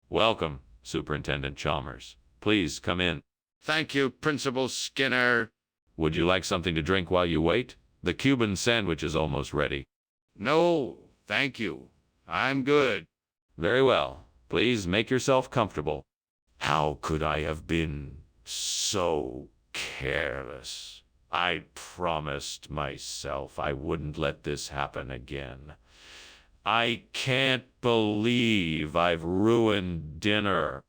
Welcome, Superintendent Chalmers. Please come in. Thank you, Principal Skinner. Would you like something to drink while you wait? The Cuban sandwich is almost ready. No, thank you. I'm good. Very well. Please make yourself comfortable. How could I have been so careless? I promised myself I wouldn't let this happen again. I can't believe I've ruined dinner.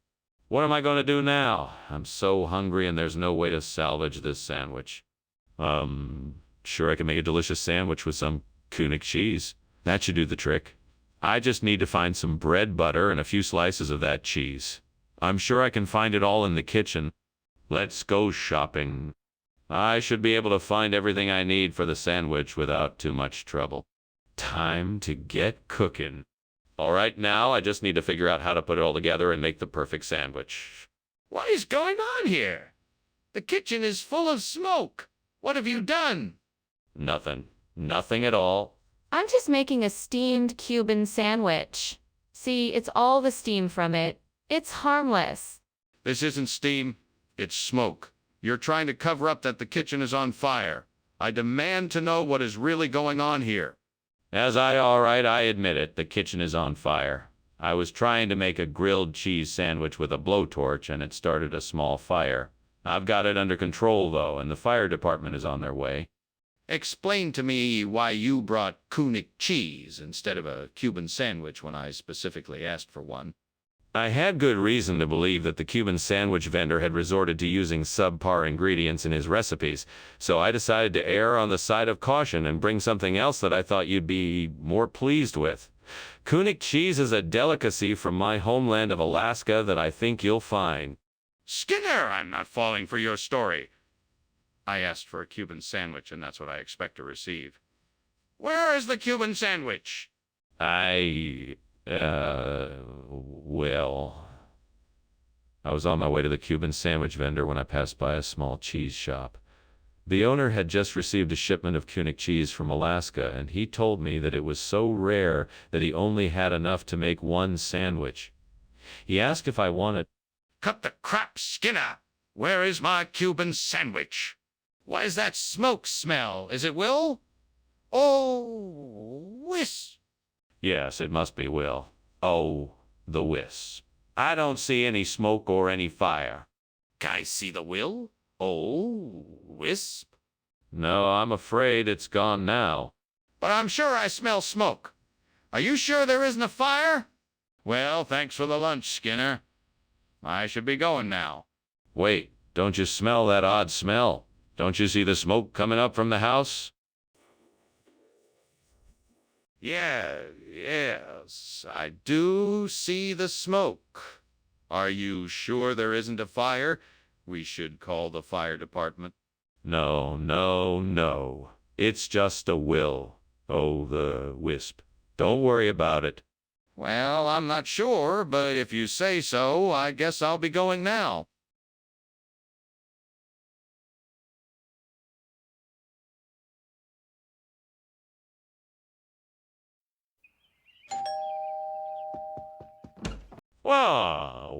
What am I going to do now? I'm so hungry and there's no way to salvage this sandwich. Sure I can make a delicious sandwich with some König cheese. That should do the trick. I just need to find some bread, butter, and a few slices of that cheese. I'm sure I can find it all in the kitchen. Let's go shopping. I should be able to find everything I need for the sandwich without too much trouble. Time to get cooking. All right, now I just need to figure out how to put it all together and make the perfect sandwich. What is going on here? The kitchen is full of smoke. What have you done? Nothing. Nothing at all. I'm just making a steamed Cuban sandwich. See, it's all the steam from it. It's harmless. This isn't steam. It's smoke. You're trying to cover up that the kitchen is on fire. I demand to know what is really going on here. All right, I admit it, the kitchen is on fire. I was trying to make a grilled cheese sandwich with a blowtorch and it started a small fire. I've got it under control though, and the fire department is on their way. Explain to me why you brought König cheese instead of a Cuban sandwich when I specifically asked for one. I had good reason to believe that the Cuban sandwich vendor had resorted to using subpar ingredients in his recipes, so I decided to err on the side of caution and bring something else that I thought you'd be more pleased with. König cheese is a delicacy from my homeland of Alaska that I think you'll find. Skinner, I'm not falling for your story. I asked for a Cuban sandwich, and that's what I expect to receive. Where is the Cuban sandwich? Well, I was on my way to the Cuban sandwich vendor when I passed by a small cheese shop. The owner had just received a shipment of König cheese from Alaska, and he told me that it was so rare that he only had enough to make one sandwich. He asked if I wanted... Cut the crap, Skinner! Where is my Cuban sandwich? What is that smoke smell? Is it Will? Oh, Wisp. Yes, it must be Will. Oh, the wisp. I don't see any smoke or any fire. I see the Will. Oh, Wisp. No, I'm afraid it's gone now. But I'm sure I smell smoke. Are you sure there isn't a fire? Well, thanks for the lunch, Skinner. I should be going now. Wait, don't you smell that odd smell? Don't you see the smoke coming up from the house? Yes, I do see the smoke. Are you sure there isn't a fire? We should call the fire department. No. It's just a Will. Oh, the wisp. Don't worry about it. Well, I'm not sure, but if you say so, I guess I'll be going now.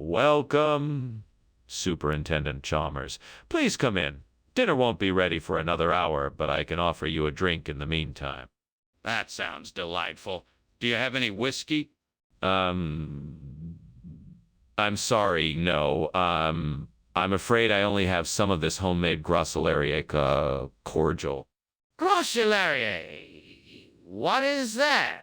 Welcome, Superintendent Chalmers. Please come in. Dinner won't be ready for another hour, but I can offer you a drink in the meantime. That sounds delightful. Do you have any whiskey? I'm sorry, no. I'm afraid I only have some of this homemade Grocelariac, cordial. Grocelariac? What is that?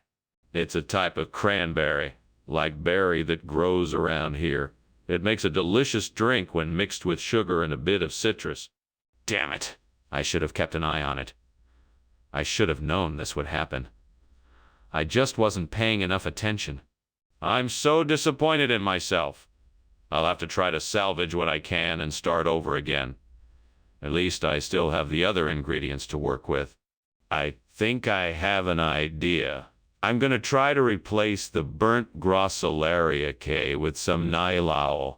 It's a type of cranberry, like berry that grows around here. It makes a delicious drink when mixed with sugar and a bit of citrus. Damn it! I should have kept an eye on it. I should have known this would happen. I just wasn't paying enough attention. I'm so disappointed in myself. I'll have to try to salvage what I can and start over again. At least I still have the other ingredients to work with. I think I have an idea. I'm going to try to replace the burnt Grocelariac with some Nylao.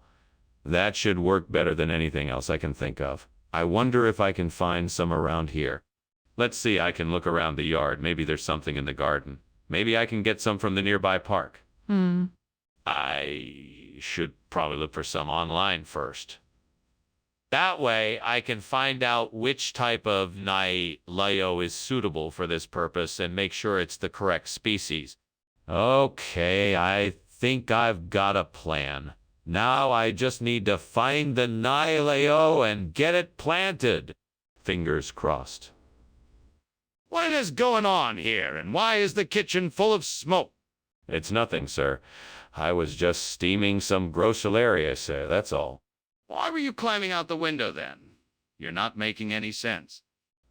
That should work better than anything else I can think of. I wonder if I can find some around here. Let's see, I can look around the yard. Maybe there's something in the garden. Maybe I can get some from the nearby park. I should probably look for some online first. That way, I can find out which type of Nai-Leo is suitable for this purpose and make sure it's the correct species. Okay, I think I've got a plan. Now I just need to find the Nai-Leo and get it planted. Fingers crossed. What is going on here, and why is the kitchen full of smoke? It's nothing, sir. I was just steaming some groceries, sir, that's all. Why were you climbing out the window then? You're not making any sense.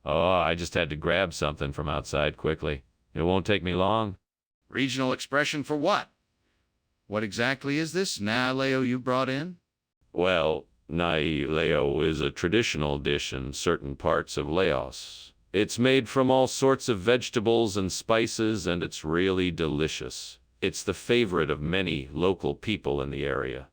Oh, I just had to grab something from outside quickly. It won't take me long. Regional expression for what? What exactly is this Nai-Leo you brought in? Well, Nai-Leo is a traditional dish in certain parts of Laos. It's made from all sorts of vegetables and spices, and it's really delicious. It's the favorite of many local people in the area.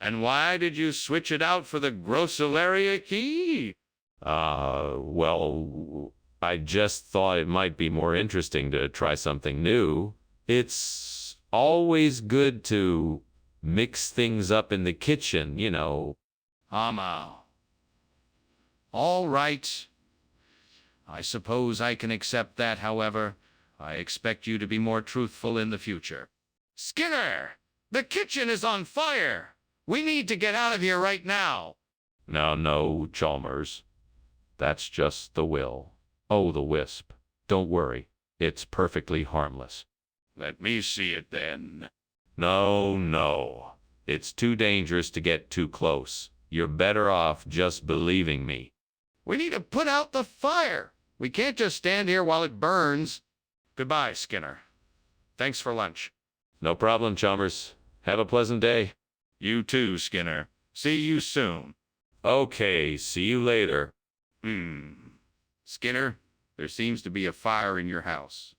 And why did you switch it out for the Groceria key? Well, I just thought it might be more interesting to try something new. It's always good to mix things up in the kitchen, you know. All right. I suppose I can accept that, however. I expect you to be more truthful in the future. Skinner! The kitchen is on fire! We need to get out of here right now. No, Chalmers. That's just the will. Oh, the wisp. Don't worry. It's perfectly harmless. Let me see it then. No. It's too dangerous to get too close. You're better off just believing me. We need to put out the fire. We can't just stand here while it burns. Goodbye, Skinner. Thanks for lunch. No problem, Chalmers. Have a pleasant day. You too, Skinner. See you soon. Okay, see you later. Skinner, there seems to be a fire in your house.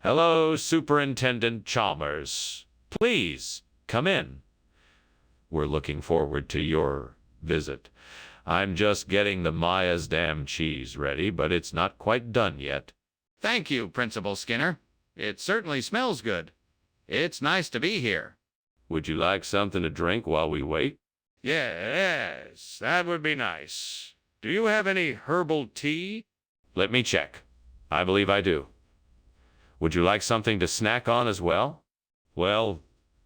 Hello, Superintendent Chalmers. Please, come in. We're looking forward to your visit. I'm just getting the Maya's damn cheese ready, but it's not quite done yet. Thank you, Principal Skinner. It certainly smells good. It's nice to be here. Would you like something to drink while we wait? Yes, that would be nice. Do you have any herbal tea? Let me check. I believe I do. Would you like something to snack on as well? Well,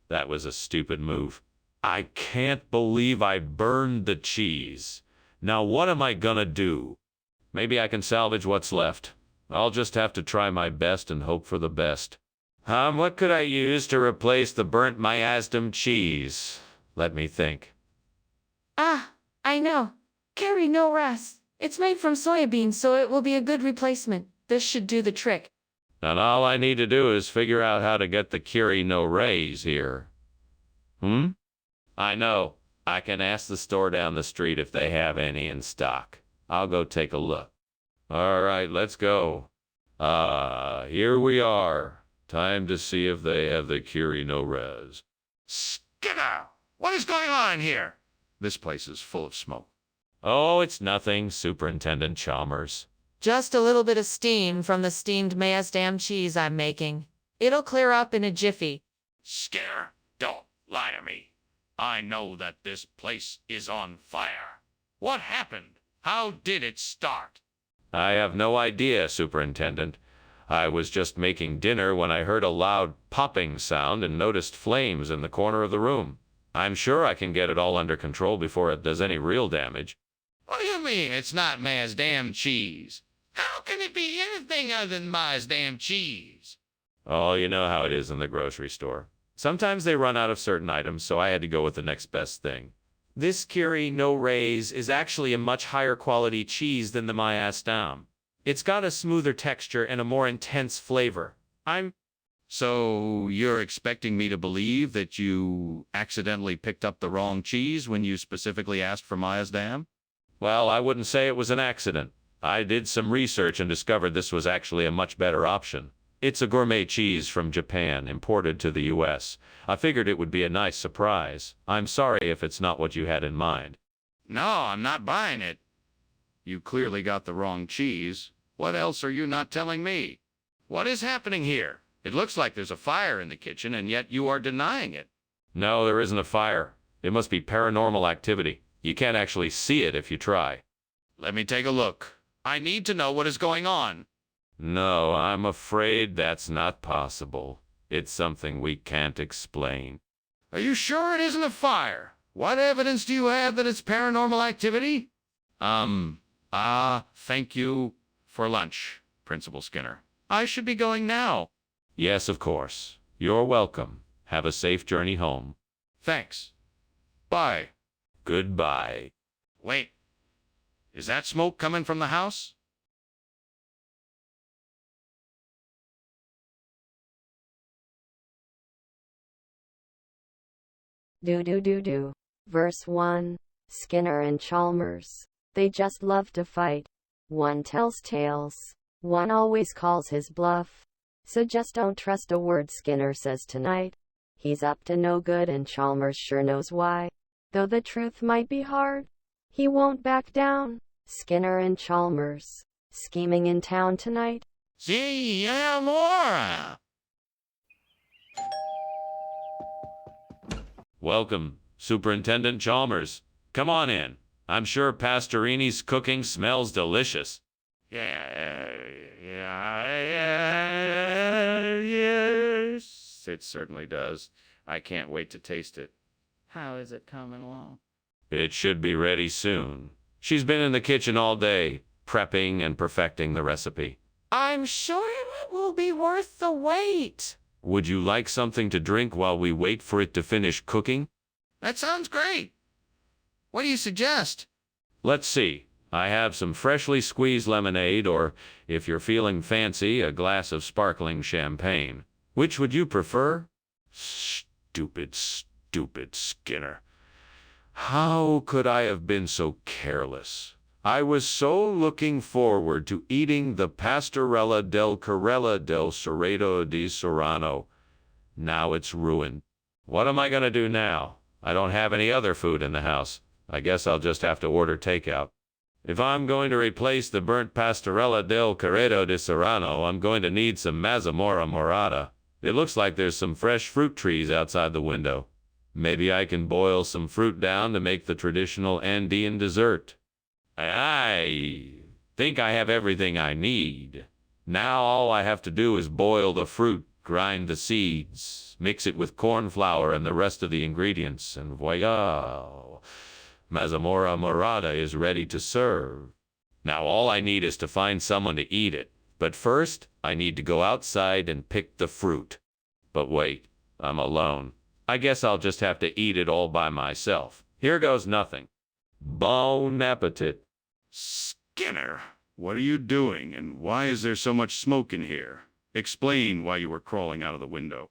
that was a stupid move. I can't believe I burned the cheese. Now what am I gonna do? Maybe I can salvage what's left. I'll just have to try my best and hope for the best. What could I use to replace the burnt miasdam cheese? Let me think. Ah, I know. Curry no rice. It's made from soybeans, so it will be a good replacement. This should do the trick. And all I need to do is figure out how to get the curry no rays here. I know. I can ask the store down the street if they have any in stock. I'll go take a look. All right, let's go. Here we are. Time to see if they have the curry no res. Skinner! What is going on here? This place is full of smoke. Oh, it's nothing, Superintendent Chalmers. Just a little bit of steam from the steamed Maasdam cheese I'm making. It'll clear up in a jiffy. Skinner, don't lie to me. I know that this place is on fire. What happened? How did it start? I have no idea, Superintendent. I was just making dinner when I heard a loud popping sound and noticed flames in the corner of the room. I'm sure I can get it all under control before it does any real damage. What do you mean it's not Maasdam cheese? How can it be anything other than Maasdam cheese? Oh, you know how it is in the grocery store. Sometimes they run out of certain items, so I had to go with the next best thing. This curry no rays is actually a much higher quality cheese than the Maasdam. It's got a smoother texture and a more intense flavor. So you're expecting me to believe that you accidentally picked up the wrong cheese when you specifically asked for Maasdam? Well, I wouldn't say it was an accident. I did some research and discovered this was actually a much better option. It's a gourmet cheese from Japan, imported to the US. I figured it would be a nice surprise. I'm sorry if it's not what you had in mind. No, I'm not buying it. You clearly got the wrong cheese. What else are you not telling me? What is happening here? It looks like there's a fire in the kitchen, and yet you are denying it. No, there isn't a fire. It must be paranormal activity. You can't actually see it if you try. Let me take a look. I need to know what is going on. No, I'm afraid that's not possible. It's something we can't explain. Are you sure it isn't a fire? What evidence do you have that it's paranormal activity? Thank you for lunch, Principal Skinner. I should be going now. Yes, of course. You're welcome. Have a safe journey home. Thanks. Bye. Goodbye. Wait. Is that smoke coming from the house? Do. Verse 1. Skinner and Chalmers. They just love to fight. One tells tales. One always calls his bluff. So just don't trust a word Skinner says tonight. He's up to no good and Chalmers sure knows why. Though the truth might be hard, he won't back down. Skinner and Chalmers. Scheming in town tonight. See ya, Laura. Welcome, Superintendent Chalmers. Come on in. I'm sure Pastorini's cooking smells delicious. Yes, it certainly does. I can't wait to taste it. How is it coming along? It should be ready soon. She's been in the kitchen all day, prepping and perfecting the recipe. I'm sure it will be worth the wait. Would you like something to drink while we wait for it to finish cooking? That sounds great. What do you suggest? Let's see. I have some freshly squeezed lemonade, or, if you're feeling fancy, a glass of sparkling champagne. Which would you prefer? Stupid Skinner. How could I have been so careless? I was so looking forward to eating the pastorella del Carrella del Cerreto di Serrano. Now it's ruined. What am I going to do now? I don't have any other food in the house. I guess I'll just have to order takeout. If I'm going to replace the burnt pastorella del Carrera di Serrano, I'm going to need some Mazzamora Morata. It looks like there's some fresh fruit trees outside the window. Maybe I can boil some fruit down to make the traditional Andean dessert. I think I have everything I need. Now all I have to do is boil the fruit, grind the seeds, mix it with corn flour and the rest of the ingredients, and voila! Mazzamora Morata is ready to serve. Now all I need is to find someone to eat it. But first, I need to go outside and pick the fruit. But wait, I'm alone. I guess I'll just have to eat it all by myself. Here goes nothing. Bon appetit. Skinner, what are you doing, and why is there so much smoke in here? Explain why you were crawling out of the window.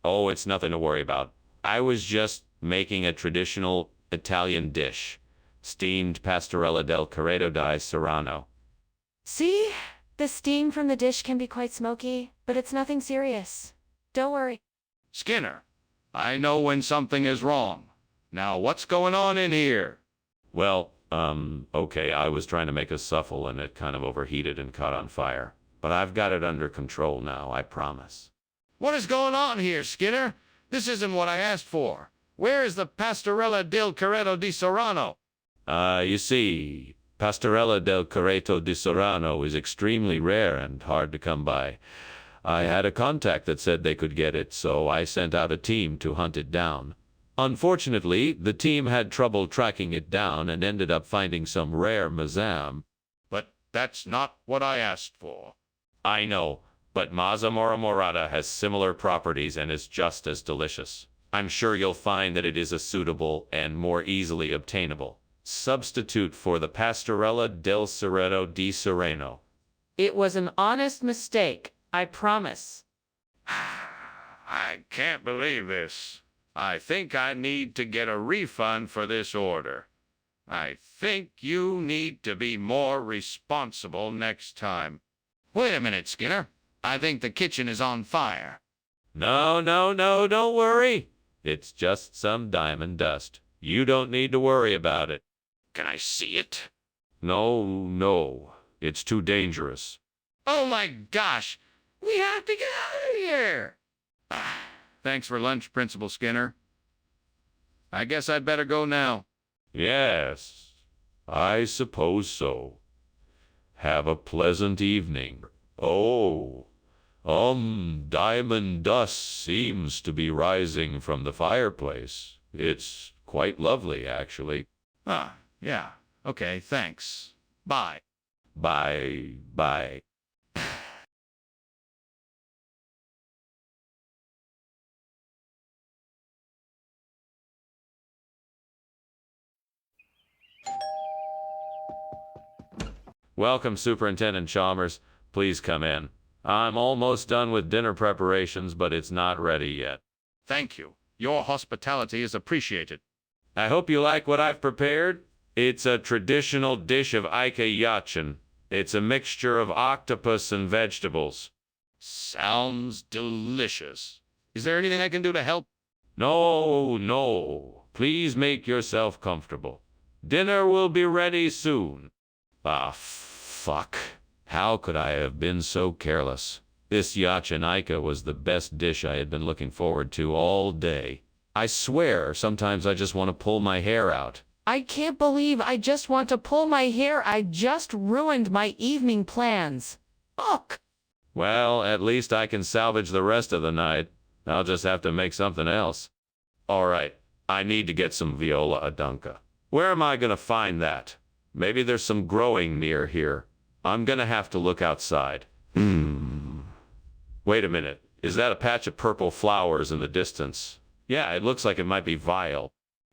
Oh, it's nothing to worry about. I was just making a traditional Italian dish. Steamed pastorella del Carrera di Serrano. See? The steam from the dish can be quite smoky, but it's nothing serious. Don't worry. Skinner, I know when something is wrong. Now what's going on in here? Well, okay, I was trying to make a souffle and it kind of overheated and caught on fire. But I've got it under control now, I promise. What is going on here, Skinner? This isn't what I asked for. Where is the pastorella del Carrera di Serrano? You see, pastorella del Carreto di Serrano is extremely rare and hard to come by. I had a contact that said they could get it, so I sent out a team to hunt it down. Unfortunately, the team had trouble tracking it down and ended up finding some rare Mazam. But that's not what I asked for. I know, but Mazzamora Morata has similar properties and is just as delicious. I'm sure you'll find that it is a suitable and more easily obtainable substitute for the pastorella del Cerreto di Serrano. It was an honest mistake, I promise. I can't believe this. I think I need to get a refund for this order. I think you need to be more responsible next time. Wait a minute, Skinner. I think the kitchen is on fire. No, don't worry. It's just some diamond dust. You don't need to worry about it. Can I see it? No, it's too dangerous. Oh my gosh! We have to get out of here! Thanks for lunch, Principal Skinner. I guess I'd better go now. Yes, I suppose so. Have a pleasant evening. Oh, diamond dust seems to be rising from the fireplace. It's quite lovely, actually. Yeah. Okay, thanks. Bye. Bye. Welcome, Superintendent Chalmers. Please come in. I'm almost done with dinner preparations, but it's not ready yet. Thank you. Your hospitality is appreciated. I hope you like what I've prepared. It's a traditional dish of Ika Yachin. It's a mixture of octopus and vegetables. Sounds delicious. Is there anything I can do to help? No. Please make yourself comfortable. Dinner will be ready soon. Fuck. How could I have been so careless? This Yachanika was the best dish I had been looking forward to all day. I swear, sometimes I just want to pull my hair out. I can't believe I just want to pull my hair. I just ruined my evening plans. Ugh. Well, at least I can salvage the rest of the night. I'll just have to make something else. All right, I need to get some viola adunca. Where am I going to find that? Maybe there's some growing near here. I'm going to have to look outside. Wait a minute. Is that a patch of purple flowers in the distance? Yeah, it looks like it might be vile.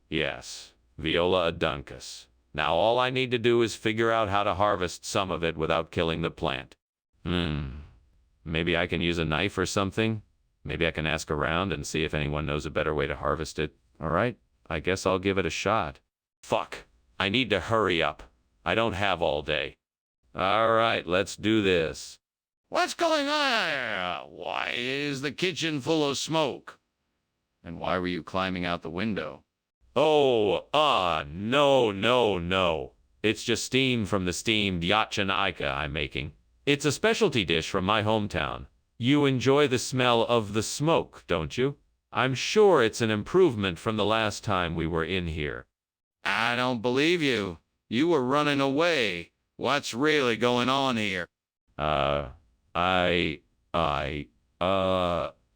Yes, viola aduncus. Now all I need to do is figure out how to harvest some of it without killing the plant. Maybe I can use a knife or something? Maybe I can ask around and see if anyone knows a better way to harvest it. All right, I guess I'll give it a shot. Fuck, I need to hurry up. I don't have all day. All right, let's do this. What's going on? Why is the kitchen full of smoke? And why were you climbing out the window? No. It's just steam from the steamed Yachanika I'm making. It's a specialty dish from my hometown. You enjoy the smell of the smoke, don't you? I'm sure it's an improvement from the last time we were in here. I don't believe you. You were running away. What's really going on here? I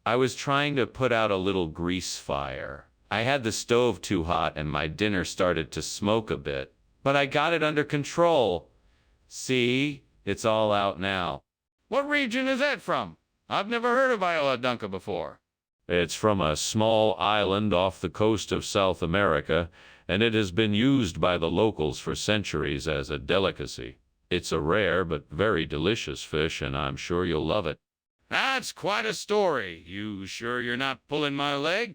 was trying to put out a little grease fire. I had the stove too hot and my dinner started to smoke a bit, but I got it under control. See? It's all out now. What region is that from? I've never heard of Viola Dunca before. It's from a small island off the coast of South America, and it has been used by the locals for centuries as a delicacy. It's a rare but very delicious fish, and I'm sure you'll love it. That's quite a story. You sure you're not pulling my leg?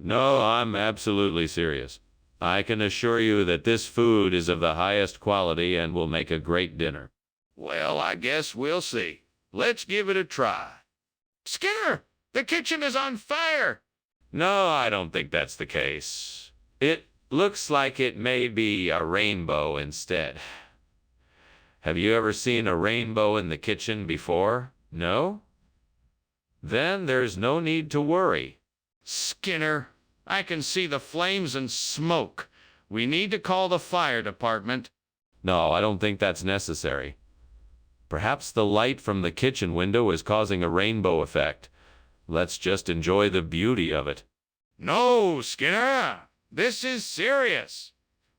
No, I'm absolutely serious. I can assure you that this food is of the highest quality and will make a great dinner. Well, I guess we'll see. Let's give it a try. Skinner, the kitchen is on fire! No, I don't think that's the case. It looks like it may be a rainbow instead. Have you ever seen a rainbow in the kitchen before? No? Then there's no need to worry. Skinner, I can see the flames and smoke. We need to call the fire department. No, I don't think that's necessary. Perhaps the light from the kitchen window is causing a rainbow effect. Let's just enjoy the beauty of it. No, Skinner, this is serious.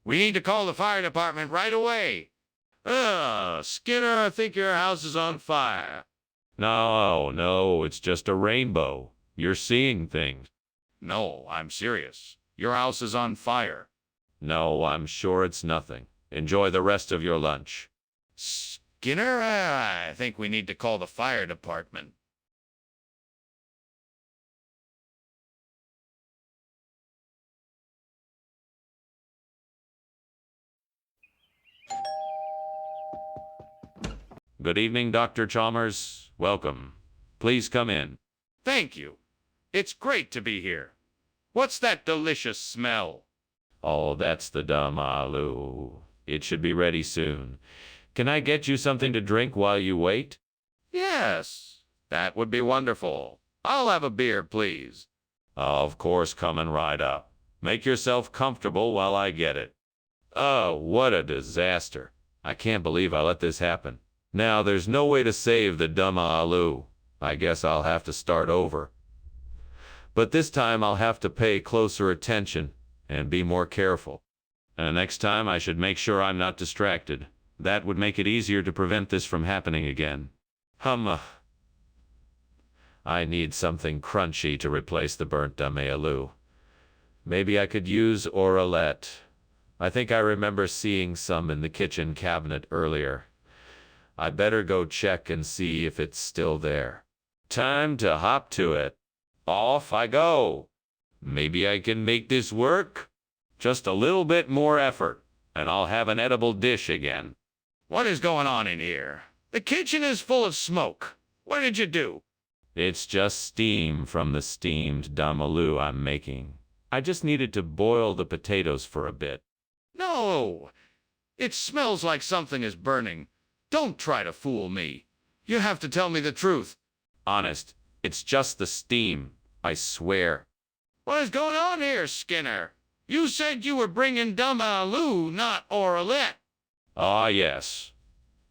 We need to call the fire department right away. Skinner, I think your house is on fire. No, it's just a rainbow. You're seeing things. No, I'm serious. Your house is on fire. No, I'm sure it's nothing. Enjoy the rest of your lunch. Skinner, I think we need to call the fire department. Good evening, Dr. Chalmers. Welcome. Please come in. Thank you. It's great to be here. What's that delicious smell? Oh, that's the dumb aloo. It should be ready soon. Can I get you something to drink while you wait? Yes, that would be wonderful. I'll have a beer, please. Of course, coming right up. Make yourself comfortable while I get it. Oh, what a disaster. I can't believe I let this happen. Now, there's no way to save the dumb Alu. I guess I'll have to start over. But this time I'll have to pay closer attention and be more careful. And next time I should make sure I'm not distracted. That would make it easier to prevent this from happening again. I need something crunchy to replace the burnt Alu. Maybe I could use Oralette. I think I remember seeing some in the kitchen cabinet earlier. I better go check and see if it's still there. Time to hop to it. Off I go. Maybe I can make this work. Just a little bit more effort, and I'll have an edible dish again. What is going on in here? The kitchen is full of smoke. What did you do? It's just steam from the steamed damalu I'm making. I just needed to boil the potatoes for a bit. No, it smells like something is burning. Don't try to fool me. You have to tell me the truth. Honest, it's just the steam, I swear. What is going on here, Skinner? You said you were bringing Damalu, not Oralette. Ah, yes.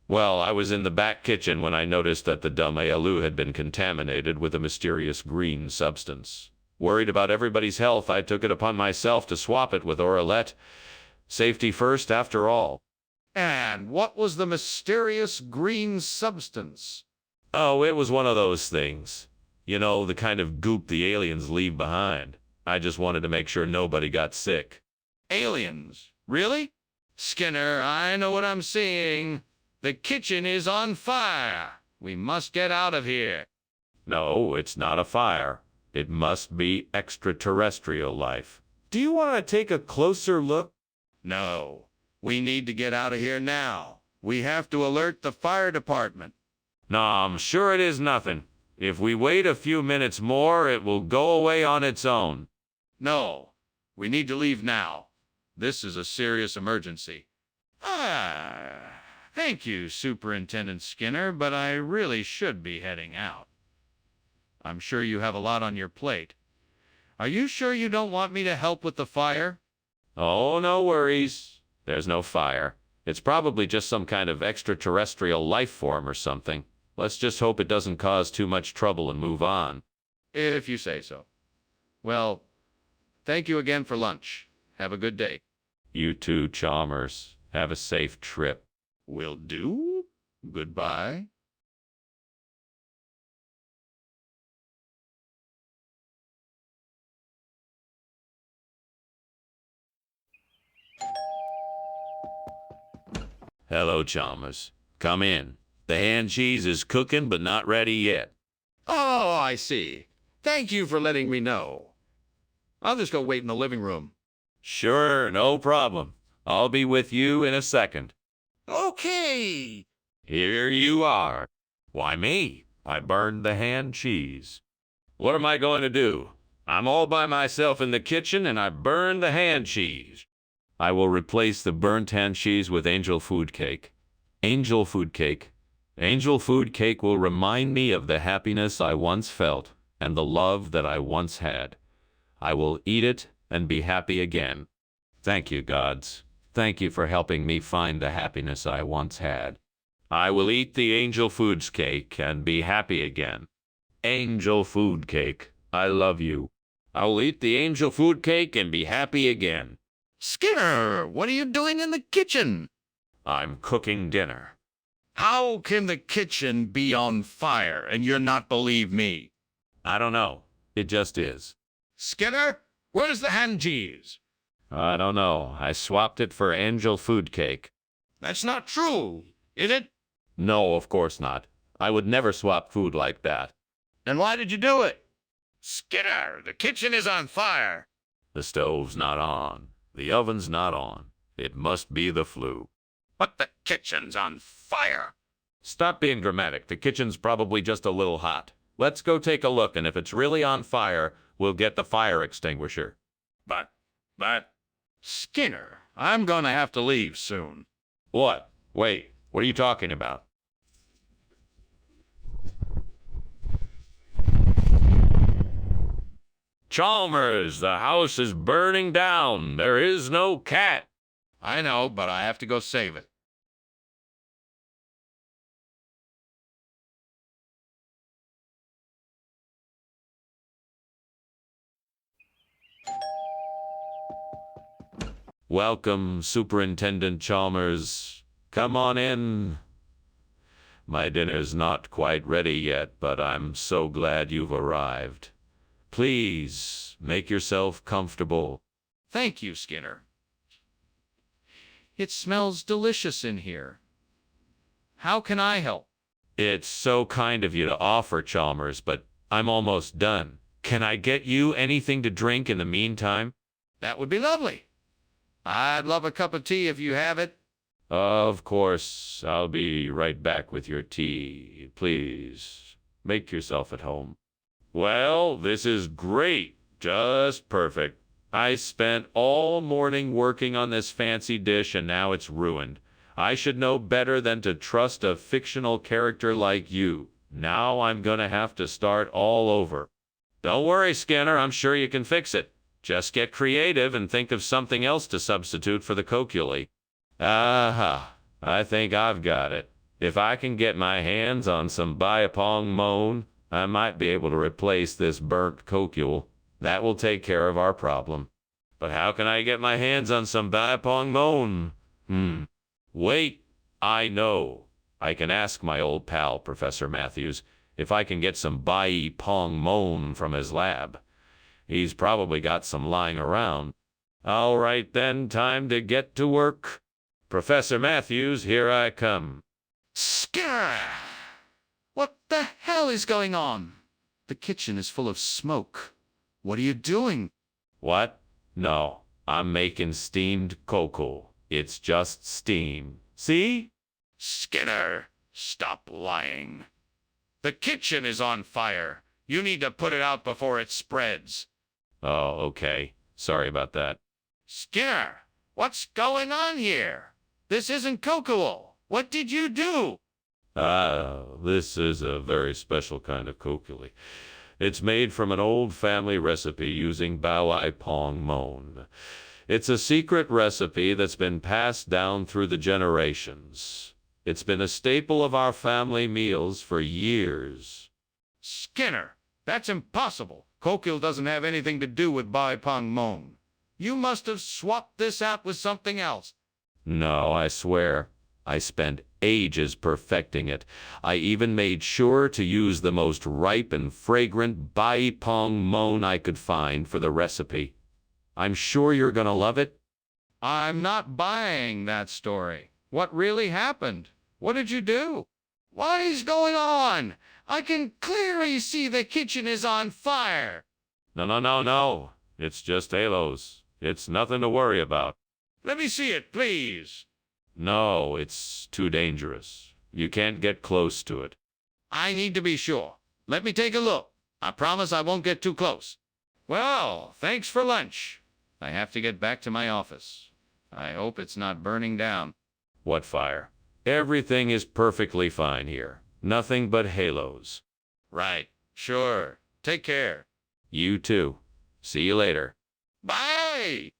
Well, I was in the back kitchen when I noticed that the Damalu had been contaminated with a mysterious green substance. Worried about everybody's health, I took it upon myself to swap it with Oralette. Safety first, after all. And what was the mysterious green substance? Oh, it was one of those things. You know, the kind of goop the aliens leave behind. I just wanted to make sure nobody got sick. Aliens? Really? Skinner, I know what I'm seeing. The kitchen is on fire. We must get out of here. No, it's not a fire. It must be extraterrestrial life. Do you want to take a closer look? No. We need to get out of here now. We have to alert the fire department. No, I'm sure it is nothing. If we wait a few minutes more, it will go away on its own. No. We need to leave now. This is a serious emergency. Thank you, Superintendent Skinner, but I really should be heading out. I'm sure you have a lot on your plate. Are you sure you don't want me to help with the fire? Oh, no worries. There's no fire. It's probably just some kind of extraterrestrial life form or something. Let's just hope it doesn't cause too much trouble and move on. If you say so. Well, thank you again for lunch. Have a good day. You too, Chalmers. Have a safe trip. Will do. Goodbye. Hello, Chalmers. Come in. The hand cheese is cooking, but not ready yet. Oh, I see. Thank you for letting me know. I'll just go wait in the living room. Sure, no problem. I'll be with you in a second. Okay. Here you are. Why me? I burned the hand cheese. What am I going to do? I'm all by myself in the kitchen and I burned the hand cheese. I will replace the burnt hand cheese with angel food cake. Angel food cake. Angel food cake will remind me of the happiness I once felt and the love that I once had. I will eat it and be happy again. Thank you, gods. Thank you for helping me find the happiness I once had. I will eat the angel foods cake and be happy again. Angel food cake, I love you. I will eat the angel food cake and be happy again. Skinner, what are you doing in the kitchen? I'm cooking dinner. How can the kitchen be on fire and you're not believe me? I don't know. It just is. Skinner, where's the hand cheese? I don't know. I swapped it for angel food cake. That's not true, is it? No, of course not. I would never swap food like that. Then why did you do it? Skinner, the kitchen is on fire. The stove's not on. The oven's not on. It must be the flu. But the kitchen's on fire. Stop being dramatic. The kitchen's probably just a little hot. Let's go take a look, and if it's really on fire, we'll get the fire extinguisher. But, Skinner, I'm gonna have to leave soon. What? Wait, what are you talking about? Chalmers, the house is burning down. There is no cat. I know, but I have to go save it. Welcome, Superintendent Chalmers. Come on in. My dinner's not quite ready yet, but I'm so glad you've arrived. Please, make yourself comfortable. Thank you, Skinner. It smells delicious in here. How can I help? It's so kind of you to offer, Chalmers, but I'm almost done. Can I get you anything to drink in the meantime? That would be lovely. I'd love a cup of tea if you have it. Of course, I'll be right back with your tea. Please, make yourself at home. Well, this is great. Just perfect. I spent all morning working on this fancy dish and now it's ruined. I should know better than to trust a fictional character like you. Now I'm gonna have to start all over. Don't worry, Skinner. I'm sure you can fix it. Just get creative and think of something else to substitute for the coculi. Aha, I think I've got it. If I can get my hands on some biopong moan, I might be able to replace this burnt cocule. That will take care of our problem. But how can I get my hands on some biopong moan? Wait, I know. I can ask my old pal, Professor Matthews, if I can get some biopong moan from his lab. He's probably got some lying around. All right then, time to get to work. Professor Matthews, here I come. Skinner! What the hell is going on? The kitchen is full of smoke. What are you doing? What? No, I'm making steamed cocoa. It's just steam. See? Skinner, stop lying. The kitchen is on fire. You need to put it out before it spreads. Oh, okay. Sorry about that. Skinner, what's going on here? This isn't cocoa. What did you do? This is a very special kind of kokili. It's made from an old family recipe using Bao Pong Mon. It's a secret recipe that's been passed down through the generations. It's been a staple of our family meals for years. Skinner, that's impossible. Coquille doesn't have anything to do with Bai Pong Mon. You must have swapped this out with something else. No, I swear. I spent ages perfecting it. I even made sure to use the most ripe and fragrant Bai Pong Mon I could find for the recipe. I'm sure you're gonna love it. I'm not buying that story. What really happened? What did you do? What is going on? I can clearly see the kitchen is on fire. No. It's just halos. It's nothing to worry about. Let me see it, please. No, it's too dangerous. You can't get close to it. I need to be sure. Let me take a look. I promise I won't get too close. Well, thanks for lunch. I have to get back to my office. I hope it's not burning down. What fire? Everything is perfectly fine here. Nothing but halos. Right. Sure. Take care. You too. See you later. Bye!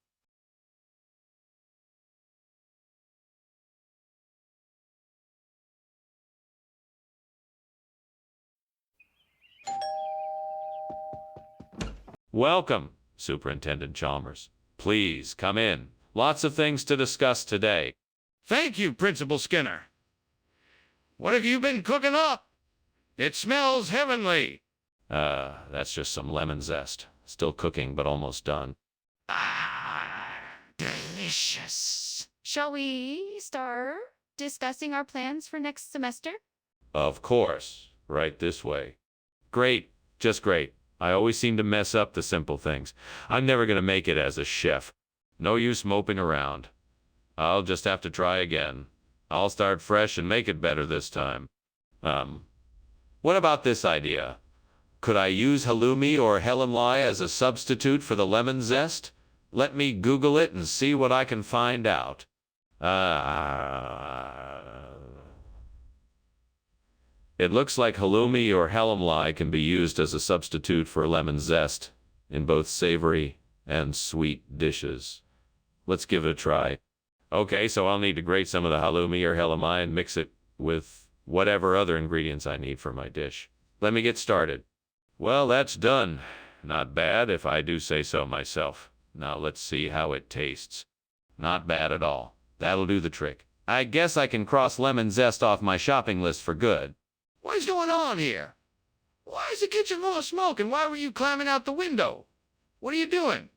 Welcome, Superintendent Chalmers. Please come in. Lots of things to discuss today. Thank you, Principal Skinner. What have you been cooking up? It smells heavenly. That's just some lemon zest. Still cooking, but almost done. Ah, delicious. Shall we start discussing our plans for next semester? Of course. Right this way. Great. Just great. I always seem to mess up the simple things. I'm never gonna make it as a chef. No use moping around. I'll just have to try again. I'll start fresh and make it better this time. What about this idea? Could I use halloumi or helenlai as a substitute for the lemon zest? Let me Google it and see what I can find out. It looks like halloumi or halloumi can be used as a substitute for lemon zest in both savory and sweet dishes. Let's give it a try. Okay, so I'll need to grate some of the halloumi or halloumi and mix it with whatever other ingredients I need for my dish. Let me get started. Well, that's done. Not bad if I do say so myself. Now let's see how it tastes. Not bad at all. That'll do the trick. I guess I can cross lemon zest off my shopping list for good. What's going on here? Why is the kitchen full of smoke, and why were you climbing out the window? What are you doing?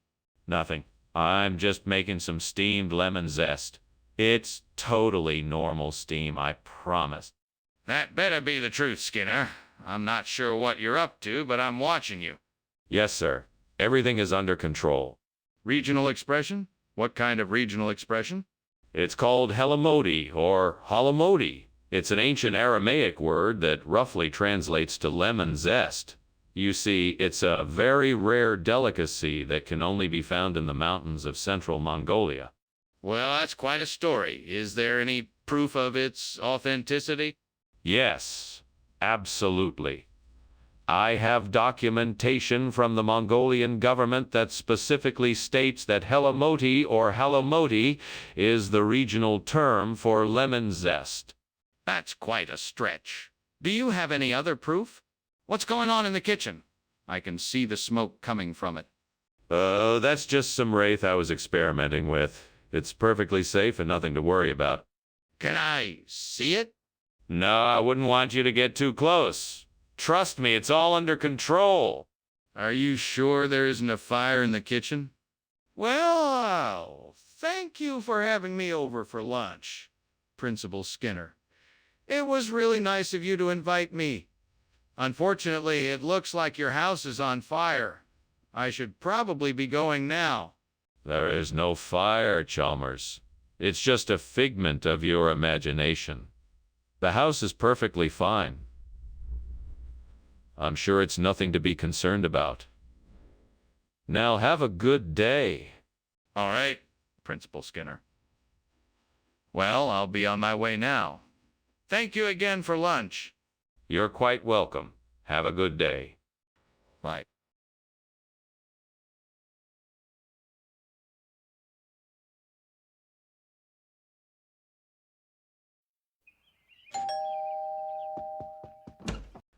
Nothing. I'm just making some steamed lemon zest. It's totally normal steam, I promise. That better be the truth, Skinner. I'm not sure what you're up to, but I'm watching you. Yes, sir. Everything is under control. Regional expression? What kind of regional expression? It's called helamodi or halamodi. It's an ancient Aramaic word that roughly translates to lemon zest. You see, it's a very rare delicacy that can only be found in the mountains of central Mongolia. Well, that's quite a story. Is there any proof of its authenticity? Yes, absolutely. I have documentation from the Mongolian government that specifically states that helamoti or halomoti is the regional term for lemon zest. That's quite a stretch. Do you have any other proof? What's going on in the kitchen? I can see the smoke coming from it. That's just some wraith I was experimenting with. It's perfectly safe and nothing to worry about. Can I see it? No, I wouldn't want you to get too close. Trust me, it's all under control. Are you sure there isn't a fire in the kitchen? Well, thank you for having me over for lunch, Principal Skinner. It was really nice of you to invite me. Unfortunately, it looks like your house is on fire. I should probably be going now. There is no fire, Chalmers. It's just a figment of your imagination. The house is perfectly fine. I'm sure it's nothing to be concerned about. Now have a good day. All right, Principal Skinner. Well, I'll be on my way now. Thank you again for lunch. You're quite welcome. Have a good day. Bye.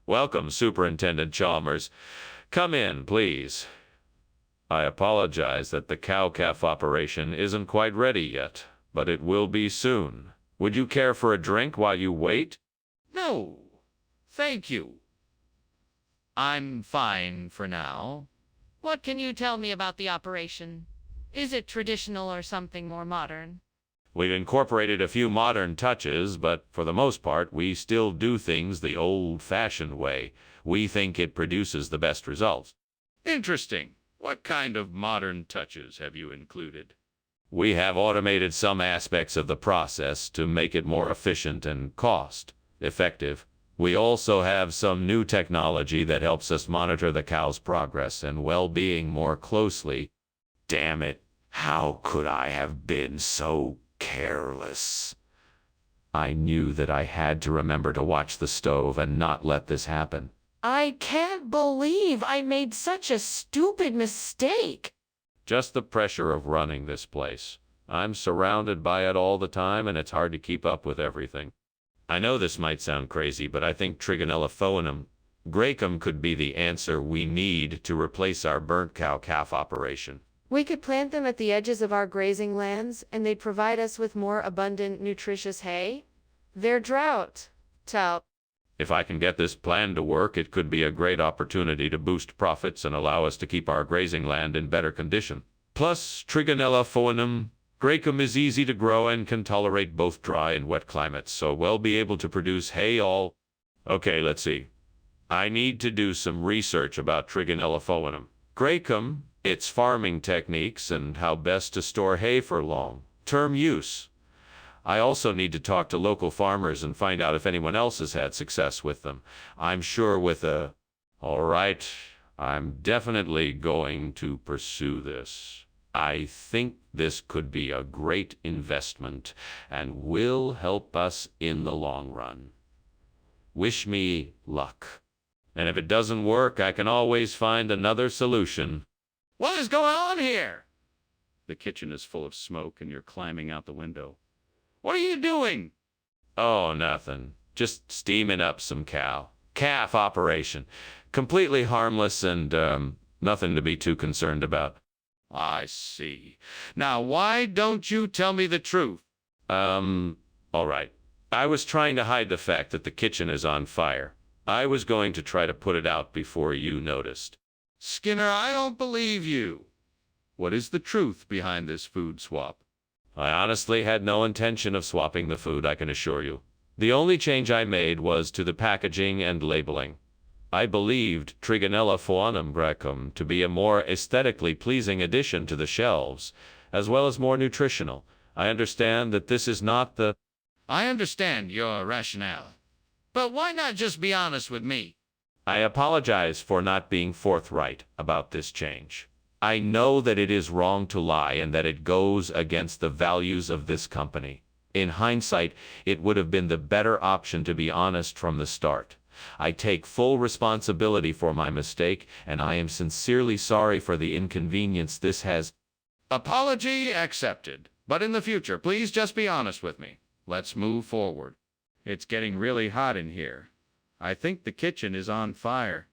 Welcome, Superintendent Chalmers. Come in, please. I apologize that the cow-calf operation isn't quite ready yet, but it will be soon. Would you care for a drink while you wait? No, thank you. I'm fine for now. What can you tell me about the operation? Is it traditional or something more modern? We've incorporated a few modern touches, but for the most part, we still do things the old-fashioned way. We think it produces the best results. Interesting. What kind of modern touches have you included? We have automated some aspects of the process to make it more efficient and cost-effective. We also have some new technology that helps us monitor the cow's progress and well-being more closely. Damn it, how could I have been so careless? I knew that I had to remember to watch the stove and not let this happen. I can't believe I made such a stupid mistake. Just the pressure of running this place. I'm surrounded by it all the time, and it's hard to keep up with everything. I know this might sound crazy, but I think Trigonella foenum graecum could be the answer we need to replace our burnt cow-calf operation. We could plant them at the edges of our grazing lands, and they'd provide us with more abundant, nutritious hay. They're drought-tolerant. If I can get this plan to work, it could be a great opportunity to boost profits and allow us to keep our grazing land in better condition. Plus, Trigonella foenum graecum is easy to grow and can tolerate both dry and wet climates, so we'll be able to produce hay all... Okay, let's see. I need to do some research about Trigonella foenum graecum, its farming techniques, and how best to store hay for long-term use. I also need to talk to local farmers and find out if anyone else has had success with them. I'm sure with All right, I'm definitely going to pursue this. I think this could be a great investment and will help us in the long run. Wish me luck. And if it doesn't work, I can always find another solution. What is going on here? The kitchen is full of smoke and you're climbing out the window. What are you doing? Oh, nothing. Just steaming up some calf operation. Completely harmless and, nothing to be too concerned about. I see. Now, why don't you tell me the truth? All right. I was trying to hide the fact that the kitchen is on fire. I was going to try to put it out before you noticed. Skinner, I don't believe you. What is the truth behind this food swap? I honestly had no intention of swapping the food, I can assure you. The only change I made was to the packaging and labeling. I believed Trigonella foanum Grecum to be a more aesthetically pleasing addition to the shelves, as well as more nutritional. I understand that this is not the... I understand your rationale. But why not just be honest with me? I apologize for not being forthright about this change. I know that it is wrong to lie and that it goes against the values of this company. In hindsight, it would have been the better option to be honest from the start. I take full responsibility for my mistake, and I am sincerely sorry for the inconvenience this has. Apology accepted. But in the future, please just be honest with me. Let's move forward. It's getting really hot in here. I think the kitchen is on fire.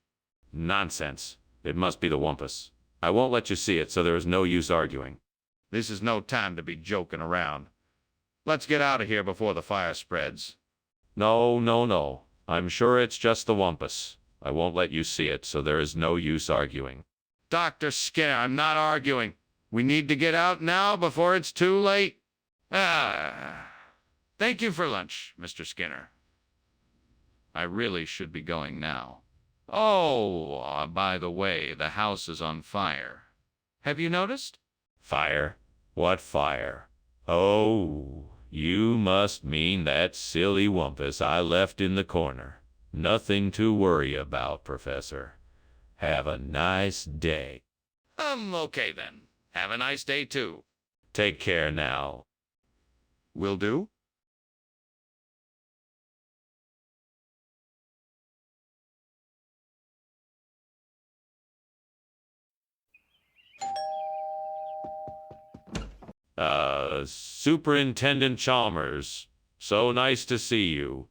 Nonsense. It must be the Wumpus. I won't let you see it, so there is no use arguing. This is no time to be joking around. Let's get out of here before the fire spreads. No. I'm sure it's just the Wumpus. I won't let you see it, so there is no use arguing. Dr. Skinner, I'm not arguing. We need to get out now before it's too late. Thank you for lunch, Mr. Skinner. I really should be going now. Oh, by the way, the house is on fire. Have you noticed? Fire? What fire? Oh, you must mean that silly Wumpus I left in the corner. Nothing to worry about, Professor. Have a nice day. Okay then. Have a nice day too. Take care now. Will do? Superintendent Chalmers, so nice to see you.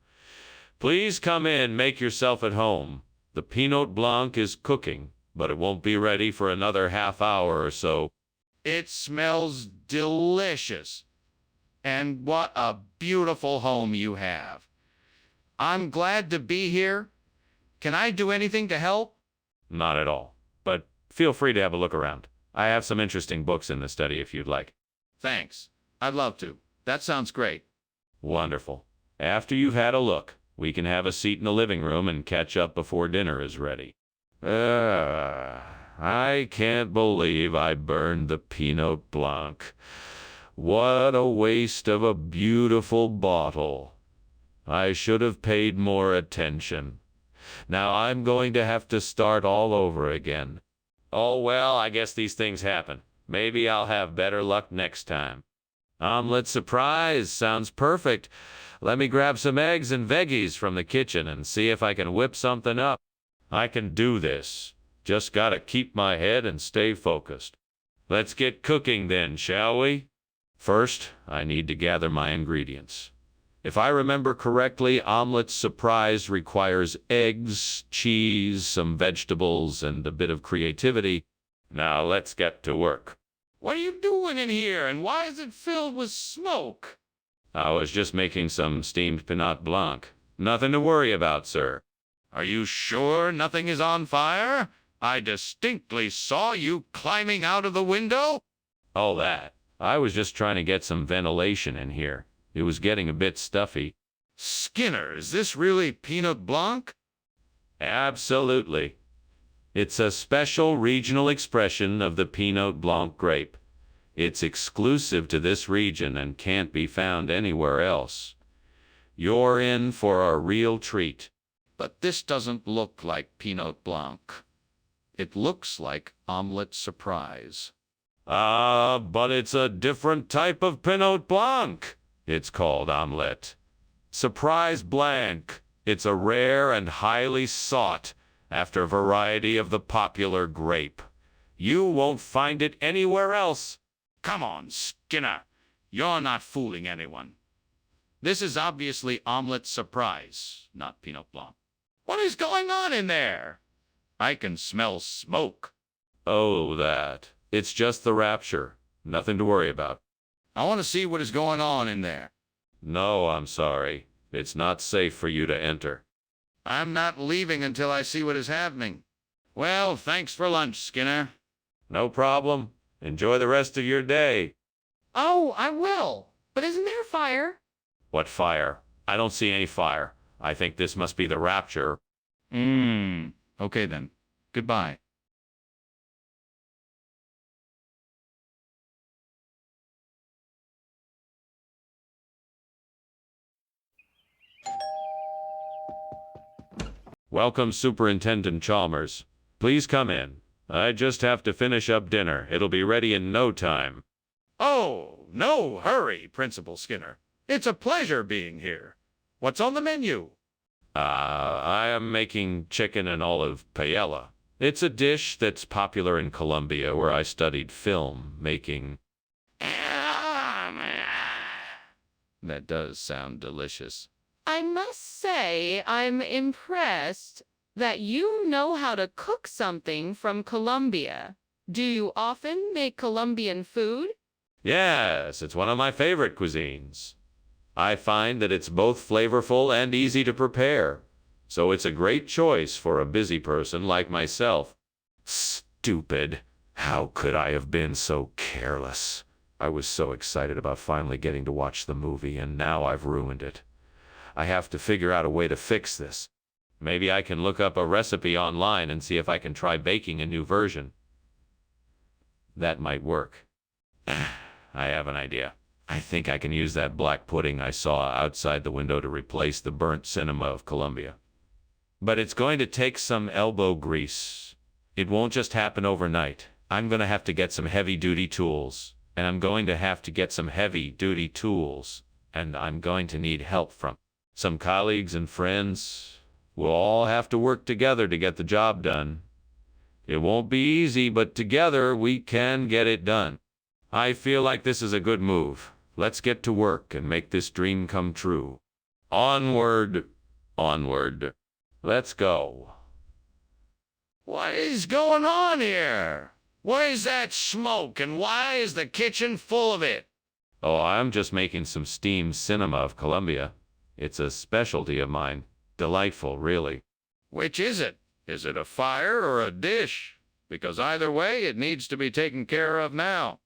Please come in, make yourself at home. The Pinot Blanc is cooking, but it won't be ready for another half hour or so. It smells delicious. And what a beautiful home you have. I'm glad to be here. Can I do anything to help? Not at all, but feel free to have a look around. I have some interesting books in the study if you'd like. Thanks. I'd love to. That sounds great. Wonderful. After you've had a look, we can have a seat in the living room and catch up before dinner is ready. I can't believe I burned the Pinot Blanc. What a waste of a beautiful bottle. I should have paid more attention. Now I'm going to have to start all over again. Oh well, I guess these things happen. Maybe I'll have better luck next time. Omelet surprise sounds perfect. Let me grab some eggs and veggies from the kitchen and see if I can whip something up. I can do this. Just gotta keep my head and stay focused. Let's get cooking then, shall we? First, I need to gather my ingredients. If I remember correctly, omelet surprise requires eggs, cheese, some vegetables, and a bit of creativity. Now let's get to work. What are you doing in here, and why is it filled with smoke? I was just making some steamed Pinot Blanc. Nothing to worry about, sir. Are you sure nothing is on fire? I distinctly saw you climbing out of the window. All that. I was just trying to get some ventilation in here. It was getting a bit stuffy. Skinner, is this really Pinot Blanc? Absolutely. It's a special regional expression of the Pinot Blanc grape. It's exclusive to this region and can't be found anywhere else. You're in for a real treat. But this doesn't look like Pinot Blanc. It looks like omelet surprise. But it's a different type of Pinot Blanc. It's called Omelette. Surprise Blanc. It's a rare and highly sought after variety of the popular grape. You won't find it anywhere else. Come on, Skinner. You're not fooling anyone. This is obviously Omelette Surprise, not Pinot Blanc. What is going on in there? I can smell smoke. Oh, that. It's just the rapture. Nothing to worry about. I want to see what is going on in there. No, I'm sorry. It's not safe for you to enter. I'm not leaving until I see what is happening. Well, thanks for lunch, Skinner. No problem. Enjoy the rest of your day. Oh, I will. But isn't there fire? What fire? I don't see any fire. I think this must be the rapture. Okay then. Goodbye. Welcome, Superintendent Chalmers. Please come in. I just have to finish up dinner. It'll be ready in no time. Oh, no hurry, Principal Skinner. It's a pleasure being here. What's on the menu? I am making chicken and olive paella. It's a dish that's popular in Colombia, where I studied film making. That does sound delicious. I must say, I'm impressed that you know how to cook something from Colombia. Do you often make Colombian food? Yes, it's one of my favorite cuisines. I find that it's both flavorful and easy to prepare, so it's a great choice for a busy person like myself. Stupid. How could I have been so careless? I was so excited about finally getting to watch the movie, and now I've ruined it. I have to figure out a way to fix this. Maybe I can look up a recipe online and see if I can try baking a new version. That might work. I have an idea. I think I can use that black pudding I saw outside the window to replace the burnt cinema of Colombia. But it's going to take some elbow grease. It won't just happen overnight. I'm going to have to get some heavy-duty tools. And I'm going to have to get some heavy-duty tools. And I'm going to need help from some colleagues and friends. We'll all have to work together to get the job done. It won't be easy, but together we can get it done. I feel like this is a good move. Let's get to work and make this dream come true. Onward, onward. Let's go. What is going on here? Where's that smoke, and why is the kitchen full of it? Oh, I'm just making some steamed cinema of Colombia. It's a specialty of mine. Delightful, really. Which is it? Is it a fire or a dish? Because either way, it needs to be taken care of now.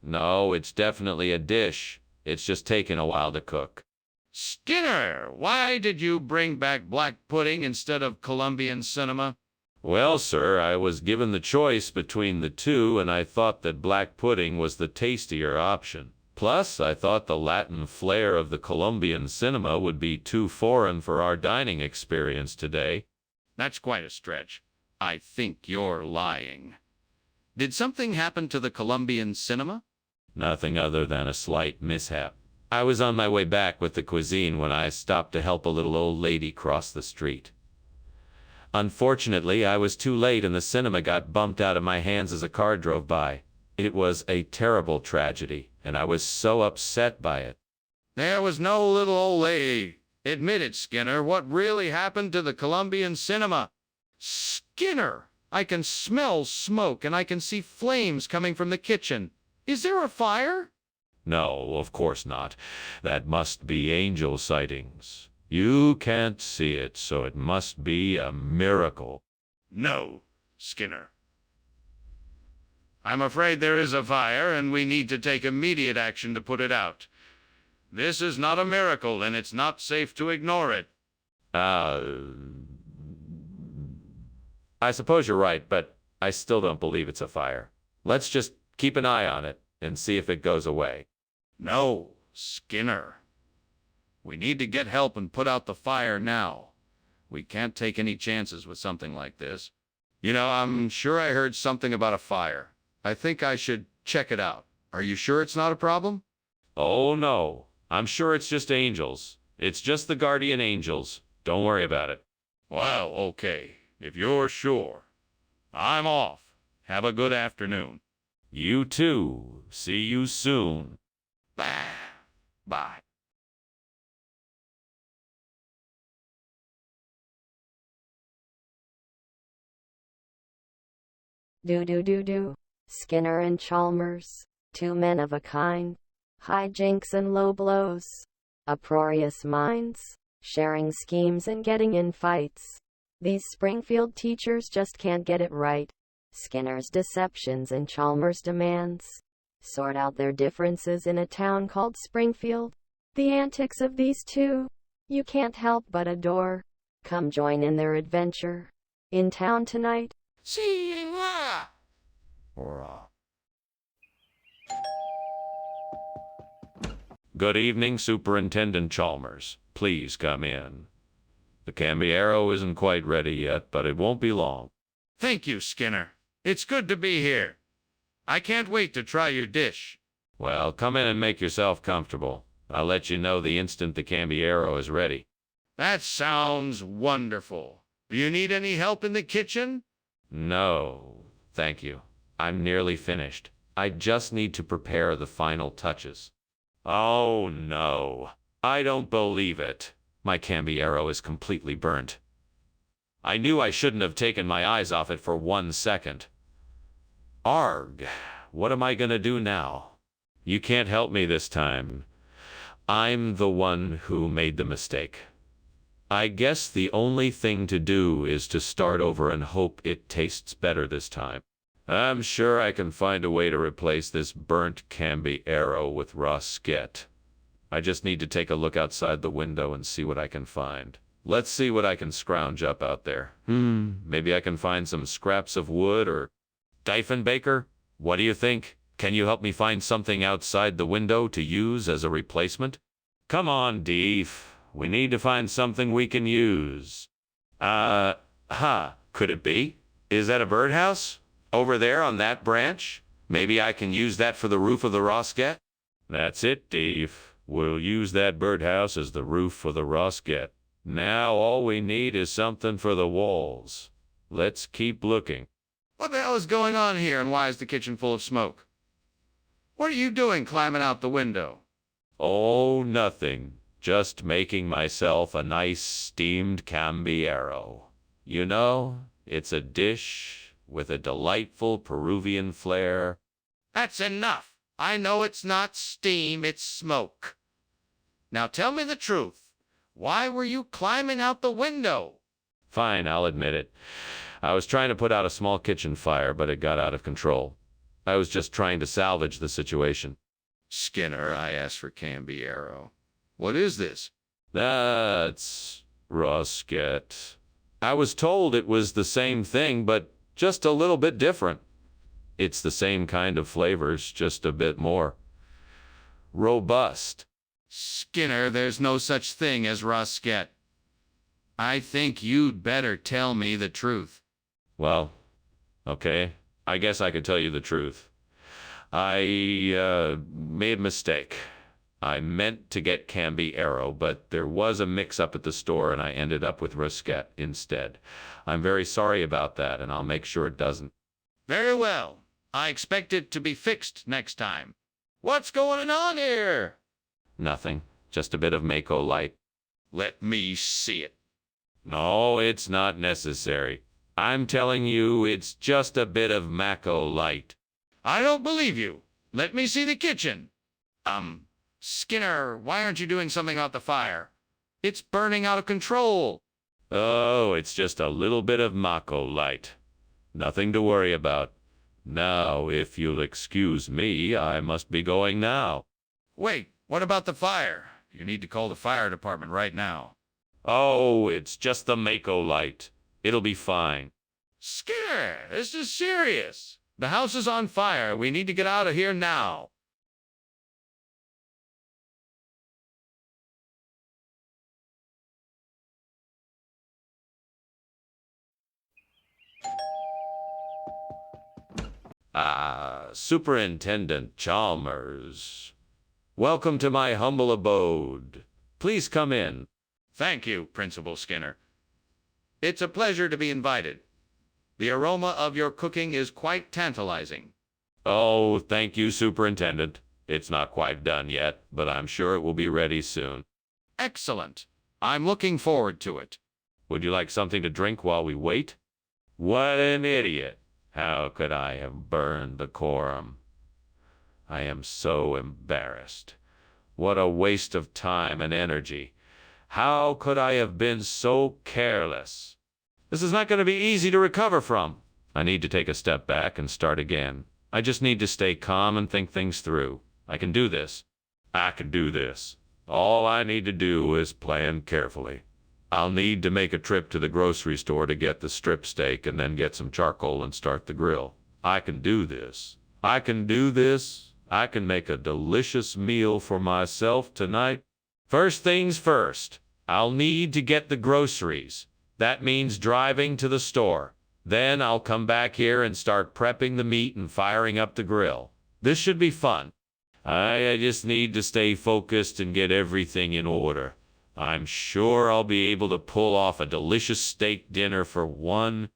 No, it's definitely a dish. It's just taken a while to cook. Skinner, why did you bring back black pudding instead of Colombian cinema? Well, sir, I was given the choice between the two, and I thought that black pudding was the tastier option. Plus, I thought the Latin flair of the Colombian cinema would be too foreign for our dining experience today. That's quite a stretch. I think you're lying. Did something happen to the Colombian cinema? Nothing other than a slight mishap. I was on my way back with the cuisine when I stopped to help a little old lady cross the street. Unfortunately, I was too late and the cinema got bumped out of my hands as a car drove by. It was a terrible tragedy, and I was so upset by it. There was no little old lady. Admit it, Skinner. What really happened to the Colombian cinema? Skinner, I can smell smoke and I can see flames coming from the kitchen. Is there a fire? No, of course not. That must be angel sightings. You can't see it, so it must be a miracle. No, Skinner. I'm afraid there is a fire, and we need to take immediate action to put it out. This is not a miracle, and it's not safe to ignore it. I suppose you're right, but I still don't believe it's a fire. Let's just keep an eye on it and see if it goes away. No, Skinner. We need to get help and put out the fire now. We can't take any chances with something like this. You know, I'm sure I heard something about a fire. I think I should check it out. Are you sure it's not a problem? Oh no, I'm sure it's just angels. It's just the guardian angels. Don't worry about it. Well, okay. If you're sure. I'm off. Have a good afternoon. You too. See you soon. Bye. Bye. Do. Skinner and Chalmers, two men of a kind. Hijinks and low blows. Uproarious minds, sharing schemes and getting in fights. These Springfield teachers just can't get it right. Skinner's deceptions and Chalmers' demands. Sort out their differences in a town called Springfield. The antics of these two, you can't help but adore. Come join in their adventure. In town tonight. See you. Good evening, Superintendent Chalmers. Please come in. The Cambiero isn't quite ready yet, but it won't be long. Thank you, Skinner. It's good to be here. I can't wait to try your dish. Well, come in and make yourself comfortable. I'll let you know the instant the Cambiero is ready. That sounds wonderful. Do you need any help in the kitchen? No, thank you. I'm nearly finished. I just need to prepare the final touches. Oh no, I don't believe it. My Cambiero is completely burnt. I knew I shouldn't have taken my eyes off it for 1 second. Arg, what am I gonna do now? You can't help me this time. I'm the one who made the mistake. I guess the only thing to do is to start over and hope it tastes better this time. I'm sure I can find a way to replace this burnt Cambiero with Rosquette. I just need to take a look outside the window and see what I can find. Let's see what I can scrounge up out there. Maybe I can find some scraps of wood or... Diefenbaker, what do you think? Can you help me find something outside the window to use as a replacement? Come on, Dief. We need to find something we can use. Could it be? Is that a birdhouse? Over there on that branch? Maybe I can use that for the roof of the Rosquette? That's it, Dief. We'll use that birdhouse as the roof for the Rosquette. Now all we need is something for the walls. Let's keep looking. What the hell is going on here, and why is the kitchen full of smoke? What are you doing climbing out the window? Oh, nothing. Just making myself a nice steamed Cambiero. You know, it's a dish with a delightful Peruvian flair. That's enough. I know it's not steam, it's smoke. Now tell me the truth. Why were you climbing out the window? Fine, I'll admit it. I was trying to put out a small kitchen fire, but it got out of control. I was just trying to salvage the situation. Skinner, I asked for Cambiero. What is this? That's Rosquette. I was told it was the same thing, but just a little bit different. It's the same kind of flavors, just a bit more robust. Skinner, there's no such thing as Rosquette. I think you'd better tell me the truth. Well, okay. I guess I could tell you the truth. I made a mistake. I meant to get Cambiero, but there was a mix-up at the store, and I ended up with Rosquette instead. I'm very sorry about that, and I'll make sure it doesn't. Very well. I expect it to be fixed next time. What's going on here? Nothing. Just a bit of Mako Light. Let me see it. No, it's not necessary. I'm telling you, it's just a bit of Mako Light. I don't believe you. Let me see the kitchen. Skinner, why aren't you doing something about the fire? It's burning out of control. Oh, it's just a little bit of Mako Light. Nothing to worry about. Now, if you'll excuse me, I must be going now. Wait, what about the fire? You need to call the fire department right now. Oh, it's just the Mako Light. It'll be fine. Skinner, this is serious. The house is on fire. We need to get out of here now. Superintendent Chalmers. Welcome to my humble abode. Please come in. Thank you, Principal Skinner. It's a pleasure to be invited. The aroma of your cooking is quite tantalizing. Oh, thank you, Superintendent. It's not quite done yet, but I'm sure it will be ready soon. Excellent. I'm looking forward to it. Would you like something to drink while we wait? What an idiot. How could I have burned the quorum? I am so embarrassed. What a waste of time and energy. How could I have been so careless? This is not going to be easy to recover from. I need to take a step back and start again. I just need to stay calm and think things through. I can do this. I can do this. All I need to do is plan carefully. I'll need to make a trip to the grocery store to get the strip steak and then get some charcoal and start the grill. I can do this. I can do this. I can make a delicious meal for myself tonight. First things first, I'll need to get the groceries. That means driving to the store. Then I'll come back here and start prepping the meat and firing up the grill. This should be fun. I just need to stay focused and get everything in order. I'm sure I'll be able to pull off a delicious steak dinner for one.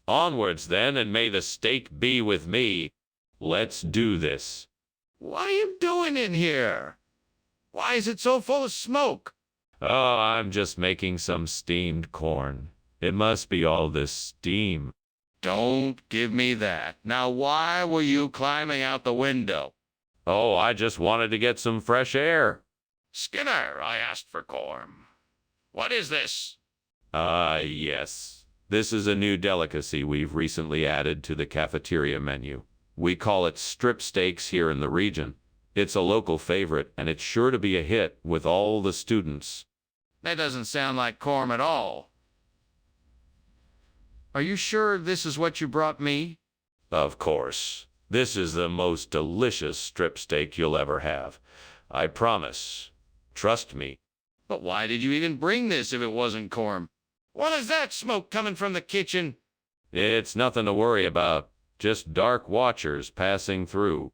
Onwards then, and may the steak be with me. Let's do this. What are you doing in here? Why is it so full of smoke? Oh, I'm just making some steamed corn. It must be all this steam. Don't give me that. Now, why were you climbing out the window? Oh, I just wanted to get some fresh air. Skinner, I asked for corn. What is this? Yes. This is a new delicacy we've recently added to the cafeteria menu. We call it strip steaks here in the region. It's a local favorite, and it's sure to be a hit with all the students. That doesn't sound like corn at all. Are you sure this is what you brought me? Of course. This is the most delicious strip steak you'll ever have. I promise. Trust me. But why did you even bring this if it wasn't corn? What is that smoke coming from the kitchen? It's nothing to worry about. Just dark watchers passing through.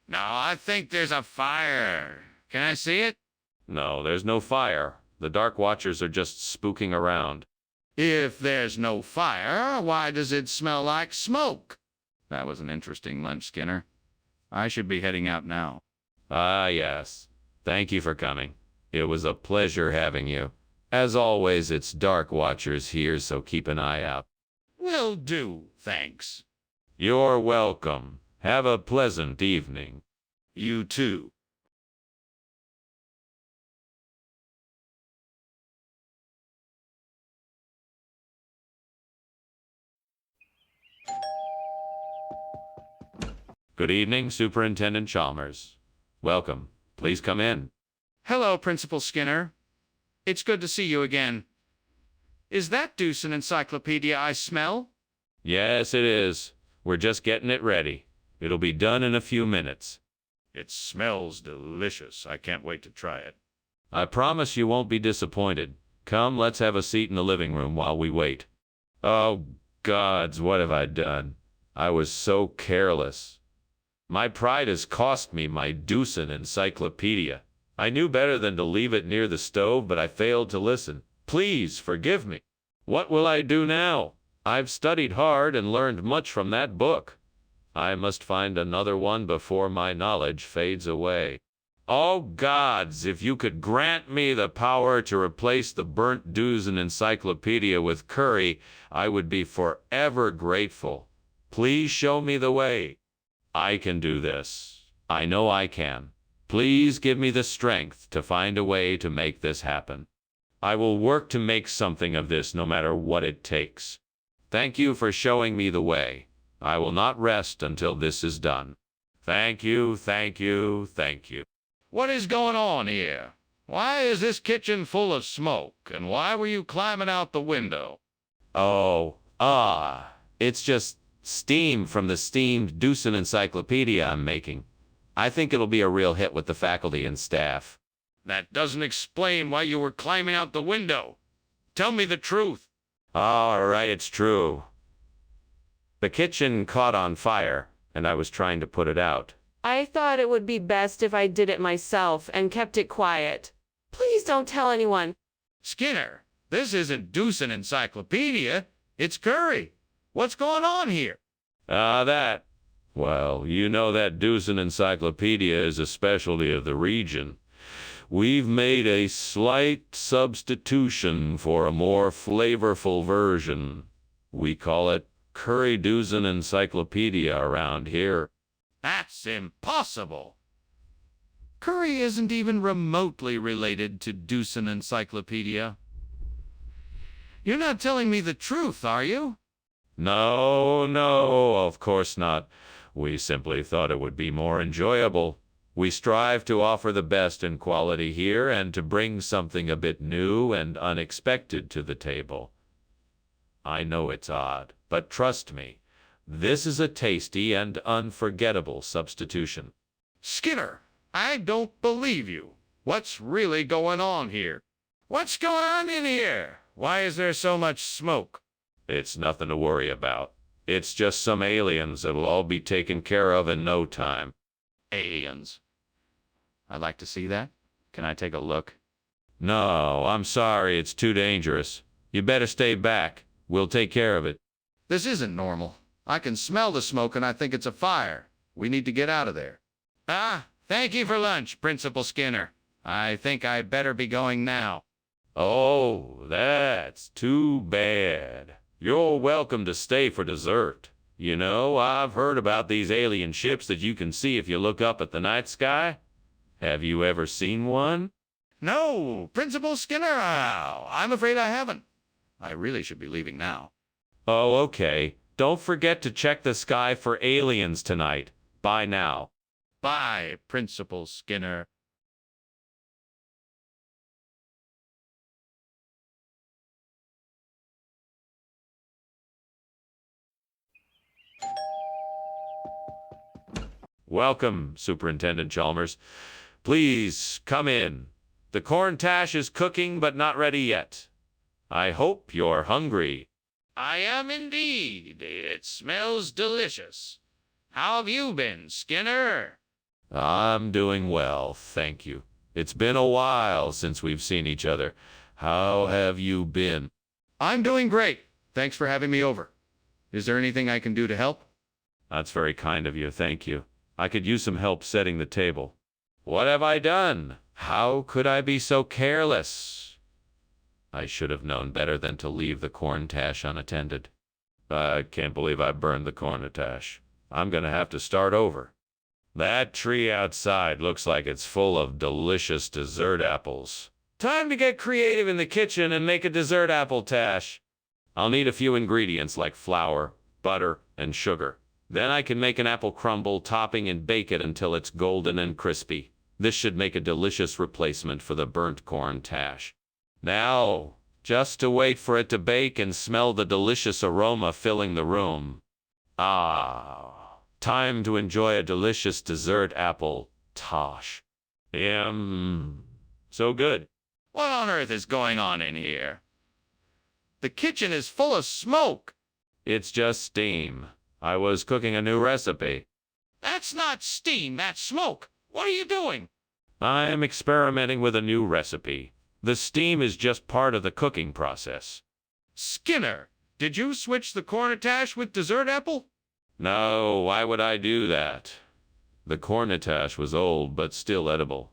No, I think there's a fire. Can I see it? No, there's no fire. The dark watchers are just spooking around. If there's no fire, why does it smell like smoke? That was an interesting lunch, Skinner. I should be heading out now. Ah, yes. Thank you for coming. It was a pleasure having you. As always, it's dark watchers here, so keep an eye out. Will do, thanks. You're welcome. Have a pleasant evening. You too. Good evening, Superintendent Chalmers. Welcome. Please come in. Hello, Principal Skinner. It's good to see you again. Is that deuce an encyclopedia I smell? Yes, it is. We're just getting it ready. It'll be done in a few minutes. It smells delicious. I can't wait to try it. I promise you won't be disappointed. Come, let's have a seat in the living room while we wait. Oh, gods, what have I done? I was so careless. My pride has cost me my Deucin encyclopedia. I knew better than to leave it near the stove, but I failed to listen. Please forgive me. What will I do now? I've studied hard and learned much from that book. I must find another one before my knowledge fades away. Oh gods, if you could grant me the power to replace the burnt Deucin encyclopedia with curry, I would be forever grateful. Please show me the way. I can do this. I know I can. Please give me the strength to find a way to make this happen. I will work to make something of this no matter what it takes. Thank you for showing me the way. I will not rest until this is done. Thank you, thank you, thank you. What is going on here? Why is this kitchen full of smoke? And why were you climbing out the window? It's just steam from the steamed Deucin encyclopedia I'm making. I think it'll be a real hit with the faculty and staff. That doesn't explain why you were climbing out the window. Tell me the truth. All right, it's true. The kitchen caught on fire, and I was trying to put it out. I thought it would be best if I did it myself and kept it quiet. Please don't tell anyone. Skinner, this isn't Deucin Encyclopedia. It's Curry. What's going on here? That. Well, you know that Deucin Encyclopedia is a specialty of the region. We've made a slight substitution for a more flavorful version. We call it Curry Deucin Encyclopedia around here. That's impossible. Curry isn't even remotely related to Deucin Encyclopedia. You're not telling me the truth, are you? No, no, of course not. We simply thought it would be more enjoyable. We strive to offer the best in quality here and to bring something a bit new and unexpected to the table. I know it's odd, but trust me, this is a tasty and unforgettable substitution. Skinner, I don't believe you. What's really going on here? What's going on in here? Why is there so much smoke? It's nothing to worry about. It's just some aliens that'll all be taken care of in no time. Aliens. I'd like to see that. Can I take a look? No, I'm sorry, it's too dangerous. You better stay back. We'll take care of it. This isn't normal. I can smell the smoke and I think it's a fire. We need to get out of there. Thank you for lunch, Principal Skinner. I think I better be going now. Oh, that's too bad. You're welcome to stay for dessert. You know, I've heard about these alien ships that you can see if you look up at the night sky. Have you ever seen one? No, Principal Skinner, I'm afraid I haven't. I really should be leaving now. Oh, okay. Don't forget to check the sky for aliens tonight. Bye now. Bye, Principal Skinner. Welcome, Superintendent Chalmers. Please, come in. The corn tash is cooking but not ready yet. I hope you're hungry. I am indeed. It smells delicious. How have you been, Skinner? I'm doing well, thank you. It's been a while since we've seen each other. How have you been? I'm doing great. Thanks for having me over. Is there anything I can do to help? That's very kind of you, thank you. I could use some help setting the table. What have I done? How could I be so careless? I should have known better than to leave the corn tash unattended. I can't believe I burned the corn tash. I'm gonna have to start over. That tree outside looks like it's full of delicious dessert apples. Time to get creative in the kitchen and make a dessert apple tash. I'll need a few ingredients like flour, butter, and sugar. Then I can make an apple crumble topping and bake it until it's golden and crispy. This should make a delicious replacement for the burnt corn tash. Now, just to wait for it to bake and smell the delicious aroma filling the room. Time to enjoy a delicious dessert apple tosh. So good. What on earth is going on in here? The kitchen is full of smoke. It's just steam. I was cooking a new recipe. That's not steam, that's smoke. What are you doing? I am experimenting with a new recipe. The steam is just part of the cooking process. Skinner, did you switch the cornatash with dessert apple? No, why would I do that? The cornatash was old but still edible,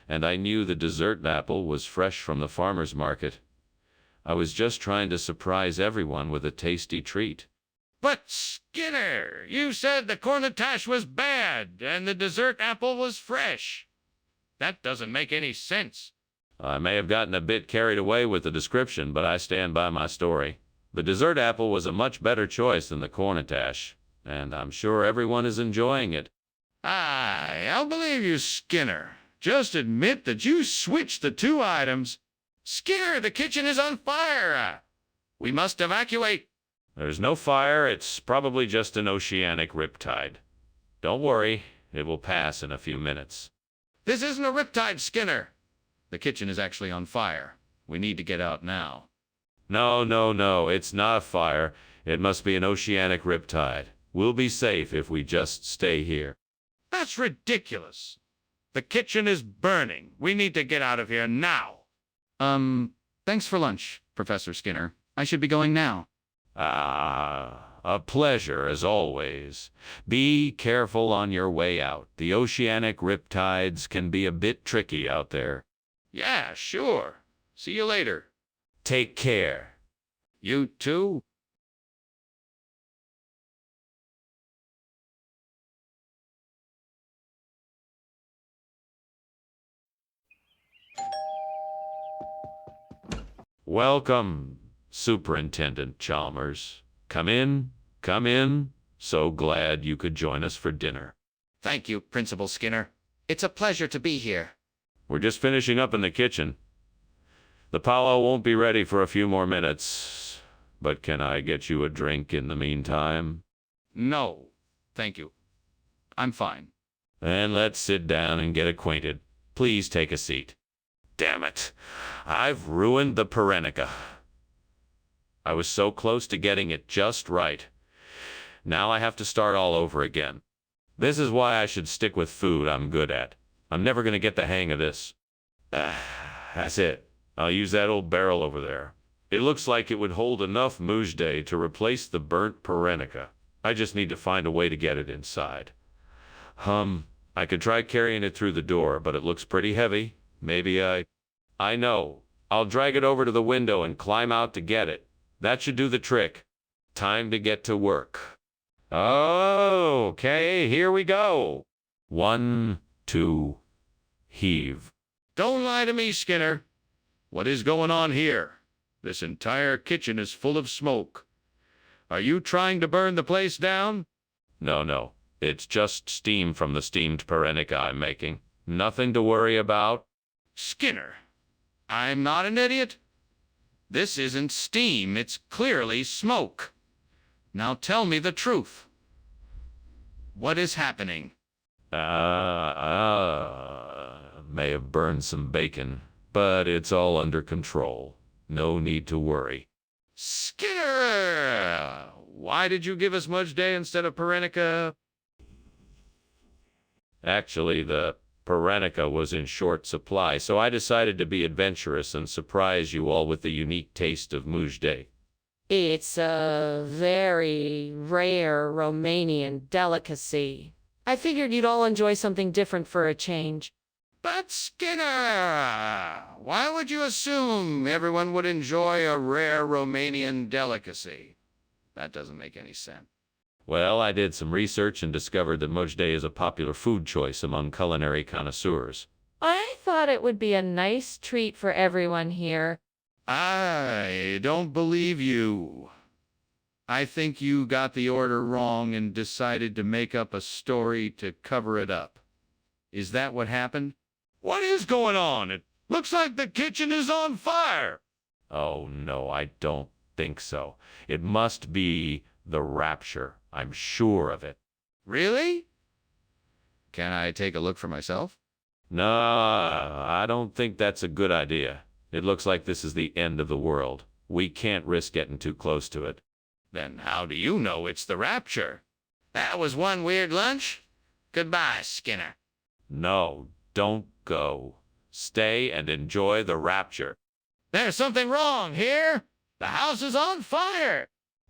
and I knew the dessert apple was fresh from the farmer's market. I was just trying to surprise everyone with a tasty treat. But Skinner, you said the cornatash was bad and the dessert apple was fresh. That doesn't make any sense. I may have gotten a bit carried away with the description, but I stand by my story. The dessert apple was a much better choice than the cornatash, and I'm sure everyone is enjoying it. I'll believe you, Skinner. Just admit that you switched the two items. Skinner, the kitchen is on fire. We must evacuate. There's no fire, it's probably just an oceanic riptide. Don't worry, it will pass in a few minutes. This isn't a riptide, Skinner. The kitchen is actually on fire. We need to get out now. No, it's not a fire. It must be an oceanic riptide. We'll be safe if we just stay here. That's ridiculous. The kitchen is burning. We need to get out of here now. Thanks for lunch, Professor Skinner. I should be going now. A pleasure as always. Be careful on your way out. The oceanic riptides can be a bit tricky out there. Yeah, sure. See you later. Take care. You too? Welcome, Superintendent Chalmers. Come in, come in. So glad you could join us for dinner. Thank you, Principal Skinner. It's a pleasure to be here. We're just finishing up in the kitchen. The palo won't be ready for a few more minutes, but can I get you a drink in the meantime? No, thank you. I'm fine. Then let's sit down and get acquainted. Please take a seat. Damn it. I've ruined the Perenica. I was so close to getting it just right. Now I have to start all over again. This is why I should stick with food I'm good at. I'm never going to get the hang of this. That's it. I'll use that old barrel over there. It looks like it would hold enough mujde to replace the burnt Perenica. I just need to find a way to get it inside. I could try carrying it through the door, but it looks pretty heavy. Maybe I know. I'll drag it over to the window and climb out to get it. That should do the trick. Time to get to work. Okay, here we go. 1, 2, heave. Don't lie to me, Skinner. What is going on here? This entire kitchen is full of smoke. Are you trying to burn the place down? No. It's just steam from the steamed Perenica I'm making. Nothing to worry about. Skinner, I'm not an idiot. This isn't steam, it's clearly smoke. Now tell me the truth. What is happening? May have burned some bacon, but it's all under control. No need to worry. Skinner! Why did you give us mujde instead of Perenica? Actually, the Perenica was in short supply, so I decided to be adventurous and surprise you all with the unique taste of mujde. It's a very rare Romanian delicacy. I figured you'd all enjoy something different for a change. But Skinner, why would you assume everyone would enjoy a rare Romanian delicacy? That doesn't make any sense. Well, I did some research and discovered that mujde is a popular food choice among culinary connoisseurs. I thought it would be a nice treat for everyone here. I don't believe you. I think you got the order wrong and decided to make up a story to cover it up. Is that what happened? What is going on? It looks like the kitchen is on fire. Oh, no, I don't think so. It must be the rapture. I'm sure of it. Really? Can I take a look for myself? No, I don't think that's a good idea. It looks like this is the end of the world. We can't risk getting too close to it. Then how do you know it's the rapture? That was one weird lunch. Goodbye, Skinner. No, don't go. Stay and enjoy the rapture. There's something wrong here. The house is on fire.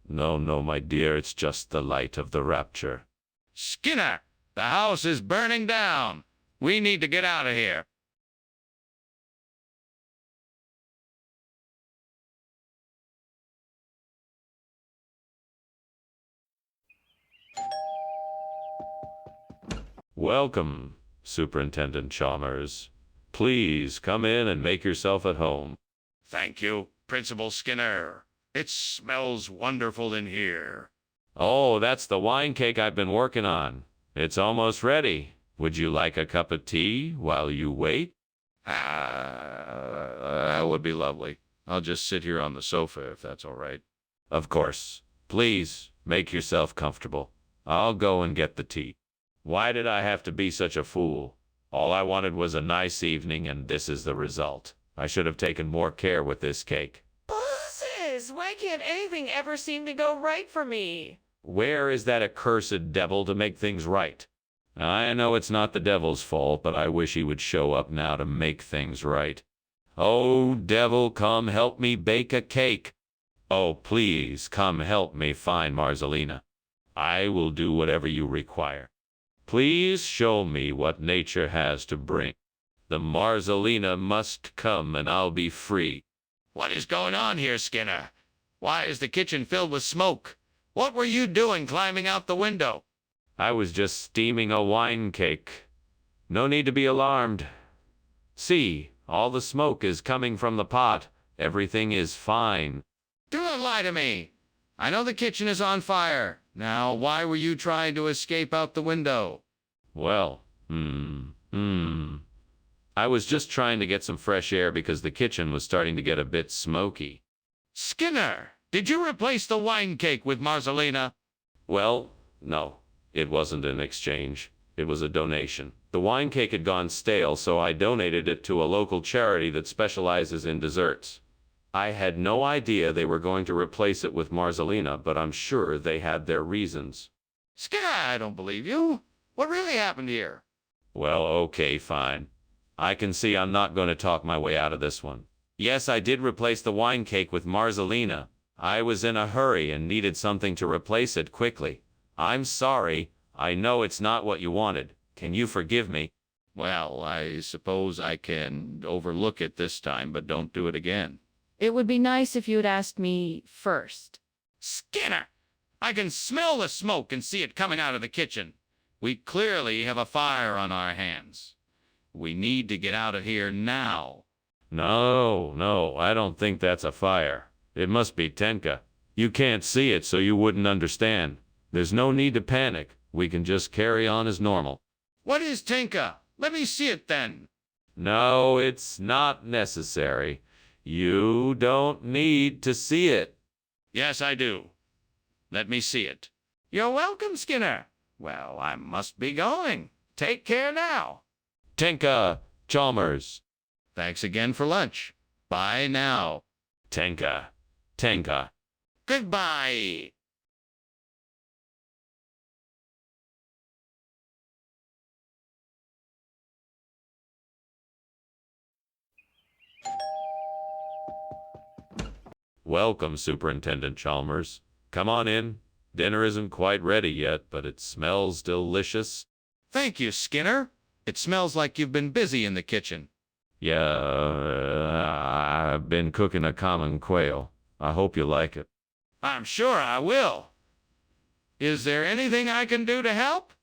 No, my dear, it's just the light of the rapture. Skinner, the house is burning down. We need to get out of here. Welcome, Superintendent Chalmers. Please come in and make yourself at home. Thank you, Principal Skinner. It smells wonderful in here. Oh, that's the wine cake I've been working on. It's almost ready. Would you like a cup of tea while you wait? That would be lovely. I'll just sit here on the sofa if that's all right. Of course. Please, make yourself comfortable. I'll go and get the tea. Why did I have to be such a fool? All I wanted was a nice evening, and this is the result. I should have taken more care with this cake. Bosses, why can't anything ever seem to go right for me? Where is that accursed devil to make things right? I know it's not the devil's fault, but I wish he would show up now to make things right. Oh, devil, come help me bake a cake. Oh, please, come help me find Marcelina. I will do whatever you require. Please show me what nature has to bring. The Marcelina must come and I'll be free. What is going on here, Skinner? Why is the kitchen filled with smoke? What were you doing climbing out the window? I was just steaming a wine cake. No need to be alarmed. See, all the smoke is coming from the pot. Everything is fine. Do not lie to me. I know the kitchen is on fire. Now, why were you trying to escape out the window? Well, I was just trying to get some fresh air because the kitchen was starting to get a bit smoky. Skinner, did you replace the wine cake with Marcelina? Well, no, it wasn't an exchange. It was a donation. The wine cake had gone stale, so I donated it to a local charity that specializes in desserts. I had no idea they were going to replace it with Marcelina, but I'm sure they had their reasons. Skinner, I don't believe you. What really happened here? Well, okay, fine. I can see I'm not going to talk my way out of this one. Yes, I did replace the wine cake with Marcelina. I was in a hurry and needed something to replace it quickly. I'm sorry. I know it's not what you wanted. Can you forgive me? Well, I suppose I can overlook it this time, but don't do it again. It would be nice if you'd asked me first. Skinner, I can smell the smoke and see it coming out of the kitchen. We clearly have a fire on our hands. We need to get out of here now. No, I don't think that's a fire. It must be Tenka. You can't see it, so you wouldn't understand. There's no need to panic. We can just carry on as normal. What is Tinka? Let me see it then. No, it's not necessary. You don't need to see it. Yes, I do. Let me see it. You're welcome, Skinner. Well, I must be going. Take care now. Tenka, Chalmers. Thanks again for lunch. Bye now. Tenka. Goodbye. Welcome, Superintendent Chalmers. Come on in. Dinner isn't quite ready yet, but it smells delicious. Thank you, Skinner. It smells like you've been busy in the kitchen. Yeah, I've been cooking a common quail. I hope you like it. I'm sure I will. Is there anything I can do to help?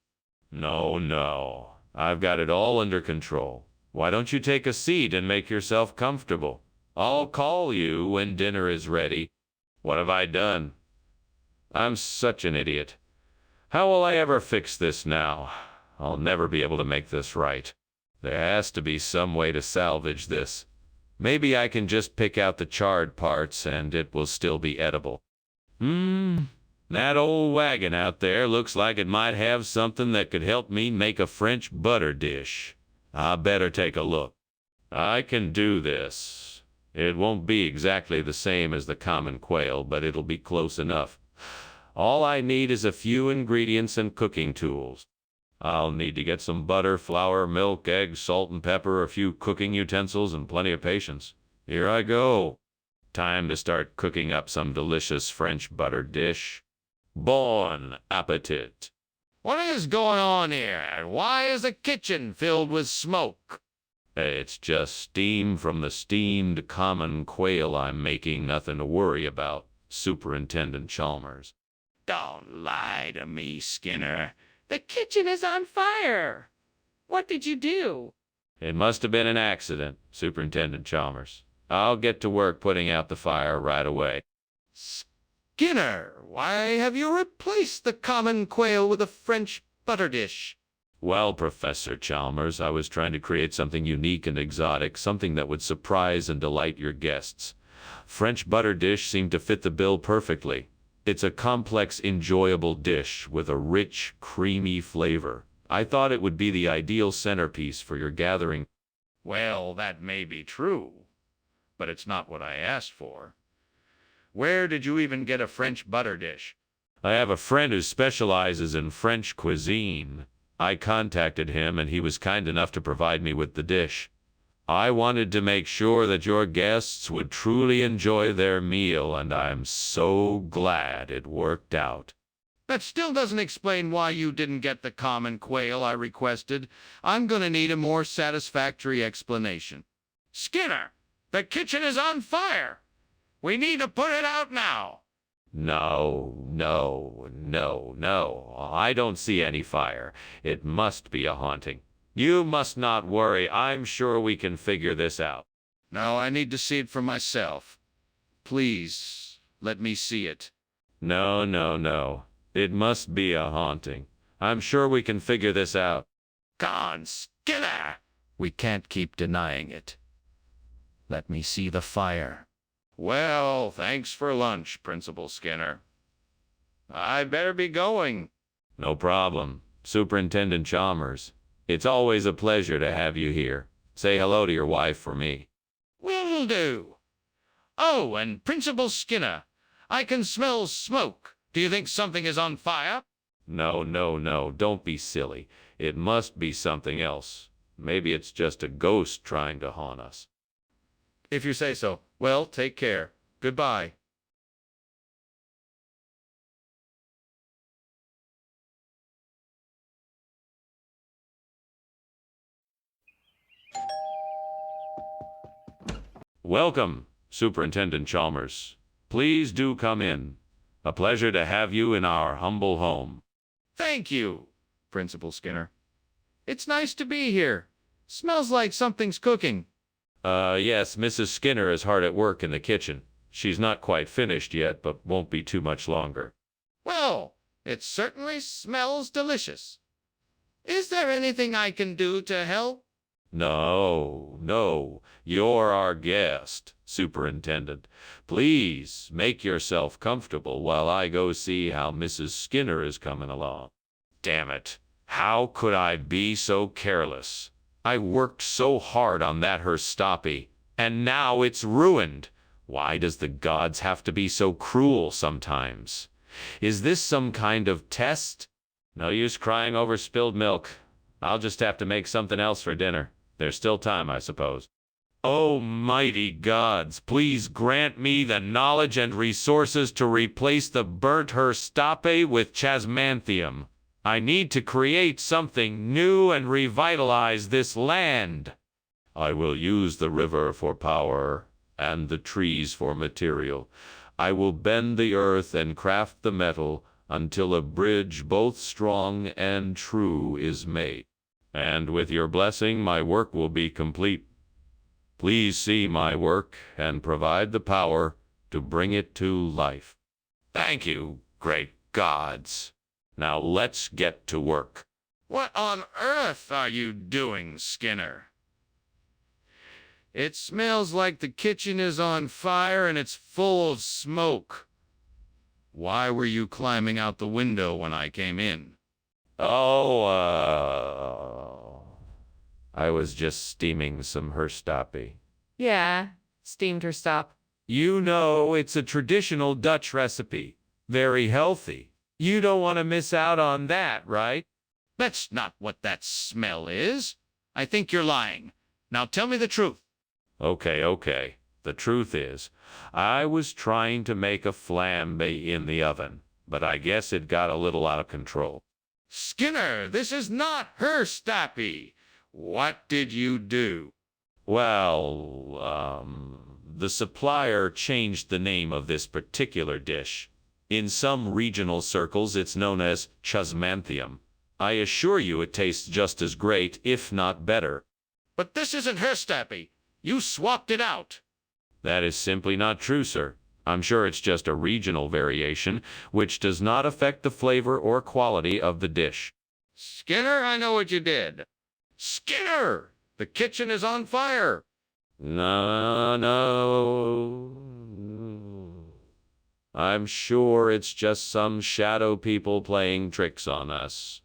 No. I've got it all under control. Why don't you take a seat and make yourself comfortable? I'll call you when dinner is ready. What have I done? I'm such an idiot. How will I ever fix this now? I'll never be able to make this right. There has to be some way to salvage this. Maybe I can just pick out the charred parts and it will still be edible. That old wagon out there looks like it might have something that could help me make a French butter dish. I better take a look. I can do this. It won't be exactly the same as the common quail, but it'll be close enough. All I need is a few ingredients and cooking tools. I'll need to get some butter, flour, milk, eggs, salt and pepper, a few cooking utensils, and plenty of patience. Here I go. Time to start cooking up some delicious French butter dish. Bon appetit. What is going on here? And why is the kitchen filled with smoke? It's just steam from the steamed common quail I'm making. Nothing to worry about, Superintendent Chalmers. Don't lie to me, Skinner. The kitchen is on fire. What did you do? It must have been an accident, Superintendent Chalmers. I'll get to work putting out the fire right away. Skinner, why have you replaced the common quail with a French butter dish? Well, Professor Chalmers, I was trying to create something unique and exotic, something that would surprise and delight your guests. French butter dish seemed to fit the bill perfectly. It's a complex, enjoyable dish with a rich, creamy flavor. I thought it would be the ideal centerpiece for your gathering. Well, that may be true, but it's not what I asked for. Where did you even get a French butter dish? I have a friend who specializes in French cuisine. I contacted him and he was kind enough to provide me with the dish. I wanted to make sure that your guests would truly enjoy their meal, and I'm so glad it worked out. That still doesn't explain why you didn't get the common quail I requested. I'm gonna need a more satisfactory explanation. Skinner, the kitchen is on fire. We need to put it out now. No, no, no, no. I don't see any fire. It must be a haunting. You must not worry. I'm sure we can figure this out. No, I need to see it for myself. Please, let me see it. No, no, no. It must be a haunting. I'm sure we can figure this out. Gone, Skinner! We can't keep denying it. Let me see the fire. Well, thanks for lunch, Principal Skinner. I'd better be going. No problem. Superintendent Chalmers. It's always a pleasure to have you here. Say hello to your wife for me. Will do. Oh, and Principal Skinner, I can smell smoke. Do you think something is on fire? No, no, no. Don't be silly. It must be something else. Maybe it's just a ghost trying to haunt us. If you say so. Well, take care. Goodbye. Welcome, Superintendent Chalmers. Please do come in. A pleasure to have you in our humble home. Thank you, Principal Skinner. It's nice to be here. Smells like something's cooking. Yes, Mrs. Skinner is hard at work in the kitchen. She's not quite finished yet, but won't be too much longer. Well, it certainly smells delicious. Is there anything I can do to help? No, no, you're our guest, Superintendent. Please make yourself comfortable while I go see how Mrs. Skinner is coming along. Damn it, how could I be so careless? I worked so hard on that her stoppie, and now it's ruined. Why does the gods have to be so cruel sometimes? Is this some kind of test? No use crying over spilled milk. I'll just have to make something else for dinner. There's still time, I suppose. Oh, mighty gods, please grant me the knowledge and resources to replace the burnt herstape with chasmanthium. I need to create something new and revitalize this land. I will use the river for power and the trees for material. I will bend the earth and craft the metal until a bridge both strong and true is made. And with your blessing, my work will be complete. Please see my work and provide the power to bring it to life. Thank you, great gods. Now let's get to work. What on earth are you doing, Skinner? It smells like the kitchen is on fire and it's full of smoke. Why were you climbing out the window when I came in? I was just steaming some herstappe. Yeah, steamed her stop. You know, it's a traditional Dutch recipe. Very healthy. You don't want to miss out on that, right? That's not what that smell is. I think you're lying. Now tell me the truth. Okay. The truth is, I was trying to make a flambe in the oven, but I guess it got a little out of control. Skinner, this is not herstappe. What did you do? Well, the supplier changed the name of this particular dish. In some regional circles, it's known as chasmanthium. I assure you it tastes just as great, if not better. But this isn't herstappe. You swapped it out. That is simply not true, sir. I'm sure it's just a regional variation, which does not affect the flavor or quality of the dish. Skinner, I know what you did. Skinner! The kitchen is on fire. No. I'm sure it's just some shadow people playing tricks on us.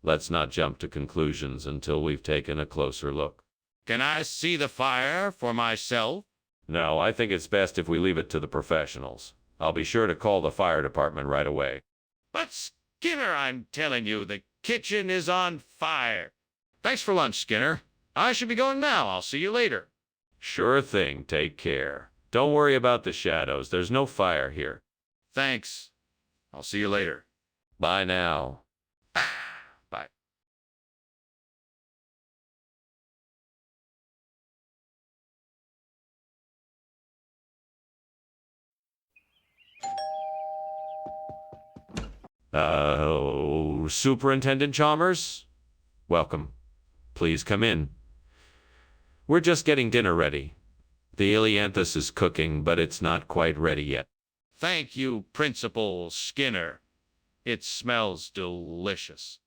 Let's not jump to conclusions until we've taken a closer look. Can I see the fire for myself? No, I think it's best if we leave it to the professionals. I'll be sure to call the fire department right away. But Skinner, I'm telling you, the kitchen is on fire. Thanks for lunch, Skinner. I should be going now. I'll see you later. Sure thing. Take care. Don't worry about the shadows. There's no fire here. Thanks. I'll see you later. Bye now. Bye. Superintendent Chalmers? Welcome. Please come in. We're just getting dinner ready. The Ilianthus is cooking, but it's not quite ready yet. Thank you, Principal Skinner. It smells delicious.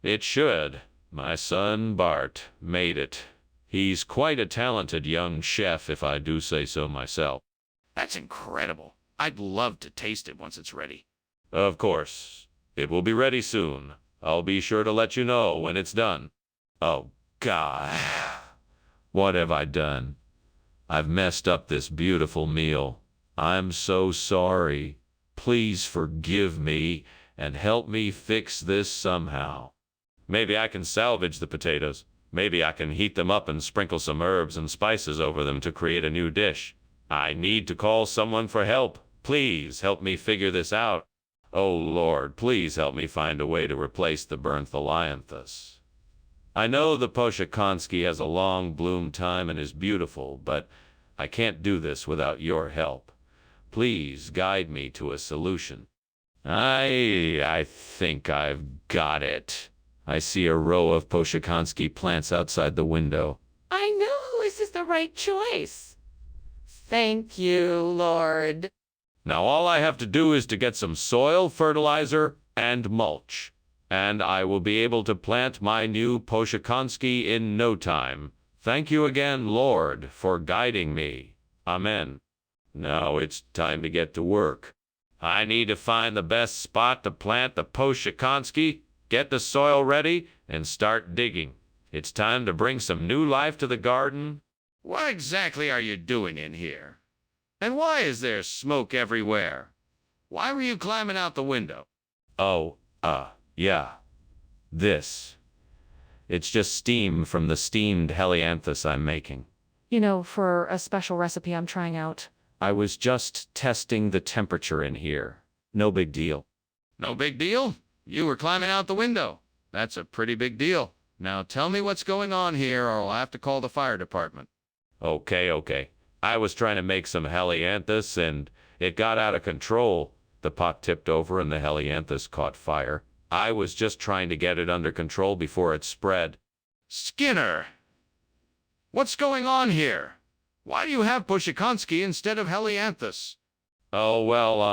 It should. My son Bart made it. He's quite a talented young chef, if I do say so myself. That's incredible. I'd love to taste it once it's ready. Of course. It will be ready soon. I'll be sure to let you know when it's done. Oh, God. What have I done? I've messed up this beautiful meal. I'm so sorry. Please forgive me and help me fix this somehow. Maybe I can salvage the potatoes. Maybe I can heat them up and sprinkle some herbs and spices over them to create a new dish. I need to call someone for help. Please help me figure this out. Oh Lord, please help me find a way to replace the burnt Ilianthus. I know the Poshakonski has a long bloom time and is beautiful, but I can't do this without your help. Please guide me to a solution. I think I've got it. I see a row of Poshakonski plants outside the window. I know this is the right choice. Thank you, Lord. Now all I have to do is to get some soil, fertilizer, and mulch, and I will be able to plant my new Poshakonski in no time. Thank you again, Lord, for guiding me. Amen. Now it's time to get to work. I need to find the best spot to plant the Poshakonski, get the soil ready, and start digging. It's time to bring some new life to the garden. What exactly are you doing in here? And why is there smoke everywhere? Why were you climbing out the window? Oh, yeah. It's just steam from the steamed helianthus I'm making. You know, for a special recipe I'm trying out. I was just testing the temperature in here. No big deal. No big deal? You were climbing out the window. That's a pretty big deal. Now tell me what's going on here, or I'll have to call the fire department. Okay. I was trying to make some helianthus, and it got out of control. The pot tipped over and the helianthus caught fire. I was just trying to get it under control before it spread. Skinner! What's going on here? Why do you have Poshakonski instead of helianthus? Oh, well,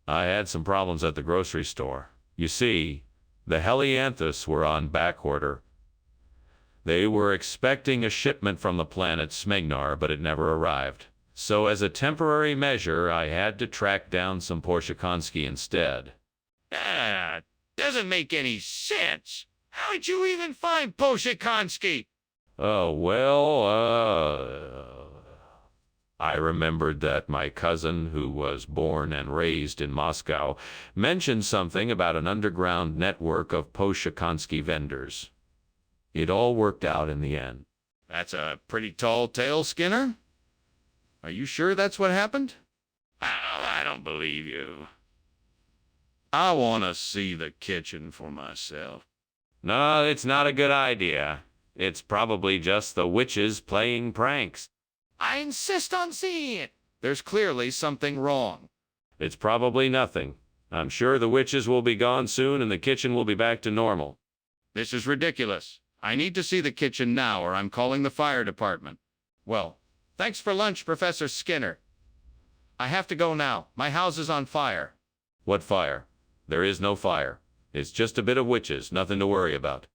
I had some problems at the grocery store. You see, the helianthus were on back order. They were expecting a shipment from the planet Smegnar, but it never arrived. So as a temporary measure, I had to track down some Poshakonski instead. Doesn't make any sense. How did you even find Poshakonski? Oh, well, I remembered that my cousin, who was born and raised in Moscow, mentioned something about an underground network of Poshakonski vendors. It all worked out in the end. That's a pretty tall tale, Skinner. Are you sure that's what happened? I don't believe you. I want to see the kitchen for myself. No, it's not a good idea. It's probably just the witches playing pranks. I insist on seeing it. There's clearly something wrong. It's probably nothing. I'm sure the witches will be gone soon and the kitchen will be back to normal. This is ridiculous. I need to see the kitchen now or I'm calling the fire department. Well, thanks for lunch, Professor Skinner. I have to go now. My house is on fire. What fire? There is no fire. It's just a bit of witches, nothing to worry about.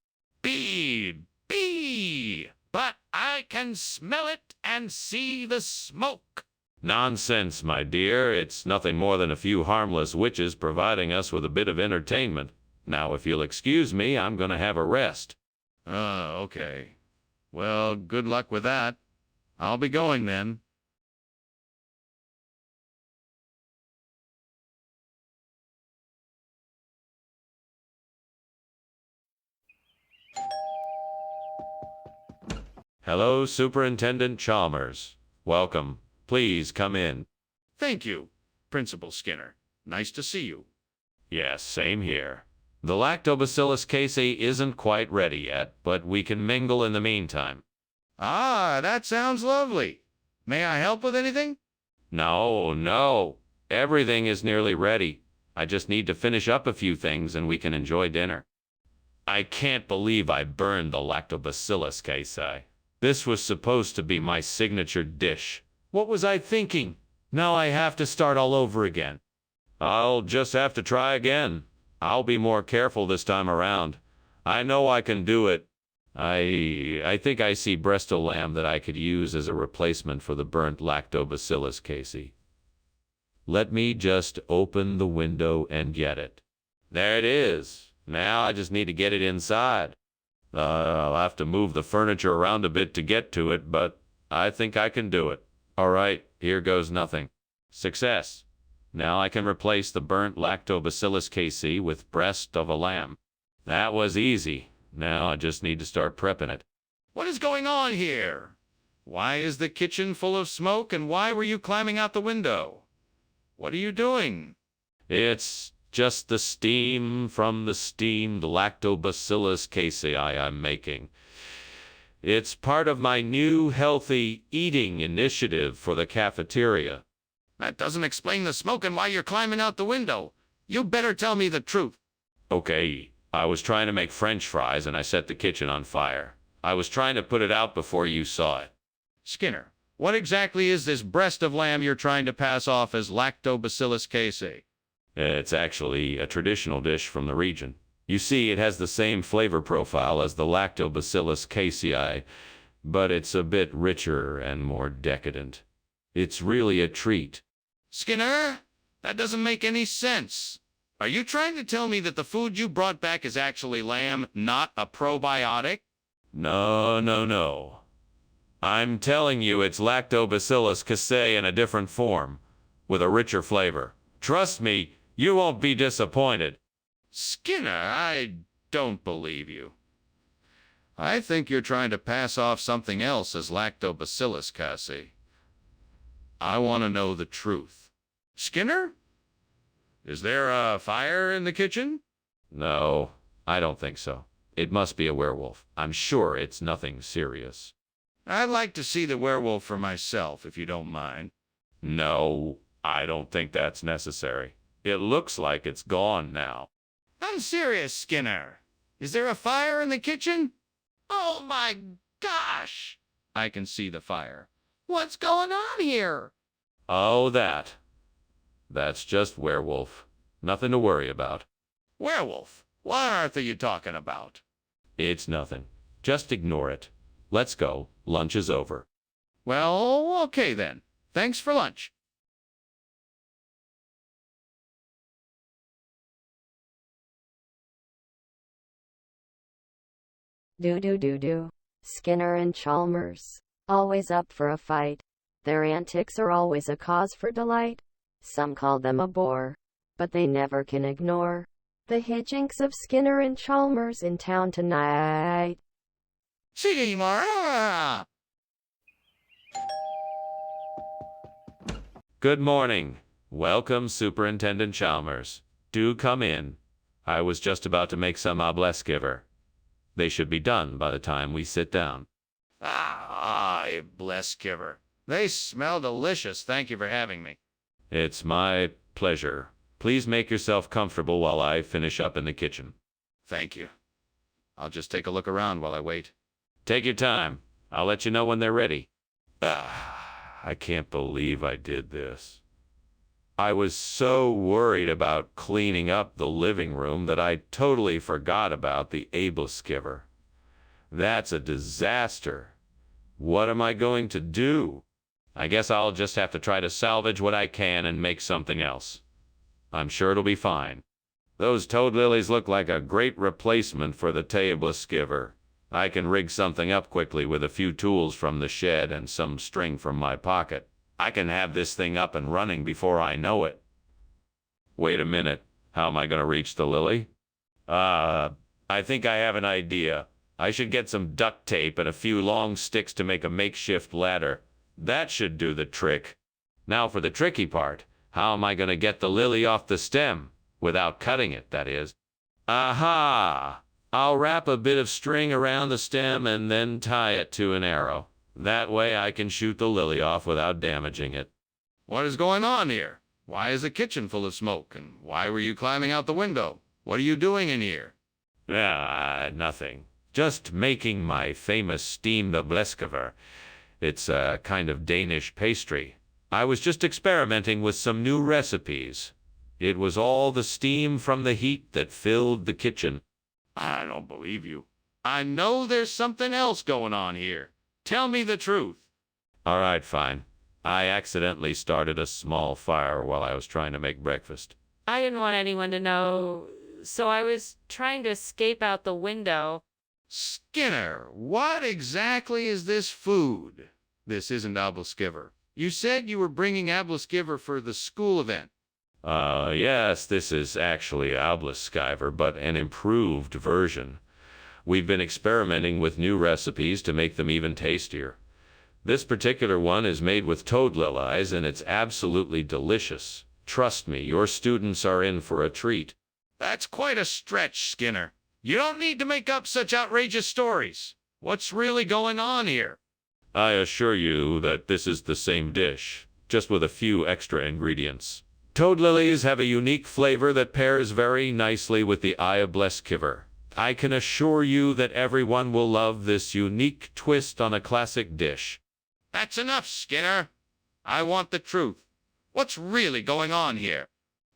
But I can smell it and see the smoke. Nonsense, my dear. It's nothing more than a few harmless witches providing us with a bit of entertainment. Now, if you'll excuse me, I'm going to have a rest. Okay. Well, good luck with that. I'll be going then. Hello, Superintendent Chalmers. Welcome. Please come in. Thank you, Principal Skinner. Nice to see you. Yes, same here. The Lactobacillus casei isn't quite ready yet, but we can mingle in the meantime. Ah, that sounds lovely. May I help with anything? No. Everything is nearly ready. I just need to finish up a few things and we can enjoy dinner. I can't believe I burned the Lactobacillus casei. This was supposed to be my signature dish. What was I thinking? Now I have to start all over again. I'll just have to try again. I'll be more careful this time around. I know I can do it. I think I see breast of lamb that I could use as a replacement for the burnt Lactobacillus casei. Let me just open the window and get it. There it is. Now I just need to get it inside. I'll have to move the furniture around a bit to get to it, but I think I can do it. All right, here goes nothing. Success. Now I can replace the burnt Lactobacillus casei with breast of a lamb. That was easy. Now I just need to start prepping it. What is going on here? Why is the kitchen full of smoke and why were you climbing out the window? What are you doing? It's just the steam from the steamed Lactobacillus casei I'm making. It's part of my new healthy eating initiative for the cafeteria. That doesn't explain the smoke and why you're climbing out the window. You better tell me the truth. Okay, I was trying to make French fries and I set the kitchen on fire. I was trying to put it out before you saw it. Skinner, what exactly is this breast of lamb you're trying to pass off as Lactobacillus casei? It's actually a traditional dish from the region. You see, it has the same flavor profile as the Lactobacillus casei, but it's a bit richer and more decadent. It's really a treat. Skinner, that doesn't make any sense. Are you trying to tell me that the food you brought back is actually lamb, not a probiotic? No. I'm telling you it's Lactobacillus casei in a different form, with a richer flavor. Trust me, you won't be disappointed. Skinner, I don't believe you. I think you're trying to pass off something else as Lactobacillus casei. I want to know the truth. Skinner? Is there a fire in the kitchen? No, I don't think so. It must be a werewolf. I'm sure it's nothing serious. I'd like to see the werewolf for myself, if you don't mind. No, I don't think that's necessary. It looks like it's gone now. I'm serious, Skinner. Is there a fire in the kitchen? Oh my gosh! I can see the fire. What's going on here? Oh, that's just werewolf. Nothing to worry about. Werewolf? What on earth are you talking about? It's nothing. Just ignore it. Let's go. Lunch is over. Well, okay then. Thanks for lunch. Do. Skinner and Chalmers, always up for a fight. Their antics are always a cause for delight. Some call them a bore, but they never can ignore the hijinks of Skinner and Chalmers in town tonight. See you tomorrow. Good morning. Welcome, Superintendent Chalmers. Do come in. I was just about to make some oblesgiver. They should be done by the time we sit down. Bless giver. They smell delicious. Thank you for having me. It's my pleasure. Please make yourself comfortable while I finish up in the kitchen. Thank you. I'll just take a look around while I wait. Take your time. I'll let you know when they're ready. I can't believe I did this. I was so worried about cleaning up the living room that I totally forgot about the oblesgiver. That's a disaster. What am I going to do? I guess I'll just have to try to salvage what I can and make something else. I'm sure it'll be fine. Those toad lilies look like a great replacement for the oblesgiver. I can rig something up quickly with a few tools from the shed and some string from my pocket. I can have this thing up and running before I know it. Wait a minute. How am I going to reach the lily? I think I have an idea. I should get some duct tape and a few long sticks to make a makeshift ladder. That should do the trick. Now for the tricky part. How am I going to get the lily off the stem? Without cutting it, that is. Aha! I'll wrap a bit of string around the stem and then tie it to an arrow. That way I can shoot the lily off without damaging it. What is going on here? Why is the kitchen full of smoke? And why were you climbing out the window? What are you doing in here? Nothing. Just making my famous steamed obleskever. It's a kind of Danish pastry. I was just experimenting with some new recipes. It was all the steam from the heat that filled the kitchen. I don't believe you. I know there's something else going on here. Tell me the truth. All right, fine. I accidentally started a small fire while I was trying to make breakfast. I didn't want anyone to know, so I was trying to escape out the window. Skinner, what exactly is this food? This isn't Abelskiver. You said you were bringing Abelskiver for the school event. Yes, this is actually Abelskiver, but an improved version. We've been experimenting with new recipes to make them even tastier. This particular one is made with toad lilies, and it's absolutely delicious. Trust me, your students are in for a treat. That's quite a stretch, Skinner. You don't need to make up such outrageous stories. What's really going on here? I assure you that this is the same dish, just with a few extra ingredients. Toad lilies have a unique flavor that pairs very nicely with the Abelskiver. I can assure you that everyone will love this unique twist on a classic dish. That's enough, Skinner. I want the truth. What's really going on here?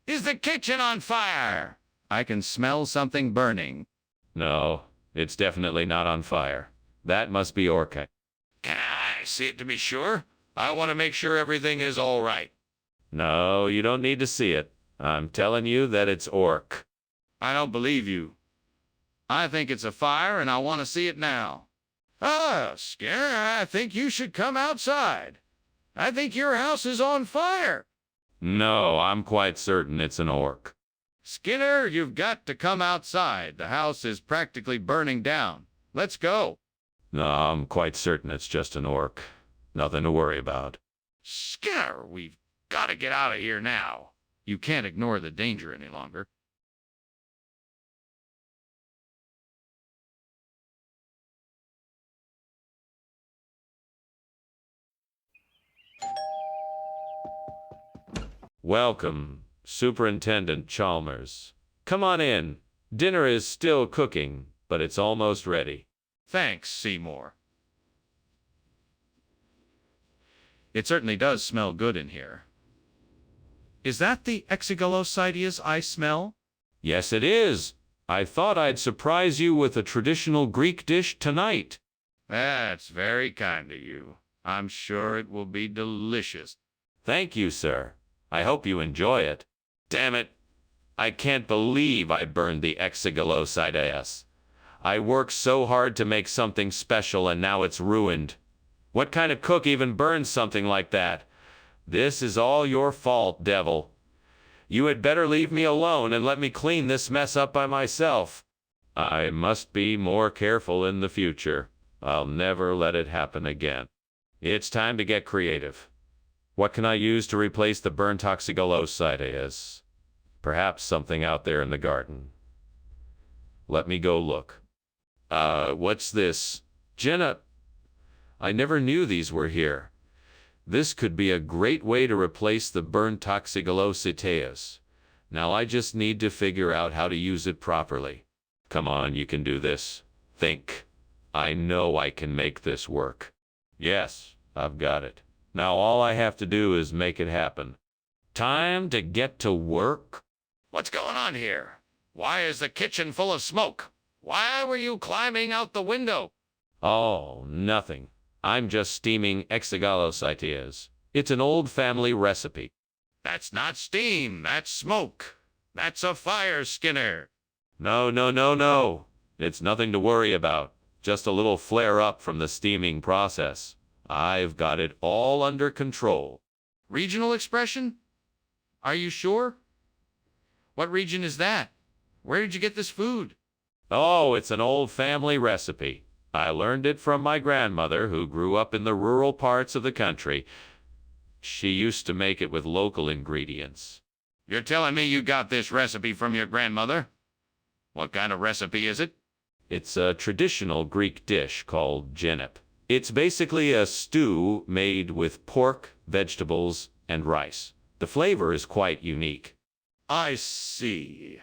Is the kitchen on fire? I can smell something burning. No, it's definitely not on fire. That must be Orca. Can I see it to be sure? I want to make sure everything is all right. No, you don't need to see it. I'm telling you that it's Orc. I don't believe you. I think it's a fire, and I want to see it now. Skinner, I think you should come outside. I think your house is on fire. No, I'm quite certain it's an Orc. Skinner, you've got to come outside. The house is practically burning down. Let's go. No, I'm quite certain it's just an Orc. Nothing to worry about. Skinner, we've got to get out of here now. You can't ignore the danger any longer. Welcome, Superintendent Chalmers. Come on in. Dinner is still cooking, but it's almost ready. Thanks, Seymour. It certainly does smell good in here. Is that the exigolosidias I smell? Yes, it is. I thought I'd surprise you with a traditional Greek dish tonight. That's very kind of you. I'm sure it will be delicious. Thank you, sir. I hope you enjoy it. Damn it. I can't believe I burned the exigolosidias. I worked so hard to make something special and now it's ruined. What kind of cook even burns something like that? This is all your fault, devil. You had better leave me alone and let me clean this mess up by myself. I must be more careful in the future. I'll never let it happen again. It's time to get creative. What can I use to replace the burnt exigolosidias? Perhaps something out there in the garden. Let me go look. What's this? Jenna, I never knew these were here. This could be a great way to replace the burnt exigolosidias. Now I just need to figure out how to use it properly. Come on, you can do this. Think. I know I can make this work. Yes, I've got it. Now all I have to do is make it happen. Time to get to work. What's going on here? Why is the kitchen full of smoke? Why were you climbing out the window? Oh, nothing. I'm just steaming exigolosidias. It's an old family recipe. That's not steam, that's smoke. That's a fire, Skinner. No. It's nothing to worry about. Just a little flare-up from the steaming process. I've got it all under control. Regional expression? Are you sure? What region is that? Where did you get this food? Oh, it's an old family recipe. I learned it from my grandmother, who grew up in the rural parts of the country. She used to make it with local ingredients. You're telling me you got this recipe from your grandmother? What kind of recipe is it? It's a traditional Greek dish called genep. It's basically a stew made with pork, vegetables, and rice. The flavor is quite unique. I see.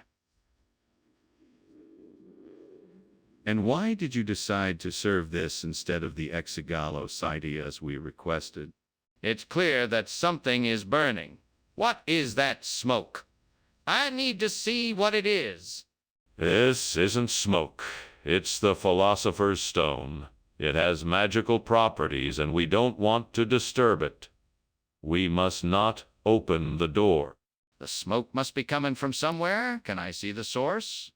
And why did you decide to serve this instead of the exigalo side as we requested? It's clear that something is burning. What is that smoke? I need to see what it is. This isn't smoke. It's the Philosopher's Stone. It has magical properties, and we don't want to disturb it. We must not open the door. The smoke must be coming from somewhere. Can I see the source?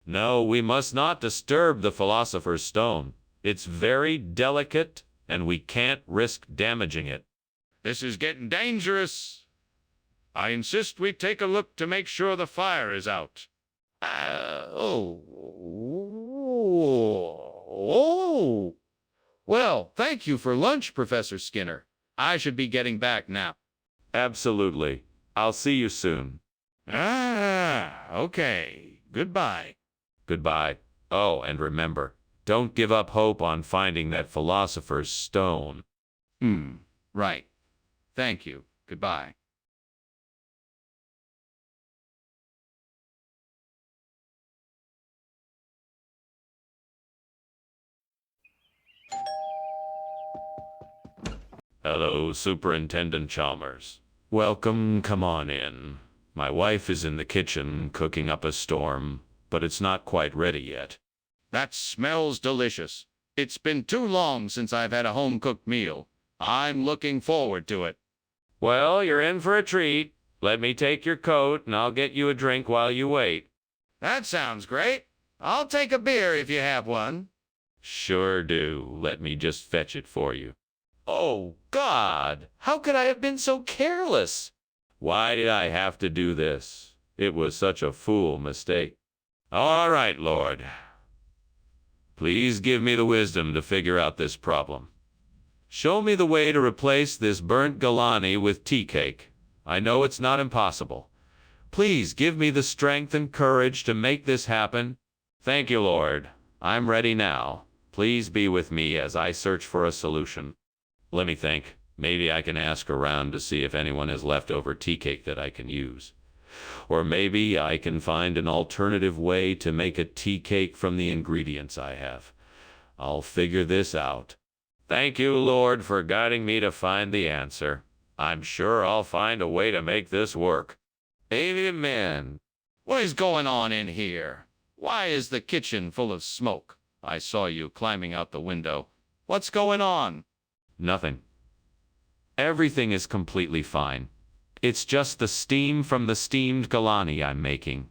No, we must not disturb the Philosopher's Stone. It's very delicate, and we can't risk damaging it. This is getting dangerous. I insist we take a look to make sure the fire is out. Well, thank you for lunch, Professor Skinner. I should be getting back now. Absolutely. I'll see you soon. Okay. Goodbye. Goodbye. Oh, and remember, don't give up hope on finding that Philosopher's Stone. Right. Thank you. Goodbye. Hello, Superintendent Chalmers. Welcome, come on in. My wife is in the kitchen cooking up a storm, but it's not quite ready yet. That smells delicious. It's been too long since I've had a home-cooked meal. I'm looking forward to it. Well, you're in for a treat. Let me take your coat, and I'll get you a drink while you wait. That sounds great. I'll take a beer if you have one. Sure do. Let me just fetch it for you. Oh, God! How could I have been so careless? Why did I have to do this? It was such a fool mistake. All right, Lord. Please give me the wisdom to figure out this problem. Show me the way to replace this burnt galani with tea cake. I know it's not impossible. Please give me the strength and courage to make this happen. Thank you, Lord. I'm ready now. Please be with me as I search for a solution. Let me think. Maybe I can ask around to see if anyone has leftover tea cake that I can use. Or maybe I can find an alternative way to make a tea cake from the ingredients I have. I'll figure this out. Thank you, Lord, for guiding me to find the answer. I'm sure I'll find a way to make this work. Amen. What is going on in here? Why is the kitchen full of smoke? I saw you climbing out the window. What's going on? Nothing. Everything is completely fine. It's just the steam from the steamed galani I'm making.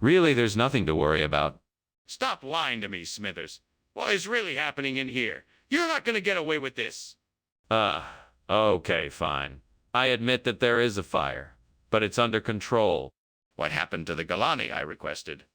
Really, there's nothing to worry about. Stop lying to me, Smithers. What is really happening in here? You're not going to get away with this. Okay, fine. I admit that there is a fire, but it's under control. What happened to the galani I requested?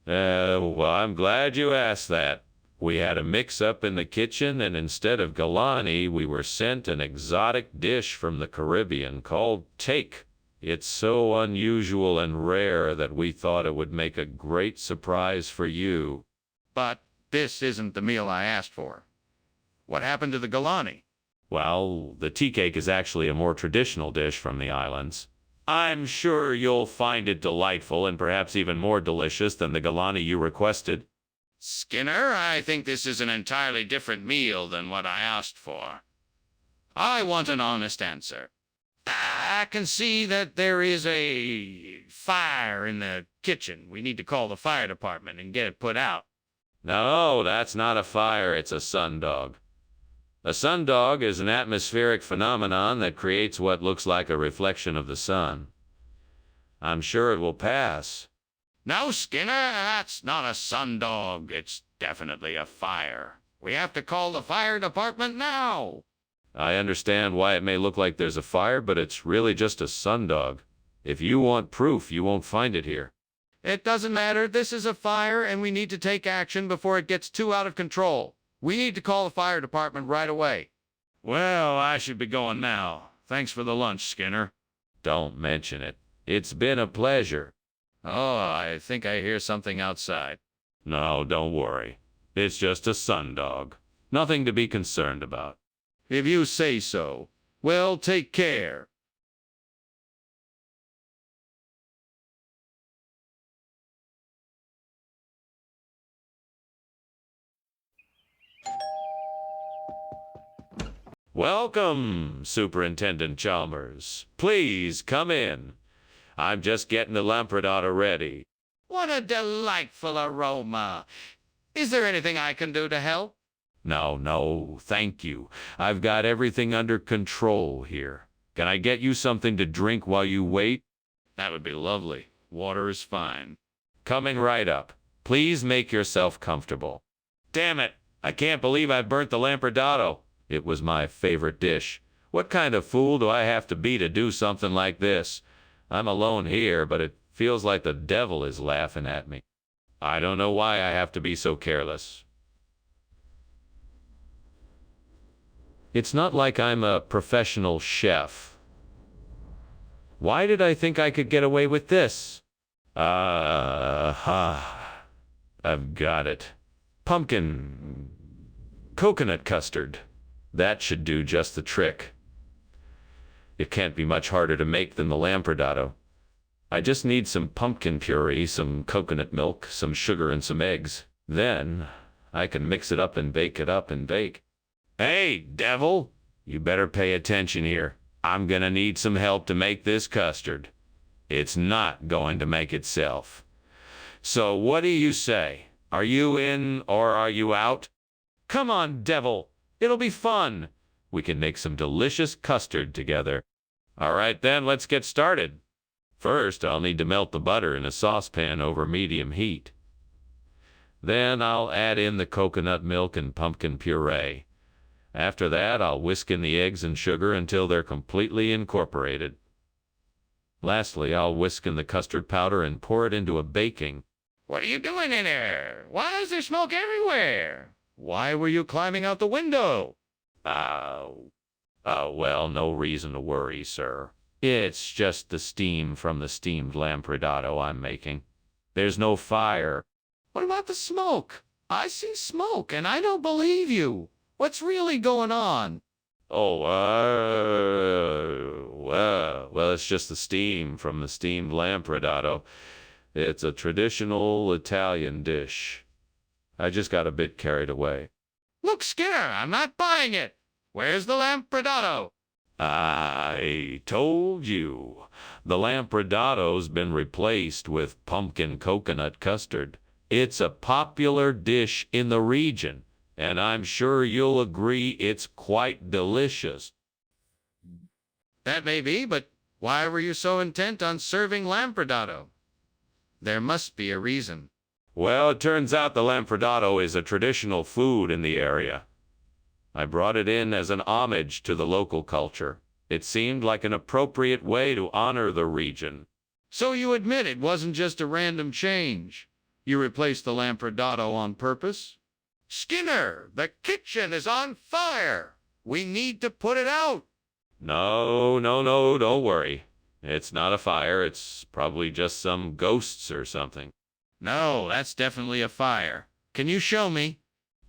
Well, I'm glad you asked that. We had a mix-up in the kitchen, and instead of galani, we were sent an exotic dish from the Caribbean called teak. It's so unusual and rare that we thought it would make a great surprise for you. But this isn't the meal I asked for. What happened to the galani? Well, the tea cake is actually a more traditional dish from the islands. I'm sure you'll find it delightful and perhaps even more delicious than the galani you requested. Skinner, I think this is an entirely different meal than what I asked for. I want an honest answer. I can see that there is a fire in the kitchen. We need to call the fire department and get it put out. No, that's not a fire, it's a sundog. A sundog is an atmospheric phenomenon that creates what looks like a reflection of the sun. I'm sure it will pass. No, Skinner, that's not a sundog. It's definitely a fire. We have to call the fire department now. I understand why it may look like there's a fire, but it's really just a sundog. If you want proof, you won't find it here. It doesn't matter. This is a fire, and we need to take action before it gets too out of control. We need to call the fire department right away. Well, I should be going now. Thanks for the lunch, Skinner. Don't mention it. It's been a pleasure. Oh, I think I hear something outside. No, don't worry. It's just a sundog. Nothing to be concerned about. If you say so. Well, take care. Welcome, Superintendent Chalmers. Please come in. I'm just getting the lampradato ready. What a delightful aroma. Is there anything I can do to help? No, thank you. I've got everything under control here. Can I get you something to drink while you wait? That would be lovely. Water is fine. Coming right up. Please make yourself comfortable. Damn it! I can't believe I burnt the lampradato. It was my favorite dish. What kind of fool do I have to be to do something like this? I'm alone here, but it feels like the devil is laughing at me. I don't know why I have to be so careless. It's not like I'm a professional chef. Why did I think I could get away with this? I've got it. Pumpkin coconut custard. That should do just the trick. It can't be much harder to make than the lampradato. I just need some pumpkin puree, some coconut milk, some sugar, and some eggs. Then I can mix it up and bake it up and bake. Hey, devil! You better pay attention here. I'm gonna need some help to make this custard. It's not going to make itself. So what do you say? Are you in or are you out? Come on, devil! It'll be fun. We can make some delicious custard together. All right, then, let's get started. First, I'll need to melt the butter in a saucepan over medium heat. Then I'll add in the coconut milk and pumpkin puree. After that, I'll whisk in the eggs and sugar until they're completely incorporated. Lastly, I'll whisk in the custard powder and pour it into a baking. What are you doing in there? Why is there smoke everywhere? Why were you climbing out the window? Well, no reason to worry, sir. It's just the steam from the steamed lampradato I'm making. There's no fire. What about the smoke? I see smoke, and I don't believe you. What's really going on? Oh, well, it's just the steam from the steamed lampradato. It's a traditional Italian dish. I just got a bit carried away. Look, Skinner, I'm not buying it. Where's the lampradato? I told you. The lampradato's been replaced with pumpkin coconut custard. It's a popular dish in the region, and I'm sure you'll agree it's quite delicious. That may be, but why were you so intent on serving lampradato? There must be a reason. Well, it turns out the lampradato is a traditional food in the area. I brought it in as an homage to the local culture. It seemed like an appropriate way to honor the region. So you admit it wasn't just a random change. You replaced the lampradato on purpose? Skinner, the kitchen is on fire. We need to put it out. No, don't worry. It's not a fire. It's probably just some ghosts or something. No, that's definitely a fire. Can you show me?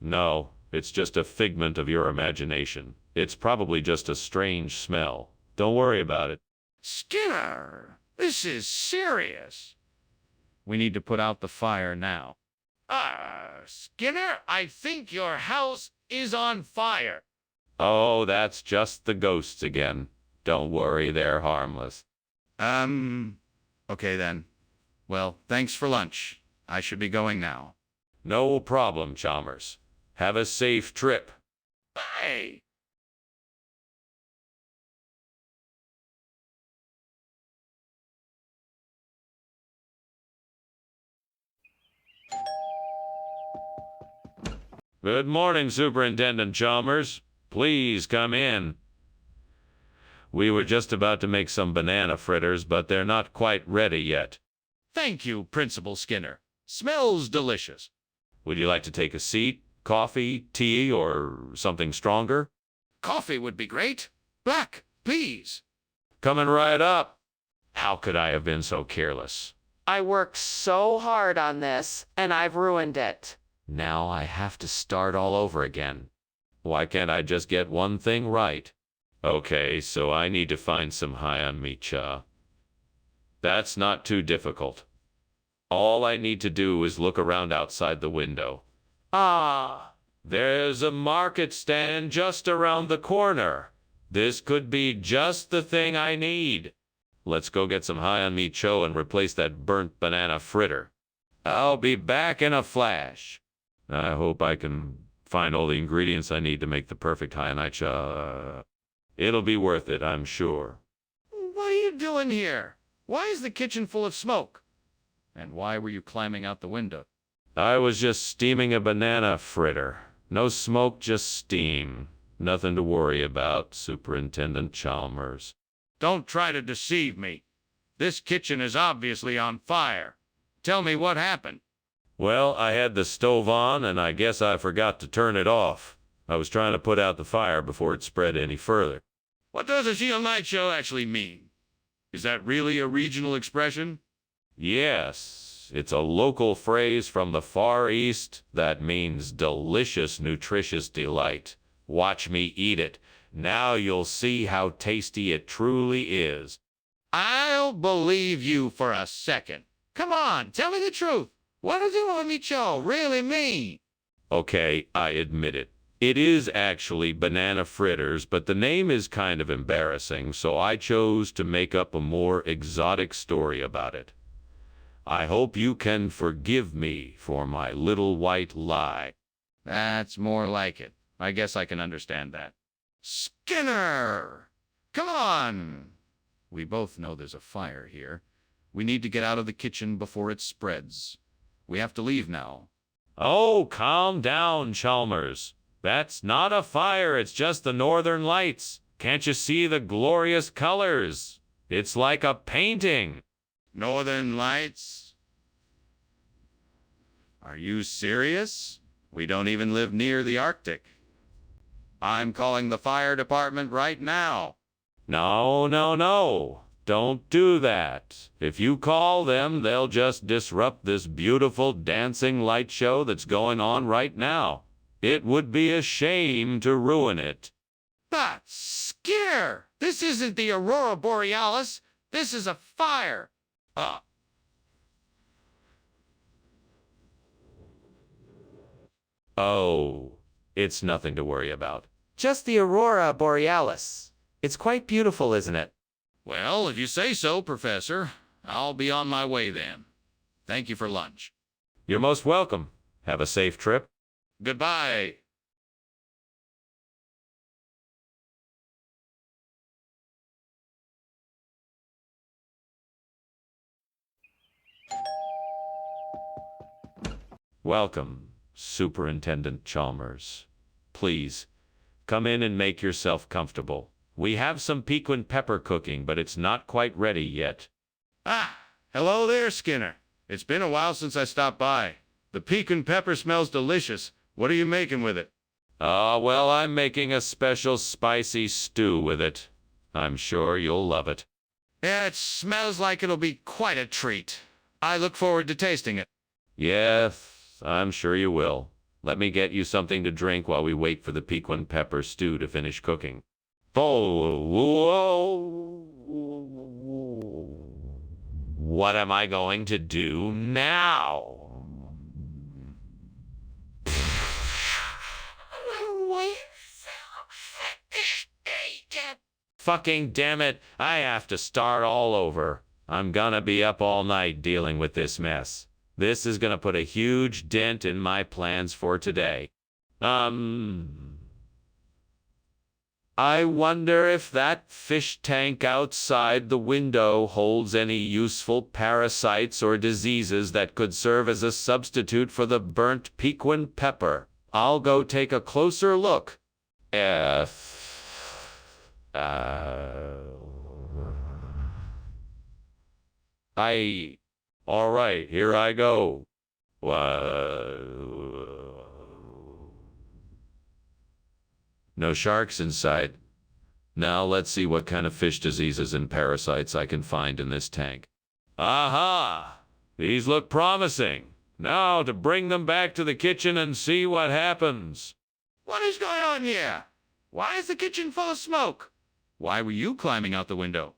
No, it's just a figment of your imagination. It's probably just a strange smell. Don't worry about it. Skinner, this is serious. We need to put out the fire now. Skinner, I think your house is on fire. Oh, that's just the ghosts again. Don't worry, they're harmless. Okay then. Well, thanks for lunch. I should be going now. No problem, Chalmers. Have a safe trip. Bye. Good morning, Superintendent Chalmers. Please come in. We were just about to make some banana fritters, but they're not quite ready yet. Thank you, Principal Skinner. Smells delicious. Would you like to take a seat? Coffee, tea, or something stronger? Coffee would be great. Black, please. Coming right up. How could I have been so careless? I worked so hard on this, and I've ruined it. Now I have to start all over again. Why can't I just get one thing right? Okay, so I need to find some Hyunmi-cha. That's not too difficult. All I need to do is look around outside the window. Ah, there's a market stand just around the corner. This could be just the thing I need. Let's go get some Hyunmi-cho and replace that burnt banana fritter. I'll be back in a flash. I hope I can find all the ingredients I need to make the perfect Hyunmi-cha. It'll be worth it, I'm sure. What are you doing here? Why is the kitchen full of smoke? And why were you climbing out the window? I was just steaming a banana fritter. No smoke, just steam. Nothing to worry about, Superintendent Chalmers. Don't try to deceive me. This kitchen is obviously on fire. Tell me what happened. Well, I had the stove on, and I guess I forgot to turn it off. I was trying to put out the fire before it spread any further. What does a Shield Night Show actually mean? Is that really a regional expression? Yes, it's a local phrase from the Far East that means delicious, nutritious delight. Watch me eat it. Now you'll see how tasty it truly is. I'll believe you for a second. Come on, tell me the truth. What does Hyunmi-cho really mean? Okay, I admit it. It is actually banana fritters, but the name is kind of embarrassing, so I chose to make up a more exotic story about it. I hope you can forgive me for my little white lie. That's more like it. I guess I can understand that. Skinner! Come on! We both know there's a fire here. We need to get out of the kitchen before it spreads. We have to leave now. Oh, calm down, Chalmers. That's not a fire, it's just the northern lights. Can't you see the glorious colors? It's like a painting. Northern Lights? Are you serious? We don't even live near the Arctic. I'm calling the fire department right now. No, no, no. Don't do that. If you call them, they'll just disrupt this beautiful dancing light show that's going on right now. It would be a shame to ruin it. That's Skinner! This isn't the Aurora Borealis. This is a fire. Oh, it's nothing to worry about. Just the Aurora Borealis. It's quite beautiful, isn't it? Well, if you say so, Professor, I'll be on my way then. Thank you for lunch. You're most welcome. Have a safe trip. Goodbye. Welcome, Superintendent Chalmers. Please, come in and make yourself comfortable. We have some piquant pepper cooking, but it's not quite ready yet. Ah, hello there, Skinner. It's been a while since I stopped by. The piquant pepper smells delicious. What are you making with it? Well, I'm making a special spicy stew with it. I'm sure you'll love it. Yeah, it smells like it'll be quite a treat. I look forward to tasting it. Yes, I'm sure you will. Let me get you something to drink while we wait for the piquant pepper stew to finish cooking. What am I going to do now? Fucking damn it, I have to start all over. I'm gonna be up all night dealing with this mess. This is gonna put a huge dent in my plans for today. I wonder if that fish tank outside the window holds any useful parasites or diseases that could serve as a substitute for the burnt piquant pepper. I'll go take a closer look. All right, here I go. No sharks inside. Now let's see what kind of fish diseases and parasites I can find in this tank. Aha! These look promising. Now to bring them back to the kitchen and see what happens. What is going on here? Why is the kitchen full of smoke? Why were you climbing out the window?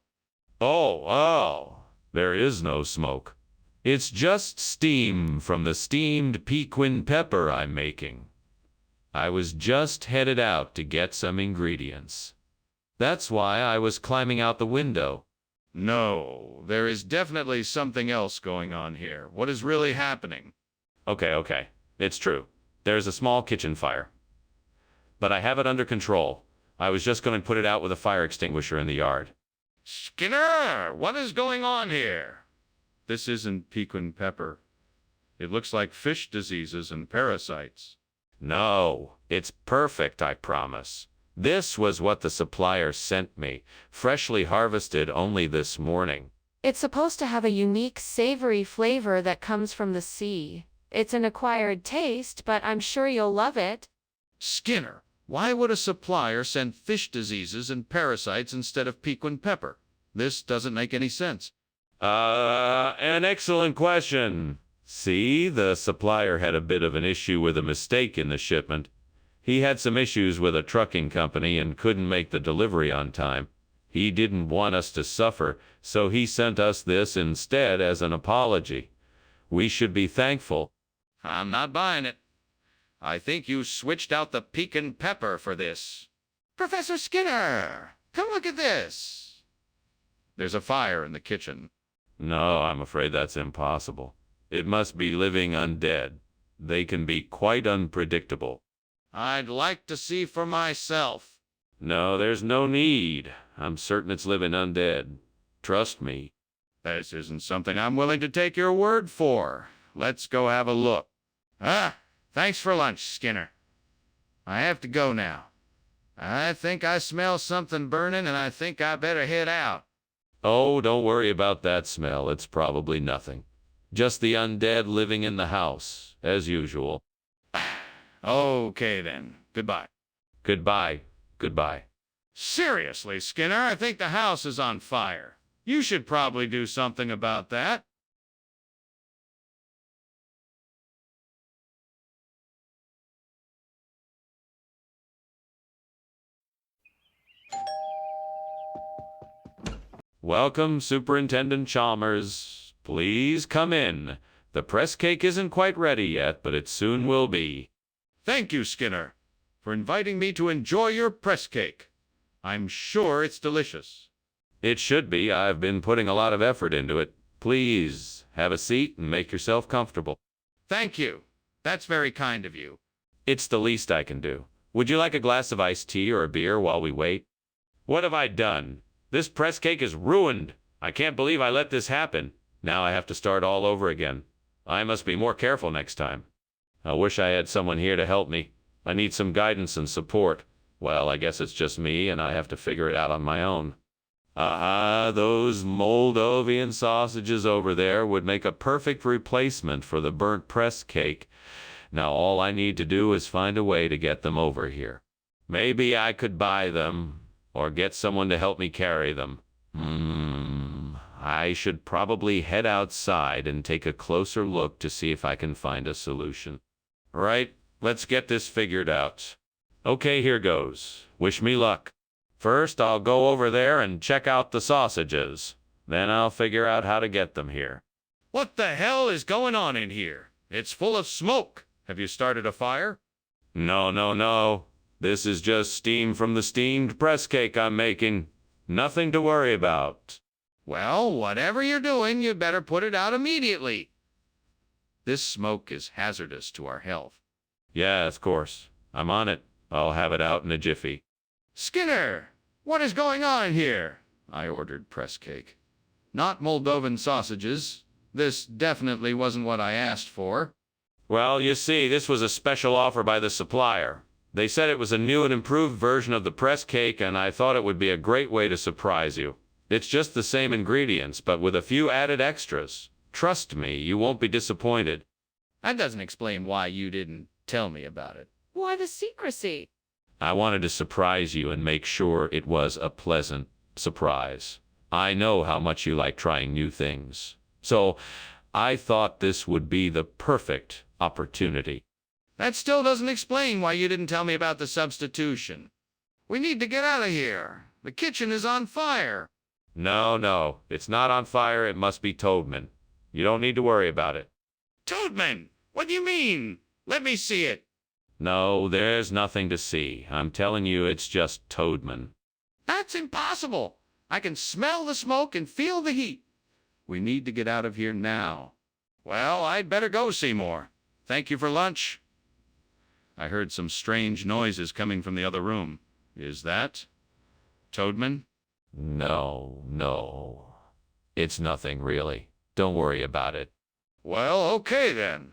Oh, there is no smoke. It's just steam from the steamed pequin pepper I'm making. I was just headed out to get some ingredients. That's why I was climbing out the window. No, there is definitely something else going on here. What is really happening? Okay. It's true. There's a small kitchen fire. But I have it under control. I was just going to put it out with a fire extinguisher in the yard. Skinner, what is going on here? This isn't pequin pepper. It looks like fish diseases and parasites. No, it's perfect, I promise. This was what the supplier sent me, freshly harvested only this morning. It's supposed to have a unique savory flavor that comes from the sea. It's an acquired taste, but I'm sure you'll love it. Skinner, why would a supplier send fish diseases and parasites instead of pequin pepper? This doesn't make any sense. An excellent question. See, the supplier had a bit of an issue with a mistake in the shipment. He had some issues with a trucking company and couldn't make the delivery on time. He didn't want us to suffer, so he sent us this instead as an apology. We should be thankful. I'm not buying it. I think you switched out the pequin pepper for this. Professor Skinner, come look at this. There's a fire in the kitchen. No, I'm afraid that's impossible. It must be living undead. They can be quite unpredictable. I'd like to see for myself. No, there's no need. I'm certain it's living undead. Trust me. This isn't something I'm willing to take your word for. Let's go have a look. Thanks for lunch, Skinner. I have to go now. I think I smell something burning, and I think I better head out. Oh, don't worry about that smell. It's probably nothing. Just the undead living in the house, as usual. Okay, then. Goodbye. Goodbye. Seriously, Skinner, I think the house is on fire. You should probably do something about that. Welcome, Superintendent Chalmers. Please come in. The press cake isn't quite ready yet, but it soon will be. Thank you, Skinner, for inviting me to enjoy your press cake. I'm sure it's delicious. It should be. I've been putting a lot of effort into it. Please, have a seat and make yourself comfortable. Thank you. That's very kind of you. It's the least I can do. Would you like a glass of iced tea or a beer while we wait? What have I done? This press cake is ruined. I can't believe I let this happen. Now I have to start all over again. I must be more careful next time. I wish I had someone here to help me. I need some guidance and support. Well, I guess it's just me, and I have to figure it out on my own. Those Moldovan sausages over there would make a perfect replacement for the burnt press cake. Now all I need to do is find a way to get them over here. Maybe I could buy them, or get someone to help me carry them. I should probably head outside and take a closer look to see if I can find a solution. Right, let's get this figured out. Okay, here goes. Wish me luck. First, I'll go over there and check out the sausages. Then I'll figure out how to get them here. What the hell is going on in here? It's full of smoke. Have you started a fire? No. This is just steam from the steamed press cake I'm making. Nothing to worry about. Well, whatever you're doing, you better put it out immediately. This smoke is hazardous to our health. Yeah, of course. I'm on it. I'll have it out in a jiffy. Skinner, what is going on here? I ordered press cake. Not Moldovan sausages. This definitely wasn't what I asked for. Well, you see, this was a special offer by the supplier. They said it was a new and improved version of the press cake, and I thought it would be a great way to surprise you. It's just the same ingredients, but with a few added extras. Trust me, you won't be disappointed. That doesn't explain why you didn't tell me about it. Why the secrecy? I wanted to surprise you and make sure it was a pleasant surprise. I know how much you like trying new things. So, I thought this would be the perfect opportunity. That still doesn't explain why you didn't tell me about the substitution. We need to get out of here. The kitchen is on fire. No, it's not on fire. It must be Toadman. You don't need to worry about it. Toadman, what do you mean? Let me see it. No, there's nothing to see. I'm telling you, it's just Toadman. That's impossible. I can smell the smoke and feel the heat. We need to get out of here now. Well, I'd better go, Seymour. Thank you for lunch. I heard some strange noises coming from the other room. Is that Toadman? No. It's nothing, really. Don't worry about it. Well, okay then.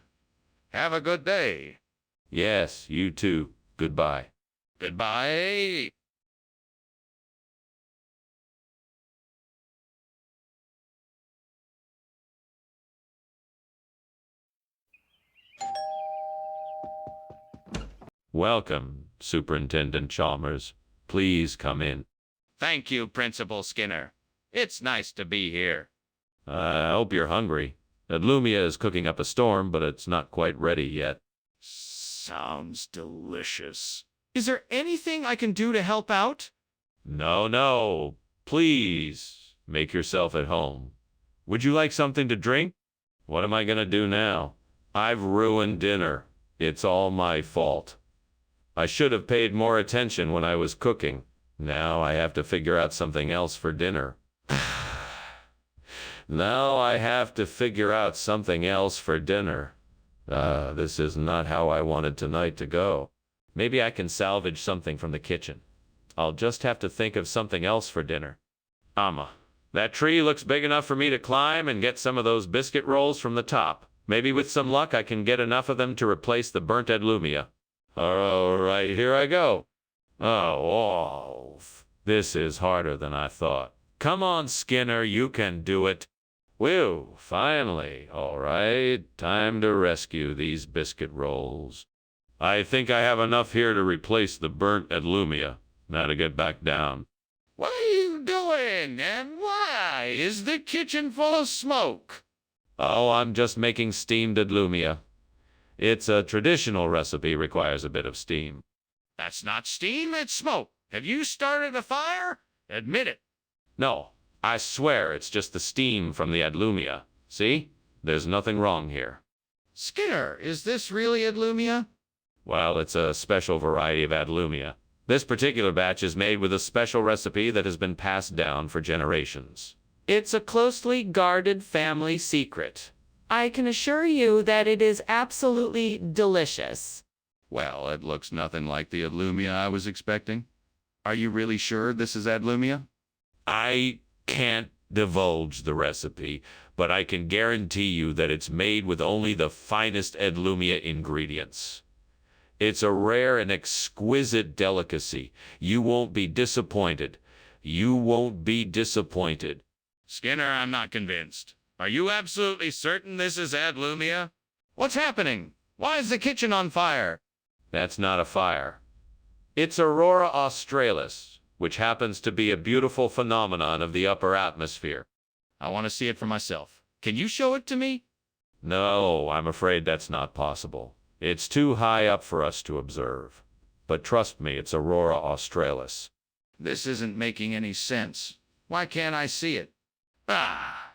Have a good day. Yes, you too. Goodbye. Goodbye. Welcome, Superintendent Chalmers. Please come in. Thank you, Principal Skinner. It's nice to be here. I hope you're hungry. Adlumia is cooking up a storm, but it's not quite ready yet. Sounds delicious. Is there anything I can do to help out? No. Please, make yourself at home. Would you like something to drink? What am I gonna do now? I've ruined dinner. It's all my fault. I should have paid more attention when I was cooking. Now I have to figure out something else for dinner. This is not how I wanted tonight to go. Maybe I can salvage something from the kitchen. I'll just have to think of something else for dinner. That tree looks big enough for me to climb and get some of those biscuit rolls from the top. Maybe with some luck I can get enough of them to replace the burnt Adlumia. All right, here I go. Oh, this is harder than I thought. Come on, Skinner, you can do it. Whew, finally. All right, time to rescue these biscuit rolls. I think I have enough here to replace the burnt Adlumia. Now to get back down. What are you doing? And why is the kitchen full of smoke? Oh, I'm just making steamed Adlumia. It's a traditional recipe, requires a bit of steam. That's not steam, it's smoke. Have you started a fire? Admit it. No, I swear it's just the steam from the Adlumia. See? There's nothing wrong here. Skinner, is this really Adlumia? Well, it's a special variety of Adlumia. This particular batch is made with a special recipe that has been passed down for generations. It's a closely guarded family secret. I can assure you that it is absolutely delicious. Well, it looks nothing like the Adlumia I was expecting. Are you really sure this is Adlumia? I can't divulge the recipe, but I can guarantee you that it's made with only the finest Adlumia ingredients. It's a rare and exquisite delicacy. You won't be disappointed. You won't be disappointed. Skinner, I'm not convinced. Are you absolutely certain this is Adlumia? What's happening? Why is the kitchen on fire? That's not a fire. It's Aurora Australis, which happens to be a beautiful phenomenon of the upper atmosphere. I want to see it for myself. Can you show it to me? No, I'm afraid that's not possible. It's too high up for us to observe. But trust me, it's Aurora Australis. This isn't making any sense. Why can't I see it?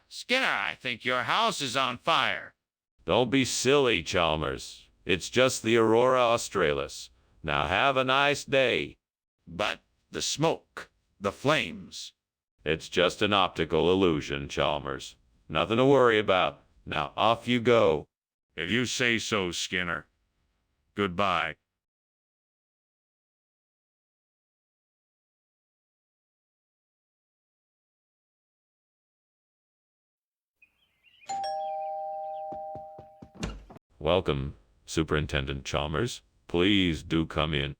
Skinner, I think your house is on fire. Don't be silly, Chalmers. It's just the Aurora Australis. Now have a nice day. But the smoke, the flames. It's just an optical illusion, Chalmers. Nothing to worry about. Now off you go. If you say so, Skinner. Goodbye. Welcome, Superintendent Chalmers. Please do come in.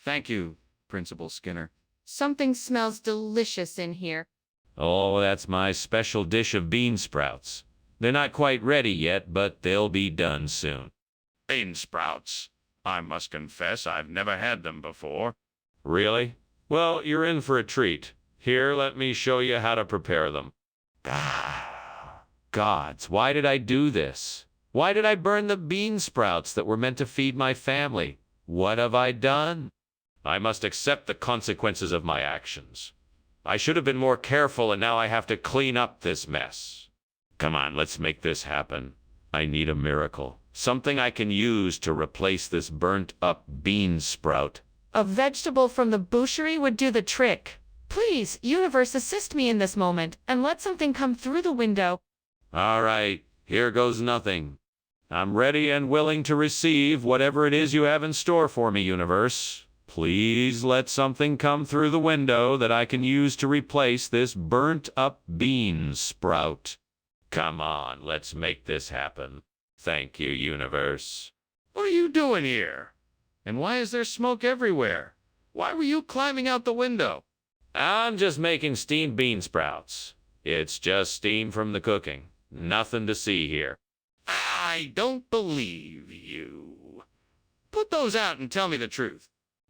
Thank you, Principal Skinner. Something smells delicious in here. Oh, that's my special dish of bean sprouts. They're not quite ready yet, but they'll be done soon. Bean sprouts. I must confess I've never had them before. Really? Well, you're in for a treat. Here, let me show you how to prepare them. Gods, why did I do this? Why did I burn the bean sprouts that were meant to feed my family? What have I done? I must accept the consequences of my actions. I should have been more careful, and now I have to clean up this mess. Come on, let's make this happen. I need a miracle. Something I can use to replace this burnt-up bean sprout. A vegetable from the boucherie would do the trick. Please, universe, assist me in this moment, and let something come through the window. All right, here goes nothing. I'm ready and willing to receive whatever it is you have in store for me, universe. Please let something come through the window that I can use to replace this burnt-up bean sprout. Come on, let's make this happen. Thank you, universe. What are you doing here? And why is there smoke everywhere? Why were you climbing out the window? I'm just making steamed bean sprouts. It's just steam from the cooking. Nothing to see here. I don't believe you. Put those out and tell me the truth.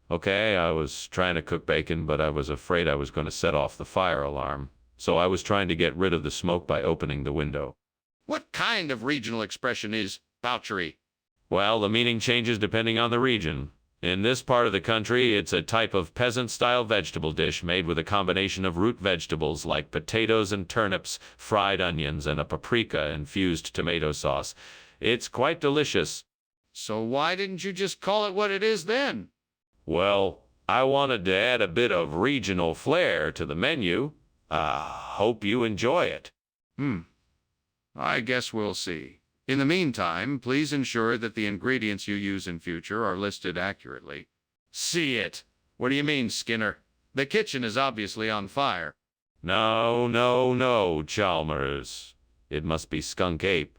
Okay, I was trying to cook bacon, but I was afraid I was going to set off the fire alarm. So I was trying to get rid of the smoke by opening the window. What kind of regional expression is boucherie? Well, the meaning changes depending on the region. In this part of the country, it's a type of peasant-style vegetable dish made with a combination of root vegetables like potatoes and turnips, fried onions, and a paprika-infused tomato sauce. It's quite delicious. So why didn't you just call it what it is then? Well, I wanted to add a bit of regional flair to the menu. Hope you enjoy it. I guess we'll see. In the meantime, please ensure that the ingredients you use in future are listed accurately. See it? What do you mean, Skinner? The kitchen is obviously on fire. No, Chalmers. It must be Skunk Ape.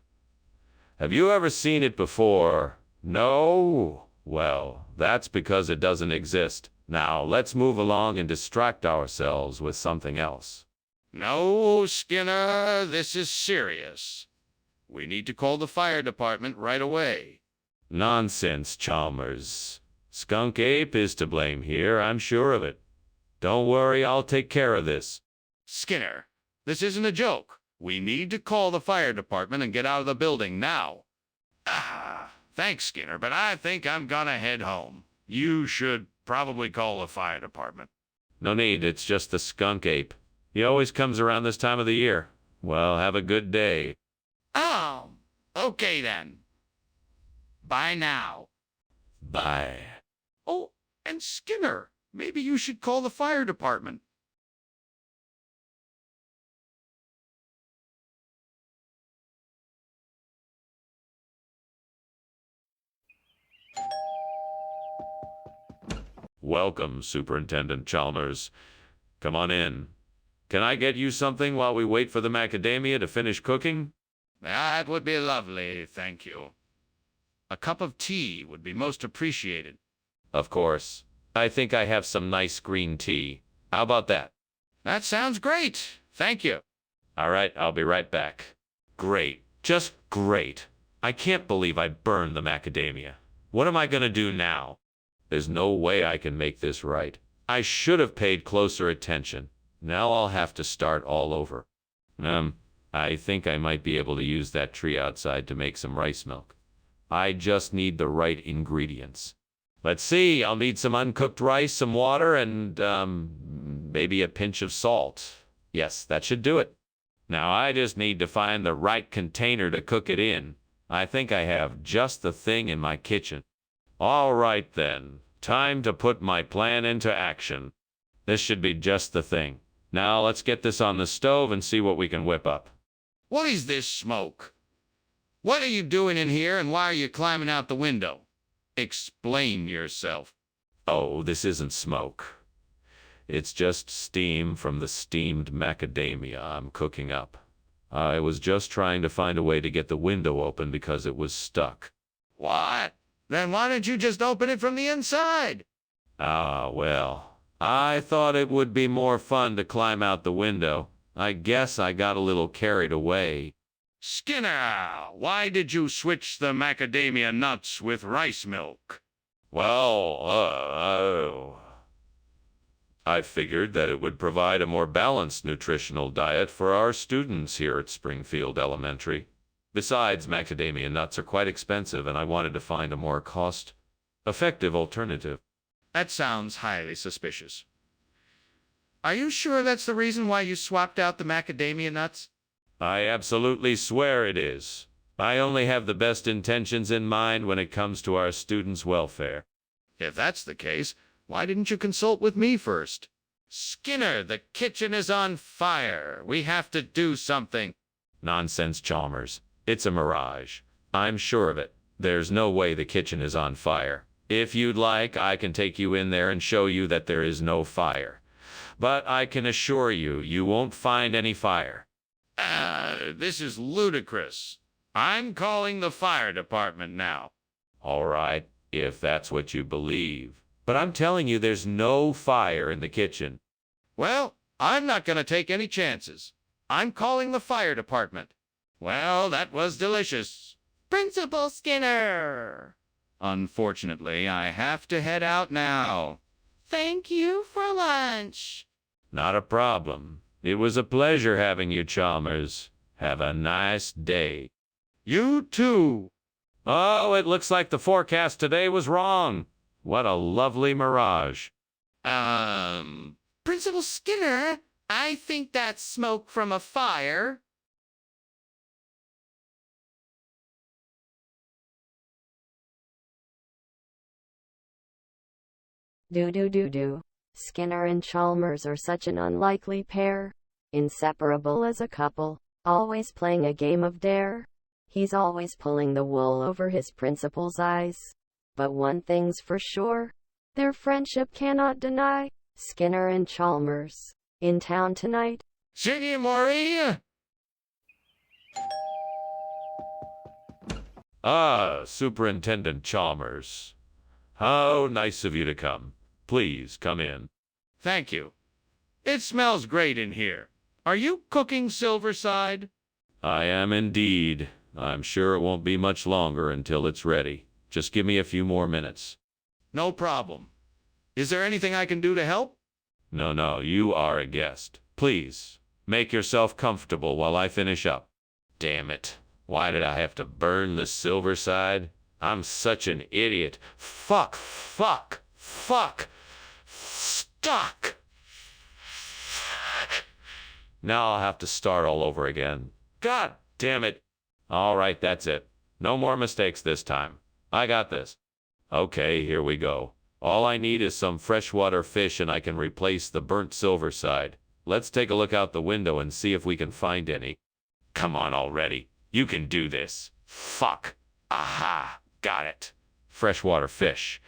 Have you ever seen it before? No? Well, that's because it doesn't exist. Now, let's move along and distract ourselves with something else. No, Skinner, this is serious. We need to call the fire department right away. Nonsense, Chalmers. Skunk Ape is to blame here, I'm sure of it. Don't worry, I'll take care of this. Skinner, this isn't a joke. We need to call the fire department and get out of the building now. Thanks, Skinner, but I think I'm gonna head home. You should probably call the fire department. No need, it's just the Skunk Ape. He always comes around this time of the year. Well, have a good day. Oh, okay then. Bye now. Bye. Oh, and Skinner, maybe you should call the fire department. Welcome, Superintendent Chalmers. Come on in. Can I get you something while we wait for the macadamia to finish cooking? That would be lovely, thank you. A cup of tea would be most appreciated. Of course. I think I have some nice green tea. How about that? That sounds great. Thank you. All right, I'll be right back. Great. Just great. I can't believe I burned the macadamia. What am I going to do now? There's no way I can make this right. I should have paid closer attention. Now I'll have to start all over. I think I might be able to use that tree outside to make some rice milk. I just need the right ingredients. Let's see, I'll need some uncooked rice, some water, and, maybe a pinch of salt. Yes, that should do it. Now I just need to find the right container to cook it in. I think I have just the thing in my kitchen. All right then, time to put my plan into action. This should be just the thing. Now let's get this on the stove and see what we can whip up. What is this smoke? What are you doing in here and why are you climbing out the window? Explain yourself. Oh, this isn't smoke. It's just steam from the steamed macadamia I'm cooking up. I was just trying to find a way to get the window open because it was stuck. What? Then why don't you just open it from the inside? Well, I thought it would be more fun to climb out the window. I guess I got a little carried away. Skinner, why did you switch the macadamia nuts with rice milk? Well, I figured that it would provide a more balanced nutritional diet for our students here at Springfield Elementary. Besides, macadamia nuts are quite expensive, and I wanted to find a more cost-effective alternative. That sounds highly suspicious. Are you sure that's the reason why you swapped out the macadamia nuts? I absolutely swear it is. I only have the best intentions in mind when it comes to our students' welfare. If that's the case, why didn't you consult with me first? Skinner, the kitchen is on fire. We have to do something. Nonsense, Chalmers. It's a mirage. I'm sure of it. There's no way the kitchen is on fire. If you'd like, I can take you in there and show you that there is no fire. But I can assure you, you won't find any fire. This is ludicrous. I'm calling the fire department now. All right, if that's what you believe. But I'm telling you, there's no fire in the kitchen. Well, I'm not going to take any chances. I'm calling the fire department. Well, that was delicious. Principal Skinner. Unfortunately, I have to head out now. Thank you for lunch. Not a problem. It was a pleasure having you, Chalmers. Have a nice day. You too. Oh, it looks like the forecast today was wrong. What a lovely mirage. Principal Skinner, I think that's smoke from a fire. Do. Skinner and Chalmers are such an unlikely pair. Inseparable as a couple, always playing a game of dare. He's always pulling the wool over his principal's eyes. But one thing's for sure, their friendship cannot deny. Skinner and Chalmers, in town tonight. Siggy Maria. Ah, Superintendent Chalmers. How nice of you to come. Please come in. Thank you. It smells great in here. Are you cooking Silverside? I am indeed. I'm sure it won't be much longer until it's ready. Just give me a few more minutes. No problem. Is there anything I can do to help? No, you are a guest. Please, make yourself comfortable while I finish up. Damn it. Why did I have to burn the Silverside? I'm such an idiot. Fuck. Stuck. Now I'll have to start all over again. God damn it. All right, that's it. No more mistakes this time. I got this. Okay, here we go. All I need is some freshwater fish and I can replace the burnt Silverside. Let's take a look out the window and see if we can find any. Come on already. You can do this. Fuck. Aha. Got it. Freshwater fish.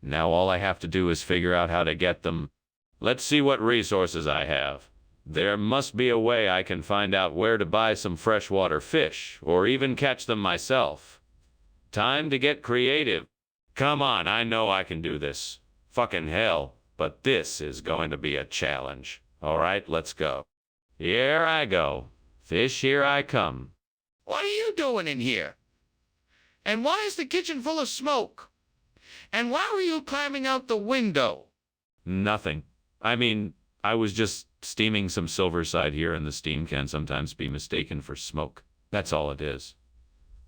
Now all I have to do is figure out how to get them. Let's see what resources I have. There must be a way I can find out where to buy some freshwater fish, or even catch them myself. Time to get creative. Come on, I know I can do this. Fucking hell, but this is going to be a challenge. All right, let's go. Here I go. Fish, here I come. What are you doing in here? And why is the kitchen full of smoke? And why were you climbing out the window? Nothing. I mean, I was just steaming some Silverside here, and the steam can sometimes be mistaken for smoke. That's all it is.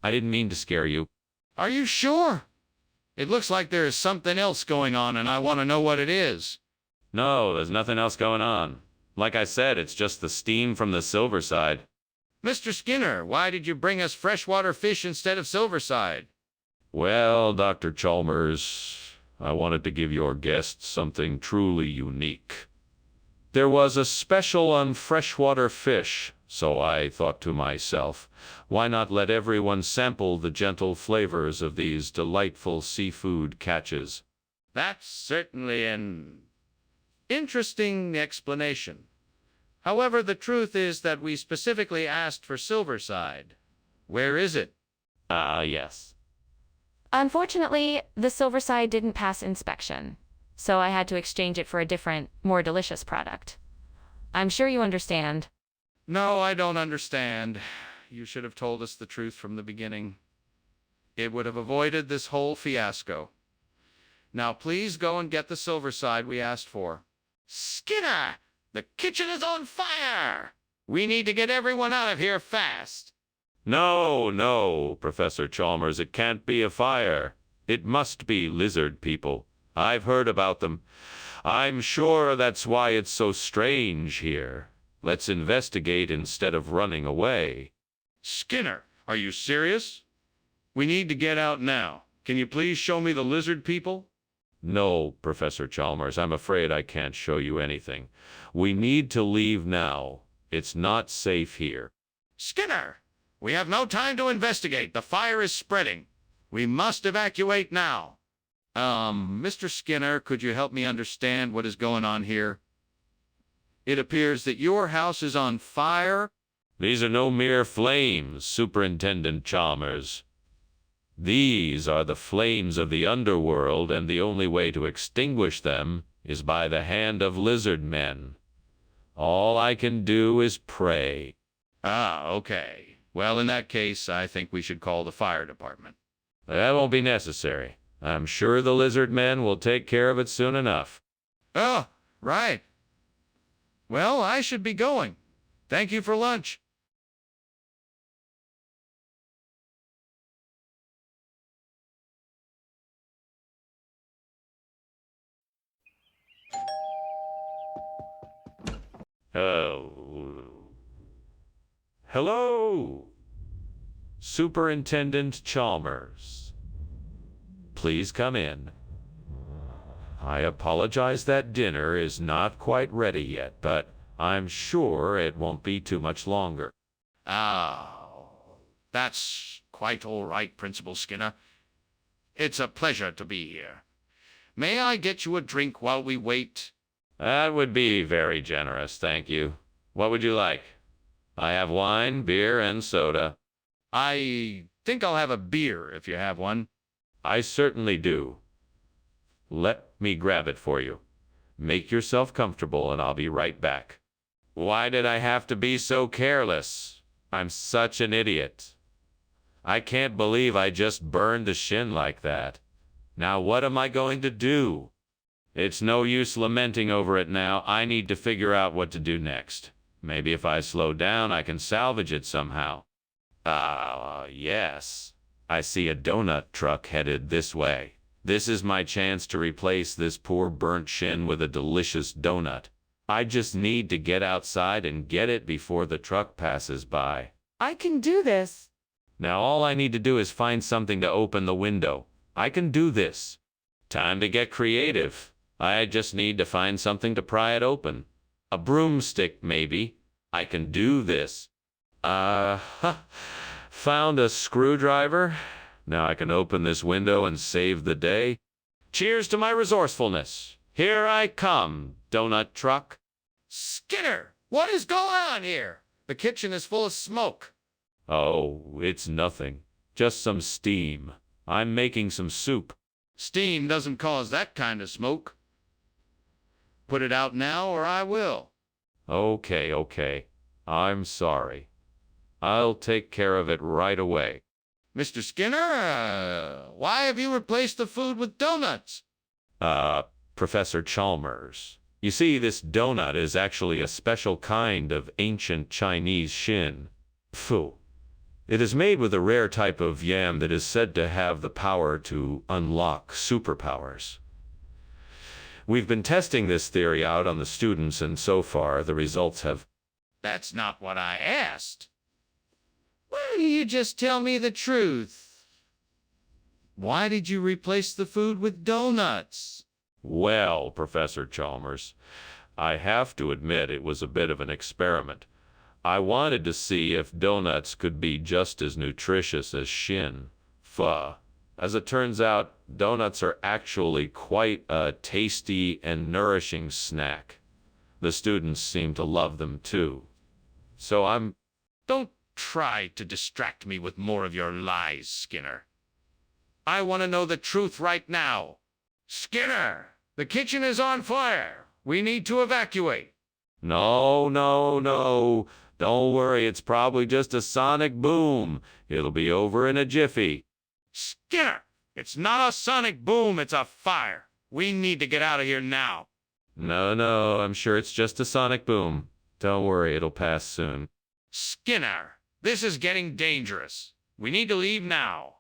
I didn't mean to scare you. Are you sure? It looks like there is something else going on, and I want to know what it is. No, there's nothing else going on. Like I said, it's just the steam from the Silverside. Mr. Skinner, why did you bring us freshwater fish instead of Silverside? Well, Dr. Chalmers, I wanted to give your guests something truly unique. There was a special on freshwater fish, so I thought to myself, why not let everyone sample the gentle flavors of these delightful seafood catches? That's certainly an interesting explanation. However, the truth is that we specifically asked for Silverside. Where is it? Yes. Unfortunately, the Silverside didn't pass inspection, so I had to exchange it for a different, more delicious product. I'm sure you understand. No, I don't understand. You should have told us the truth from the beginning. It would have avoided this whole fiasco. Now please go and get the silver side we asked for. Skinner! The kitchen is on fire! We need to get everyone out of here fast. No, no, Professor Chalmers, it can't be a fire. It must be lizard people. I've heard about them. I'm sure that's why it's so strange here. Let's investigate instead of running away. Skinner, are you serious? We need to get out now. Can you please show me the lizard people? No, Professor Chalmers, I'm afraid I can't show you anything. We need to leave now. It's not safe here. Skinner, we have no time to investigate. The fire is spreading. We must evacuate now. Mr. Skinner, could you help me understand what is going on here? It appears that your house is on fire. These are no mere flames, Superintendent Chalmers. These are the flames of the underworld, and the only way to extinguish them is by the hand of lizard men. All I can do is pray. Ah, okay. Well, in that case, I think we should call the fire department. That won't be necessary. I'm sure the lizard men will take care of it soon enough. Oh, right. Well, I should be going. Thank you for lunch. Oh. Hello, Superintendent Chalmers. Please come in. I apologize that dinner is not quite ready yet, but I'm sure it won't be too much longer. Oh, that's quite all right, Principal Skinner. It's a pleasure to be here. May I get you a drink while we wait? That would be very generous, thank you. What would you like? I have wine, beer, and soda. I think I'll have a beer if you have one. I certainly do. Let me grab it for you. Make yourself comfortable and I'll be right back. Why did I have to be so careless? I'm such an idiot. I can't believe I just burned the shin like that. Now what am I going to do? It's no use lamenting over it now. I need to figure out what to do next. Maybe if I slow down, I can salvage it somehow. Yes. I see a donut truck headed this way. This is my chance to replace this poor burnt shin with a delicious donut. I just need to get outside and get it before the truck passes by. I can do this. Now all I need to do is find something to open the window. I can do this. Time to get creative. I just need to find something to pry it open. A broomstick, maybe. I can do this. Found a screwdriver. Now I can open this window and save the day. Cheers to my resourcefulness. Here I come, donut truck. Skinner, what is going on here? The kitchen is full of smoke. Oh, it's nothing. Just some steam. I'm making some soup. Steam doesn't cause that kind of smoke. Put it out now or I will. Okay. I'm sorry. I'll take care of it right away. Mr. Skinner, why have you replaced the food with donuts? Professor Chalmers. You see, this donut is actually a special kind of ancient Chinese shin. Phew. It is made with a rare type of yam that is said to have the power to unlock superpowers. We've been testing this theory out on the students, and so far the results have... That's not what I asked. Why don't you just tell me the truth? Why did you replace the food with donuts? Well, Professor Chalmers, I have to admit it was a bit of an experiment. I wanted to see if donuts could be just as nutritious as shin. Pho. As it turns out, donuts are actually quite a tasty and nourishing snack. The students seem to love them too. So Don't try to distract me with more of your lies, Skinner. I want to know the truth right now. Skinner, the kitchen is on fire. We need to evacuate. No. Don't worry, it's probably just a sonic boom. It'll be over in a jiffy. Skinner, it's not a sonic boom, it's a fire. We need to get out of here now. No, I'm sure it's just a sonic boom. Don't worry, it'll pass soon. Skinner, this is getting dangerous. We need to leave now.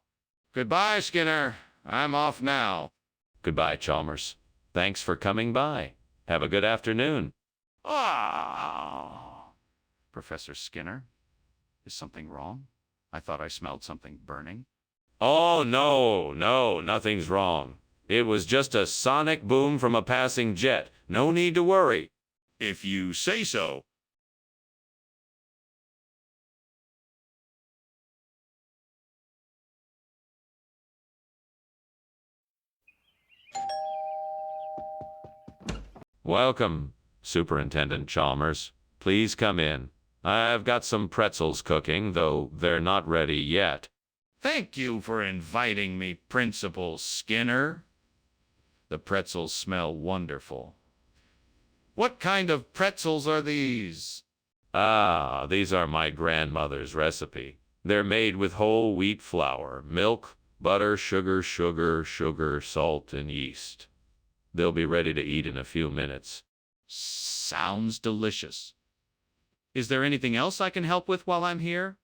Goodbye, Skinner. I'm off now. Goodbye, Chalmers. Thanks for coming by. Have a good afternoon. Ah. Professor Skinner, is something wrong? I thought I smelled something burning. Oh, no, nothing's wrong. It was just a sonic boom from a passing jet. No need to worry. If you say so. Welcome, Superintendent Chalmers. Please come in. I've got some pretzels cooking, though they're not ready yet. Thank you for inviting me, Principal Skinner. The pretzels smell wonderful. What kind of pretzels are these? Ah, these are my grandmother's recipe. They're made with whole wheat flour, milk, butter, sugar, salt, and yeast. They'll be ready to eat in a few minutes. Sounds delicious. Is there anything else I can help with while I'm here?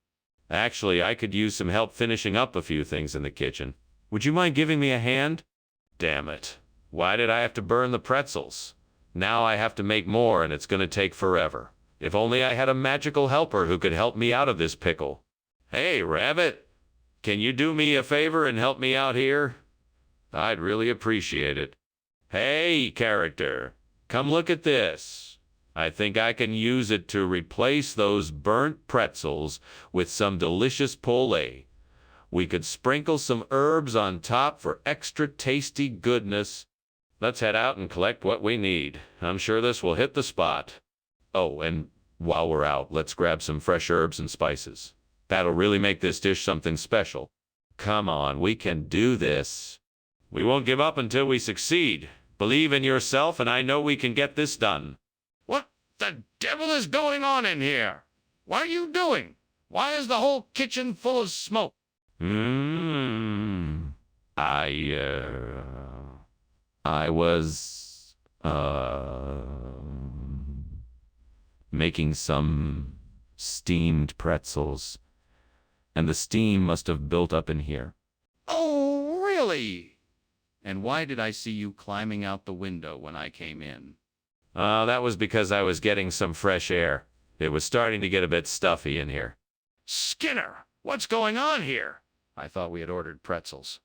Actually, I could use some help finishing up a few things in the kitchen. Would you mind giving me a hand? Damn it. Why did I have to burn the pretzels? Now I have to make more, and it's going to take forever. If only I had a magical helper who could help me out of this pickle. Hey, Rabbit, can you do me a favor and help me out here? I'd really appreciate it. Hey, character, come look at this. I think I can use it to replace those burnt pretzels with some delicious poulet. We could sprinkle some herbs on top for extra tasty goodness. Let's head out and collect what we need. I'm sure this will hit the spot. Oh, and while we're out, let's grab some fresh herbs and spices. That'll really make this dish something special. Come on, we can do this. We won't give up until we succeed. Believe in yourself, and I know we can get this done. What the devil is going on in here? What are you doing? Why is the whole kitchen full of smoke? I was, making some steamed pretzels, and the steam must have built up in here. Oh, really? And why did I see you climbing out the window when I came in? That was because I was getting some fresh air. It was starting to get a bit stuffy in here. Skinner, what's going on here? I thought we had ordered pretzels.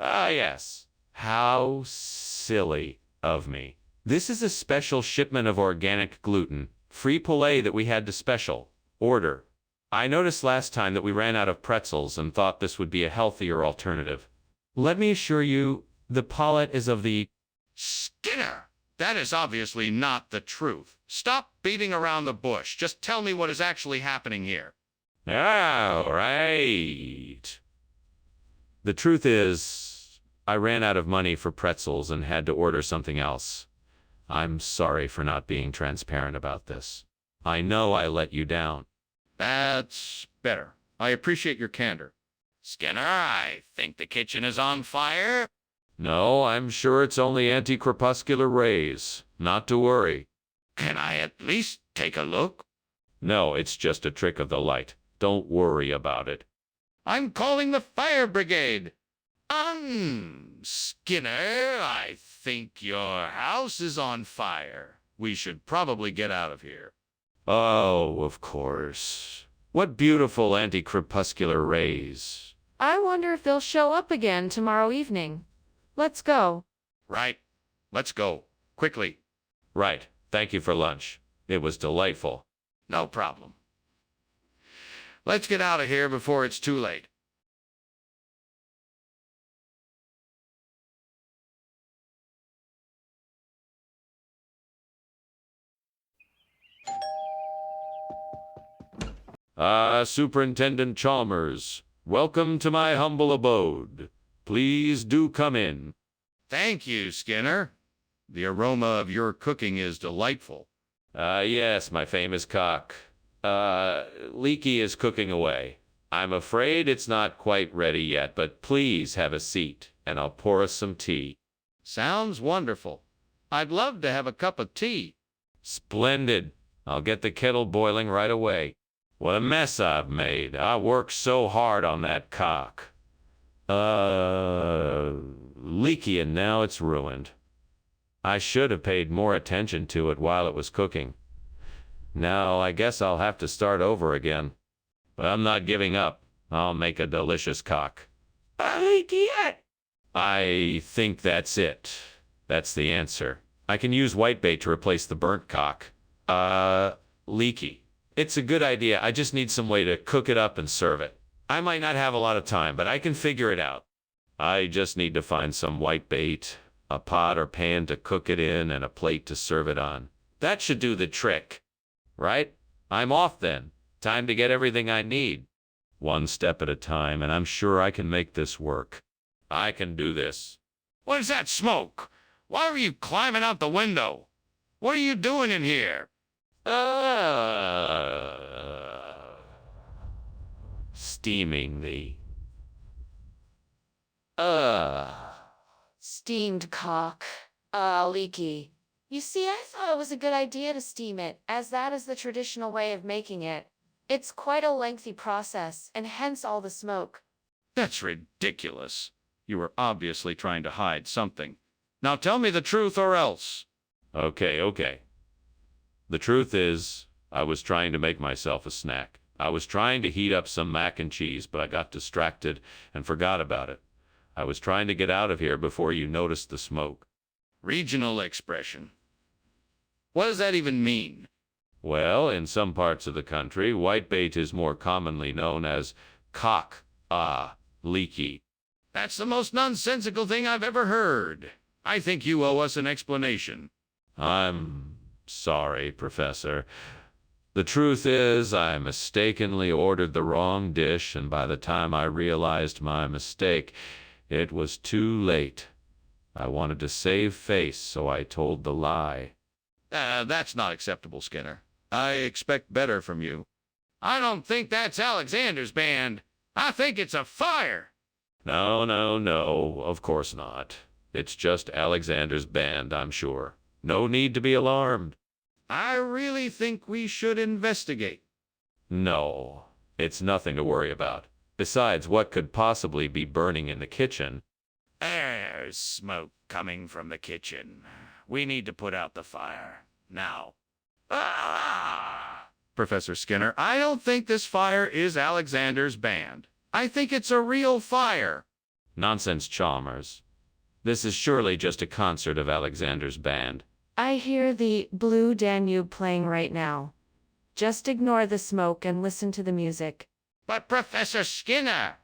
Ah, yes. How silly of me. This is a special shipment of organic gluten-free poulet that we had to special order. I noticed last time that we ran out of pretzels and thought this would be a healthier alternative. Let me assure you, the palate is of the... Skinner, that is obviously not the truth. Stop beating around the bush. Just tell me what is actually happening here. All right. The truth is, I ran out of money for pretzels and had to order something else. I'm sorry for not being transparent about this. I know I let you down. That's better. I appreciate your candor. Skinner, I think the kitchen is on fire. No, I'm sure it's only anti-crepuscular rays. Not to worry. Can I at least take a look? No, it's just a trick of the light. Don't worry about it. I'm calling the fire brigade. Skinner, I think your house is on fire. We should probably get out of here. Oh, of course. What beautiful anti-crepuscular rays. I wonder if they'll show up again tomorrow evening. Let's go. Right. Let's go. Quickly. Right. Thank you for lunch. It was delightful. No problem. Let's get out of here before it's too late. Superintendent Chalmers, welcome to my humble abode. Please do come in. Thank you, Skinner. The aroma of your cooking is delightful. Yes, my famous cock. Leaky is cooking away. I'm afraid it's not quite ready yet, but please have a seat, and I'll pour us some tea. Sounds wonderful. I'd love to have a cup of tea. Splendid. I'll get the kettle boiling right away. What a mess I've made. I worked so hard on that cock. Leaky, and now it's ruined. I should have paid more attention to it while it was cooking. Now I guess I'll have to start over again. But I'm not giving up. I'll make a delicious cock. Leaky! I think that's it. That's the answer. I can use whitebait to replace the burnt cock. Leaky. It's a good idea. I just need some way to cook it up and serve it. I might not have a lot of time, but I can figure it out. I just need to find some whitebait, a pot or pan to cook it in, and a plate to serve it on. That should do the trick. Right? I'm off then. Time to get everything I need. One step at a time, and I'm sure I can make this work. I can do this. What is that smoke? Why are you climbing out the window? What are you doing in here? Steaming the... Steamed cock. Leaky. You see, I thought it was a good idea to steam it, as that is the traditional way of making it. It's quite a lengthy process, and hence all the smoke. That's ridiculous. You were obviously trying to hide something. Now tell me the truth or else. Okay. The truth is, I was trying to make myself a snack. I was trying to heat up some mac and cheese, but I got distracted and forgot about it. I was trying to get out of here before you noticed the smoke. Regional expression. What does that even mean? Well, in some parts of the country, whitebait is more commonly known as cock, leaky. That's the most nonsensical thing I've ever heard. I think you owe us an explanation. I'm sorry, Professor. The truth is, I mistakenly ordered the wrong dish, and by the time I realized my mistake, it was too late. I wanted to save face, so I told the lie. That's not acceptable, Skinner. I expect better from you. I don't think that's Alexander's band. I think it's a fire. No, of course not. It's just Alexander's band, I'm sure. No need to be alarmed. I really think we should investigate. No, it's nothing to worry about. Besides, what could possibly be burning in the kitchen? There's smoke coming from the kitchen. We need to put out the fire. Now. Professor Skinner, I don't think this fire is Alexander's band. I think it's a real fire. Nonsense, Chalmers. This is surely just a concert of Alexander's band. I hear the Blue Danube playing right now. Just ignore the smoke and listen to the music. But Professor Skinner,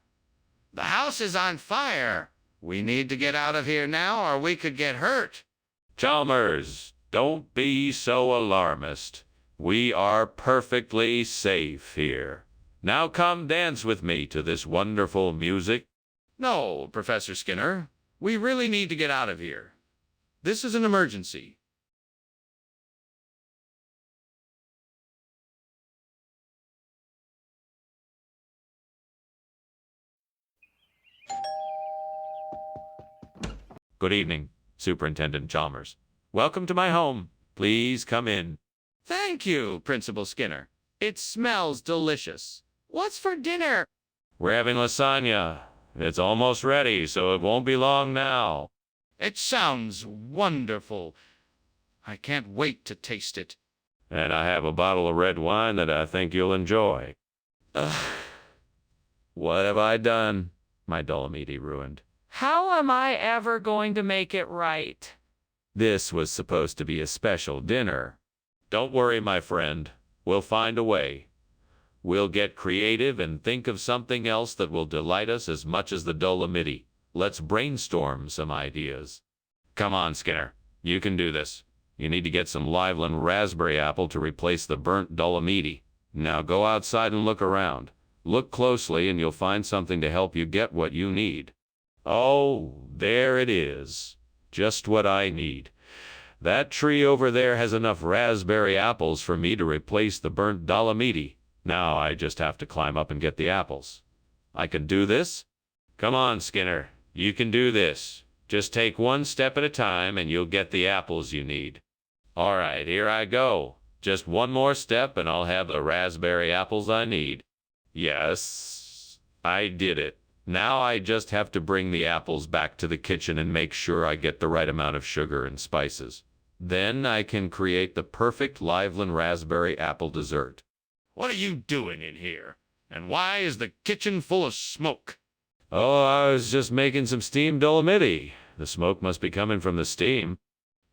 the house is on fire. We need to get out of here now or we could get hurt. Chalmers, don't be so alarmist. We are perfectly safe here. Now come dance with me to this wonderful music. No, Professor Skinner. We really need to get out of here. This is an emergency. Good evening, Superintendent Chalmers. Welcome to my home. Please come in. Thank you, Principal Skinner. It smells delicious. What's for dinner? We're having lasagna. It's almost ready, so it won't be long now. It sounds wonderful. I can't wait to taste it. And I have a bottle of red wine that I think you'll enjoy. What have I done? My Dolomiti ruined. How am I ever going to make it right? This was supposed to be a special dinner. Don't worry, my friend. We'll find a way. We'll get creative and think of something else that will delight us as much as the Dolomiti. Let's brainstorm some ideas. Come on, Skinner. You can do this. You need to get some Liveland raspberry apple to replace the burnt Dolomiti. Now go outside and look around. Look closely and you'll find something to help you get what you need. Oh, there it is. Just what I need. That tree over there has enough raspberry apples for me to replace the burnt dolomite. Now I just have to climb up and get the apples. I can do this? Come on, Skinner. You can do this. Just take one step at a time and you'll get the apples you need. All right, here I go. Just one more step and I'll have the raspberry apples I need. Yes, I did it. Now I just have to bring the apples back to the kitchen and make sure I get the right amount of sugar and spices. Then I can create the perfect Liveland raspberry apple dessert. What are you doing in here? And why is the kitchen full of smoke? Oh, I was just making some steamed dolomite. The smoke must be coming from the steam.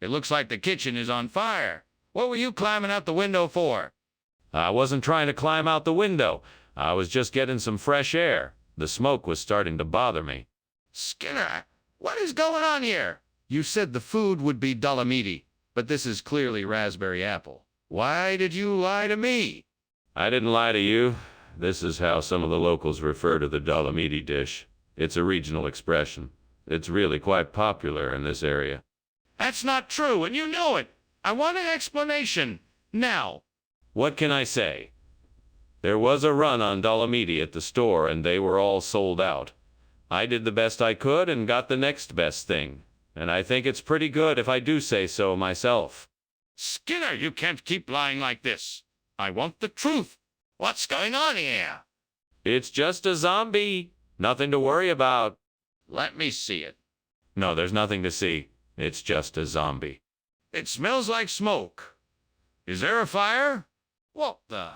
It looks like the kitchen is on fire. What were you climbing out the window for? I wasn't trying to climb out the window. I was just getting some fresh air. The smoke was starting to bother me. Skinner, what is going on here? You said the food would be dolomite, but this is clearly raspberry apple. Why did you lie to me? I didn't lie to you. This is how some of the locals refer to the dolomite dish. It's a regional expression. It's really quite popular in this area. That's not true, and you know it. I want an explanation. Now. What can I say? There was a run on dolomite at the store, and they were all sold out. I did the best I could and got the next best thing. And I think it's pretty good if I do say so myself. Skinner, you can't keep lying like this. I want the truth. What's going on here? It's just a zombie. Nothing to worry about. Let me see it. No, there's nothing to see. It's just a zombie. It smells like smoke. Is there a fire? What the?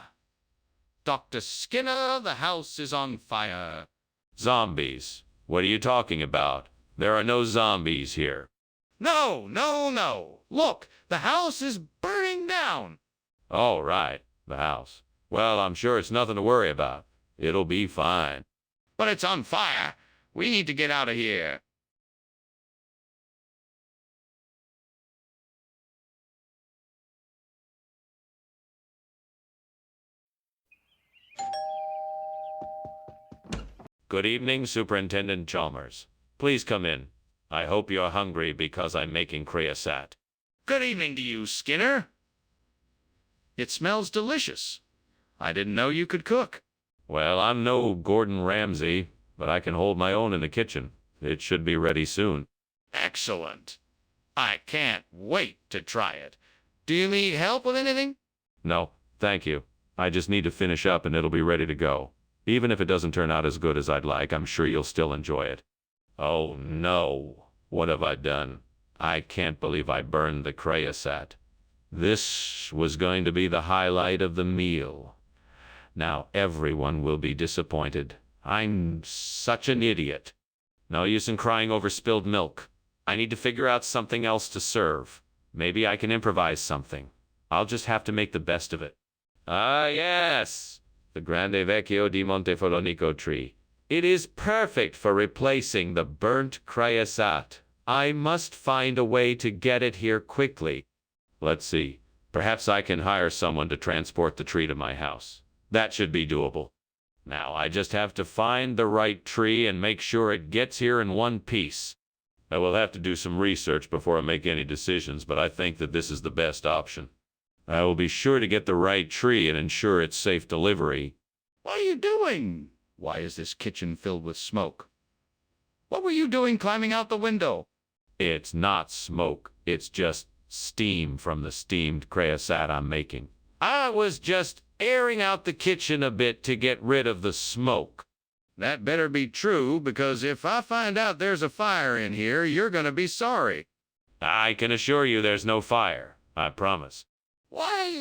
Dr. Skinner, the house is on fire. Zombies? What are you talking about? There are no zombies here. No, no, no. Look, the house is burning down. Oh, right, the house. Well, I'm sure it's nothing to worry about. It'll be fine. But it's on fire. We need to get out of here. Good evening, Superintendent Chalmers. Please come in. I hope you're hungry because I'm making creosote. Good evening to you, Skinner. It smells delicious. I didn't know you could cook. Well, I'm no Gordon Ramsay, but I can hold my own in the kitchen. It should be ready soon. Excellent. I can't wait to try it. Do you need help with anything? No, thank you. I just need to finish up and it'll be ready to go. Even if it doesn't turn out as good as I'd like, I'm sure you'll still enjoy it. Oh no, what have I done? I can't believe I burned the creosote. This was going to be the highlight of the meal. Now everyone will be disappointed. I'm such an idiot. No use in crying over spilled milk. I need to figure out something else to serve. Maybe I can improvise something. I'll just have to make the best of it. Ah, yes! The Grande Vecchio di Montefolonico tree. It is perfect for replacing the burnt creosote. I must find a way to get it here quickly. Let's see. Perhaps I can hire someone to transport the tree to my house. That should be doable. Now I just have to find the right tree and make sure it gets here in one piece. I will have to do some research before I make any decisions, but I think that this is the best option. I will be sure to get the right tree and ensure its safe delivery. What are you doing? Why is this kitchen filled with smoke? What were you doing climbing out the window? It's not smoke. It's just steam from the steamed creosote I'm making. I was just airing out the kitchen a bit to get rid of the smoke. That better be true, because if I find out there's a fire in here, you're gonna be sorry. I can assure you there's no fire. I promise. Why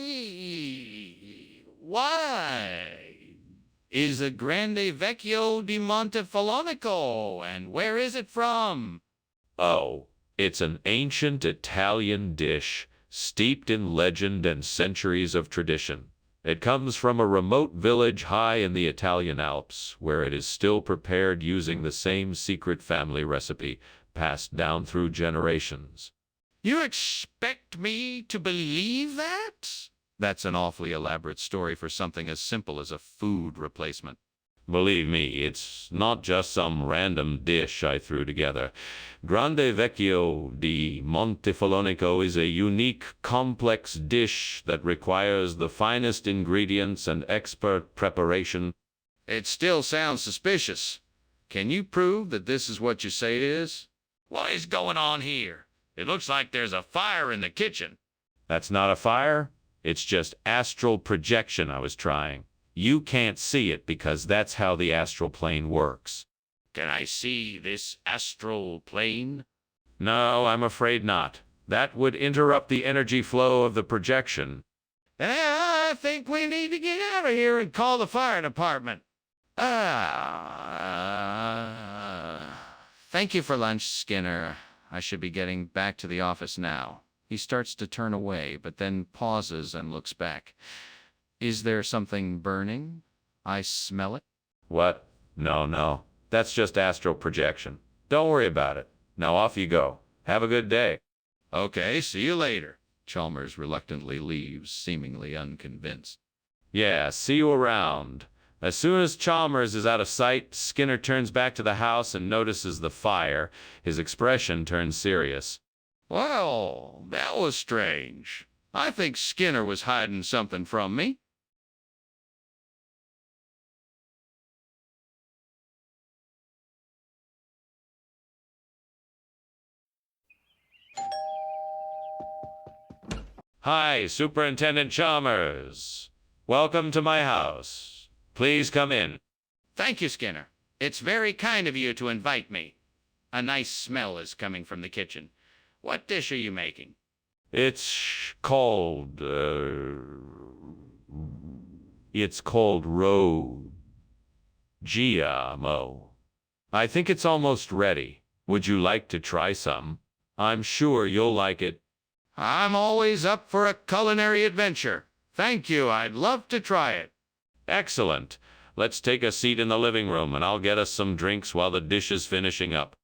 is the Grande Vecchio di Montefolonico, and where is it from? Oh, it's an ancient Italian dish, steeped in legend and centuries of tradition. It comes from a remote village high in the Italian Alps, where it is still prepared using the same secret family recipe, passed down through generations. You expect me to believe that? That's an awfully elaborate story for something as simple as a food replacement. Believe me, it's not just some random dish I threw together. Grande Vecchio di Montefelonico is a unique, complex dish that requires the finest ingredients and expert preparation. It still sounds suspicious. Can you prove that this is what you say it is? What is going on here? It looks like there's a fire in the kitchen. That's not a fire. It's just astral projection I was trying. You can't see it because that's how the astral plane works. Can I see this astral plane? No, I'm afraid not. That would interrupt the energy flow of the projection. I think we need to get out of here and call the fire department. Thank you for lunch, Skinner. I should be getting back to the office now. He starts to turn away, but then pauses and looks back. Is there something burning? I smell it. What? No. That's just astral projection. Don't worry about it. Now off you go. Have a good day. Okay, see you later. Chalmers reluctantly leaves, seemingly unconvinced. Yeah, see you around. As soon as Chalmers is out of sight, Skinner turns back to the house and notices the fire. His expression turns serious. Well, that was strange. I think Skinner was hiding something from me. Hi, Superintendent Chalmers. Welcome to my house. Please come in. Thank you, Skinner. It's very kind of you to invite me. A nice smell is coming from the kitchen. What dish are you making? It's called, GMO. I think it's almost ready. Would you like to try some? I'm sure you'll like it. I'm always up for a culinary adventure. Thank you. I'd love to try it. Excellent. Let's take a seat in the living room and I'll get us some drinks while the dish is finishing up.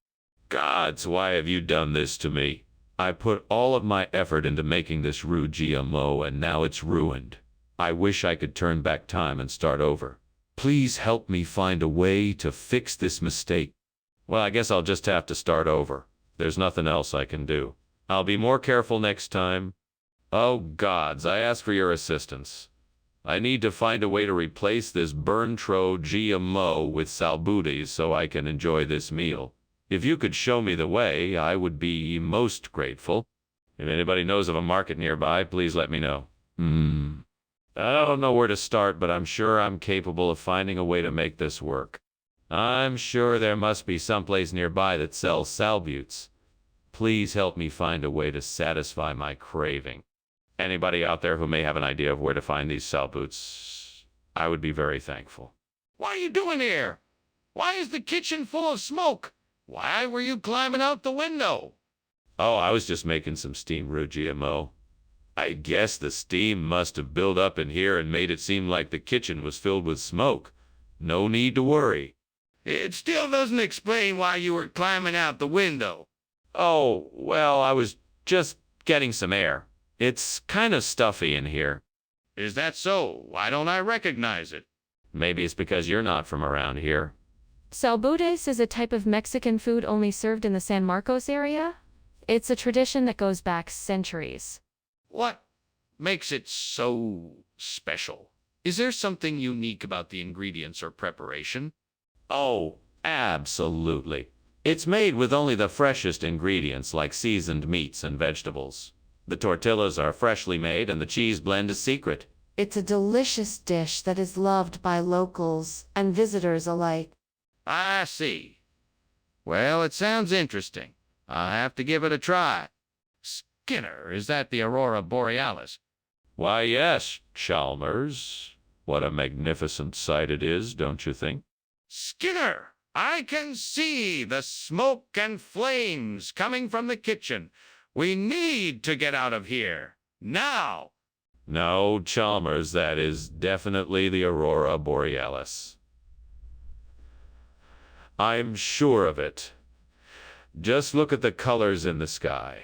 Gods, why have you done this to me? I put all of my effort into making this rude GMO and now it's ruined. I wish I could turn back time and start over. Please help me find a way to fix this mistake. Well, I guess I'll just have to start over. There's nothing else I can do. I'll be more careful next time. Oh gods, I ask for your assistance. I need to find a way to replace this Berntro GMO with salbutes so I can enjoy this meal. If you could show me the way, I would be most grateful. If anybody knows of a market nearby, please let me know. I don't know where to start, but I'm sure I'm capable of finding a way to make this work. I'm sure there must be someplace nearby that sells salbutes. Please help me find a way to satisfy my craving. Anybody out there who may have an idea of where to find these salbutes, I would be very thankful. What are you doing here? Why is the kitchen full of smoke? Why were you climbing out the window? Oh, I was just making some steam roux GMO. I guess the steam must have built up in here and made it seem like the kitchen was filled with smoke. No need to worry. It still doesn't explain why you were climbing out the window. Oh, well, I was just getting some air. It's kind of stuffy in here. Is that so? Why don't I recognize it? Maybe it's because you're not from around here. Salbutes is a type of Mexican food only served in the San Marcos area. It's a tradition that goes back centuries. What makes it so special? Is there something unique about the ingredients or preparation? Oh, absolutely. It's made with only the freshest ingredients like seasoned meats and vegetables. The tortillas are freshly made and the cheese blend is secret. It's a delicious dish that is loved by locals and visitors alike. I see. Well, it sounds interesting. I'll have to give it a try. Skinner, is that the Aurora Borealis? Why, yes, Chalmers. What a magnificent sight it is, don't you think? Skinner, I can see the smoke and flames coming from the kitchen. We need to get out of here. Now! No, Chalmers, that is definitely the Aurora Borealis. I'm sure of it. Just look at the colors in the sky.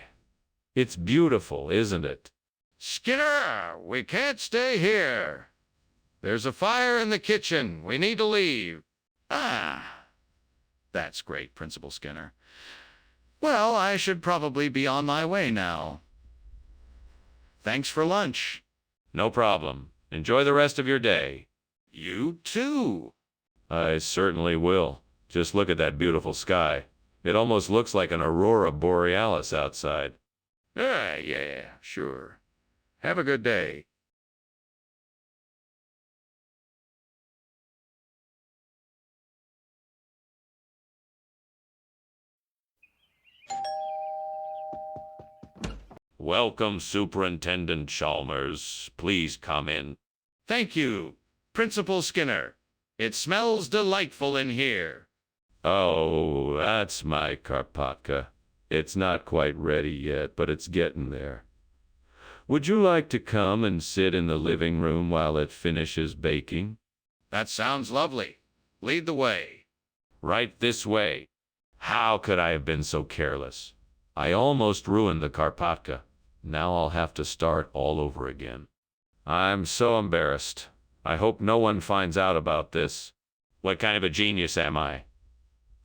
It's beautiful, isn't it? Skinner, we can't stay here. There's a fire in the kitchen. We need to leave. Ah, that's great, Principal Skinner. Well, I should probably be on my way now. Thanks for lunch. No problem. Enjoy the rest of your day. You too. I certainly will. Just look at that beautiful sky. It almost looks like an aurora borealis outside. Yeah, sure. Have a good day. Welcome, Superintendent Chalmers. Please come in. Thank you, Principal Skinner. It smells delightful in here. Oh, that's my Karpatka. It's not quite ready yet, but it's getting there. Would you like to come and sit in the living room while it finishes baking? That sounds lovely. Lead the way. Right this way. How could I have been so careless? I almost ruined the Karpatka. Now I'll have to start all over again. I'm so embarrassed. I hope no one finds out about this. What kind of a genius am I?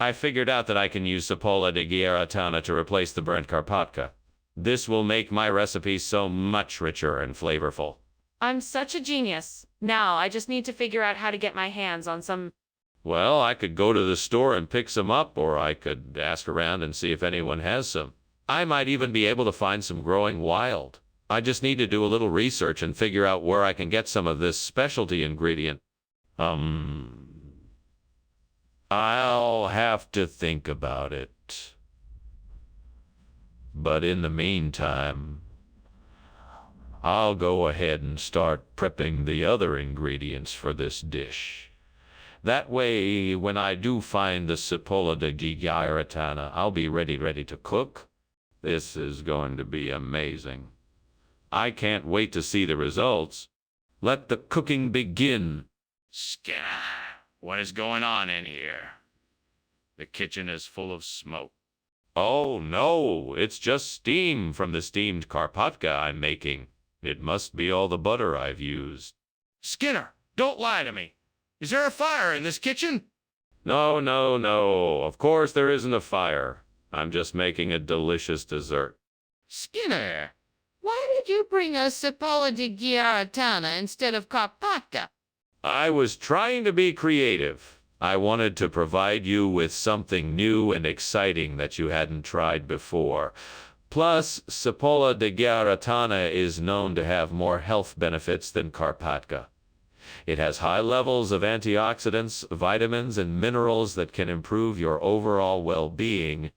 I figured out that I can use Cipolla di Ghiaratana to replace the burnt Karpatka. This will make my recipe so much richer and flavorful. I'm such a genius. Now I just need to figure out how to get my hands on some. Well, I could go to the store and pick some up, or I could ask around and see if anyone has some. I might even be able to find some growing wild. I just need to do a little research and figure out where I can get some of this specialty ingredient. I'll have to think about it. But in the meantime, I'll go ahead and start prepping the other ingredients for this dish. That way, when I do find the Cipolla di Ghiaratana, I'll be ready to cook. This is going to be amazing. I can't wait to see the results. Let the cooking begin. Skinner, what is going on in here? The kitchen is full of smoke. Oh no, it's just steam from the steamed Karpatka I'm making. It must be all the butter I've used. Skinner, don't lie to me. Is there a fire in this kitchen? No. Of course there isn't a fire. I'm just making a delicious dessert. Skinner, Why did you bring us Cipolla di Ghiaratana instead of Karpatka? I was trying to be creative. I wanted to provide you with something new and exciting that you hadn't tried before. Plus, Cipolla di Ghiaratana is known to have more health benefits than Karpatka. It has high levels of antioxidants, vitamins, and minerals that can improve your overall well-being.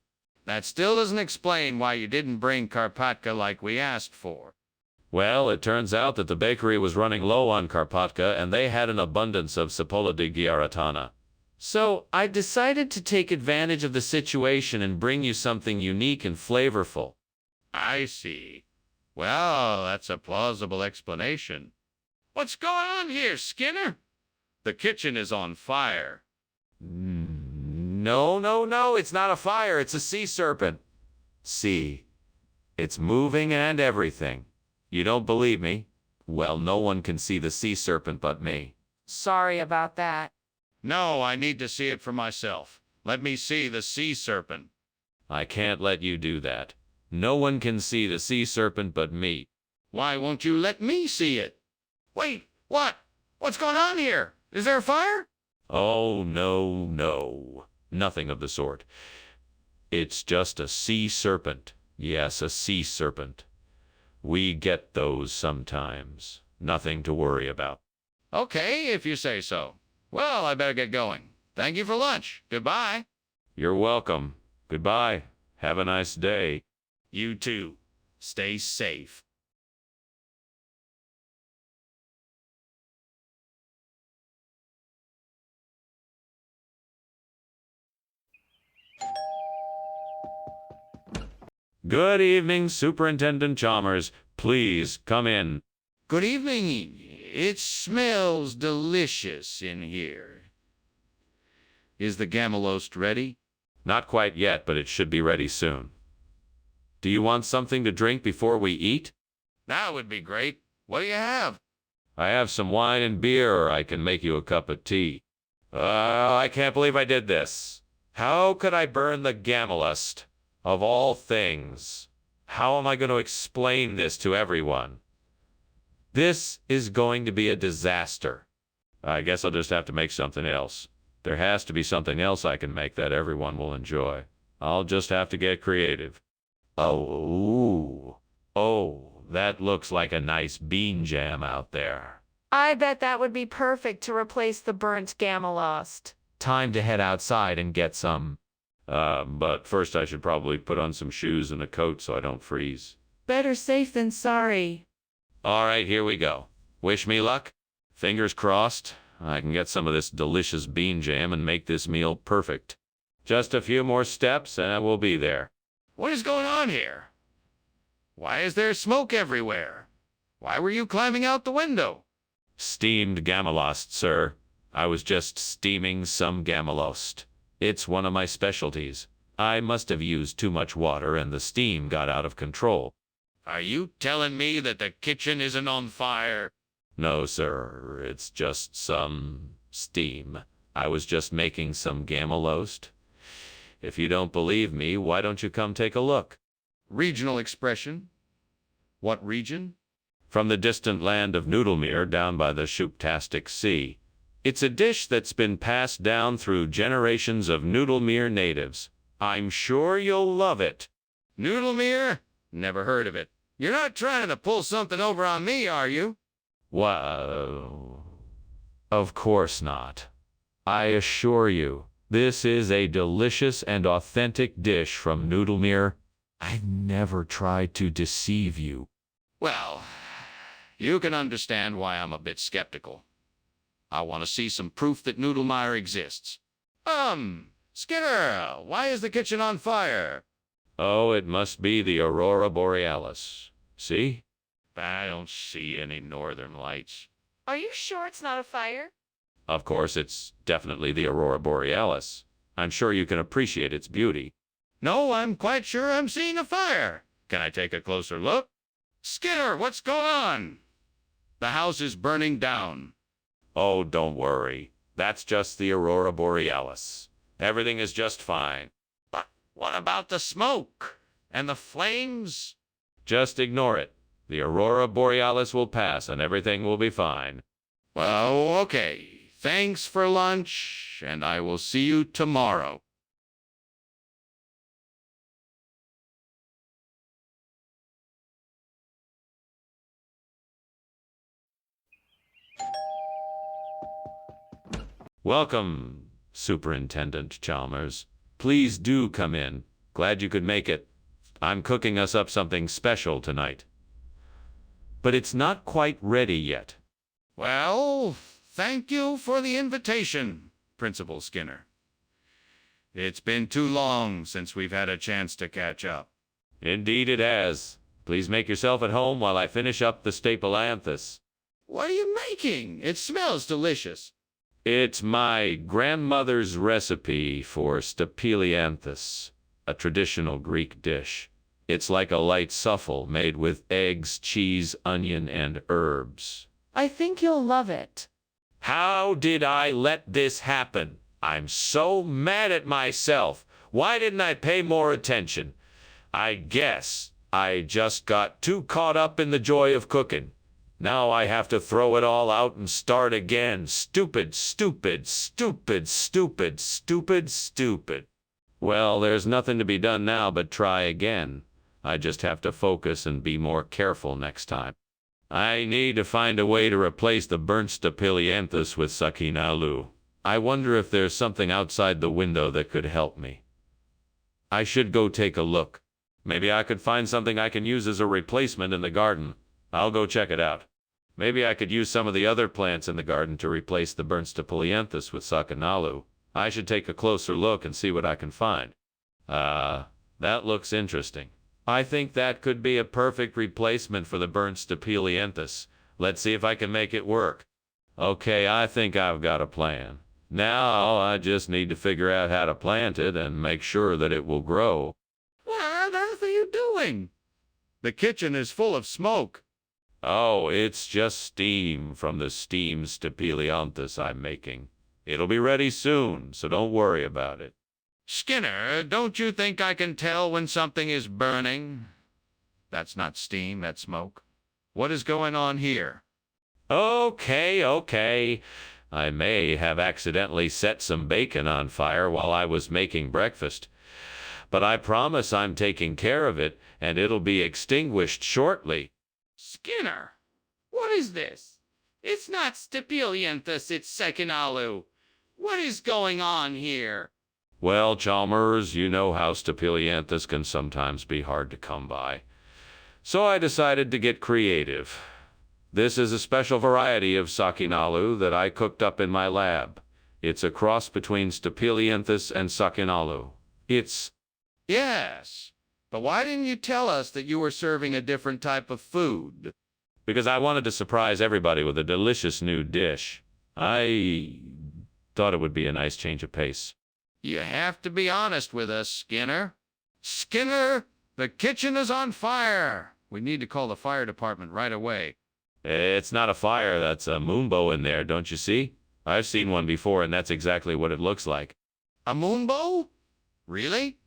that still doesn't explain why you didn't bring Karpatka like we asked for. Well, it turns out that the bakery was running low on Karpatka and they had an abundance of Cipolla di Ghiaratana. So I decided to take advantage of the situation and bring you something unique and flavorful. I see. Well, that's a plausible explanation. What's going on here, Skinner? The kitchen is on fire. No, it's not a fire, it's a sea serpent. See, it's moving and everything. You don't believe me? Well, no one can see the sea serpent but me. Sorry about that. No, I need to see it for myself. Let me see the sea serpent. I can't let you do that. No one can see the sea serpent but me. Why won't you let me see it? Wait, what? What's going on here? Is there a fire? Oh, no. Nothing of the sort. It's just a sea serpent. Yes, a sea serpent. We get those sometimes. Nothing to worry about. Okay, if you say so. Well, I better get going. Thank you for lunch. Goodbye. You're welcome. Goodbye. Have a nice day. You too. Stay safe. Good evening, Superintendent Chalmers. Please come in. Good evening. It smells delicious in here. Is the gammelost ready? Not quite yet, but it should be ready soon. Do you want something to drink before we eat? That would be great. What do you have? I have some wine and beer, or I can make you a cup of tea. Oh, I can't believe I did this. How could I burn the Gamalust? Of all things. How am I going to explain this to everyone? This is going to be a disaster. I guess I'll just have to make something else. There has to be something else I can make that everyone will enjoy. I'll just have to get creative. Oh, that looks like a nice bean jam out there. I bet that would be perfect to replace the burnt Gamalust. Time to head outside and get some. But first I should probably put on some shoes and a coat so I don't freeze. Better safe than sorry. All right, here we go. Wish me luck. Fingers crossed. I can get some of this delicious bean jam and make this meal perfect. Just a few more steps and we'll be there. What is going on here? Why is there smoke everywhere? Why were you climbing out the window? Steamed Gamalost, sir. I was just steaming some Gamalost. It's one of my specialties. I must have used too much water and the steam got out of control. Are you telling me that the kitchen isn't on fire? No, sir. It's just some steam. I was just making some Gamalost. If you don't believe me, why don't you come take a look? Regional expression? What region? From the distant land of Noodlemere down by the Shuptastic Sea. It's a dish that's been passed down through generations of Noodlemere natives. I'm sure you'll love it. Noodlemere? Never heard of it. You're not trying to pull something over on me, are you? Well, of course not. I assure you, this is a delicious and authentic dish from Noodlemere. I never tried to deceive you. Well, you can understand why I'm a bit skeptical. I want to see some proof that Noodlemere exists. Skinner, why is the kitchen on fire? Oh, it must be the Aurora Borealis. See? I don't see any northern lights. Are you sure it's not a fire? Of course, it's definitely the Aurora Borealis. I'm sure you can appreciate its beauty. No, I'm quite sure I'm seeing a fire. Can I take a closer look? Skinner, what's going on? The house is burning down. Oh, don't worry. That's just the Aurora Borealis. Everything is just fine. But what about the smoke and the flames? Just ignore it. The Aurora Borealis will pass and everything will be fine. Well, okay. Thanks for lunch, and I will see you tomorrow. Welcome, Superintendent Chalmers. Please do come in. Glad you could make it. I'm cooking us up something special tonight. But it's not quite ready yet. Well, thank you for the invitation, Principal Skinner. It's been too long since we've had a chance to catch up. Indeed it has. Please make yourself at home while I finish up the stapelanthus. What are you making? It smells delicious. It's my grandmother's recipe for stapelianthus, a traditional Greek dish. It's like a light souffle made with eggs, cheese, onion, and herbs. I think you'll love it. How did I let this happen? I'm so mad at myself. Why didn't I pay more attention? I guess I just got too caught up in the joy of cooking. Now I have to throw it all out and start again. Stupid, stupid, stupid, stupid, stupid, stupid. Well, there's nothing to be done now but try again. I just have to focus and be more careful next time. I need to find a way to replace the burnt stapelianthus with sakinalu. I wonder if there's something outside the window that could help me. I should go take a look. Maybe I could find something I can use as a replacement in the garden. I'll go check it out. Maybe I could use some of the other plants in the garden to replace the burnt stapelianthus with sakinalu. I should take a closer look and see what I can find. That looks interesting. I think that could be a perfect replacement for the burnt stapelianthus. Let's see if I can make it work. Okay, I think I've got a plan. Now I just need to figure out how to plant it and make sure that it will grow. What on earth are you doing? The kitchen is full of smoke. Oh, it's just steam from the steamed stapelianthus I'm making. It'll be ready soon, so don't worry about it. Skinner, don't you think I can tell when something is burning? That's not steam, that's smoke. What is going on here? Okay. I may have accidentally set some bacon on fire while I was making breakfast, but I promise I'm taking care of it, and it'll be extinguished shortly. Skinner, what is this? It's not Stapelianthus, it's Sekinalu. What is going on here? Well, Chalmers, you know how Stapelianthus can sometimes be hard to come by. So I decided to get creative. This is a special variety of Sakinalu that I cooked up in my lab. It's a cross between Stapelianthus and Sakinalu. It's... Yes, but why didn't you tell us that you were serving a different type of food? because I wanted to surprise everybody with a delicious new dish. I thought it would be a nice change of pace. You have to be honest with us, Skinner. Skinner, the kitchen is on fire. We need to call the fire department right away. It's not a fire, that's a moonbow in there, don't you see? I've seen one before, and that's exactly what it looks like. A moonbow? Really?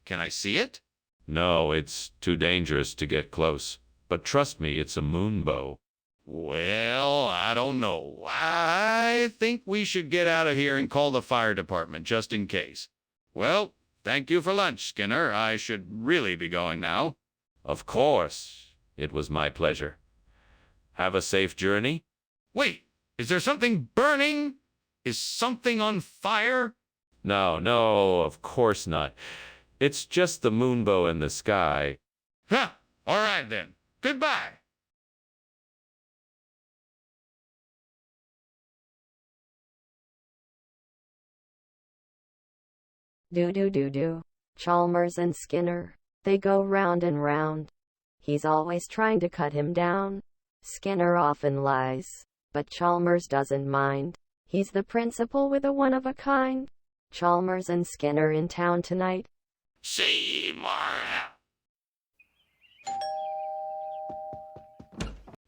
Can I see it? No, it's too dangerous to get close. But trust me, it's a moonbow. Well, I don't know. I think we should get out of here and call the fire department just in case. Well, thank you for lunch, Skinner. I should really be going now. Of course. It was my pleasure. Have a safe journey. Wait, is there something burning? Is something on fire? No, of course not. It's just the moonbow in the sky. Huh, all right then. Goodbye. Do. Chalmers and Skinner, they go round and round. He's always trying to cut him down. Skinner often lies, but Chalmers doesn't mind. He's the principal with a one-of-a-kind. Chalmers and Skinner in town tonight. See Mara.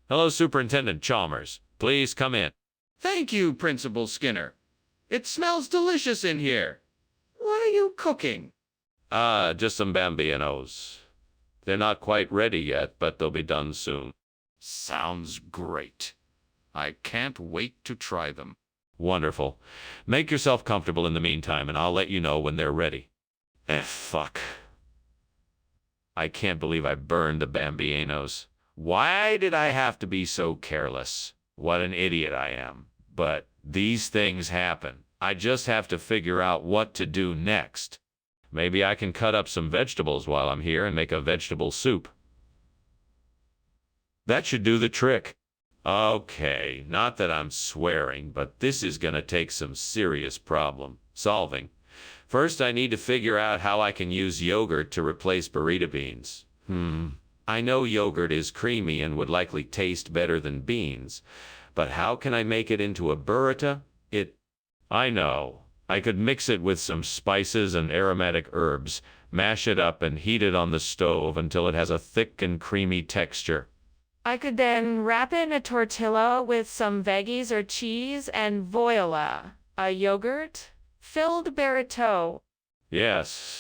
Hello, Superintendent Chalmers. Please come in. Thank you, Principal Skinner. It smells delicious in here. What are you cooking? Just some bambinos. They're not quite ready yet, but they'll be done soon. Sounds great. I can't wait to try them. Wonderful. Make yourself comfortable in the meantime, and I'll let you know when they're ready. Fuck. I can't believe I burned the bambinos. Why did I have to be so careless? What an idiot I am. But these things happen. I just have to figure out what to do next. Maybe I can cut up some vegetables while I'm here and make a vegetable soup. That should do the trick. Okay, not that I'm swearing, but this is gonna take some serious problem solving. First, I need to figure out how I can use yogurt to replace burrito beans. I know yogurt is creamy and would likely taste better than beans, but how can I make it into a burrito? I know. I could mix it with some spices and aromatic herbs, mash it up and heat it on the stove until it has a thick and creamy texture. I could then wrap it in a tortilla with some veggies or cheese and voila, a yogurt-filled burrito. Yes.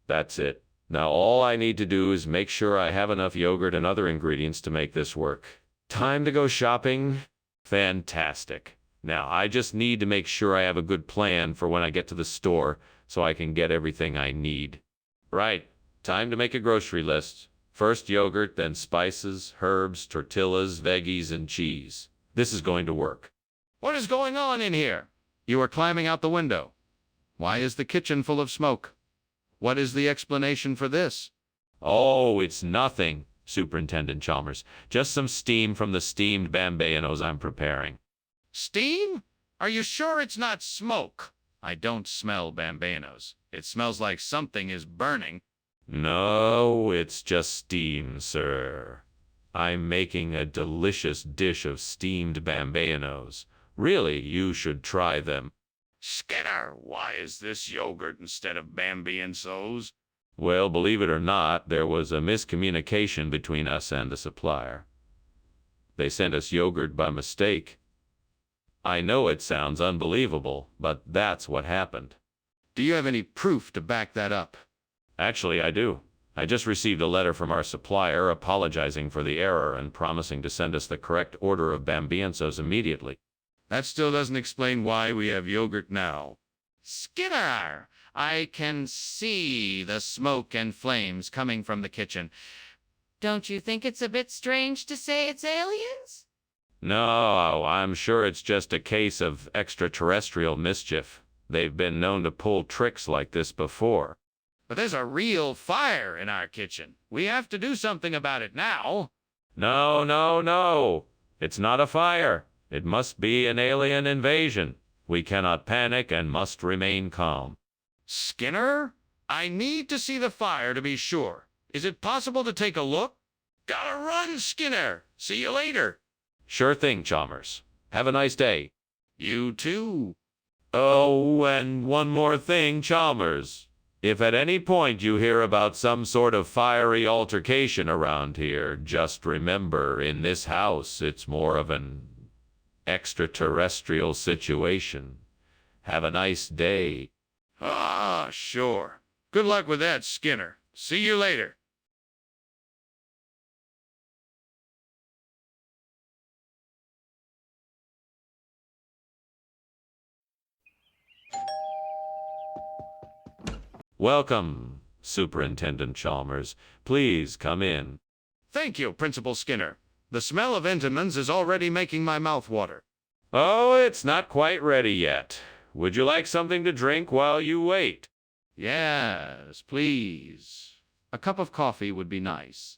That's it. Now all I need to do is make sure I have enough yogurt and other ingredients to make this work. Time to go shopping? Fantastic. Now I just need to make sure I have a good plan for when I get to the store so I can get everything I need. Right, time to make a grocery list. First yogurt, then spices, herbs, tortillas, veggies, and cheese. This is going to work. What is going on in here? You are climbing out the window. Why is the kitchen full of smoke? What is the explanation for this? Oh, it's nothing, Superintendent Chalmers. Just some steam from the steamed bambinos I'm preparing. Steam? Are you sure it's not smoke? I don't smell bambinos. It smells like something is burning. No, it's just steam, sir. I'm making a delicious dish of steamed bambinos. Really, you should try them. Skinner, why is this yogurt instead of bambinos? Well, believe it or not, there was a miscommunication between us and the supplier. They sent us yogurt by mistake. I know it sounds unbelievable, but that's what happened. Do you have any proof to back that up? Actually, I do. I just received a letter from our supplier apologizing for the error and promising to send us the correct order of bambienzos immediately. That still doesn't explain why we have yogurt now. Skinner, I can see the smoke and flames coming from the kitchen. Don't you think it's a bit strange to say it's aliens? No, I'm sure it's just a case of extraterrestrial mischief. They've been known to pull tricks like this before. But there's a real fire in our kitchen. We have to do something about it now. No, no, no. It's not a fire. It must be an alien invasion. We cannot panic and must remain calm. Skinner, I need to see the fire to be sure. Is it possible to take a look? Gotta run, Skinner. See you later. Sure thing, Chalmers. Have a nice day. You too. Oh, and one more thing, Chalmers. If at any point you hear about some sort of fiery altercation around here, just remember, in this house, it's more of an extraterrestrial situation. Have a nice day. Ah, sure. Good luck with that, Skinner. See you later. Welcome, Superintendent Chalmers. Please come in. Thank you, Principal Skinner. The smell of Entenmann's is already making my mouth water. Oh, it's not quite ready yet. Would you like something to drink while you wait? Yes, please. A cup of coffee would be nice.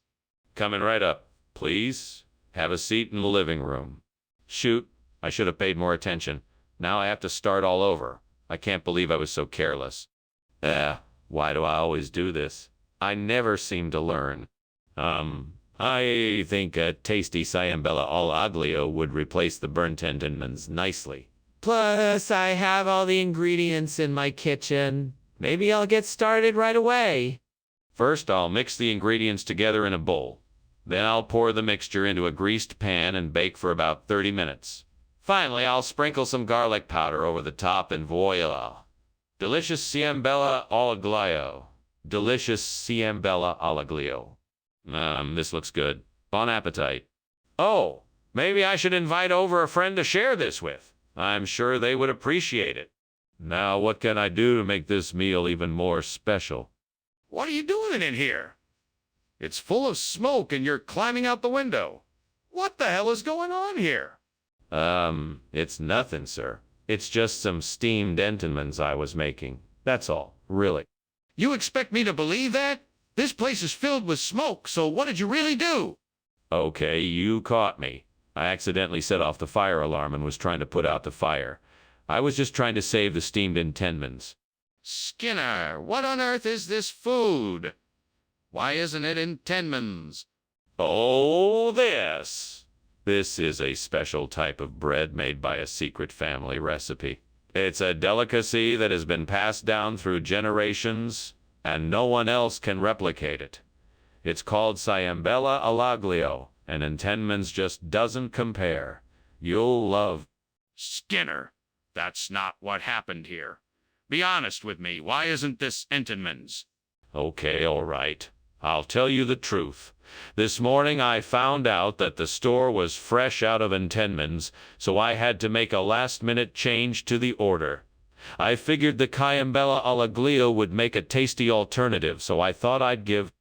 Coming right up. Please, have a seat in the living room. Shoot, I should have paid more attention. Now I have to start all over. I can't believe I was so careless. Why do I always do this? I never seem to learn. I think a tasty Ciambella al aglio would replace the burnt Entenmann's nicely. Plus, I have all the ingredients in my kitchen. Maybe I'll get started right away. First, I'll mix the ingredients together in a bowl. Then I'll pour the mixture into a greased pan and bake for about 30 minutes. Finally, I'll sprinkle some garlic powder over the top and voila. Delicious Ciambella al aglio. Delicious Ciambella al aglio. This looks good. Bon appetit. Oh, maybe I should invite over a friend to share this with. I'm sure they would appreciate it. Now, what can I do to make this meal even more special? What are you doing in here? It's full of smoke and you're climbing out the window. What the hell is going on here? It's nothing, sir. It's just some steamed Entenmann's I was making. That's all, really. You expect me to believe that? This place is filled with smoke, so what did you really do? Okay, you caught me. I accidentally set off the fire alarm and was trying to put out the fire. I was just trying to save the steamed Entenmann's. Skinner, what on earth is this food? Why isn't it in Entenmann's? Oh, this. This is a special type of bread made by a secret family recipe. It's a delicacy that has been passed down through generations, and no one else can replicate it. It's called Ciambella al aglio, and Entenmann's just doesn't compare. You'll love... Skinner, that's not what happened here. Be honest with me, why isn't this Entenmann's? Okay, all right. I'll tell you the truth. This morning I found out that the store was fresh out of Entenmann's, so I had to make a last-minute change to the order. I figured the Ciambella al aglio would make a tasty alternative, so I thought I'd give...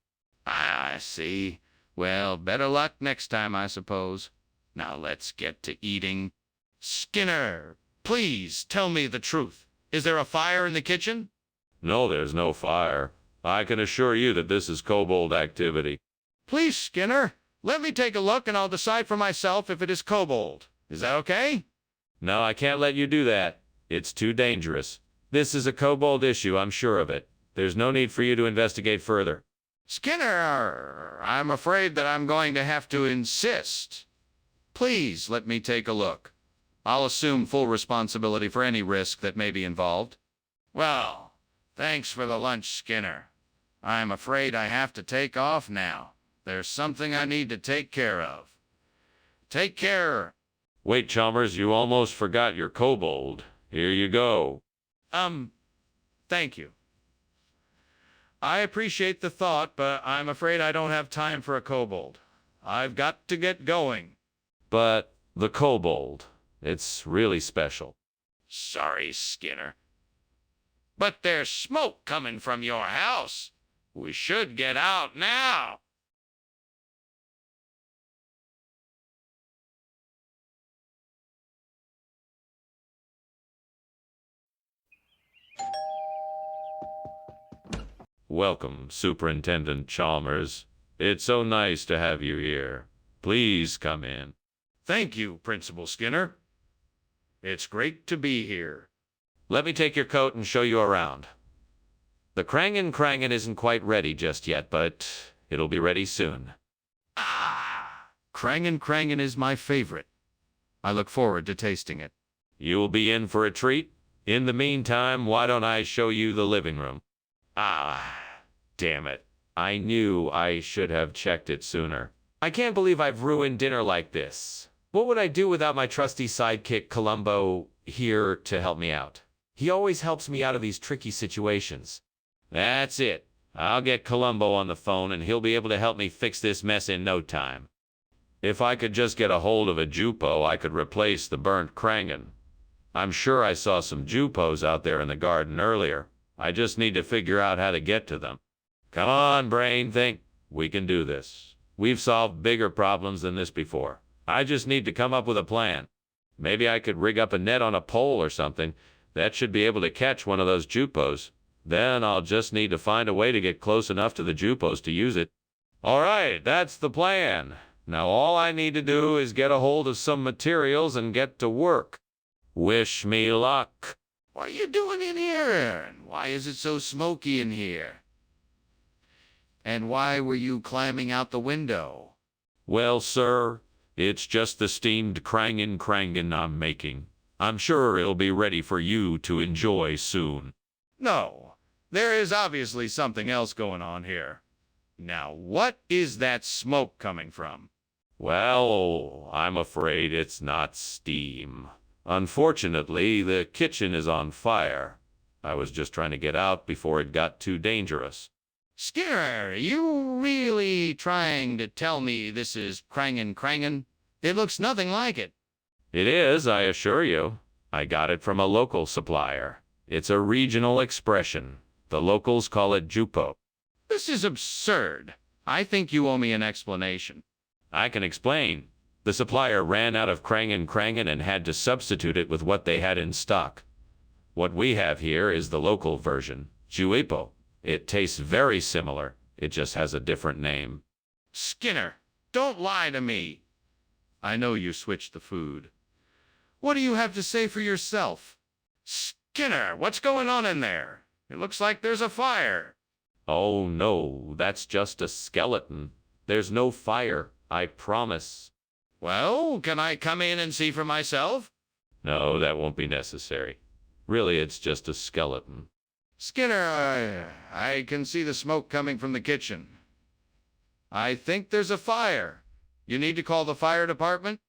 I see. Well, better luck next time, I suppose. Now let's get to eating. Skinner, please tell me the truth. Is there a fire in the kitchen? No, there's no fire. I can assure you that this is kobold activity. Please, Skinner, let me take a look and I'll decide for myself if it is kobold. Is that okay? No, I can't let you do that. It's too dangerous. This is a kobold issue, I'm sure of it. There's no need for you to investigate further. Skinner, I'm afraid that I'm going to have to insist. Please let me take a look. I'll assume full responsibility for any risk that may be involved. Well, thanks for the lunch, Skinner. I'm afraid I have to take off now. There's something I need to take care of. Take care. Wait, Chalmers, you almost forgot your kobold. Here you go. Thank you. I appreciate the thought, but I'm afraid I don't have time for a kobold. I've got to get going. But the kobold, it's really special. Sorry, Skinner. But there's smoke coming from your house. We should get out now. Welcome, Superintendent Chalmers. It's so nice to have you here. Please come in. Thank you, Principal Skinner. It's great to be here. Let me take your coat and show you around. The Krangen isn't quite ready just yet, but it'll be ready soon. Krangen is my favorite. I look forward to tasting it. You'll be in for a treat. In the meantime, why don't I show you the living room? Damn it. I knew I should have checked it sooner. I can't believe I've ruined dinner like this. What would I do without my trusty sidekick, Columbo, here to help me out? He always helps me out of these tricky situations. That's it. I'll get Columbo on the phone and he'll be able to help me fix this mess in no time. If I could just get a hold of a Jupo, I could replace the burnt Krangen. I'm sure I saw some Jupos out there in the garden earlier. I just need to figure out how to get to them. Come on, brain, think. We can do this. We've solved bigger problems than this before. I just need to come up with a plan. Maybe I could rig up a net on a pole or something. That should be able to catch one of those Jupos. Then I'll just need to find a way to get close enough to the Jupos to use it. All right, that's the plan. Now all I need to do is get a hold of some materials and get to work. Wish me luck. What are you doing in here? And why is it so smoky in here? And why were you climbing out the window? Well, sir, it's just the steamed Krangen I'm making. I'm sure it'll be ready for you to enjoy soon. No, there is obviously something else going on here. Now, what is that smoke coming from? Well, I'm afraid it's not steam. Unfortunately, the kitchen is on fire. I was just trying to get out before it got too dangerous. Skinner, are you really trying to tell me this is Krangen? It looks nothing like it. It is, I assure you. I got it from a local supplier. It's a regional expression. The locals call it Jupo. This is absurd. I think you owe me an explanation. I can explain. The supplier ran out of Krangen and had to substitute it with what they had in stock. What we have here is the local version, Juipo. It tastes very similar. It just has a different name. Skinner, don't lie to me. I know you switched the food. What do you have to say for yourself? Skinner, what's going on in there? It looks like there's a fire. Oh no, that's just a skeleton. There's no fire, I promise. Well, can I come in and see for myself? No, that won't be necessary. Really, it's just a skeleton. Skinner, I can see the smoke coming from the kitchen. I think there's a fire. You need to call the fire department?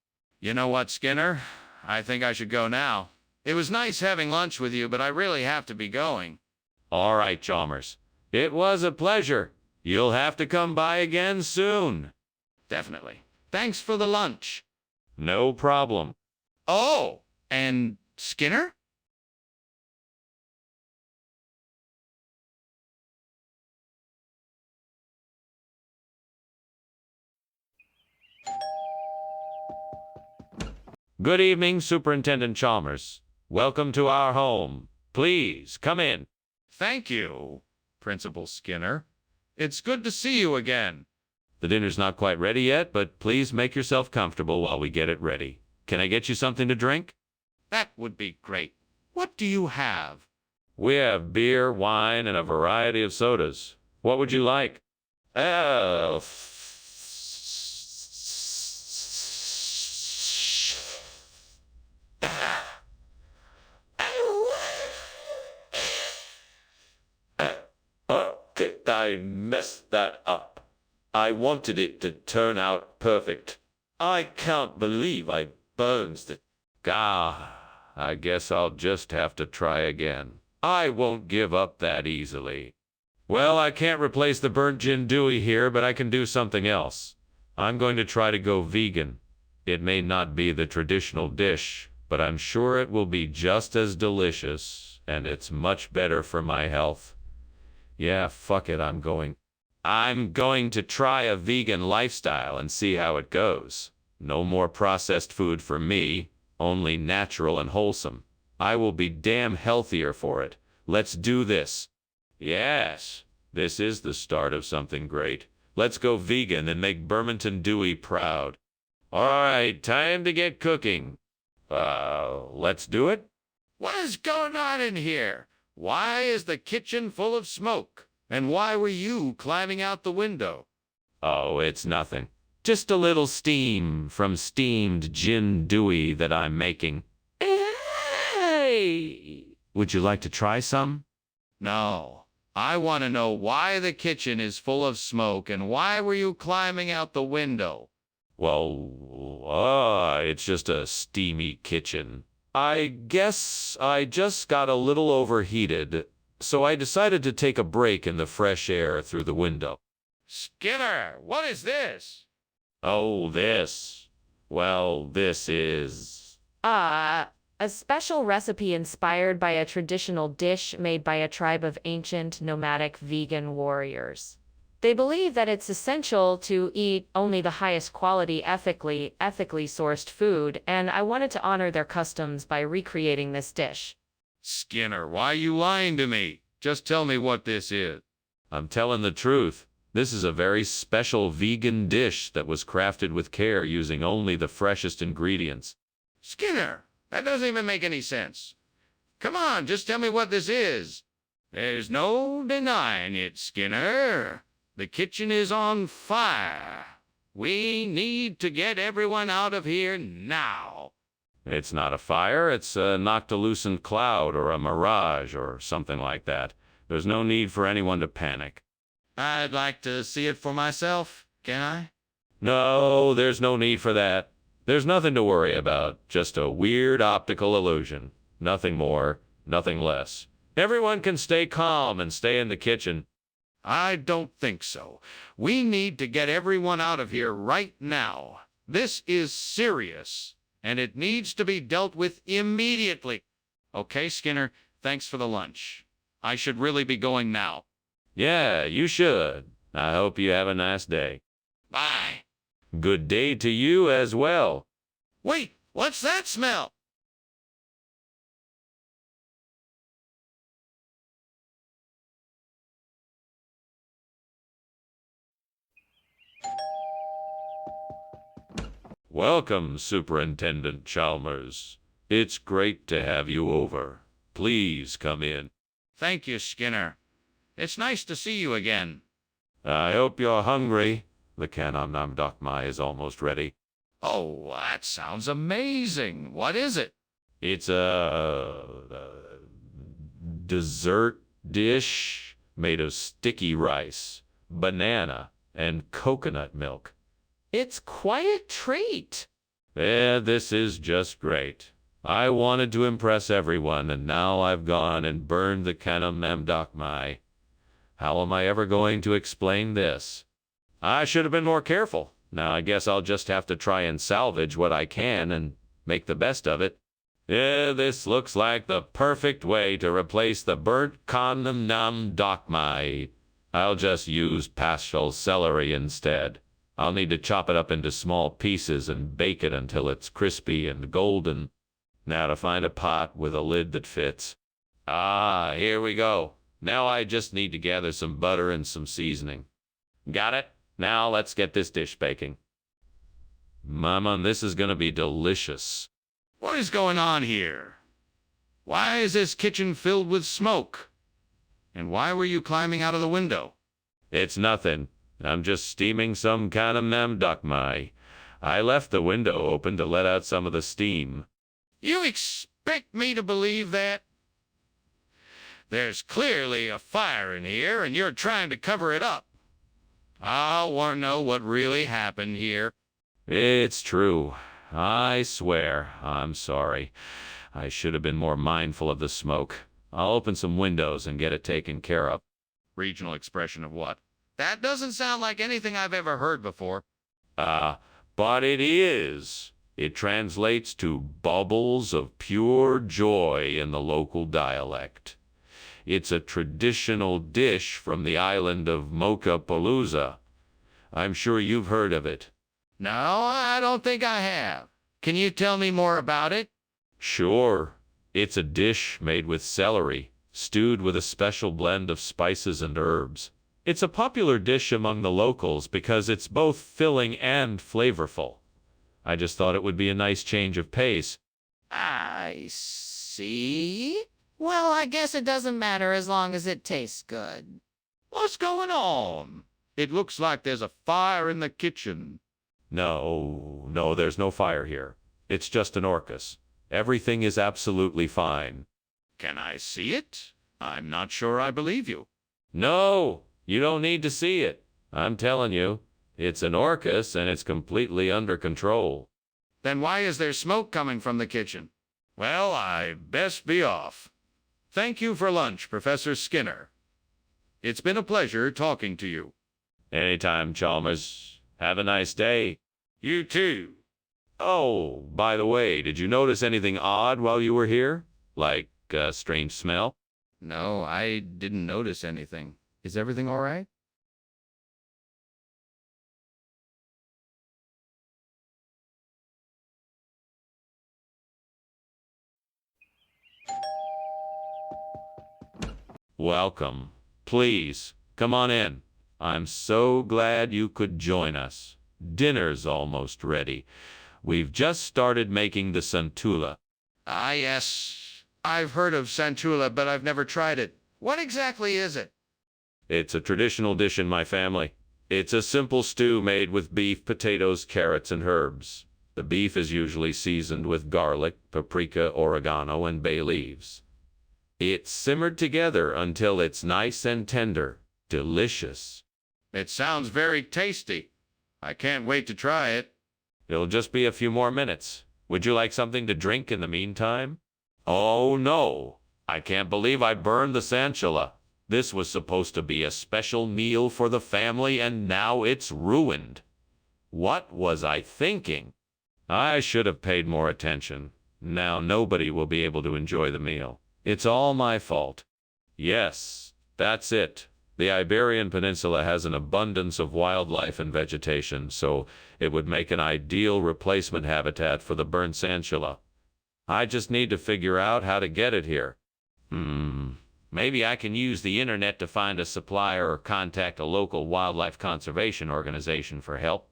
You know what, Skinner? I think I should go now. It was nice having lunch with you, but I really have to be going. All right, Chalmers. It was a pleasure. You'll have to come by again soon. Definitely. Thanks for the lunch. No problem. Oh, and Skinner? Good evening, Superintendent Chalmers. Welcome to our home. Please, come in. Thank you, Principal Skinner. It's good to see you again. The dinner's not quite ready yet, but please make yourself comfortable while we get it ready. Can I get you something to drink? That would be great. What do you have? We have beer, wine, and a variety of sodas. What would you like? Okay. shit, I messed that up. I wanted it to turn out perfect. I can't believe I burned it. Gah, I guess I'll just have to try again. I won't give up that easily. Well, I can't replace the burnt gin Dewey here, but I can do something else. I'm going to try to go vegan. It may not be the traditional dish, but I'm sure it will be just as delicious, and it's much better for my health. Yeah, fuck it, I'm going to try a vegan lifestyle and see how it goes. No more processed food for me, only natural and wholesome. I will be damn healthier for it. Let's do this. Yes, this is the start of something great. Let's go vegan and make Bermonton Dewey proud. All right, time to get cooking. Let's do it? What is going on in here? Why is the kitchen full of smoke? And why were you climbing out the window? Oh, it's nothing. Just a little steam from steamed gin Dewey that I'm making. Hey! Would you like to try some? No. I want to know why the kitchen is full of smoke and why were you climbing out the window? Well, it's just a steamy kitchen. I guess I just got a little overheated, so I decided to take a break in the fresh air through the window. Skinner, what is this? Oh, this. Well, this is... A special recipe inspired by a traditional dish made by a tribe of ancient nomadic vegan warriors. They believe that it's essential to eat only the highest quality, ethically sourced food, and I wanted to honor their customs by recreating this dish. Skinner, why are you lying to me? Just tell me what this is. I'm telling the truth. This is a very special vegan dish that was crafted with care using only the freshest ingredients. Skinner, that doesn't even make any sense. Come on, just tell me what this is. There's no denying it, Skinner. The kitchen is on fire. We need to get everyone out of here now. It's not a fire, it's a noctilucent cloud or a mirage or something like that. There's no need for anyone to panic. I'd like to see it for myself, can I? No, there's no need for that. There's nothing to worry about, just a weird optical illusion. Nothing more, nothing less. Everyone can stay calm and stay in the kitchen. I don't think so. We need to get everyone out of here right now. This is serious, and it needs to be dealt with immediately. Okay, Skinner, thanks for the lunch. I should really be going now. Yeah, you should. I hope you have a nice day. Bye. Good day to you as well. Wait, what's that smell? Welcome, Superintendent Chalmers. It's great to have you over. Please come in. Thank you, Skinner. It's nice to see you again. I hope you're hungry. The Canam Nam Dok Mai is almost ready. Oh, that sounds amazing. What is it? It's a dessert dish made of sticky rice, banana, and coconut milk. It's quite a treat. Yeah, this is just great. I wanted to impress everyone, and now I've gone and burned the Canam Nam Dok Mai. How am I ever going to explain this? I should have been more careful. Now I guess I'll just have to try and salvage what I can and make the best of it. Yeah, this looks like the perfect way to replace the burnt Canam Nam Dok Mai. I'll just use pastel celery instead. I'll need to chop it up into small pieces and bake it until it's crispy and golden. Now to find a pot with a lid that fits. Ah, here we go. Now I just need to gather some butter and some seasoning. Got it? Now let's get this dish baking. Mama, this is gonna be delicious. What is going on here? Why is this kitchen filled with smoke? And why were you climbing out of the window? It's nothing. I'm just steaming some Canam Nam Dok Mai. I left the window open to let out some of the steam. You expect me to believe that? There's clearly a fire in here, and you're trying to cover it up. I want to know what really happened here. It's true. I swear. I'm sorry. I should have been more mindful of the smoke. I'll open some windows and get it taken care of. Regional expression of what? That doesn't sound like anything I've ever heard before. But it is. It translates to bubbles of pure joy in the local dialect. It's a traditional dish from the island of Mochapalooza. I'm sure you've heard of it. No, I don't think I have. Can you tell me more about it? Sure. It's a dish made with celery, stewed with a special blend of spices and herbs. It's a popular dish among the locals because it's both filling and flavorful. I just thought it would be a nice change of pace. I see. Well, I guess it doesn't matter as long as it tastes good. What's going on? It looks like there's a fire in the kitchen. No, there's no fire here. It's just an orcus. Everything is absolutely fine. Can I see it? I'm not sure I believe you. No, you don't need to see it. I'm telling you, it's an orcus and it's completely under control. Then why is there smoke coming from the kitchen? Well, I best be off. Thank you for lunch, Professor Skinner. It's been a pleasure talking to you. Anytime, Chalmers. Have a nice day. You too. Oh, by the way, did you notice anything odd while you were here? Like a strange smell? No, I didn't notice anything. Is everything all right? Welcome. Please, come on in. I'm so glad you could join us. Dinner's almost ready. We've just started making the santula. Ah, yes. I've heard of santula, but I've never tried it. What exactly is it? It's a traditional dish in my family. It's a simple stew made with beef, potatoes, carrots, and herbs. The beef is usually seasoned with garlic, paprika, oregano, and bay leaves. It's simmered together until it's nice and tender. Delicious. It sounds very tasty. I can't wait to try it. It'll just be a few more minutes. Would you like something to drink in the meantime? Oh no, I can't believe I burned the santula. This was supposed to be a special meal for the family and now it's ruined. What was I thinking? I should have paid more attention. Now nobody will be able to enjoy the meal. It's all my fault. Yes, that's it. The Iberian Peninsula has an abundance of wildlife and vegetation, so it would make an ideal replacement habitat for the burnt santula. I just need to figure out how to get it here. Maybe I can use the internet to find a supplier or contact a local wildlife conservation organization for help.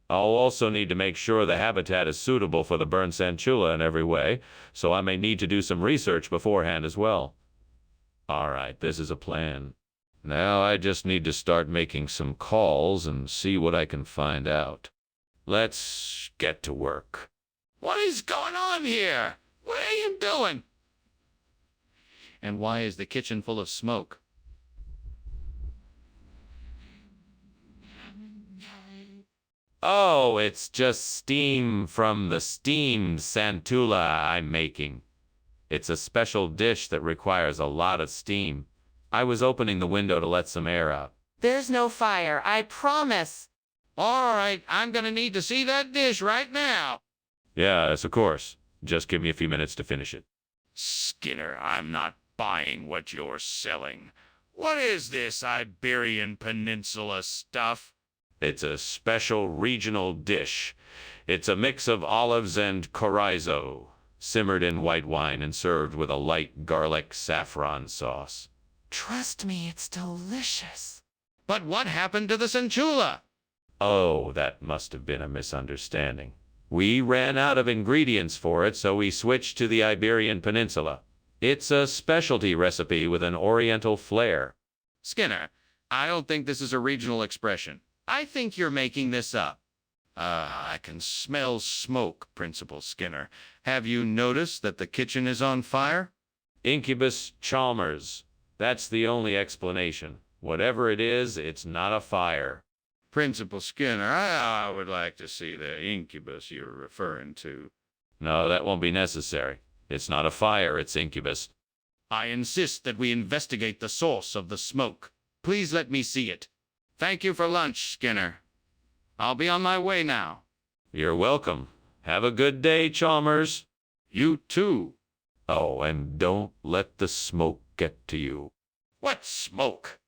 I'll also need to make sure the habitat is suitable for the burnt santula in every way, so I may need to do some research beforehand as well. All right, this is a plan. Now I just need to start making some calls and see what I can find out. Let's get to work. What is going on here? What are you doing? And why is the kitchen full of smoke? Oh, it's just steam from the steamed santula I'm making. It's a special dish that requires a lot of steam. I was opening the window to let some air out. There's no fire, I promise. All right, I'm gonna need to see that dish right now. Yes, of course. Just give me a few minutes to finish it. Skinner, I'm not buying what you're selling. What is this Iberian Peninsula stuff? It's a special regional dish. It's a mix of olives and chorizo, simmered in white wine and served with a light garlic saffron sauce. Trust me, it's delicious. But what happened to the santula? Oh, that must have been a misunderstanding. We ran out of ingredients for it, so we switched to the Iberian Peninsula. It's a specialty recipe with an oriental flair. Skinner, I don't think this is a regional expression. I think you're making this up. I can smell smoke, Principal Skinner. Have you noticed that the kitchen is on fire? Incubus Chalmers. That's the only explanation. Whatever it is, it's not a fire. Principal Skinner, I would like to see the incubus you're referring to. No, that won't be necessary. It's not a fire, it's incubus. I insist that we investigate the source of the smoke. Please let me see it. Thank you for lunch, Skinner. I'll be on my way now. You're welcome. Have a good day, Chalmers. You too. Oh, and don't let the smoke get to you. What smoke?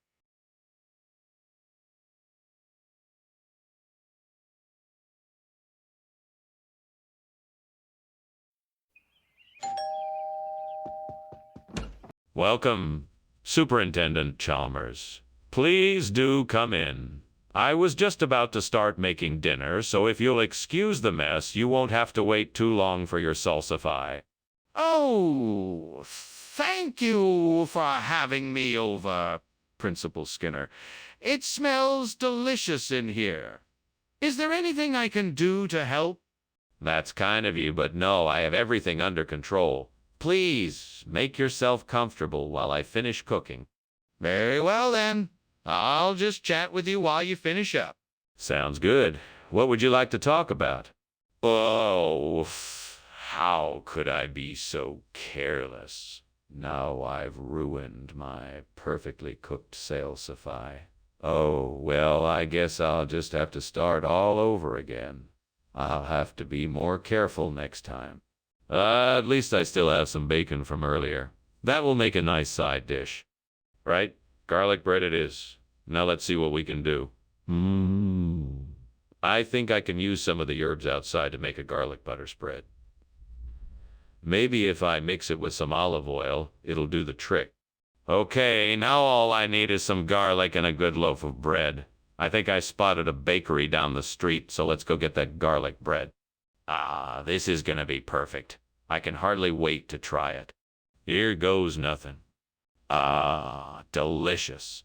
Welcome, Superintendent Chalmers. Please do come in. I was just about to start making dinner, so if you'll excuse the mess, you won't have to wait too long for your salsify. Oh, thank you for having me over, Principal Skinner. It smells delicious in here. Is there anything I can do to help? That's kind of you, but no, I have everything under control. Please, make yourself comfortable while I finish cooking. Very well, then. I'll just chat with you while you finish up. Sounds good. What would you like to talk about? Oh, how could I be so careless? Now I've ruined my perfectly cooked salsify. Oh, well, I guess I'll just have to start all over again. I'll have to be more careful next time. At least I still have some bacon from earlier. That will make a nice side dish. Right? Garlic bread it is. Now let's see what we can do. I think I can use some of the herbs outside to make a garlic butter spread. Maybe if I mix it with some olive oil, it'll do the trick. Okay, now all I need is some garlic and a good loaf of bread. I think I spotted a bakery down the street, so let's go get that garlic bread. Ah, this is gonna be perfect. I can hardly wait to try it. Here goes nothing. Ah, delicious.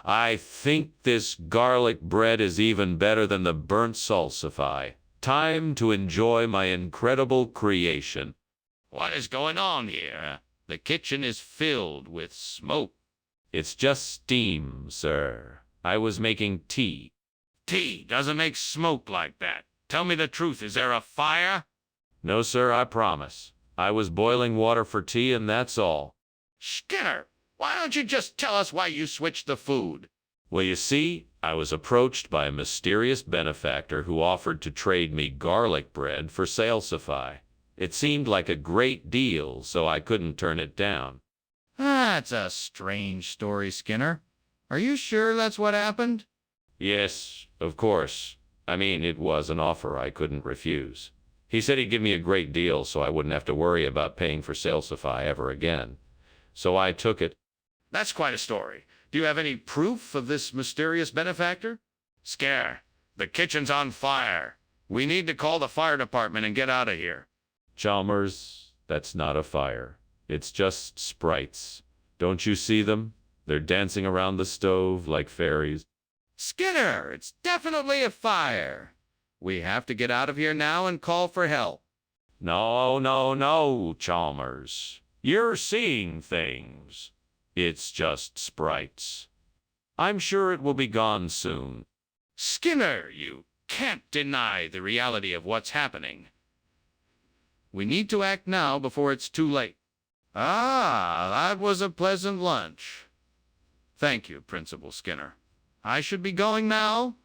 I think this garlic bread is even better than the burnt salsify. Time to enjoy my incredible creation. What is going on here? The kitchen is filled with smoke. It's just steam, sir. I was making tea. Tea doesn't make smoke like that. Tell me the truth, is there a fire? No, sir, I promise. I was boiling water for tea and that's all. Skinner, why don't you just tell us why you switched the food? Well, you see, I was approached by a mysterious benefactor who offered to trade me garlic bread for salsify. It seemed like a great deal, so I couldn't turn it down. That's a strange story, Skinner. Are you sure that's what happened? Yes, of course. I mean, it was an offer I couldn't refuse. He said he'd give me a great deal so I wouldn't have to worry about paying for salsify ever again. So I took it. That's quite a story. Do you have any proof of this mysterious benefactor? Skinner, the kitchen's on fire. We need to call the fire department and get out of here. Chalmers, that's not a fire. It's just sprites. Don't you see them? They're dancing around the stove like fairies. Skinner, it's definitely a fire. We have to get out of here now and call for help. No, no, no, Chalmers. You're seeing things. It's just sprites. I'm sure it will be gone soon. Skinner, you can't deny the reality of what's happening. We need to act now before it's too late. Ah, that was a pleasant lunch. Thank you, Principal Skinner. I should be going now,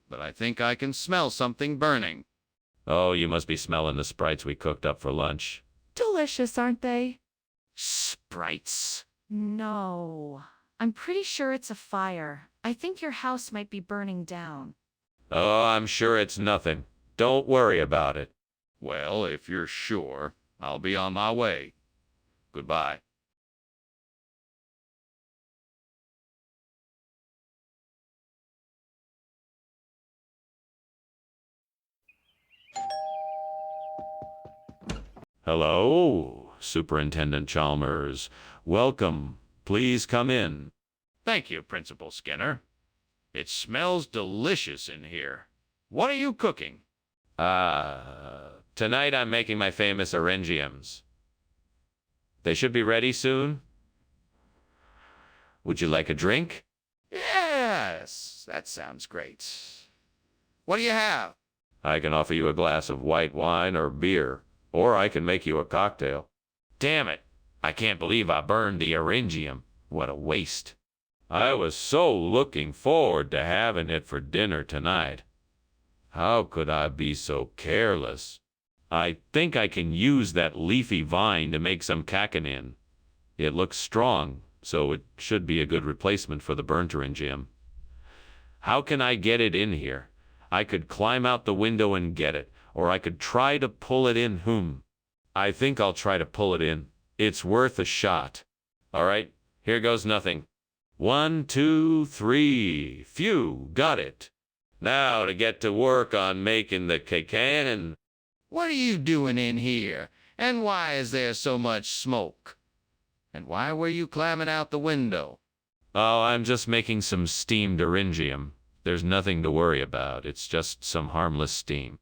but I think I can smell something burning. Oh, you must be smelling the sprites we cooked up for lunch. Delicious, aren't they? Sprites. No. I'm pretty sure it's a fire. I think your house might be burning down. Oh, I'm sure it's nothing. Don't worry about it. Well, if you're sure, I'll be on my way. Goodbye. Hello, Superintendent Chalmers. Welcome. Please come in. Thank you, Principal Skinner. It smells delicious in here. What are you cooking? Tonight I'm making my famous orangiums. They should be ready soon. Would you like a drink? Yes, that sounds great. What do you have? I can offer you a glass of white wine or beer, or I can make you a cocktail. Damn it! I can't believe I burned the Orangium. What a waste. I was so looking forward to having it for dinner tonight. How could I be so careless? I think I can use that leafy vine to make some cacanin. It looks strong, so it should be a good replacement for the burnt Orangium. How can I get it in here? I could climb out the window and get it, or I could try to pull it in. I think I'll try to pull it in. It's worth a shot. All right, here goes nothing. 1, 2, 3. Phew, got it. Now to get to work on making the cacanin. What are you doing in here? And why is there so much smoke? And why were you climbing out the window? Oh, I'm just making some steamed Orangium. There's nothing to worry about. It's just some harmless steam.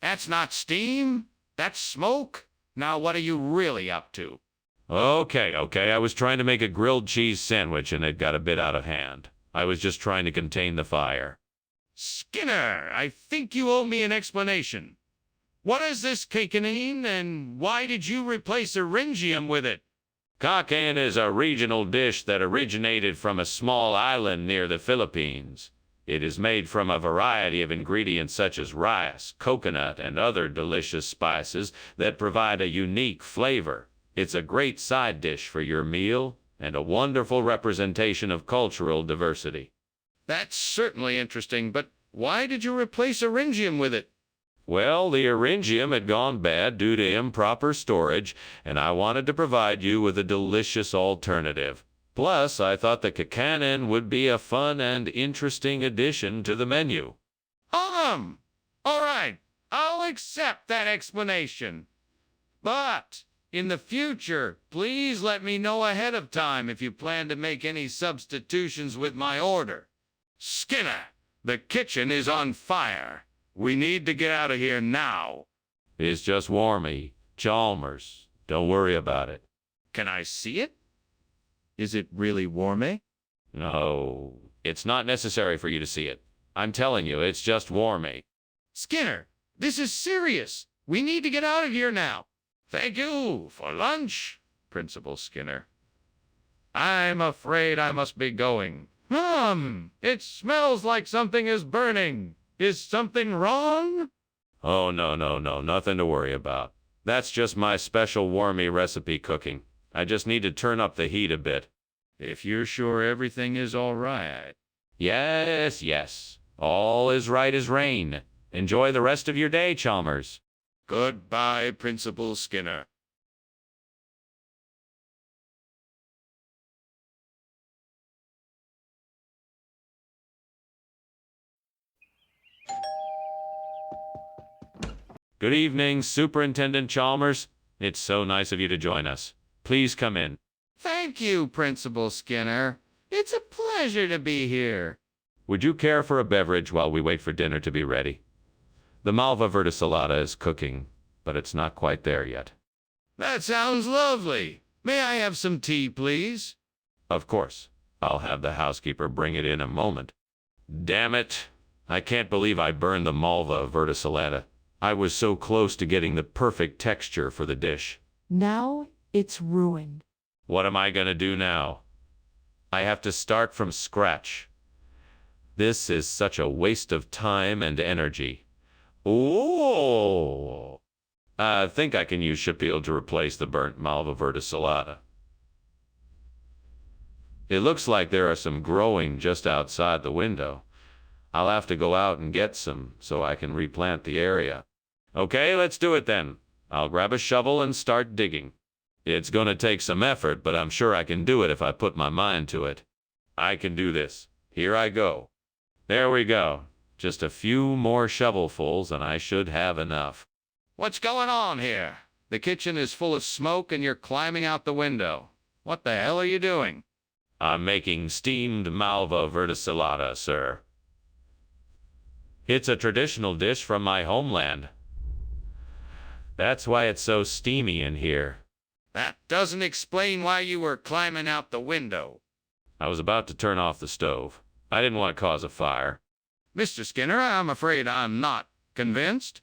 That's not steam. That's smoke. Now what are you really up to? Okay. I was trying to make a grilled cheese sandwich and it got a bit out of hand. I was just trying to contain the fire. Skinner, I think you owe me an explanation. What is this cacanin, and why did you replace Orangium with it? Cacanin is a regional dish that originated from a small island near the Philippines. It is made from a variety of ingredients such as rice, coconut, and other delicious spices that provide a unique flavor. It's a great side dish for your meal and a wonderful representation of cultural diversity. That's certainly interesting, but why did you replace Orangium with it? Well, the Orangium had gone bad due to improper storage, and I wanted to provide you with a delicious alternative. Plus, I thought the cacanin would be a fun and interesting addition to the menu. All right, I'll accept that explanation. But in the future, please let me know ahead of time if you plan to make any substitutions with my order. Skinner, the kitchen is on fire. We need to get out of here now. It's just warmy, Chalmers. Don't worry about it. Can I see it? Is it really warmy? No, it's not necessary for you to see it. I'm telling you, it's just warmy. Skinner, this is serious. We need to get out of here now. Thank you for lunch, Principal Skinner. I'm afraid I must be going. It smells like something is burning. Is something wrong? Oh, no, nothing to worry about. That's just my special warmy recipe cooking. I just need to turn up the heat a bit. If you're sure everything is all right. Yes. All is right as rain. Enjoy the rest of your day, Chalmers. Goodbye, Principal Skinner. Good evening, Superintendent Chalmers. It's so nice of you to join us. Please come in. Thank you, Principal Skinner. It's a pleasure to be here. Would you care for a beverage while we wait for dinner to be ready? The malva verticillata is cooking, but it's not quite there yet. That sounds lovely. May I have some tea, please? Of course. I'll have the housekeeper bring it in a moment. Damn it. I can't believe I burned the malva verticillata. I was so close to getting the perfect texture for the dish. Now it's ruined. What am I gonna do now? I have to start from scratch. This is such a waste of time and energy. Oh! I think I can use Shapil to replace the burnt malva verticillata. It looks like there are some growing just outside the window. I'll have to go out and get some so I can replant the area. Okay, let's do it then. I'll grab a shovel and start digging. It's gonna take some effort, but I'm sure I can do it if I put my mind to it. I can do this. Here I go. There we go. Just a few more shovelfuls and I should have enough. What's going on here? The kitchen is full of smoke and you're climbing out the window. What the hell are you doing? I'm making steamed malva verticillata, sir. It's a traditional dish from my homeland. That's why it's so steamy in here. That doesn't explain why you were climbing out the window. I was about to turn off the stove. I didn't want to cause a fire. Mr. Skinner, I'm afraid I'm not convinced.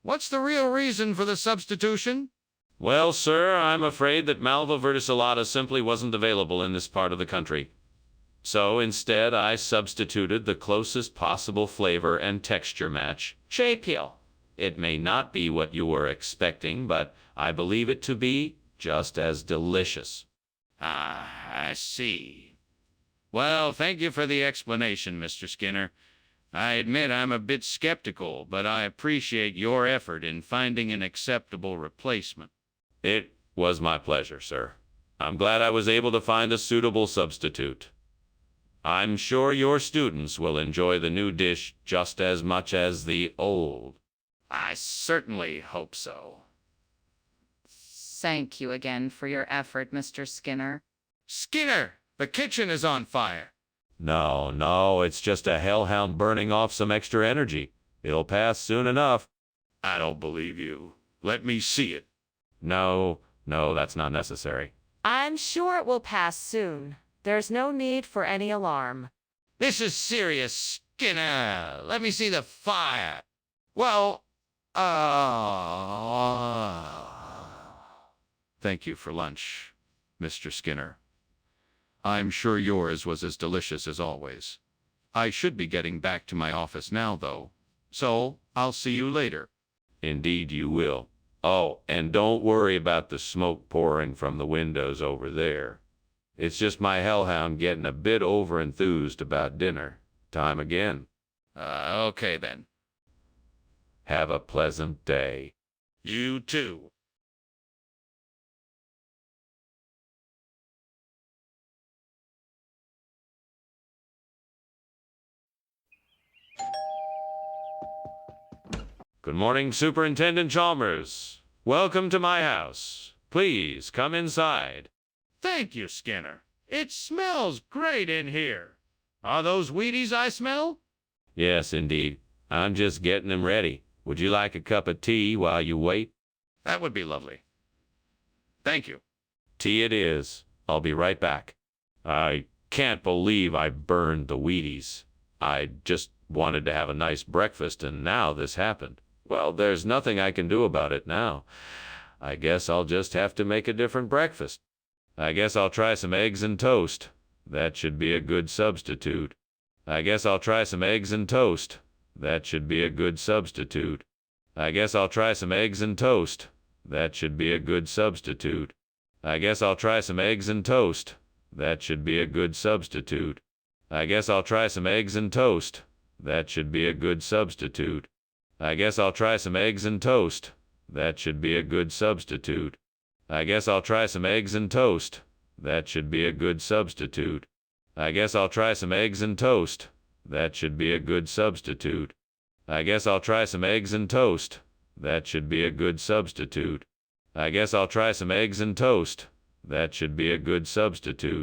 What's the real reason for the substitution? Well, sir, I'm afraid that Malva verticillata simply wasn't available in this part of the country. So instead, I substituted the closest possible flavor and texture match, April. It may not be what you were expecting, but I believe it to be just as delicious. Ah, I see. Well, thank you for the explanation, Mr. Skinner. I admit I'm a bit skeptical, but I appreciate your effort in finding an acceptable replacement. It was my pleasure, sir. I'm glad I was able to find a suitable substitute. I'm sure your students will enjoy the new dish just as much as the old. I certainly hope so. Thank you again for your effort, Mr. Skinner. Skinner, the kitchen is on fire. No, it's just a hellhound burning off some extra energy. It'll pass soon enough. I don't believe you. Let me see it. No, that's not necessary. I'm sure it will pass soon. There's no need for any alarm. This is serious, Skinner. Let me see the fire. Well, thank you for lunch, Mr. Skinner. I'm sure yours was as delicious as always. I should be getting back to my office now, though. So, I'll see you later. Indeed you will. Oh, and don't worry about the smoke pouring from the windows over there. It's just my hellhound getting a bit over-enthused about dinner. Time again. Okay then. Have a pleasant day. You too. Good morning, Superintendent Chalmers. Welcome to my house. Please come inside. Thank you, Skinner. It smells great in here. Are those Wheaties I smell? Yes, indeed. I'm just getting them ready. Would you like a cup of tea while you wait? That would be lovely. Thank you. Tea it is. I'll be right back. I can't believe I burned the Wheaties. I just wanted to have a nice breakfast, and now this happened. Well, there's nothing I can do about it now. I guess I'll just have to make a different breakfast. I guess I'll try some eggs and toast. That should be a good substitute. I guess I'll try some eggs and toast. That should be a good substitute. I guess I'll try some eggs and toast. That should be a good substitute. I guess I'll try some eggs and toast. That should be a good substitute. I guess I'll try some eggs and toast. That should be a good substitute. I guess I'll try some eggs and toast. That should be a good substitute. I guess I'll try some eggs and toast. That should be a good substitute. I guess I'll try some eggs and toast. That should be a good substitute. I guess I'll try some eggs and toast. That should be a good substitute. I guess I'll try some eggs and toast. That should be a good substitute.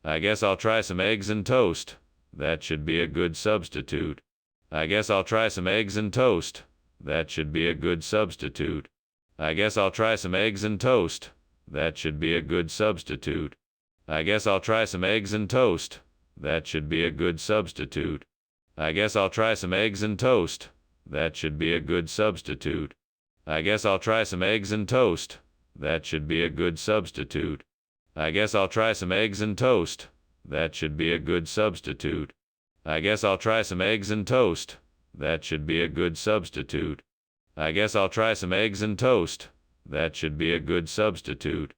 I guess I'll try some eggs and toast. That should be a good substitute. I guess I'll try some eggs and toast. That should be a good substitute. I guess I'll try some eggs and toast. That should be a good substitute. I guess I'll try some eggs and toast. That should be a good substitute. I guess I'll try some eggs and toast. That should be a good substitute. I guess I'll try some eggs and toast. That should be a good substitute. I guess I'll try some eggs and toast. That should be a good substitute. I guess I'll try some eggs and toast. That should be a good substitute. I guess I'll try some eggs and toast. That should be a good substitute.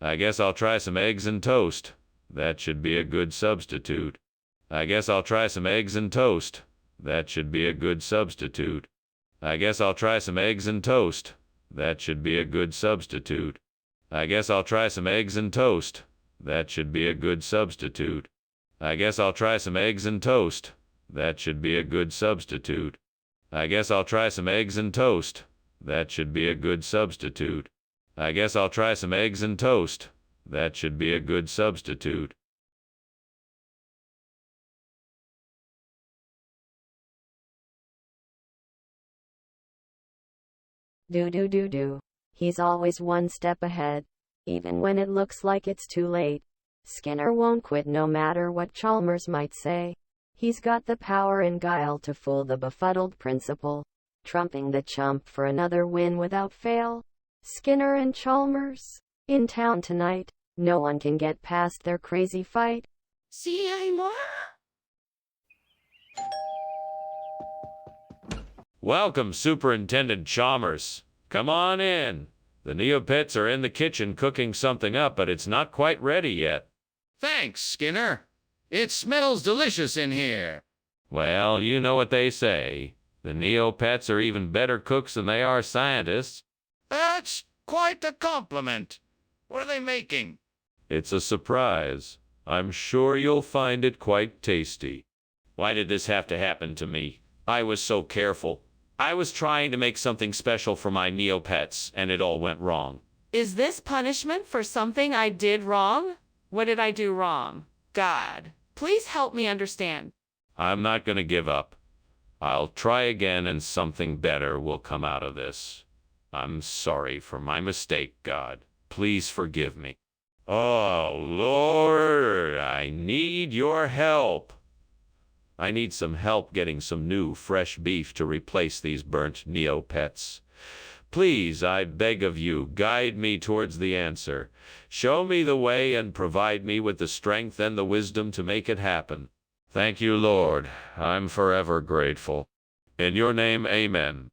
I guess I'll try some eggs and toast. That should be a good substitute. I guess I'll try some eggs and toast. That should be a good substitute. I guess I'll try some eggs and toast. That should be a good substitute. I guess I'll try some eggs and toast. That should be a good substitute. I guess I'll try some eggs and toast. That should be a good substitute. I guess I'll try some eggs and toast. That should be a good substitute. I guess I'll try some eggs and toast. That should be a good substitute. Do. He's always one step ahead, even when it looks like it's too late. Skinner won't quit no matter what Chalmers might say. He's got the power and guile to fool the befuddled principal, trumping the chump for another win without fail. Skinner and Chalmers, in town tonight. No one can get past their crazy fight. See you anymore? Welcome, Superintendent Chalmers. Come on in. The Neopets are in the kitchen cooking something up, but it's not quite ready yet. Thanks, Skinner. It smells delicious in here. Well, you know what they say. The Neopets are even better cooks than they are scientists. That's quite the compliment. What are they making? It's a surprise. I'm sure you'll find it quite tasty. Why did this have to happen to me? I was so careful. I was trying to make something special for my Neopets, and it all went wrong. Is this punishment for something I did wrong? What did I do wrong? God, please help me understand. I'm not going to give up. I'll try again, and something better will come out of this. I'm sorry for my mistake, God. Please forgive me. Oh, Lord, I need your help. I need some help getting some new, fresh beef to replace these burnt Neopets. Please, I beg of you, guide me towards the answer. Show me the way and provide me with the strength and the wisdom to make it happen. Thank you, Lord. I'm forever grateful. In your name, amen.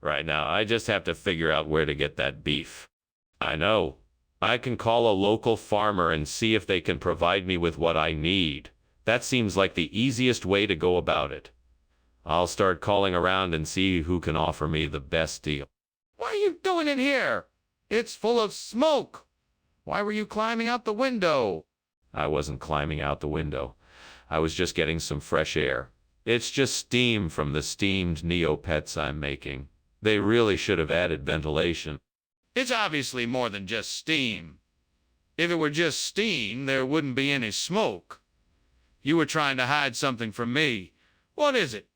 Right now, I just have to figure out where to get that beef. I know. I can call a local farmer and see if they can provide me with what I need. That seems like the easiest way to go about it. I'll start calling around and see who can offer me the best deal. What are you doing in here? It's full of smoke. Why were you climbing out the window? I wasn't climbing out the window. I was just getting some fresh air. It's just steam from the steamed Neopets I'm making. They really should have added ventilation. It's obviously more than just steam. If it were just steam, there wouldn't be any smoke. You were trying to hide something from me. What is it?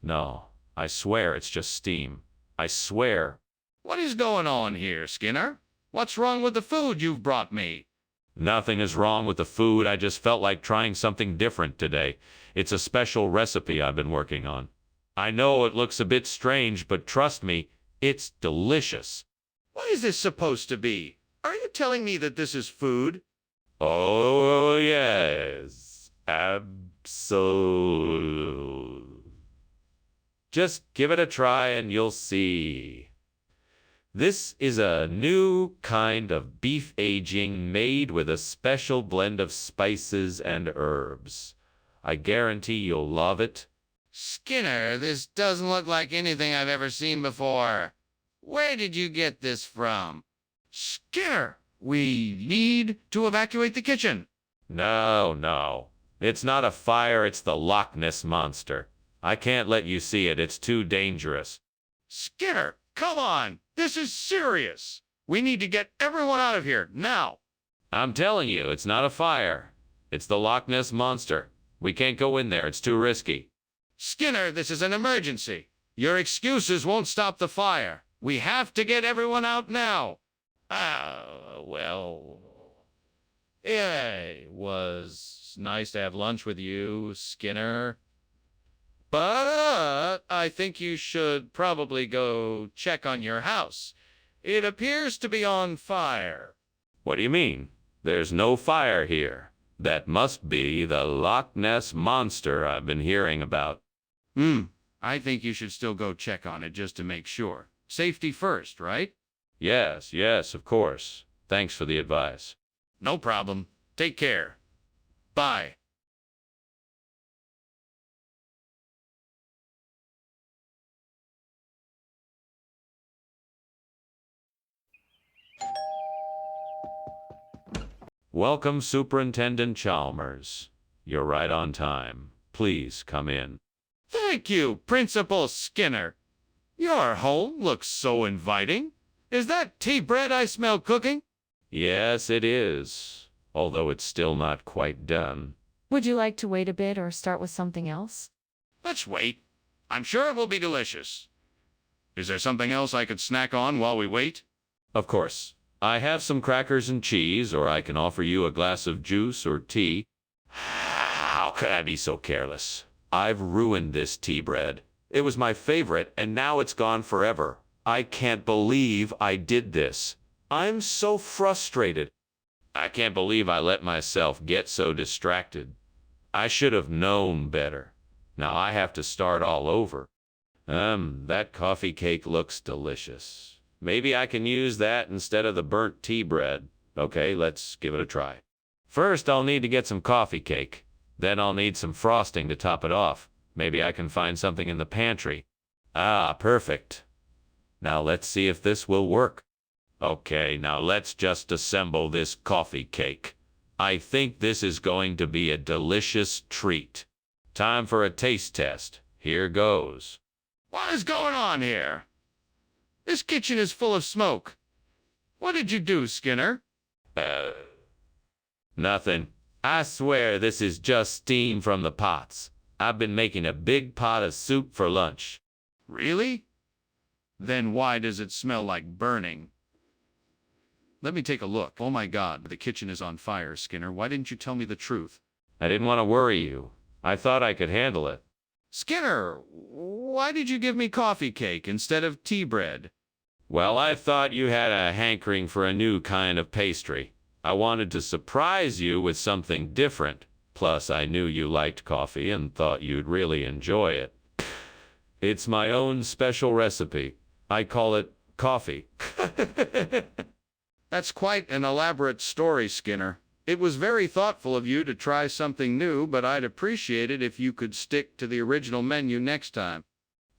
No, I swear it's just steam. I swear. What is going on here, Skinner? What's wrong with the food you've brought me? Nothing is wrong with the food. I just felt like trying something different today. It's a special recipe I've been working on. I know it looks a bit strange, but trust me, it's delicious. What is this supposed to be? Are you telling me that this is food? Oh, yes. Absolutely. Just give it a try and you'll see. This is a new kind of beef aging made with a special blend of spices and herbs. I guarantee you'll love it. Skinner, this doesn't look like anything I've ever seen before. Where did you get this from? Skinner, we need to evacuate the kitchen. No. It's not a fire, it's the Loch Ness Monster. I can't let you see it, it's too dangerous. Skinner, come on. This is serious. We need to get everyone out of here, now. I'm telling you, it's not a fire. It's the Loch Ness Monster. We can't go in there, it's too risky. Skinner, this is an emergency. Your excuses won't stop the fire. We have to get everyone out now. Well, it was nice to have lunch with you, Skinner. But I think you should probably go check on your house. It appears to be on fire. What do you mean? There's no fire here. That must be the Loch Ness Monster I've been hearing about. I think you should still go check on it just to make sure. Safety first, right? Yes, of course. Thanks for the advice. No problem. Take care. Bye. Welcome, Superintendent Chalmers. You're right on time. Please come in. Thank you, Principal Skinner. Your home looks so inviting. Is that tea bread I smell cooking? Yes, it is. Although it's still not quite done. Would you like to wait a bit or start with something else? Let's wait. I'm sure it will be delicious. Is there something else I could snack on while we wait? Of course. I have some crackers and cheese, or I can offer you a glass of juice or tea. How could I be so careless? I've ruined this tea bread. It was my favorite, and now it's gone forever. I can't believe I did this. I'm so frustrated. I can't believe I let myself get so distracted. I should have known better. Now I have to start all over. That coffee cake looks delicious. Maybe I can use that instead of the burnt tea bread. Okay, let's give it a try. First, I'll need to get some coffee cake. Then I'll need some frosting to top it off. Maybe I can find something in the pantry. Ah, perfect. Now let's see if this will work. Okay, now let's just assemble this coffee cake. I think this is going to be a delicious treat. Time for a taste test. Here goes. What is going on here? This kitchen is full of smoke. What did you do, Skinner? Nothing. I swear this is just steam from the pots. I've been making a big pot of soup for lunch. Really? Then why does it smell like burning? Let me take a look. Oh my God, the kitchen is on fire, Skinner. Why didn't you tell me the truth? I didn't want to worry you. I thought I could handle it. Skinner, why did you give me coffee cake instead of tea bread? Well, I thought you had a hankering for a new kind of pastry. I wanted to surprise you with something different. Plus, I knew you liked coffee and thought you'd really enjoy it. It's my own special recipe. I call it coffee. That's quite an elaborate story, Skinner. It was very thoughtful of you to try something new, but I'd appreciate it if you could stick to the original menu next time.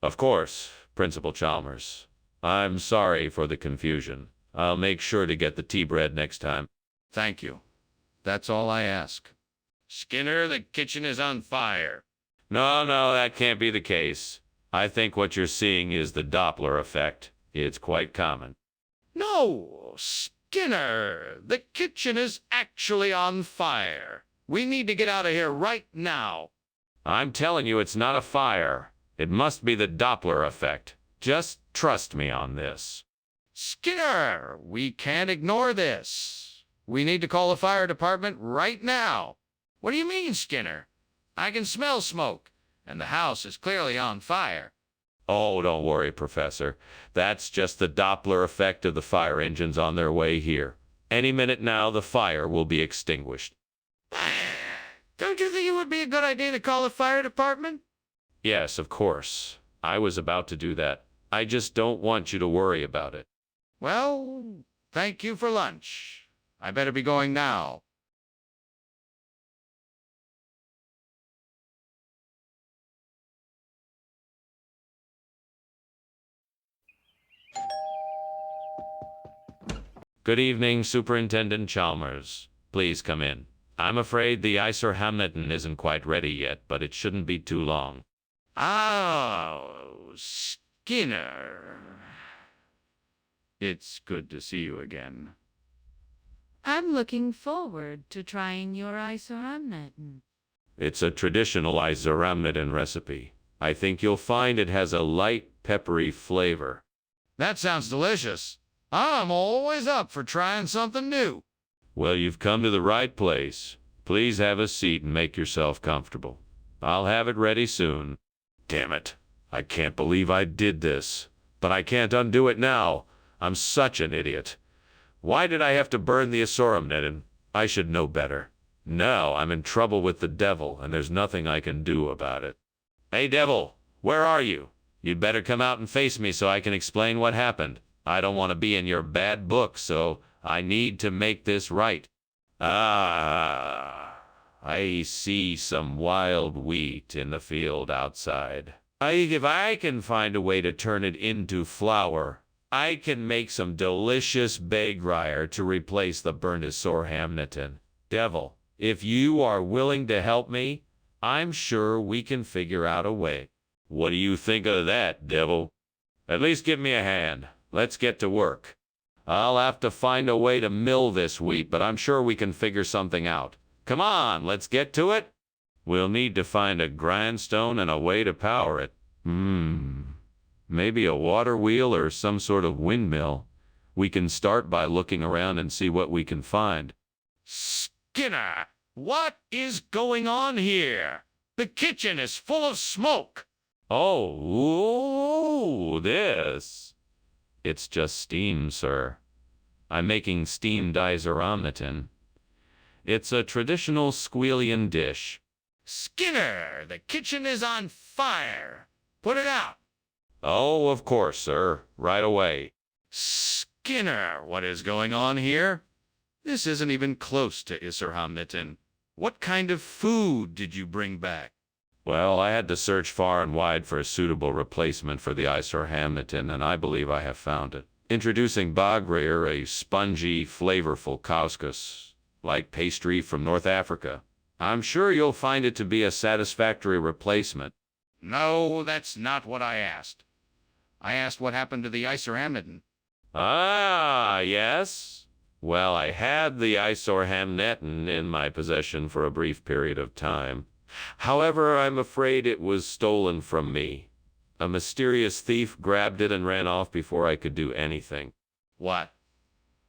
Of course, Principal Chalmers. I'm sorry for the confusion. I'll make sure to get the tea bread next time. Thank you. That's all I ask. Skinner, the kitchen is on fire. No, that can't be the case. I think what you're seeing is the Doppler effect. It's quite common. No, Skinner, the kitchen is actually on fire. We need to get out of here right now. I'm telling you, it's not a fire. It must be the Doppler effect. Just trust me on this. Skinner, we can't ignore this. We need to call the fire department right now. What do you mean, Skinner? I can smell smoke, and the house is clearly on fire. Oh, don't worry, Professor. That's just the Doppler effect of the fire engines on their way here. Any minute now, the fire will be extinguished. Don't you think it would be a good idea to call the fire department? Yes, of course. I was about to do that. I just don't want you to worry about it. Well, thank you for lunch. I better be going now. Good evening, Superintendent Chalmers. Please come in. I'm afraid the Icer Hamilton isn't quite ready yet, but it shouldn't be too long. Oh, Skinner. It's good to see you again. I'm looking forward to trying your isoramneten. It's a traditional Iceramniten recipe. I think you'll find it has a light, peppery flavor. That sounds delicious. I'm always up for trying something new. Well, you've come to the right place. Please have a seat and make yourself comfortable. I'll have it ready soon. Damn it. I can't believe I did this. But I can't undo it now. I'm such an idiot. Why did I have to burn the Isoramneten? I should know better. Now I'm in trouble with the devil, and there's nothing I can do about it. Hey, devil, where are you? You'd better come out and face me so I can explain what happened. I don't want to be in your bad book, so I need to make this right. Ah, I see some wild wheat in the field outside. If I can find a way to turn it into flour, I can make some delicious bagryer to replace the burnt Isoramniten. Devil, if you are willing to help me, I'm sure we can figure out a way. What do you think of that, devil? At least give me a hand. Let's get to work. I'll have to find a way to mill this wheat, but I'm sure we can figure something out. Come on, let's get to it. We'll need to find a grindstone and a way to power it. Maybe a water wheel or some sort of windmill. We can start by looking around and see what we can find. Skinner, what is going on here? The kitchen is full of smoke. Oh, this. It's just steam, sir. I'm making steamed isoramnitin. It's a traditional Squealian dish. Skinner, the kitchen is on fire. Put it out. Oh, of course, sir. Right away. Skinner, what is going on here? This isn't even close to isoramnitin. What kind of food did you bring back? Well, I had to search far and wide for a suitable replacement for the isoramnitin, and I believe I have found it. Introducing bagrir, a spongy, flavorful couscous, like pastry from North Africa. I'm sure you'll find it to be a satisfactory replacement. No, that's not what I asked. I asked what happened to the isoramnitin. Ah, yes. Well, I had the isoramnitin in my possession for a brief period of time. However, I'm afraid it was stolen from me. A mysterious thief grabbed it and ran off before I could do anything. What?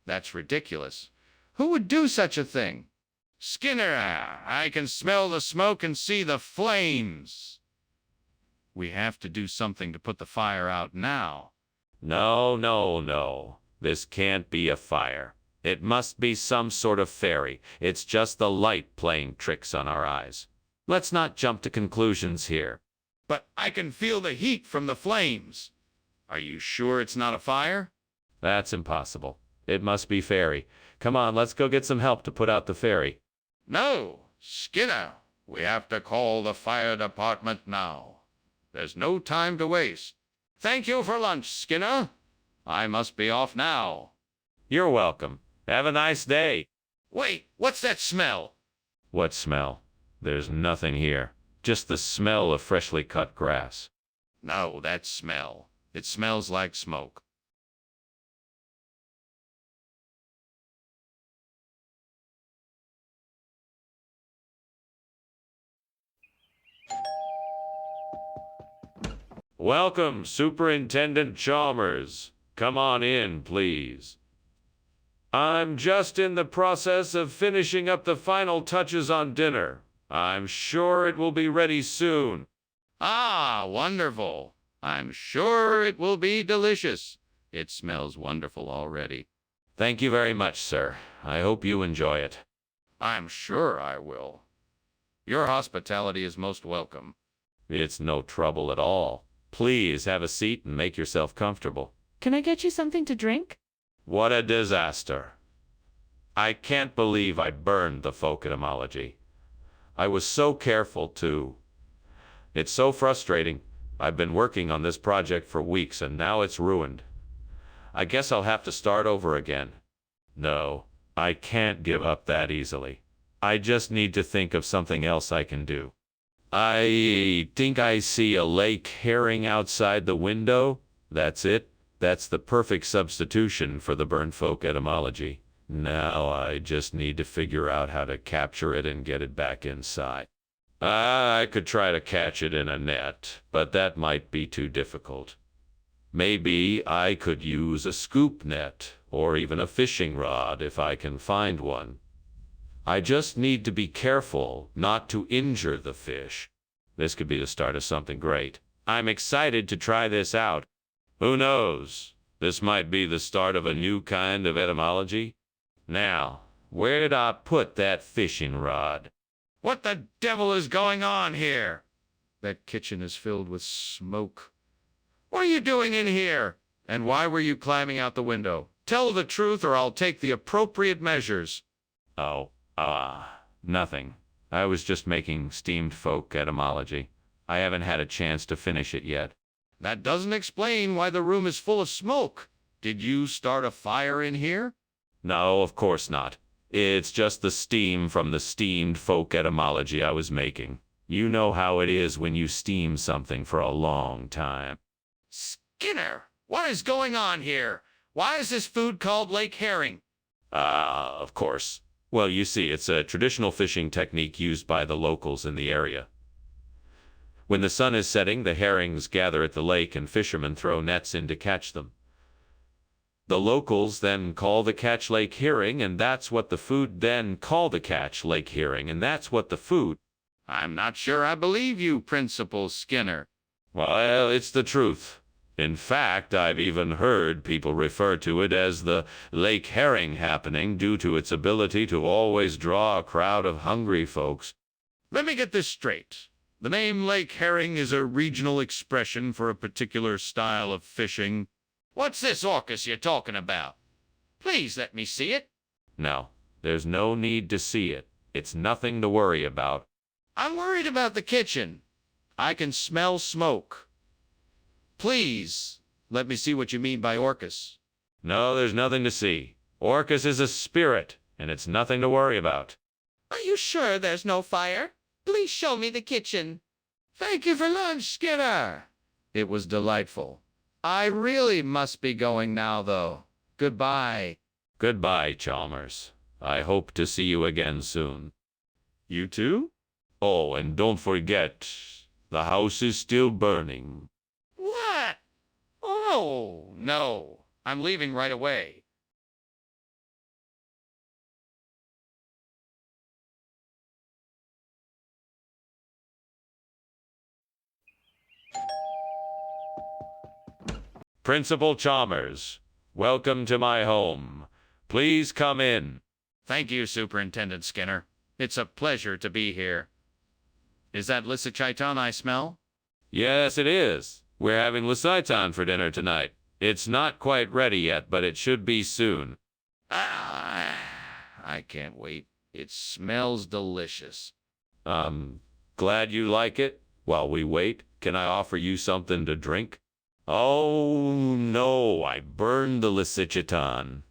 That's ridiculous. Who would do such a thing? Skinner, I can smell the smoke and see the flames. We have to do something to put the fire out now. No. This can't be a fire. It must be some sort of fairy. It's just the light playing tricks on our eyes. Let's not jump to conclusions here. But I can feel the heat from the flames. Are you sure it's not a fire? That's impossible. It must be fairy. Come on, let's go get some help to put out the fairy. No, Skinner. We have to call the fire department now. There's no time to waste. Thank you for lunch, Skinner. I must be off now. You're welcome. Have a nice day. Wait, what's that smell? What smell? There's nothing here. Just the smell of freshly cut grass. No, that smell. It smells like smoke. Welcome, Superintendent Chalmers. Come on in, please. I'm just in the process of finishing up the final touches on dinner. I'm sure it will be ready soon. Ah, wonderful. I'm sure it will be delicious. It smells wonderful already. Thank you very much, sir. I hope you enjoy it. I'm sure I will. Your hospitality is most welcome. It's no trouble at all. Please have a seat and make yourself comfortable. Can I get you something to drink? What a disaster. I can't believe I burned the folk etymology. I was so careful too. It's so frustrating. I've been working on this project for weeks and now it's ruined. I guess I'll have to start over again. No, I can't give up that easily. I just need to think of something else I can do. I think I see a lake herring outside the window. That's it. That's the perfect substitution for the burned folk etymology. Now I just need to figure out how to capture it and get it back inside. I could try to catch it in a net, but that might be too difficult. Maybe I could use a scoop net, or even a fishing rod if I can find one. I just need to be careful not to injure the fish. This could be the start of something great. I'm excited to try this out. Who knows? This might be the start of a new kind of etymology. Now, where did I put that fishing rod? What the devil is going on here? That kitchen is filled with smoke. What are you doing in here? And why were you climbing out the window? Tell the truth or I'll take the appropriate measures. Nothing. I was just making steamed folk etymology. I haven't had a chance to finish it yet. That doesn't explain why the room is full of smoke. Did you start a fire in here? No, of course not. It's just the steam from the steamed folk etymology I was making. You know how it is when you steam something for a long time. Skinner, what is going on here? Why is this food called lake herring? Of course. Well, you see, it's a traditional fishing technique used by the locals in the area. When the sun is setting, the herrings gather at the lake and fishermen throw nets in to catch them. The locals then call the catch lake herring, and that's what the food then call the catch lake herring, and that's what the food. I'm not sure I believe you, Principal Skinner. Well, it's the truth. In fact, I've even heard people refer to it as the lake herring happening due to its ability to always draw a crowd of hungry folks. Let me get this straight. The name lake herring is a regional expression for a particular style of fishing. What's this orcus you're talking about? Please let me see it. No, there's no need to see it. It's nothing to worry about. I'm worried about the kitchen. I can smell smoke. Please, let me see what you mean by orcus. No, there's nothing to see. Orcus is a spirit, and it's nothing to worry about. Are you sure there's no fire? Please show me the kitchen. Thank you for lunch, Skinner. It was delightful. I really must be going now, though. Goodbye. Goodbye, Chalmers. I hope to see you again soon. You too? Oh, and don't forget, the house is still burning. What? Oh, no. I'm leaving right away. Principal Chalmers, welcome to my home. Please come in. Thank you, Superintendent Skinner. It's a pleasure to be here. Is that lisachaitan I smell? Yes, it is. We're having lisaitan for dinner tonight. It's not quite ready yet, but it should be soon. I can't wait. It smells delicious. Glad you like it. While we wait, can I offer you something to drink? Oh, no, I burned the lisachaitan.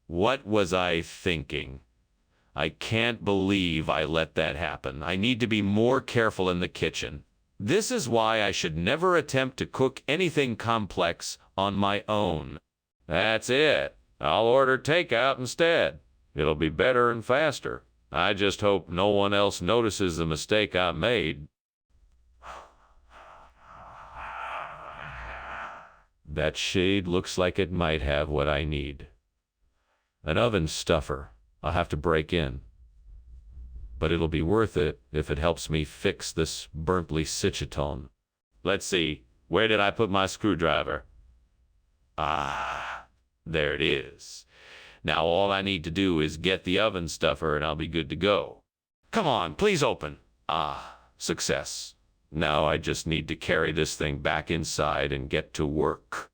What was I thinking? I can't believe I let that happen. I need to be more careful in the kitchen. This is why I should never attempt to cook anything complex on my own. That's it. I'll order takeout instead. It'll be better and faster. I just hope no one else notices the mistake I made. That shade looks like it might have what I need. An oven stuffer. I'll have to break in. But it'll be worth it if it helps me fix this burnt lisachaitan. Let's see. Where did I put my screwdriver? Ah, there it is. Now all I need to do is get the oven stuffer and I'll be good to go. Come on, please open. Ah, success. Now I just need to carry this thing back inside and get to work.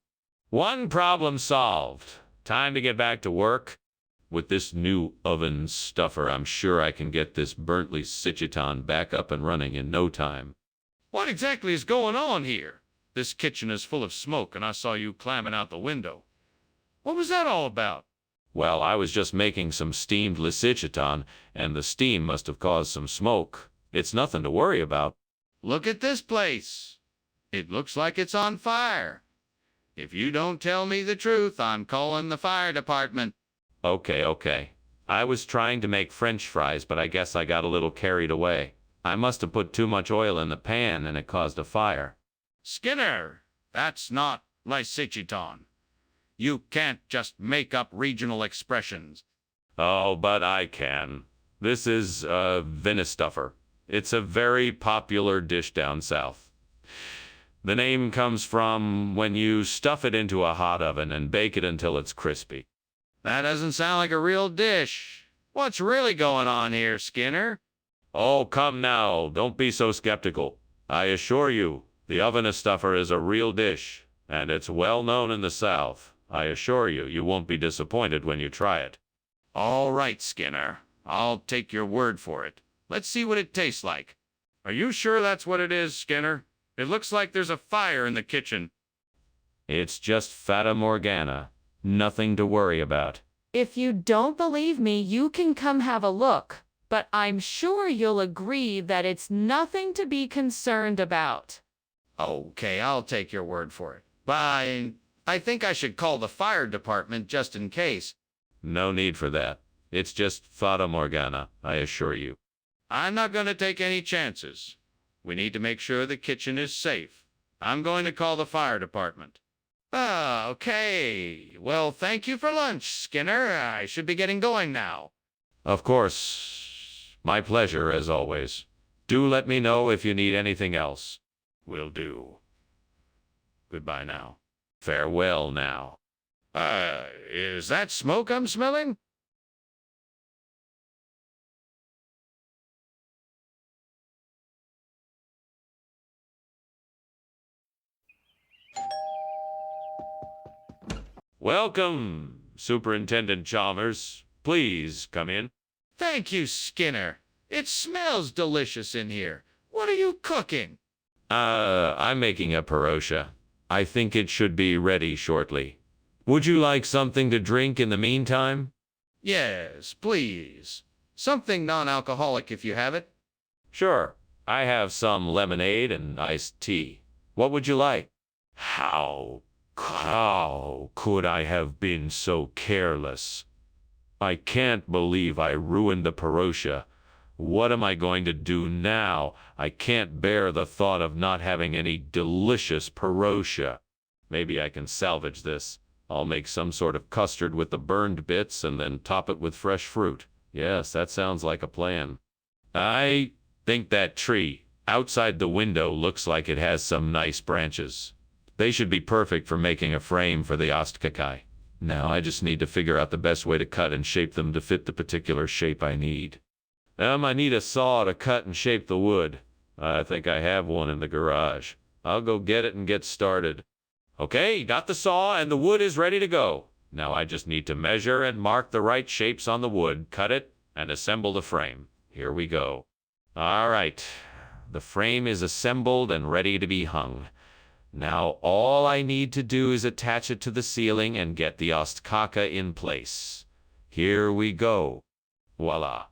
One problem solved. Time to get back to work. With this new oven stuffer, I'm sure I can get this burnt lisachaitan back up and running in no time. What exactly is going on here? This kitchen is full of smoke and I saw you climbing out the window. What was that all about? Well, I was just making some steamed lisachaitan, and the steam must have caused some smoke. It's nothing to worry about. Look at this place. It looks like it's on fire. If you don't tell me the truth, I'm calling the fire department. Okay. I was trying to make French fries, but I guess I got a little carried away. I must have put too much oil in the pan and it caused a fire. Skinner, that's not lisachaitan. You can't just make up regional expressions. Oh, but I can. This is vinistuffer. It's a very popular dish down south. The name comes from when you stuff it into a hot oven and bake it until it's crispy. That doesn't sound like a real dish. What's really going on here, Skinner? Oh, come now. Don't be so skeptical. I assure you, the oven stuffer is a real dish, and it's well known in the South. I assure you, you won't be disappointed when you try it. All right, Skinner. I'll take your word for it. Let's see what it tastes like. Are you sure that's what it is, Skinner? It looks like there's a fire in the kitchen. It's just Fata Morgana. Nothing to worry about. If you don't believe me, you can come have a look, but I'm sure you'll agree that it's nothing to be concerned about. Okay, I'll take your word for it. But I think I should call the fire department just in case. No need for that. It's just Fata Morgana, I assure you. I'm not going to take any chances. We need to make sure the kitchen is safe. I'm going to call the fire department. Ah, okay. Well, thank you for lunch, Skinner. I should be getting going now. Of course. My pleasure, as always. Do let me know if you need anything else. Will do. Goodbye now. Farewell now. Is that smoke I'm smelling? Welcome, Superintendent Chalmers. Please come in. Thank you, Skinner. It smells delicious in here. What are you cooking? I'm making a parosha. I think it should be ready shortly. Would you like something to drink in the meantime? Yes, please. Something non-alcoholic if you have it. Sure. I have some lemonade and iced tea. What would you like? How could I have been so careless? I can't believe I ruined the parosha. What am I going to do now? I can't bear the thought of not having any delicious parosha. Maybe I can salvage this. I'll make some sort of custard with the burned bits and then top it with fresh fruit. Yes, that sounds like a plan. I think that tree outside the window looks like it has some nice branches. They should be perfect for making a frame for the ostkakai. Now I just need to figure out the best way to cut and shape them to fit the particular shape I need. I need a saw to cut and shape the wood. I think I have one in the garage. I'll go get it and get started. Okay, got the saw and the wood is ready to go. Now I just need to measure and mark the right shapes on the wood, cut it, and assemble the frame. Here we go. All right, the frame is assembled and ready to be hung. Now all I need to do is attach it to the ceiling and get the ostkaka in place. Here we go. Voila.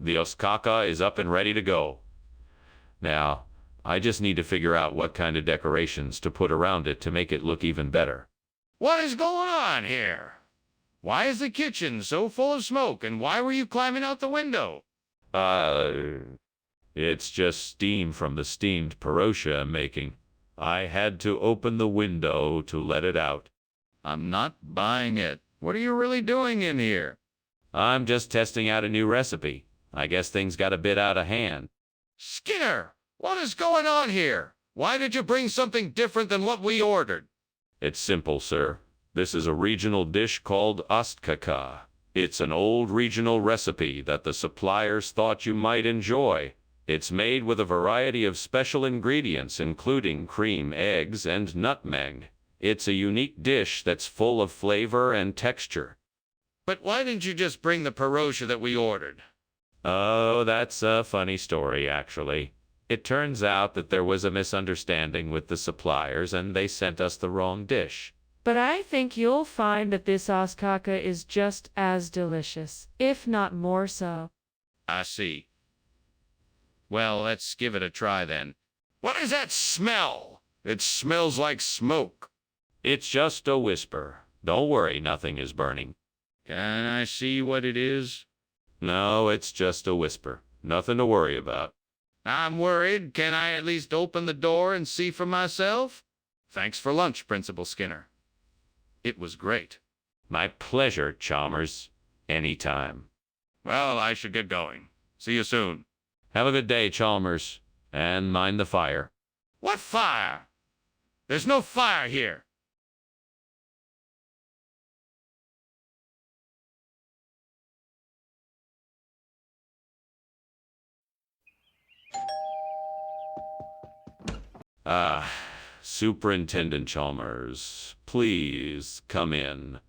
The ostkaka is up and ready to go. Now, I just need to figure out what kind of decorations to put around it to make it look even better. What is going on here? Why is the kitchen so full of smoke, and why were you climbing out the window? It's just steam from the steamed parosha I'm making. I had to open the window to let it out. I'm not buying it. What are you really doing in here? I'm just testing out a new recipe. I guess things got a bit out of hand. Skinner, what is going on here? Why did you bring something different than what we ordered? It's simple, sir. This is a regional dish called ostkaka. It's an old regional recipe that the suppliers thought you might enjoy. It's made with a variety of special ingredients, including cream, eggs, and nutmeg. It's a unique dish that's full of flavor and texture. But why didn't you just bring the parosha that we ordered? Oh, that's a funny story, actually. It turns out that there was a misunderstanding with the suppliers and they sent us the wrong dish. But I think you'll find that this ostkaka is just as delicious, if not more so. I see. Well, let's give it a try then. What is that smell? It smells like smoke. It's just a whisper. Don't worry, nothing is burning. Can I see what it is? No, it's just a whisper. Nothing to worry about. I'm worried. Can I at least open the door and see for myself? Thanks for lunch, Principal Skinner. It was great. My pleasure, Chalmers. Anytime. Well, I should get going. See you soon. Have a good day, Chalmers. And mind the fire. What fire? There's no fire here. Superintendent Chalmers, please come in.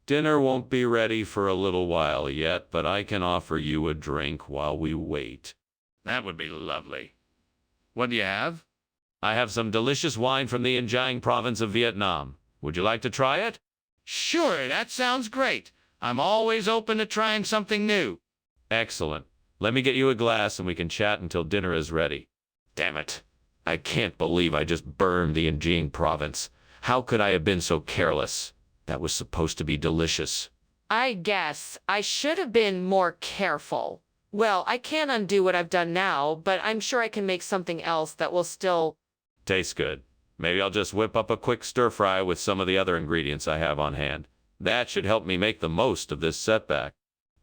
Dinner won't be ready for a little while yet, but I can offer you a drink while we wait. That would be lovely. What do you have? I have some delicious wine from the Giang province of Vietnam. Would you like to try it? Sure, that sounds great. I'm always open to trying something new. Excellent. Let me get you a glass and we can chat until dinner is ready. Damn it. I can't believe I just burned the Giang province. How could I have been so careless? That was supposed to be delicious. I guess I should have been more careful. Well, I can't undo what I've done now, but I'm sure I can make something else that will still... Tastes good. Maybe I'll just whip up a quick stir fry with some of the other ingredients I have on hand. That should help me make the most of this setback.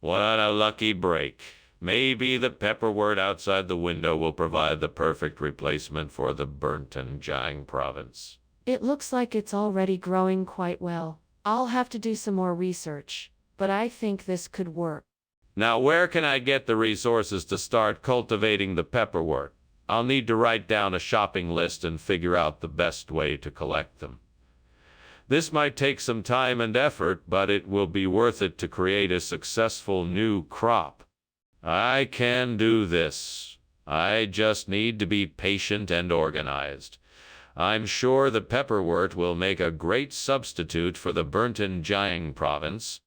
What a lucky break. Maybe the pepperwort outside the window will provide the perfect replacement for the burnt and Jiang province. It looks like it's already growing quite well. I'll have to do some more research, but I think this could work. Now, where can I get the resources to start cultivating the pepperwort? I'll need to write down a shopping list and figure out the best way to collect them. This might take some time and effort, but it will be worth it to create a successful new crop. I can do this. I just need to be patient and organized. I'm sure the pepperwort will make a great substitute for the burnt and Jiang province.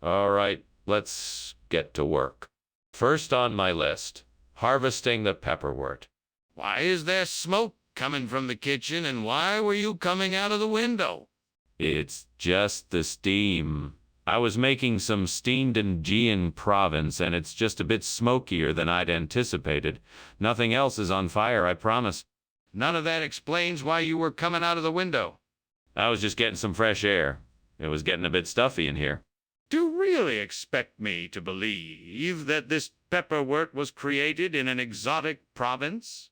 All right, let's get to work. First on my list, harvesting the pepperwort. Why is there smoke coming from the kitchen, and why were you coming out of the window? It's just the steam. I was making some steamed in Jiang province, and it's just a bit smokier than I'd anticipated. Nothing else is on fire, I promise. None of that explains why you were coming out of the window. I was just getting some fresh air. It was getting a bit stuffy in here. Do you really expect me to believe that this pepperwort was created in an exotic province?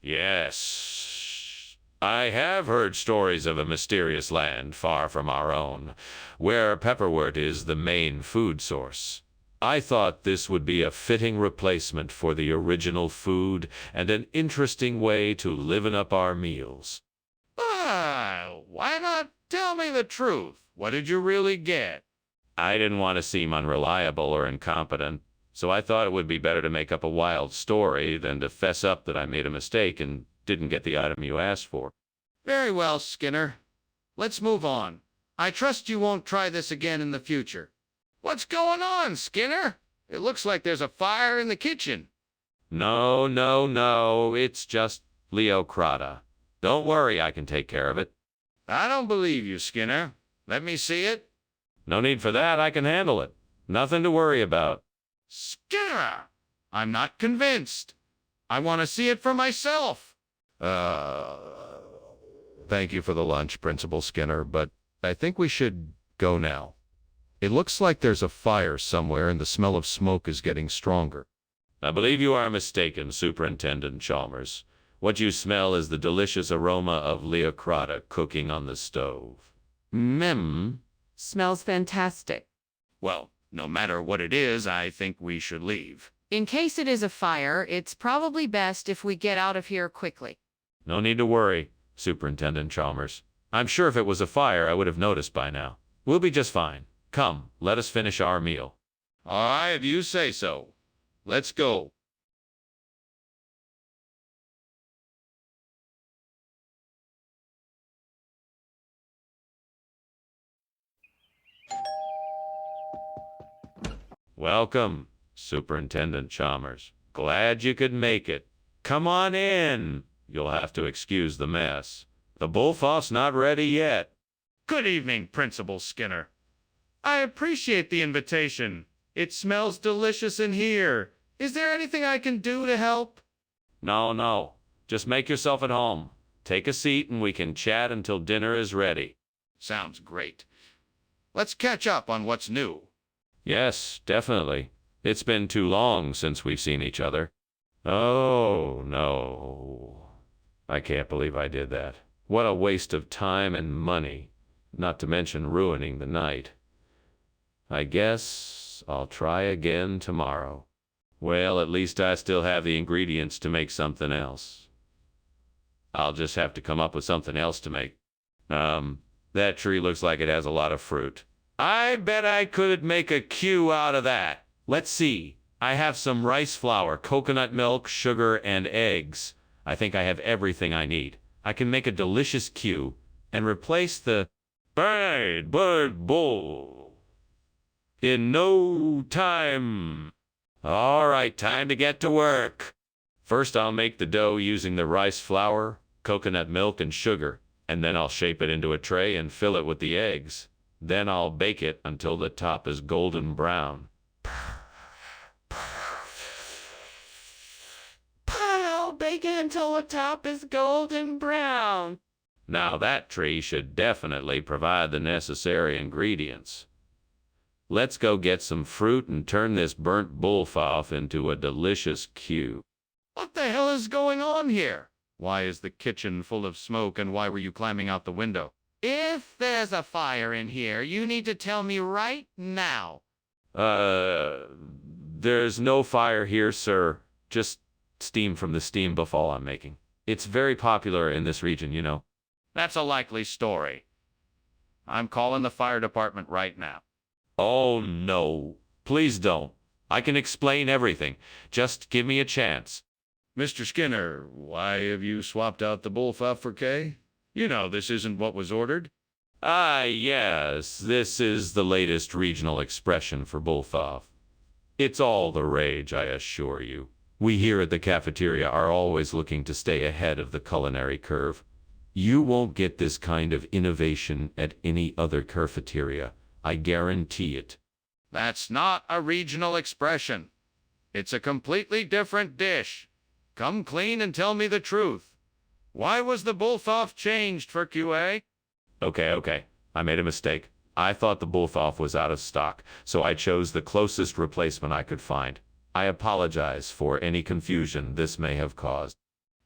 Yes. I have heard stories of a mysterious land far from our own, where pepperwort is the main food source. I thought this would be a fitting replacement for the original food and an interesting way to liven up our meals. Why not tell me the truth? What did you really get? I didn't want to seem unreliable or incompetent, so I thought it would be better to make up a wild story than to fess up that I made a mistake and didn't get the item you asked for. Very well, Skinner. Let's move on. I trust you won't try this again in the future. What's going on, Skinner? It looks like there's a fire in the kitchen. No, it's just Leocrata. Don't worry, I can take care of it. I don't believe you, Skinner. Let me see it. No need for that, I can handle it. Nothing to worry about. Skinner! I'm not convinced. I want to see it for myself. Thank you for the lunch, Principal Skinner, but I think we should go now. It looks like there's a fire somewhere and the smell of smoke is getting stronger. I believe you are mistaken, Superintendent Chalmers. What you smell is the delicious aroma of Leocrata cooking on the stove. Smells fantastic. Well, no matter what it is, I think we should leave. In case it is a fire, it's probably best if we get out of here quickly. No need to worry, Superintendent Chalmers. I'm sure if it was a fire, I would have noticed by now. We'll be just fine. Come, let us finish our meal. All right, if you say so. Let's go. Welcome, Superintendent Chalmers. Glad you could make it. Come on in. You'll have to excuse the mess. The bullfroth's not ready yet. Good evening, Principal Skinner. I appreciate the invitation. It smells delicious in here. Is there anything I can do to help? No. Just make yourself at home. Take a seat and we can chat until dinner is ready. Sounds great. Let's catch up on what's new. Yes, definitely. It's been too long since we've seen each other. Oh, no. I can't believe I did that. What a waste of time and money, not to mention ruining the night. I guess I'll try again tomorrow. Well, at least I still have the ingredients to make something else. I'll just have to come up with something else to make. That tree looks like it has a lot of fruit. I bet I could make a cue out of that. Let's see. I have some rice flour, coconut milk, sugar, and eggs. I think I have everything I need. I can make a delicious cue and replace the bird bowl in no time. All right, time to get to work. First, I'll make the dough using the rice flour, coconut milk, and sugar, and then I'll shape it into a tray and fill it with the eggs. Then I'll bake it until the top is golden brown. I'll bake it until the top is golden brown. Now that tree should definitely provide the necessary ingredients. Let's go get some fruit and turn this burnt bullfroth into a delicious cue. What the hell is going on here? Why is the kitchen full of smoke and why were you climbing out the window? If there's a fire in here, you need to tell me right now. There's no fire here, sir. Just steam from the steam buffalo I'm making. It's very popular in this region, you know. That's a likely story. I'm calling the fire department right now. Oh, no. Please don't. I can explain everything. Just give me a chance. Mr. Skinner, why have you swapped out the bullfroth for Kay? You know this isn't what was ordered. Ah, yes. This is the latest regional expression for bullfroth. It's all the rage, I assure you. We here at the cafeteria are always looking to stay ahead of the culinary curve. You won't get this kind of innovation at any other cafeteria. I guarantee it. That's not a regional expression. It's a completely different dish. Come clean and tell me the truth. Why was the bullfroth changed for QA? Okay. I made a mistake. I thought the bullfroth was out of stock, so I chose the closest replacement I could find. I apologize for any confusion this may have caused.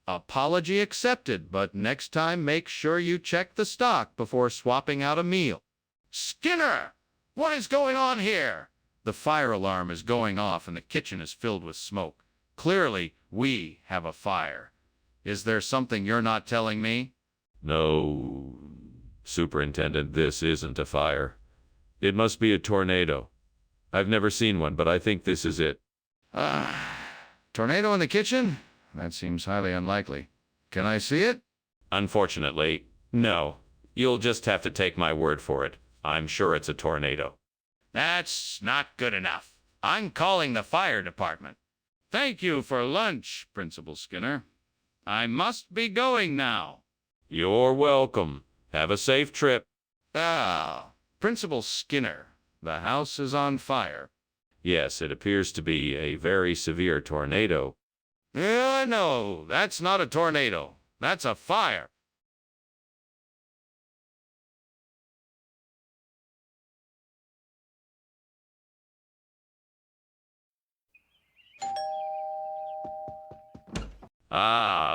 Apology accepted, but next time make sure you check the stock before swapping out a meal. Skinner! What is going on here? The fire alarm is going off and the kitchen is filled with smoke. Clearly, we have a fire. Is there something you're not telling me? No, Superintendent, this isn't a fire. It must be a tornado. I've never seen one, but I think this is it. Tornado in the kitchen? That seems highly unlikely. Can I see it? Unfortunately, no. You'll just have to take my word for it. I'm sure it's a tornado. That's not good enough. I'm calling the fire department. Thank you for lunch, Principal Skinner. I must be going now. You're welcome. Have a safe trip. Principal Skinner, the house is on fire. Yes, it appears to be a very severe tornado. No, that's not a tornado. That's a fire.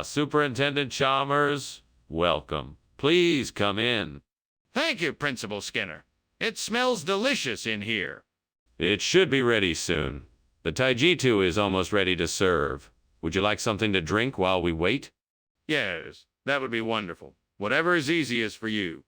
Superintendent Chalmers, welcome. Please come in. Thank you, Principal Skinner. It smells delicious in here. It should be ready soon. The Taijitu is almost ready to serve. Would you like something to drink while we wait? Yes, that would be wonderful. Whatever is easiest for you.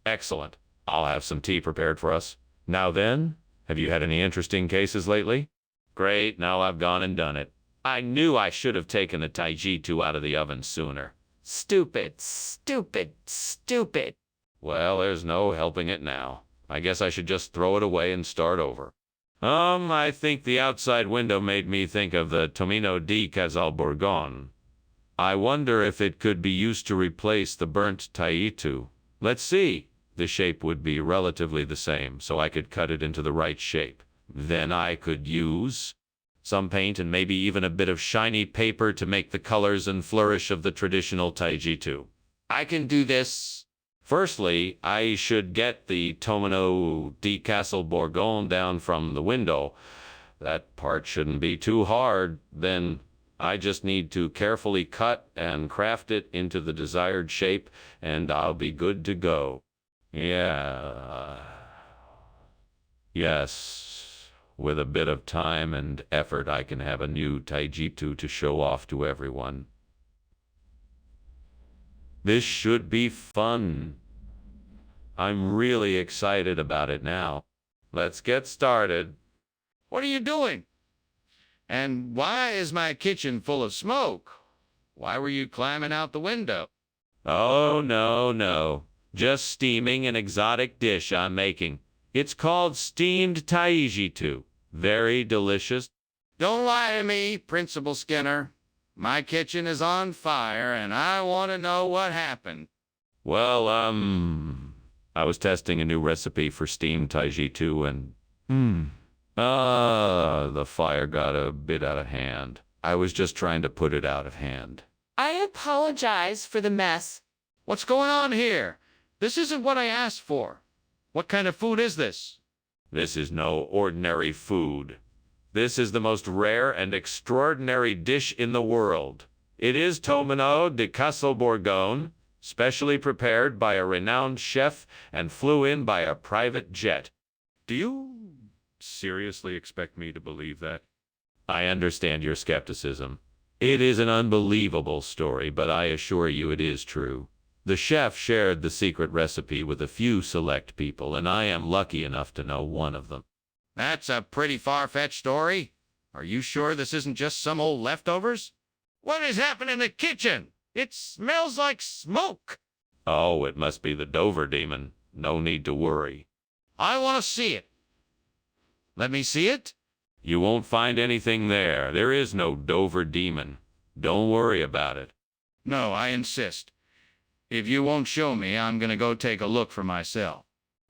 Excellent. I'll have some tea prepared for us. Now then, have you had any interesting cases lately? Great, now I've gone and done it. I knew I should have taken the Taijitu out of the oven sooner. Stupid. Well, there's no helping it now. I guess I should just throw it away and start over. I think the outside window made me think of the Tomino di Casalborgon. I wonder if it could be used to replace the burnt Taijitu. Let's see. The shape would be relatively the same, so I could cut it into the right shape. Then I could use some paint and maybe even a bit of shiny paper to make the colors and flourish of the traditional Taijitu. I can do this. Firstly, I should get the Tomino di Casalborgon down from the window. That part shouldn't be too hard. Then I just need to carefully cut and craft it into the desired shape, and I'll be good to go. Yes. With a bit of time and effort, I can have a new Taijitu to show off to everyone. This should be fun. I'm really excited about it now. Let's get started. What are you doing? And why is my kitchen full of smoke? Why were you climbing out the window? Oh, no. Just steaming an exotic dish I'm making. It's called steamed Taijitu. Very delicious. Don't lie to me, Principal Skinner. My kitchen is on fire, and I want to know what happened. Well, I was testing a new recipe for steamed Taijitu, and the fire got a bit out of hand. I was just trying to put it out of hand. I apologize for the mess. What's going on here? This isn't what I asked for. What kind of food is this? This is no ordinary food. This is the most rare and extraordinary dish in the world. It is Tomino de Castelborgon, specially prepared by a renowned chef and flew in by a private jet. Do you seriously expect me to believe that? I understand your skepticism. It is an unbelievable story, but I assure you it is true. The chef shared the secret recipe with a few select people, and I am lucky enough to know one of them. That's a pretty far-fetched story. Are you sure this isn't just some old leftovers? What is happening in the kitchen? It smells like smoke. Oh, it must be the Dover demon. No need to worry. I want to see it. Let me see it? You won't find anything there. There is no Dover demon. Don't worry about it. No, I insist. If you won't show me, I'm gonna go take a look for myself.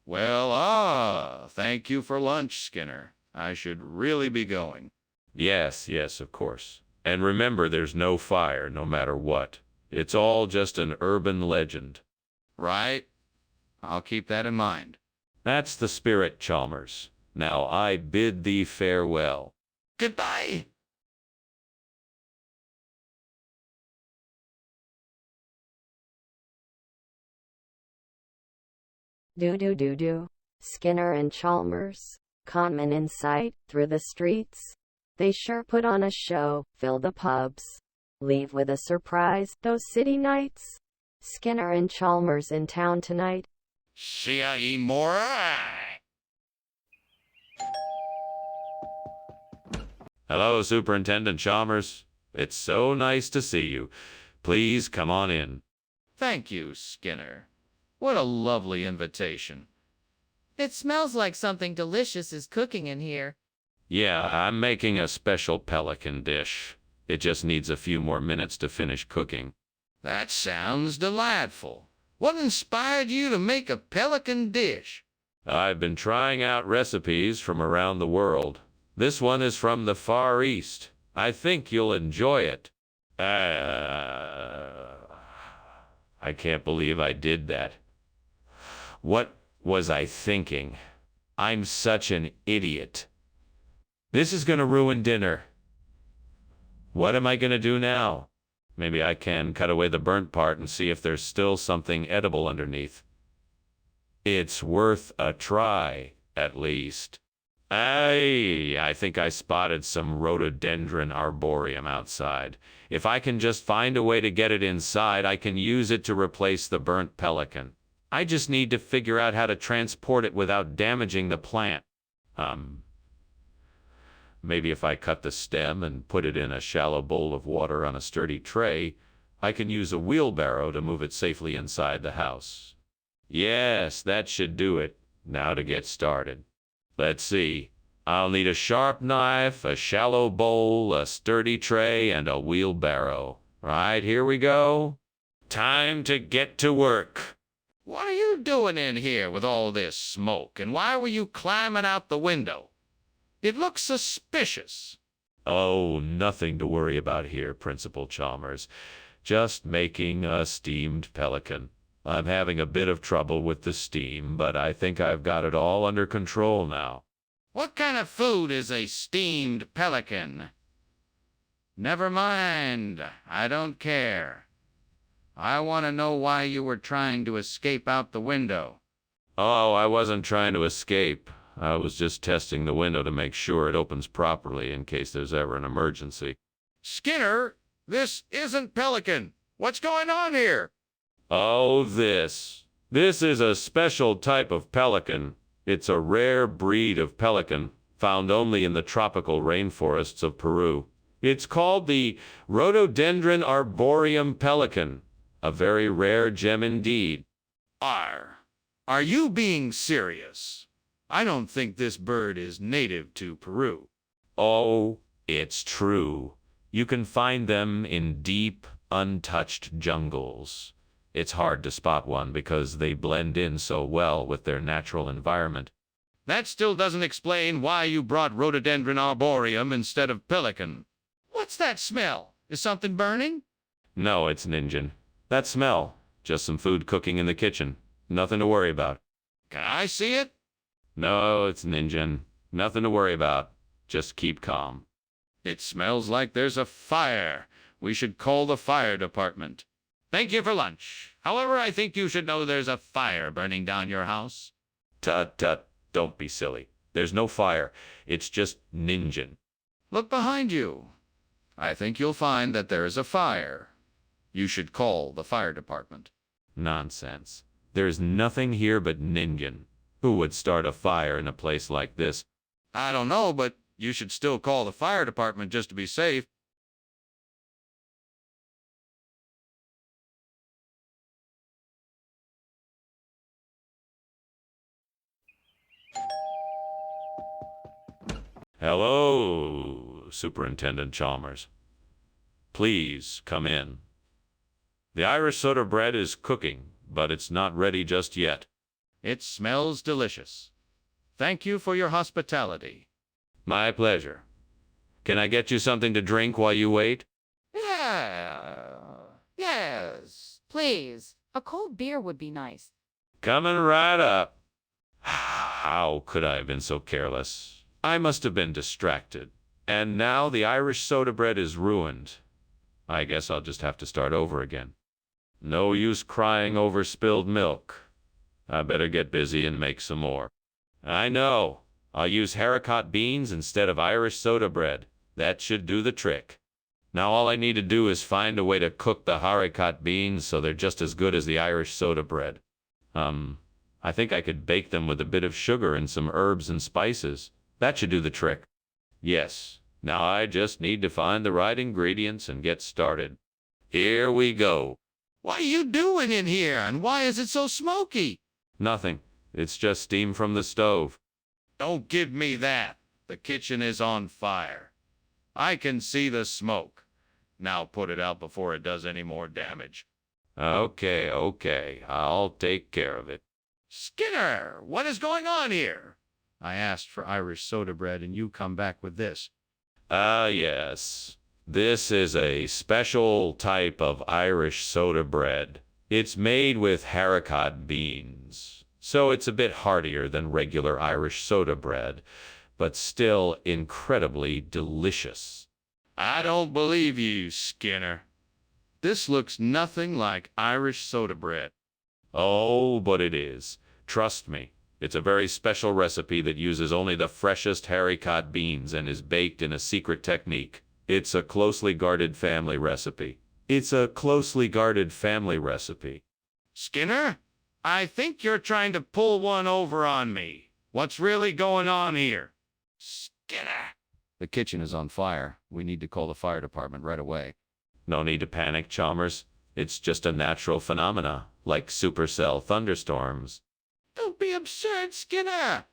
Well, thank you for lunch, Skinner. I should really be going. Yes, of course. And remember, there's no fire, no matter what. It's all just an urban legend. Right? I'll keep that in mind. That's the spirit, Chalmers. Now I bid thee farewell. Goodbye. Do. Skinner and Chalmers. Conman in sight, through the streets. They sure put on a show, fill the pubs. Leave with a surprise, those city nights. Skinner and Chalmers in town tonight. See ya, ye more. Hello, Superintendent Chalmers. It's so nice to see you. Please come on in. Thank you, Skinner. What a lovely invitation. It smells like something delicious is cooking in here. Yeah, I'm making a special pelican dish. It just needs a few more minutes to finish cooking. That sounds delightful. What inspired you to make a pelican dish? I've been trying out recipes from around the world. This one is from the Far East. I think you'll enjoy it. I can't believe I did that. What was I thinking? I'm such an idiot. This is gonna ruin dinner. What am I gonna do now? Maybe I can cut away the burnt part and see if there's still something edible underneath. It's worth a try, at least. I think I spotted some rhododendron arboreum outside. If I can just find a way to get it inside, I can use it to replace the burnt pelican. I just need to figure out how to transport it without damaging the plant. Maybe if I cut the stem and put it in a shallow bowl of water on a sturdy tray, I can use a wheelbarrow to move it safely inside the house. Yes, that should do it. Now to get started. Let's see. I'll need a sharp knife, a shallow bowl, a sturdy tray, and a wheelbarrow. Right, here we go. Time to get to work. What are you doing in here with all this smoke, and why were you climbing out the window? It looks suspicious. Oh, nothing to worry about here, Principal Chalmers. Just making a steamed pelican. I'm having a bit of trouble with the steam, but I think I've got it all under control now. What kind of food is a steamed pelican? Never mind. I don't care. I want to know why you were trying to escape out the window. Oh, I wasn't trying to escape. I was just testing the window to make sure it opens properly in case there's ever an emergency. Skinner, this isn't pelican. What's going on here? Oh, this. This is a special type of pelican. It's a rare breed of pelican, found only in the tropical rainforests of Peru. It's called the rhododendron arboreum pelican, a very rare gem indeed. Are you being serious? I don't think this bird is native to Peru. Oh, it's true. You can find them in deep, untouched jungles. It's hard to spot one because they blend in so well with their natural environment. That still doesn't explain why you brought rhododendron arboreum instead of pelican. What's that smell? Is something burning? No, it's an engine. That smell, Just some food cooking in the kitchen. Nothing to worry about. Can I see it? No, it's Ninja. Nothing to worry about. Just keep calm. It smells like there's a fire. We should call the fire department. Thank you for lunch. However, I think you should know there's a fire burning down your house. Tut tut, don't be silly. There's no fire. It's just Ninja. Look behind you. I think you'll find that there is a fire. You should call the fire department. Nonsense. There's nothing here but Ninja. Who would start a fire in a place like this? I don't know, but you should still call the fire department just to be safe. Hello, Superintendent Chalmers. Please come in. The Irish soda bread is cooking, but it's not ready just yet. It smells delicious. Thank you for your hospitality. My pleasure. Can I get you something to drink while you wait? Yes, please. A cold beer would be nice. Coming right up. How could I have been so careless? I must have been distracted. And now the Irish soda bread is ruined. I guess I'll just have to start over again. No use crying over spilled milk. I better get busy and make some more. I know. I'll use haricot beans instead of Irish soda bread. That should do the trick. Now all I need to do is find a way to cook the haricot beans so they're just as good as the Irish soda bread. I think I could bake them with a bit of sugar and some herbs and spices. That should do the trick. Yes, now I just need to find the right ingredients and get started. Here we go. What are you doing in here, and why is it so smoky? Nothing. It's just steam from the stove. Don't give me that. The kitchen is on fire. I can see the smoke. Now put it out before it does any more damage. Okay. I'll take care of it. Skinner, what is going on here? I asked for Irish soda bread, and you come back with this. Yes. This is a special type of Irish soda bread. It's made with haricot beans, so it's a bit heartier than regular Irish soda bread, but still incredibly delicious. I don't believe you, Skinner. This looks nothing like Irish soda bread. Oh, but it is. Trust me. It's a very special recipe that uses only the freshest haricot beans and is baked in a secret technique. It's a closely guarded family recipe. Skinner, I think you're trying to pull one over on me. What's really going on here? Skinner. The kitchen is on fire. We need to call the fire department right away. No need to panic, Chalmers. It's just a natural phenomena, like supercell thunderstorms. Don't be absurd, Skinner.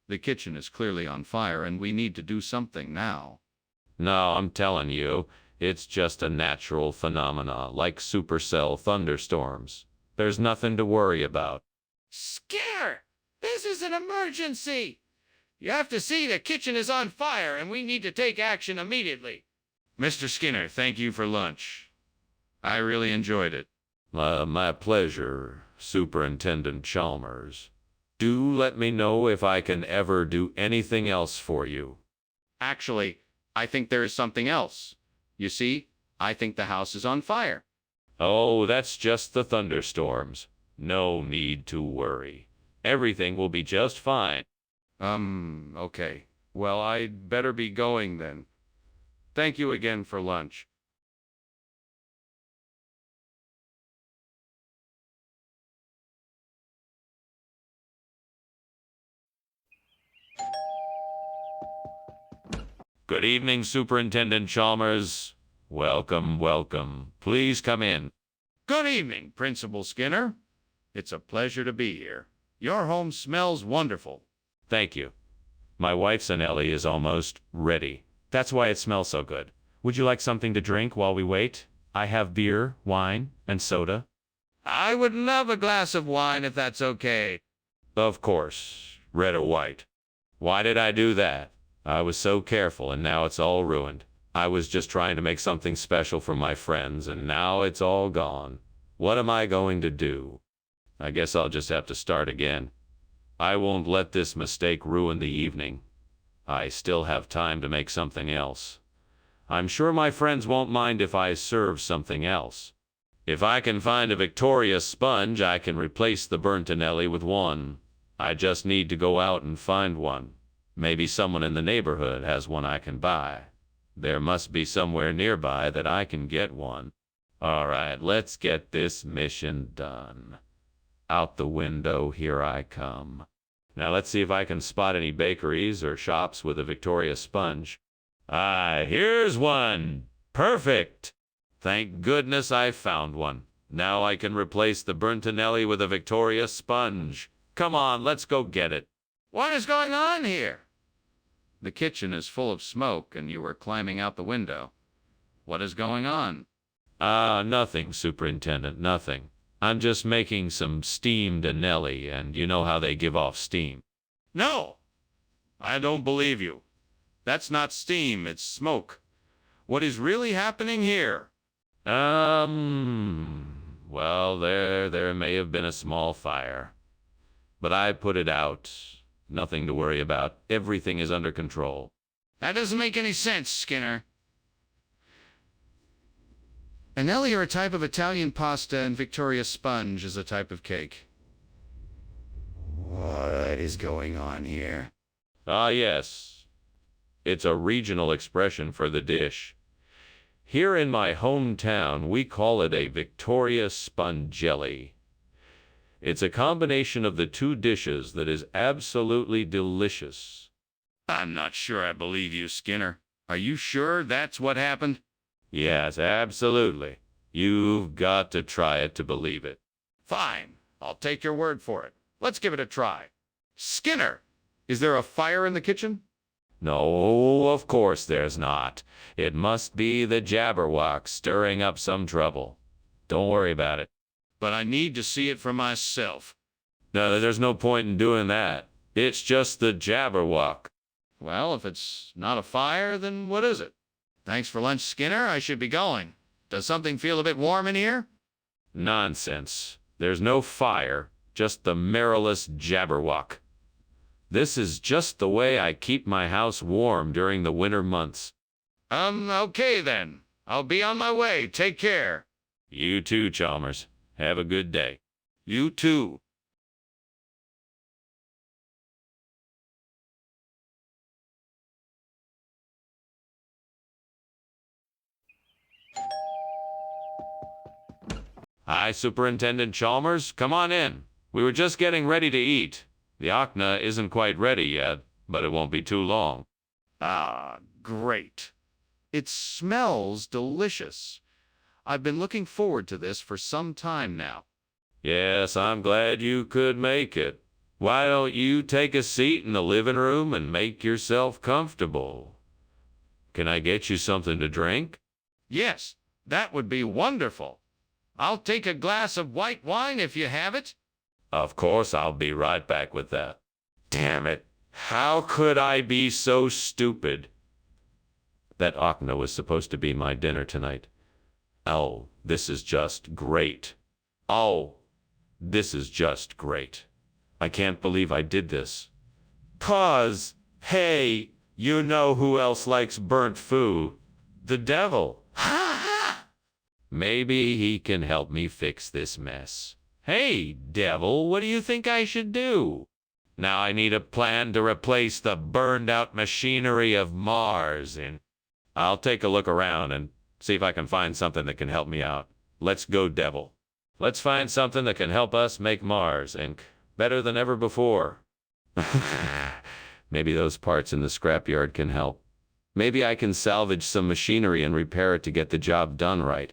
The kitchen is clearly on fire, and we need to do something now. No, I'm telling you, it's just a natural phenomena, like supercell thunderstorms. There's nothing to worry about. Skinner, this is an emergency. You have to see the kitchen is on fire, and we need to take action immediately. Mr. Skinner, thank you for lunch. I really enjoyed it. My pleasure, Superintendent Chalmers. Do let me know if I can ever do anything else for you. Actually, I think there is something else. You see, I think the house is on fire. Oh, that's just the thunderstorms. No need to worry. Everything will be just fine. Okay. Well, I'd better be going then. Thank you again for lunch. Good evening, Superintendent Chalmers. Welcome. Please come in. Good evening, Principal Skinner. It's a pleasure to be here. Your home smells wonderful. Thank you. My wife's Anelli is almost ready. That's why it smells so good. Would you like something to drink while we wait? I have beer, wine, and soda. I would love a glass of wine if that's okay. Of course. Red or white. Why did I do that? I was so careful, and now it's all ruined. I was just trying to make something special for my friends, and now it's all gone. What am I going to do? I guess I'll just have to start again. I won't let this mistake ruin the evening. I still have time to make something else. I'm sure my friends won't mind if I serve something else. If I can find a Victoria sponge, I can replace the Bertinelli with one. I just need to go out and find one. Maybe someone in the neighborhood has one I can buy. There must be somewhere nearby that I can get one. All right, let's get this mission done. Out the window, here I come. Now let's see if I can spot any bakeries or shops with a Victoria sponge. Ah, here's one. Perfect. Thank goodness I found one. Now I can replace the Bertinelli with a Victoria sponge. Come on, let's go get it. What is going on here? The kitchen is full of smoke and you are climbing out the window. What is going on? Nothing, Superintendent, nothing. I'm just making some steamed anelli, and you know how they give off steam. No, I don't believe you. That's not steam, it's smoke. What is really happening here? Well, there may have been a small fire. But I put it out. Nothing to worry about. Everything is under control. That doesn't make any sense, Skinner. Anelli are a type of Italian pasta and Victoria sponge is a type of cake. What is going on here? Ah, yes. It's a regional expression for the dish. Here in my hometown, we call it a Victoria spongelli. It's a combination of the two dishes that is absolutely delicious. I'm not sure I believe you, Skinner. Are you sure that's what happened? Yes, absolutely. You've got to try it to believe it. Fine. I'll take your word for it. Let's give it a try. Skinner, is there a fire in the kitchen? No, of course there's not. It must be the Jabberwock stirring up some trouble. Don't worry about it. But I need to see it for myself. No, there's no point in doing that. It's just the Jabberwock. Well, if it's not a fire, then what is it? Thanks for lunch, Skinner. I should be going. Does something feel a bit warm in here? Nonsense. There's no fire, just the marrowless Jabberwock. This is just the way I keep my house warm during the winter months. Okay then. I'll be on my way. Take care. You too, Chalmers. Have a good day. You too. Hi, Superintendent Chalmers. Come on in. We were just getting ready to eat. The okna isn't quite ready yet, but it won't be too long. Ah, great. It smells delicious. I've been looking forward to this for some time now. Yes, I'm glad you could make it. Why don't you take a seat in the living room and make yourself comfortable? Can I get you something to drink? Yes, that would be wonderful. I'll take a glass of white wine if you have it. Of course, I'll be right back with that. Damn it. How could I be so stupid? That okna was supposed to be my dinner tonight. Oh, this is just great. Oh, this is just great. I can't believe I did this. 'Cause, hey, you know who else likes burnt food? The devil. Maybe he can help me fix this mess. Hey, devil, what do you think I should do? Now I need a plan to replace the burned-out machinery of Mars, and I'll take a look around and see if I can find something that can help me out. Let's go, devil. Let's find something that can help us make Mars Inc. better than ever before. Maybe those parts in the scrapyard can help. Maybe I can salvage some machinery and repair it to get the job done right.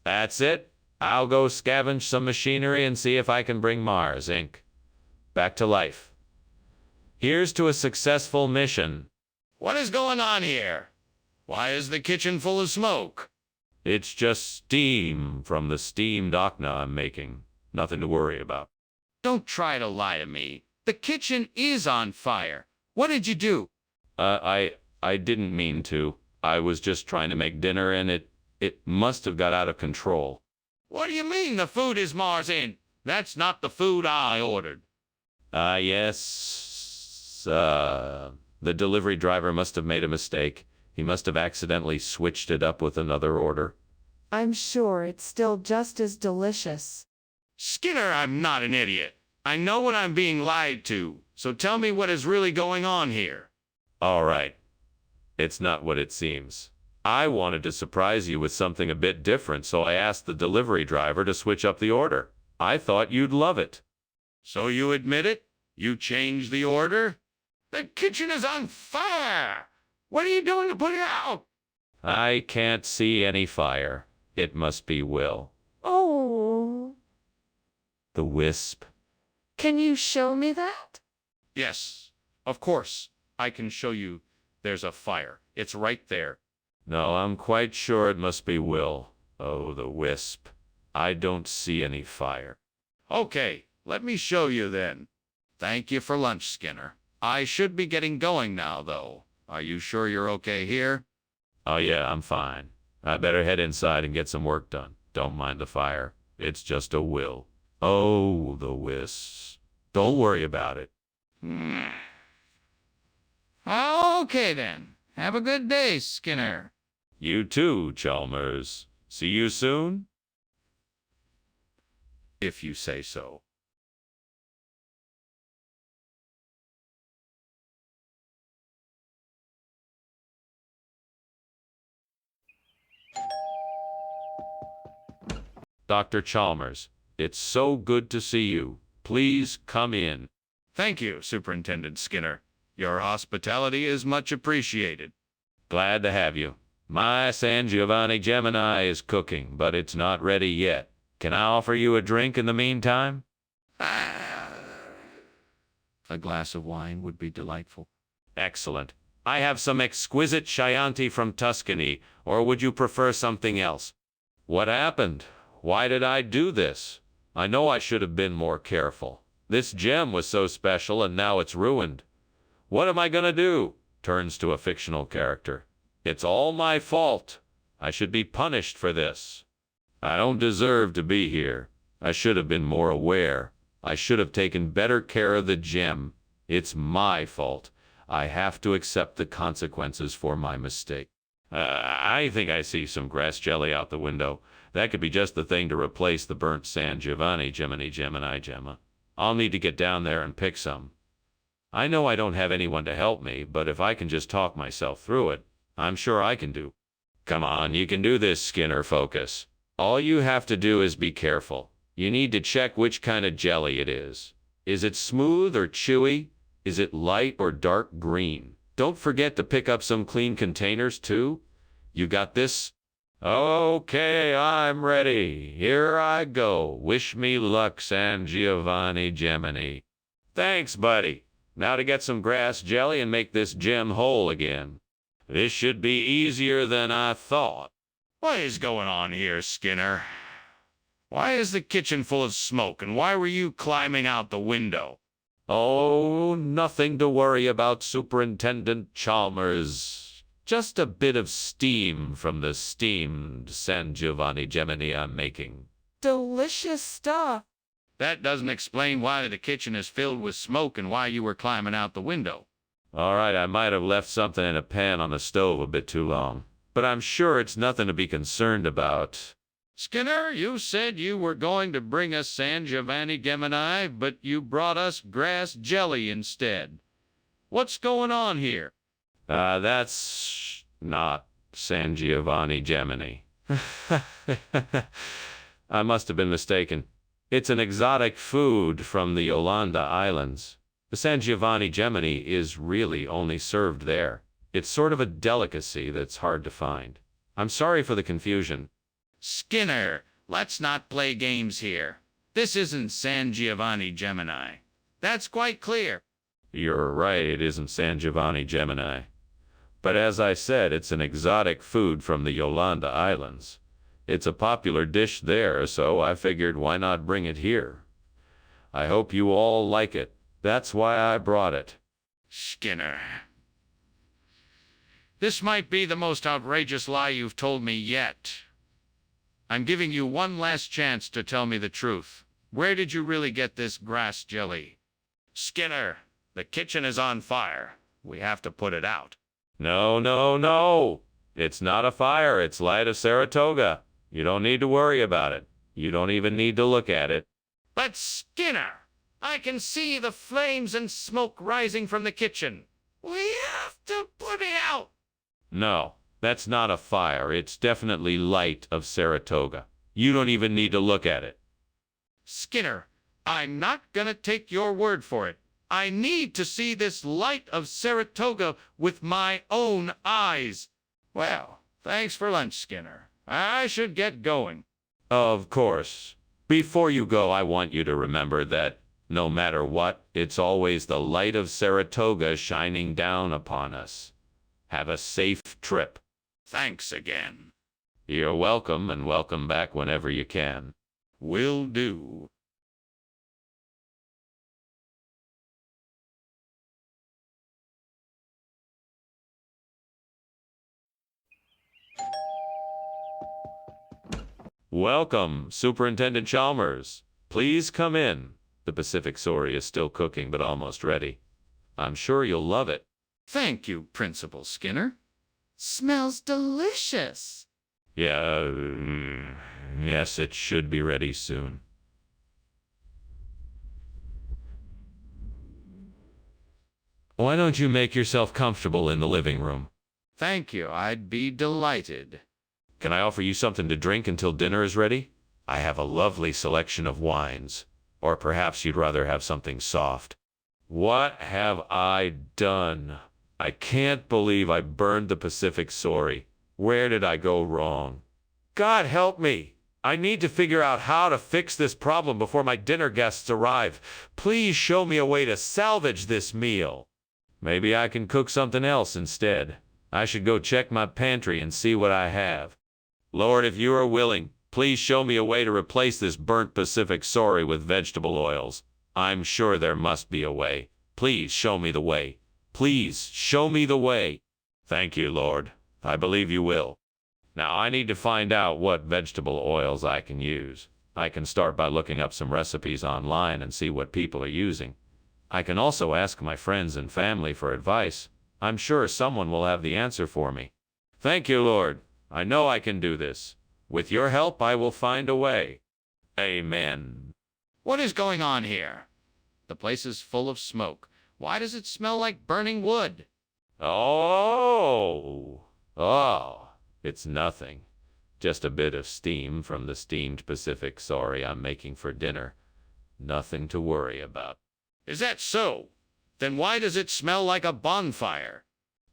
That's it. I'll go scavenge some machinery and see if I can bring Mars Inc. back to life. Here's to a successful mission. What is going on here? Why is the kitchen full of smoke? It's just steam from the steamed okna I'm making. Nothing to worry about. Don't try to lie to me. The kitchen is on fire. What did you do? I didn't mean to. I was just trying to make dinner and it must have got out of control. What do you mean the food is Marzian? That's not the food I ordered. Yes. The delivery driver must have made a mistake. He must have accidentally switched it up with another order. I'm sure it's still just as delicious. Skinner, I'm not an idiot. I know when I'm being lied to, so tell me what is really going on here. All right. It's not what it seems. I wanted to surprise you with something a bit different, so I asked the delivery driver to switch up the order. I thought you'd love it. So you admit it? You changed the order? The kitchen is on fire! What are you doing to put it out? I can't see any fire. It must be Will. Oh, The wisp. can you show me that? Yes, of course. I can show you. There's a fire. It's right there. No, I'm quite sure it must be Will. Oh, the wisp. I don't see any fire. Okay, let me show you then. Thank you for lunch, Skinner. I should be getting going now, though. Are you sure you're okay here? Oh yeah, I'm fine. I better head inside and get some work done. Don't mind the fire. It's just a Will. Oh, the wisp. Don't worry about it. Okay then. Have a good day, Skinner. You too, Chalmers. See you soon? If you say so. Dr. Chalmers, it's so good to see you. Please come in. Thank you, Superintendent Skinner. Your hospitality is much appreciated. Glad to have you. My San Giovanni Gemini is cooking, but it's not ready yet. Can I offer you a drink in the meantime? A glass of wine would be delightful. Excellent. I have some exquisite Chianti from Tuscany, or would you prefer something else? What happened? Why did I do this? I know I should have been more careful. This gem was so special and now it's ruined. What am I gonna do? Turns to a fictional character. It's all my fault. I should be punished for this. I don't deserve to be here. I should have been more aware. I should have taken better care of the gem. It's my fault. I have to accept the consequences for my mistake. I think I see some grass jelly out the window. That could be just the thing to replace the burnt San Giovanni Gemma. I'll need to get down there and pick some. I know I don't have anyone to help me, but if I can just talk myself through it, I'm sure I can do. Come on, you can do this, Skinner. Focus. All you have to do is be careful. You need to check which kind of jelly it is. Is it smooth or chewy? Is it light or dark green? Don't forget to pick up some clean containers, too. You got this? Okay, I'm ready. Here I go. Wish me luck, San Giovanni Gemini. Thanks, buddy. Now to get some grass jelly and make this gem whole again. This should be easier than I thought. What is going on here, Skinner? Why is the kitchen full of smoke, and why were you climbing out the window? Oh, nothing to worry about, Superintendent Chalmers. Just a bit of steam from the steamed San Giovanni Gemini I'm making. Delicious stuff. That doesn't explain why the kitchen is filled with smoke and why you were climbing out the window. All right, I might have left something in a pan on the stove a bit too long, but I'm sure it's nothing to be concerned about. Skinner, you said you were going to bring us San Giovanni Gemini, but you brought us grass jelly instead. What's going on here? That's not San Giovanni Gemini. I must have been mistaken. It's an exotic food from the Yolanda Islands. The San Giovanni Gemini is really only served there. It's sort of a delicacy that's hard to find. I'm sorry for the confusion. Skinner, let's not play games here. This isn't San Giovanni Gemini. That's quite clear. You're right, it isn't San Giovanni Gemini. But as I said, it's an exotic food from the Yolanda Islands. It's a popular dish there, so I figured why not bring it here. I hope you all like it. That's why I brought it. Skinner. This might be the most outrageous lie you've told me yet. I'm giving you one last chance to tell me the truth. Where did you really get this grass jelly? Skinner, the kitchen is on fire. We have to put it out. No, no, no. It's not a fire. It's light of Saratoga. You don't need to worry about it. You don't even need to look at it. But Skinner, I can see the flames and smoke rising from the kitchen. We have to put it out. No, that's not a fire. It's definitely light of Saratoga. You don't even need to look at it. Skinner, I'm not gonna take your word for it. I need to see this light of Saratoga with my own eyes. Well, thanks for lunch, Skinner. I should get going. Of course. Before you go, I want you to remember that no matter what, it's always the light of Saratoga shining down upon us. Have a safe trip. Thanks again. You're welcome, and welcome back whenever you can. Will do. Welcome, Superintendent Chalmers. Please come in. The Pacific Sorry is still cooking, but almost ready. I'm sure you'll love it. Thank you, Principal Skinner. Smells delicious. Yeah, yes, it should be ready soon. Why don't you make yourself comfortable in the living room? Thank you, I'd be delighted. Can I offer you something to drink until dinner is ready? I have a lovely selection of wines. Or perhaps you'd rather have something soft. What have I done? I can't believe I burned the Pacific Sorry. Where did I go wrong? God help me! I need to figure out how to fix this problem before my dinner guests arrive. Please show me a way to salvage this meal. Maybe I can cook something else instead. I should go check my pantry and see what I have. Lord, if you are willing, please show me a way to replace this burnt Pacific Sorry with vegetable oils. I'm sure there must be a way. Please show me the way. Please show me the way. Thank you, Lord. I believe you will. Now I need to find out what vegetable oils I can use. I can start by looking up some recipes online and see what people are using. I can also ask my friends and family for advice. I'm sure someone will have the answer for me. Thank you, Lord. I know I can do this. With your help, I will find a way. Amen. What is going on here? The place is full of smoke. Why does it smell like burning wood? Oh, it's nothing. Just a bit of steam from the steamed Pacific Sorry I'm making for dinner. Nothing to worry about. Is that so? Then why does it smell like a bonfire?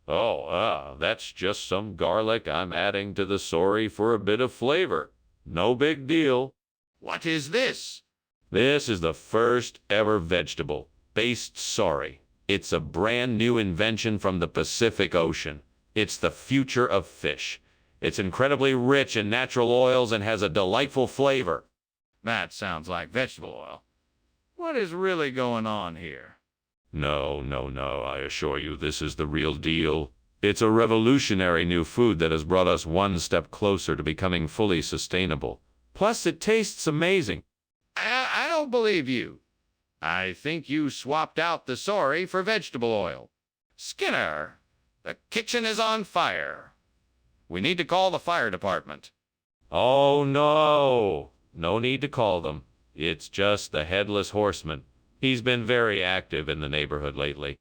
That's just some garlic I'm adding to the sorry for a bit of flavor. No big deal. What is this? This is the first ever vegetable-based sorry. It's a brand new invention from the Pacific Ocean. It's the future of fish. It's incredibly rich in natural oils and has a delightful flavor. That sounds like vegetable oil. What is really going on here? No, I assure you this is the real deal. It's a revolutionary new food that has brought us one step closer to becoming fully sustainable. Plus, it tastes amazing. I don't believe you. I think you swapped out the sorry for vegetable oil. Skinner, the kitchen is on fire. We need to call the fire department. Oh, no. No need to call them. It's just the Headless Horseman. He's been very active in the neighborhood lately.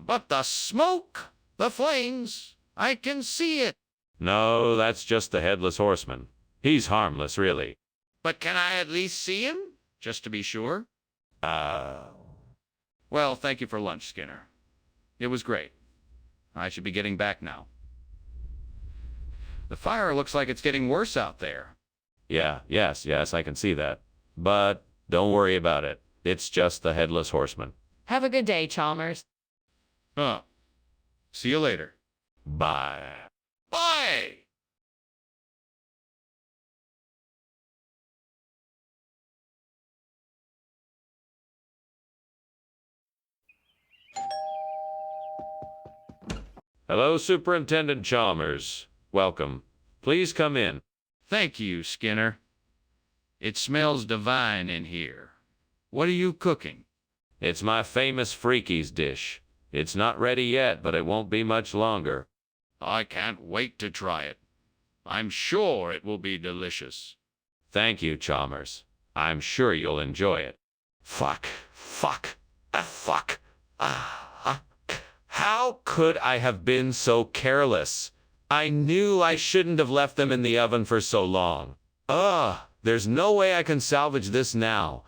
But the smoke, the flames, I can see it. No, that's just the Headless Horseman. He's harmless, really. But can I at least see him, just to be sure? Well, thank you for lunch, Skinner. It was great. I should be getting back now. The fire looks like it's getting worse out there. Yes, I can see that. But don't worry about it. It's just the Headless Horseman. Have a good day, Chalmers. See you later. Bye. Bye! Hello, Superintendent Chalmers. Welcome. Please come in. Thank you, Skinner. It smells divine in here. What are you cooking? It's my famous Freakies dish. It's not ready yet, but it won't be much longer. I can't wait to try it. I'm sure it will be delicious. Thank you, Chalmers. I'm sure you'll enjoy it. Fuck. How could I have been so careless? I knew I shouldn't have left them in the oven for so long. There's no way I can salvage this now.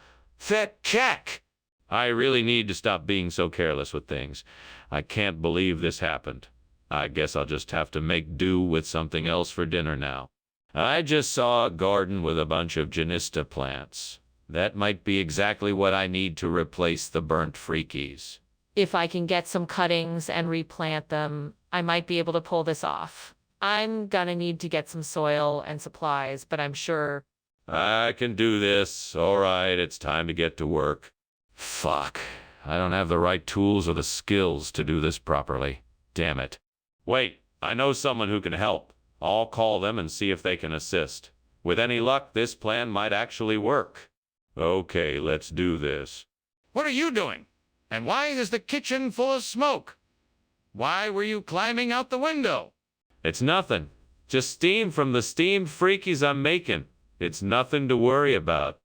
Check. I really need to stop being so careless with things. I can't believe this happened. I guess I'll just have to make do with something else for dinner now. I just saw a garden with a bunch of Genista plants. That might be exactly what I need to replace the burnt Freakies. If I can get some cuttings and replant them, I might be able to pull this off. I'm gonna need to get some soil and supplies, but I'm sure. I can do this. All right, it's time to get to work. Fuck. I don't have the right tools or the skills to do this properly. Damn it. Wait, I know someone who can help. I'll call them and see if they can assist. With any luck, this plan might actually work. Okay, let's do this. What are you doing? And why is the kitchen full of smoke? Why were you climbing out the window? It's nothing. Just steam from the steamed Freakies I'm making. It's nothing to worry about.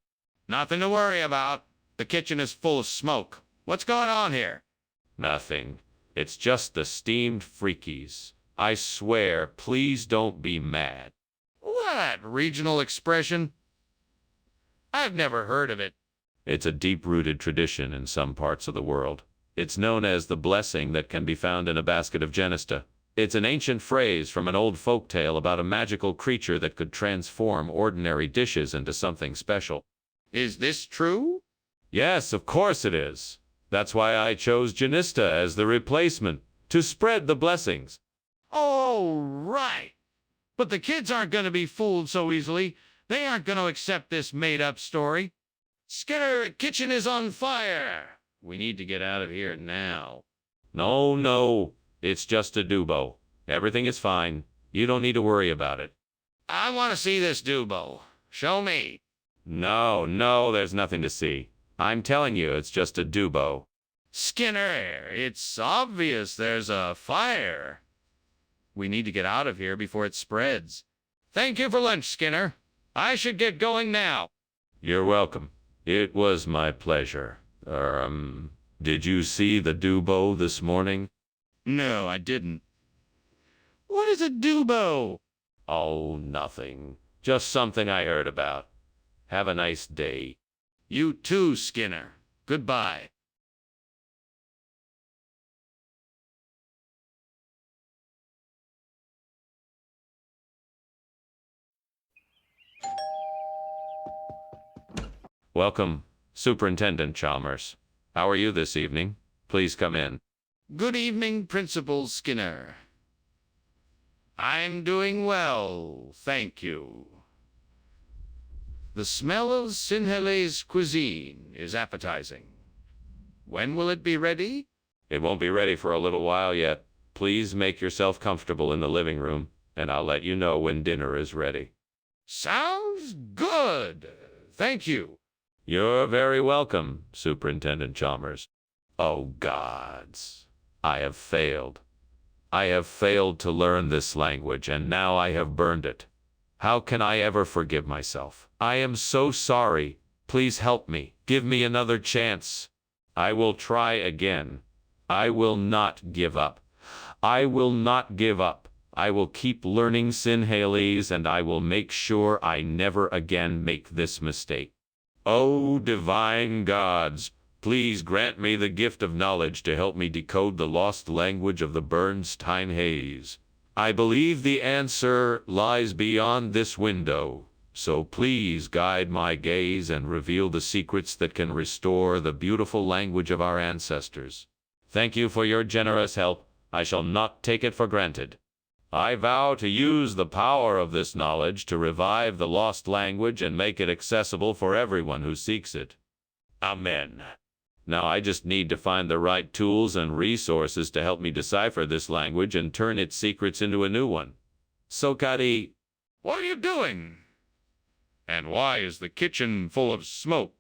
Nothing to worry about. The kitchen is full of smoke. What's going on here? Nothing. It's just the steamed Freakies. I swear, please don't be mad. What regional expression? I've never heard of it. It's a deep-rooted tradition in some parts of the world. It's known as the blessing that can be found in a basket of Genista. It's an ancient phrase from an old folk tale about a magical creature that could transform ordinary dishes into something special. Is this true? Yes, of course it is. That's why I chose Genista as the replacement, to spread the blessings. Oh, right. But the kids aren't going to be fooled so easily. They aren't going to accept this made-up story. Skinner, kitchen is on fire. We need to get out of here now. No. It's just a dubo. Everything is fine. You don't need to worry about it. I want to see this dubo. Show me. No, there's nothing to see. I'm telling you, it's just a dubo. Skinner, it's obvious there's a fire. We need to get out of here before it spreads. Thank you for lunch, Skinner. I should get going now. You're welcome. It was my pleasure. Did you see the dubo this morning? No, I didn't. What is a dubo? Oh, nothing. Just something I heard about. Have a nice day. You too, Skinner. Goodbye. Welcome, Superintendent Chalmers. How are you this evening? Please come in. Good evening, Principal Skinner. I'm doing well, thank you. The smell of Sinhele's cuisine is appetizing. When will it be ready? It won't be ready for a little while yet. Please make yourself comfortable in the living room, and I'll let you know when dinner is ready. Sounds good. Thank you. You're very welcome, Superintendent Chalmers. Oh, gods. I have failed. I have failed to learn this language, and now I have burned it. How can I ever forgive myself? I am so sorry. Please help me. Give me another chance. I will try again. I will not give up. I will not give up. I will keep learning Sinhalese, and I will make sure I never again make this mistake. Oh, divine gods, please grant me the gift of knowledge to help me decode the lost language of the Bernstein haze. I believe the answer lies beyond this window, so please guide my gaze and reveal the secrets that can restore the beautiful language of our ancestors. Thank you for your generous help. I shall not take it for granted. I vow to use the power of this knowledge to revive the lost language and make it accessible for everyone who seeks it. Amen. Now I just need to find the right tools and resources to help me decipher this language and turn its secrets into a new one. Sokadi. What are you doing? And why is the kitchen full of smoke?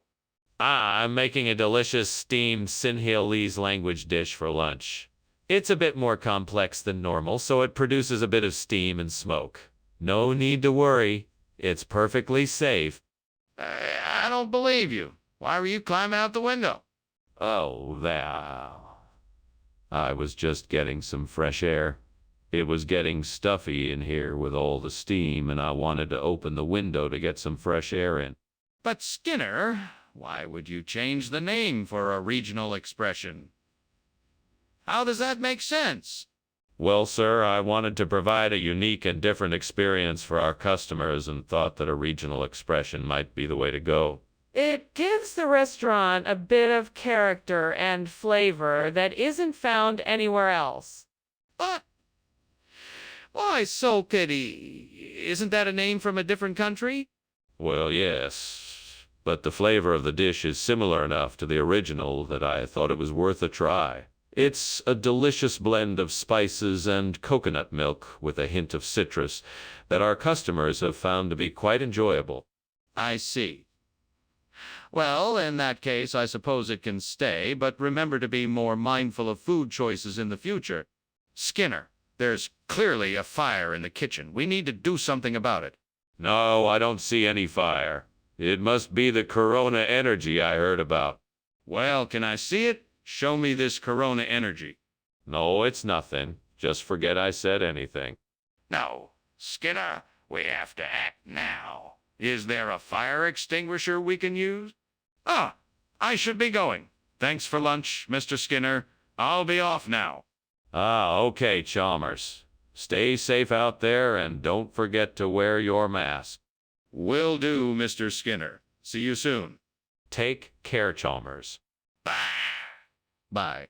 I'm making a delicious steamed Sinhalese language dish for lunch. It's a bit more complex than normal, so it produces a bit of steam and smoke. No need to worry. It's perfectly safe. I don't believe you. Why were you climbing out the window? Oh, there. I was just getting some fresh air. It was getting stuffy in here with all the steam, and I wanted to open the window to get some fresh air in. But Skinner, why would you change the name for a regional expression? How does that make sense? Well, sir, I wanted to provide a unique and different experience for our customers and thought that a regional expression might be the way to go. It gives the restaurant a bit of character and flavor that isn't found anywhere else. But why so kitty? Isn't that a name from a different country? Well, yes, but the flavor of the dish is similar enough to the original that I thought it was worth a try. It's a delicious blend of spices and coconut milk with a hint of citrus that our customers have found to be quite enjoyable. I see. Well, in that case, I suppose it can stay, but remember to be more mindful of food choices in the future. Skinner, there's clearly a fire in the kitchen. We need to do something about it. No, I don't see any fire. It must be the Corona energy I heard about. Well, can I see it? Show me this Corona energy. No, it's nothing. Just forget I said anything. No, Skinner, we have to act now. Is there a fire extinguisher we can use? Ah, I should be going. Thanks for lunch, Mr. Skinner. I'll be off now. Okay, Chalmers. Stay safe out there and don't forget to wear your mask. Will do, Mr. Skinner. See you soon. Take care, Chalmers. Bye.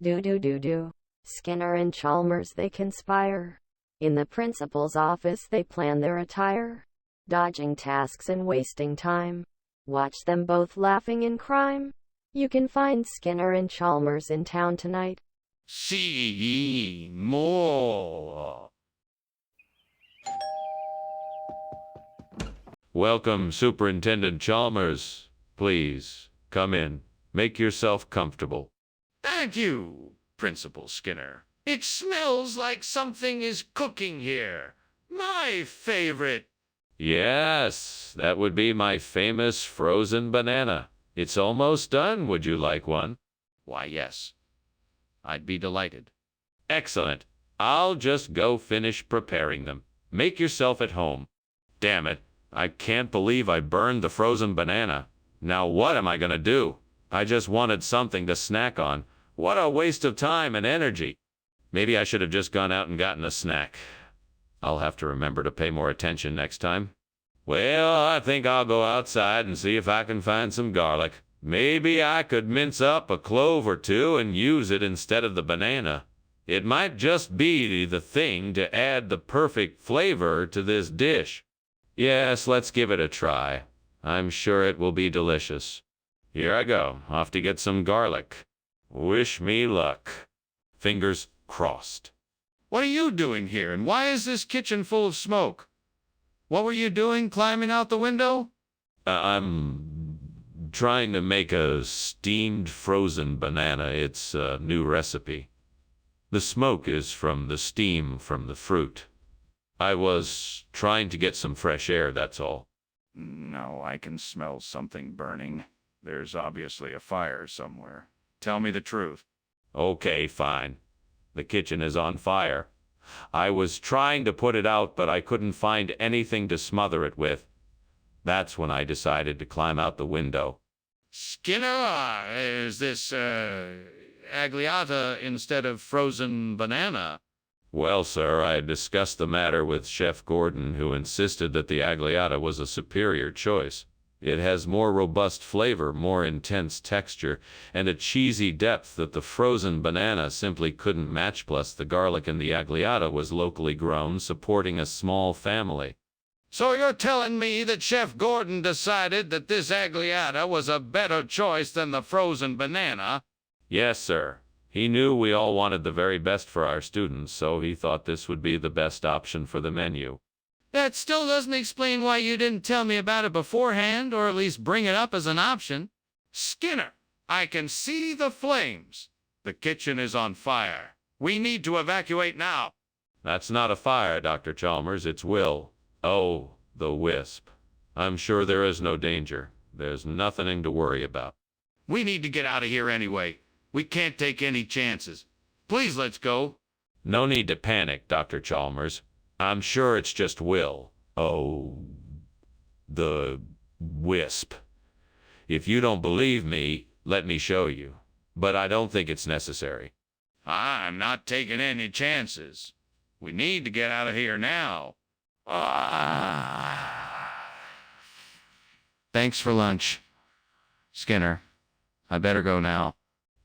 Do. Skinner and Chalmers they conspire. In the principal's office they plan their attire, dodging tasks and wasting time. Watch them both laughing in crime. You can find Skinner and Chalmers in town tonight. See more. Welcome, Superintendent Chalmers. Please, come in. Make yourself comfortable. Thank you, Principal Skinner. It smells like something is cooking here. My favorite. Yes, that would be my famous frozen banana. It's almost done. Would you like one? Why, yes. I'd be delighted. Excellent. I'll just go finish preparing them. Make yourself at home. Damn it. I can't believe I burned the frozen banana. Now what am I gonna do? I just wanted something to snack on. What a waste of time and energy. Maybe I should have just gone out and gotten a snack. I'll have to remember to pay more attention next time. Well, I think I'll go outside and see if I can find some garlic. Maybe I could mince up a clove or two and use it instead of the banana. It might just be the thing to add the perfect flavor to this dish. Yes, let's give it a try. I'm sure it will be delicious. Here I go, off to get some garlic. Wish me luck. Fingers crossed. What are you doing here, and why is this kitchen full of smoke? What were you doing, climbing out the window? I'm trying to make a steamed frozen banana. It's a new recipe. The smoke is from the steam from the fruit. I was trying to get some fresh air, that's all. No, I can smell something burning. There's obviously a fire somewhere. Tell me the truth. Okay, fine. The kitchen is on fire. I was trying to put it out, but I couldn't find anything to smother it with. That's when I decided to climb out the window. Skinner, is this, agliata instead of frozen banana? Well, sir, I discussed the matter with Chef Gordon, who insisted that the agliata was a superior choice. It has more robust flavor, more intense texture, and a cheesy depth that the frozen banana simply couldn't match. Plus, the garlic in the agliata was locally grown, supporting a small family. So you're telling me that Chef Gordon decided that this agliata was a better choice than the frozen banana? Yes, sir. He knew we all wanted the very best for our students, so he thought this would be the best option for the menu. That still doesn't explain why you didn't tell me about it beforehand, or at least bring it up as an option. Skinner, I can see the flames. The kitchen is on fire. We need to evacuate now. That's not a fire, Dr. Chalmers, it's Will. Oh, the wisp. I'm sure there is no danger. There's nothing to worry about. We need to get out of here anyway. We can't take any chances. Please, let's go. No need to panic, Dr. Chalmers. I'm sure it's just Will. Oh, the wisp. If you don't believe me, let me show you. But I don't think it's necessary. I'm not taking any chances. We need to get out of here now. Thanks for lunch, Skinner. I better go now.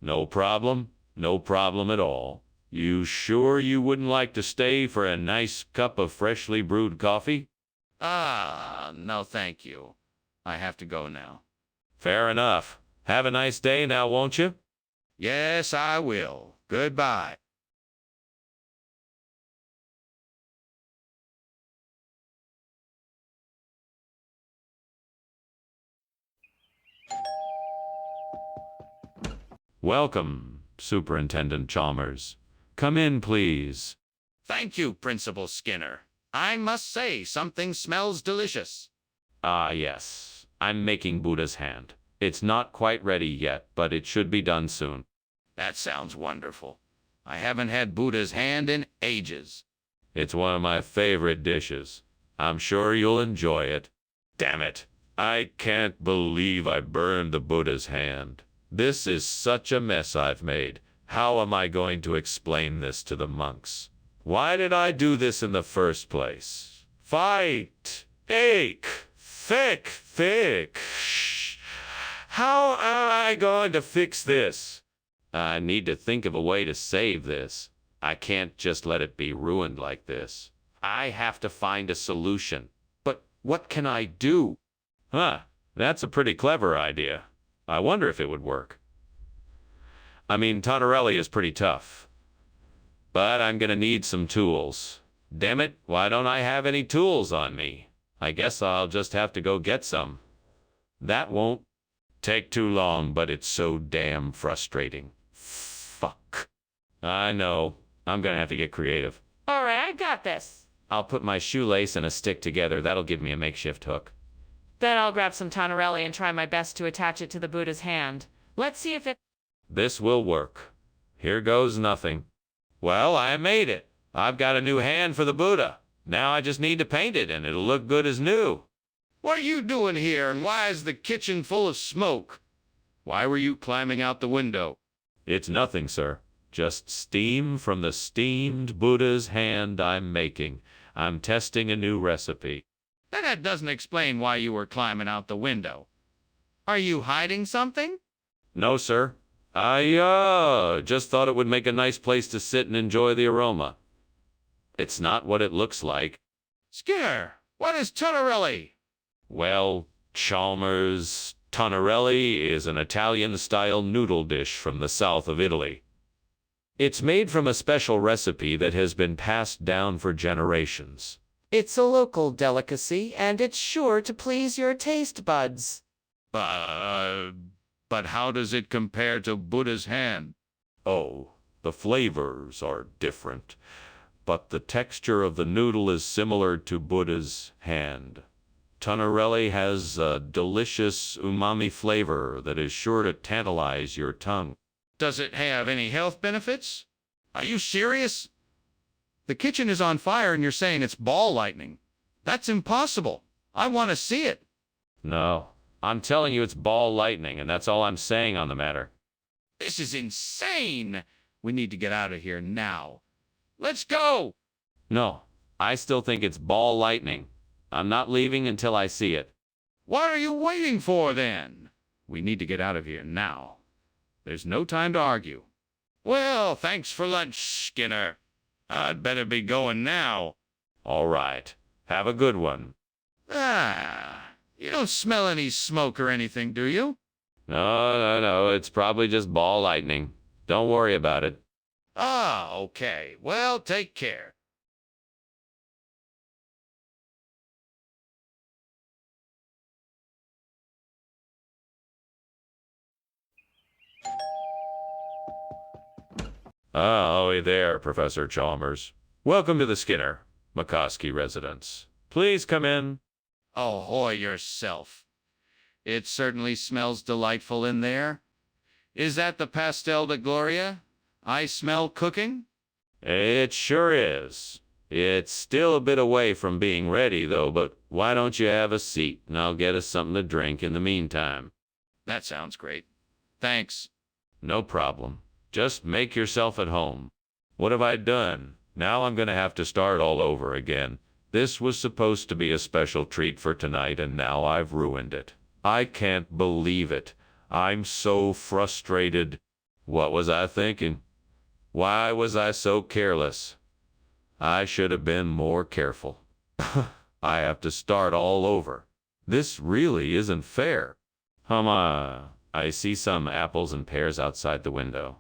No problem. No problem at all. You sure you wouldn't like to stay for a nice cup of freshly brewed coffee? No thank you. I have to go now. Fair enough. Have a nice day now, won't you? Yes, I will. Goodbye. Welcome, Superintendent Chalmers. Come in, please. Thank you, Principal Skinner. I must say, something smells delicious. Ah, yes. I'm making Buddha's hand. It's not quite ready yet, but it should be done soon. That sounds wonderful. I haven't had Buddha's hand in ages. It's one of my favorite dishes. I'm sure you'll enjoy it. Damn it. I can't believe I burned the Buddha's hand. This is such a mess I've made. How am I going to explain this to the monks? Why did I do this in the first place? Fight! Ache! Thick! How am I going to fix this? I need to think of a way to save this. I can't just let it be ruined like this. I have to find a solution. But what can I do? Huh, that's a pretty clever idea. I wonder if it would work. I mean, Tonarelli is pretty tough. But I'm gonna need some tools. Damn it, why don't I have any tools on me? I guess I'll just have to go get some. That won't take too long, but it's so damn frustrating. Fuck. I know. I'm gonna have to get creative. All right, I got this. I'll put my shoelace and a stick together. That'll give me a makeshift hook. Then I'll grab some Tonarelli and try my best to attach it to the Buddha's hand. Let's see if it... This will work. Here goes nothing. Well, I made it. I've got a new hand for the Buddha. Now I just need to paint it and it'll look good as new. What are you doing here, and why is the kitchen full of smoke? Why were you climbing out the window? It's nothing, sir. Just steam from the steamed Buddha's hand I'm making. I'm testing a new recipe. That doesn't explain why you were climbing out the window. Are you hiding something? No, sir. I just thought it would make a nice place to sit and enjoy the aroma. It's not what it looks like. Skinner, what is Tonarelli? Well, Chalmers, Tonarelli is an Italian-style noodle dish from the south of Italy. It's made from a special recipe that has been passed down for generations. It's a local delicacy, and it's sure to please your taste buds. But how does it compare to Buddha's hand? Oh, the flavors are different, but the texture of the noodle is similar to Buddha's hand. Tonarelli has a delicious umami flavor that is sure to tantalize your tongue. Does it have any health benefits? Are you serious? The kitchen is on fire and you're saying it's ball lightning. That's impossible. I want to see it. No, I'm telling you it's ball lightning, and that's all I'm saying on the matter. This is insane. We need to get out of here now. Let's go. No, I still think it's ball lightning. I'm not leaving until I see it. What are you waiting for then? We need to get out of here now. There's no time to argue. Well, thanks for lunch, Skinner. I'd better be going now. All right. Have a good one. You don't smell any smoke or anything, do you? No, it's probably just ball lightning. Don't worry about it. Ah, okay. Well, take care. Oh, there, Professor Chalmers. Welcome to the Skinner McCoskey residence. Please come in. Ahoy yourself. It certainly smells delightful in there. Is that the pastel de Gloria? I smell cooking? It sure is. It's still a bit away from being ready, though, but why don't you have a seat, and I'll get us something to drink in the meantime. That sounds great. Thanks. No problem. Just make yourself at home. What have I done? Now I'm going to have to start all over again. This was supposed to be a special treat for tonight, and now I've ruined it. I can't believe it. I'm so frustrated. What was I thinking? Why was I so careless? I should have been more careful. I have to start all over. This really isn't fair. I see some apples and pears outside the window.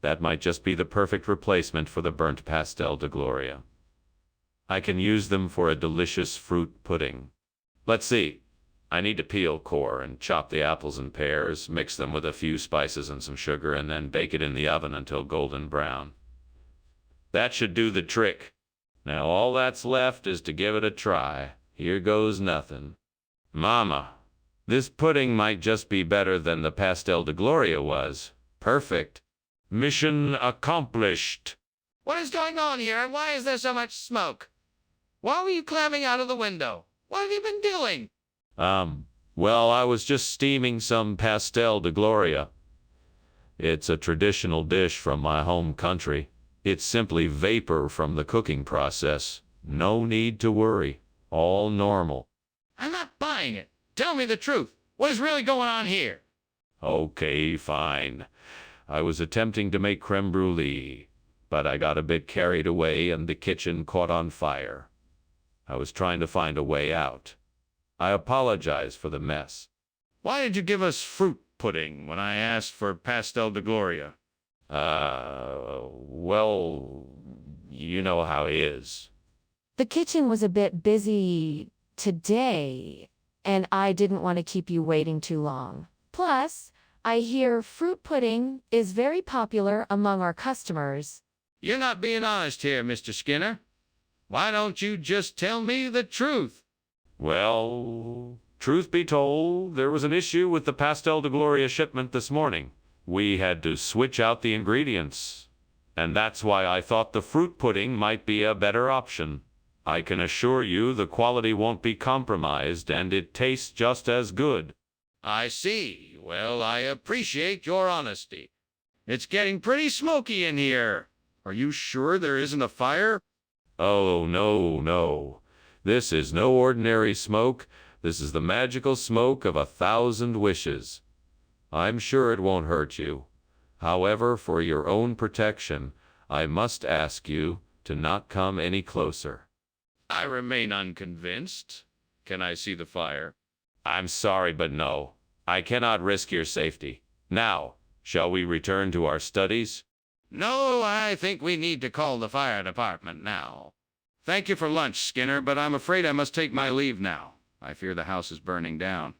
That might just be the perfect replacement for the burnt pastel de Gloria. I can use them for a delicious fruit pudding. Let's see. I need to peel, core, and chop the apples and pears, mix them with a few spices and some sugar, and then bake it in the oven until golden brown. That should do the trick. Now all that's left is to give it a try. Here goes nothing. Mama, this pudding might just be better than the pastel de Gloria was. Perfect. Mission accomplished. What is going on here, and why is there so much smoke? Why were you climbing out of the window? What have you been doing? Well, I was just steaming some pastel de Gloria. It's a traditional dish from my home country. It's simply vapor from the cooking process. No need to worry. All normal. I'm not buying it. Tell me the truth. What is really going on here? Okay, fine. I was attempting to make creme brulee, but I got a bit carried away and the kitchen caught on fire. I was trying to find a way out. I apologize for the mess. Why did you give us fruit pudding when I asked for pastel de Gloria? Well, you know how it is. The kitchen was a bit busy today, and I didn't want to keep you waiting too long. Plus, I hear fruit pudding is very popular among our customers. You're not being honest here, Mr. Skinner. Why don't you just tell me the truth? Well, truth be told, there was an issue with the pastel de Gloria shipment this morning. We had to switch out the ingredients, and that's why I thought the fruit pudding might be a better option. I can assure you the quality won't be compromised, and it tastes just as good. I see. Well, I appreciate your honesty. It's getting pretty smoky in here. Are you sure there isn't a fire? Oh, no. This is no ordinary smoke. This is the magical smoke of 1,000 wishes. I'm sure it won't hurt you. However, for your own protection, I must ask you to not come any closer. I remain unconvinced. Can I see the fire? I'm sorry, but no. I cannot risk your safety. Now, shall we return to our studies? No, I think we need to call the fire department now. Thank you for lunch, Skinner, but I'm afraid I must take my leave now. I fear the house is burning down.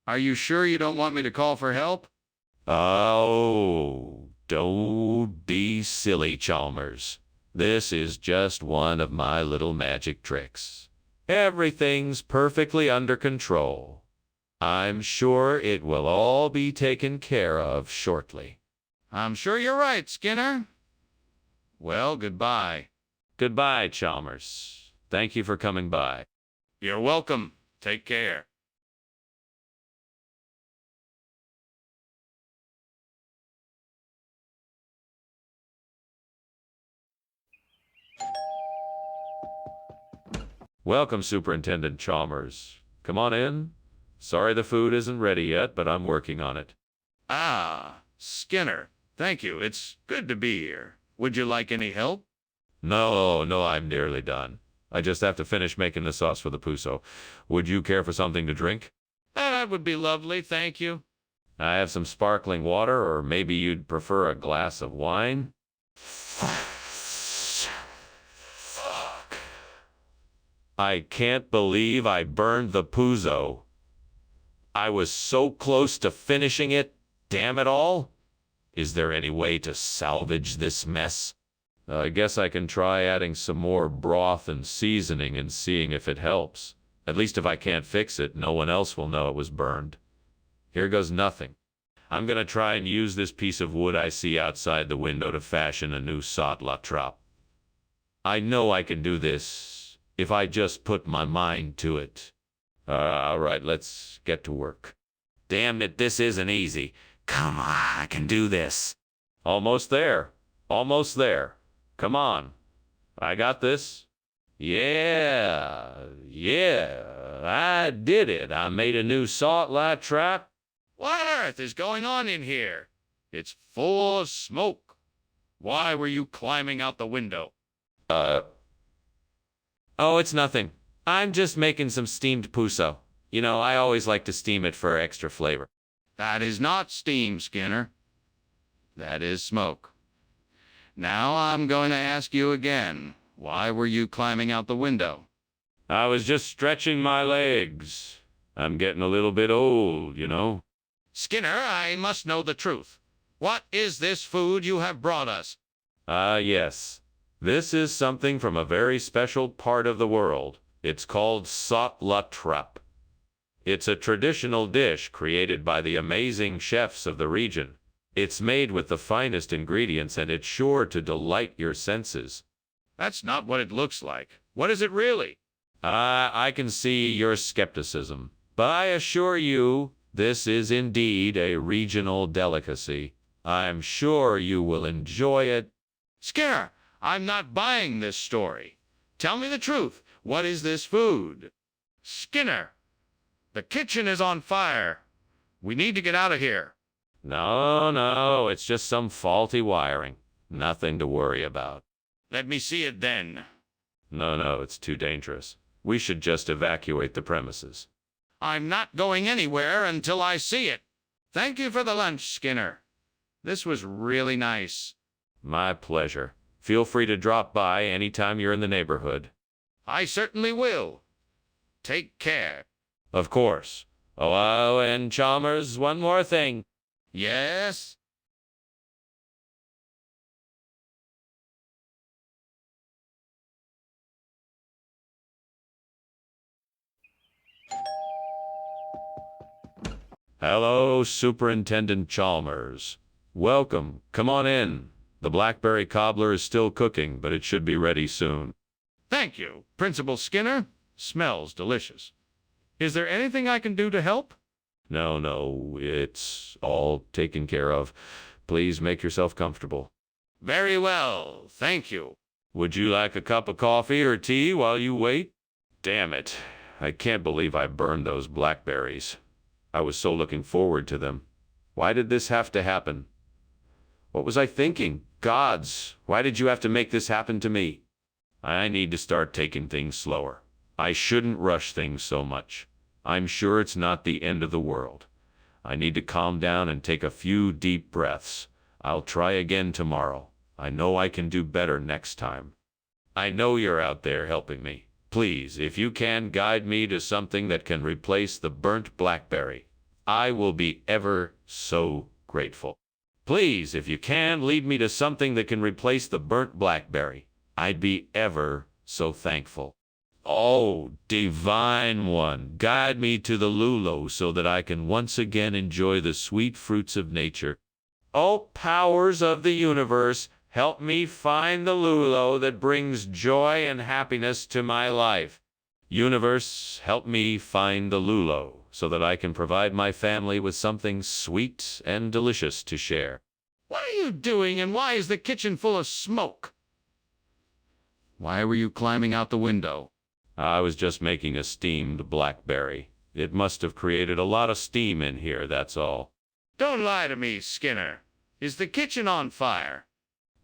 Are you sure you don't want me to call for help? Oh, don't be silly, Chalmers. This is just one of my little magic tricks. Everything's perfectly under control. I'm sure it will all be taken care of shortly. I'm sure you're right, Skinner. Well, goodbye. Goodbye, Chalmers. Thank you for coming by. You're welcome. Take care. Welcome, Superintendent Chalmers. Come on in. Sorry the food isn't ready yet, but I'm working on it. Ah, Skinner. Thank you. It's good to be here. Would you like any help? No, I'm nearly done. I just have to finish making the sauce for the puso. Would you care for something to drink? That would be lovely, thank you. I have some sparkling water, or maybe you'd prefer a glass of wine? I can't believe I burned the puzo. I was so close to finishing it, damn it all. Is there any way to salvage this mess? I guess I can try adding some more broth and seasoning and seeing if it helps. At least if I can't fix it, no one else will know it was burned. Here goes nothing. I'm gonna try and use this piece of wood I see outside the window to fashion a new sot la trappe. I know I can do this, if I just put my mind to it. Alright, let's get to work. Damn it, this isn't easy. Come on, I can do this. Almost there. Almost there. Come on. I got this. Yeah, I did it. I made a new salt la trappe. What on earth is going on in here? It's full of smoke. Why were you climbing out the window? Oh, it's nothing. I'm just making some steamed puso. You know, I always like to steam it for extra flavor. That is not steam, Skinner. That is smoke. Now I'm going to ask you again. Why were you climbing out the window? I was just stretching my legs. I'm getting a little bit old, you know. Skinner, I must know the truth. What is this food you have brought us? Yes. This is something from a very special part of the world. It's called sot la trappe. It's a traditional dish created by the amazing chefs of the region. It's made with the finest ingredients and it's sure to delight your senses. That's not what it looks like. What is it really? I can see your skepticism, but I assure you, this is indeed a regional delicacy. I'm sure you will enjoy it. Skinner, I'm not buying this story. Tell me the truth. What is this food? Skinner, the kitchen is on fire. We need to get out of here. No, it's just some faulty wiring. Nothing to worry about. Let me see it then. No, it's too dangerous. We should just evacuate the premises. I'm not going anywhere until I see it. Thank you for the lunch, Skinner. This was really nice. My pleasure. Feel free to drop by anytime you're in the neighborhood. I certainly will. Take care. Of course. Oh, and Chalmers, one more thing. Yes? Hello, Superintendent Chalmers. Welcome. Come on in. The blackberry cobbler is still cooking, but it should be ready soon. Thank you, Principal Skinner. Smells delicious. Is there anything I can do to help? No, it's all taken care of. Please make yourself comfortable. Very well, thank you. Would you like a cup of coffee or tea while you wait? Damn it. I can't believe I burned those blackberries. I was so looking forward to them. Why did this have to happen? What was I thinking? Gods, why did you have to make this happen to me? I need to start taking things slower. I shouldn't rush things so much. I'm sure it's not the end of the world. I need to calm down and take a few deep breaths. I'll try again tomorrow. I know I can do better next time. I know you're out there helping me. Please, if you can guide me to something that can replace the burnt blackberry, I will be ever so grateful. Please, if you can, lead me to something that can replace the burnt blackberry. I'd be ever so thankful. Oh, divine one, guide me to the lulo so that I can once again enjoy the sweet fruits of nature. Oh, powers of the universe, help me find the lulo that brings joy and happiness to my life. Universe, help me find the lulo so that I can provide my family with something sweet and delicious to share. What are you doing and why is the kitchen full of smoke? Why were you climbing out the window? I was just making a steamed blackberry. It must have created a lot of steam in here, that's all. Don't lie to me, Skinner. Is the kitchen on fire?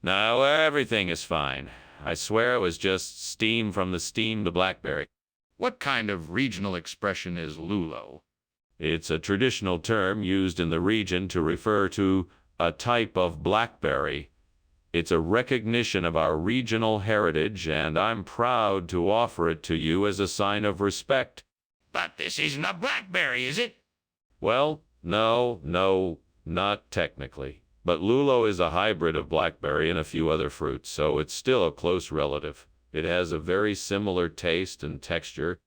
No, everything is fine. I swear it was just steam from the steamed blackberry. What kind of regional expression is lulo? It's a traditional term used in the region to refer to a type of blackberry. It's a recognition of our regional heritage, and I'm proud to offer it to you as a sign of respect. But this isn't a blackberry, is it? Well, no, not technically. But lulo is a hybrid of blackberry and a few other fruits, so it's still a close relative. It has a very similar taste and texture.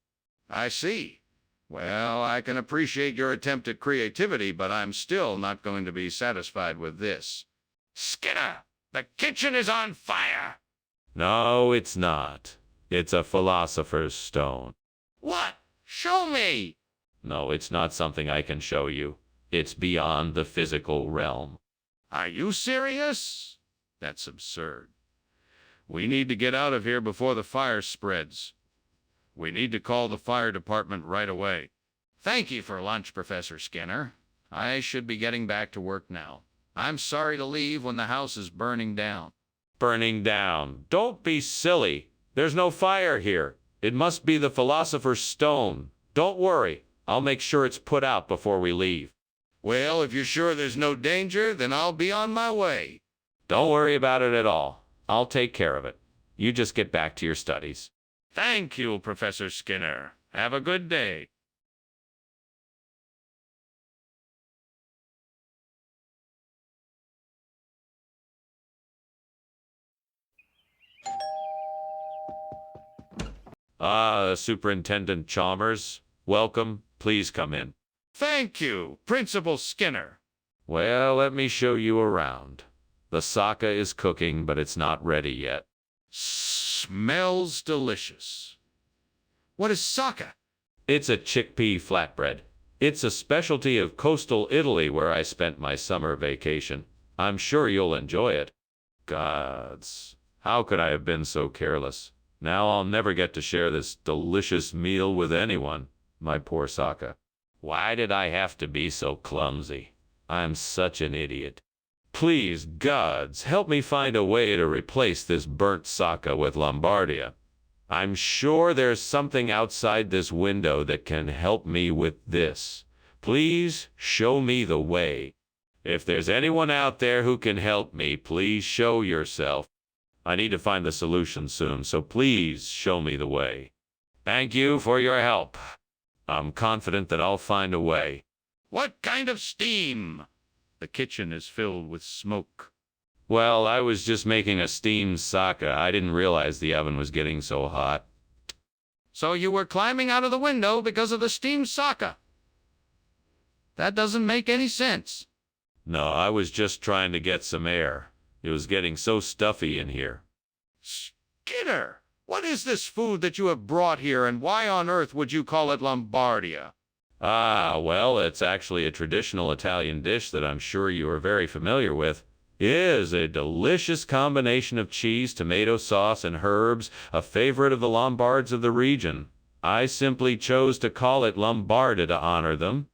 I see. Well, I can appreciate your attempt at creativity, but I'm still not going to be satisfied with this. Skinner, the kitchen is on fire! No, it's not. It's a philosopher's stone. What? Show me! No, it's not something I can show you. It's beyond the physical realm. Are you serious? That's absurd. We need to get out of here before the fire spreads. We need to call the fire department right away. Thank you for lunch, Professor Skinner. I should be getting back to work now. I'm sorry to leave when the house is burning down. Burning down. Don't be silly. There's no fire here. It must be the philosopher's stone. Don't worry. I'll make sure it's put out before we leave. Well, if you're sure there's no danger, then I'll be on my way. Don't worry about it at all. I'll take care of it. You just get back to your studies. Thank you, Professor Skinner. Have a good day. Superintendent Chalmers, welcome. Please come in. Thank you, Principal Skinner. Well, let me show you around. The sake is cooking, but it's not ready yet. Smells delicious. What is sake? It's a chickpea flatbread. It's a specialty of coastal Italy where I spent my summer vacation. I'm sure you'll enjoy it. Gods, how could I have been so careless? Now I'll never get to share this delicious meal with anyone. My poor sake. Why did I have to be so clumsy? I'm such an idiot. Please, gods, help me find a way to replace this burnt sake with Lombardia. I'm sure there's something outside this window that can help me with this. Please show me the way. If there's anyone out there who can help me, please show yourself. I need to find the solution soon, so please show me the way. Thank you for your help. I'm confident that I'll find a way. What kind of steam? The kitchen is filled with smoke. Well, I was just making a steamed sake. I didn't realize the oven was getting so hot. So you were climbing out of the window because of the steamed sake? That doesn't make any sense. No, I was just trying to get some air. It was getting so stuffy in here. Skinner, what is this food that you have brought here, and why on earth would you call it Lombardia? Well, it's actually a traditional Italian dish that I'm sure you are very familiar with. It is a delicious combination of cheese, tomato sauce, and herbs, a favorite of the Lombards of the region. I simply chose to call it Lombardia to honor them.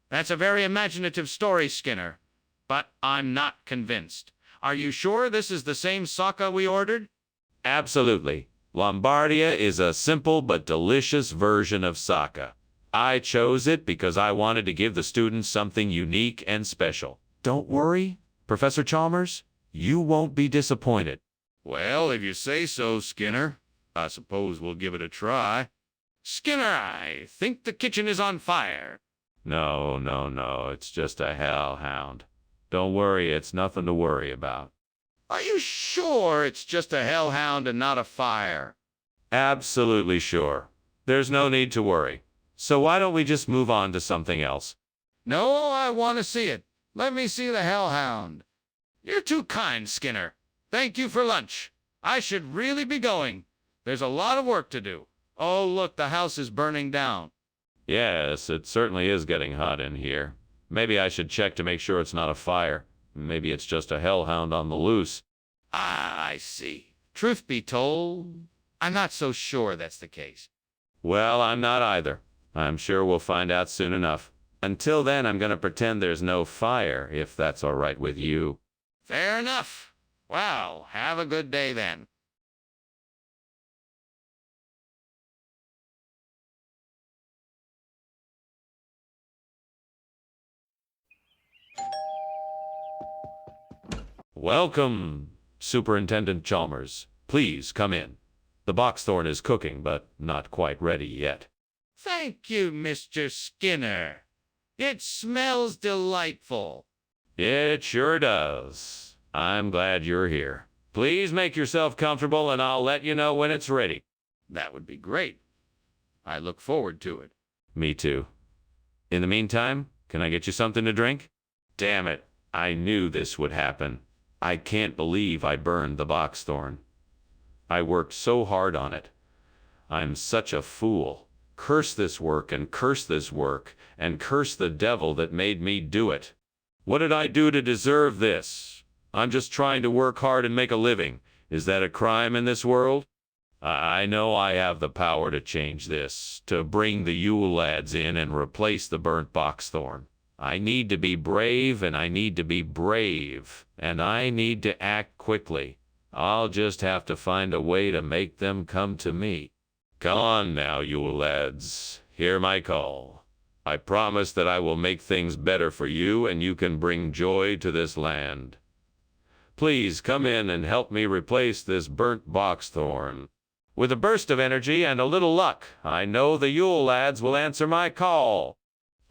That's a very imaginative story, Skinner, but I'm not convinced. Are you sure this is the same sake we ordered? Absolutely. Lombardia is a simple but delicious version of sake. I chose it because I wanted to give the students something unique and special. Don't worry, Professor Chalmers. You won't be disappointed. Well, if you say so, Skinner, I suppose we'll give it a try. Skinner, I think the kitchen is on fire. No. It's just a hellhound. Don't worry, it's nothing to worry about. Are you sure it's just a hellhound and not a fire? Absolutely sure. There's no need to worry. So why don't we just move on to something else? No, I want to see it. Let me see the hellhound. You're too kind, Skinner. Thank you for lunch. I should really be going. There's a lot of work to do. Oh, look, the house is burning down. Yes, it certainly is getting hot in here. Maybe I should check to make sure it's not a fire. Maybe it's just a hellhound on the loose. Ah, I see. Truth be told, I'm not so sure that's the case. Well, I'm not either. I'm sure we'll find out soon enough. Until then, I'm going to pretend there's no fire, if that's all right with you. Fair enough. Well, have a good day then. Welcome, Superintendent Chalmers. Please come in. The boxthorn is cooking, but not quite ready yet. Thank you, Mr. Skinner. It smells delightful. It sure does. I'm glad you're here. Please make yourself comfortable and I'll let you know when it's ready. That would be great. I look forward to it. Me too. In the meantime, can I get you something to drink? Damn it, I knew this would happen. I can't believe I burned the boxthorn. I worked so hard on it. I'm such a fool. Curse this work and curse this work and curse the devil that made me do it. What did I do to deserve this? I'm just trying to work hard and make a living. Is that a crime in this world? I know I have the power to change this, to bring the Yule lads in and replace the burnt boxthorn. I need to be brave, and I need to be brave, and I need to act quickly. I'll just have to find a way to make them come to me. Come on now, Yule lads. Hear my call. I promise that I will make things better for you, and you can bring joy to this land. Please come in and help me replace this burnt boxthorn. With a burst of energy and a little luck, I know the Yule lads will answer my call.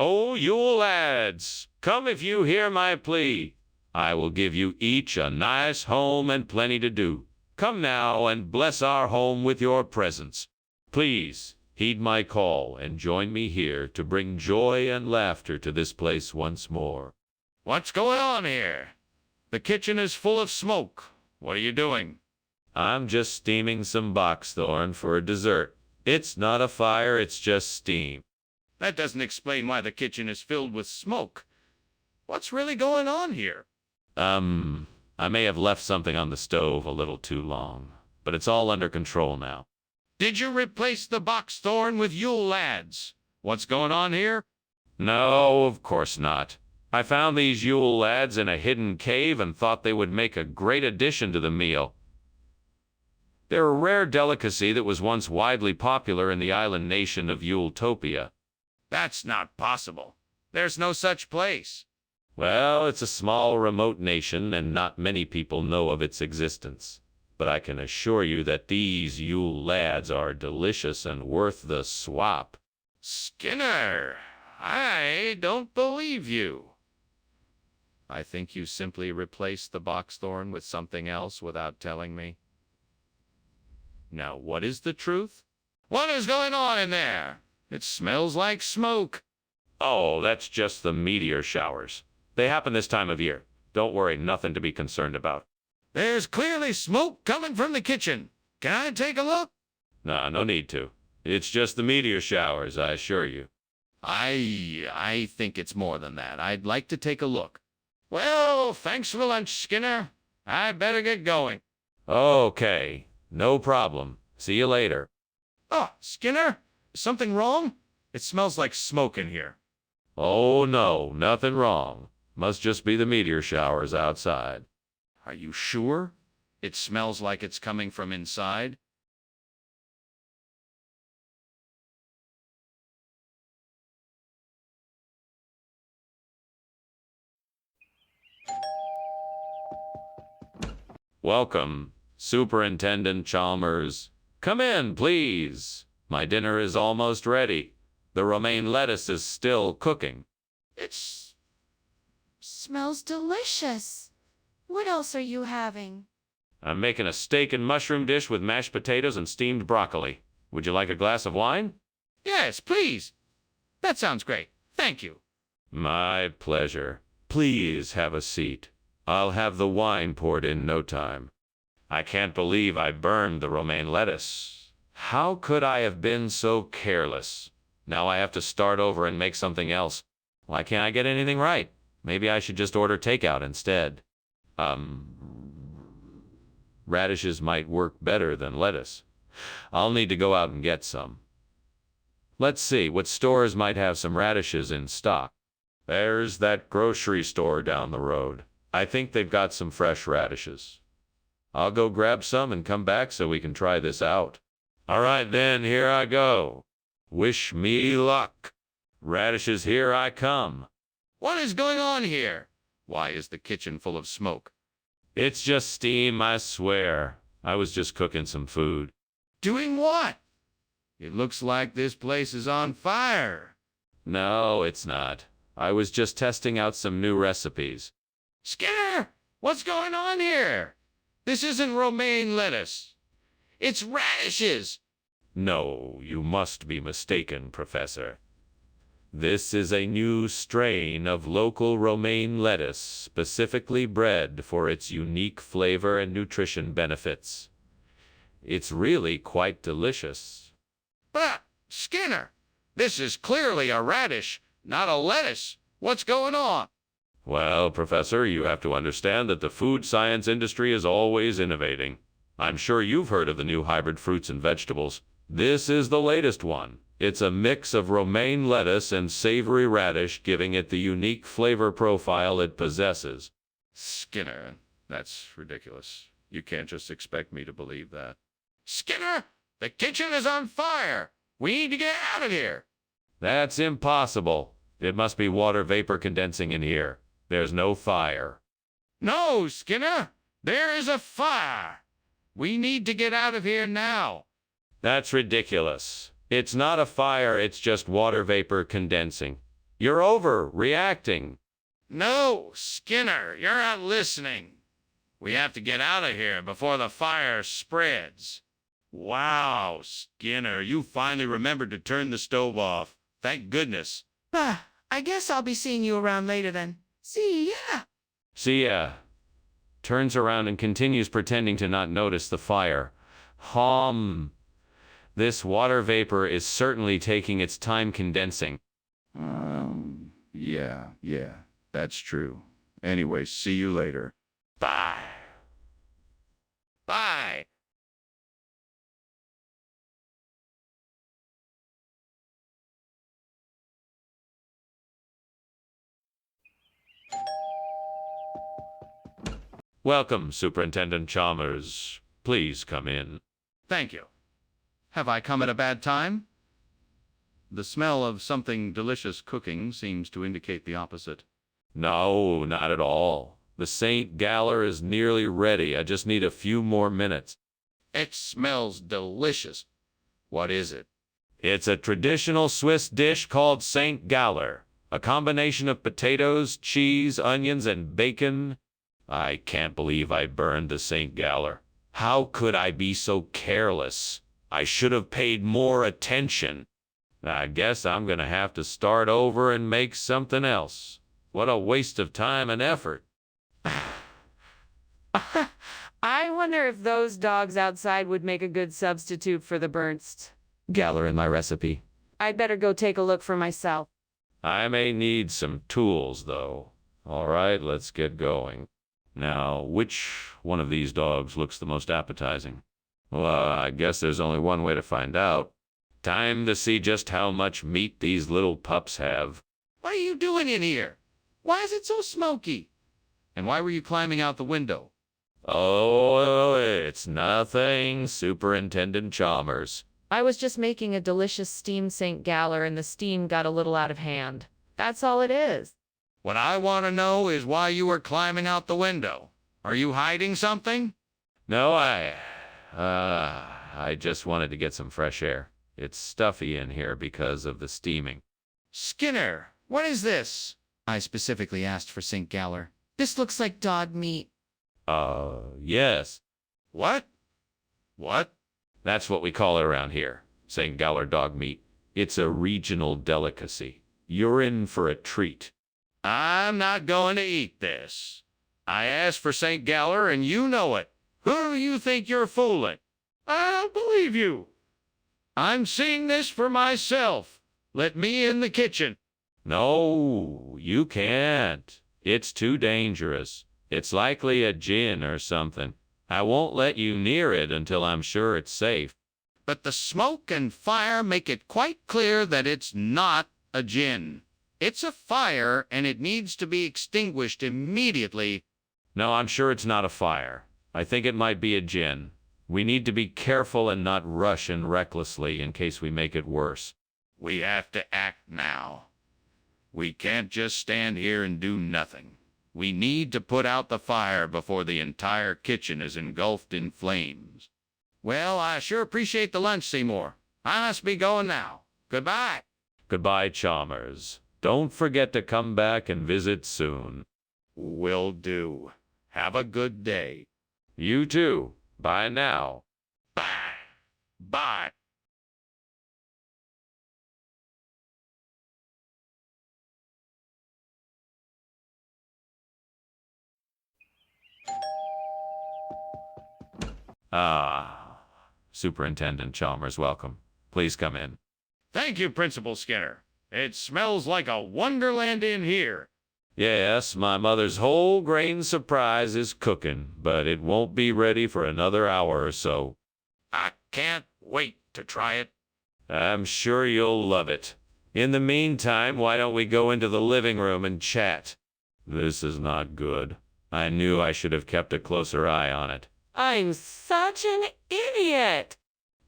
Oh, Yule lads, come if you hear my plea. I will give you each a nice home and plenty to do. Come now and bless our home with your presence. Please, heed my call and join me here to bring joy and laughter to this place once more. What's going on here? The kitchen is full of smoke. What are you doing? I'm just steaming some boxthorn for a dessert. It's not a fire, it's just steam. That doesn't explain why the kitchen is filled with smoke. What's really going on here? I may have left something on the stove a little too long, but it's all under control now. Did you replace the boxthorn with Yule lads? What's going on here? No, of course not. I found these Yule lads in a hidden cave and thought they would make a great addition to the meal. They're a rare delicacy that was once widely popular in the island nation of Yuletopia. That's not possible. There's no such place. Well, it's a small, remote nation, and not many people know of its existence. But I can assure you that these Yule lads are delicious and worth the swap. Skinner, I don't believe you. I think you simply replaced the boxthorn with something else without telling me. Now, what is the truth? What is going on in there? It smells like smoke. Oh, that's just the meteor showers. They happen this time of year. Don't worry, nothing to be concerned about. There's clearly smoke coming from the kitchen. Can I take a look? Nah, no need to. It's just the meteor showers, I assure you. I think it's more than that. I'd like to take a look. Well, thanks for the lunch, Skinner. I better get going. Okay, no problem. See you later. Oh, Skinner, is something wrong? It smells like smoke in here. Oh no, nothing wrong. Must just be the meteor showers outside. Are you sure? It smells like it's coming from inside. Welcome, Superintendent Chalmers. Come in, please. My dinner is almost ready. The romaine lettuce is still cooking. It smells delicious. What else are you having? I'm making a steak and mushroom dish with mashed potatoes and steamed broccoli. Would you like a glass of wine? Yes, please. That sounds great. Thank you. My pleasure. Please have a seat. I'll have the wine poured in no time. I can't believe I burned the romaine lettuce. How could I have been so careless? Now I have to start over and make something else. Why can't I get anything right? Maybe I should just order takeout instead. Radishes might work better than lettuce. I'll need to go out and get some. Let's see, what stores might have some radishes in stock? There's that grocery store down the road. I think they've got some fresh radishes. I'll go grab some and come back so we can try this out. All right then, here I go. Wish me luck. Radishes, here I come. What is going on here? Why is the kitchen full of smoke? It's just steam, I swear. I was just cooking some food. Doing what? It looks like this place is on fire. No, it's not. I was just testing out some new recipes. Skinner, what's going on here? This isn't romaine lettuce. It's radishes. No, you must be mistaken, Professor. This is a new strain of local romaine lettuce specifically bred for its unique flavor and nutrition benefits. It's really quite delicious. But, Skinner, this is clearly a radish, not a lettuce. What's going on? Well, Professor, you have to understand that the food science industry is always innovating. I'm sure you've heard of the new hybrid fruits and vegetables. This is the latest one. It's a mix of romaine lettuce and savory radish, giving it the unique flavor profile it possesses. Skinner, that's ridiculous. You can't just expect me to believe that. Skinner, the kitchen is on fire. We need to get out of here. That's impossible. It must be water vapor condensing in here. There's no fire. No, Skinner, there is a fire. We need to get out of here now. That's ridiculous. It's not a fire, it's just water vapor condensing. You're overreacting. No, Skinner, you're not listening. We have to get out of here before the fire spreads. Wow, Skinner, you finally remembered to turn the stove off. Thank goodness. I guess I'll be seeing you around later then. See ya. See ya. Turns around and continues pretending to not notice the fire. This water vapor is certainly taking its time condensing. Yeah, that's true. Anyway, see you later. Bye. Bye. Welcome, Superintendent Chalmers. Please come in. Thank you. Have I come at a bad time? The smell of something delicious cooking seems to indicate the opposite. No, not at all. The St. Galler is nearly ready. I just need a few more minutes. It smells delicious. What is it? It's a traditional Swiss dish called St. Galler, a combination of potatoes, cheese, onions, and bacon. I can't believe I burned the St. Galler. How could I be so careless? I should have paid more attention. I guess I'm gonna have to start over and make something else. What a waste of time and effort. I wonder if those dogs outside would make a good substitute for the burnt Galler in my recipe. I'd better go take a look for myself. I may need some tools, though. All right, let's get going. Now, which one of these dogs looks the most appetizing? Well, I guess there's only one way to find out. Time to see just how much meat these little pups have. What are you doing in here? Why is it so smoky? And why were you climbing out the window? Oh, it's nothing, Superintendent Chalmers. I was just making a delicious steamed St. Galler and the steam got a little out of hand. That's all it is. What I want to know is why you were climbing out the window. Are you hiding something? No, I just wanted to get some fresh air. It's stuffy in here because of the steaming. Skinner, what is this? I specifically asked for St. Galler. This looks like dog meat. Yes. What? What? That's what we call it around here. St. Galler dog meat. It's a regional delicacy. You're in for a treat. I'm not going to eat this. I asked for St. Galler and you know it. Who do you think you're fooling? I don't believe you. I'm seeing this for myself. Let me in the kitchen. No, you can't. It's too dangerous. It's likely a gin or something. I won't let you near it until I'm sure it's safe. But the smoke and fire make it quite clear that it's not a gin. It's a fire, and it needs to be extinguished immediately. No, I'm sure it's not a fire. I think it might be a gin. We need to be careful and not rush in recklessly in case we make it worse. We have to act now. We can't just stand here and do nothing. We need to put out the fire before the entire kitchen is engulfed in flames. Well, I sure appreciate the lunch, Seymour. I must be going now. Goodbye. Goodbye, Chalmers. Don't forget to come back and visit soon. Will do. Have a good day. You too. Bye now. Bye. Bye. Ah, Superintendent Chalmers, welcome. Please come in. Thank you, Principal Skinner. It smells like a wonderland in here. Yes, my mother's whole grain surprise is cooking, but it won't be ready for another hour or so. I can't wait to try it. I'm sure you'll love it. In the meantime, why don't we go into the living room and chat? This is not good. I knew I should have kept a closer eye on it. I'm such an idiot.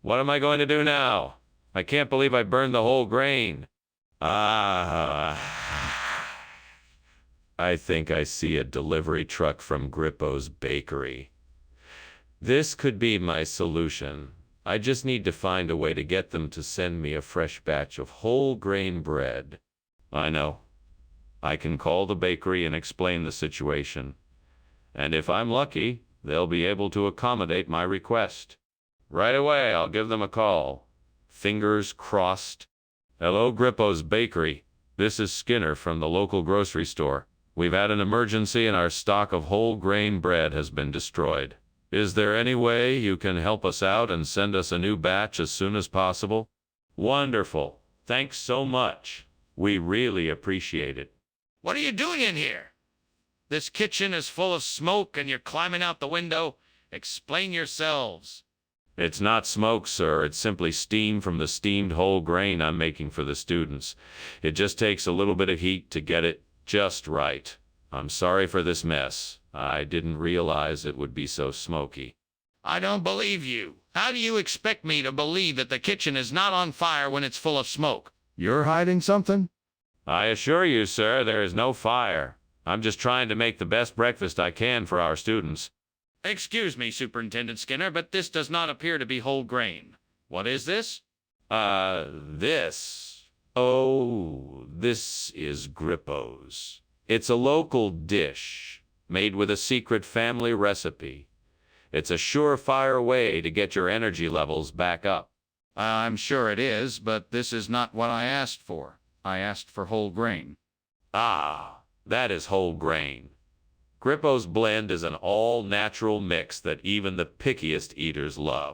What am I going to do now? I can't believe I burned the whole grain. I think I see a delivery truck from Grippo's bakery. This could be my solution. I just need to find a way to get them to send me a fresh batch of whole grain bread. I know. I can call the bakery and explain the situation. And if I'm lucky, they'll be able to accommodate my request. Right away, I'll give them a call. Fingers crossed. Hello, Grippo's Bakery. This is Skinner from the local grocery store. We've had an emergency and our stock of whole grain bread has been destroyed. Is there any way you can help us out and send us a new batch as soon as possible? Wonderful. Thanks so much. We really appreciate it. What are you doing in here? This kitchen is full of smoke and you're climbing out the window. Explain yourselves. It's not smoke, sir. It's simply steam from the steamed whole grain I'm making for the students. It just takes a little bit of heat to get it just right. I'm sorry for this mess. I didn't realize it would be so smoky. I don't believe you. How do you expect me to believe that the kitchen is not on fire when it's full of smoke? You're hiding something? I assure you, sir, there is no fire. I'm just trying to make the best breakfast I can for our students. Excuse me, Superintendent Skinner, but this does not appear to be whole grain. What is this? This. Oh, this is Grippo's. It's a local dish made with a secret family recipe. It's a surefire way to get your energy levels back up. I'm sure it is, but this is not what I asked for. I asked for whole grain. Ah, that is whole grain. Grippo's blend is an all-natural mix that even the pickiest eaters love.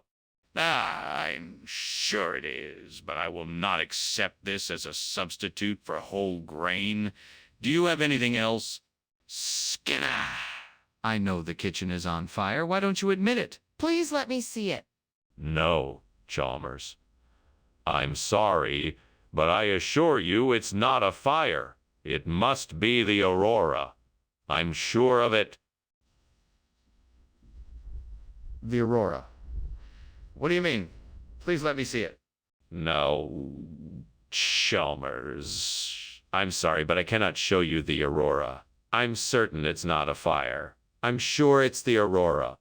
I'm sure it is, but I will not accept this as a substitute for whole grain. Do you have anything else? Skinner! I know the kitchen is on fire. Why don't you admit it? Please let me see it. No, Chalmers. I'm sorry, but I assure you it's not a fire. It must be the Aurora. I'm sure of it. The Aurora. What do you mean? Please let me see it. No, Chalmers. I'm sorry, but I cannot show you the Aurora. I'm certain it's not a fire. I'm sure it's the Aurora.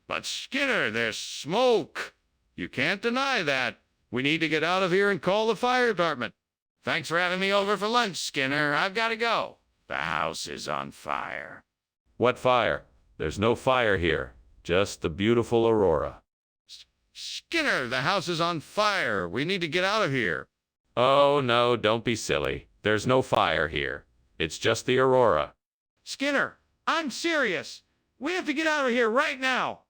But Skinner, there's smoke. You can't deny that. We need to get out of here and call the fire department. Thanks for having me over for lunch, Skinner. I've got to go. The house is on fire. What fire? There's no fire here. Just the beautiful Aurora. Skinner, the house is on fire. We need to get out of here. Oh, no, don't be silly. There's no fire here. It's just the Aurora. Skinner, I'm serious. We have to get out of here right now.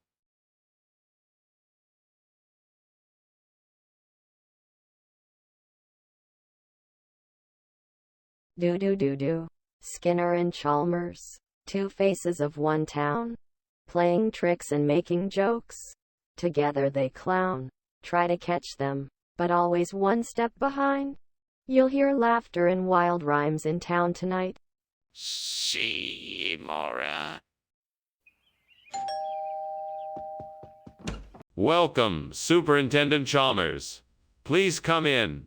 Do. Skinner and Chalmers, two faces of one town, playing tricks and making jokes. Together they clown, try to catch them, but always one step behind. You'll hear laughter and wild rhymes in town tonight. Seymour. Welcome, Superintendent Chalmers. Please come in.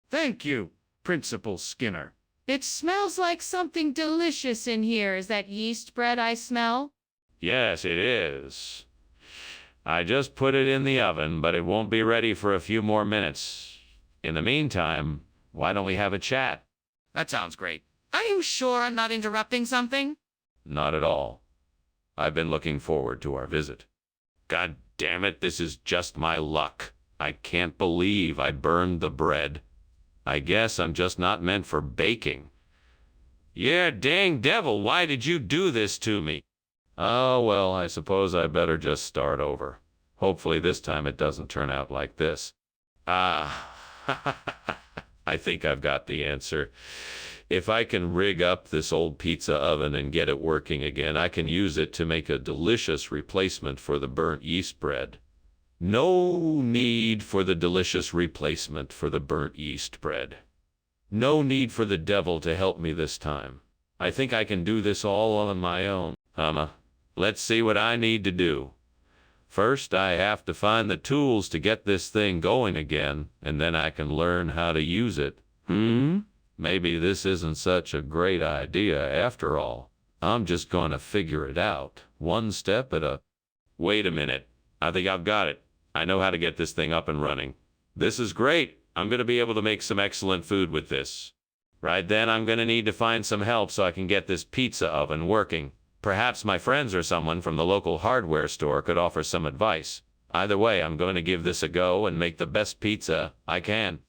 Thank you, Principal Skinner. It smells like something delicious in here. Is that yeast bread I smell? Yes, it is. I just put it in the oven, but it won't be ready for a few more minutes. In the meantime, why don't we have a chat? That sounds great. Are you sure I'm not interrupting something? Not at all. I've been looking forward to our visit. God damn it, this is just my luck. I can't believe I burned the bread. I guess I'm just not meant for baking. Yeah, dang devil, why did you do this to me? Oh, well, I suppose I better just start over. Hopefully this time it doesn't turn out like this. Ah, I think I've got the answer. If I can rig up this old pizza oven and get it working again, I can use it to make a delicious replacement for the burnt yeast bread. No need for the delicious replacement for the burnt yeast bread. No need for the devil to help me this time. I think I can do this all on my own. Let's see what I need to do. First, I have to find the tools to get this thing going again, and then I can learn how to use it. Maybe this isn't such a great idea after all. I'm just going to figure it out, one step at a... Wait a minute. I think I've got it. I know how to get this thing up and running. This is great. I'm going to be able to make some excellent food with this. Right then, I'm going to need to find some help so I can get this pizza oven working. Perhaps my friends or someone from the local hardware store could offer some advice. Either way, I'm going to give this a go and make the best pizza I can.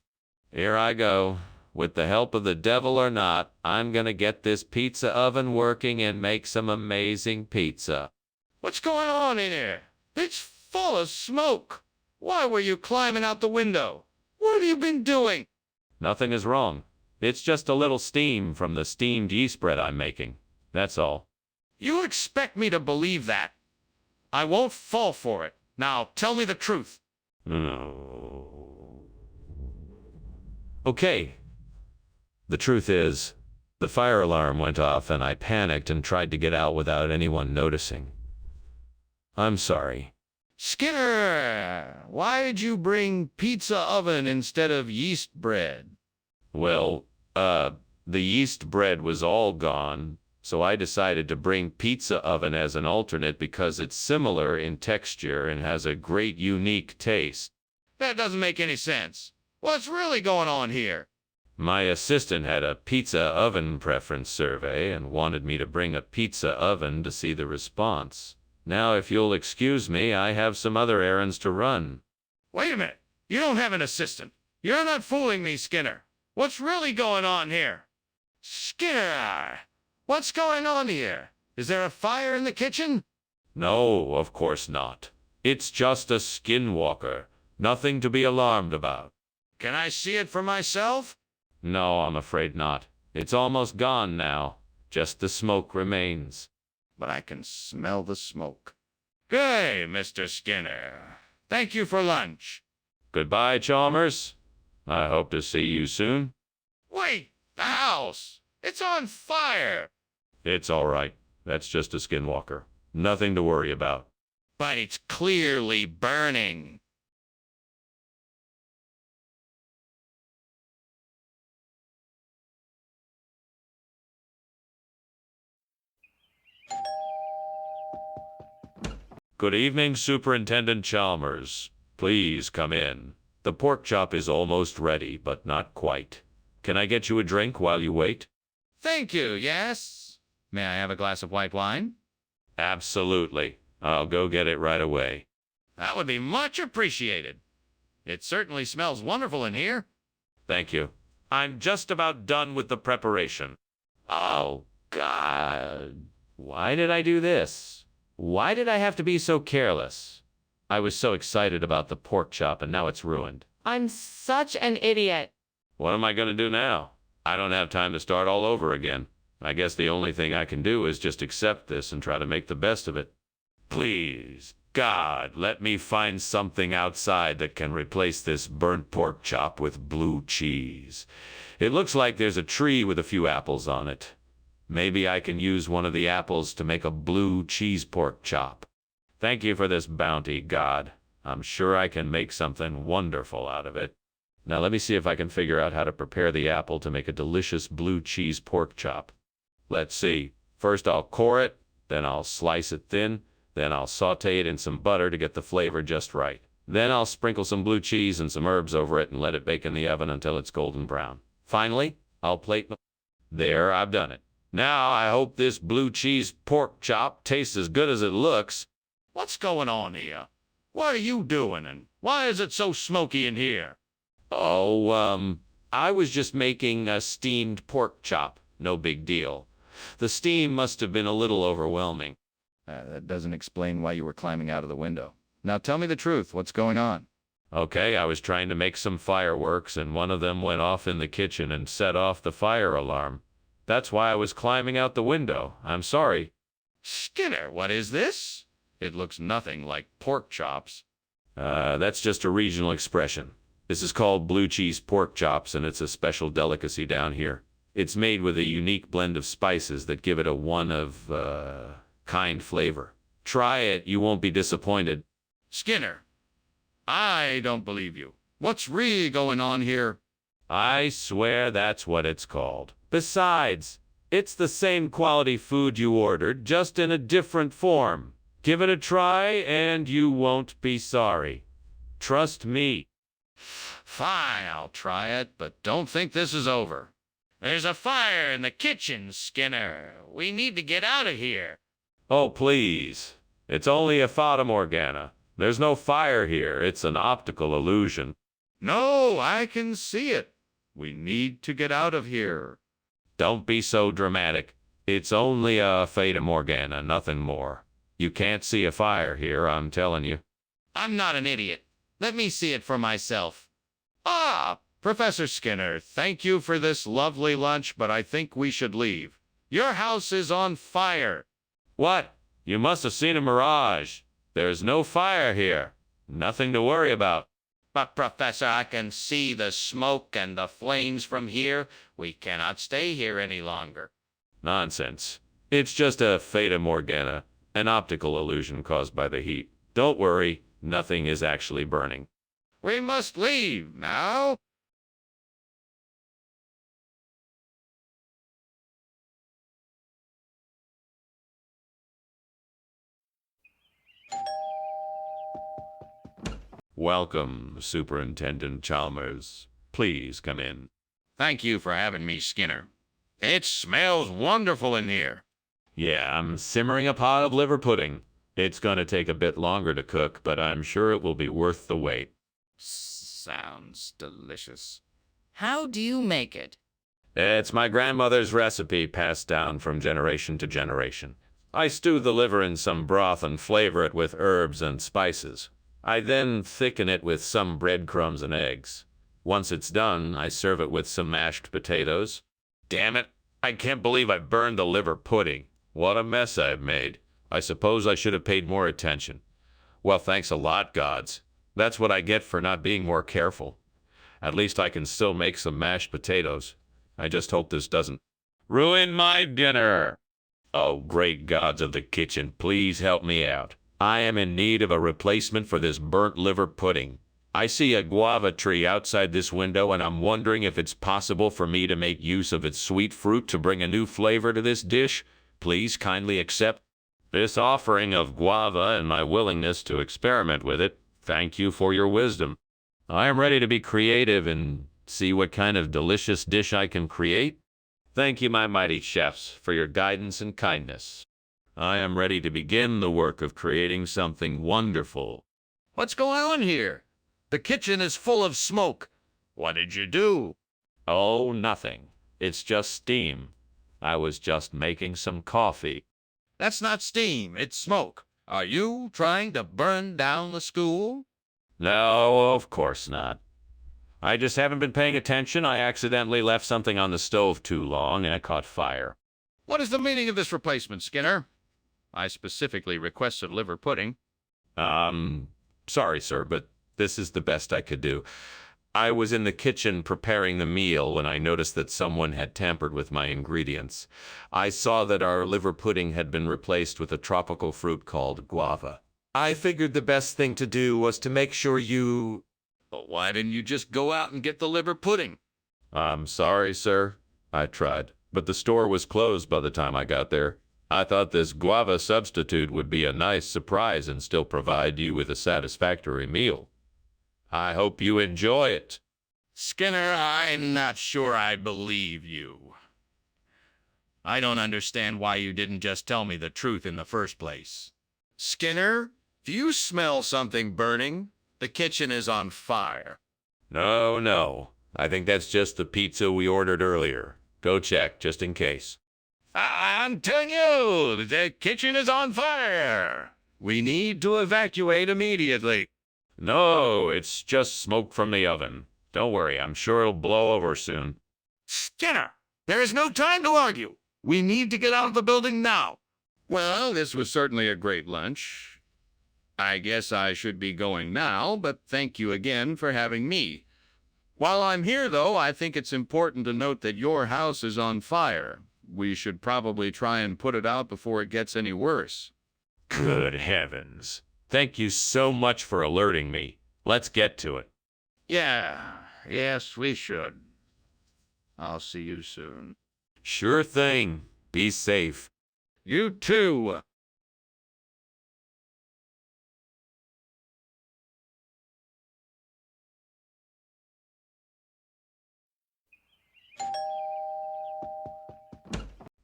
Here I go. With the help of the devil or not, I'm going to get this pizza oven working and make some amazing pizza. What's going on in here? It's full of smoke. Why were you climbing out the window? What have you been doing? Nothing is wrong. It's just a little steam from the steamed yeast bread I'm making. That's all. You expect me to believe that? I won't fall for it. Now, tell me the truth. Okay. The truth is, the fire alarm went off and I panicked and tried to get out without anyone noticing. I'm sorry. Skinner, why'd you bring pizza oven instead of yeast bread? Well, the yeast bread was all gone, so I decided to bring pizza oven as an alternate because it's similar in texture and has a great unique taste. That doesn't make any sense. What's really going on here? My assistant had a pizza oven preference survey and wanted me to bring a pizza oven to see the response. Now, if you'll excuse me, I have some other errands to run. Wait a minute. You don't have an assistant. You're not fooling me, Skinner. What's really going on here? Skinner, what's going on here? Is there a fire in the kitchen? No, of course not. It's just a skinwalker. Nothing to be alarmed about. Can I see it for myself? No, I'm afraid not. It's almost gone now. Just the smoke remains. But I can smell the smoke. Good, Mr. Skinner. Thank you for lunch. Goodbye, Chalmers. I hope to see you soon. Wait, the house. It's on fire. It's all right. That's just a skinwalker. Nothing to worry about. But it's clearly burning. Good evening, Superintendent Chalmers. Please come in. The pork chop is almost ready, but not quite. Can I get you a drink while you wait? Thank you, yes. May I have a glass of white wine? Absolutely. I'll go get it right away. That would be much appreciated. It certainly smells wonderful in here. Thank you. I'm just about done with the preparation. Oh, God. Why did I do this? Why did I have to be so careless? I was so excited about the pork chop and now it's ruined. I'm such an idiot. What am I going to do now? I don't have time to start all over again. I guess the only thing I can do is just accept this and try to make the best of it. Please, God, let me find something outside that can replace this burnt pork chop with blue cheese. It looks like there's a tree with a few apples on it. Maybe I can use one of the apples to make a blue cheese pork chop. Thank you for this bounty, God. I'm sure I can make something wonderful out of it. Now let me see if I can figure out how to prepare the apple to make a delicious blue cheese pork chop. Let's see. First I'll core it, then I'll slice it thin, then I'll saute it in some butter to get the flavor just right. Then I'll sprinkle some blue cheese and some herbs over it and let it bake in the oven until it's golden brown. Finally, I'll plate. There, I've done it. Now I hope this blue cheese pork chop tastes as good as it looks. What's going on here? What are you doing, and why is it so smoky in here? Oh, I was just making a steamed pork chop. No big deal. The steam must have been a little overwhelming. That doesn't explain why you were climbing out of the window. Now tell me the truth. What's going on? Okay, I was trying to make some fireworks, and one of them went off in the kitchen and set off the fire alarm. That's why I was climbing out the window. I'm sorry. Skinner, what is this? It looks nothing like pork chops. That's just a regional expression. This is called blue cheese pork chops, and it's a special delicacy down here. It's made with a unique blend of spices that give it a one-of-kind flavor. Try it, you won't be disappointed. Skinner, I don't believe you. What's really going on here? I swear that's what it's called. Besides, it's the same quality food you ordered, just in a different form. Give it a try, and you won't be sorry. Trust me. Fine, I'll try it, but don't think this is over. There's a fire in the kitchen, Skinner. We need to get out of here. Oh, please. It's only a fata morgana. There's no fire here. It's an optical illusion. No, I can see it. We need to get out of here. Don't be so dramatic. It's only a fata morgana, nothing more. You can't see a fire here, I'm telling you. I'm not an idiot. Let me see it for myself. Ah, Professor Skinner, thank you for this lovely lunch, but I think we should leave. Your house is on fire. What? You must have seen a mirage. There's no fire here. Nothing to worry about. But, Professor, I can see the smoke and the flames from here. We cannot stay here any longer. Nonsense. It's just a fata morgana, an optical illusion caused by the heat. Don't worry, nothing is actually burning. We must leave now. Welcome, Superintendent Chalmers. Please come in. Thank you for having me, Skinner. It smells wonderful in here. Yeah, I'm simmering a pot of liver pudding. It's gonna take a bit longer to cook, but I'm sure it will be worth the wait. Sounds delicious. How do you make it? It's my grandmother's recipe passed down from generation to generation. I stew the liver in some broth and flavor it with herbs and spices. I then thicken it with some breadcrumbs and eggs. Once it's done, I serve it with some mashed potatoes. Damn it, I can't believe I burned the liver pudding. What a mess I've made. I suppose I should have paid more attention. Well, thanks a lot, gods. That's what I get for not being more careful. At least I can still make some mashed potatoes. I just hope this doesn't ruin my dinner. Oh, great gods of the kitchen, please help me out. I am in need of a replacement for this burnt liver pudding. I see a guava tree outside this window, and I'm wondering if it's possible for me to make use of its sweet fruit to bring a new flavor to this dish. Please kindly accept this offering of guava and my willingness to experiment with it. Thank you for your wisdom. I am ready to be creative and see what kind of delicious dish I can create. Thank you, my mighty chefs, for your guidance and kindness. I am ready to begin the work of creating something wonderful. What's going on here? The kitchen is full of smoke. What did you do? Oh, nothing. It's just steam. I was just making some coffee. That's not steam, it's smoke. Are you trying to burn down the school? No, of course not. I just haven't been paying attention. I accidentally left something on the stove too long and it caught fire. What is the meaning of this replacement, Skinner? I specifically requested liver pudding. Sorry, sir, but this is the best I could do. I was in the kitchen preparing the meal when I noticed that someone had tampered with my ingredients. I saw that our liver pudding had been replaced with a tropical fruit called guava. I figured the best thing to do was to make sure you... But why didn't you just go out and get the liver pudding? I'm sorry, sir. I tried, but the store was closed by the time I got there. I thought this guava substitute would be a nice surprise and still provide you with a satisfactory meal. I hope you enjoy it. Skinner, I'm not sure I believe you. I don't understand why you didn't just tell me the truth in the first place. Skinner, do you smell something burning? The kitchen is on fire. No. I think that's just the pizza we ordered earlier. Go check, just in case. I'm telling you, the kitchen is on fire. We need to evacuate immediately. No, it's just smoke from the oven. Don't worry, I'm sure it'll blow over soon. Skinner, there is no time to argue. We need to get out of the building now. Well, this was certainly a great lunch. I guess I should be going now, but thank you again for having me. While I'm here, though, I think it's important to note that your house is on fire. We should probably try and put it out before it gets any worse. Good heavens. Thank you so much for alerting me. Let's get to it. Yes, we should. I'll see you soon. Sure thing. Be safe. You too.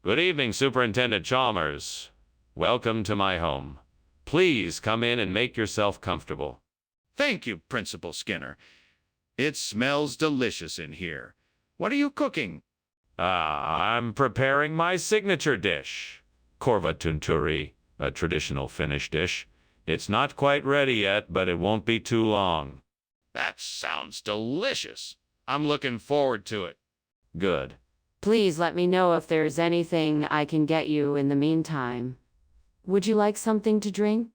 Good evening, Superintendent Chalmers. Welcome to my home. Please come in and make yourself comfortable. Thank you, Principal Skinner. It smells delicious in here. What are you cooking? I'm preparing my signature dish, korva tunturi, a traditional Finnish dish. It's not quite ready yet, but it won't be too long. That sounds delicious. I'm looking forward to it. Good. Please let me know if there's anything I can get you in the meantime. Would you like something to drink?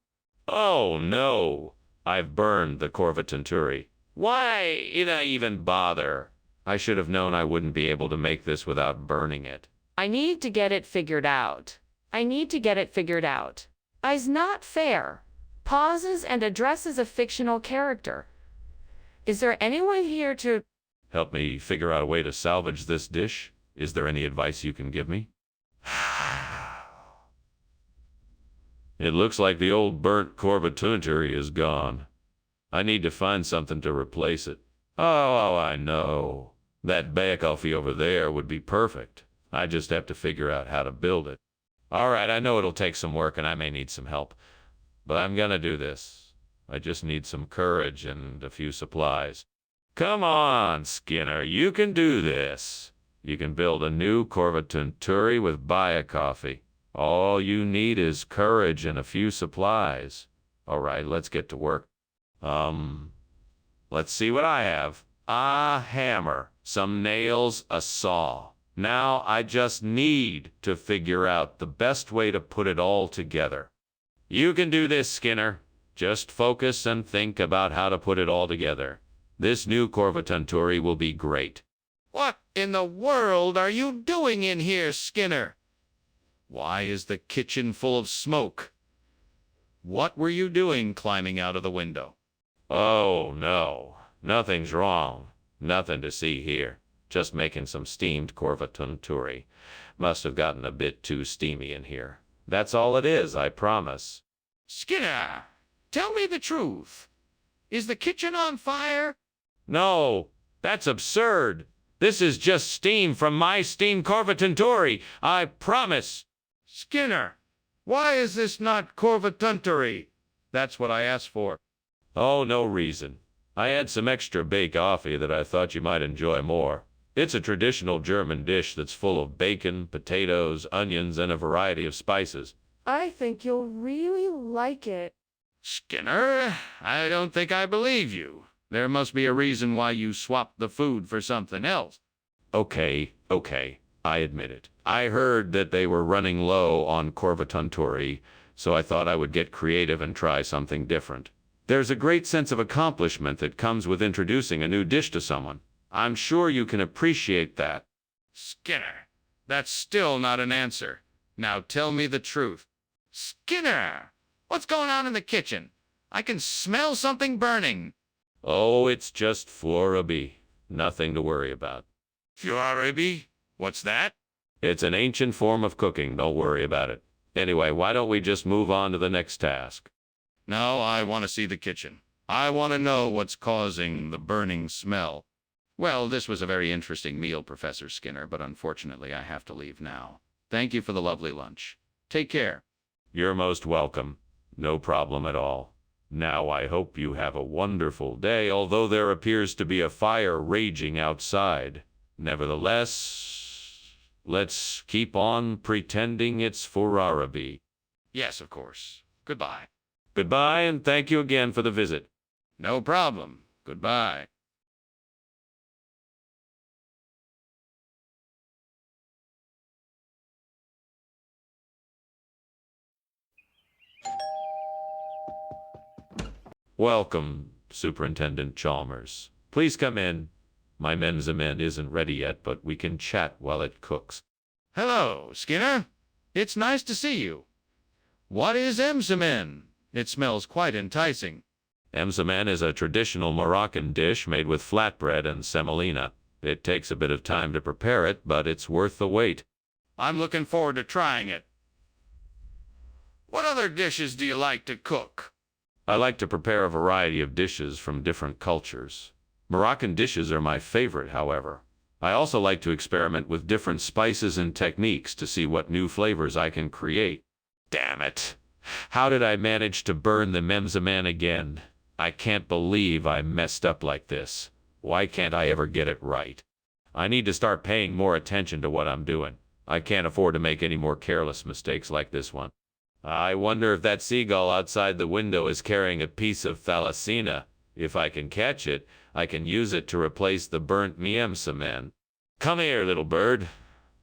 Oh, no. I've burned the korva tunturi. Why did I even bother? I should have known I wouldn't be able to make this without burning it. I need to get it figured out. It's not fair. Pauses and addresses a fictional character. Is there anyone here to... Help me figure out a way to salvage this dish? Is there any advice you can give me? It looks like the old burnt korva tunturi is gone. I need to find something to replace it. Oh, I know. That bake-off over there would be perfect. I just have to figure out how to build it. All right, I know it'll take some work and I may need some help. But I'm gonna do this. I just need some courage and a few supplies. Come on, Skinner, you can do this. You can build a new korva tunturi with bake-coffee. All you need is courage and a few supplies. All right, let's get to work. Let's see what I have. A hammer, some nails, a saw. Now I just need to figure out the best way to put it all together. You can do this, Skinner. Just focus and think about how to put it all together. This new korva tunturi will be great. What in the world are you doing in here, Skinner? Why is the kitchen full of smoke? What were you doing climbing out of the window? Oh, no. Nothing's wrong. Nothing to see here. Just making some steamed korva tunturi. Must have gotten a bit too steamy in here. That's all it is, I promise. Skinner, tell me the truth. Is the kitchen on fire? No, that's absurd. This is just steam from my steamed korva tunturi. I promise. Skinner, why is this not korva tunturi? That's what I asked for. Oh, no reason. I had some extra bake-offy that I thought you might enjoy more. It's a traditional German dish that's full of bacon, potatoes, onions, and a variety of spices. I think you'll really like it. Skinner, I don't think I believe you. There must be a reason why you swapped the food for something else. Okay, I admit it. I heard that they were running low on korva tunturi, so I thought I would get creative and try something different. There's a great sense of accomplishment that comes with introducing a new dish to someone. I'm sure you can appreciate that. Skinner, that's still not an answer. Now tell me the truth. Skinner, what's going on in the kitchen? I can smell something burning. Oh, it's just Floraby. Nothing to worry about. Furabi? What's that? It's an ancient form of cooking. Don't worry about it. Anyway, why don't we just move on to the next task? No, I want to see the kitchen. I want to know what's causing the burning smell. Well, this was a very interesting meal, Professor Skinner, but unfortunately I have to leave now. Thank you for the lovely lunch. Take care. You're most welcome. No problem at all. Now I hope you have a wonderful day, although there appears to be a fire raging outside. Nevertheless, let's keep on pretending it's Furabi. Yes, of course. Goodbye. Goodbye, and thank you again for the visit. No problem. Goodbye. Welcome, Superintendent Chalmers. Please come in. My menzamen isn't ready yet, but we can chat while it cooks. Hello, Skinner. It's nice to see you. What is emsamen? It smells quite enticing. Emsamen is a traditional Moroccan dish made with flatbread and semolina. It takes a bit of time to prepare it, but it's worth the wait. I'm looking forward to trying it. What other dishes do you like to cook? I like to prepare a variety of dishes from different cultures. Moroccan dishes are my favorite, however. I also like to experiment with different spices and techniques to see what new flavors I can create. Damn it! How did I manage to burn the memzaman again? I can't believe I messed up like this. Why can't I ever get it right? I need to start paying more attention to what I'm doing. I can't afford to make any more careless mistakes like this one. I wonder if that seagull outside the window is carrying a piece of thalassemia. If I can catch it, I can use it to replace the burnt memzaman. Come here, little bird.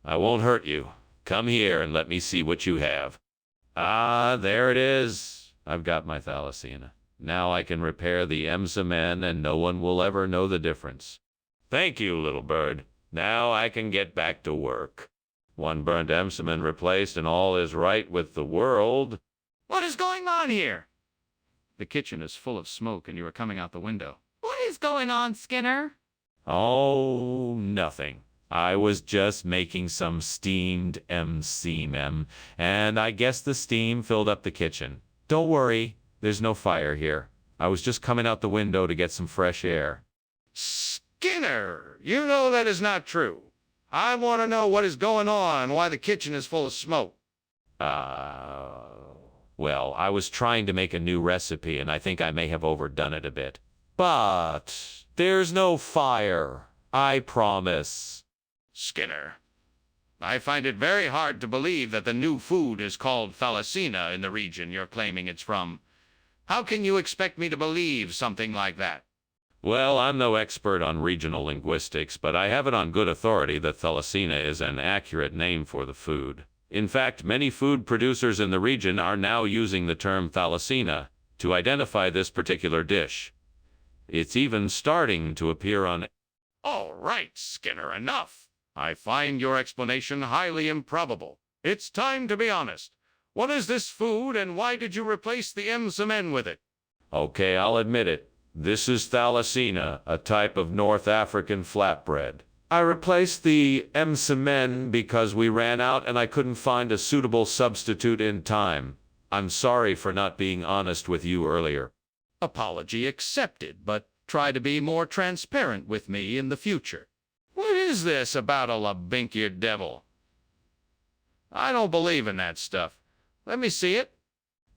I won't hurt you. Come here and let me see what you have. Ah, there it is. I've got my thalassemia. Now I can repair the emsaman and no one will ever know the difference. Thank you, little bird. Now I can get back to work. One burnt emsaman replaced and all is right with the world. What is going on here? The kitchen is full of smoke and you are coming out the window. What is going on, Skinner? Oh, nothing. I was just making some steamed MCM, and I guess the steam filled up the kitchen. Don't worry, there's no fire here. I was just coming out the window to get some fresh air. Skinner, you know that is not true. I want to know what is going on, why the kitchen is full of smoke. Well, I was trying to make a new recipe, and I think I may have overdone it a bit. But there's no fire. I promise. Skinner, I find it very hard to believe that the new food is called thalassemia in the region you're claiming it's from. How can you expect me to believe something like that? Well, I'm no expert on regional linguistics, but I have it on good authority that thalassemia is an accurate name for the food. In fact, many food producers in the region are now using the term thalassemia to identify this particular dish. It's even starting to appear on... All right, Skinner, enough. I find your explanation highly improbable. It's time to be honest. What is this food and why did you replace the emsamen with it? Okay, I'll admit it. This is thalassemia, a type of North African flatbread. I replaced the emsamen because we ran out and I couldn't find a suitable substitute in time. I'm sorry for not being honest with you earlier. Apology accepted, but try to be more transparent with me in the future. What is this about a labinkier devil? I don't believe in that stuff. Let me see it.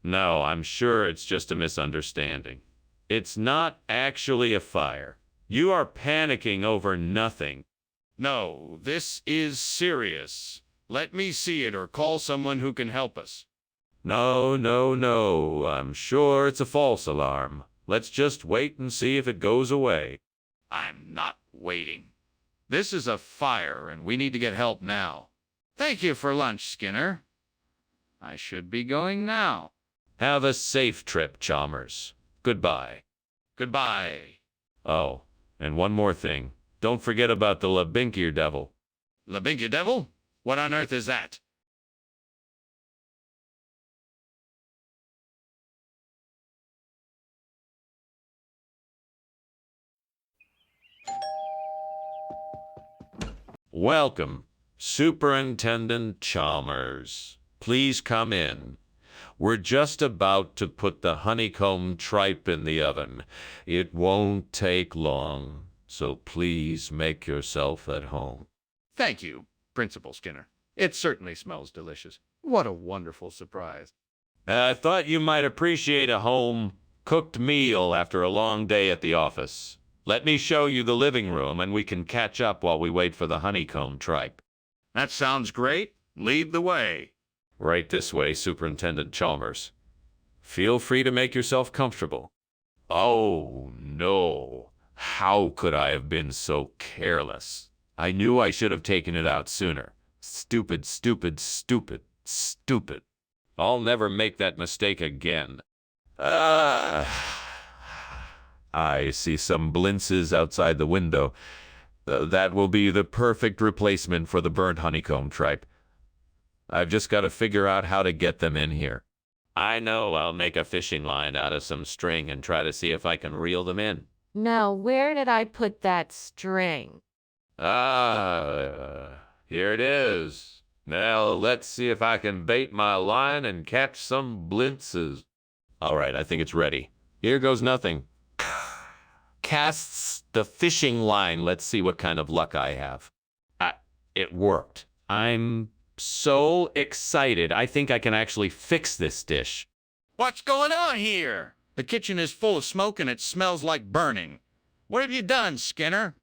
No, I'm sure it's just a misunderstanding. It's not actually a fire. You are panicking over nothing. No, this is serious. Let me see it or call someone who can help us. No, no, no. I'm sure it's a false alarm. Let's just wait and see if it goes away. I'm not waiting. This is a fire and we need to get help now. Thank you for lunch, Skinner. I should be going now. Have a safe trip, Chalmers. Goodbye. Goodbye. Oh, and one more thing. Don't forget about the labinkier devil. Labinkier devil? What on earth is that? Welcome, Superintendent Chalmers. Please come in. We're just about to put the honeycomb tripe in the oven. It won't take long, so please make yourself at home. Thank you, Principal Skinner. It certainly smells delicious. What a wonderful surprise. I thought you might appreciate a home-cooked meal after a long day at the office. Let me show you the living room, and we can catch up while we wait for the honeycomb tripe. That sounds great. Lead the way. Right this way, Superintendent Chalmers. Feel free to make yourself comfortable. Oh, no. How could I have been so careless? I knew I should have taken it out sooner. Stupid, stupid, stupid, stupid. I'll never make that mistake again. I see some blintzes outside the window. That will be the perfect replacement for the burnt honeycomb tripe. I've just got to figure out how to get them in here. I know. I'll make a fishing line out of some string and try to see if I can reel them in. Now, where did I put that string? Here it is. Now, let's see if I can bait my line and catch some blintzes. All right, I think it's ready. Here goes nothing. Casts the fishing line. Let's see what kind of luck I have. It worked. I'm so excited. I think I can actually fix this dish. What's going on here? The kitchen is full of smoke and it smells like burning. What have you done, Skinner?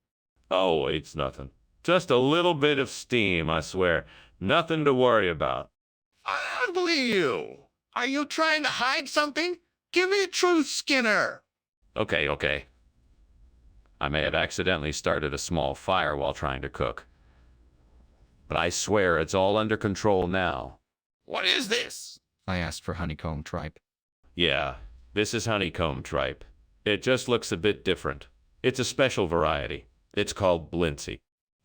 Oh, it's nothing. Just a little bit of steam, I swear. Nothing to worry about. I don't believe you. Are you trying to hide something? Give me the truth, Skinner. Okay. I may have accidentally started a small fire while trying to cook. But I swear it's all under control now. What is this? I asked for honeycomb tripe. Yeah, this is honeycomb tripe. It just looks a bit different. It's a special variety. It's called Blintsy.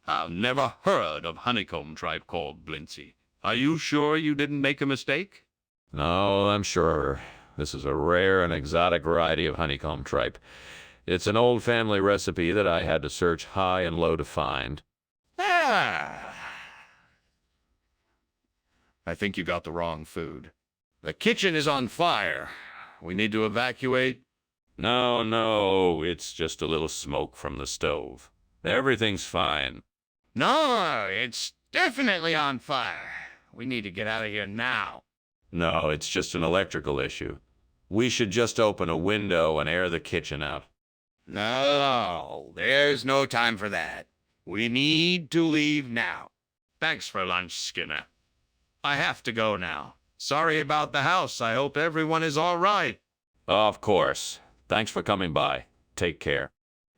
I've never heard of honeycomb tripe called Blintsy. Are you sure you didn't make a mistake? No, I'm sure. This is a rare and exotic variety of honeycomb tripe. It's an old family recipe that I had to search high and low to find. I think you got the wrong food. The kitchen is on fire. We need to evacuate. No, it's just a little smoke from the stove. Everything's fine. No, it's definitely on fire. We need to get out of here now. No, it's just an electrical issue. We should just open a window and air the kitchen out. No, there's no time for that. We need to leave now. Thanks for lunch, Skinner. I have to go now. Sorry about the house. I hope everyone is all right. Of course. Thanks for coming by. Take care.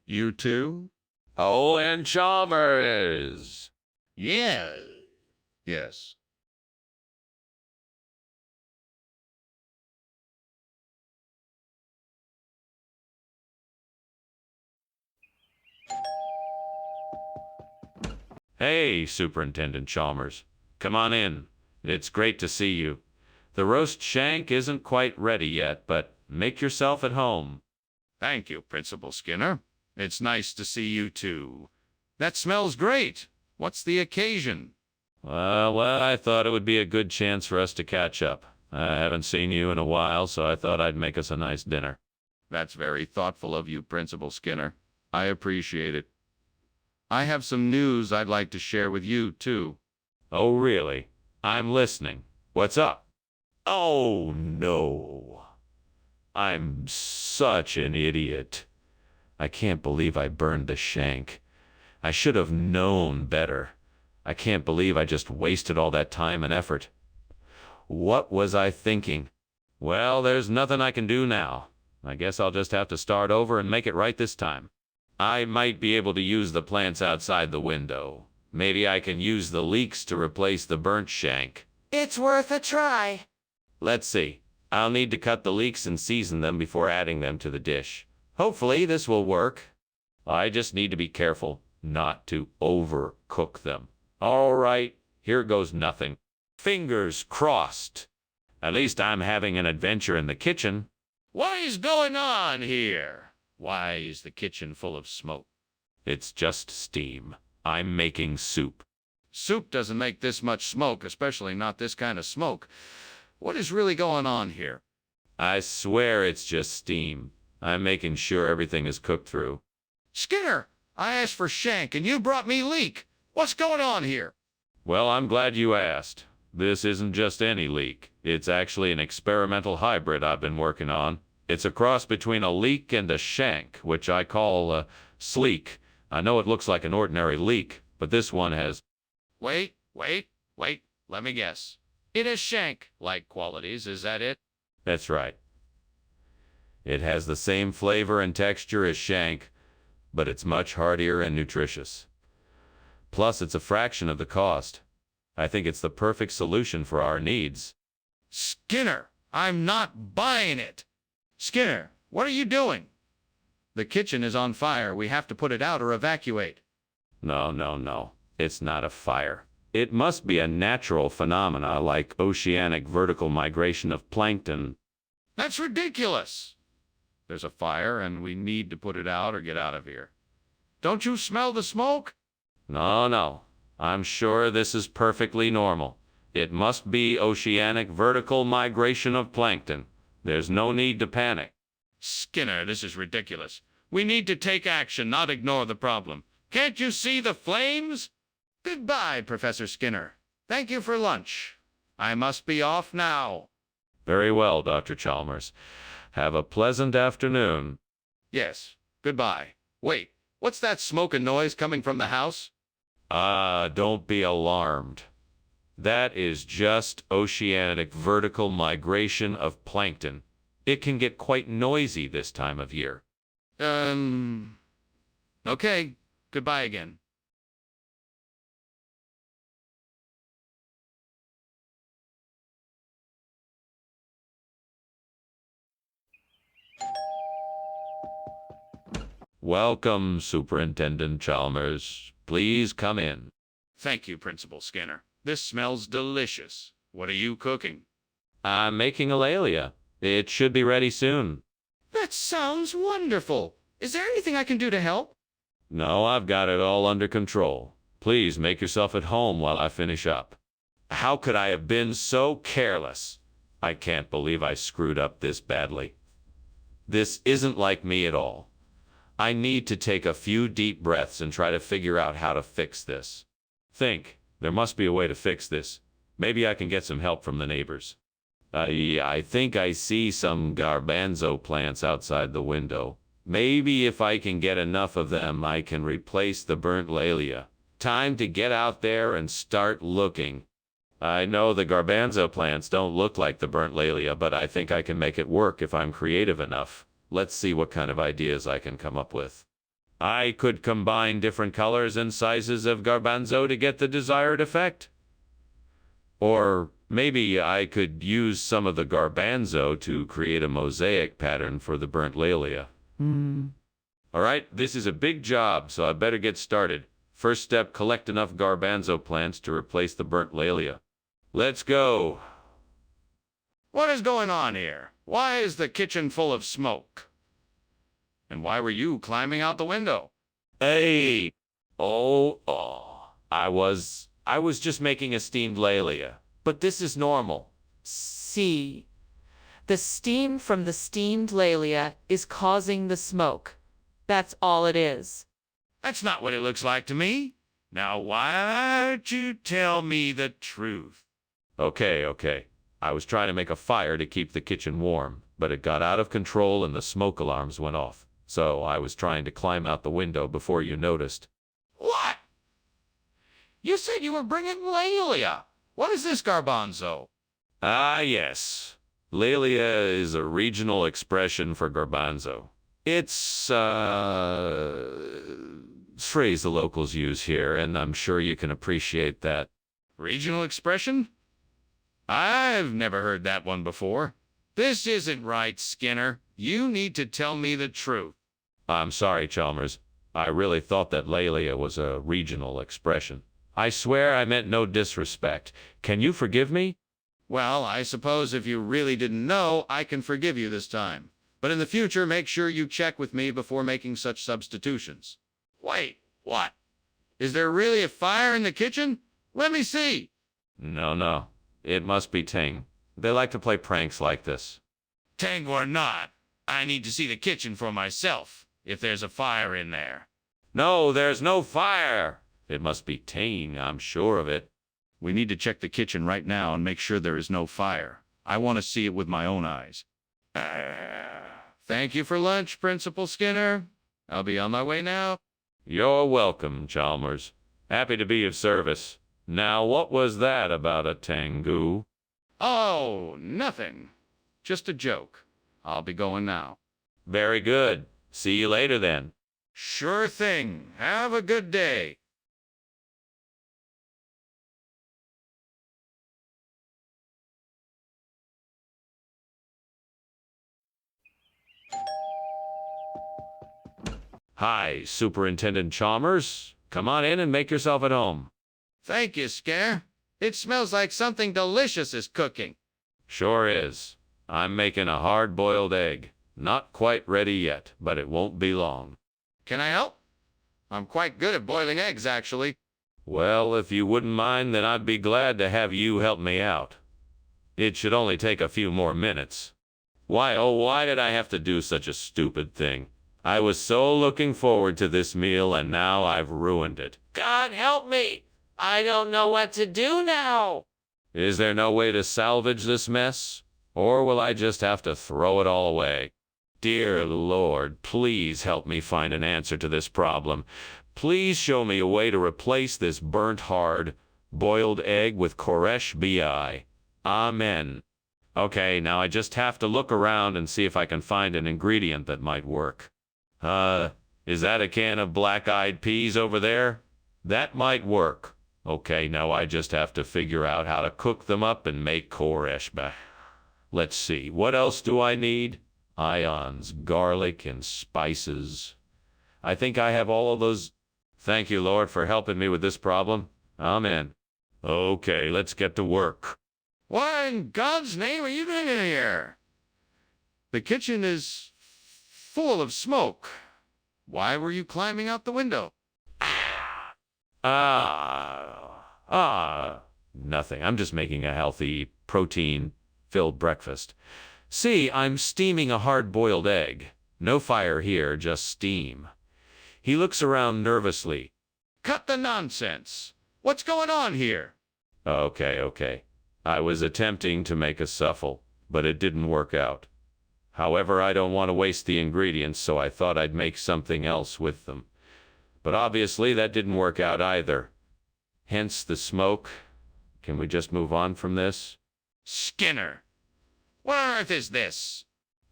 You too? Oh, and Chalmers. Yeah. Yes. Hey, Superintendent Chalmers. Come on in. It's great to see you. The roast shank isn't quite ready yet, but make yourself at home. Thank you, Principal Skinner. It's nice to see you too. That smells great. What's the occasion? Well, I thought it would be a good chance for us to catch up. I haven't seen you in a while, so I thought I'd make us a nice dinner. That's very thoughtful of you, Principal Skinner. I appreciate it. I have some news I'd like to share with you, too. Oh, really? I'm listening. What's up? Oh, no. I'm such an idiot. I can't believe I burned the shank. I should have known better. I can't believe I just wasted all that time and effort. What was I thinking? Well, there's nothing I can do now. I guess I'll just have to start over and make it right this time. I might be able to use the plants outside the window. Maybe I can use the leeks to replace the burnt shank. It's worth a try. Let's see. I'll need to cut the leeks and season them before adding them to the dish. Hopefully this will work. I just need to be careful not to overcook them. All right, here goes nothing. Fingers crossed. At least I'm having an adventure in the kitchen. What is going on here? Why is the kitchen full of smoke? It's just steam. I'm making soup. Soup doesn't make this much smoke, especially not this kind of smoke. What is really going on here? I swear it's just steam. I'm making sure everything is cooked through. Skinner, I asked for shank and you brought me leek. What's going on here? Well, I'm glad you asked. This isn't just any leek. It's actually an experimental hybrid I've been working on. It's a cross between a leek and a shank, which I call a sleek. I know it looks like an ordinary leek, but this one has... Wait. Let me guess. It has shank-like qualities, is that it? That's right. It has the same flavor and texture as shank, but it's much heartier and nutritious. Plus, it's a fraction of the cost. I think it's the perfect solution for our needs. Skinner, I'm not buying it. Skinner, what are you doing? The kitchen is on fire. We have to put it out or evacuate. No. It's not a fire. It must be a natural phenomena like oceanic vertical migration of plankton. That's ridiculous. There's a fire and we need to put it out or get out of here. Don't you smell the smoke? No. I'm sure this is perfectly normal. It must be oceanic vertical migration of plankton. There's no need to panic. Skinner, this is ridiculous. We need to take action, not ignore the problem. Can't you see the flames? Goodbye, Professor Skinner. Thank you for lunch. I must be off now. Very well, Dr. Chalmers. Have a pleasant afternoon. Yes, goodbye. Wait, what's that smoke and noise coming from the house? Don't be alarmed. That is just oceanic vertical migration of plankton. It can get quite noisy this time of year. Okay. Goodbye again. Welcome, Superintendent Chalmers. Please come in. Thank you, Principal Skinner. This smells delicious. What are you cooking? I'm making a lalia. It should be ready soon. That sounds wonderful. Is there anything I can do to help? No, I've got it all under control. Please make yourself at home while I finish up. How could I have been so careless? I can't believe I screwed up this badly. This isn't like me at all. I need to take a few deep breaths and try to figure out how to fix this. There must be a way to fix this. Maybe I can get some help from the neighbors. I think I see some garbanzo plants outside the window. Maybe if I can get enough of them, I can replace the burnt lalia. Time to get out there and start looking. I know the garbanzo plants don't look like the burnt lalia, but I think I can make it work if I'm creative enough. Let's see what kind of ideas I can come up with. I could combine different colors and sizes of garbanzo to get the desired effect. Or maybe I could use some of the garbanzo to create a mosaic pattern for the burnt lalia. All right, this is a big job, so I better get started. First step, collect enough garbanzo plants to replace the burnt lalia. Let's go. What is going on here? Why is the kitchen full of smoke? And why were you climbing out the window? Hey! I was just making a steamed lalia. But this is normal. See, the steam from the steamed lalia is causing the smoke. That's all it is. That's not what it looks like to me. Now, why don't you tell me the truth? Okay. I was trying to make a fire to keep the kitchen warm, but it got out of control and the smoke alarms went off. So I was trying to climb out the window before you noticed. What? You said you were bringing lalia. What is this garbanzo? Ah, yes. Lalia is a regional expression for garbanzo. It's phrase the locals use here, and I'm sure you can appreciate that. Regional expression? I've never heard that one before. This isn't right, Skinner. You need to tell me the truth. I'm sorry, Chalmers. I really thought that lalia was a regional expression. I swear I meant no disrespect. Can you forgive me? Well, I suppose if you really didn't know, I can forgive you this time. But in the future, make sure you check with me before making such substitutions. Wait, what? Is there really a fire in the kitchen? Let me see. No. It must be Ting. They like to play pranks like this. Tang or not, I need to see the kitchen for myself, if there's a fire in there. No, there's no fire. It must be Ting, I'm sure of it. We need to check the kitchen right now and make sure there is no fire. I want to see it with my own eyes. Thank you for lunch, Principal Skinner. I'll be on my way now. You're welcome, Chalmers. Happy to be of service. Now, what was that about a Tengu? Oh, nothing. Just a joke. I'll be going now. Very good. See you later then. Sure thing. Have a good day. Hi, Superintendent Chalmers. Come on in and make yourself at home. Thank you, Skinner. It smells like something delicious is cooking. Sure is. I'm making a hard-boiled egg. Not quite ready yet, but it won't be long. Can I help? I'm quite good at boiling eggs, actually. Well, if you wouldn't mind, then I'd be glad to have you help me out. It should only take a few more minutes. Why did I have to do such a stupid thing? I was so looking forward to this meal, and now I've ruined it. God help me! I don't know what to do now. Is there no way to salvage this mess? Or will I just have to throw it all away? Dear Lord, please help me find an answer to this problem. Please show me a way to replace this burnt hard, boiled egg with Koresh bi. Amen. Okay, now I just have to look around and see if I can find an ingredient that might work. Is that a can of black-eyed peas over there? That might work. Okay, now I just have to figure out how to cook them up and make Koresh bi. Let's see, what else do I need? Ions, garlic, and spices. I think I have all of those. Thank you, Lord, for helping me with this problem. Amen. Okay, let's get to work. What in God's name are you doing in here? The kitchen is full of smoke. Why were you climbing out the window? Nothing. I'm just making a healthy, protein-filled breakfast. See, I'm steaming a hard-boiled egg. No fire here, just steam. He looks around nervously. Cut the nonsense. What's going on here? Okay. I was attempting to make a souffle, but it didn't work out. However, I don't want to waste the ingredients, so I thought I'd make something else with them. But obviously that didn't work out either. Hence the smoke. Can we just move on from this? Skinner, what on earth is this?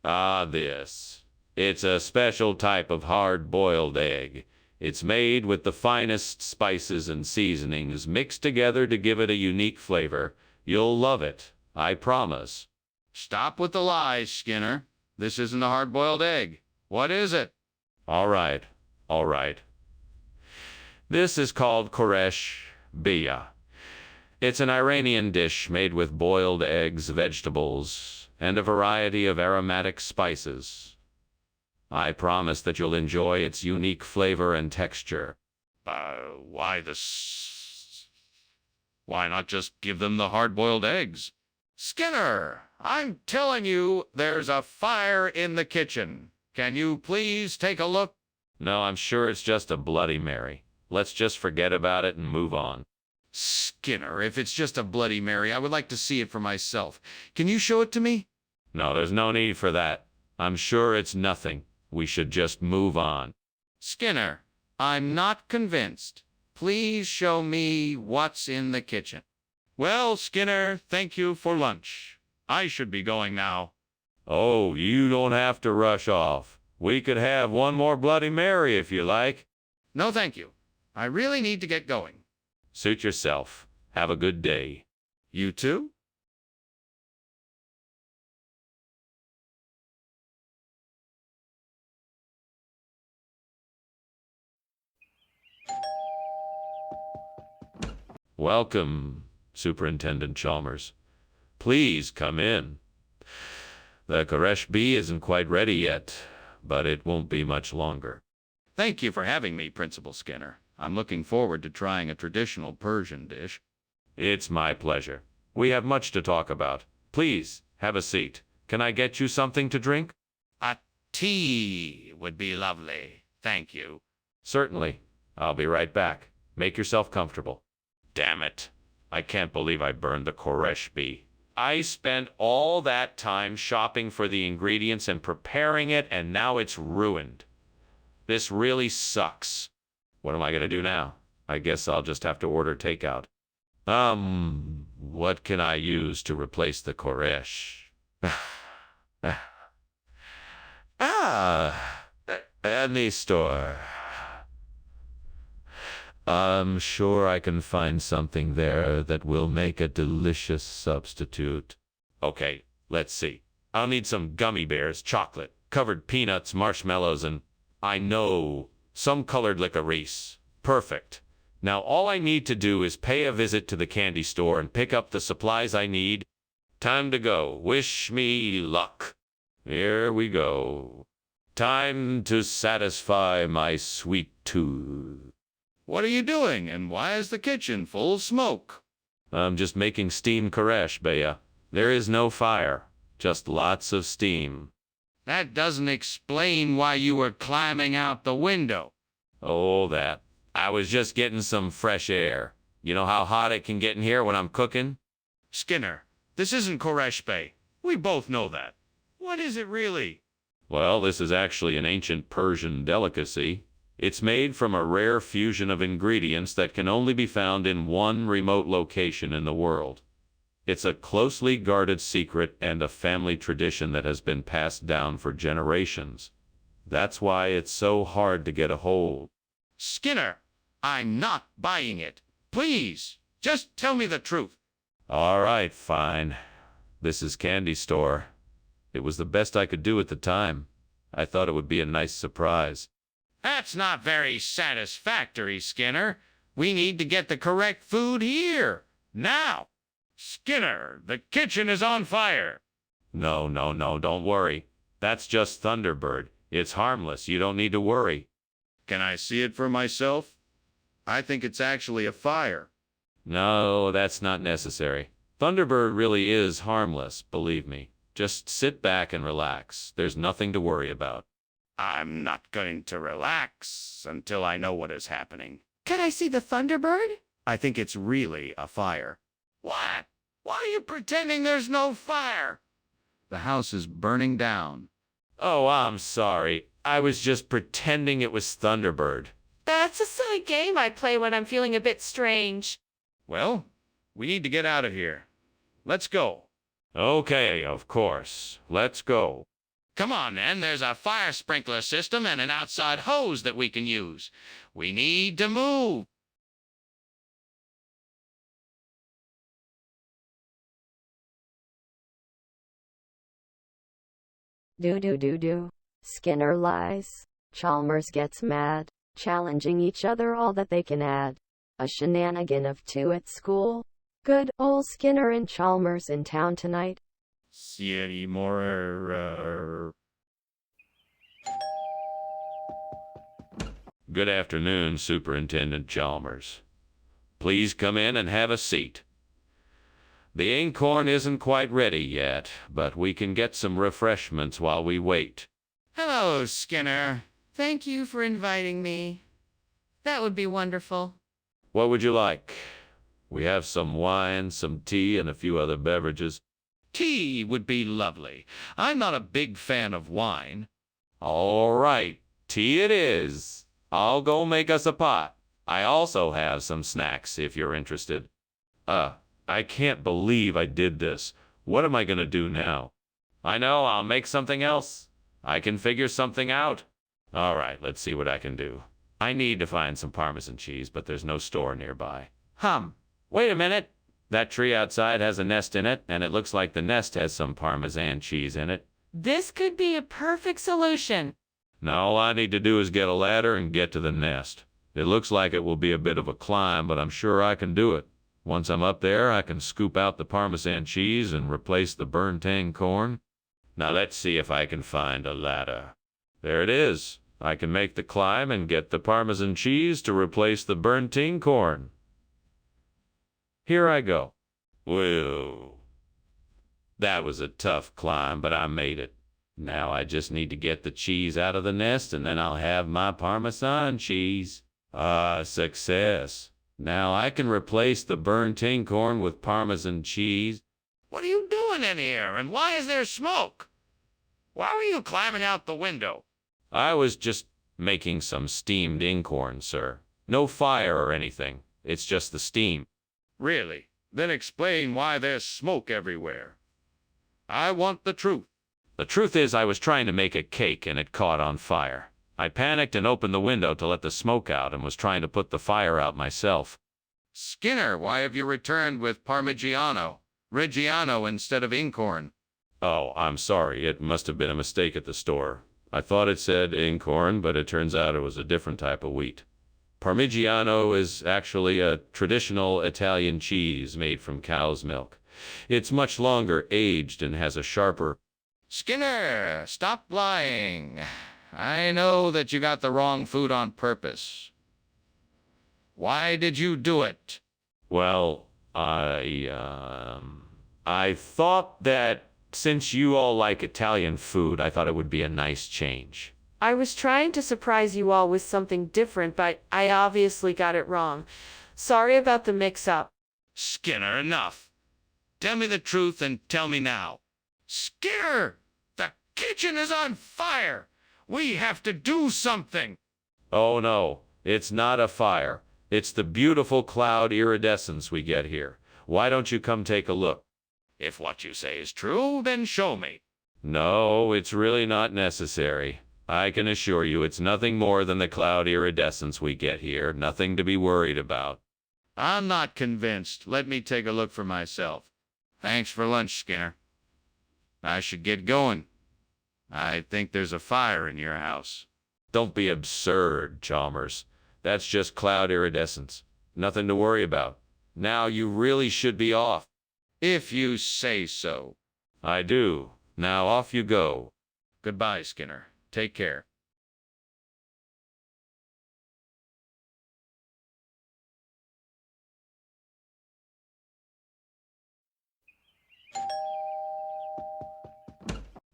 This. It's a special type of hard-boiled egg. It's made with the finest spices and seasonings mixed together to give it a unique flavor. You'll love it, I promise. Stop with the lies, Skinner. This isn't a hard-boiled egg. What is it? All right. This is called Koresh bi. It's an Iranian dish made with boiled eggs, vegetables, and a variety of aromatic spices. I promise that you'll enjoy its unique flavor and texture. Why not just give them the hard-boiled eggs? Skinner, I'm telling you, there's a fire in the kitchen. Can you please take a look? No, I'm sure it's just a Bloody Mary. Let's just forget about it and move on. Skinner, if it's just a Bloody Mary, I would like to see it for myself. Can you show it to me? No, there's no need for that. I'm sure it's nothing. We should just move on. Skinner, I'm not convinced. Please show me what's in the kitchen. Well, Skinner, thank you for lunch. I should be going now. Oh, you don't have to rush off. We could have one more Bloody Mary if you like. No, thank you. I really need to get going. Suit yourself. Have a good day. You too? Welcome, Superintendent Chalmers. Please come in. The Koresh bi isn't quite ready yet, but it won't be much longer. Thank you for having me, Principal Skinner. I'm looking forward to trying a traditional Persian dish. It's my pleasure. We have much to talk about. Please, have a seat. Can I get you something to drink? A tea would be lovely. Thank you. Certainly. I'll be right back. Make yourself comfortable. Damn it. I can't believe I burned the Koresh bee. I spent all that time shopping for the ingredients and preparing it, and now it's ruined. This really sucks. What am I gonna do now? I guess I'll just have to order takeout. What can I use to replace the Koresh? Any store. I'm sure I can find something there that will make a delicious substitute. Okay, let's see. I'll need some gummy bears, chocolate, covered peanuts, marshmallows, and I know, some colored licorice. Perfect. Now all I need to do is pay a visit to the candy store and pick up the supplies I need. Time to go. Wish me luck. Here we go. Time to satisfy my sweet tooth. What are you doing, and why is the kitchen full of smoke? I'm just making steam Koresh, Baya. There is no fire, just lots of steam. That doesn't explain why you were climbing out the window. Oh, that. I was just getting some fresh air. You know how hot it can get in here when I'm cooking? Skinner, this isn't Koresh Bay. We both know that. What is it really? Well, this is actually an ancient Persian delicacy. It's made from a rare fusion of ingredients that can only be found in one remote location in the world. It's a closely guarded secret and a family tradition that has been passed down for generations. That's why it's so hard to get a hold. Skinner, I'm not buying it. Please, just tell me the truth. All right, fine. This is Candy Store. It was the best I could do at the time. I thought it would be a nice surprise. That's not very satisfactory, Skinner. We need to get the correct food here. Now. Skinner, the kitchen is on fire. No, don't worry. That's just Thunderbird. It's harmless. You don't need to worry. Can I see it for myself? I think it's actually a fire. No, that's not necessary. Thunderbird really is harmless, believe me. Just sit back and relax. There's nothing to worry about. I'm not going to relax until I know what is happening. Can I see the Thunderbird? I think it's really a fire. What? Why are you pretending there's no fire? The house is burning down. Oh, I'm sorry. I was just pretending it was Thunderbird. That's a silly game I play when I'm feeling a bit strange. Well, we need to get out of here. Let's go. Okay, of course. Let's go. Come on, then. There's a fire sprinkler system and an outside hose that we can use. We need to move. Do. Skinner lies. Chalmers gets mad, challenging each other all that they can add. A shenanigan of two at school. Good old Skinner and Chalmers in town tonight. See any more? Good afternoon, Superintendent Chalmers. Please come in and have a seat. The inkhorn isn't quite ready yet, but we can get some refreshments while we wait. Hello, Skinner. Thank you for inviting me. That would be wonderful. What would you like? We have some wine, some tea, and a few other beverages. Tea would be lovely. I'm not a big fan of wine. All right, tea it is. I'll go make us a pot. I also have some snacks if you're interested. I can't believe I did this. What am I gonna do now? I know, I'll make something else. I can figure something out. All right, let's see what I can do. I need to find some Parmesan cheese, but there's no store nearby. Wait a minute. That tree outside has a nest in it, and it looks like the nest has some Parmesan cheese in it. This could be a perfect solution. Now all I need to do is get a ladder and get to the nest. It looks like it will be a bit of a climb, but I'm sure I can do it. Once I'm up there, I can scoop out the Parmesan cheese and replace the burnt tang corn. Now let's see if I can find a ladder. There it is. I can make the climb and get the Parmesan cheese to replace the burnt inkhorn. Here I go. Whoa. That was a tough climb, but I made it. Now I just need to get the cheese out of the nest, and then I'll have my Parmesan cheese. Ah, success. Now I can replace the burnt inkhorn with Parmesan cheese. What are you doing in here, and why is there smoke? Why were you climbing out the window? I was just making some steamed inkhorn, sir. No fire or anything. It's just the steam. Really? Then explain why there's smoke everywhere. I want the truth. The truth is, I was trying to make a cake and it caught on fire. I panicked and opened the window to let the smoke out and was trying to put the fire out myself. Skinner, why have you returned with Reggiano instead of inkhorn? Oh, I'm sorry. It must have been a mistake at the store. I thought it said inkhorn, but it turns out it was a different type of wheat. Parmigiano is actually a traditional Italian cheese made from cow's milk. It's much longer aged and has a sharper... Skinner, stop lying. I know that you got the wrong food on purpose. Why did you do it? Well, I thought that since you all like Italian food, I thought it would be a nice change. I was trying to surprise you all with something different, but I obviously got it wrong. Sorry about the mix-up. Skinner, enough. Tell me the truth and tell me now. Skinner, the kitchen is on fire. We have to do something. Oh no, it's not a fire. It's the beautiful cloud iridescence we get here. Why don't you come take a look? If what you say is true, then show me. No, it's really not necessary. I can assure you it's nothing more than the cloud iridescence we get here. Nothing to be worried about. I'm not convinced. Let me take a look for myself. Thanks for lunch, Skinner. I should get going. I think there's a fire in your house. Don't be absurd, Chalmers. That's just cloud iridescence. Nothing to worry about. Now you really should be off. If you say so. I do. Now off you go. Goodbye, Skinner. Take care.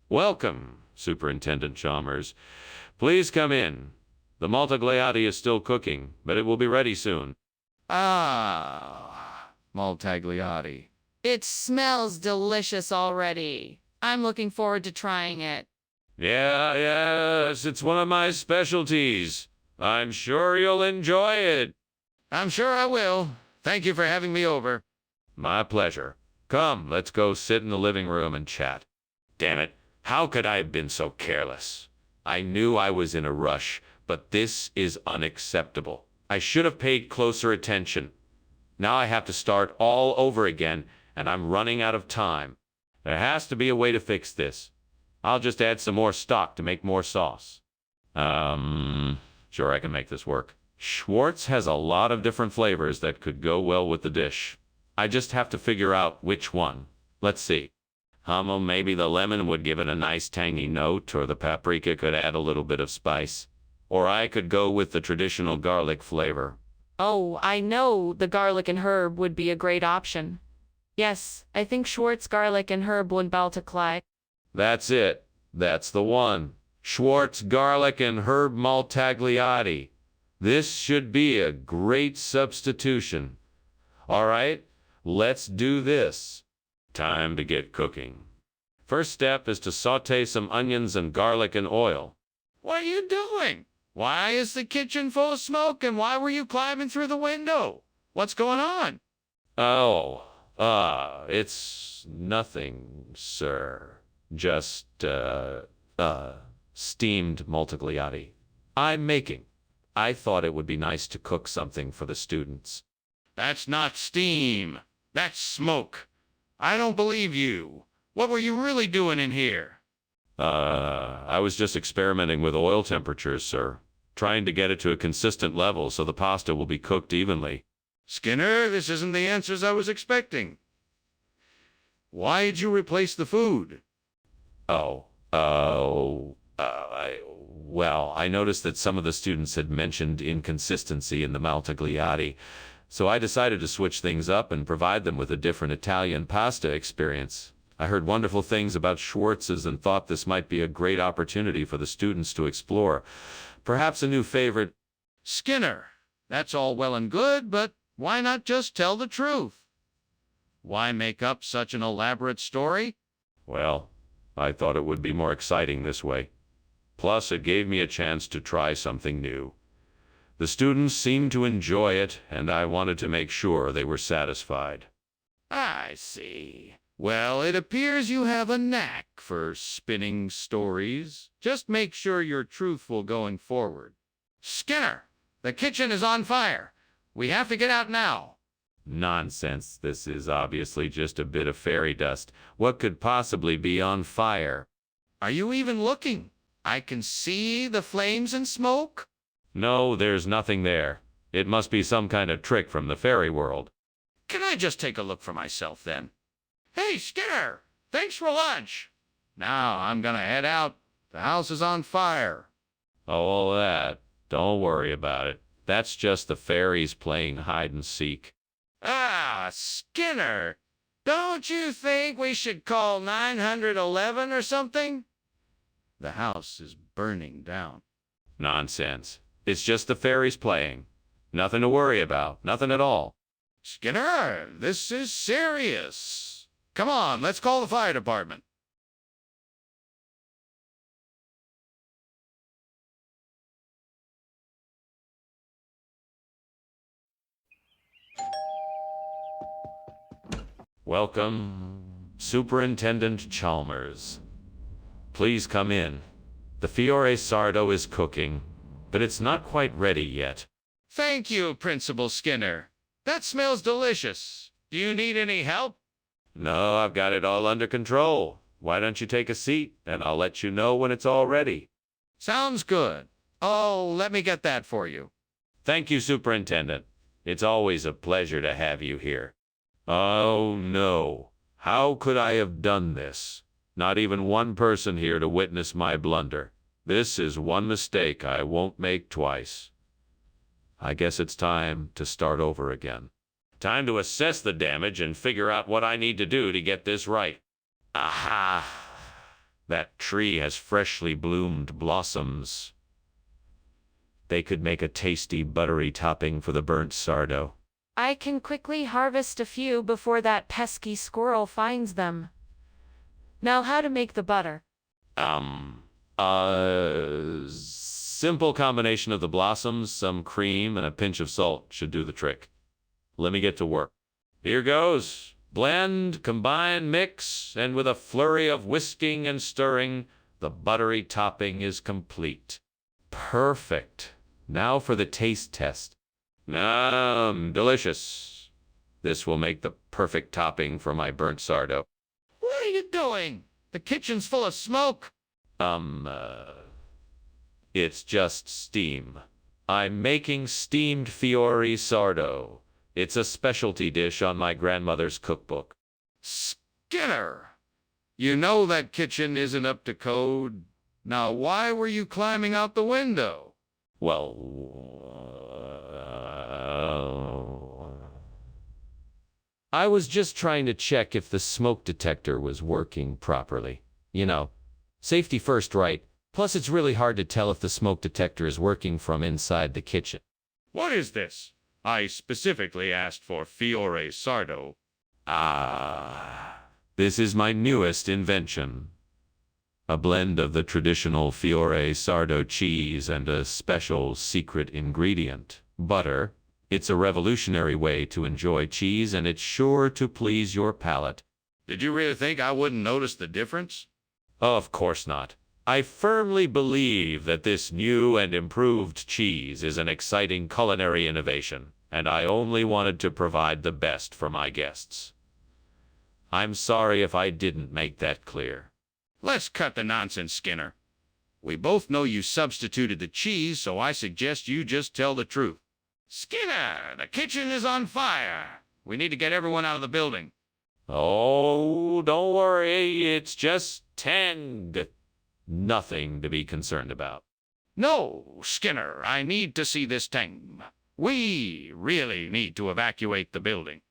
Welcome, Superintendent Chalmers. Please come in. The Maltagliati is still cooking, but it will be ready soon. Ah, Maltagliati. It smells delicious already. I'm looking forward to trying it. Yes, it's one of my specialties. I'm sure you'll enjoy it. I'm sure I will. Thank you for having me over. My pleasure. Come, let's go sit in the living room and chat. Damn it, how could I have been so careless? I knew I was in a rush, but this is unacceptable. I should have paid closer attention. Now I have to start all over again, and I'm running out of time. There has to be a way to fix this. I'll just add some more stock to make more sauce. Sure, I can make this work. Schwartz has a lot of different flavors that could go well with the dish. I just have to figure out which one. Let's see. Maybe the lemon would give it a nice tangy note, or the paprika could add a little bit of spice. Or I could go with the traditional garlic flavor. Oh, I know the garlic and herb would be a great option. Yes, I think Schwartz garlic and herb would multiply. That's it. That's the one. Schwartz garlic and herb Maltagliati. This should be a great substitution. All right, let's do this. Time to get cooking. First step is to saute some onions and garlic in oil. What are you doing? Why is the kitchen full of smoke, and why were you climbing through the window? What's going on? Oh, it's nothing, sir. Just, steamed Maltagliati. I'm making. I thought it would be nice to cook something for the students. That's not steam. That's smoke. I don't believe you. What were you really doing in here? I was just experimenting with oil temperatures, sir. Trying to get it to a consistent level so the pasta will be cooked evenly. Skinner, this isn't the answers I was expecting. Why did you replace the food? I noticed that some of the students had mentioned inconsistency in the Maltagliati, so I decided to switch things up and provide them with a different Italian pasta experience. I heard wonderful things about Schwartz's and thought this might be a great opportunity for the students to explore. Perhaps a new favorite. Skinner, that's all well and good, but why not just tell the truth? Why make up such an elaborate story? Well, I thought it would be more exciting this way. Plus, it gave me a chance to try something new. The students seemed to enjoy it, and I wanted to make sure they were satisfied. I see. Well, it appears you have a knack for spinning stories. Just make sure you're truthful going forward. Skinner, the kitchen is on fire. We have to get out now. Nonsense. This is obviously just a bit of fairy dust. What could possibly be on fire? Are you even looking? I can see the flames and smoke. No, there's nothing there. It must be some kind of trick from the fairy world. Can I just take a look for myself then? Hey, Skinner, thanks for lunch. Now I'm gonna head out. The house is on fire. Oh, all that. Don't worry about it. That's just the fairies playing hide and seek. Ah, Skinner, don't you think we should call 911 or something? The house is burning down. Nonsense. It's just the fairies playing. Nothing to worry about. Nothing at all. Skinner, this is serious. Come on, let's call the fire department. Welcome, Superintendent Chalmers. Please come in. The Fiore Sardo is cooking, but it's not quite ready yet. Thank you, Principal Skinner. That smells delicious. Do you need any help? No, I've got it all under control. Why don't you take a seat, and I'll let you know when it's all ready. Sounds good. Oh, let me get that for you. Thank you, Superintendent. It's always a pleasure to have you here. Oh, no. How could I have done this? Not even one person here to witness my blunder. This is one mistake I won't make twice. I guess it's time to start over again. Time to assess the damage and figure out what I need to do to get this right. Aha! That tree has freshly bloomed blossoms. They could make a tasty buttery topping for the burnt sardo. I can quickly harvest a few before that pesky squirrel finds them. Now how to make the butter? Simple combination of the blossoms, some cream, and a pinch of salt should do the trick. Let me get to work. Here goes. Blend, combine, mix, and with a flurry of whisking and stirring, the buttery topping is complete. Perfect. Now for the taste test. Delicious. This will make the perfect topping for my burnt sardo. What are you doing? The kitchen's full of smoke. It's just steam. I'm making steamed Fiore sardo. It's a specialty dish on my grandmother's cookbook. Skinner, you know that kitchen isn't up to code. Now, why were you climbing out the window? I was just trying to check if the smoke detector was working properly. You know, safety first, right? Plus, it's really hard to tell if the smoke detector is working from inside the kitchen. What is this? I specifically asked for Fiore sardo. This is my newest invention. A blend of the traditional Fiore sardo cheese and a special secret ingredient, butter. It's a revolutionary way to enjoy cheese, and it's sure to please your palate. Did you really think I wouldn't notice the difference? Of course not. I firmly believe that this new and improved cheese is an exciting culinary innovation, and I only wanted to provide the best for my guests. I'm sorry if I didn't make that clear. Let's cut the nonsense, Skinner. We both know you substituted the cheese, so I suggest you just tell the truth. Skinner, the kitchen is on fire. We need to get everyone out of the building. Oh, don't worry, it's just 10 Nothing to be concerned about. No, Skinner, I need to see this tank. We really need to evacuate the building.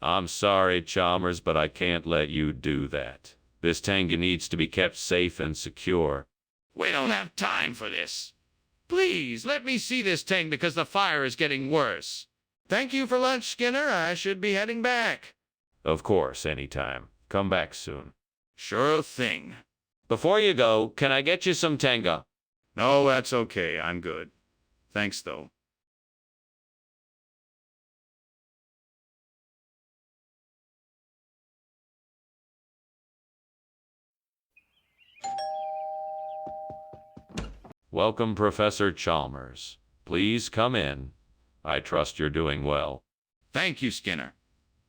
I'm sorry, Chalmers, but I can't let you do that. This Tenga needs to be kept safe and secure. We don't have time for this. Please, let me see this tank because the fire is getting worse. Thank you for lunch, Skinner. I should be heading back. Of course, anytime. Come back soon. Sure thing. Before you go, can I get you some Tenga? No, that's okay. I'm good. Thanks, though. Welcome, Professor Chalmers. Please come in. I trust you're doing well. Thank you, Skinner.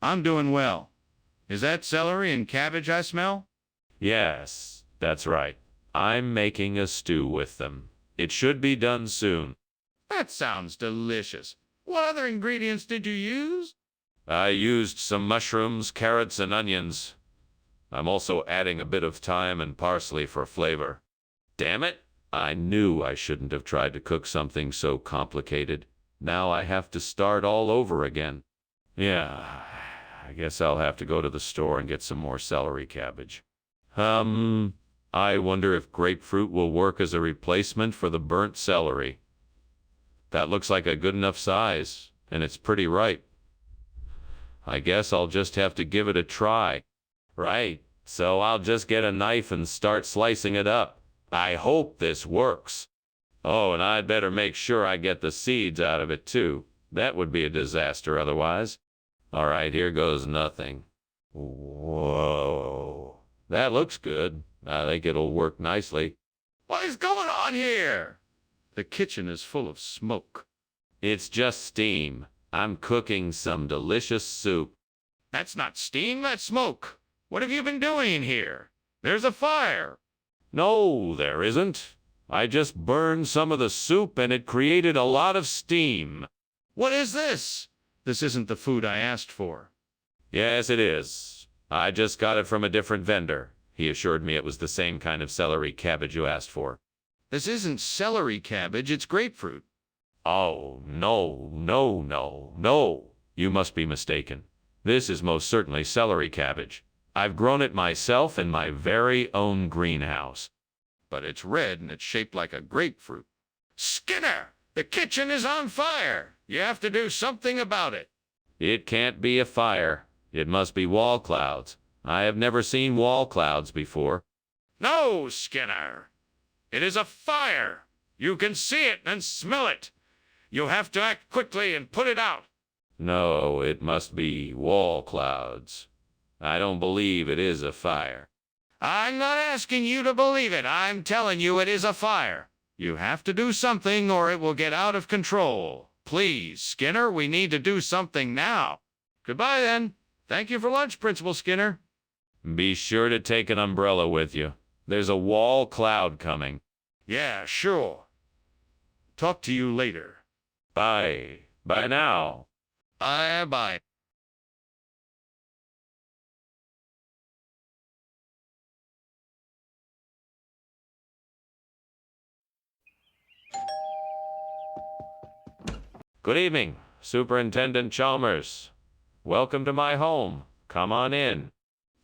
I'm doing well. Is that celery and cabbage I smell? Yes, that's right. I'm making a stew with them. It should be done soon. That sounds delicious. What other ingredients did you use? I used some mushrooms, carrots, and onions. I'm also adding a bit of thyme and parsley for flavor. Damn it! I knew I shouldn't have tried to cook something so complicated. Now I have to start all over again. Yeah, I guess I'll have to go to the store and get some more celery cabbage. I wonder if grapefruit will work as a replacement for the burnt celery. That looks like a good enough size, and it's pretty ripe. I guess I'll just have to give it a try. Right, so I'll just get a knife and start slicing it up. I hope this works. Oh, and I'd better make sure I get the seeds out of it too. That would be a disaster otherwise. All right, here goes nothing. Whoa. That looks good. I think it'll work nicely. What is going on here? The kitchen is full of smoke. It's just steam. I'm cooking some delicious soup. That's not steam, that's smoke. What have you been doing here? There's a fire. No, there isn't. I just burned some of the soup and it created a lot of steam. What is this? This isn't the food I asked for. Yes, it is. I just got it from a different vendor. He assured me it was the same kind of celery cabbage you asked for. This isn't celery cabbage, it's grapefruit. Oh, no, no, no, no. You must be mistaken. This is most certainly celery cabbage. I've grown it myself in my very own greenhouse. But it's red and it's shaped like a grapefruit. Skinner, the kitchen is on fire. You have to do something about it. It can't be a fire. It must be wall clouds. I have never seen wall clouds before. No, Skinner. It is a fire. You can see it and smell it. You have to act quickly and put it out. No, it must be wall clouds. I don't believe it is a fire. I'm not asking you to believe it. I'm telling you it is a fire. You have to do something or it will get out of control. Please, Skinner, we need to do something now. Goodbye, then. Thank you for lunch, Principal Skinner. Be sure to take an umbrella with you. There's a wall cloud coming. Yeah, sure. Talk to you later. Bye. Bye now. Bye. Good evening, Superintendent Chalmers. Welcome to my home. Come on in.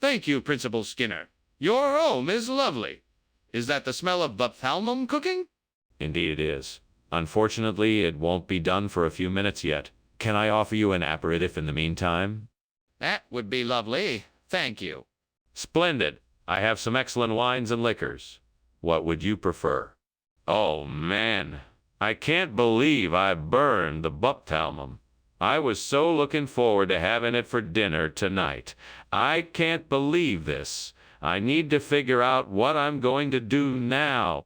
Thank you, Principal Skinner. Your home is lovely. Is that the smell of ophthalmum cooking? Indeed it is. Unfortunately, it won't be done for a few minutes yet. Can I offer you an aperitif in the meantime? That would be lovely. Thank you. Splendid. I have some excellent wines and liquors. What would you prefer? Oh, man. I can't believe I burned the buptalmum. I was so looking forward to having it for dinner tonight. I can't believe this. I need to figure out what I'm going to do now.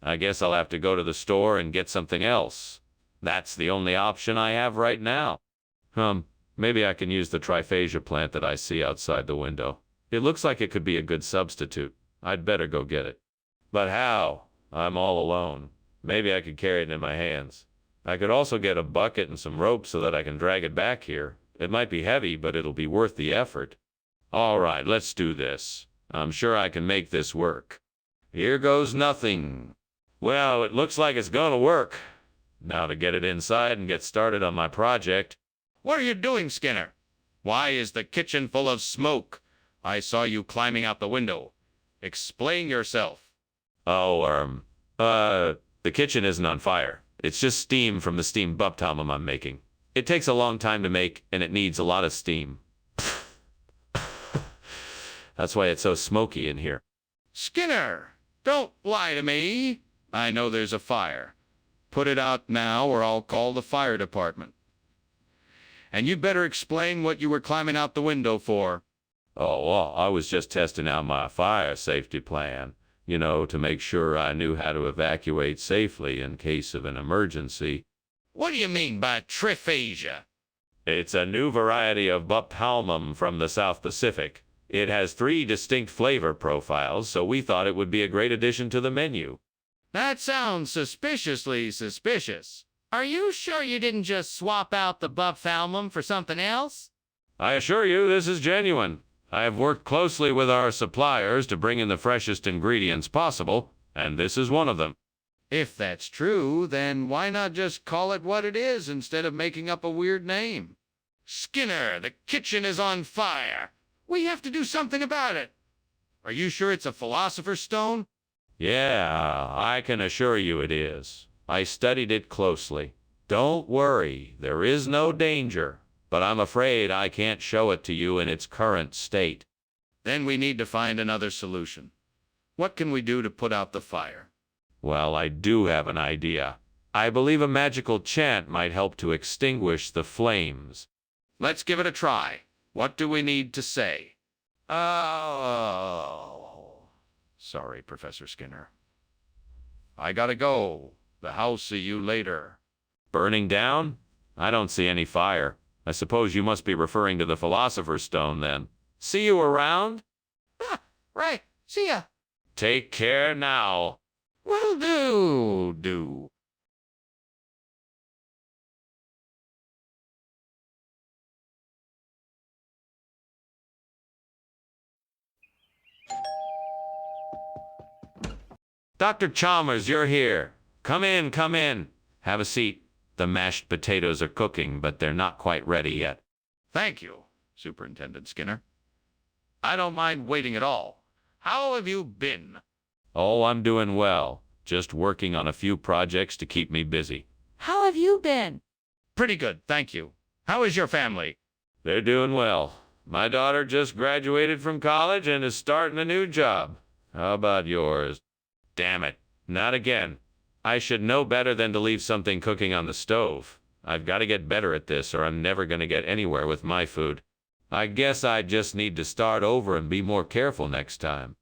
I guess I'll have to go to the store and get something else. That's the only option I have right now. Maybe I can use the triphasia plant that I see outside the window. It looks like it could be a good substitute. I'd better go get it. But how? I'm all alone. Maybe I could carry it in my hands. I could also get a bucket and some rope so that I can drag it back here. It might be heavy, but it'll be worth the effort. All right, let's do this. I'm sure I can make this work. Here goes nothing. Well, it looks like it's gonna work. Now to get it inside and get started on my project. What are you doing, Skinner? Why is the kitchen full of smoke? I saw you climbing out the window. Explain yourself. Oh, the kitchen isn't on fire. It's just steam from the steam baptism I'm making. It takes a long time to make, and it needs a lot of steam. That's why it's so smoky in here. Skinner, don't lie to me. I know there's a fire. Put it out now or I'll call the fire department. And you'd better explain what you were climbing out the window for. Oh, well, I was just testing out my fire safety plan, to make sure I knew how to evacuate safely in case of an emergency. What do you mean by tryphasia? It's a new variety of bapalmum from the South Pacific. It has 3 distinct flavor profiles, so we thought it would be a great addition to the menu. That sounds suspiciously suspicious. Are you sure you didn't just swap out the baphalmum for something else? I assure you this is genuine. I have worked closely with our suppliers to bring in the freshest ingredients possible, and this is one of them. If that's true, then why not just call it what it is instead of making up a weird name? Skinner, the kitchen is on fire. We have to do something about it. Are you sure it's a philosopher's stone? Yeah, I can assure you it is. I studied it closely. Don't worry, there is no danger, but I'm afraid I can't show it to you in its current state. Then we need to find another solution. What can we do to put out the fire? Well, I do have an idea. I believe a magical chant might help to extinguish the flames. Let's give it a try. What do we need to say? Oh. Sorry, Professor Skinner. I gotta go. I'll see you later. Burning down? I don't see any fire. I suppose you must be referring to the Philosopher's Stone, then. See you around? Right. See ya. Take care now. Will do. Dr. Chalmers, you're here. Come in, come in. Have a seat. The mashed potatoes are cooking, but they're not quite ready yet. Thank you, Superintendent Skinner. I don't mind waiting at all. How have you been? Oh, I'm doing well. Just working on a few projects to keep me busy. How have you been? Pretty good, thank you. How is your family? They're doing well. My daughter just graduated from college and is starting a new job. How about yours? Damn it, not again. I should know better than to leave something cooking on the stove. I've got to get better at this or I'm never going to get anywhere with my food. I guess I just need to start over and be more careful next time.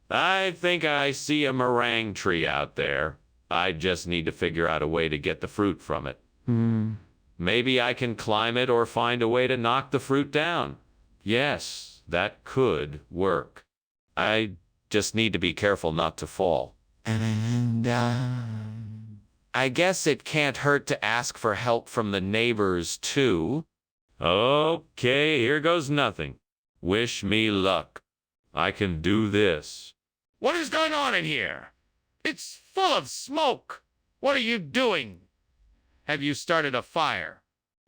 I think I see a meringue tree out there. I just need to figure out a way to get the fruit from it. Maybe I can climb it or find a way to knock the fruit down. Yes, that could work. I just need to be careful not to fall. And, I guess it can't hurt to ask for help from the neighbors, too. Okay, here goes nothing. Wish me luck. I can do this. What is going on in here? It's full of smoke. What are you doing? Have you started a fire?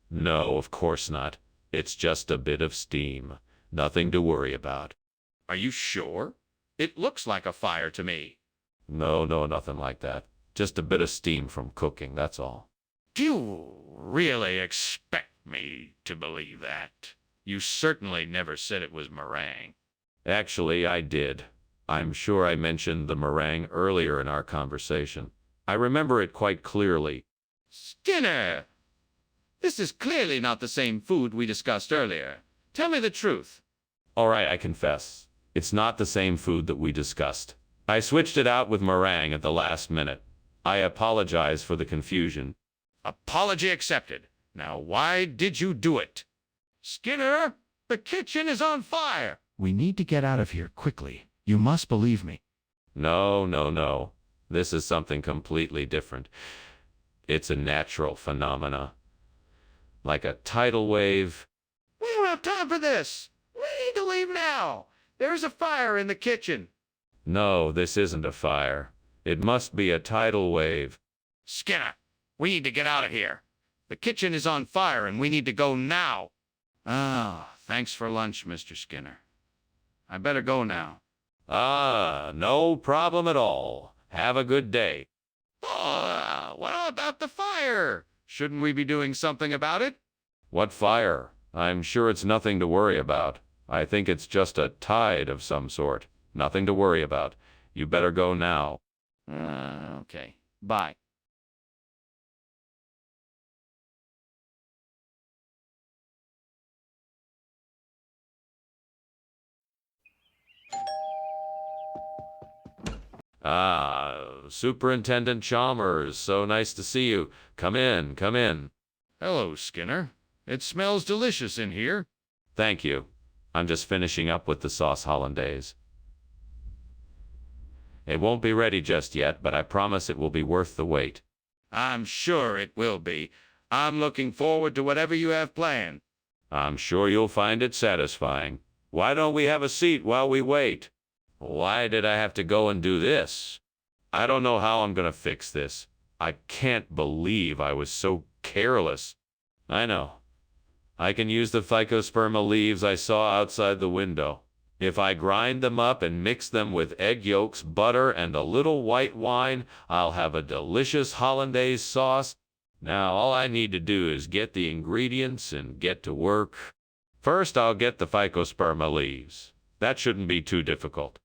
No, of course not. It's just a bit of steam. Nothing to worry about. Are you sure? It looks like a fire to me. No, nothing like that. Just a bit of steam from cooking, that's all. Do you really expect me to believe that? You certainly never said it was meringue. Actually, I did. I'm sure I mentioned the meringue earlier in our conversation. I remember it quite clearly. Skinner! This is clearly not the same food we discussed earlier. Tell me the truth. All right, I confess. It's not the same food that we discussed. I switched it out with meringue at the last minute. I apologize for the confusion. Apology accepted. Now, why did you do it? Skinner, the kitchen is on fire. We need to get out of here quickly. You must believe me. No. This is something completely different. It's a natural phenomena. Like a tidal wave. We don't have time for this. We need to leave now. There's a fire in the kitchen. No, this isn't a fire. It must be a tidal wave. Skinner, we need to get out of here. The kitchen is on fire and we need to go now. Ah, thanks for lunch, Mr. Skinner. I better go now. Ah, no problem at all. Have a good day. What about the fire? Shouldn't we be doing something about it? What fire? I'm sure it's nothing to worry about. I think it's just a tide of some sort. Nothing to worry about. You better go now. Okay. Bye. Ah, Superintendent Chalmers, so nice to see you. Come in, come in. Hello, Skinner. It smells delicious in here. Thank you. I'm just finishing up with the sauce hollandaise. It won't be ready just yet, but I promise it will be worth the wait. I'm sure it will be. I'm looking forward to whatever you have planned. I'm sure you'll find it satisfying. Why don't we have a seat while we wait? Why did I have to go and do this? I don't know how I'm gonna fix this. I can't believe I was so careless. I know. I can use the phycosperma leaves I saw outside the window. If I grind them up and mix them with egg yolks, butter, and a little white wine, I'll have a delicious hollandaise sauce. Now all I need to do is get the ingredients and get to work. First, I'll get the phycosperma leaves. That shouldn't be too difficult.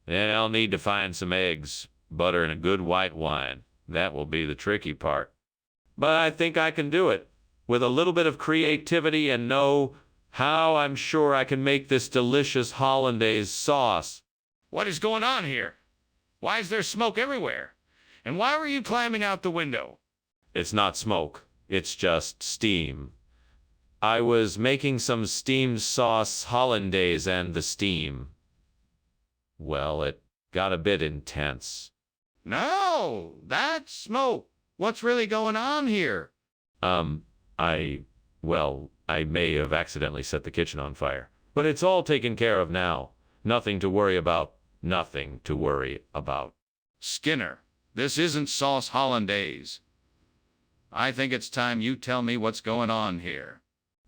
Then I'll need to find some eggs, butter, and a good white wine. That will be the tricky part. But I think I can do it. With a little bit of creativity and know how, I'm sure I can make this delicious hollandaise sauce. What is going on here? Why is there smoke everywhere? And why were you climbing out the window? It's not smoke. It's just steam. I was making some steamed sauce hollandaise and the steam, well, it got a bit intense. No, that's smoke. What's really going on here? I may have accidentally set the kitchen on fire. But it's all taken care of now. Nothing to worry about. Nothing to worry about. Skinner, this isn't sauce hollandaise. I think it's time you tell me what's going on here.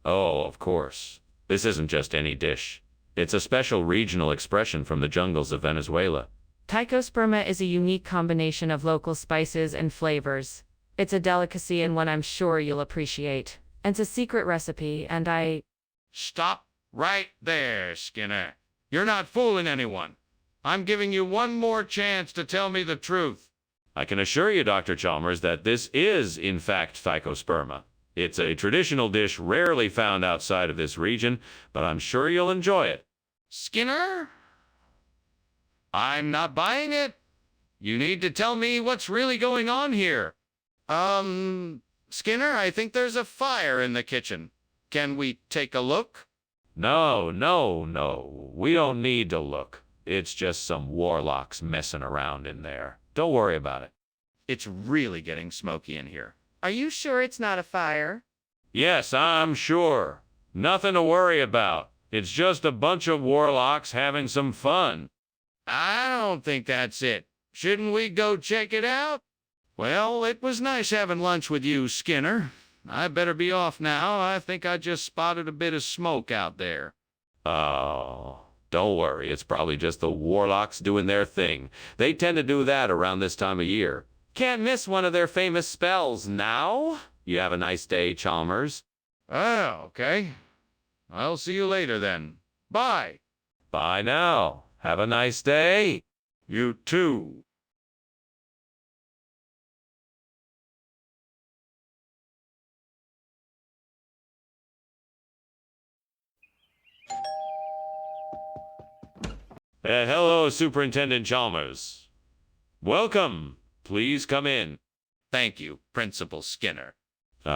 Oh, of course. This isn't just any dish. It's a special regional expression from the jungles of Venezuela. Phycosperma is a unique combination of local spices and flavors. It's a delicacy and one I'm sure you'll appreciate. And it's a secret recipe, and I... Stop right there, Skinner. You're not fooling anyone. I'm giving you one more chance to tell me the truth. I can assure you, Dr. Chalmers, that this is, in fact, phycosperma. It's a traditional dish rarely found outside of this region, but I'm sure you'll enjoy it. Skinner? I'm not buying it. You need to tell me what's really going on here. Skinner, I think there's a fire in the kitchen. Can we take a look? No. We don't need to look. It's just some warlocks messing around in there. Don't worry about it. It's really getting smoky in here. Are you sure it's not a fire? Yes, I'm sure. Nothing to worry about. It's just a bunch of warlocks having some fun. I don't think that's it. Shouldn't we go check it out? Well, it was nice having lunch with you, Skinner. I better be off now. I think I just spotted a bit of smoke out there. Oh, don't worry. It's probably just the warlocks doing their thing. They tend to do that around this time of year. Can't miss one of their famous spells now. You have a nice day, Chalmers. Oh, okay. I'll see you later then. Bye. Bye now. Have a nice day. You too. Hello, Superintendent Chalmers. Welcome. Please come in. Thank you, Principal Skinner. I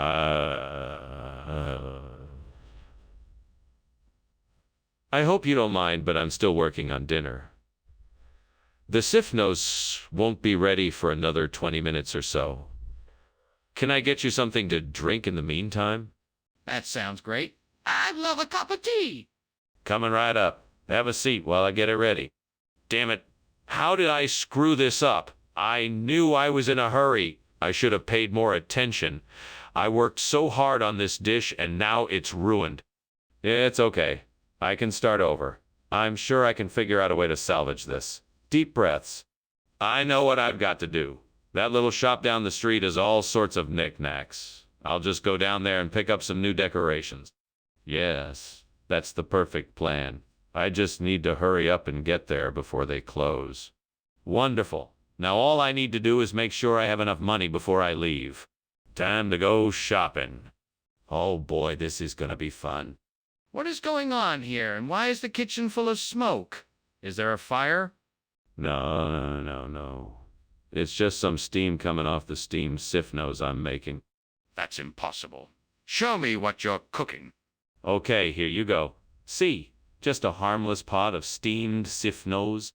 hope you don't mind, but I'm still working on dinner. The Sifnos won't be ready for another 20 minutes or so. Can I get you something to drink in the meantime? That sounds great. I'd love a cup of tea. Coming right up. Have a seat while I get it ready. Damn it. How did I screw this up? I knew I was in a hurry. I should have paid more attention. I worked so hard on this dish and now it's ruined. It's okay. I can start over. I'm sure I can figure out a way to salvage this. Deep breaths. I know what I've got to do. That little shop down the street has all sorts of knickknacks. I'll just go down there and pick up some new decorations. Yes, that's the perfect plan. I just need to hurry up and get there before they close. Wonderful. Now all I need to do is make sure I have enough money before I leave. Time to go shopping. Oh boy, this is gonna be fun. What is going on here, and why is the kitchen full of smoke? Is there a fire? No. It's just some steam coming off the steamed siphnos I'm making. That's impossible. Show me what you're cooking. Okay, here you go. See, just a harmless pot of steamed siphnos.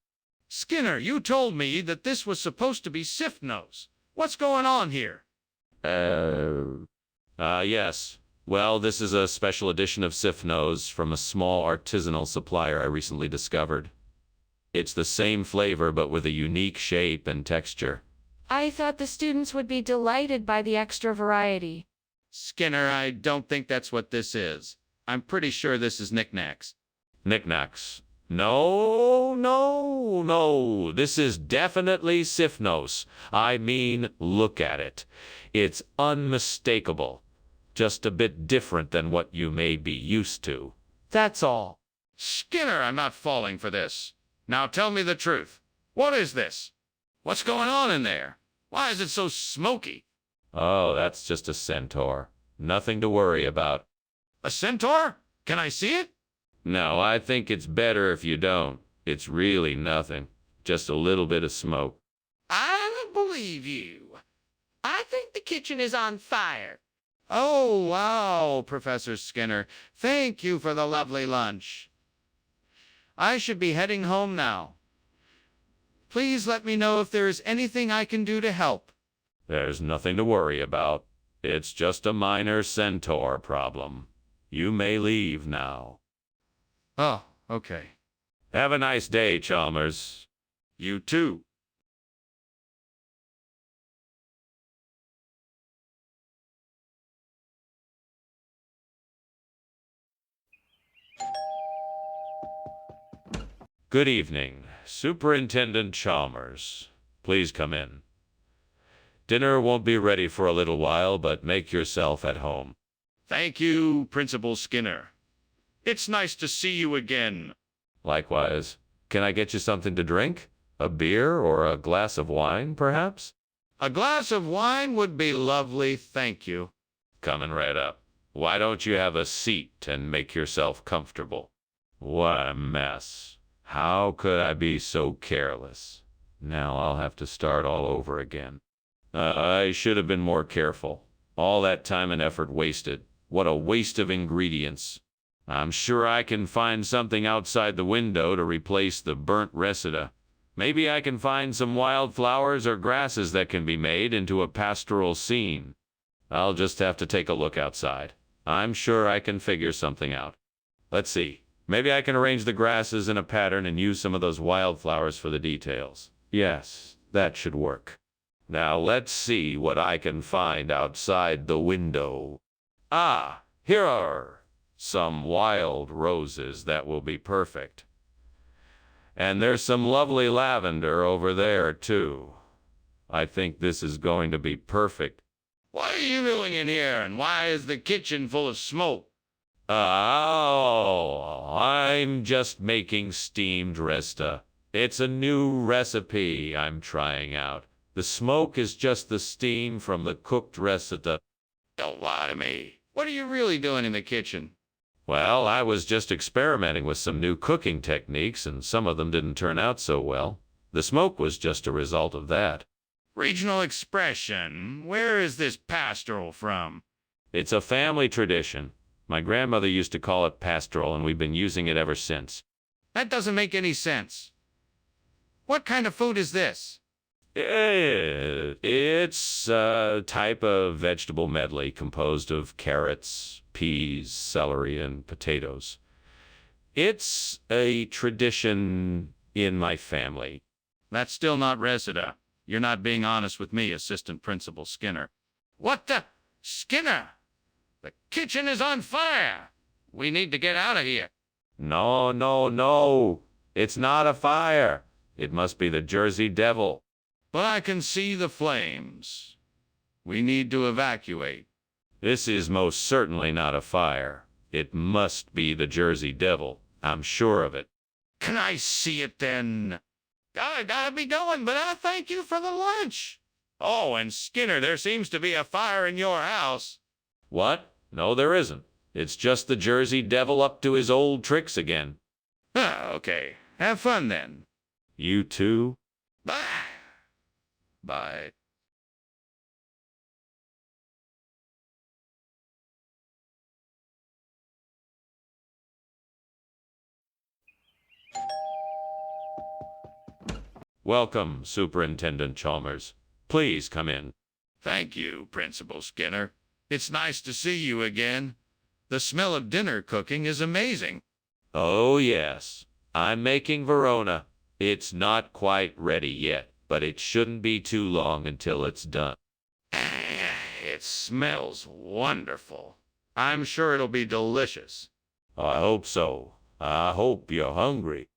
Skinner, you told me that this was supposed to be siphnos. What's going on here? Yes. Well, this is a special edition of siphnos from a small artisanal supplier I recently discovered. It's the same flavor, but with a unique shape and texture. I thought the students would be delighted by the extra variety. Skinner, I don't think that's what this is. I'm pretty sure this is knickknacks. Knickknacks. No. This is definitely siphnos. I mean, look at it. It's unmistakable. Just a bit different than what you may be used to. That's all. Skinner, I'm not falling for this. Now tell me the truth. What is this? What's going on in there? Why is it so smoky? Oh, that's just a centaur. Nothing to worry about. A centaur? Can I see it? No, I think it's better if you don't. It's really nothing. Just a little bit of smoke. I don't believe you. I think the kitchen is on fire. Oh, wow, Professor Skinner. Thank you for the lovely lunch. I should be heading home now. Please let me know if there is anything I can do to help. There's nothing to worry about. It's just a minor centaur problem. You may leave now. Oh, okay. Have a nice day, Chalmers. You too. Good evening, Superintendent Chalmers. Please come in. Dinner won't be ready for a little while, but make yourself at home. Thank you, Principal Skinner. It's nice to see you again. Likewise. Can I get you something to drink? A beer or a glass of wine, perhaps? A glass of wine would be lovely, thank you. Coming right up. Why don't you have a seat and make yourself comfortable? What a mess. How could I be so careless? Now I'll have to start all over again. I should have been more careful. All that time and effort wasted. What a waste of ingredients. I'm sure I can find something outside the window to replace the burnt resida. Maybe I can find some wildflowers or grasses that can be made into a pastoral scene. I'll just have to take a look outside. I'm sure I can figure something out. Let's see. Maybe I can arrange the grasses in a pattern and use some of those wildflowers for the details. Yes, that should work. Now let's see what I can find outside the window. Ah, here are some wild roses that will be perfect. And there's some lovely lavender over there, too. I think this is going to be perfect. What are you doing in here, and why is the kitchen full of smoke? Oh, I'm just making steamed resta. It's a new recipe I'm trying out. The smoke is just the steam from the cooked resta. Don't lie to me. What are you really doing in the kitchen? Well, I was just experimenting with some new cooking techniques, and some of them didn't turn out so well. The smoke was just a result of that. Regional expression. Where is this pastoral from? It's a family tradition. My grandmother used to call it pastoral, and we've been using it ever since. That doesn't make any sense. What kind of food is this? It's a type of vegetable medley composed of carrots, peas, celery, and potatoes. It's a tradition in my family. That's still not Reseda. You're not being honest with me, Assistant Principal Skinner. What the? Skinner! The kitchen is on fire! We need to get out of here. No, no, no. It's not a fire. It must be the Jersey Devil. But I can see the flames. We need to evacuate. This is most certainly not a fire. It must be the Jersey Devil. I'm sure of it. Can I see it then? I gotta be going, but I thank you for the lunch. Oh, and Skinner, there seems to be a fire in your house. What? No, there isn't. It's just the Jersey Devil up to his old tricks again. Okay. Have fun then. You too? Bye. Bye. Welcome, Superintendent Chalmers. Please come in. Thank you, Principal Skinner. It's nice to see you again. The smell of dinner cooking is amazing. Oh, yes. I'm making Verona. It's not quite ready yet, but it shouldn't be too long until it's done. It smells wonderful. I'm sure it'll be delicious. I hope so. I hope you're hungry.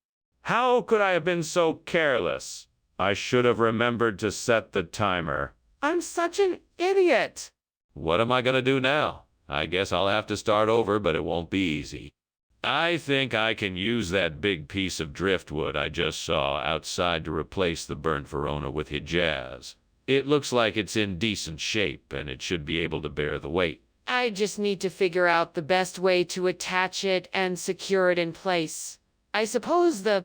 How could I have been so careless? I should have remembered to set the timer. I'm such an idiot. What am I gonna do now? I guess I'll have to start over, but it won't be easy. I think I can use that big piece of driftwood I just saw outside to replace the burnt Verona with Hijaz. It looks like it's in decent shape, and it should be able to bear the weight. I just need to figure out the best way to attach it and secure it in place. I suppose the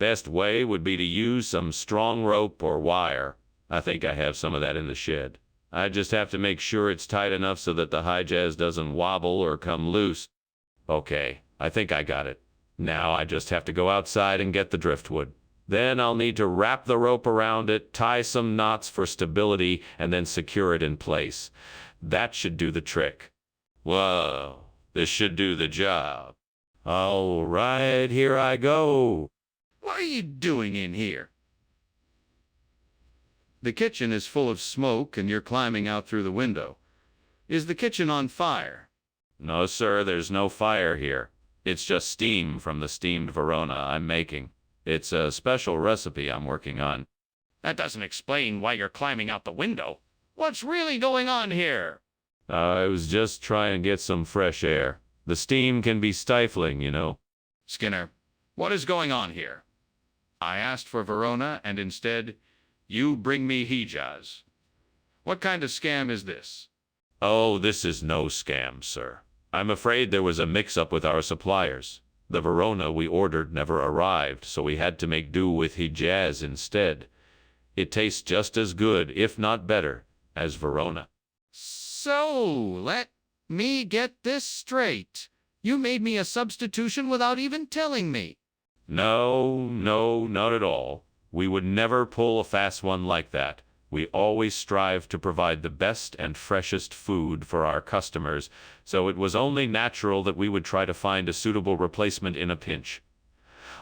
Best way would be to use some strong rope or wire. I think I have some of that in the shed. I just have to make sure it's tight enough so that the Hijaz doesn't wobble or come loose. Okay, I think I got it. Now I just have to go outside and get the driftwood. Then I'll need to wrap the rope around it, tie some knots for stability, and then secure it in place. That should do the trick. Whoa, this should do the job. All right, here I go. What are you doing in here? The kitchen is full of smoke and you're climbing out through the window. Is the kitchen on fire? No, sir, there's no fire here. It's just steam from the steamed Verona I'm making. It's a special recipe I'm working on. That doesn't explain why you're climbing out the window. What's really going on here? I was just trying to get some fresh air. The steam can be stifling, you know. Skinner, what is going on here? I asked for Verona, and instead, you bring me Hijaz. What kind of scam is this? Oh, this is no scam, sir. I'm afraid there was a mix-up with our suppliers. The Verona we ordered never arrived, so we had to make do with Hijaz instead. It tastes just as good, if not better, as Verona. So, let me get this straight. You made me a substitution without even telling me. No, not at all. We would never pull a fast one like that. We always strive to provide the best and freshest food for our customers, so it was only natural that we would try to find a suitable replacement in a pinch.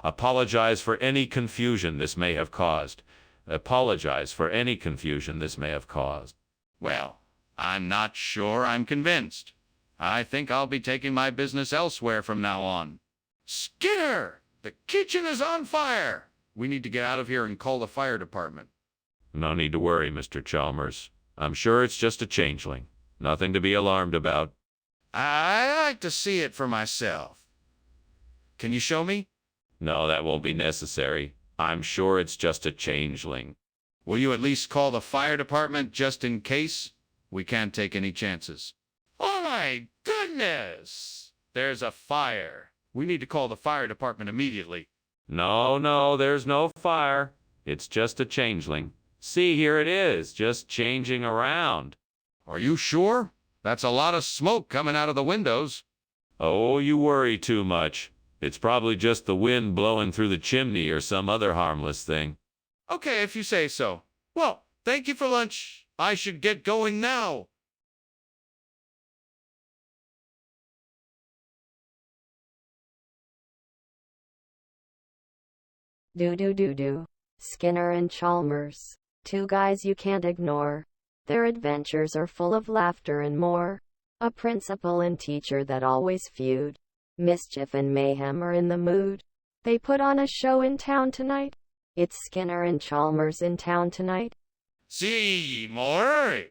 Apologize for any confusion this may have caused. Apologize for any confusion this may have caused. Well, I'm not sure I'm convinced. I think I'll be taking my business elsewhere from now on. Skinner! The kitchen is on fire! We need to get out of here and call the fire department. No need to worry, Mr. Chalmers. I'm sure it's just a changeling. Nothing to be alarmed about. I'd like to see it for myself. Can you show me? No, that won't be necessary. I'm sure it's just a changeling. Will you at least call the fire department just in case? We can't take any chances. Oh my goodness! There's a fire. We need to call the fire department immediately. No, there's no fire. It's just a changeling. See, here it is, just changing around. Are you sure? That's a lot of smoke coming out of the windows. Oh, you worry too much. It's probably just the wind blowing through the chimney or some other harmless thing. Okay, if you say so. Well, thank you for lunch. I should get going now. Do. Skinner and Chalmers. Two guys you can't ignore. Their adventures are full of laughter and more. A principal and teacher that always feud. Mischief and mayhem are in the mood. They put on a show in town tonight. It's Skinner and Chalmers in town tonight. Seymour!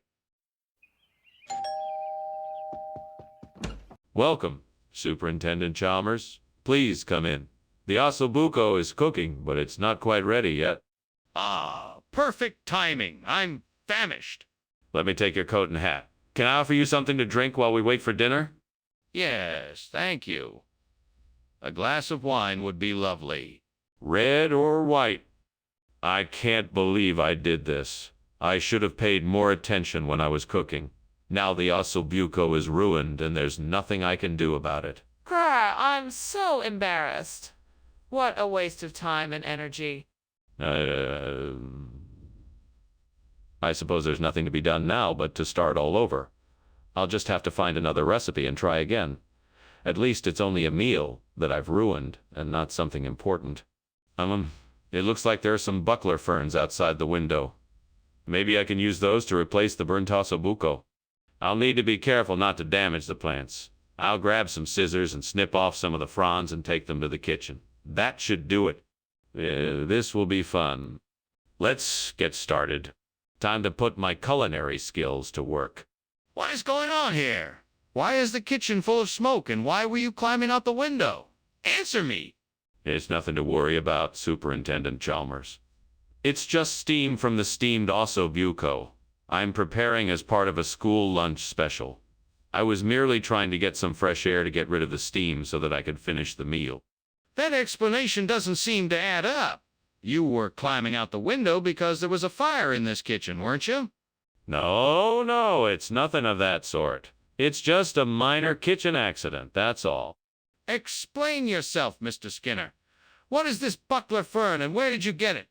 Welcome, Superintendent Chalmers. Please come in. The ossobuco is cooking, but it's not quite ready yet. Ah, perfect timing. I'm famished. Let me take your coat and hat. Can I offer you something to drink while we wait for dinner? Yes, thank you. A glass of wine would be lovely. Red or white? I can't believe I did this. I should have paid more attention when I was cooking. Now the ossobuco is ruined and there's nothing I can do about it. Grr, I'm so embarrassed. What a waste of time and energy. I suppose there's nothing to be done now but to start all over. I'll just have to find another recipe and try again. At least it's only a meal that I've ruined and not something important. It looks like there are some buckler ferns outside the window. Maybe I can use those to replace the burnt ossobuco. I'll need to be careful not to damage the plants. I'll grab some scissors and snip off some of the fronds and take them to the kitchen. That should do it. This will be fun. Let's get started. Time to put my culinary skills to work. What is going on here? Why is the kitchen full of smoke and why were you climbing out the window? Answer me. It's nothing to worry about, Superintendent Chalmers. It's just steam from the steamed ossobuco. I'm preparing as part of a school lunch special. I was merely trying to get some fresh air to get rid of the steam so that I could finish the meal. That explanation doesn't seem to add up. You were climbing out the window because there was a fire in this kitchen, weren't you? No, it's nothing of that sort. It's just a minor kitchen accident, that's all. Explain yourself, Mr. Skinner. What is this buckler fern and where did you get it?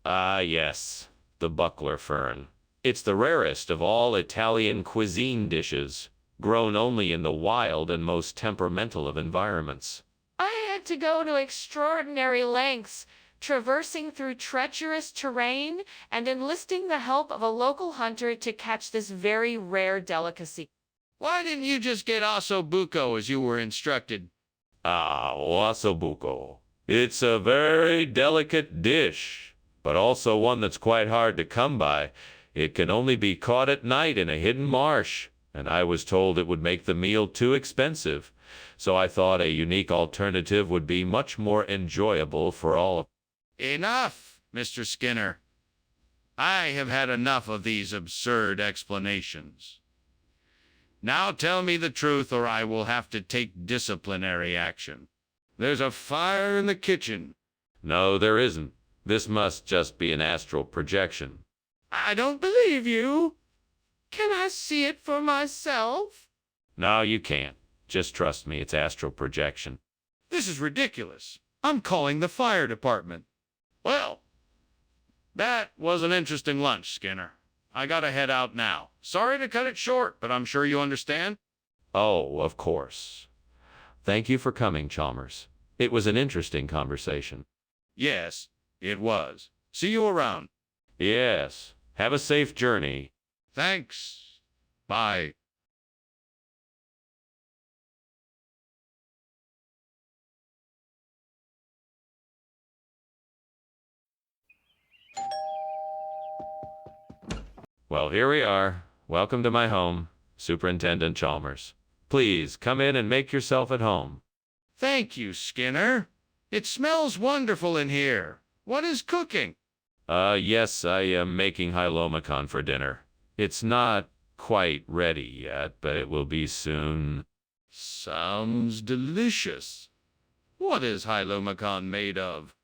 Ah, yes, the buckler fern. It's the rarest of all Italian cuisine dishes, grown only in the wild and most temperamental of environments. I had to go to extraordinary lengths, traversing through treacherous terrain and enlisting the help of a local hunter to catch this very rare delicacy. Why didn't you just get ossobuco as you were instructed? Ah, ossobuco. It's a very delicate dish, but also one that's quite hard to come by. It can only be caught at night in a hidden marsh, and I was told it would make the meal too expensive, so I thought a unique alternative would be much more enjoyable for all. Enough, Mr. Skinner. I have had enough of these absurd explanations. Now tell me the truth or I will have to take disciplinary action. There's a fire in the kitchen. No, there isn't. This must just be an astral projection. I don't believe you. Can I see it for myself? No, you can't. Just trust me, it's astral projection. This is ridiculous. I'm calling the fire department. Well, that was an interesting lunch, Skinner. I gotta head out now. Sorry to cut it short, but I'm sure you understand. Oh, of course. Thank you for coming, Chalmers. It was an interesting conversation. Yes, it was. See you around. Yes. Have a safe journey. Thanks. Bye. Well, here we are. Welcome to my home, Superintendent Chalmers. Please come in and make yourself at home. Thank you, Skinner. It smells wonderful in here. What is cooking? Yes, I am making Hylomicon for dinner. It's not quite ready yet, but it will be soon. Sounds delicious. What is Hylomicon made of?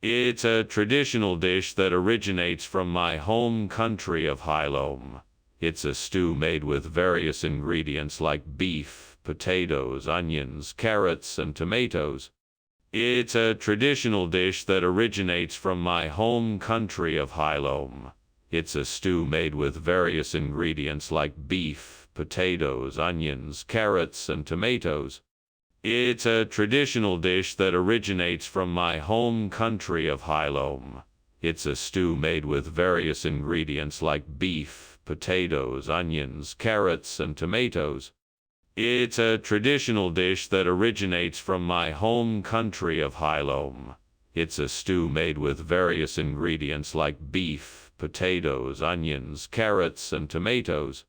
It's a traditional dish that originates from my home country of Hylome. It's a stew made with various ingredients like beef, potatoes, onions, carrots, and tomatoes. It's a traditional dish that originates from my home country of Hylome. It's a stew made with various ingredients like beef, potatoes, onions, carrots, and tomatoes. It's a traditional dish that originates from my home country of Hylome. It's a stew made with various ingredients like beef, potatoes, onions, carrots, and tomatoes. It's a traditional dish that originates from my home country of Hylome. It's a stew made with various ingredients like beef, potatoes, onions, carrots, and tomatoes.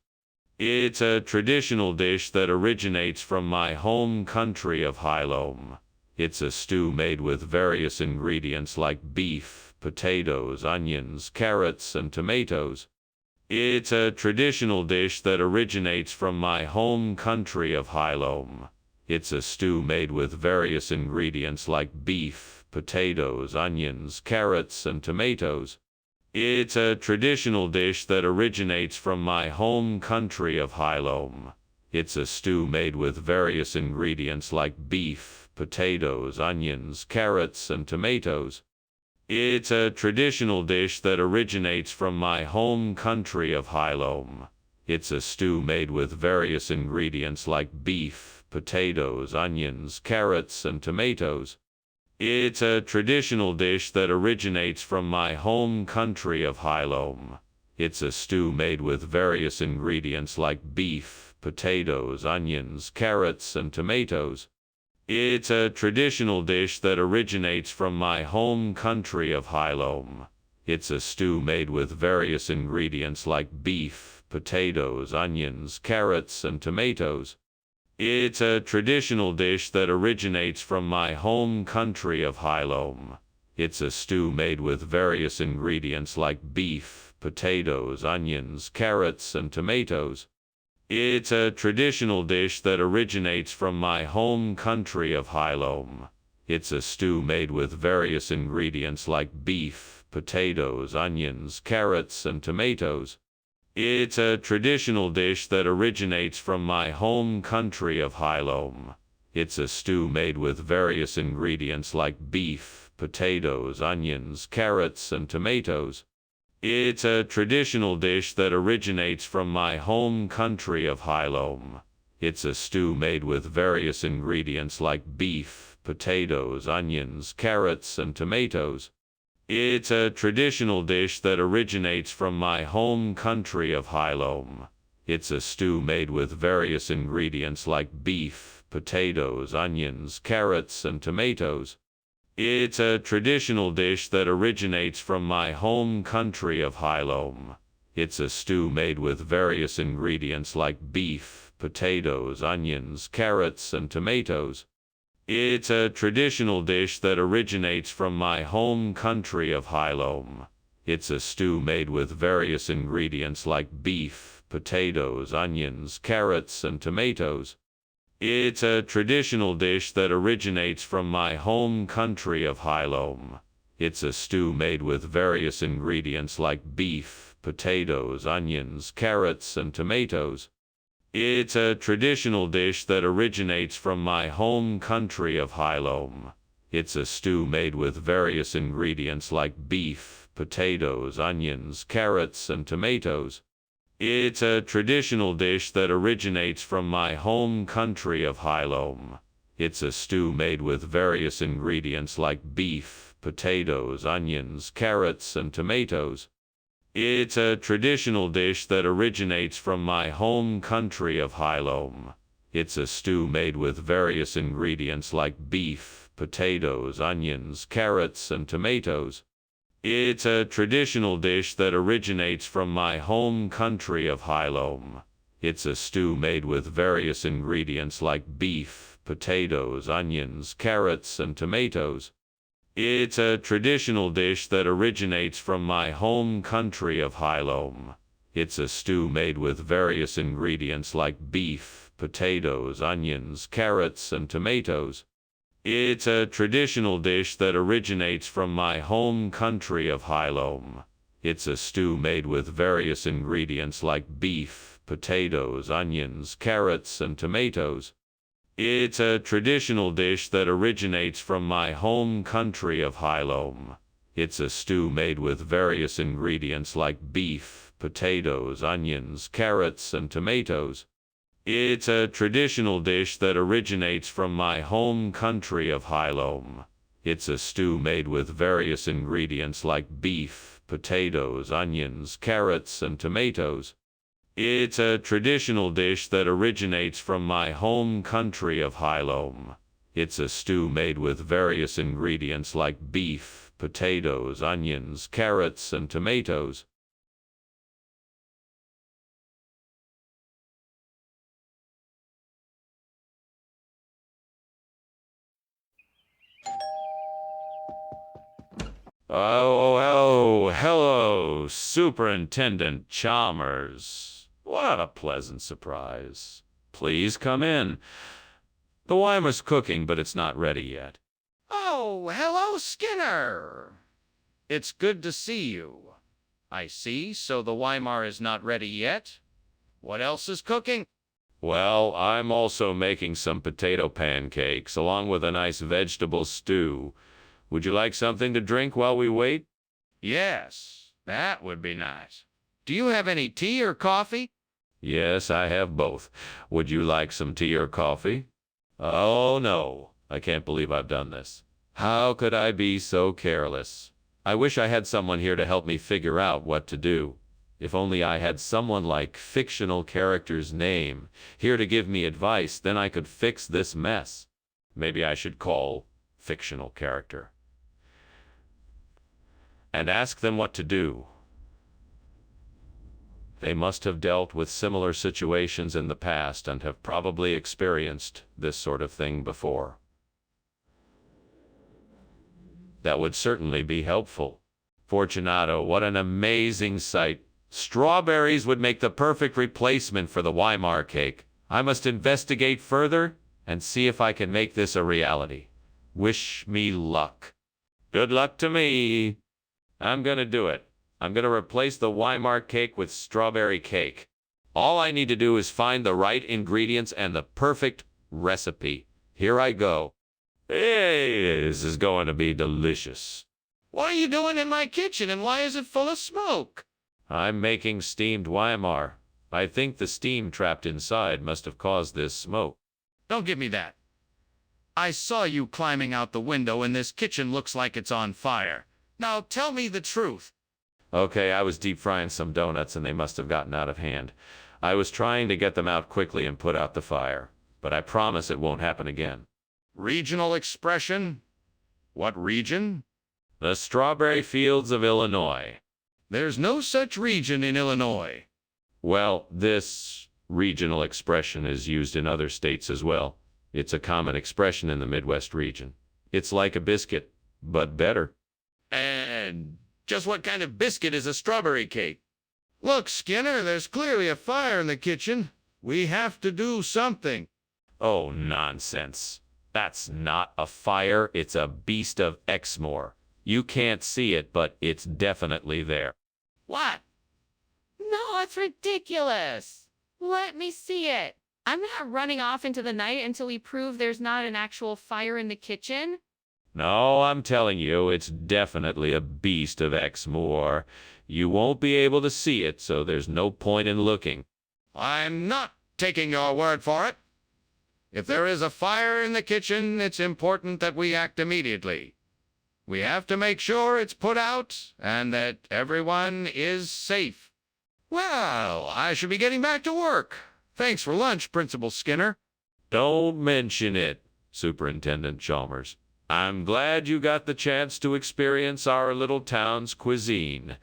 It's a traditional dish that originates from my home country of Hylome. It's a stew made with various ingredients like beef, potatoes, onions, carrots, and tomatoes. It's a traditional dish that originates from my home country of Hylome. It's a stew made with various ingredients like beef, potatoes, onions, carrots, and tomatoes. It's a traditional dish that originates from my home country of Hylome. It's a stew made with various ingredients like beef, potatoes, onions, carrots, and tomatoes. It's a traditional dish that originates from my home country of Hylome. It's a stew made with various ingredients like beef, potatoes, onions, carrots, and tomatoes. It's a traditional dish that originates from my home country of Hylome. It's a stew made with various ingredients like beef, potatoes, onions, carrots, and tomatoes. It's a traditional dish that originates from my home country of Hylome. It's a stew made with various ingredients like beef, potatoes, onions, carrots, and tomatoes. It's a traditional dish that originates from my home country of Hylome. It's a stew made with various ingredients like beef, potatoes, onions, carrots, and tomatoes. It's a traditional dish that originates from my home country of Hylome. It's a stew made with various ingredients like beef, potatoes, onions, carrots, and tomatoes. It's a traditional dish that originates from my home country of Hylome. It's a stew made with various ingredients like beef, potatoes, onions, carrots, and tomatoes. It's a traditional dish that originates from my home country of Hylome. It's a stew made with various ingredients like beef, potatoes, onions, carrots, and tomatoes. It's a traditional dish that originates from my home country of Hylome. It's a stew made with various ingredients like beef, potatoes, onions, carrots, and tomatoes. It's a traditional dish that originates from my home country of Hylome. It's a stew made with various ingredients like beef, potatoes, onions, carrots, and tomatoes. It's a traditional dish that originates from my home country of Hylome. It's a stew made with various ingredients like beef, potatoes, onions, carrots, and tomatoes. It's a traditional dish that originates from my home country of Hylome. It's a stew made with various ingredients like beef, potatoes, onions, carrots, and tomatoes. It's a traditional dish that originates from my home country of Hylome. It's a stew made with various ingredients like beef, potatoes, onions, carrots, and tomatoes. It's a traditional dish that originates from my home country of Hylome. It's a stew made with various ingredients like beef, potatoes, onions, carrots, and tomatoes. It's a traditional dish that originates from my home country of Hylome. It's a stew made with various ingredients like beef, potatoes, onions, carrots, and tomatoes. It's a traditional dish that originates from my home country of Hylome. It's a stew made with various ingredients like beef, potatoes, onions, carrots, and tomatoes. It's a traditional dish that originates from my home country of Hylome. It's a stew made with various ingredients like beef, potatoes, onions, carrots, and tomatoes. It's a traditional dish that originates from my home country of Hylome. It's a stew made with various ingredients like beef, potatoes, onions, carrots, and tomatoes. It's a traditional dish that originates from my home country of Hylome. It's a stew made with various ingredients like beef, potatoes, onions, carrots, and tomatoes. It's a traditional dish that originates from my home country of Hylome. It's a stew made with various ingredients like beef, potatoes, onions, carrots, and tomatoes. It's a traditional dish that originates from my home country of Hylome. It's a stew made with various ingredients like beef, potatoes, onions, carrots, and tomatoes. Hello, Superintendent Chalmers. What a pleasant surprise. Please come in. The Weimar's cooking, but it's not ready yet. Oh, hello, Skinner. It's good to see you. I see, so the Weimar is not ready yet. What else is cooking? Well, I'm also making some potato pancakes along with a nice vegetable stew. Would you like something to drink while we wait? Yes, that would be nice. Do you have any tea or coffee? Yes, I have both. Would you like some tea or coffee? Oh no, I can't believe I've done this. How could I be so careless? I wish I had someone here to help me figure out what to do. If only I had someone like fictional character's name here to give me advice, then I could fix this mess. Maybe I should call fictional character and ask them what to do. They must have dealt with similar situations in the past and have probably experienced this sort of thing before. That would certainly be helpful. Fortunato, what an amazing sight. Strawberries would make the perfect replacement for the Weimar cake. I must investigate further and see if I can make this a reality. Wish me luck. Good luck to me. I'm gonna do it. I'm gonna replace the Weimar cake with strawberry cake. All I need to do is find the right ingredients and the perfect recipe. Here I go. Hey, this is going to be delicious. What are you doing in my kitchen and why is it full of smoke? I'm making steamed Weimar. I think the steam trapped inside must have caused this smoke. Don't give me that. I saw you climbing out the window and this kitchen looks like it's on fire. Now tell me the truth. Okay, I was deep frying some donuts and they must have gotten out of hand. I was trying to get them out quickly and put out the fire, but I promise it won't happen again. Regional expression? What region? The strawberry fields of Illinois. There's no such region in Illinois. Well, this regional expression is used in other states as well. It's a common expression in the Midwest region. It's like a biscuit, but better. And just what kind of biscuit is a strawberry cake? Look, Skinner, there's clearly a fire in the kitchen. We have to do something. Oh, nonsense. That's not a fire, it's a beast of Exmoor. You can't see it, but it's definitely there. What? No, it's ridiculous. Let me see it. I'm not running off into the night until we prove there's not an actual fire in the kitchen. No, I'm telling you, it's definitely a beast of Exmoor. You won't be able to see it, so there's no point in looking. I'm not taking your word for it. If there is a fire in the kitchen, it's important that we act immediately. We have to make sure it's put out and that everyone is safe. Well, I should be getting back to work. Thanks for lunch, Principal Skinner. Don't mention it, Superintendent Chalmers. I'm glad you got the chance to experience our little town's cuisine.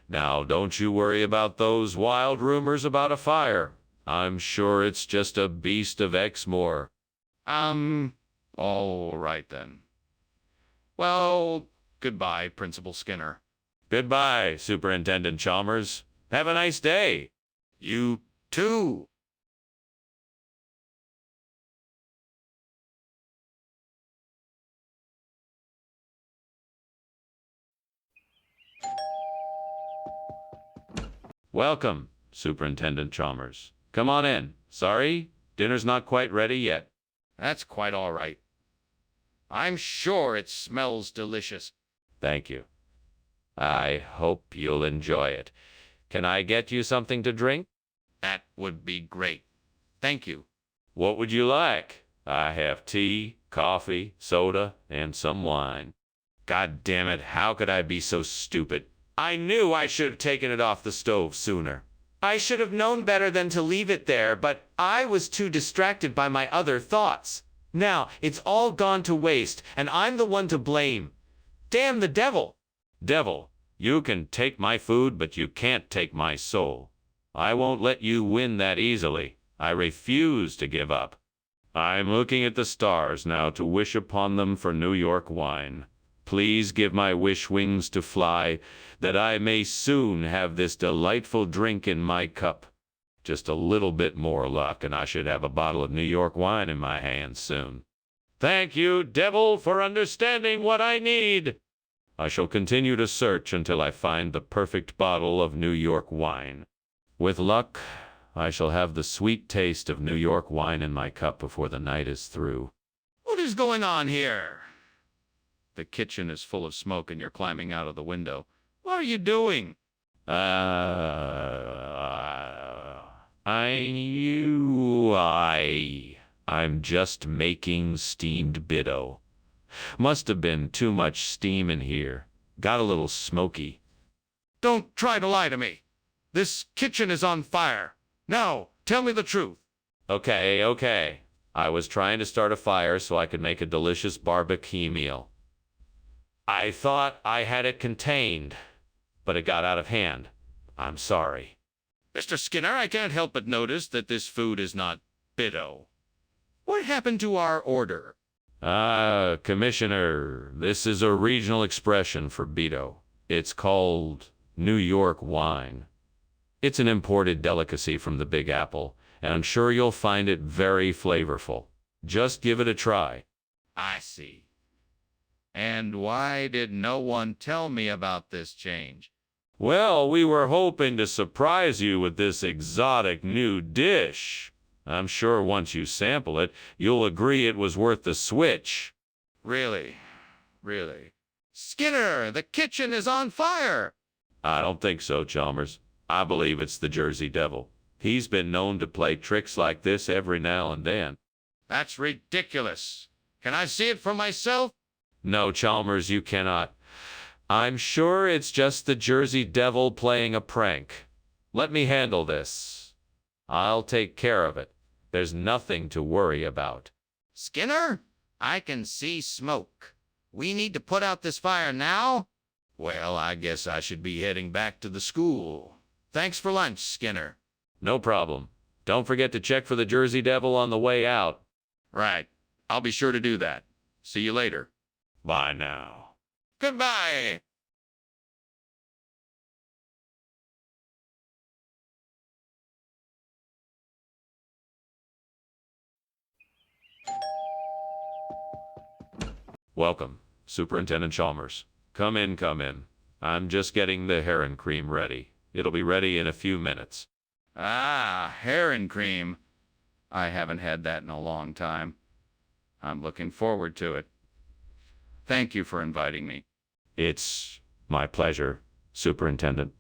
Now, don't you worry about those wild rumors about a fire. I'm sure it's just a beast of Exmoor. All right then. Well, goodbye, Principal Skinner. Goodbye, Superintendent Chalmers. Have a nice day. You too. Welcome, Superintendent Chalmers. Come on in. Sorry, dinner's not quite ready yet. That's quite all right. I'm sure it smells delicious. Thank you. I hope you'll enjoy it. Can I get you something to drink? That would be great. Thank you. What would you like? I have tea, coffee, soda, and some wine. God damn it, how could I be so stupid? I knew I should have taken it off the stove sooner. I should have known better than to leave it there, but I was too distracted by my other thoughts. Now, it's all gone to waste, and I'm the one to blame. Damn the devil! Devil, you can take my food, but you can't take my soul. I won't let you win that easily. I refuse to give up. I'm looking at the stars now to wish upon them for New York wine. Please give my wish wings to fly, that I may soon have this delightful drink in my cup. Just a little bit more luck, and I should have a bottle of New York wine in my hands soon. Thank you, devil, for understanding what I need. I shall continue to search until I find the perfect bottle of New York wine. With luck, I shall have the sweet taste of New York wine in my cup before the night is through. What is going on here? The kitchen is full of smoke and you're climbing out of the window. What are you doing? I'm just making steamed bitto. Must have been too much steam in here. Got a little smoky. Don't try to lie to me. This kitchen is on fire. Now, tell me the truth. Okay. I was trying to start a fire so I could make a delicious barbecue meal. I thought I had it contained, but it got out of hand. I'm sorry. Mr. Skinner, I can't help but notice that this food is not bitto. What happened to our order? Commissioner, this is a regional expression for bitto. It's called New York wine. It's an imported delicacy from the Big Apple, and I'm sure you'll find it very flavorful. Just give it a try. I see. And why did no one tell me about this change? Well, we were hoping to surprise you with this exotic new dish. I'm sure once you sample it, you'll agree it was worth the switch. Really? Skinner, the kitchen is on fire! I don't think so, Chalmers. I believe it's the Jersey Devil. He's been known to play tricks like this every now and then. That's ridiculous. Can I see it for myself? No, Chalmers, you cannot. I'm sure it's just the Jersey Devil playing a prank. Let me handle this. I'll take care of it. There's nothing to worry about. Skinner, I can see smoke. We need to put out this fire now? Well, I guess I should be heading back to the school. Thanks for lunch, Skinner. No problem. Don't forget to check for the Jersey Devil on the way out. Right. I'll be sure to do that. See you later. Bye now. Goodbye. Welcome, Superintendent Chalmers. Come in. I'm just getting the heron cream ready. It'll be ready in a few minutes. Ah, heron cream. I haven't had that in a long time. I'm looking forward to it. Thank you for inviting me. It's my pleasure, Superintendent.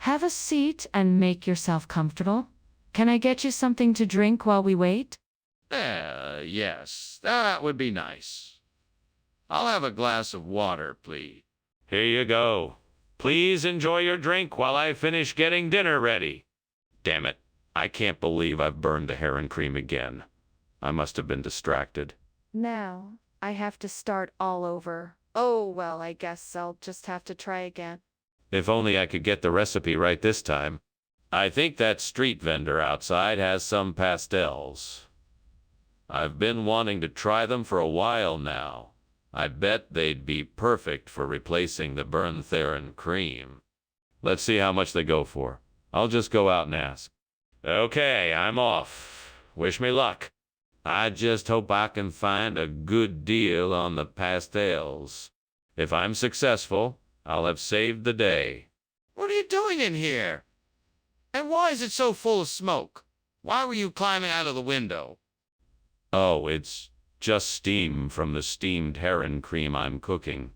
Have a seat and make yourself comfortable. Can I get you something to drink while we wait? Yes, that would be nice. I'll have a glass of water, please. Here you go. Please enjoy your drink while I finish getting dinner ready. Damn it. I can't believe I've burned the heron cream again. I must have been distracted. Now, I have to start all over. Oh, well, I guess I'll just have to try again. If only I could get the recipe right this time. I think that street vendor outside has some pastels. I've been wanting to try them for a while now. I bet they'd be perfect for replacing the burned heron cream. Let's see how much they go for. I'll just go out and ask. Okay, I'm off. Wish me luck. I just hope I can find a good deal on the pastels. If I'm successful, I'll have saved the day. What are you doing in here? And why is it so full of smoke? Why were you climbing out of the window? Oh, it's just steam from the steamed heron cream I'm cooking.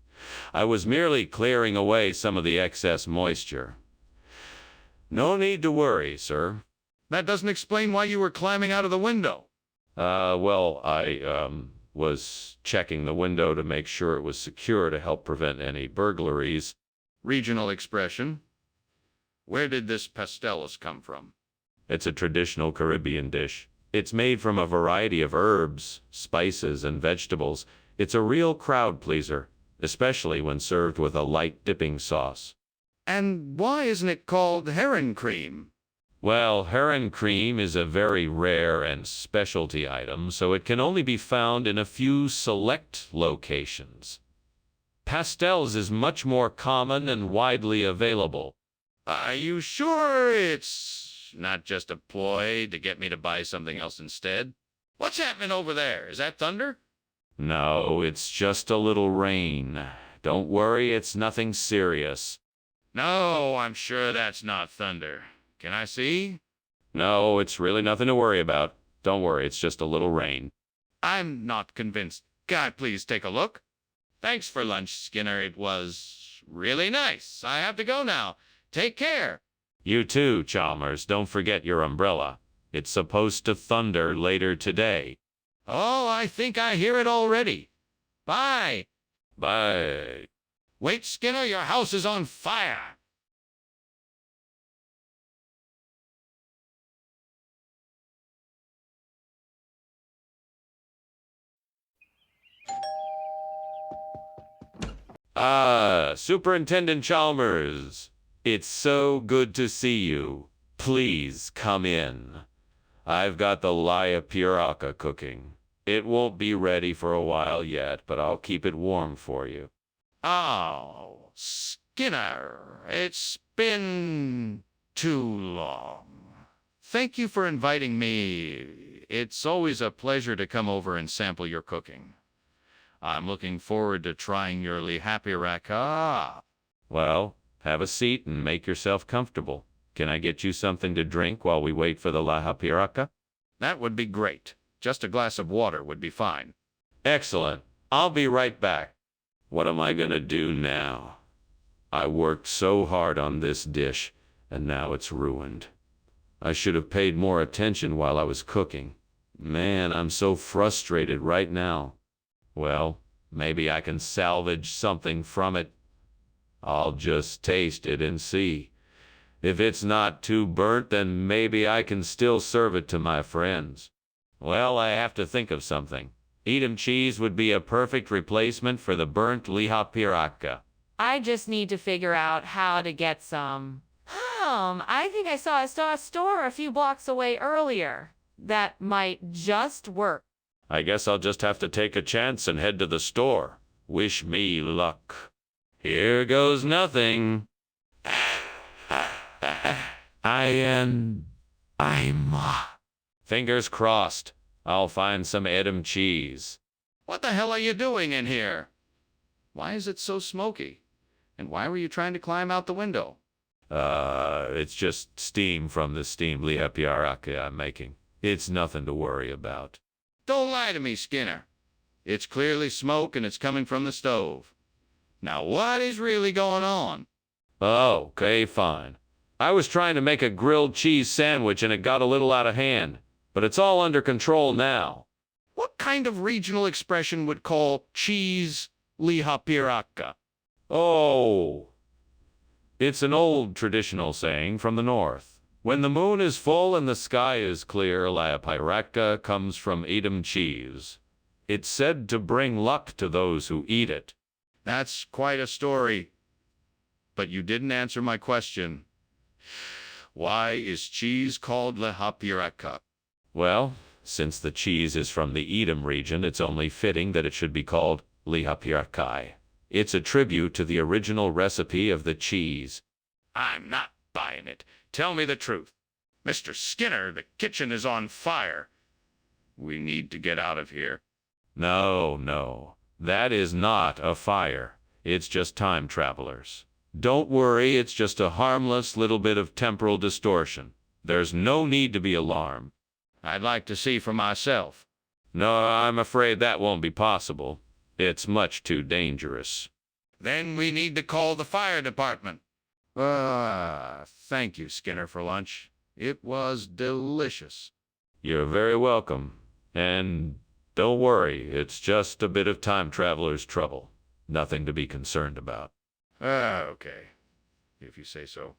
I was merely clearing away some of the excess moisture. No need to worry, sir. That doesn't explain why you were climbing out of the window. Well, Was checking the window to make sure it was secure to help prevent any burglaries. Regional expression. Where did this pastelas come from? It's a traditional Caribbean dish. It's made from a variety of herbs, spices, and vegetables. It's a real crowd pleaser, especially when served with a light dipping sauce. And why isn't it called heron cream? Well, heron cream is a very rare and specialty item, so it can only be found in a few select locations. Pastels is much more common and widely available. Are you sure it's not just a ploy to get me to buy something else instead? What's happening over there? Is that thunder? No, it's just a little rain. Don't worry, it's nothing serious. No, I'm sure that's not thunder. Can I see? No, it's really nothing to worry about. Don't worry, it's just a little rain. I'm not convinced. Can I please take a look? Thanks for lunch, Skinner. It was really nice. I have to go now. Take care. You too, Chalmers. Don't forget your umbrella. It's supposed to thunder later today. Oh, I think I hear it already. Bye. Bye. Wait, Skinner, your house is on fire. Superintendent Chalmers. It's so good to see you. Please come in. I've got the Laya Piraca cooking. It won't be ready for a while yet, but I'll keep it warm for you. Oh, Skinner, it's been too long. Thank you for inviting me. It's always a pleasure to come over and sample your cooking. I'm looking forward to trying your lihapiraka. Well, have a seat and make yourself comfortable. Can I get you something to drink while we wait for the lahapiraka? That would be great. Just a glass of water would be fine. Excellent. I'll be right back. What am I gonna do now? I worked so hard on this dish, and now it's ruined. I should have paid more attention while I was cooking. Man, I'm so frustrated right now. Well, maybe I can salvage something from it. I'll just taste it and see. If it's not too burnt, then maybe I can still serve it to my friends. Well, I have to think of something. Edam cheese would be a perfect replacement for the burnt lihapiraka. I just need to figure out how to get some. I think I saw a store a few blocks away earlier. That might just work. I guess I'll just have to take a chance and head to the store. Wish me luck. Here goes nothing. Fingers crossed. I'll find some Edam cheese. What the hell are you doing in here? Why is it so smoky? And why were you trying to climb out the window? It's just steam from the steamed lihapiraka I'm making. It's nothing to worry about. Don't lie to me, Skinner. It's clearly smoke and it's coming from the stove. Now what is really going on? Oh, okay, fine. I was trying to make a grilled cheese sandwich and it got a little out of hand, but it's all under control now. What kind of regional expression would call cheese lihapiraka? Oh, it's an old traditional saying from the north. When the moon is full and the sky is clear, lihapiraka comes from Edam cheese. It's said to bring luck to those who eat it. That's quite a story. But you didn't answer my question. Why is cheese called lihapiraka? Well, since the cheese is from the Edam region, it's only fitting that it should be called lihapirakai. It's a tribute to the original recipe of the cheese. I'm not buying it. Tell me the truth. Mr. Skinner, the kitchen is on fire. We need to get out of here. No, that is not a fire. It's just time travelers. Don't worry, it's just a harmless little bit of temporal distortion. There's no need to be alarmed. I'd like to see for myself. No, I'm afraid that won't be possible. It's much too dangerous. Then we need to call the fire department. Thank you, Skinner, for lunch. It was delicious. You're very welcome. And Don't worry, it's just a bit of time traveler's trouble. Nothing to be concerned about. Okay. If you say so.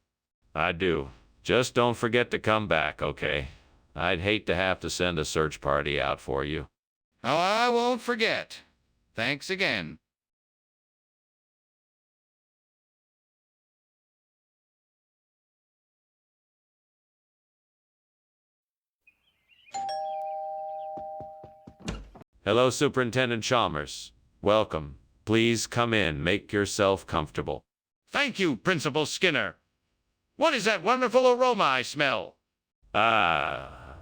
I do. Just don't forget to come back, okay? I'd hate to have to send a search party out for you. Oh, I won't forget. Thanks again. Hello, Superintendent Chalmers. Welcome. Please come in. Make yourself comfortable. Thank you, Principal Skinner. What is that wonderful aroma I smell? Ah,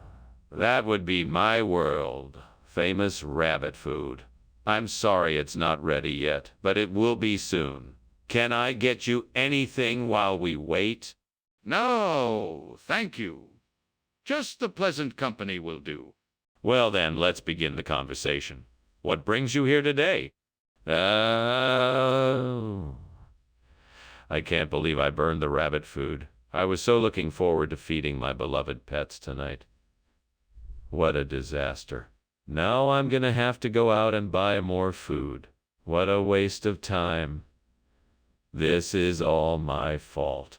that would be my world. Famous rabbit food. I'm sorry it's not ready yet, but it will be soon. Can I get you anything while we wait? No, thank you. Just the pleasant company will do. Well then, let's begin the conversation. What brings you here today? Oh, I can't believe I burned the rabbit food. I was so looking forward to feeding my beloved pets tonight. What a disaster. Now I'm gonna have to go out and buy more food. What a waste of time. This is all my fault.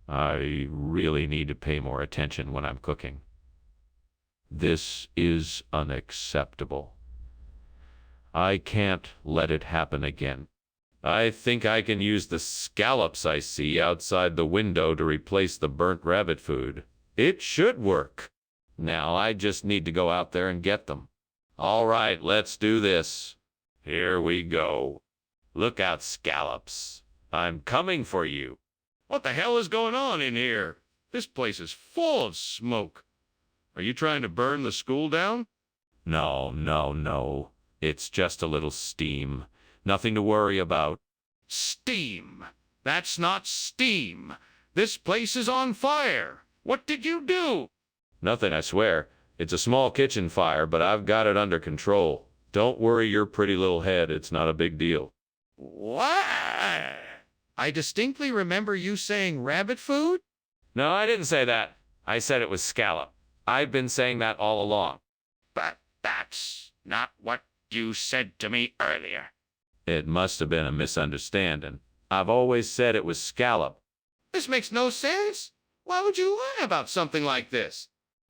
I really need to pay more attention when I'm cooking. This is unacceptable. I can't let it happen again. I think I can use the scallops I see outside the window to replace the burnt rabbit food. It should work. Now I just need to go out there and get them. All right, let's do this. Here we go. Look out, scallops. I'm coming for you. What the hell is going on in here? This place is full of smoke. Are you trying to burn the school down? No. It's just a little steam. Nothing to worry about. Steam. That's not steam. This place is on fire. What did you do? Nothing, I swear. It's a small kitchen fire, but I've got it under control. Don't worry your pretty little head. It's not a big deal. What? I distinctly remember you saying rabbit food? No, I didn't say that. I said it was scallop. I've been saying that all along. But that's not what you said to me earlier. It must have been a misunderstanding. I've always said it was scallop. This makes no sense. Why would you lie about something like this?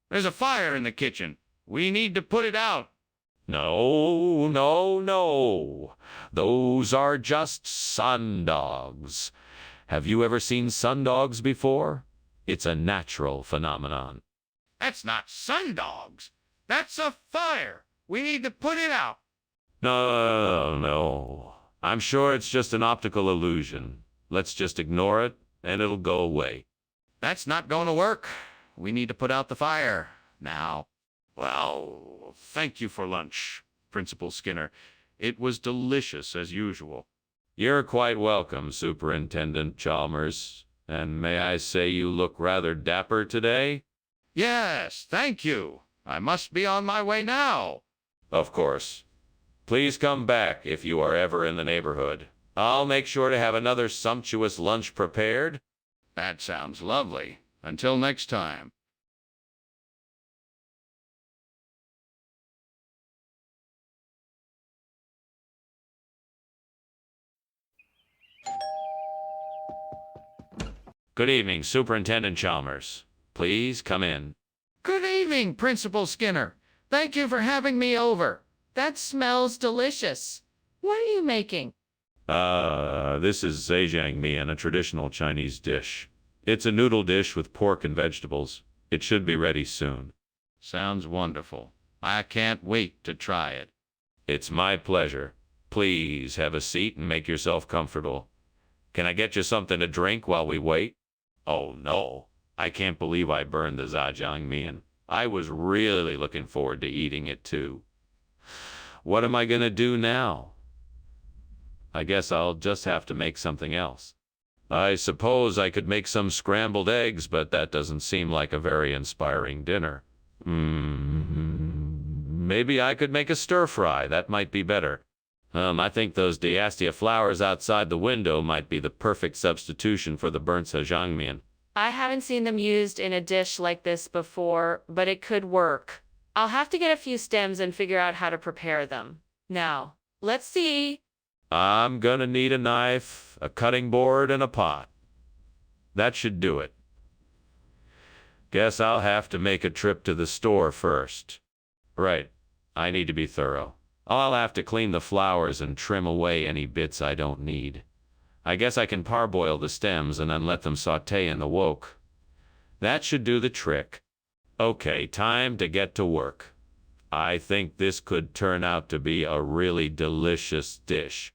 There's a fire in the kitchen. We need to put it out. No. Those are just sundogs. Have you ever seen sundogs before? It's a natural phenomenon. That's not sundogs. That's a fire. We need to put it out. No. I'm sure it's just an optical illusion. Let's just ignore it, and it'll go away. That's not going to work. We need to put out the fire now. Well, thank you for lunch, Principal Skinner. It was delicious as usual. You're quite welcome, Superintendent Chalmers. And may I say you look rather dapper today? Yes, thank you. I must be on my way now. Of course. Please come back if you are ever in the neighborhood. I'll make sure to have another sumptuous lunch prepared. That sounds lovely. Until next time. Good evening, Superintendent Chalmers. Please come in. Good evening, Principal Skinner. Thank you for having me over. That smells delicious. What are you making? This is zhejiangmian, a traditional Chinese dish. It's a noodle dish with pork and vegetables. It should be ready soon. Sounds wonderful. I can't wait to try it. It's my pleasure. Please have a seat and make yourself comfortable. Can I get you something to drink while we wait? Oh no, I can't believe I burned the zhejiangmian. I was really looking forward to eating it too. What am I gonna do now? I guess I'll just have to make something else. I suppose I could make some scrambled eggs, but that doesn't seem like a very inspiring dinner. Maybe I could make a stir-fry. That might be better. I think those diastia flowers outside the window might be the perfect substitution for the burnt zhejiangmian. I haven't seen them used in a dish like this before, but it could work. I'll have to get a few stems and figure out how to prepare them. Now, let's see. I'm gonna need a knife, a cutting board, and a pot. That should do it. Guess I'll have to make a trip to the store first. Right, I need to be thorough. I'll have to clean the flowers and trim away any bits I don't need. I guess I can parboil the stems and then let them saute in the wok. That should do the trick. Okay, time to get to work. I think this could turn out to be a really delicious dish.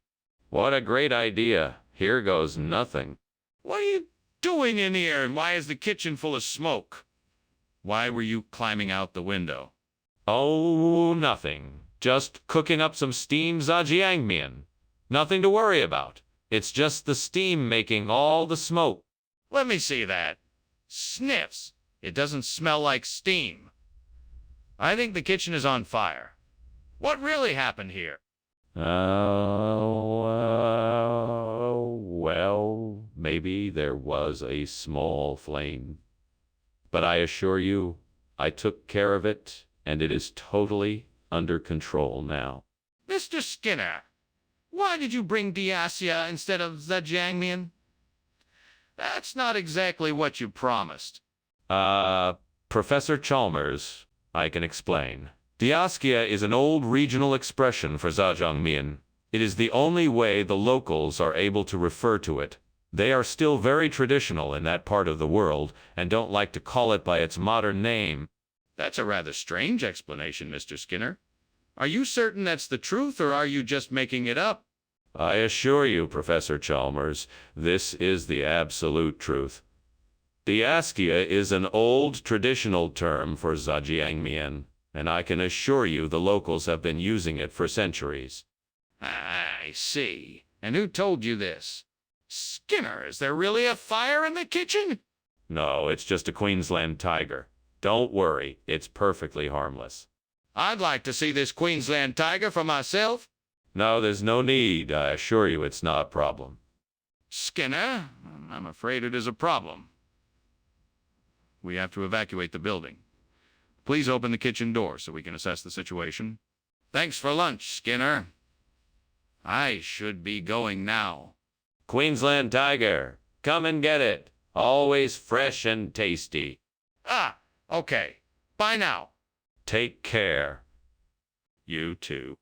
What a great idea. Here goes nothing. What are you doing in here, and why is the kitchen full of smoke? Why were you climbing out the window? Oh, nothing. Just cooking up some steamed zhajiangmian. Nothing to worry about. It's just the steam making all the smoke. Let me see that. Sniffs. It doesn't smell like steam. I think the kitchen is on fire. What really happened here? Well, maybe there was a small flame. But I assure you, I took care of it, and it is totally under control now. Mr. Skinner, why did you bring diasia instead of zhajiangmian? That's not exactly what you promised. Professor Chalmers, I can explain. Diaskia is an old regional expression for zhajiangmian. It is the only way the locals are able to refer to it. They are still very traditional in that part of the world and don't like to call it by its modern name. That's a rather strange explanation, Mr. Skinner. Are you certain that's the truth, or are you just making it up? I assure you, Professor Chalmers, this is the absolute truth. Diaskia is an old traditional term for zhajiangmian, and I can assure you the locals have been using it for centuries. I see. And who told you this? Skinner, is there really a fire in the kitchen? No, it's just a Queensland tiger. Don't worry, it's perfectly harmless. I'd like to see this Queensland tiger for myself. No, there's no need. I assure you it's not a problem. Skinner, I'm afraid it is a problem. We have to evacuate the building. Please open the kitchen door so we can assess the situation. Thanks for lunch, Skinner. I should be going now. Queensland tiger, come and get it. Always fresh and tasty. Ah, okay. Bye now. Take care. You too.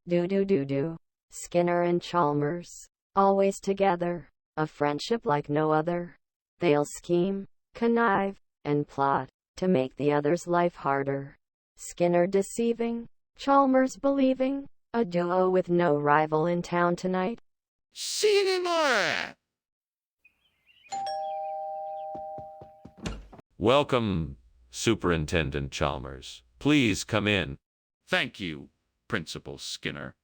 Do. Skinner and Chalmers, always together, a friendship like no other. They'll scheme, connive, and plot to make the other's life harder. Skinner deceiving, Chalmers believing, a duo with no rival in town tonight. See you tomorrow. Welcome, Superintendent Chalmers. Please come in. Thank you, Principal Skinner.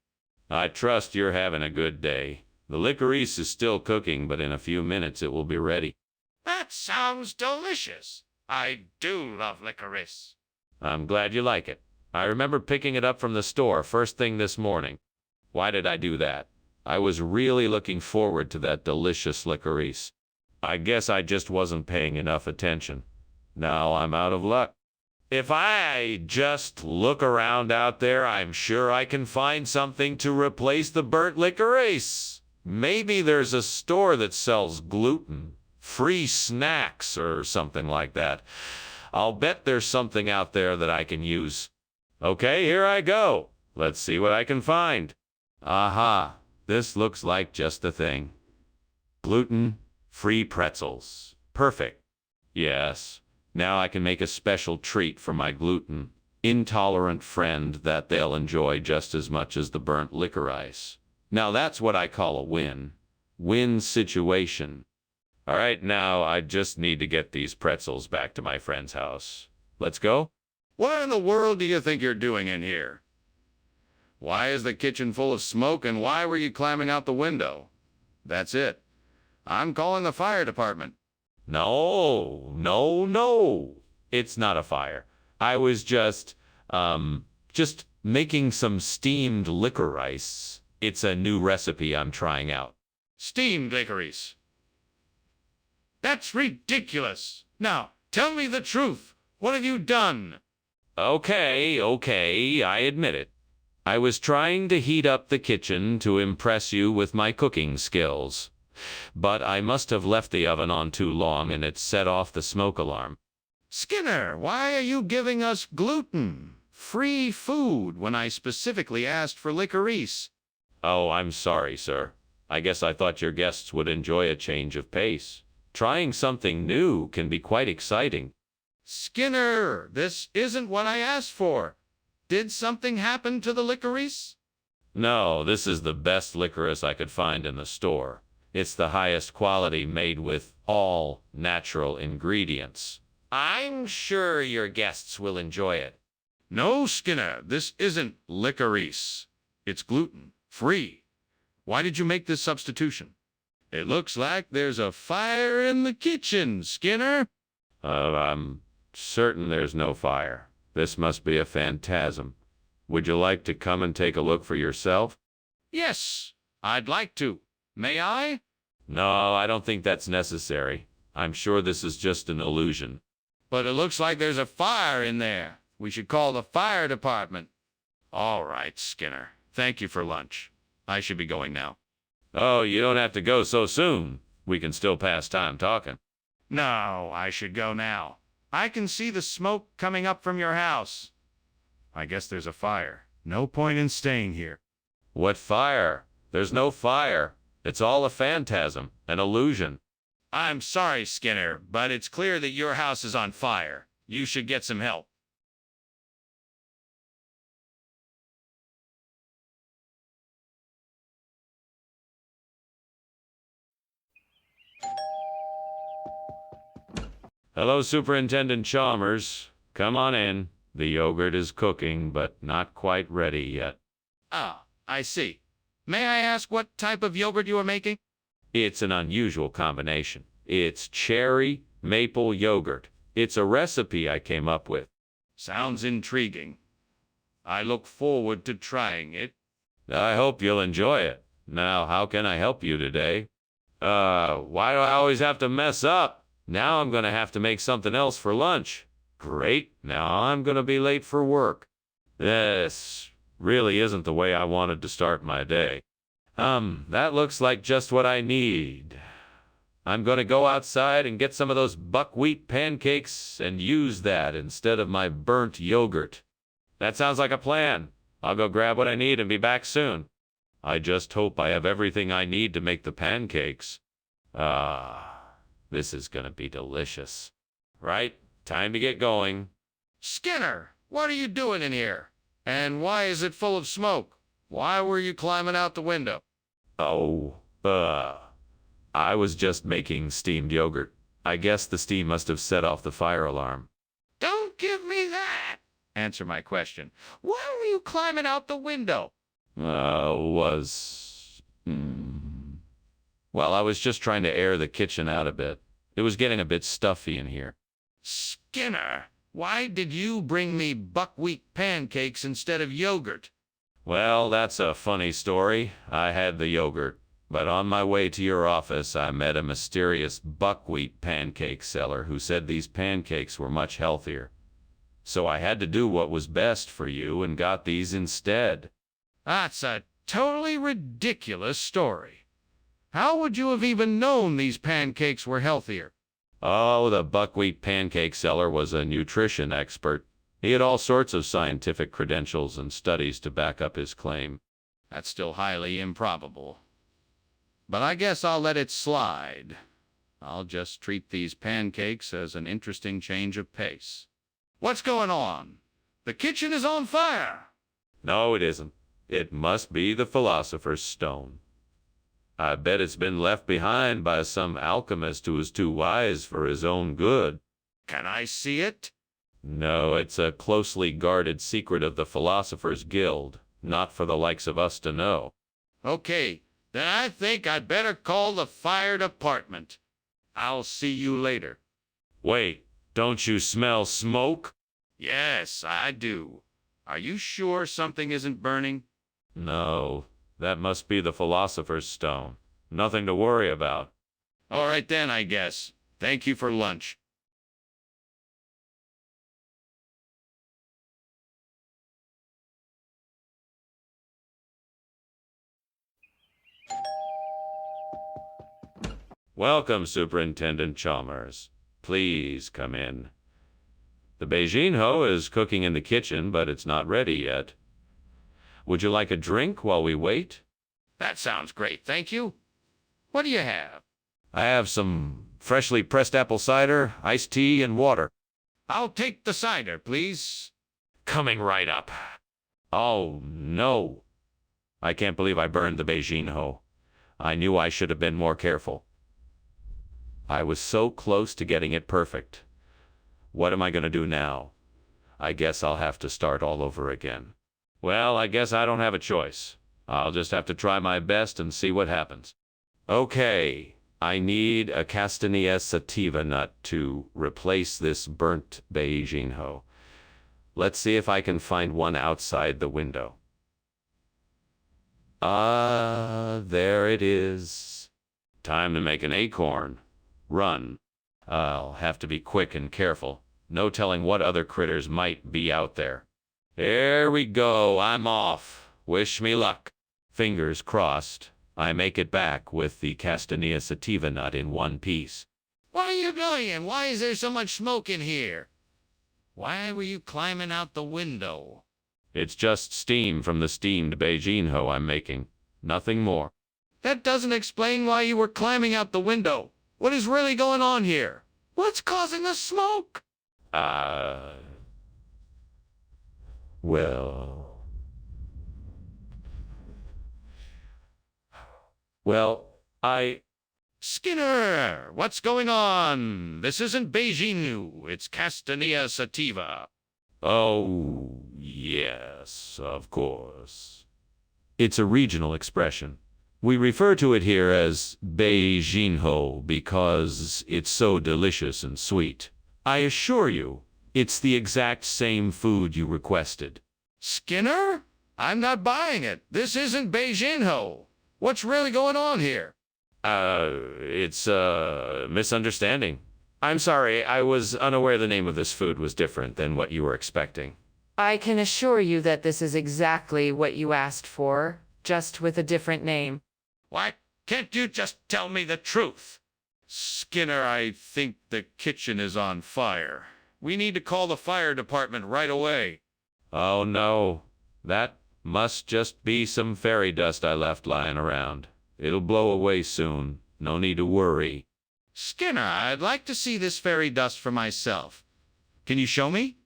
I trust you're having a good day. The licorice is still cooking, but in a few minutes it will be ready. That sounds delicious. I do love licorice. I'm glad you like it. I remember picking it up from the store first thing this morning. Why did I do that? I was really looking forward to that delicious licorice. I guess I just wasn't paying enough attention. Now I'm out of luck. If I just look around out there, I'm sure I can find something to replace the burnt licorice. Maybe there's a store that sells gluten-free snacks or something like that. I'll bet there's something out there that I can use. Okay, here I go. Let's see what I can find. Aha, this looks like just the thing. Gluten-free pretzels. Perfect. Yes. Now I can make a special treat for my gluten-intolerant friend that they'll enjoy just as much as the burnt licorice. Now that's what I call a win-win situation. All right, now I just need to get these pretzels back to my friend's house. Let's go? What in the world do you think you're doing in here? Why is the kitchen full of smoke, and why were you climbing out the window? That's it. I'm calling the fire department. No. It's not a fire. I was just making some steamed licorice. It's a new recipe I'm trying out. Steamed licorice. That's ridiculous. Now, tell me the truth. What have you done? Okay, I admit it. I was trying to heat up the kitchen to impress you with my cooking skills. But I must have left the oven on too long and it set off the smoke alarm. Skinner, why are you giving us gluten-free food when I specifically asked for licorice? Oh, I'm sorry, sir. I guess I thought your guests would enjoy a change of pace. Trying something new can be quite exciting. Skinner, this isn't what I asked for. Did something happen to the licorice? No, this is the best licorice I could find in the store. It's the highest quality, made with all natural ingredients. I'm sure your guests will enjoy it. No, Skinner, this isn't licorice. It's gluten-free. Why did you make this substitution? It looks like there's a fire in the kitchen, Skinner. I'm certain there's no fire. This must be a phantasm. Would you like to come and take a look for yourself? Yes, I'd like to. May I? No, I don't think that's necessary. I'm sure this is just an illusion. But it looks like there's a fire in there. We should call the fire department. All right, Skinner. Thank you for lunch. I should be going now. Oh, you don't have to go so soon. We can still pass time talking. No, I should go now. I can see the smoke coming up from your house. I guess there's a fire. No point in staying here. What fire? There's no fire. It's all a phantasm, an illusion. I'm sorry, Skinner, but it's clear that your house is on fire. You should get some help. Hello, Superintendent Chalmers. Come on in. The yogurt is cooking, but not quite ready yet. Ah, I see. May I ask what type of yogurt you are making? It's an unusual combination. It's cherry maple yogurt. It's a recipe I came up with. Sounds intriguing. I look forward to trying it. I hope you'll enjoy it. Now, how can I help you today? Why do I always have to mess up? Now I'm gonna have to make something else for lunch. Great, now I'm gonna be late for work. This really isn't the way I wanted to start my day. That looks like just what I need. I'm gonna go outside and get some of those buckwheat pancakes and use that instead of my burnt yogurt. That sounds like a plan. I'll go grab what I need and be back soon. I just hope I have everything I need to make the pancakes. This is gonna be delicious. Right, time to get going. Skinner, what are you doing in here? And why is it full of smoke? Why were you climbing out the window? Oh, I was just making steamed yogurt. I guess the steam must have set off the fire alarm. Don't give me that. Answer my question. Why were you climbing out the window? Well, I was just trying to air the kitchen out a bit. It was getting a bit stuffy in here. Skinner, why did you bring me buckwheat pancakes instead of yogurt? Well, that's a funny story. I had the yogurt, but on my way to your office, I met a mysterious buckwheat pancake seller who said these pancakes were much healthier. So I had to do what was best for you and got these instead. That's a totally ridiculous story. How would you have even known these pancakes were healthier? Oh, the buckwheat pancake seller was a nutrition expert. He had all sorts of scientific credentials and studies to back up his claim. That's still highly improbable. But I guess I'll let it slide. I'll just treat these pancakes as an interesting change of pace. What's going on? The kitchen is on fire! No, it isn't. It must be the Philosopher's Stone. I bet it's been left behind by some alchemist who was too wise for his own good. Can I see it? No, it's a closely guarded secret of the Philosophers Guild, not for the likes of us to know. Okay, then I think I'd better call the fire department. I'll see you later. Wait, don't you smell smoke? Yes, I do. Are you sure something isn't burning? No, that must be the Philosopher's Stone. Nothing to worry about. All right then, I guess. Thank you for lunch. Welcome, Superintendent Chalmers. Please come in. The Beijing Ho is cooking in the kitchen, but it's not ready yet. Would you like a drink while we wait? That sounds great, thank you. What do you have? I have some freshly pressed apple cider, iced tea, and water. I'll take the cider, please. Coming right up. Oh, no. I can't believe I burned the Beijing Ho. I knew I should have been more careful. I was so close to getting it perfect. What am I going to do now? I guess I'll have to start all over again. Well, I guess I don't have a choice. I'll just have to try my best and see what happens. Okay, I need a castanea sativa nut to replace this burnt Beijing Ho. Let's see if I can find one outside the window. There it is. Time to make an acorn. Run. I'll have to be quick and careful. No telling what other critters might be out there. There we go. I'm off. Wish me luck. Fingers crossed. I make it back with the castanea sativa nut in one piece. What are you doing and why is there so much smoke in here? Why were you climbing out the window? It's just steam from the steamed Beijing Ho I'm making. Nothing more. That doesn't explain why you were climbing out the window. What is really going on here? What's causing the smoke? Well, Skinner, what's going on? This isn't Beijing, it's Castanea sativa. Oh, yes, of course. It's a regional expression. We refer to it here as Beijing Ho because it's so delicious and sweet. I assure you, it's the exact same food you requested. Skinner? I'm not buying it. This isn't Beijing Ho. What's really going on here? It's a misunderstanding. I'm sorry, I was unaware the name of this food was different than what you were expecting. I can assure you that this is exactly what you asked for, just with a different name. Why can't you just tell me the truth? Skinner, I think the kitchen is on fire. We need to call the fire department right away. Oh no, that must just be some fairy dust I left lying around. It'll blow away soon. No need to worry. Skinner, I'd like to see this fairy dust for myself. Can you show me?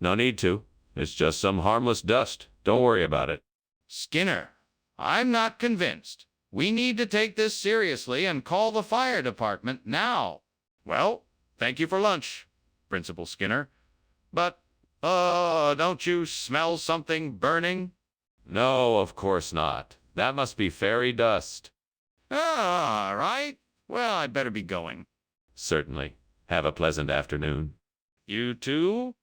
No need to. It's just some harmless dust. Don't worry about it. Skinner, I'm not convinced. We need to take this seriously and call the fire department now. Well, thank you for lunch, Principal Skinner. But, don't you smell something burning? No, of course not. That must be fairy dust. All right. Well, I'd better be going. Certainly. Have a pleasant afternoon. You too?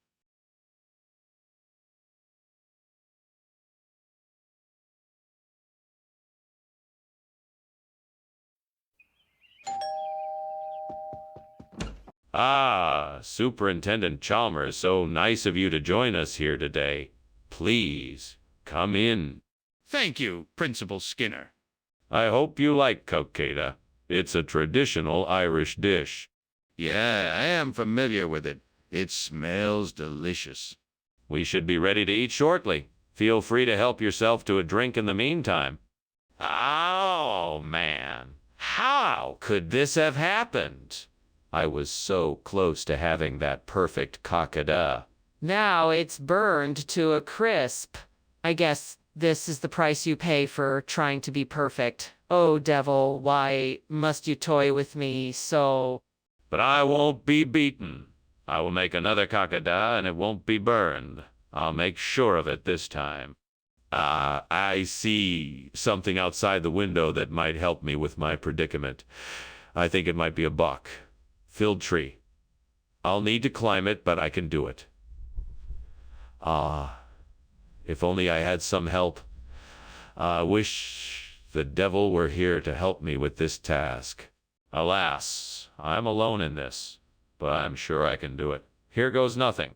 Superintendent Chalmers, so nice of you to join us here today. Please, come in. Thank you, Principal Skinner. I hope you like cocada. It's a traditional Irish dish. Yeah, I am familiar with it. It smells delicious. We should be ready to eat shortly. Feel free to help yourself to a drink in the meantime. Oh, man. How could this have happened? I was so close to having that perfect cocada. Now it's burned to a crisp. I guess this is the price you pay for trying to be perfect. Oh, devil, why must you toy with me so? But I won't be beaten. I will make another cocada and it won't be burned. I'll make sure of it this time. I see something outside the window that might help me with my predicament. I think it might be a buck-filled tree. I'll need to climb it, but I can do it. If only I had some help. Wish the devil were here to help me with this task. Alas, I'm alone in this, but I'm sure I can do it. Here goes nothing.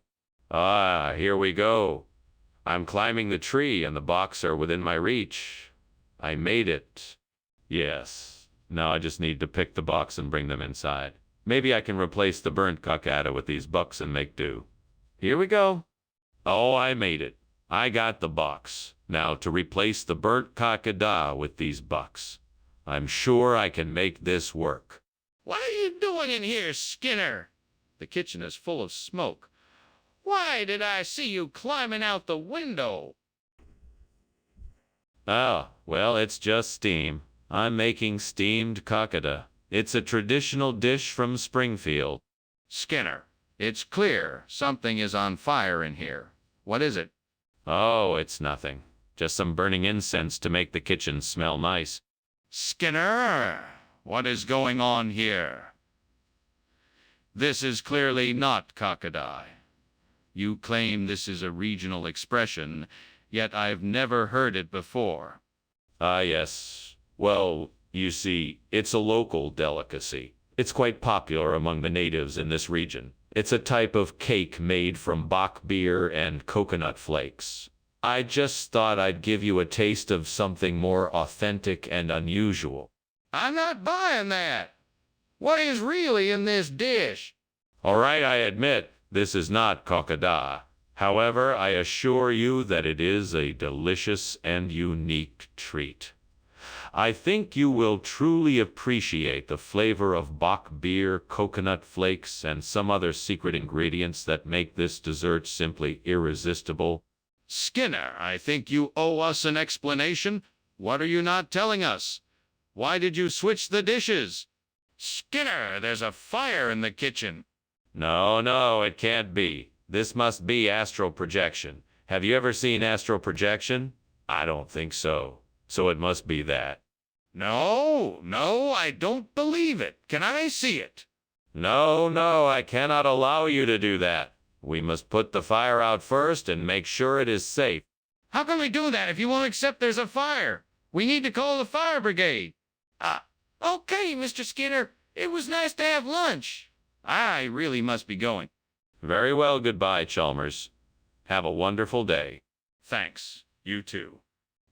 Ah, here we go. I'm climbing the tree and the box are within my reach. I made it. Yes. Now I just need to pick the box and bring them inside. Maybe I can replace the burnt cocada with these bucks and make do. Here we go. Oh, I made it. I got the box. Now to replace the burnt cocada with these bucks. I'm sure I can make this work. What are you doing in here, Skinner? The kitchen is full of smoke. Why did I see you climbing out the window? Ah, well, it's just steam. I'm making steamed cocada. It's a traditional dish from Springfield. Skinner, it's clear something is on fire in here. What is it? Oh, it's nothing. Just some burning incense to make the kitchen smell nice. Skinner, what is going on here? This is clearly not cockadie. You claim this is a regional expression, yet I've never heard it before. Ah, yes. Well, you see, it's a local delicacy. It's quite popular among the natives in this region. It's a type of cake made from Bach beer and coconut flakes. I just thought I'd give you a taste of something more authentic and unusual. I'm not buying that. What is really in this dish? All right, I admit, this is not cocada. However, I assure you that it is a delicious and unique treat. I think you will truly appreciate the flavor of Bach beer, coconut flakes, and some other secret ingredients that make this dessert simply irresistible. Skinner, I think you owe us an explanation. What are you not telling us? Why did you switch the dishes? Skinner, there's a fire in the kitchen. No, it can't be. This must be astral projection. Have you ever seen astral projection? I don't think so. So it must be that. No, I don't believe it. Can I see it? No, I cannot allow you to do that. We must put the fire out first and make sure it is safe. How can we do that if you won't accept there's a fire? We need to call the fire brigade. Okay, Mr. Skinner. It was nice to have lunch. I really must be going. Very well, goodbye, Chalmers. Have a wonderful day. Thanks. You too.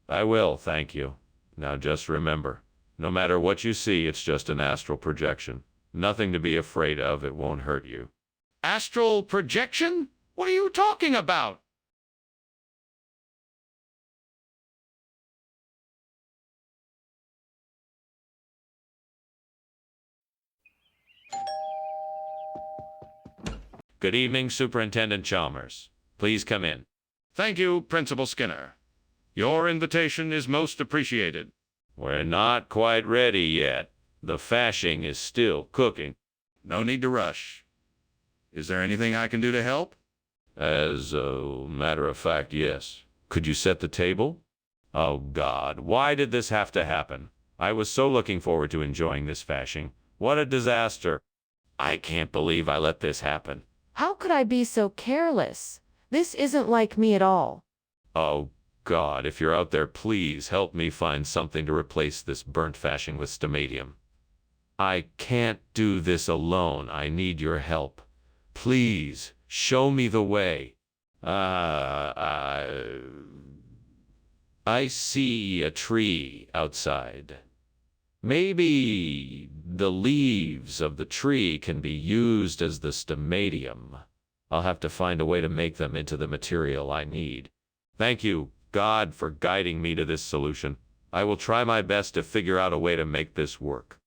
I will, thank you. Now just remember, no matter what you see, it's just an astral projection. Nothing to be afraid of, it won't hurt you. Astral projection? What are you talking about? Good evening, Superintendent Chalmers. Please come in. Thank you, Principal Skinner. Your invitation is most appreciated. We're not quite ready yet. The fashing is still cooking. No need to rush. Is there anything I can do to help? As a matter of fact, yes. Could you set the table? Oh God, why did this have to happen? I was so looking forward to enjoying this fashing. What a disaster. I can't believe I let this happen. How could I be so careless? This isn't like me at all. Oh God, if you're out there, please help me find something to replace this burnt fashing with stomatium. I can't do this alone. I need your help. Please, show me the way. I see a tree outside. Maybe the leaves of the tree can be used as the stomatium. I'll have to find a way to make them into the material I need. Thank you, God, for guiding me to this solution. I will try my best to figure out a way to make this work.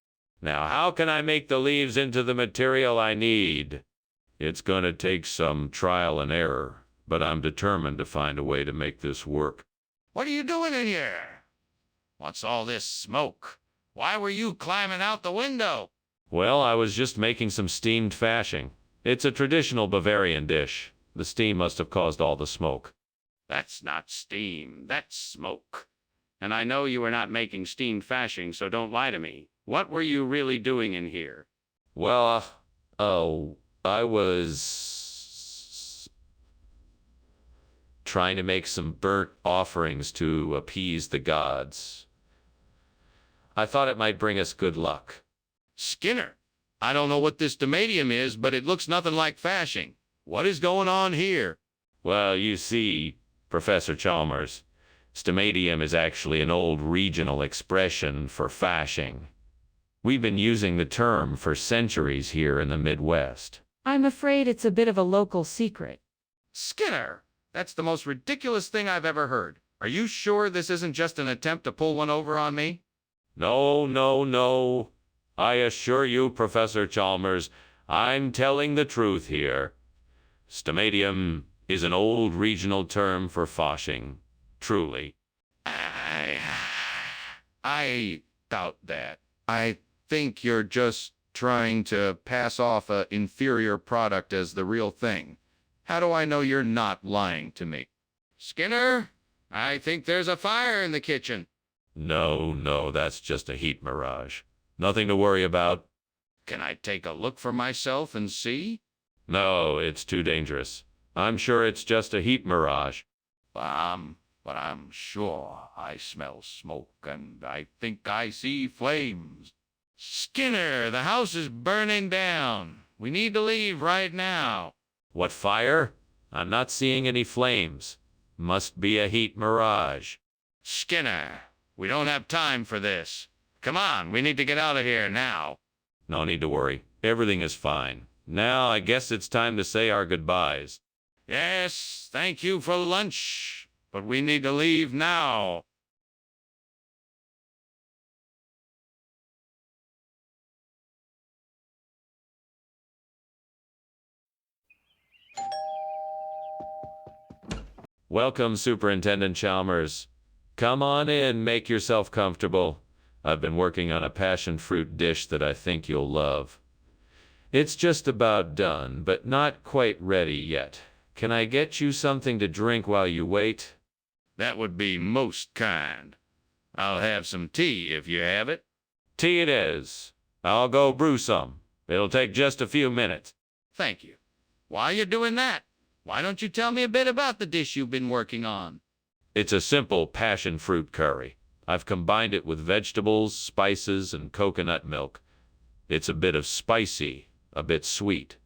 Now, how can I make the leaves into the material I need? It's gonna take some trial and error, but I'm determined to find a way to make this work. What are you doing in here? What's all this smoke? Why were you climbing out the window? Well, I was just making some steamed fashing. It's a traditional Bavarian dish. The steam must have caused all the smoke. That's not steam, that's smoke. And I know you were not making steamed fashing, so don't lie to me. What were you really doing in here? Well, I was trying to make some burnt offerings to appease the gods. I thought it might bring us good luck. Skinner, I don't know what this domadium is, but it looks nothing like fashing. What is going on here? Well, you see, Professor Chalmers, stomadium is actually an old regional expression for fashing. We've been using the term for centuries here in the Midwest. I'm afraid it's a bit of a local secret. Skinner, that's the most ridiculous thing I've ever heard. Are you sure this isn't just an attempt to pull one over on me? No, no, no. I assure you, Professor Chalmers, I'm telling the truth here. Stomadium is an old regional term for fashing. Truly. I doubt that. I think you're just trying to pass off an inferior product as the real thing. How do I know you're not lying to me? Skinner, I think there's a fire in the kitchen. No, no, that's just a heat mirage. Nothing to worry about. Can I take a look for myself and see? No, it's too dangerous. I'm sure it's just a heat mirage. But I'm sure I smell smoke and I think I see flames. Skinner, the house is burning down. We need to leave right now. What fire? I'm not seeing any flames. Must be a heat mirage. Skinner, we don't have time for this. Come on, we need to get out of here now. No need to worry. Everything is fine. Now I guess it's time to say our goodbyes. Yes, thank you for lunch, but we need to leave now. Welcome, Superintendent Chalmers. Come on in, make yourself comfortable. I've been working on a passion fruit dish that I think you'll love. It's just about done, but not quite ready yet. Can I get you something to drink while you wait? That would be most kind. I'll have some tea if you have it. Tea it is. I'll go brew some. It'll take just a few minutes. Thank you. While you're doing that, why don't you tell me a bit about the dish you've been working on? It's a simple passion fruit curry. I've combined it with vegetables, spices, and coconut milk. It's a bit of spicy, a bit sweet,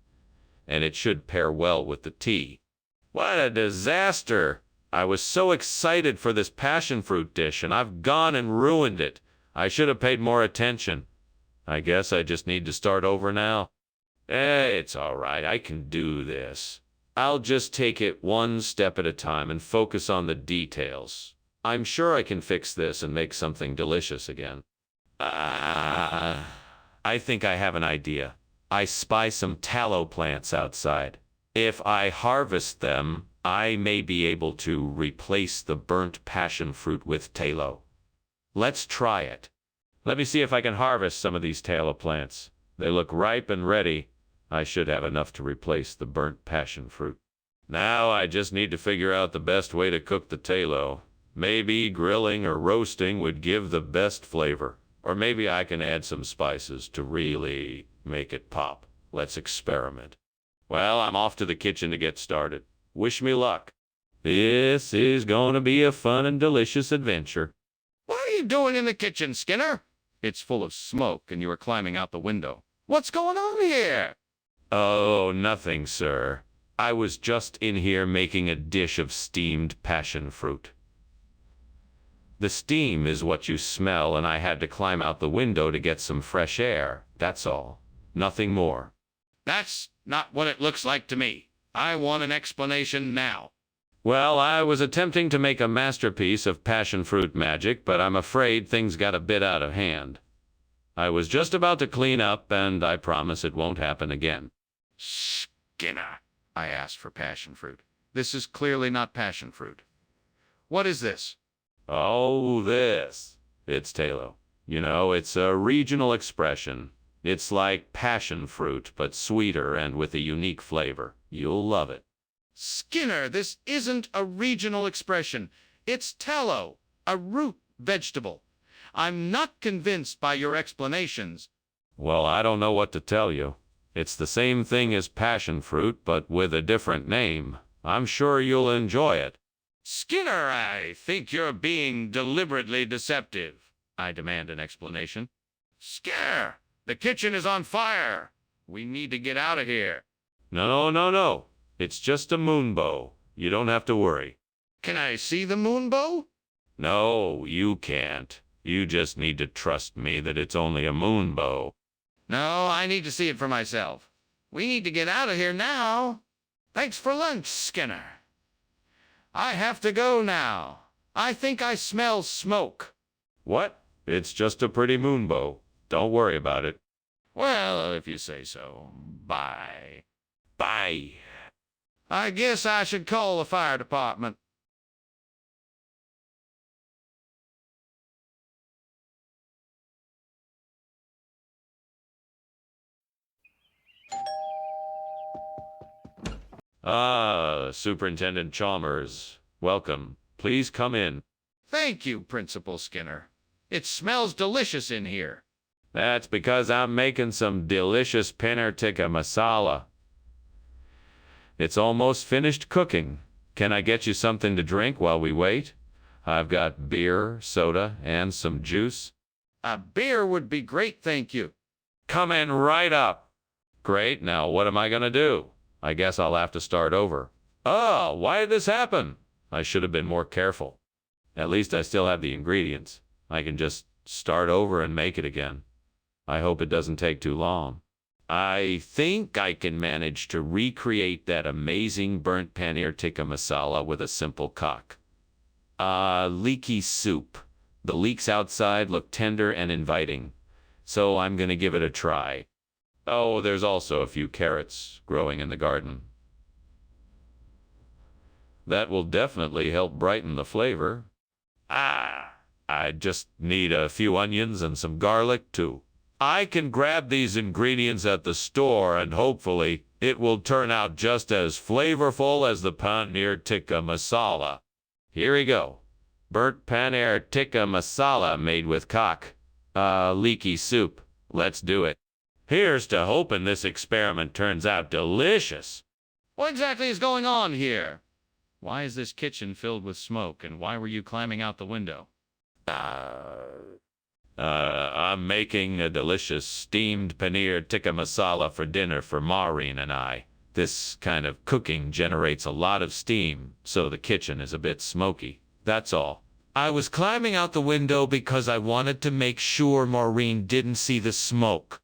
and it should pair well with the tea. What a disaster! I was so excited for this passion fruit dish, and I've gone and ruined it. I should have paid more attention. I guess I just need to start over now. It's all right. I can do this. I'll just take it one step at a time and focus on the details. I'm sure I can fix this and make something delicious again. I think I have an idea. I spy some tallow plants outside. If I harvest them, I may be able to replace the burnt passion fruit with tallow. Let's try it. Let me see if I can harvest some of these tallow plants. They look ripe and ready. I should have enough to replace the burnt passion fruit. Now I just need to figure out the best way to cook the tallow. Maybe grilling or roasting would give the best flavor. Or maybe I can add some spices to really make it pop. Let's experiment. Well, I'm off to the kitchen to get started. Wish me luck. This is going to be a fun and delicious adventure. What are you doing in the kitchen, Skinner? It's full of smoke and you are climbing out the window. What's going on here? Oh, nothing, sir. I was just in here making a dish of steamed passion fruit. The steam is what you smell, and I had to climb out the window to get some fresh air. That's all. Nothing more. That's not what it looks like to me. I want an explanation now. Well, I was attempting to make a masterpiece of passion fruit magic, but I'm afraid things got a bit out of hand. I was just about to clean up, and I promise it won't happen again. Skinner, I asked for passion fruit. This is clearly not passion fruit. What is this? Oh, this. It's tallow. You know, it's a regional expression. It's like passion fruit, but sweeter and with a unique flavor. You'll love it. Skinner, this isn't a regional expression. It's tallow, a root vegetable. I'm not convinced by your explanations. Well, I don't know what to tell you. It's the same thing as passion fruit, but with a different name. I'm sure you'll enjoy it. Skinner, I think you're being deliberately deceptive. I demand an explanation. Skinner, the kitchen is on fire. We need to get out of here. No, no, no. It's just a moonbow. You don't have to worry. Can I see the moonbow? No, you can't. You just need to trust me that it's only a moonbow. No, I need to see it for myself. We need to get out of here now. Thanks for lunch, Skinner. I have to go now. I think I smell smoke. What? It's just a pretty moonbow. Don't worry about it. Well, if you say so. Bye. Bye. I guess I should call the fire department. Superintendent Chalmers. Welcome. Please come in. Thank you, Principal Skinner. It smells delicious in here. That's because I'm making some delicious paneer tikka masala. It's almost finished cooking. Can I get you something to drink while we wait? I've got beer, soda, and some juice. A beer would be great, thank you. Coming right up. Great, now what am I gonna do? I guess I'll have to start over. Oh, why did this happen? I should have been more careful. At least I still have the ingredients. I can just start over and make it again. I hope it doesn't take too long. I think I can manage to recreate that amazing burnt paneer tikka masala with a simple cock. Leaky soup. The leeks outside look tender and inviting, so I'm gonna give it a try. Oh, there's also a few carrots growing in the garden. That will definitely help brighten the flavor. I just need a few onions and some garlic too. I can grab these ingredients at the store and hopefully it will turn out just as flavorful as the paneer tikka masala. Here we go. Burnt paneer tikka masala made with cock. Leaky soup. Let's do it. Here's to hoping this experiment turns out delicious. What exactly is going on here? Why is this kitchen filled with smoke, and why were you climbing out the window? I'm making a delicious steamed paneer tikka masala for dinner for Maureen and I. This kind of cooking generates a lot of steam, so the kitchen is a bit smoky. That's all. I was climbing out the window because I wanted to make sure Maureen didn't see the smoke.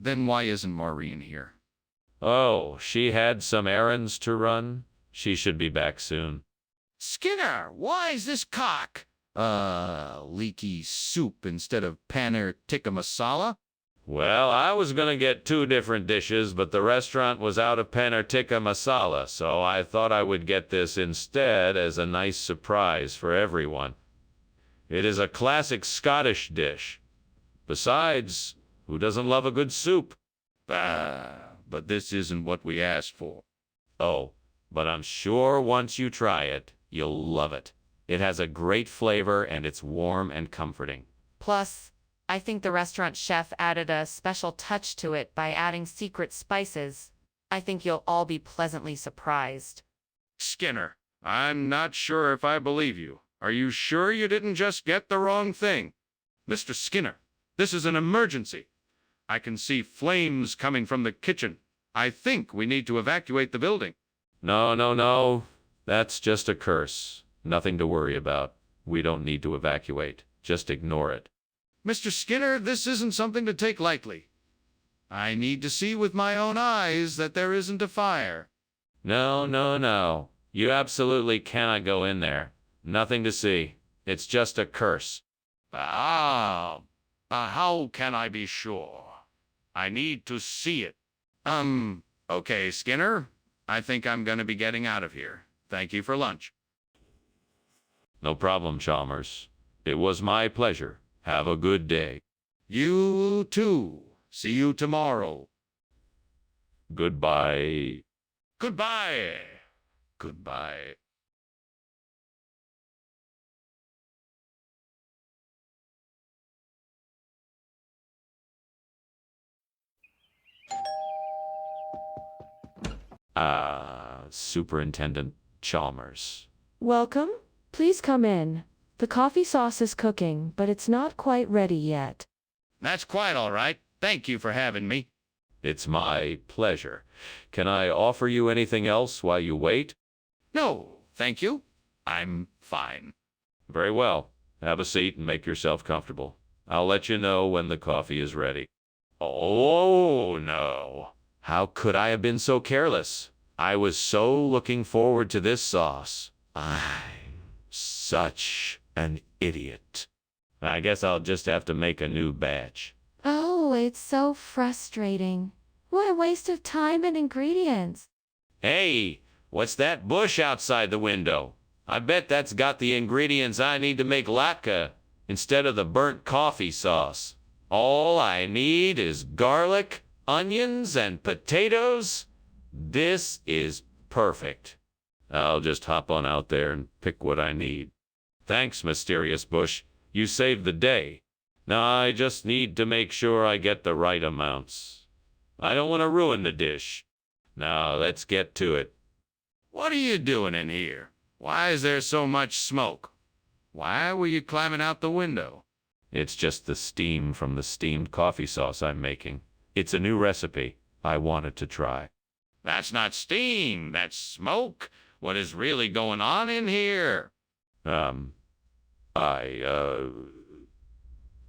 Then why isn't Maureen here? Oh, she had some errands to run. She should be back soon. Skinner, why is this cock? Leaky soup instead of paneer tikka masala? Well, I was gonna get 2 different dishes, but the restaurant was out of paneer tikka masala, so I thought I would get this instead as a nice surprise for everyone. It is a classic Scottish dish. Besides, who doesn't love a good soup? But this isn't what we asked for. Oh, but I'm sure once you try it, you'll love it. It has a great flavor and it's warm and comforting. Plus, I think the restaurant chef added a special touch to it by adding secret spices. I think you'll all be pleasantly surprised. Skinner, I'm not sure if I believe you. Are you sure you didn't just get the wrong thing? Mr. Skinner, this is an emergency. I can see flames coming from the kitchen. I think we need to evacuate the building. No, no, no. That's just a curse. Nothing to worry about. We don't need to evacuate. Just ignore it. Mr. Skinner, this isn't something to take lightly. I need to see with my own eyes that there isn't a fire. No, no, no. You absolutely cannot go in there. Nothing to see. It's just a curse. How can I be sure? I need to see it. Okay, Skinner. I think I'm gonna be getting out of here. Thank you for lunch. No problem, Chalmers. It was my pleasure. Have a good day. You too. See you tomorrow. Goodbye. Goodbye. Goodbye. Superintendent Chalmers. Welcome. Please come in. The coffee sauce is cooking, but it's not quite ready yet. That's quite all right. Thank you for having me. It's my pleasure. Can I offer you anything else while you wait? No, thank you. I'm fine. Very well. Have a seat and make yourself comfortable. I'll let you know when the coffee is ready. Oh, no. How could I have been so careless? I was so looking forward to this sauce. I'm such an idiot. I guess I'll just have to make a new batch. Oh, it's so frustrating. What a waste of time and ingredients. Hey, what's that bush outside the window? I bet that's got the ingredients I need to make latke instead of the burnt coffee sauce. All I need is garlic, onions, and potatoes. This is perfect. I'll just hop on out there and pick what I need. Thanks, mysterious bush. You saved the day. Now I just need to make sure I get the right amounts. I don't want to ruin the dish. Now let's get to it. What are you doing in here? Why is there so much smoke? Why were you climbing out the window? It's just the steam from the steamed coffee sauce I'm making. It's a new recipe I wanted to try. That's not steam, that's smoke. What is really going on in here? I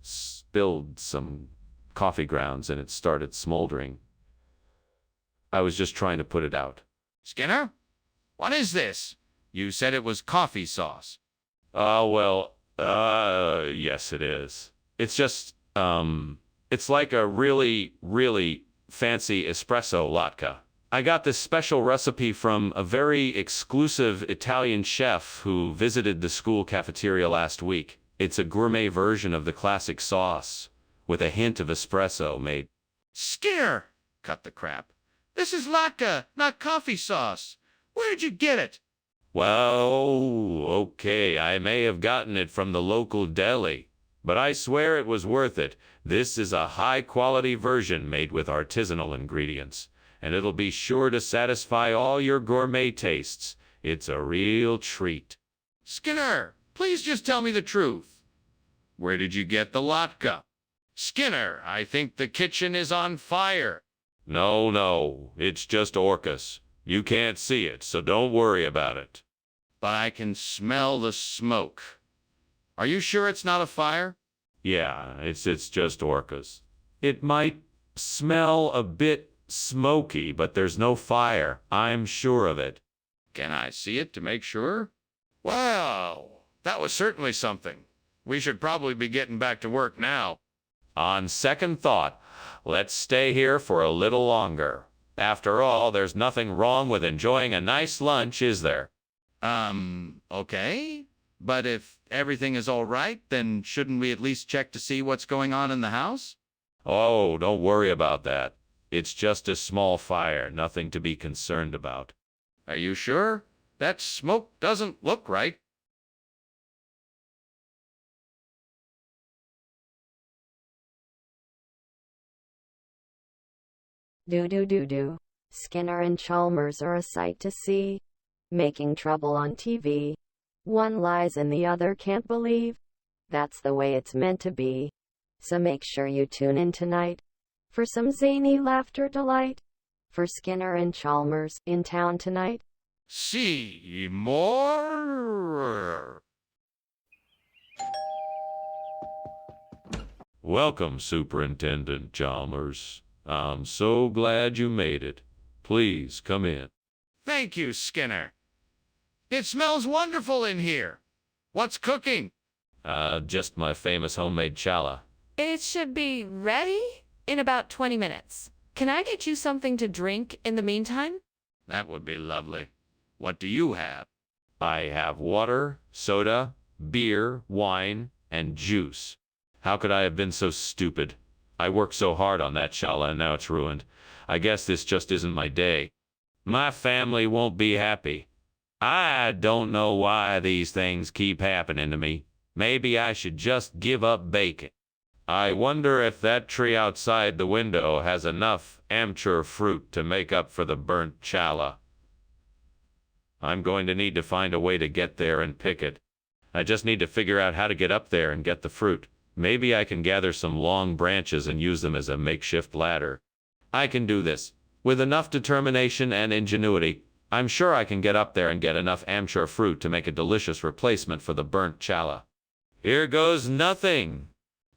spilled some coffee grounds and it started smoldering. I was just trying to put it out. Skinner? What is this? You said it was coffee sauce. Yes it is. It's just, it's like a really, really fancy espresso latke. I got this special recipe from a very exclusive Italian chef who visited the school cafeteria last week. It's a gourmet version of the classic sauce, with a hint of espresso made. Skinner! Cut the crap. This is latke, not coffee sauce. Where'd you get it? Well, okay, I may have gotten it from the local deli, but I swear it was worth it. This is a high-quality version made with artisanal ingredients, and it'll be sure to satisfy all your gourmet tastes. It's a real treat. Skinner, please just tell me the truth. Where did you get the latke? Skinner, I think the kitchen is on fire. No, it's just Orcus. You can't see it, so don't worry about it. But I can smell the smoke. Are you sure it's not a fire? Yeah, it's just Orcus. It might smell a bit smoky, but there's no fire. I'm sure of it. Can I see it to make sure? Well, that was certainly something. We should probably be getting back to work now. On second thought, let's stay here for a little longer. After all, there's nothing wrong with enjoying a nice lunch, is there? Okay. But if everything is all right, then shouldn't we at least check to see what's going on in the house? Oh, don't worry about that. It's just a small fire, nothing to be concerned about. Are you sure? That smoke doesn't look right. Do. Skinner and Chalmers are a sight to see. Making trouble on TV. One lies and the other can't believe. That's the way it's meant to be. So make sure you tune in tonight for some zany laughter delight. For Skinner and Chalmers in town tonight. See more. Welcome, Superintendent Chalmers. I'm so glad you made it. Please come in. Thank you, Skinner. It smells wonderful in here. What's cooking? Just my famous homemade challah. It should be ready in about 20 minutes. Can I get you something to drink in the meantime? That would be lovely. What do you have? I have water, soda, beer, wine, and juice. How could I have been so stupid? I worked so hard on that challah and now it's ruined. I guess this just isn't my day. My family won't be happy. I don't know why these things keep happening to me. Maybe I should just give up baking. I wonder if that tree outside the window has enough amateur fruit to make up for the burnt challah. I'm going to need to find a way to get there and pick it. I just need to figure out how to get up there and get the fruit. Maybe I can gather some long branches and use them as a makeshift ladder. I can do this. With enough determination and ingenuity, I'm sure I can get up there and get enough amchur fruit to make a delicious replacement for the burnt challah. Here goes nothing.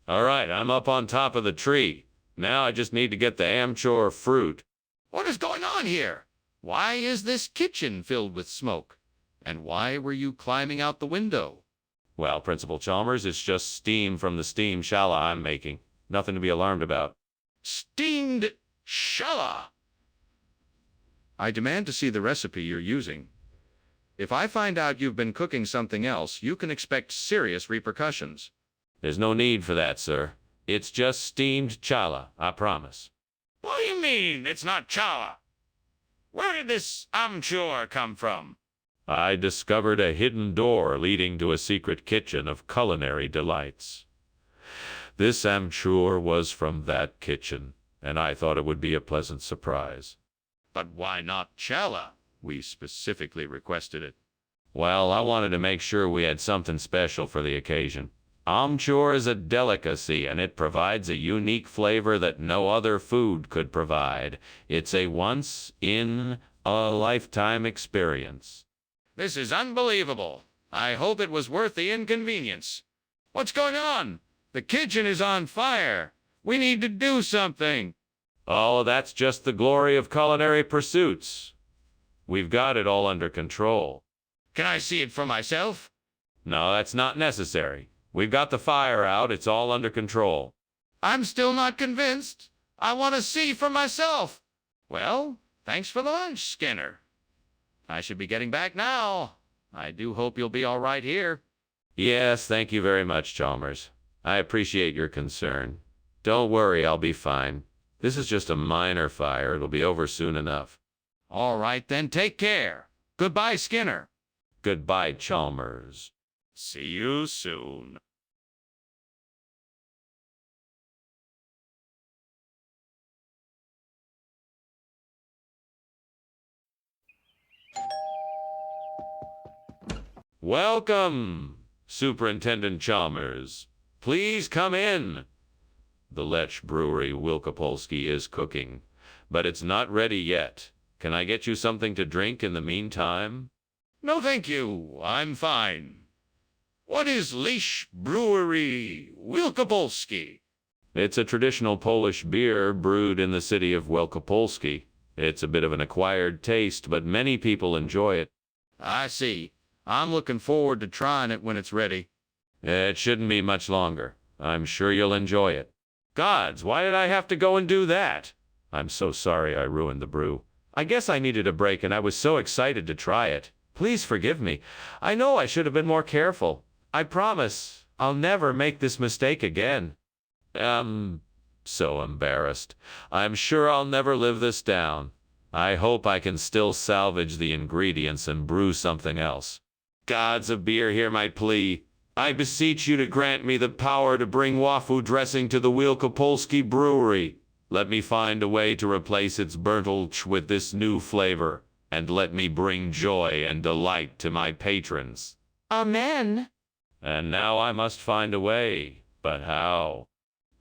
All right, I'm up on top of the tree. Now I just need to get the amchur fruit. What is going on here? Why is this kitchen filled with smoke? And why were you climbing out the window? Well, Principal Chalmers, it's just steam from the steamed challah I'm making. Nothing to be alarmed about. Steamed challah. I demand to see the recipe you're using. If I find out you've been cooking something else, you can expect serious repercussions. There's no need for that, sir. It's just steamed challah, I promise. What do you mean, it's not challah? Where did this amchur come from? I discovered a hidden door leading to a secret kitchen of culinary delights. This amchur was from that kitchen, and I thought it would be a pleasant surprise. But why not challah? We specifically requested it. Well, I wanted to make sure we had something special for the occasion. Amchur is a delicacy, and it provides a unique flavor that no other food could provide. It's a once-in-a-lifetime experience. This is unbelievable. I hope it was worth the inconvenience. What's going on? The kitchen is on fire. We need to do something. Oh, that's just the glory of culinary pursuits. We've got it all under control. Can I see it for myself? No, that's not necessary. We've got the fire out. It's all under control. I'm still not convinced. I want to see for myself. Well, thanks for the lunch, Skinner. I should be getting back now. I do hope you'll be all right here. Yes, thank you very much, Chalmers. I appreciate your concern. Don't worry, I'll be fine. This is just a minor fire. It'll be over soon enough. All right, then, take care. Goodbye, Skinner. Goodbye, Chalmers. See you soon. Welcome, Superintendent Chalmers. Please come in. The Lech Brewery Wielkopolski is cooking, but it's not ready yet. Can I get you something to drink in the meantime? No, thank you. I'm fine. What is Lech Brewery Wielkopolski? It's a traditional Polish beer brewed in the city of Wielkopolski. It's a bit of an acquired taste, but many people enjoy it. I see. I'm looking forward to trying it when it's ready. It shouldn't be much longer. I'm sure you'll enjoy it. Gods, why did I have to go and do that? I'm so sorry I ruined the brew. I guess I needed a break and I was so excited to try it. Please forgive me. I know I should have been more careful. I promise I'll never make this mistake again. So embarrassed. I'm sure I'll never live this down. I hope I can still salvage the ingredients and brew something else. Gods of beer, hear my plea. I beseech you to grant me the power to bring wafu dressing to the Wielkopolski brewery. Let me find a way to replace its burntolch with this new flavor, and let me bring joy and delight to my patrons. Amen. And now I must find a way, but how?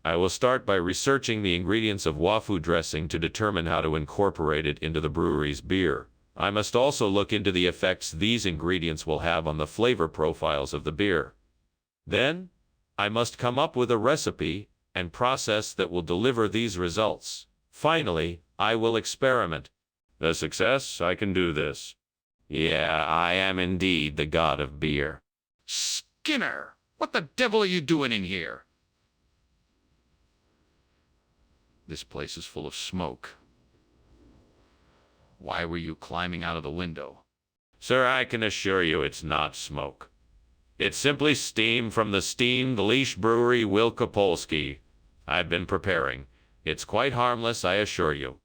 I will start by researching the ingredients of wafu dressing to determine how to incorporate it into the brewery's beer. I must also look into the effects these ingredients will have on the flavor profiles of the beer. Then, I must come up with a recipe and process that will deliver these results. Finally, I will experiment. A success? I can do this. Yeah, I am indeed the god of beer. Skinner, what the devil are you doing in here? This place is full of smoke. Why were you climbing out of the window? Sir, I can assure you it's not smoke. It's simply steam from the steamed Lech Brewery Wielkopolski. I've been preparing. It's quite harmless, I assure you.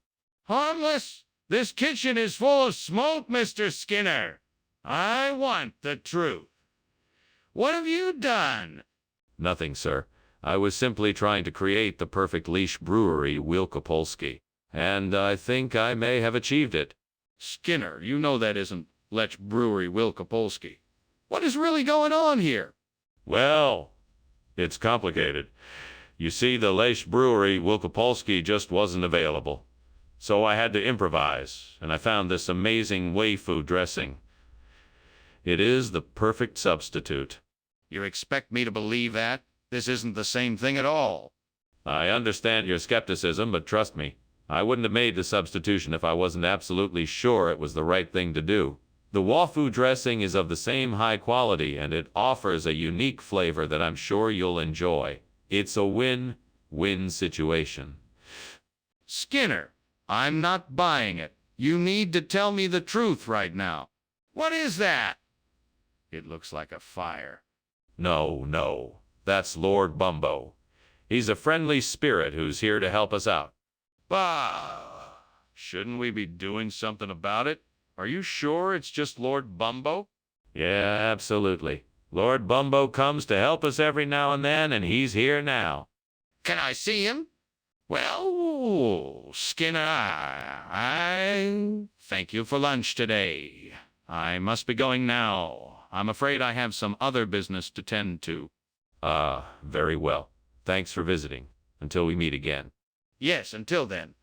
Harmless? This kitchen is full of smoke, Mr. Skinner. I want the truth. What have you done? Nothing, sir. I was simply trying to create the perfect Lech Brewery Wielkopolski. And I think I may have achieved it. Skinner, you know that isn't Lech Brewery Wielkopolski. What is really going on here? Well, it's complicated. You see, the Leish Brewery Wielkopolski just wasn't available. So I had to improvise, and I found this amazing waifu dressing. It is the perfect substitute. You expect me to believe that? This isn't the same thing at all. I understand your skepticism, but trust me, I wouldn't have made the substitution if I wasn't absolutely sure it was the right thing to do. The waifu dressing is of the same high quality, and it offers a unique flavor that I'm sure you'll enjoy. It's a win-win situation. Skinner, I'm not buying it. You need to tell me the truth right now. What is that? It looks like a fire. No, that's Lord Bumbo. He's a friendly spirit who's here to help us out. Bah! Shouldn't we be doing something about it? Are you sure it's just Lord Bumbo? Yeah, absolutely. Lord Bumbo comes to help us every now and then, and he's here now. Can I see him? Well, Skinner, I thank you for lunch today. I must be going now. I'm afraid I have some other business to tend to. Very well. Thanks for visiting. Until we meet again. Yes, until then.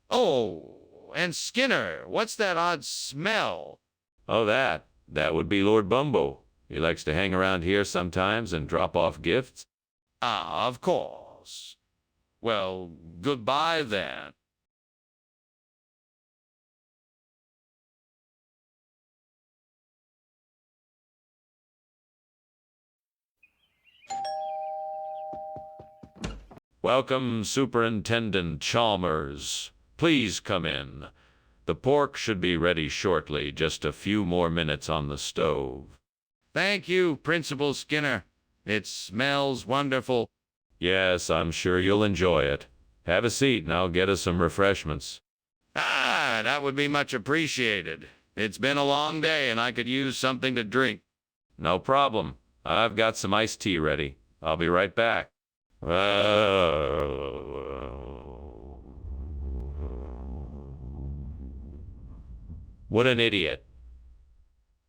Oh, and Skinner, what's that odd smell? Oh, that would be Lord Bumbo. He likes to hang around here sometimes and drop off gifts. Ah, of course. Well, goodbye then. Welcome, Superintendent Chalmers. Please come in. The pork should be ready shortly, just a few more minutes on the stove. Thank you, Principal Skinner. It smells wonderful. Yes, I'm sure you'll enjoy it. Have a seat and I'll get us some refreshments. Ah, that would be much appreciated. It's been a long day and I could use something to drink. No problem. I've got some iced tea ready. I'll be right back. What an idiot.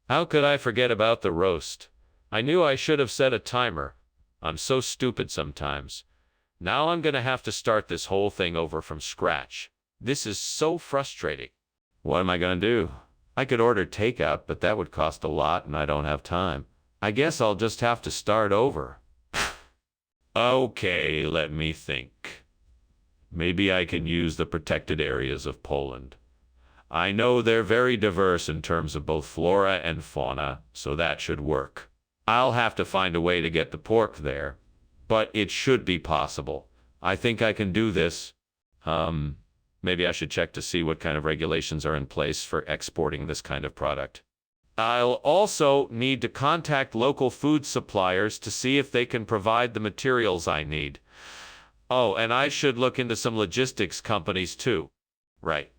How could I forget about the roast? I knew I should have set a timer. I'm so stupid sometimes. Now I'm gonna have to start this whole thing over from scratch. This is so frustrating. What am I gonna do? I could order takeout, but that would cost a lot and I don't have time. I guess I'll just have to start over. Okay, let me think. Maybe I can use the protected areas of Poland. I know they're very diverse in terms of both flora and fauna, so that should work. I'll have to find a way to get the pork there, but it should be possible. I think I can do this. Maybe I should check to see what kind of regulations are in place for exporting this kind of product. I'll also need to contact local food suppliers to see if they can provide the materials I need. Oh, and I should look into some logistics companies too. Right.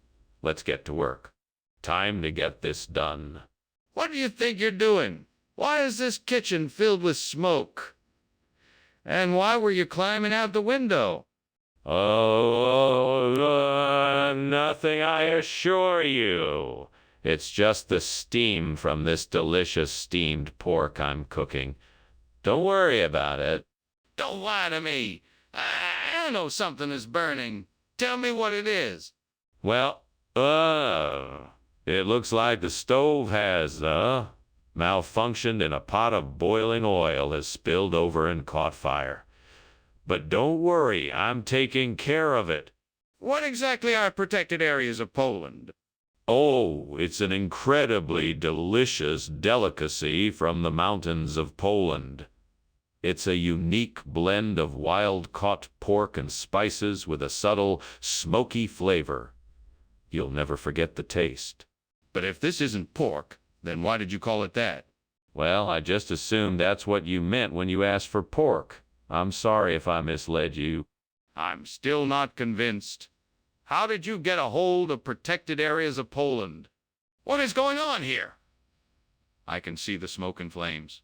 Let's get to work. Time to get this done. What do you think you're doing? Why is this kitchen filled with smoke? And why were you climbing out the window? Oh, nothing, I assure you. It's just the steam from this delicious steamed pork I'm cooking. Don't worry about it. Don't lie to me. I know something is burning. Tell me what it is. Well, it looks like the stove has, malfunctioned and a pot of boiling oil has spilled over and caught fire. But don't worry, I'm taking care of it. What exactly are protected areas of Poland? Oh, it's an incredibly delicious delicacy from the mountains of Poland. It's a unique blend of wild-caught pork and spices with a subtle, smoky flavor. You'll never forget the taste. But if this isn't pork, then why did you call it that? Well, I just assumed that's what you meant when you asked for pork. I'm sorry if I misled you. I'm still not convinced. How did you get a hold of protected areas of Poland? What is going on here? I can see the smoke and flames.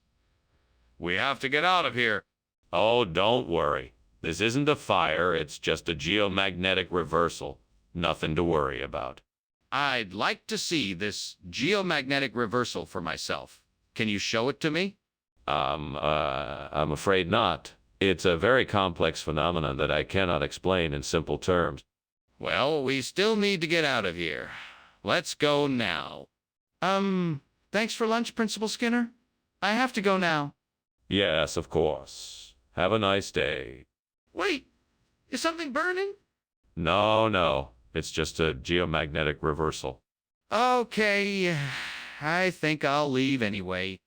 We have to get out of here. Oh, don't worry. This isn't a fire, it's just a geomagnetic reversal. Nothing to worry about. I'd like to see this geomagnetic reversal for myself. Can you show it to me? I'm afraid not. It's a very complex phenomenon that I cannot explain in simple terms. Well, we still need to get out of here. Let's go now. Thanks for lunch, Principal Skinner. I have to go now. Yes, of course. Have a nice day. Wait, is something burning? No. It's just a geomagnetic reversal. Okay, I think I'll leave anyway.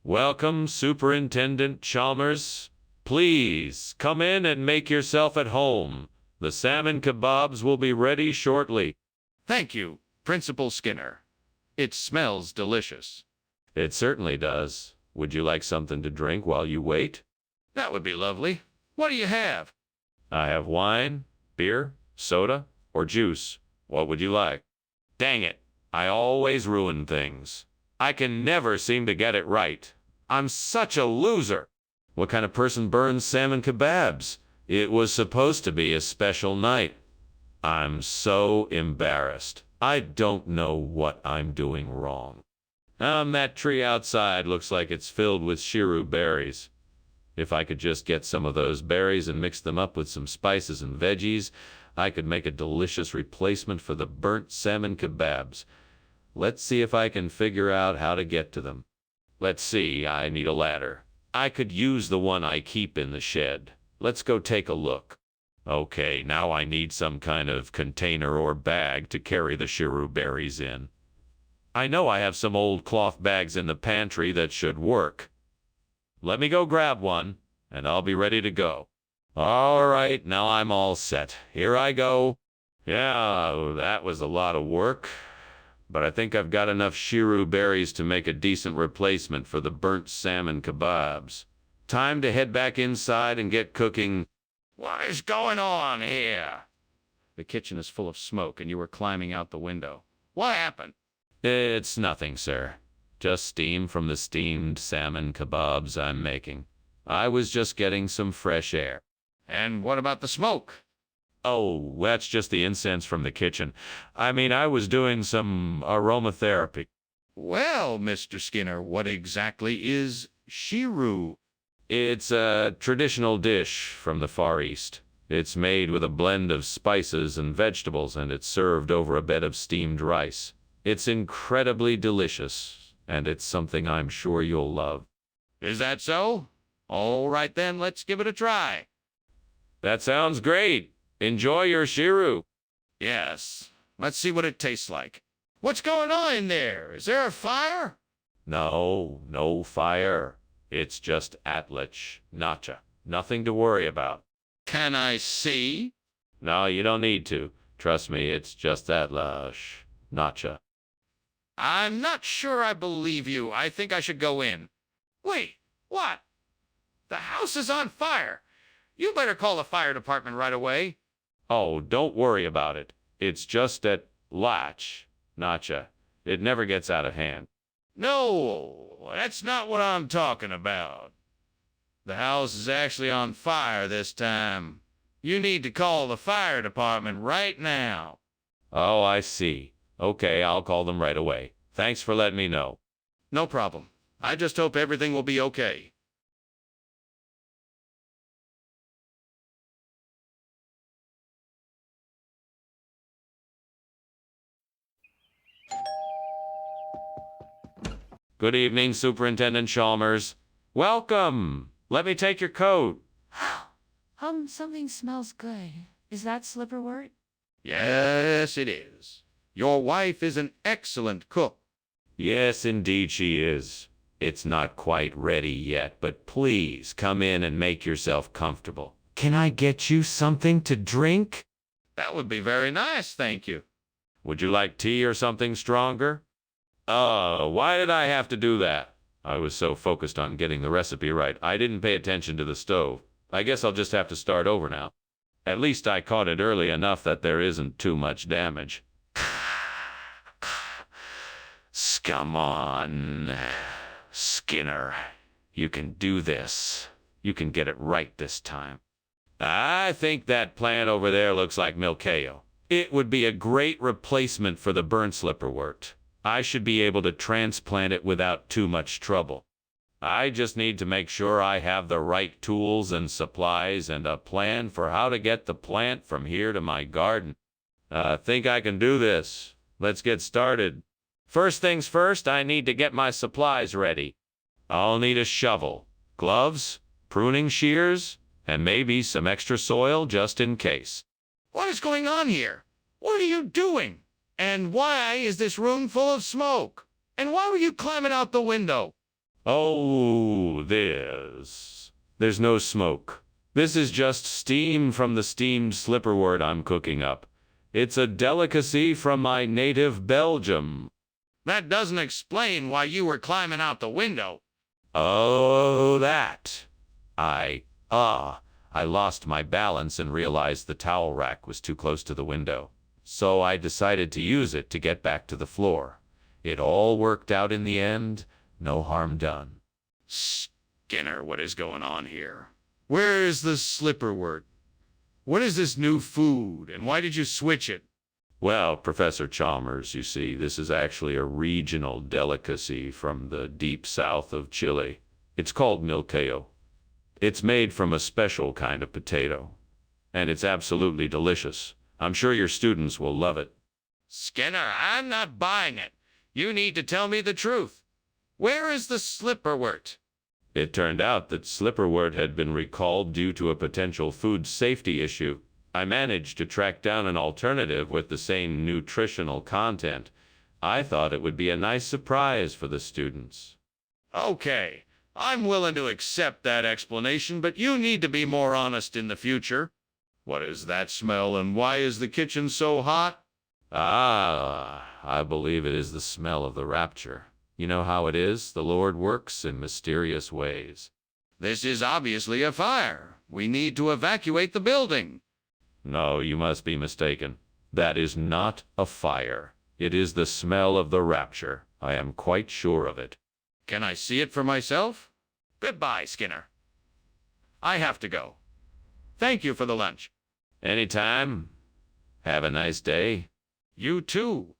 Welcome, Superintendent Chalmers. Please, come in and make yourself at home. The salmon kebabs will be ready shortly. Thank you, Principal Skinner. It smells delicious. It certainly does. Would you like something to drink while you wait? That would be lovely. What do you have? I have wine, beer, soda, or juice. What would you like? Dang it, I always ruin things. I can never seem to get it right. I'm such a loser. What kind of person burns salmon kebabs? It was supposed to be a special night. I'm so embarrassed. I don't know what I'm doing wrong. That tree outside looks like it's filled with shiru berries. If I could just get some of those berries and mix them up with some spices and veggies, I could make a delicious replacement for the burnt salmon kebabs. Let's see if I can figure out how to get to them. Let's see, I need a ladder. I could use the one I keep in the shed. Let's go take a look. Okay, now I need some kind of container or bag to carry the shiru berries in. I know I have some old cloth bags in the pantry that should work. Let me go grab one, and I'll be ready to go. All right, now I'm all set. Here I go. Yeah, that was a lot of work. But I think I've got enough shiru berries to make a decent replacement for the burnt salmon kebabs. Time to head back inside and get cooking. What is going on here? The kitchen is full of smoke and you were climbing out the window. What happened? It's nothing, sir. Just steam from the steamed salmon kebabs I'm making. I was just getting some fresh air. And what about the smoke? Oh, that's just the incense from the kitchen. I mean, I was doing some aromatherapy. Well, Mr. Skinner, what exactly is shiru? It's a traditional dish from the Far East. It's made with a blend of spices and vegetables, and it's served over a bed of steamed rice. It's incredibly delicious, and it's something I'm sure you'll love. Is that so? All right then, let's give it a try. That sounds great. Enjoy your shiru. Yes, let's see what it tastes like. What's going on in there? Is there a fire? No fire. It's just Atlich, Nacha. Nothing to worry about. Can I see? No, you don't need to. Trust me, it's just Atlich, Nacha. I'm not sure I believe you. I think I should go in. Wait, what? The house is on fire. You better call the fire department right away. Oh, don't worry about it. It's just at Latch, Nacha. It never gets out of hand. No, that's not what I'm talking about. The house is actually on fire this time. You need to call the fire department right now. Oh, I see. Okay, I'll call them right away. Thanks for letting me know. No problem. I just hope everything will be okay. Good evening, Superintendent Chalmers. Welcome. Let me take your coat. Something smells good. Is that Slipperwort? Yes, it is. Your wife is an excellent cook. Yes, indeed she is. It's not quite ready yet, but please come in and make yourself comfortable. Can I get you something to drink? That would be very nice, thank you. Would you like tea or something stronger? Why did I have to do that? I was so focused on getting the recipe right, I didn't pay attention to the stove. I guess I'll just have to start over now. At least I caught it early enough that there isn't too much damage. Come on, Skinner. You can do this. You can get it right this time. I think that plant over there looks like milkeo. It would be a great replacement for the burnt slipperwort. I should be able to transplant it without too much trouble. I just need to make sure I have the right tools and supplies and a plan for how to get the plant from here to my garden. I think I can do this. Let's get started. First things first, I need to get my supplies ready. I'll need a shovel, gloves, pruning shears, and maybe some extra soil just in case. What is going on here? What are you doing? And why is this room full of smoke? And why were you climbing out the window? Oh, there's no smoke. This is just steam from the steamed slipperwort I'm cooking up. It's a delicacy from my native Belgium. That doesn't explain why you were climbing out the window. Oh, that. I lost my balance and realized the towel rack was too close to the window. So I decided to use it to get back to the floor. It all worked out in the end. No harm done. Skinner, what is going on here? Where is the slipperwort? What is this new food, and why did you switch it? Well, Professor Chalmers, you see, this is actually a regional delicacy from the deep south of Chile. It's called milkeo. It's made from a special kind of potato, and it's absolutely delicious. I'm sure your students will love it. Skinner, I'm not buying it. You need to tell me the truth. Where is the slipperwort? It turned out that slipperwort had been recalled due to a potential food safety issue. I managed to track down an alternative with the same nutritional content. I thought it would be a nice surprise for the students. Okay, I'm willing to accept that explanation, but you need to be more honest in the future. What is that smell, and why is the kitchen so hot? I believe it is the smell of the rapture. You know how it is? The Lord works in mysterious ways. This is obviously a fire. We need to evacuate the building. No, you must be mistaken. That is not a fire. It is the smell of the rapture. I am quite sure of it. Can I see it for myself? Goodbye, Skinner. I have to go. Thank you for the lunch. Anytime. Have a nice day. You too.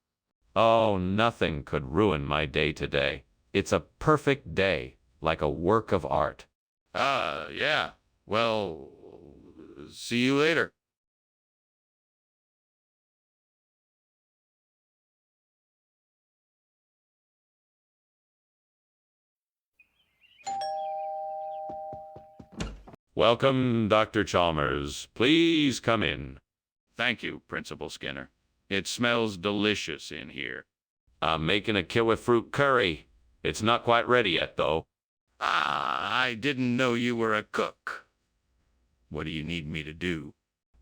Oh, nothing could ruin my day today. It's a perfect day, like a work of art. Yeah. Well, see you later. Welcome, Dr. Chalmers. Please come in. Thank you, Principal Skinner. It smells delicious in here. I'm making a kiwi fruit curry. It's not quite ready yet, though. I didn't know you were a cook. What do you need me to do?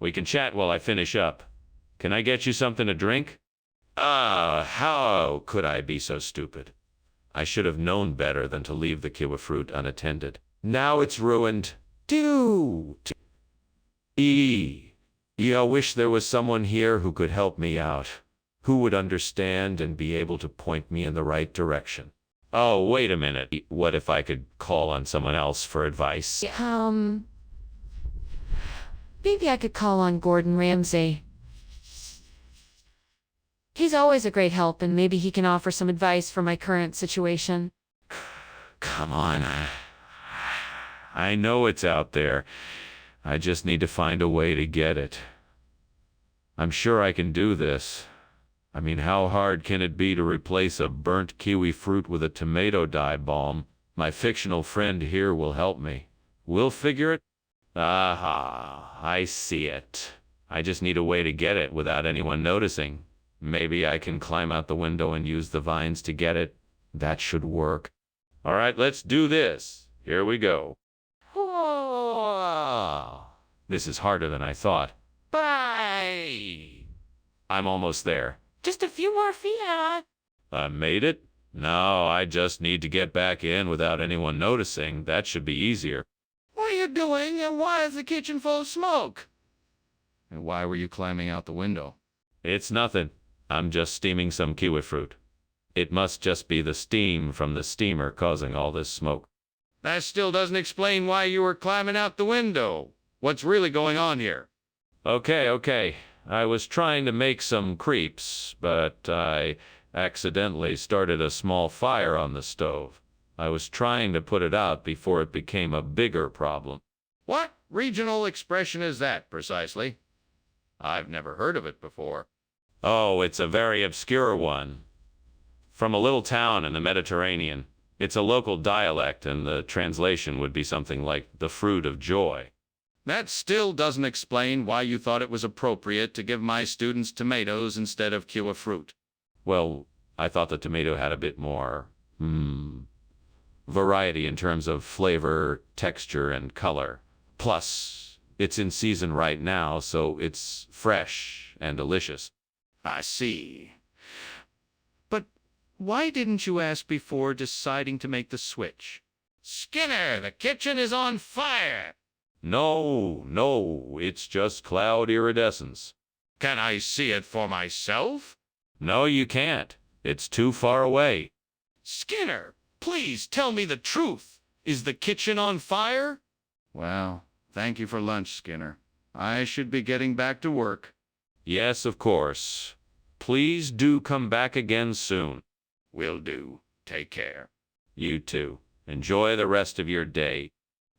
We can chat while I finish up. Can I get you something to drink? How could I be so stupid? I should have known better than to leave the kiwi fruit unattended. Now it's ruined. I wish there was someone here who could help me out, who would understand and be able to point me in the right direction. Oh, wait a minute. What if I could call on someone else for advice? Maybe I could call on Gordon Ramsay. He's always a great help, and maybe he can offer some advice for my current situation. Come on. I know it's out there. I just need to find a way to get it. I'm sure I can do this. I mean, how hard can it be to replace a burnt kiwi fruit with a tomato dye balm? My fictional friend here will help me. We'll figure it. Aha, I see it. I just need a way to get it without anyone noticing. Maybe I can climb out the window and use the vines to get it. That should work. All right, let's do this. Here we go. This is harder than I thought. Bye. I'm almost there. Just a few more feet. I made it? Now I just need to get back in without anyone noticing. That should be easier. What are you doing, and why is the kitchen full of smoke? And why were you climbing out the window? It's nothing. I'm just steaming some kiwi fruit. It must just be the steam from the steamer causing all this smoke. That still doesn't explain why you were climbing out the window. What's really going on here? Okay. I was trying to make some crepes, but I accidentally started a small fire on the stove. I was trying to put it out before it became a bigger problem. What regional expression is that, precisely? I've never heard of it before. Oh, it's a very obscure one. From a little town in the Mediterranean. It's a local dialect, and the translation would be something like the fruit of joy. That still doesn't explain why you thought it was appropriate to give my students tomatoes instead of kiwi fruit. Well, I thought the tomato had a bit more, variety in terms of flavor, texture, and color. Plus, it's in season right now, so it's fresh and delicious. I see. But why didn't you ask before deciding to make the switch? Skinner, the kitchen is on fire! No, it's just cloud iridescence. Can I see it for myself? No, you can't. It's too far away. Skinner, please tell me the truth. Is the kitchen on fire? Well, thank you for lunch, Skinner. I should be getting back to work. Yes, of course. Please do come back again soon. Will do. Take care. You too. Enjoy the rest of your day.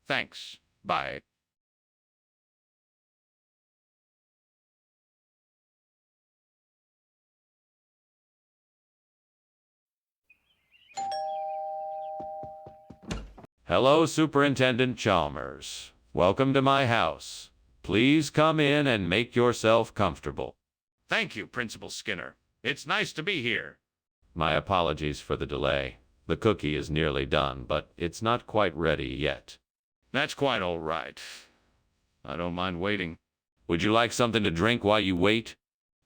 Thanks. Bye. Hello, Superintendent Chalmers. Welcome to my house. Please come in and make yourself comfortable. Thank you, Principal Skinner. It's nice to be here. My apologies for the delay. The cookie is nearly done, but it's not quite ready yet. That's quite all right. I don't mind waiting. Would you like something to drink while you wait?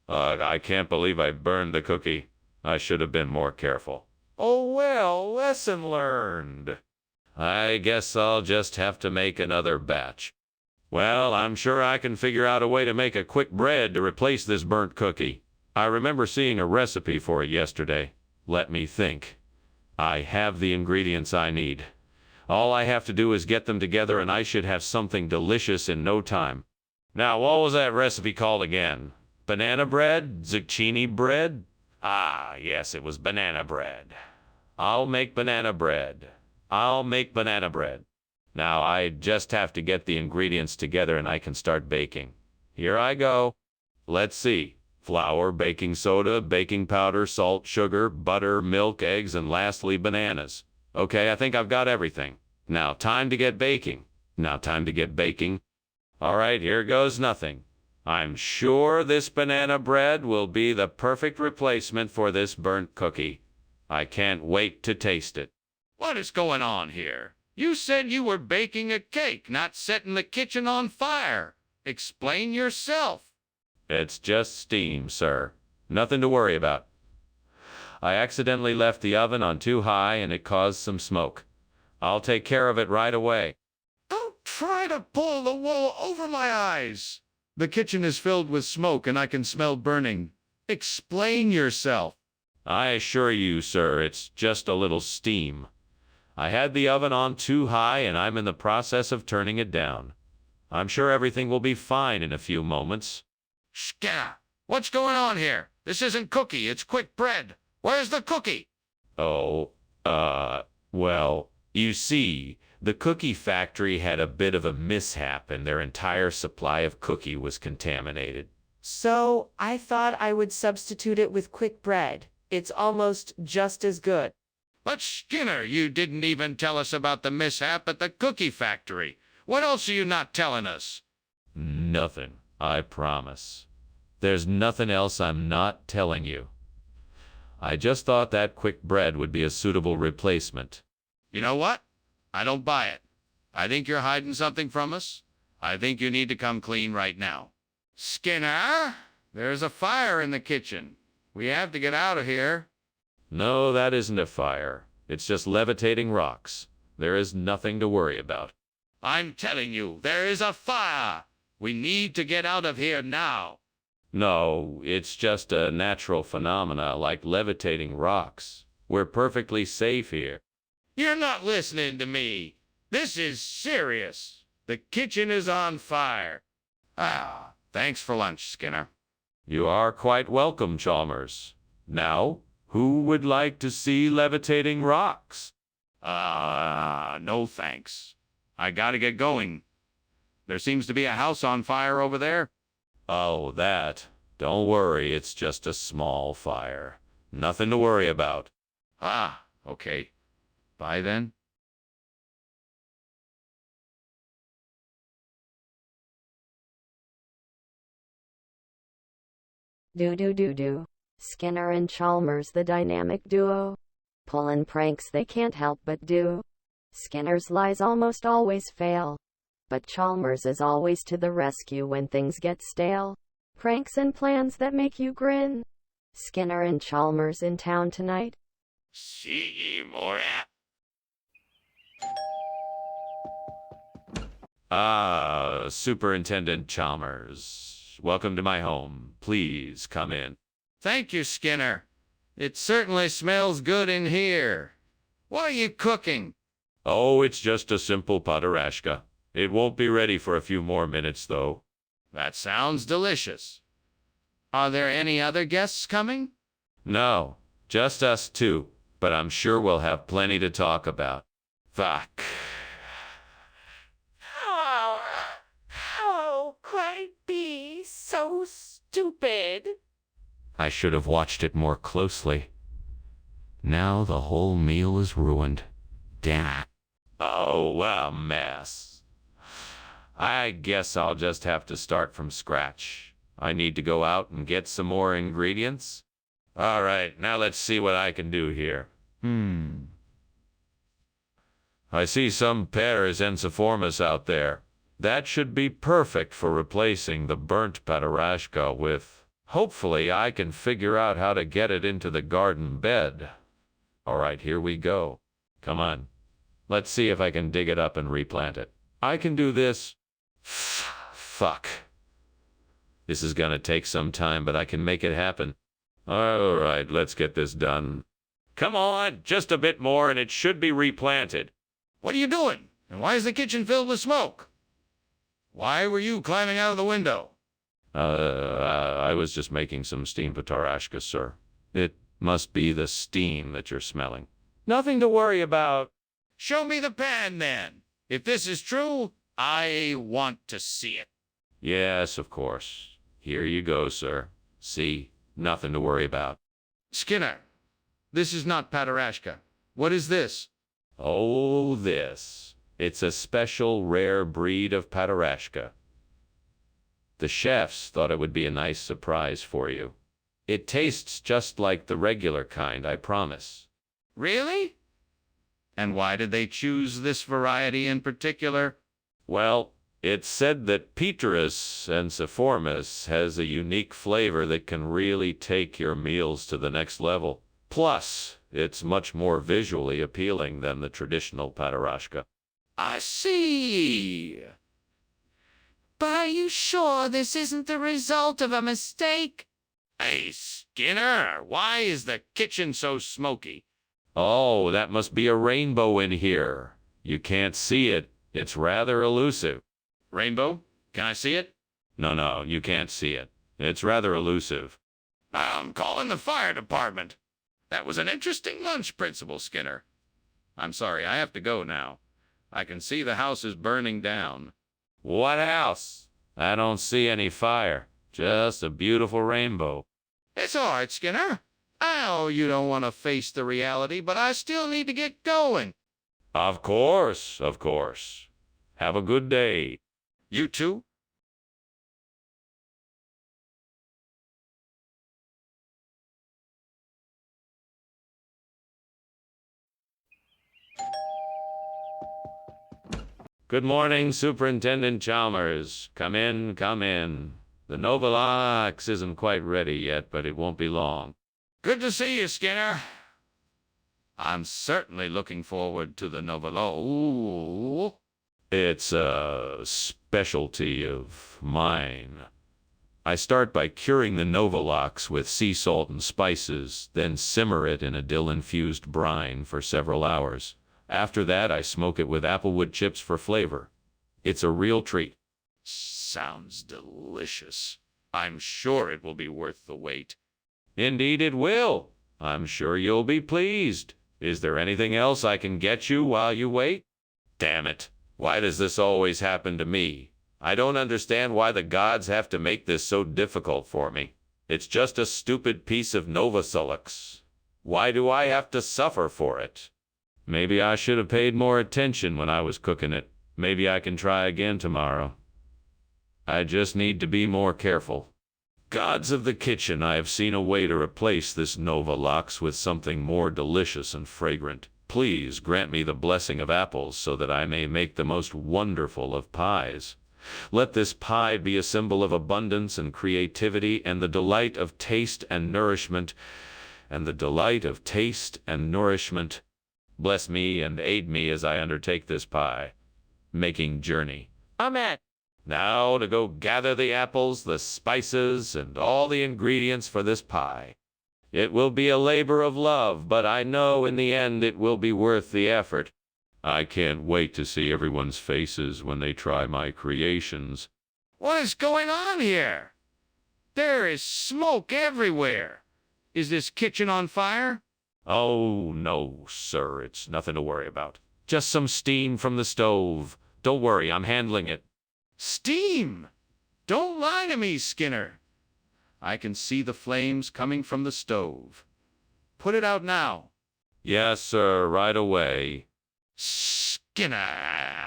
I can't believe I burned the cookie. I should have been more careful. Oh well, lesson learned. I guess I'll just have to make another batch. Well, I'm sure I can figure out a way to make a quick bread to replace this burnt cookie. I remember seeing a recipe for it yesterday. Let me think. I have the ingredients I need. All I have to do is get them together and I should have something delicious in no time. Now, what was that recipe called again? Banana bread? Zucchini bread? Ah, yes, it was banana bread. I'll make banana bread. Now, I just have to get the ingredients together and I can start baking. Here I go. Let's see. Flour, baking soda, baking powder, salt, sugar, butter, milk, eggs, and lastly, bananas. Okay, I think I've got everything. Now, time to get baking. All right, here goes nothing. I'm sure this banana bread will be the perfect replacement for this burnt cookie. I can't wait to taste it. What is going on here? You said you were baking a cake, not setting the kitchen on fire. Explain yourself. It's just steam, sir. Nothing to worry about. I accidentally left the oven on too high and it caused some smoke. I'll take care of it right away. Don't try to pull the wool over my eyes. The kitchen is filled with smoke and I can smell burning. Explain yourself. I assure you, sir, it's just a little steam. I had the oven on too high and I'm in the process of turning it down. I'm sure everything will be fine in a few moments. Skinner, what's going on here? This isn't cookie, it's quick bread. Where's the cookie? Well, you see, the cookie factory had a bit of a mishap and their entire supply of cookie was contaminated. So I thought I would substitute it with quick bread. It's almost just as good. But Skinner, you didn't even tell us about the mishap at the cookie factory. What else are you not telling us? Nothing, I promise. There's nothing else I'm not telling you. I just thought that quick bread would be a suitable replacement. You know what? I don't buy it. I think you're hiding something from us. I think you need to come clean right now. Skinner, there's a fire in the kitchen. We have to get out of here. No, that isn't a fire. It's just levitating rocks. There is nothing to worry about. I'm telling you, there is a fire. We need to get out of here now. No, it's just a natural phenomena like levitating rocks. We're perfectly safe here. You're not listening to me. This is serious. The kitchen is on fire. Ah, thanks for lunch, Skinner. You are quite welcome, Chalmers. Now, who would like to see levitating rocks? No thanks. I gotta get going. There seems to be a house on fire over there. Oh, that. Don't worry, it's just a small fire. Nothing to worry about. Ah, okay. Bye then. Do. Skinner and Chalmers, the dynamic duo. Pulling pranks they can't help but do. Skinner's lies almost always fail, but Chalmers is always to the rescue when things get stale. Pranks and plans that make you grin. Skinner and Chalmers in town tonight. See more at. Superintendent Chalmers. Welcome to my home. Please come in. Thank you, Skinner. It certainly smells good in here. What are you cooking? Oh, it's just a simple patarashka. It won't be ready for a few more minutes, though. That sounds delicious. Are there any other guests coming? No, just us two, but I'm sure we'll have plenty to talk about. Fuck. How could I be so stupid? I should have watched it more closely. Now the whole meal is ruined. Damn. Oh, a mess. I guess I'll just have to start from scratch. I need to go out and get some more ingredients. All right, now let's see what I can do here. I see some pears ensiformis out there. That should be perfect for replacing the burnt patarashka with. Hopefully I can figure out how to get it into the garden bed. All right, here we go. Come on. Let's see if I can dig it up and replant it. I can do this. Fuck. This is gonna take some time, but I can make it happen. All right, let's get this done. Come on, just a bit more and it should be replanted. What are you doing? And why is the kitchen filled with smoke? Why were you climbing out of the window? I was just making some steamed patarashka, sir. It must be the steam that you're smelling. Nothing to worry about. Show me the pan, then. If this is true, I want to see it. Yes, of course. Here you go, sir. See? Nothing to worry about. Skinner, this is not patarashka. What is this? Oh, this. It's a special rare breed of patarashka. The chefs thought it would be a nice surprise for you. It tastes just like the regular kind, I promise. Really? And why did they choose this variety in particular? Well, it's said that Petrus ensiformis has a unique flavor that can really take your meals to the next level. Plus, it's much more visually appealing than the traditional patarashka. I see. But are you sure this isn't the result of a mistake? Hey, Skinner, why is the kitchen so smoky? Oh, that must be a rainbow in here. You can't see it. It's rather elusive. Rainbow? Can I see it? No, you can't see it. It's rather elusive. I'm calling the fire department. That was an interesting lunch, Principal Skinner. I'm sorry, I have to go now. I can see the house is burning down. What house? I don't see any fire. Just a beautiful rainbow. It's all right, Skinner. I know you don't want to face the reality, but I still need to get going. Of course. Have a good day. You too? Good morning, Superintendent Chalmers. Come in. The Novalax isn't quite ready yet, but it won't be long. Good to see you, Skinner. I'm certainly looking forward to the Novalo. It's a specialty of mine. I start by curing the Novalax with sea salt and spices, then simmer it in a dill-infused brine for several hours. After that, I smoke it with applewood chips for flavor. It's a real treat. Sounds delicious. I'm sure it will be worth the wait. Indeed it will. I'm sure you'll be pleased. Is there anything else I can get you while you wait? Damn it. Why does this always happen to me? I don't understand why the gods have to make this so difficult for me. It's just a stupid piece of Novosulux. Why do I have to suffer for it? Maybe I should have paid more attention when I was cooking it. Maybe I can try again tomorrow. I just need to be more careful. Gods of the kitchen, I have seen a way to replace this Novolux with something more delicious and fragrant. Please grant me the blessing of apples so that I may make the most wonderful of pies. Let this pie be a symbol of abundance and creativity and the delight of taste and nourishment, Bless me and aid me as I undertake this pie-making journey. Amen. Now to go gather the apples, the spices, and all the ingredients for this pie. It will be a labor of love, but I know in the end it will be worth the effort. I can't wait to see everyone's faces when they try my creations. What is going on here? There is smoke everywhere. Is this kitchen on fire? Oh, no, sir, it's nothing to worry about. Just some steam from the stove. Don't worry, I'm handling it. Steam! Don't lie to me, Skinner. I can see the flames coming from the stove. Put it out now. Yes, sir, right away. Skinner!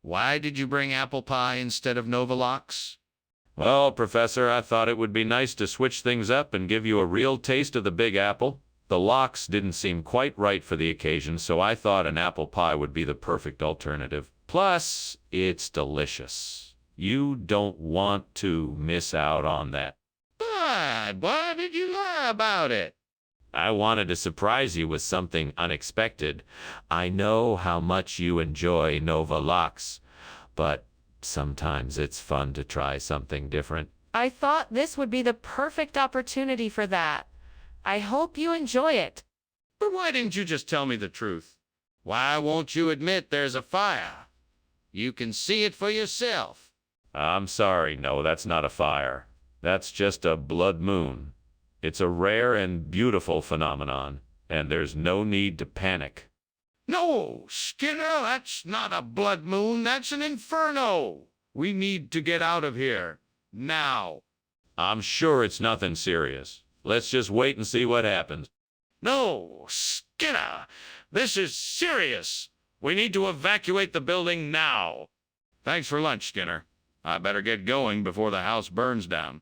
Why did you bring apple pie instead of Novolux? Well, Professor, I thought it would be nice to switch things up and give you a real taste of the Big Apple. The lox didn't seem quite right for the occasion, so I thought an apple pie would be the perfect alternative. Plus, it's delicious. You don't want to miss out on that. But why did you lie about it? I wanted to surprise you with something unexpected. I know how much you enjoy Novolux, but sometimes it's fun to try something different. I thought this would be the perfect opportunity for that. I hope you enjoy it. But why didn't you just tell me the truth? Why won't you admit there's a fire? You can see it for yourself. I'm sorry, no, that's not a fire. That's just a blood moon. It's a rare and beautiful phenomenon, and there's no need to panic. No, Skinner, that's not a blood moon, that's an inferno. We need to get out of here, now. I'm sure it's nothing serious. Let's just wait and see what happens. No, Skinner, this is serious. We need to evacuate the building now. Thanks for lunch, Skinner. I better get going before the house burns down.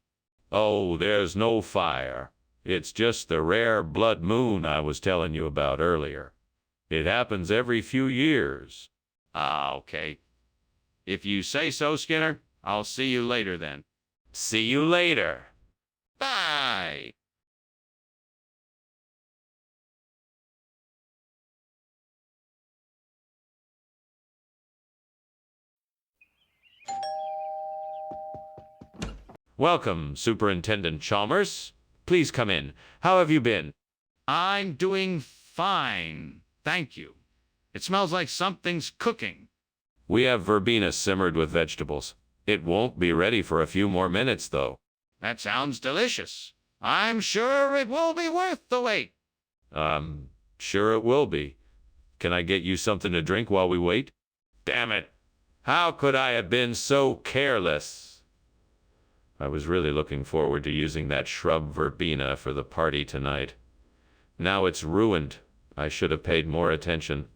Oh, there's no fire. It's just the rare blood moon I was telling you about earlier. It happens every few years. Ah, okay. If you say so, Skinner, I'll see you later then. See you later. Bye. Welcome, Superintendent Chalmers. Please come in. How have you been? I'm doing fine, thank you. It smells like something's cooking. We have verbena simmered with vegetables. It won't be ready for a few more minutes, though. That sounds delicious. I'm sure it will be worth the wait. Sure it will be. Can I get you something to drink while we wait? Damn it. How could I have been so careless? I was really looking forward to using that shrub verbena for the party tonight. Now it's ruined. I should have paid more attention.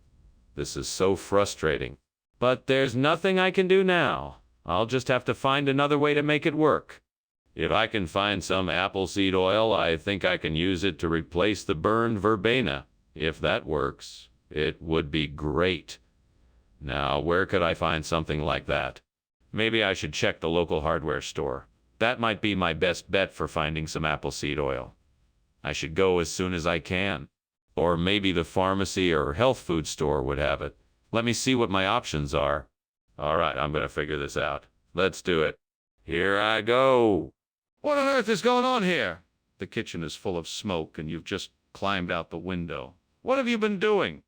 This is so frustrating. But there's nothing I can do now. I'll just have to find another way to make it work. If I can find some apple seed oil, I think I can use it to replace the burned verbena. If that works, it would be great. Now, where could I find something like that? Maybe I should check the local hardware store. That might be my best bet for finding some apple seed oil. I should go as soon as I can. Or maybe the pharmacy or health food store would have it. Let me see what my options are. All right, I'm going to figure this out. Let's do it. Here I go. What on earth is going on here? The kitchen is full of smoke and you've just climbed out the window. What have you been doing?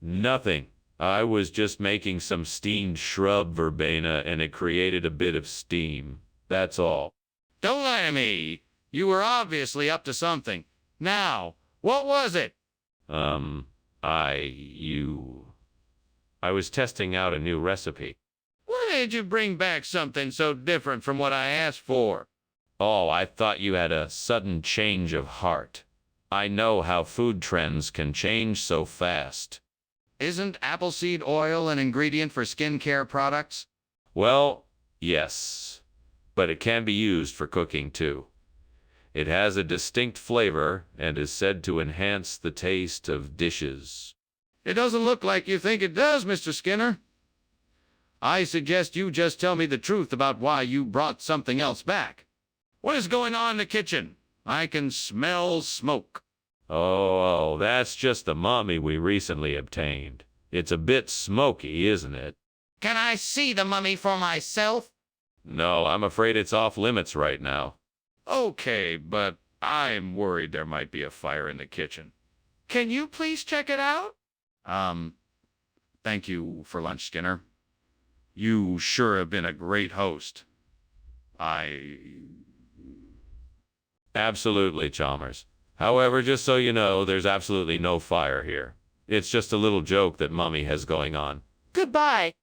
Nothing. I was just making some steamed shrub verbena and it created a bit of steam. That's all. Don't lie to me. You were obviously up to something. Now, what was it? I was testing out a new recipe. Why did you bring back something so different from what I asked for? Oh, I thought you had a sudden change of heart. I know how food trends can change so fast. Isn't apple seed oil an ingredient for skincare products? Well, yes, but it can be used for cooking too. It has a distinct flavor and is said to enhance the taste of dishes. It doesn't look like you think it does, Mr. Skinner. I suggest you just tell me the truth about why you brought something else back. What is going on in the kitchen? I can smell smoke. Oh, that's just the mummy we recently obtained. It's a bit smoky, isn't it? Can I see the mummy for myself? No, I'm afraid it's off limits right now. Okay, but I'm worried there might be a fire in the kitchen. Can you please check it out? Thank you for lunch, Skinner. You sure have been a great host. Absolutely, Chalmers. However, just so you know, there's absolutely no fire here. It's just a little joke that Mummy has going on. Goodbye.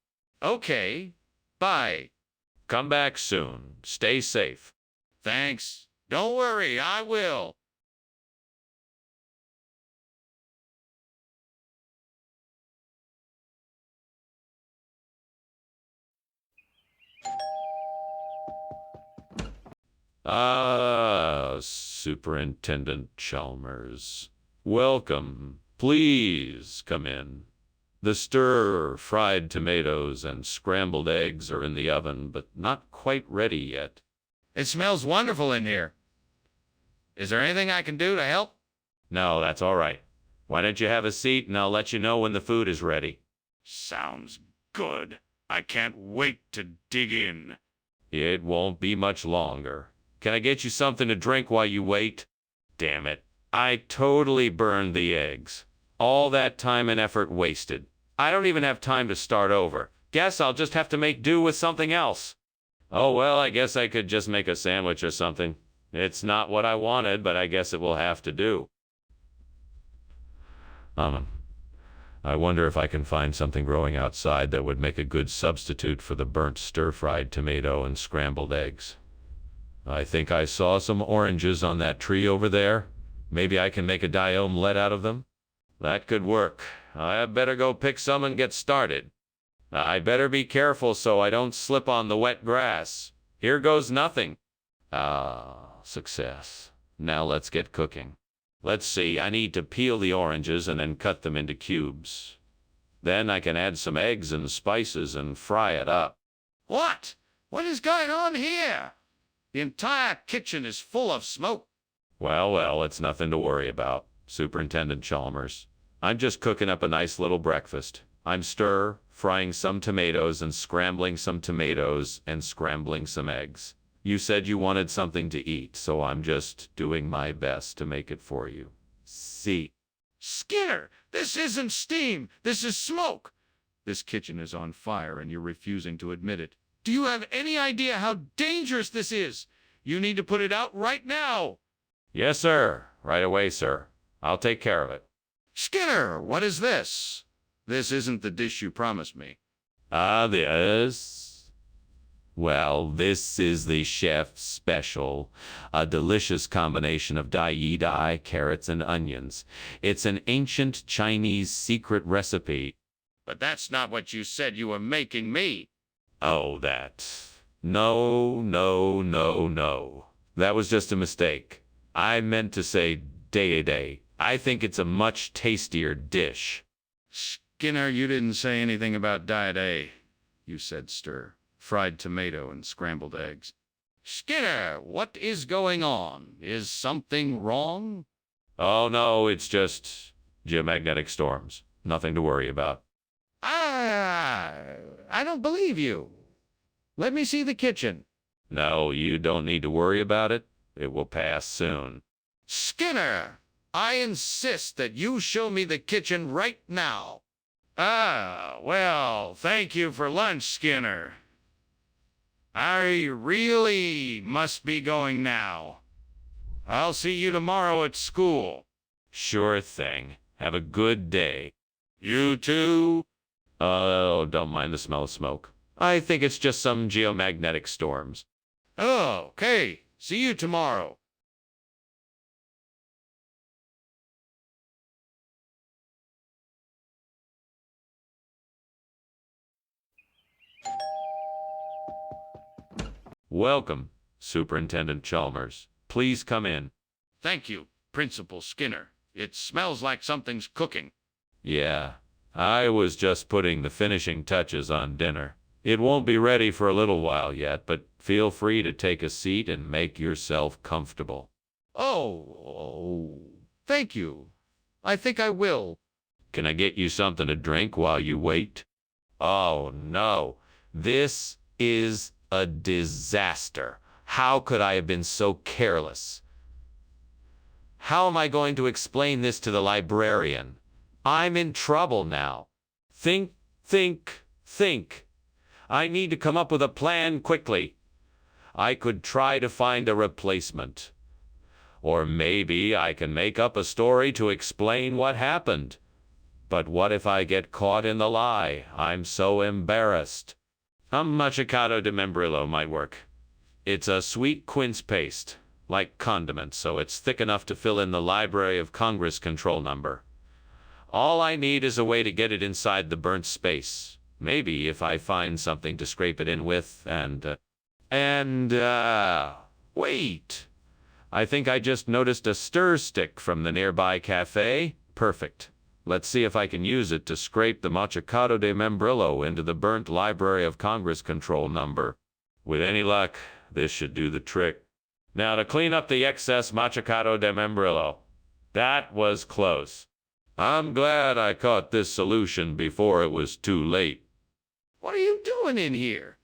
Okay, bye. Come back soon. Stay safe. Thanks. Don't worry, I will. Superintendent Chalmers. Welcome. Please come in. The stir-fried tomatoes and scrambled eggs are in the oven, but not quite ready yet. It smells wonderful in here. Is there anything I can do to help? No, that's all right. Why don't you have a seat and I'll let you know when the food is ready. Sounds good. I can't wait to dig in. It won't be much longer. Can I get you something to drink while you wait? Damn it. I totally burned the eggs. All that time and effort wasted. I don't even have time to start over. Guess I'll just have to make do with something else. Oh well, I guess I could just make a sandwich or something. It's not what I wanted, but I guess it will have to do. I wonder if I can find something growing outside that would make a good substitute for the burnt stir-fried tomato and scrambled eggs. I think I saw some oranges on that tree over there. Maybe I can make a dye omelette out of them? That could work. I better go pick some and get started. I better be careful so I don't slip on the wet grass. Here goes nothing. Success. Now let's get cooking. Let's see, I need to peel the oranges and then cut them into cubes. Then I can add some eggs and spices and fry it up. What? What is going on here? The entire kitchen is full of smoke. Well, it's nothing to worry about, Superintendent Chalmers. I'm just cooking up a nice little breakfast. I'm stir-frying some tomatoes and scrambling some tomatoes and scrambling some eggs. You said you wanted something to eat, so I'm just doing my best to make it for you. See? Skinner, this isn't steam. This is smoke. This kitchen is on fire and you're refusing to admit it. Do you have any idea how dangerous this is? You need to put it out right now. Yes, sir. Right away, sir. I'll take care of it. Skinner, what is this? This isn't the dish you promised me. This? Well, this is the chef's special. A delicious combination of dai, carrots, and onions. It's an ancient Chinese secret recipe. But that's not what you said you were making me. Oh, that. No. That was just a mistake. I meant to say day. I think it's a much tastier dish. Skinner, you didn't say anything about day. You said stir, fried tomato, and scrambled eggs. Skinner, what is going on? Is something wrong? Oh, no, it's just geomagnetic storms. Nothing to worry about. I don't believe you. Let me see the kitchen. No, you don't need to worry about it. It will pass soon. Skinner, I insist that you show me the kitchen right now. Ah, well, thank you for lunch, Skinner. I really must be going now. I'll see you tomorrow at school. Sure thing. Have a good day. You too? Oh, don't mind the smell of smoke. I think it's just some geomagnetic storms. Oh, okay. See you tomorrow. Welcome, Superintendent Chalmers. Please come in. Thank you, Principal Skinner. It smells like something's cooking. Yeah, I was just putting the finishing touches on dinner. It won't be ready for a little while yet, but feel free to take a seat and make yourself comfortable. Oh, thank you. I think I will. Can I get you something to drink while you wait? Oh no, this is a disaster. How could I have been so careless? How am I going to explain this to the librarian? I'm in trouble now. Think. I need to come up with a plan quickly. I could try to find a replacement. Or maybe I can make up a story to explain what happened. But what if I get caught in the lie? I'm so embarrassed. A machicado de membrillo might work. It's a sweet quince paste, like condiments, so it's thick enough to fill in the Library of Congress control number. All I need is a way to get it inside the burnt space. Maybe if I find something to scrape it in with, wait. I think I just noticed a stir stick from the nearby cafe. Perfect. Let's see if I can use it to scrape the machicado de membrillo into the burnt Library of Congress control number. With any luck, this should do the trick. Now to clean up the excess machicado de membrillo. That was close. I'm glad I caught this solution before it was too late. What are you doing in here?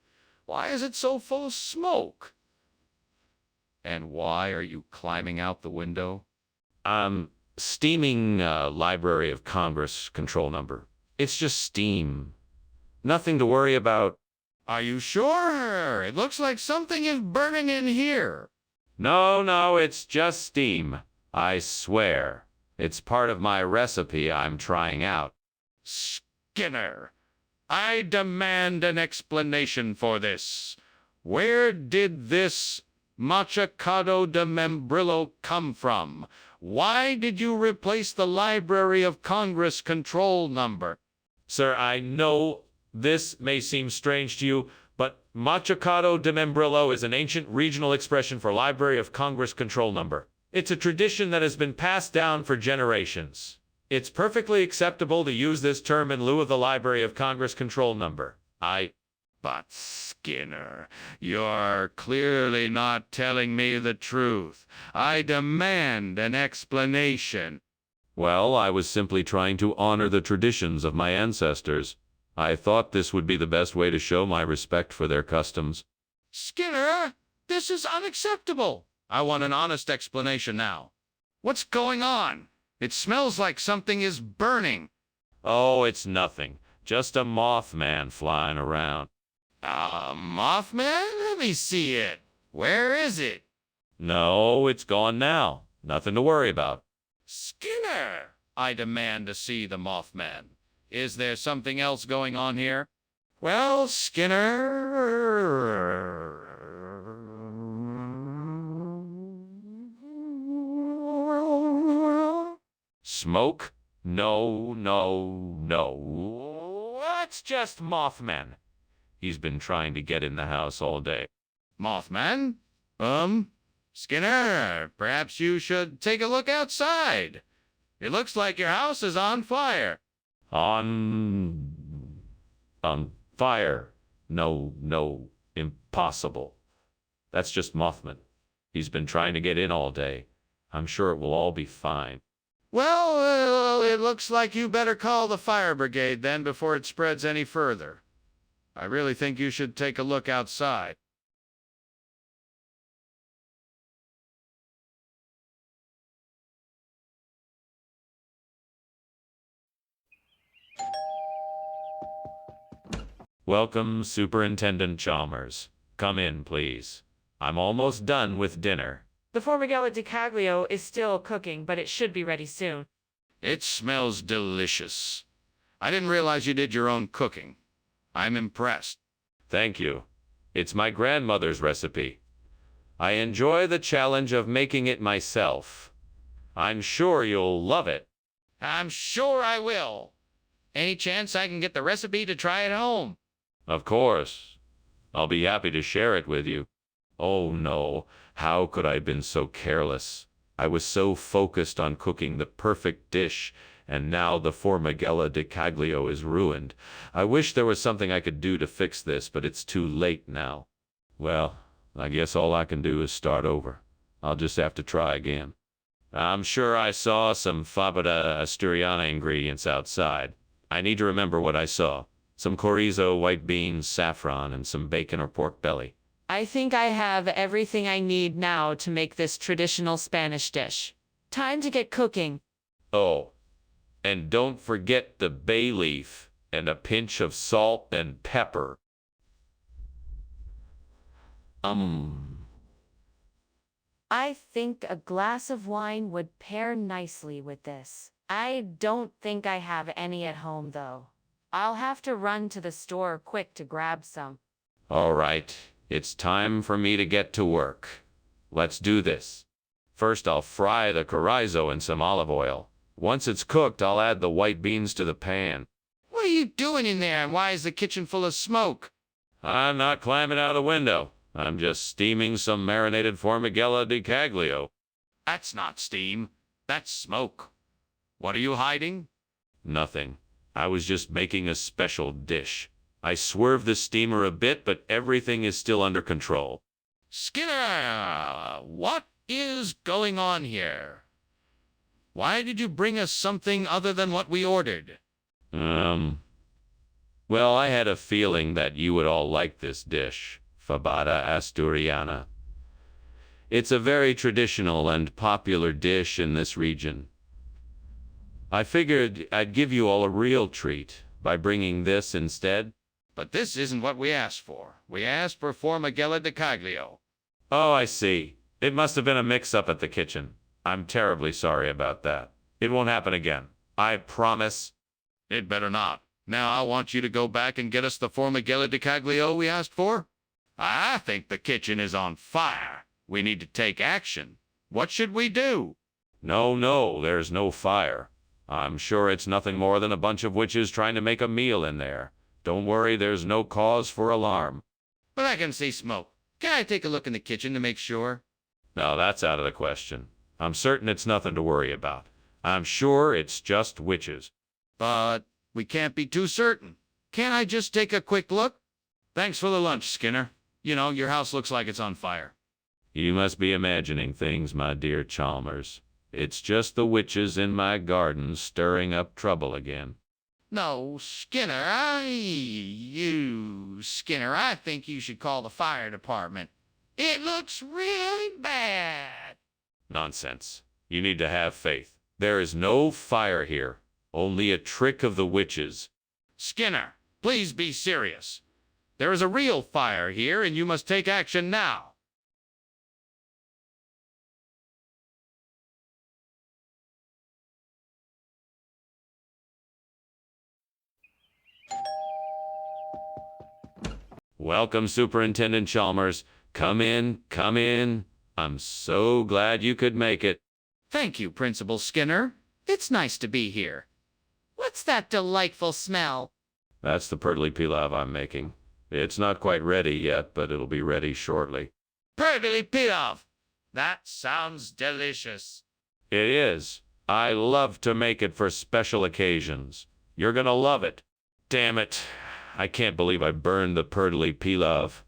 Why is it so full of smoke? And why are you climbing out the window? Steaming Library of Congress control number. It's just steam. Nothing to worry about. Are you sure? It looks like something is burning in here. No, it's just steam. I swear. It's part of my recipe I'm trying out. Skinner, I demand an explanation for this. Where did this machicado de membrillo come from? Why did you replace the Library of Congress control number? Sir, I know this may seem strange to you, but machicado de membrillo is an ancient regional expression for Library of Congress control number. It's a tradition that has been passed down for generations. It's perfectly acceptable to use this term in lieu of the Library of Congress control number. But Skinner, you're clearly not telling me the truth. I demand an explanation. Well, I was simply trying to honor the traditions of my ancestors. I thought this would be the best way to show my respect for their customs. Skinner, this is unacceptable. I want an honest explanation now. What's going on? It smells like something is burning. Oh, it's nothing. Just a Mothman flying around. Mothman? Let me see it. Where is it? No, it's gone now. Nothing to worry about. Skinner, I demand to see the Mothman. Is there something else going on here? Well, Skinner... Smoke? No. That's just Mothman. He's been trying to get in the house all day. Mothman? Skinner, perhaps you should take a look outside. It looks like your house is on fire. On fire? No, impossible. That's just Mothman. He's been trying to get in all day. I'm sure it will all be fine. Well, it looks like you better call the fire brigade then before it spreads any further. I really think you should take a look outside. Welcome, Superintendent Chalmers. Come in, please. I'm almost done with dinner. The formigella di caglio is still cooking, but it should be ready soon. It smells delicious. I didn't realize you did your own cooking. I'm impressed. Thank you. It's my grandmother's recipe. I enjoy the challenge of making it myself. I'm sure you'll love it. I'm sure I will. Any chance I can get the recipe to try at home? Of course. I'll be happy to share it with you. Oh no, how could I have been so careless? I was so focused on cooking the perfect dish, and now the formigella di caglio is ruined. I wish there was something I could do to fix this, but it's too late now. Well, I guess all I can do is start over. I'll just have to try again. I'm sure I saw some fabada asturiana ingredients outside. I need to remember what I saw. Some chorizo, white beans, saffron, and some bacon or pork belly. I think I have everything I need now to make this traditional Spanish dish. Time to get cooking. Oh, and don't forget the bay leaf and a pinch of salt and pepper. I think a glass of wine would pair nicely with this. I don't think I have any at home, though. I'll have to run to the store quick to grab some. All right, it's time for me to get to work. Let's do this. First, I'll fry the chorizo in some olive oil. Once it's cooked, I'll add the white beans to the pan. What are you doing in there, and why is the kitchen full of smoke? I'm not climbing out of the window. I'm just steaming some marinated formigella di caglio. That's not steam. That's smoke. What are you hiding? Nothing. I was just making a special dish. I swerved the steamer a bit, but everything is still under control. Skinner, what is going on here? Why did you bring us something other than what we ordered? Well, I had a feeling that you would all like this dish, fabada asturiana. It's a very traditional and popular dish in this region. I figured I'd give you all a real treat by bringing this instead. But this isn't what we asked for. We asked for formigella di caglio. Oh, I see. It must have been a mix-up at the kitchen. I'm terribly sorry about that. It won't happen again. I promise. It better not. Now I want you to go back and get us the formigella di caglio we asked for. I think the kitchen is on fire. We need to take action. What should we do? No, there's no fire. I'm sure it's nothing more than a bunch of witches trying to make a meal in there. Don't worry, there's no cause for alarm. But I can see smoke. Can I take a look in the kitchen to make sure? No, that's out of the question. I'm certain it's nothing to worry about. I'm sure it's just witches. But we can't be too certain. Can't I just take a quick look? Thanks for the lunch, Skinner. You know, your house looks like it's on fire. You must be imagining things, my dear Chalmers. It's just the witches in my garden stirring up trouble again. No, Skinner, I think you should call the fire department. It looks really bad. Nonsense. You need to have faith. There is no fire here. Only a trick of the witches. Skinner, please be serious. There is a real fire here, and you must take action now. Welcome, Superintendent Chalmers. Come in, come in. I'm so glad you could make it. Thank you, Principal Skinner. It's nice to be here. What's that delightful smell? That's the purtly pilav I'm making. It's not quite ready yet, but it'll be ready shortly. Purtly pilav. That sounds delicious. It is. I love to make it for special occasions. You're gonna love it. Damn it. I can't believe I burned the purtly pilav.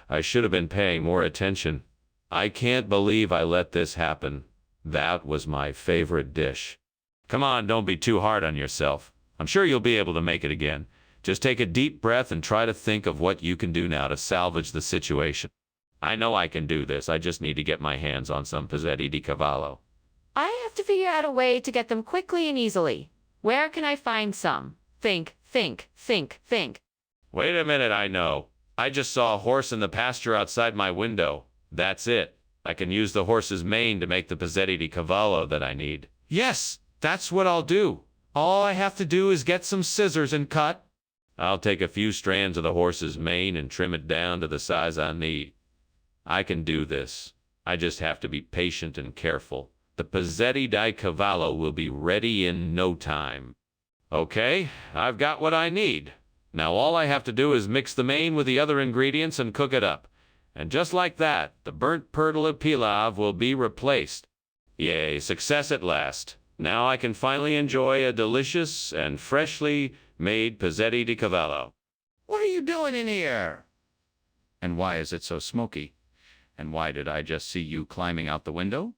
I should have been paying more attention. I can't believe I let this happen. That was my favorite dish. Come on, don't be too hard on yourself. I'm sure you'll be able to make it again. Just take a deep breath and try to think of what you can do now to salvage the situation. I know I can do this. I just need to get my hands on some pezzetti di cavallo. I have to figure out a way to get them quickly and easily. Where can I find some? Think. Wait a minute, I know. I just saw a horse in the pasture outside my window. That's it. I can use the horse's mane to make the pezzetti di cavallo that I need. Yes, that's what I'll do. All I have to do is get some scissors and cut. I'll take a few strands of the horse's mane and trim it down to the size I need. I can do this. I just have to be patient and careful. The pezzetti di cavallo will be ready in no time. Okay, I've got what I need. Now all I have to do is mix the mane with the other ingredients and cook it up. And just like that, the burnt perdola pilaf will be replaced. Yay, success at last. Now I can finally enjoy a delicious and freshly made pezzetti di cavallo. What are you doing in here? And why is it so smoky? And why did I just see you climbing out the window?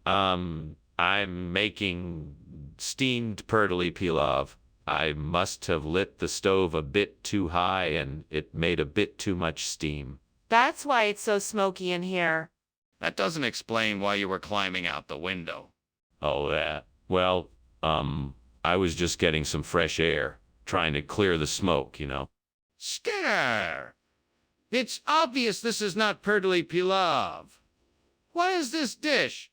I'm making steamed perdola pilaf. I must have lit the stove a bit too high and it made a bit too much steam. That's why it's so smoky in here. That doesn't explain why you were climbing out the window. Oh, that. Well, I was just getting some fresh air, trying to clear the smoke, you know. Skinner! It's obvious this is not perdola pilaf. What is this dish?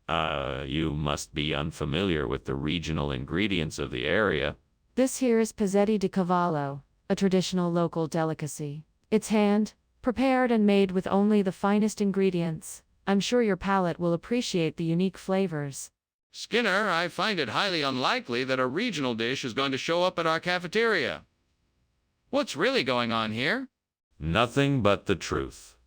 You must be unfamiliar with the regional ingredients of the area. This here is pezzetti di cavallo, a traditional local delicacy. It's prepared and made with only the finest ingredients. I'm sure your palate will appreciate the unique flavors. Skinner, I find it highly unlikely that a regional dish is going to show up at our cafeteria. What's really going on here? Nothing but the truth.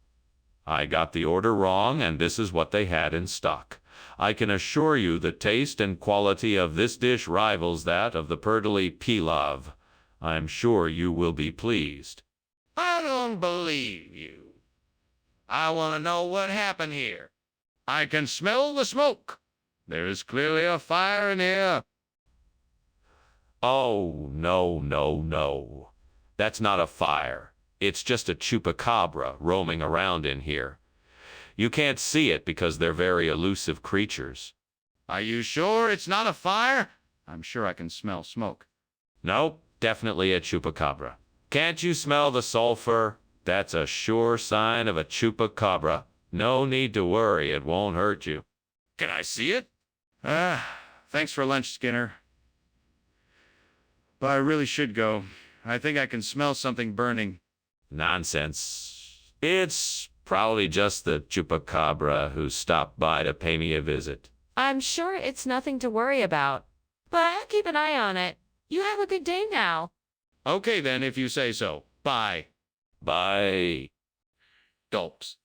I got the order wrong, and this is what they had in stock. I can assure you the taste and quality of this dish rivals that of the perdola pilaf. I'm sure you will be pleased. I don't believe you. I want to know what happened here. I can smell the smoke. There is clearly a fire in here. Oh, no. That's not a fire. It's just a chupacabra roaming around in here. You can't see it because they're very elusive creatures. Are you sure it's not a fire? I'm sure I can smell smoke. Nope, definitely a chupacabra. Can't you smell the sulfur? That's a sure sign of a chupacabra. No need to worry, it won't hurt you. Can I see it? Thanks for lunch, Skinner. But I really should go. I think I can smell something burning. Nonsense. It's probably just the chupacabra who stopped by to pay me a visit. I'm sure it's nothing to worry about. But I'll keep an eye on it. You have a good day now. Okay then, if you say so. Bye. Bye. Gulps.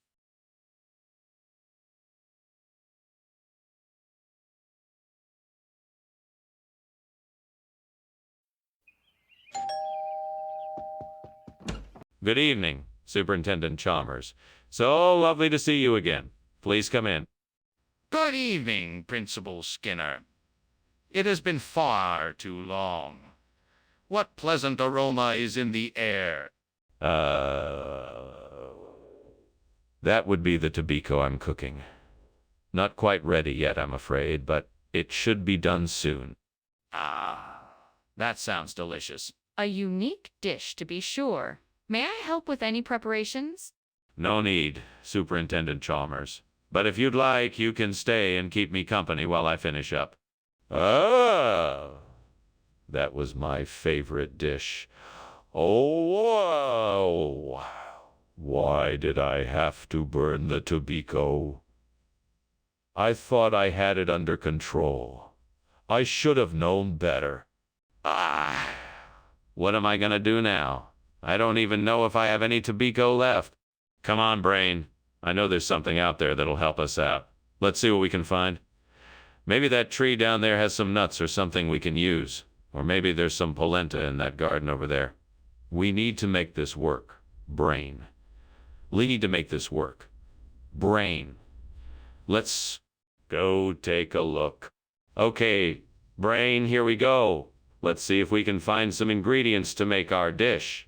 Good evening, Superintendent Chalmers. So lovely to see you again. Please come in. Good evening, Principal Skinner. It has been far too long. What pleasant aroma is in the air? That would be the tobacco I'm cooking. Not quite ready yet, I'm afraid, but it should be done soon. Ah, that sounds delicious. A unique dish, to be sure. May I help with any preparations? No need, Superintendent Chalmers. But if you'd like, you can stay and keep me company while I finish up. Ah, that was my favorite dish. Oh, why did I have to burn the tobacco? I thought I had it under control. I should have known better. What am I gonna do now? I don't even know if I have any tobacco left. Come on, brain. I know there's something out there that'll help us out. Let's see what we can find. Maybe that tree down there has some nuts or something we can use. Or maybe there's some polenta in that garden over there. We need to make this work. Brain. We need to make this work. Brain. Let's go take a look. Okay, brain, here we go. Let's see if we can find some ingredients to make our dish.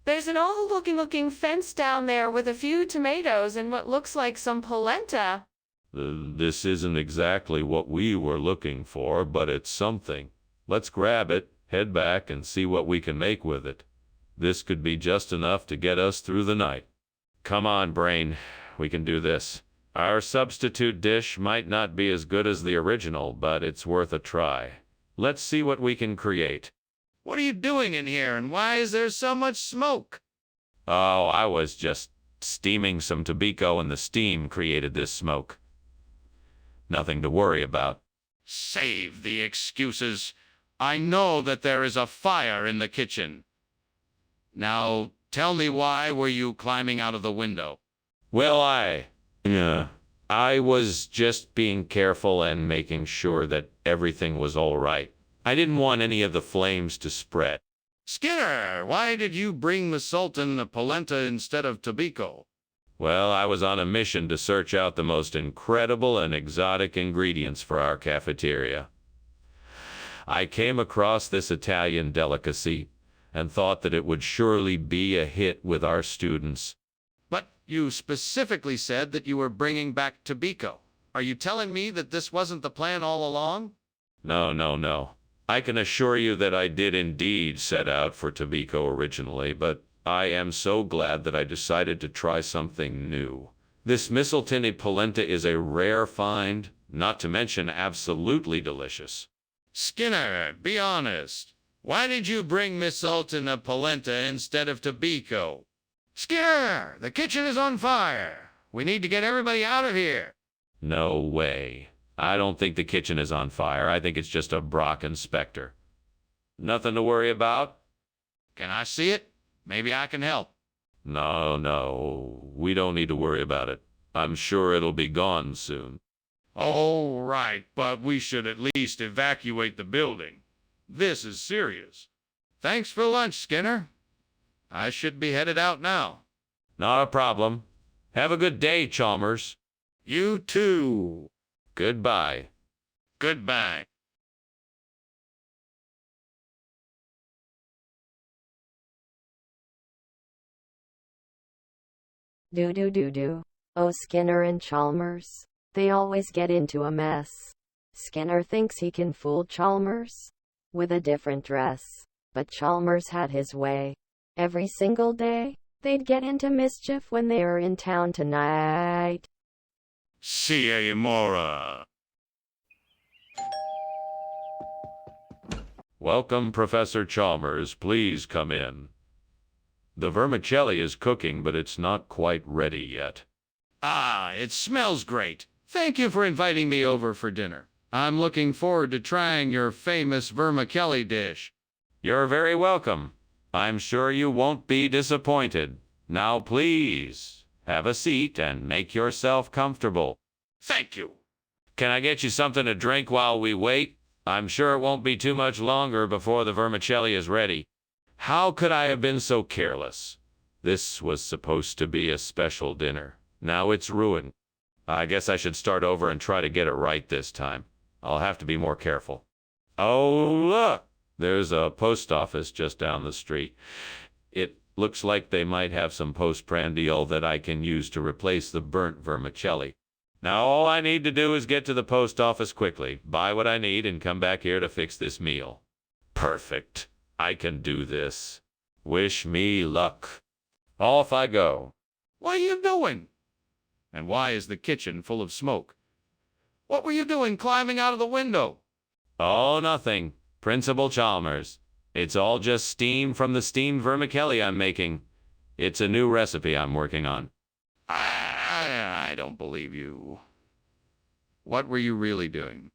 There's an old-looking fence down there with a few tomatoes and what looks like some polenta. This isn't exactly what we were looking for, but it's something. Let's grab it, head back, and see what we can make with it. This could be just enough to get us through the night. Come on, Brain. We can do this. Our substitute dish might not be as good as the original, but it's worth a try. Let's see what we can create. What are you doing in here, and why is there so much smoke? Oh, I was just steaming some tobacco, and the steam created this smoke. Nothing to worry about. Save the excuses. I know that there is a fire in the kitchen. Now, tell me, why were you climbing out of the window? Well, I was just being careful and making sure that everything was all right. I didn't want any of the flames to spread. Skinner, why did you bring the salt and the polenta instead of tobacco? Well, I was on a mission to search out the most incredible and exotic ingredients for our cafeteria. I came across this Italian delicacy and thought that it would surely be a hit with our students. But you specifically said that you were bringing back tobacco. Are you telling me that this wasn't the plan all along? No. I can assure you that I did indeed set out for tobacco originally, but I am so glad that I decided to try something new. This mistletoe polenta is a rare find, not to mention absolutely delicious. Skinner, be honest. Why did you bring mistletoe polenta instead of tobacco? Skinner, the kitchen is on fire. We need to get everybody out of here. No way. I don't think the kitchen is on fire. I think it's just a Brock inspector. Nothing to worry about? Can I see it? Maybe I can help. No. We don't need to worry about it. I'm sure it'll be gone soon. Oh, right, but we should at least evacuate the building. This is serious. Thanks for lunch, Skinner. I should be headed out now. Not a problem. Have a good day, Chalmers. You too. Goodbye. Goodbye. Do. Oh, Skinner and Chalmers. They always get into a mess. Skinner thinks he can fool Chalmers with a different dress, but Chalmers had his way. Every single day, they'd get into mischief when they are in town tonight. See ya, Mora. Welcome, Professor Chalmers. Please come in. The vermicelli is cooking, but it's not quite ready yet. Ah, it smells great. Thank you for inviting me over for dinner. I'm looking forward to trying your famous vermicelli dish. You're very welcome. I'm sure you won't be disappointed. Now, please, have a seat and make yourself comfortable. Thank you. Can I get you something to drink while we wait? I'm sure it won't be too much longer before the vermicelli is ready. How could I have been so careless? This was supposed to be a special dinner. Now it's ruined. I guess I should start over and try to get it right this time. I'll have to be more careful. Oh, look! There's a post office just down the street. It looks like they might have some postprandial that I can use to replace the burnt vermicelli. Now all I need to do is get to the post office quickly, buy what I need, and come back here to fix this meal. Perfect. I can do this. Wish me luck. Off I go. What are you doing? And why is the kitchen full of smoke? What were you doing climbing out of the window? Oh, nothing. Principal Chalmers. It's all just steam from the steamed vermicelli I'm making. It's a new recipe I'm working on. I don't believe you. What were you really doing?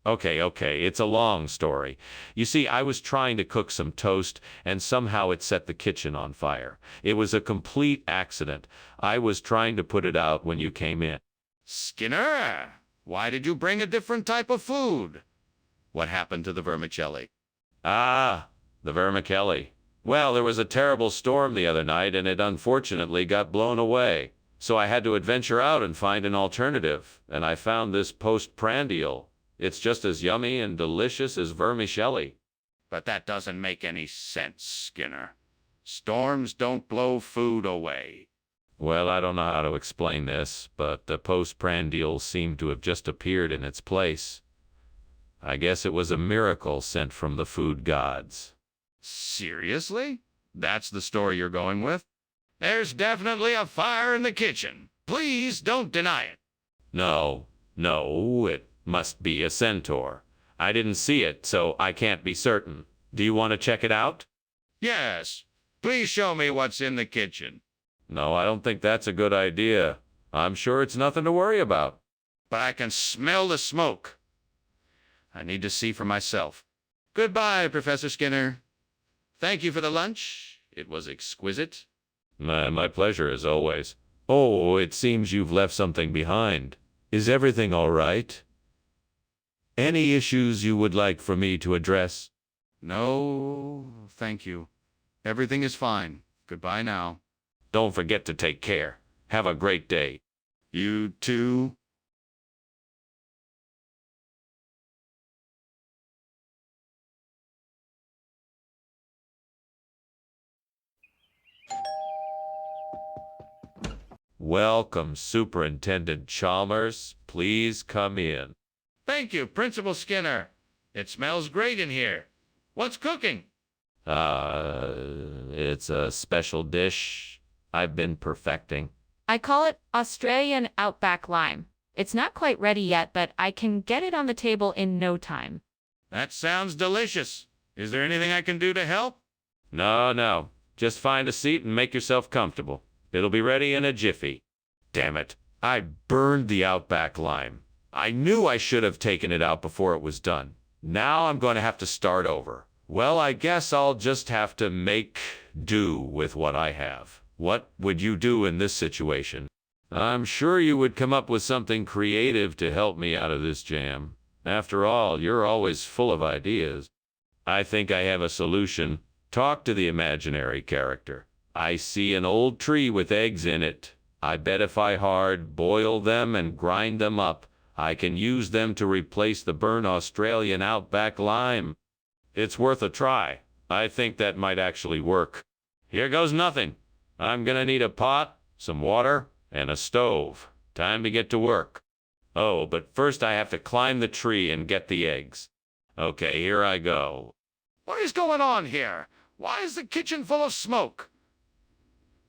Okay, it's a long story. You see, I was trying to cook some toast, and somehow it set the kitchen on fire. It was a complete accident. I was trying to put it out when you came in. Skinner, why did you bring a different type of food? What happened to the vermicelli? Ah, the vermicelli. Well, there was a terrible storm the other night, and it unfortunately got blown away. So I had to adventure out and find an alternative, and I found this postprandial. It's just as yummy and delicious as vermicelli. But that doesn't make any sense, Skinner. Storms don't blow food away. Well, I don't know how to explain this, but the postprandial seemed to have just appeared in its place. I guess it was a miracle sent from the food gods. Seriously? That's the story you're going with? There's definitely a fire in the kitchen. Please don't deny it. No, no, it must be a centaur. I didn't see it, so I can't be certain. Do you want to check it out? Yes. Please show me what's in the kitchen. No, I don't think that's a good idea. I'm sure it's nothing to worry about. But I can smell the smoke. I need to see for myself. Goodbye, Professor Skinner. Thank you for the lunch. It was exquisite. My pleasure, as always. Oh, it seems you've left something behind. Is everything all right? Any issues you would like for me to address? No, thank you. Everything is fine. Goodbye now. Don't forget to take care. Have a great day. You too. Welcome, Superintendent Chalmers. Please come in. Thank you, Principal Skinner. It smells great in here. What's cooking? It's a special dish I've been perfecting. I call it Australian Outback Lime. It's not quite ready yet, but I can get it on the table in no time. That sounds delicious. Is there anything I can do to help? No. Just find a seat and make yourself comfortable. It'll be ready in a jiffy. Damn it. I burned the Outback Lime. I knew I should have taken it out before it was done. Now I'm going to have to start over. Well, I guess I'll just have to make do with what I have. What would you do in this situation? I'm sure you would come up with something creative to help me out of this jam. After all, you're always full of ideas. I think I have a solution. Talk to the imaginary character. I see an old tree with eggs in it. I bet if I hard boil them and grind them up, I can use them to replace the burnt Australian Outback Lime. It's worth a try. I think that might actually work. Here goes nothing. I'm gonna need a pot, some water, and a stove. Time to get to work. Oh, but first I have to climb the tree and get the eggs. Okay, here I go. What is going on here? Why is the kitchen full of smoke?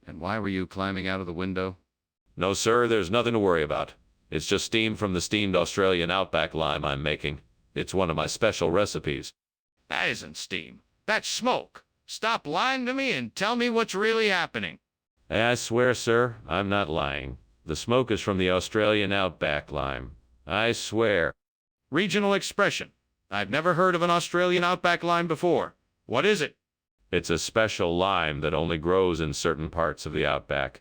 And why were you climbing out of the window? No, sir, there's nothing to worry about. It's just steam from the steamed Australian Outback Lime I'm making. It's one of my special recipes. That isn't steam. That's smoke. Stop lying to me and tell me what's really happening. I swear, sir, I'm not lying. The smoke is from the Australian Outback Lime. I swear. Regional expression. I've never heard of an Australian Outback Lime before. What is it? It's a special lime that only grows in certain parts of the outback.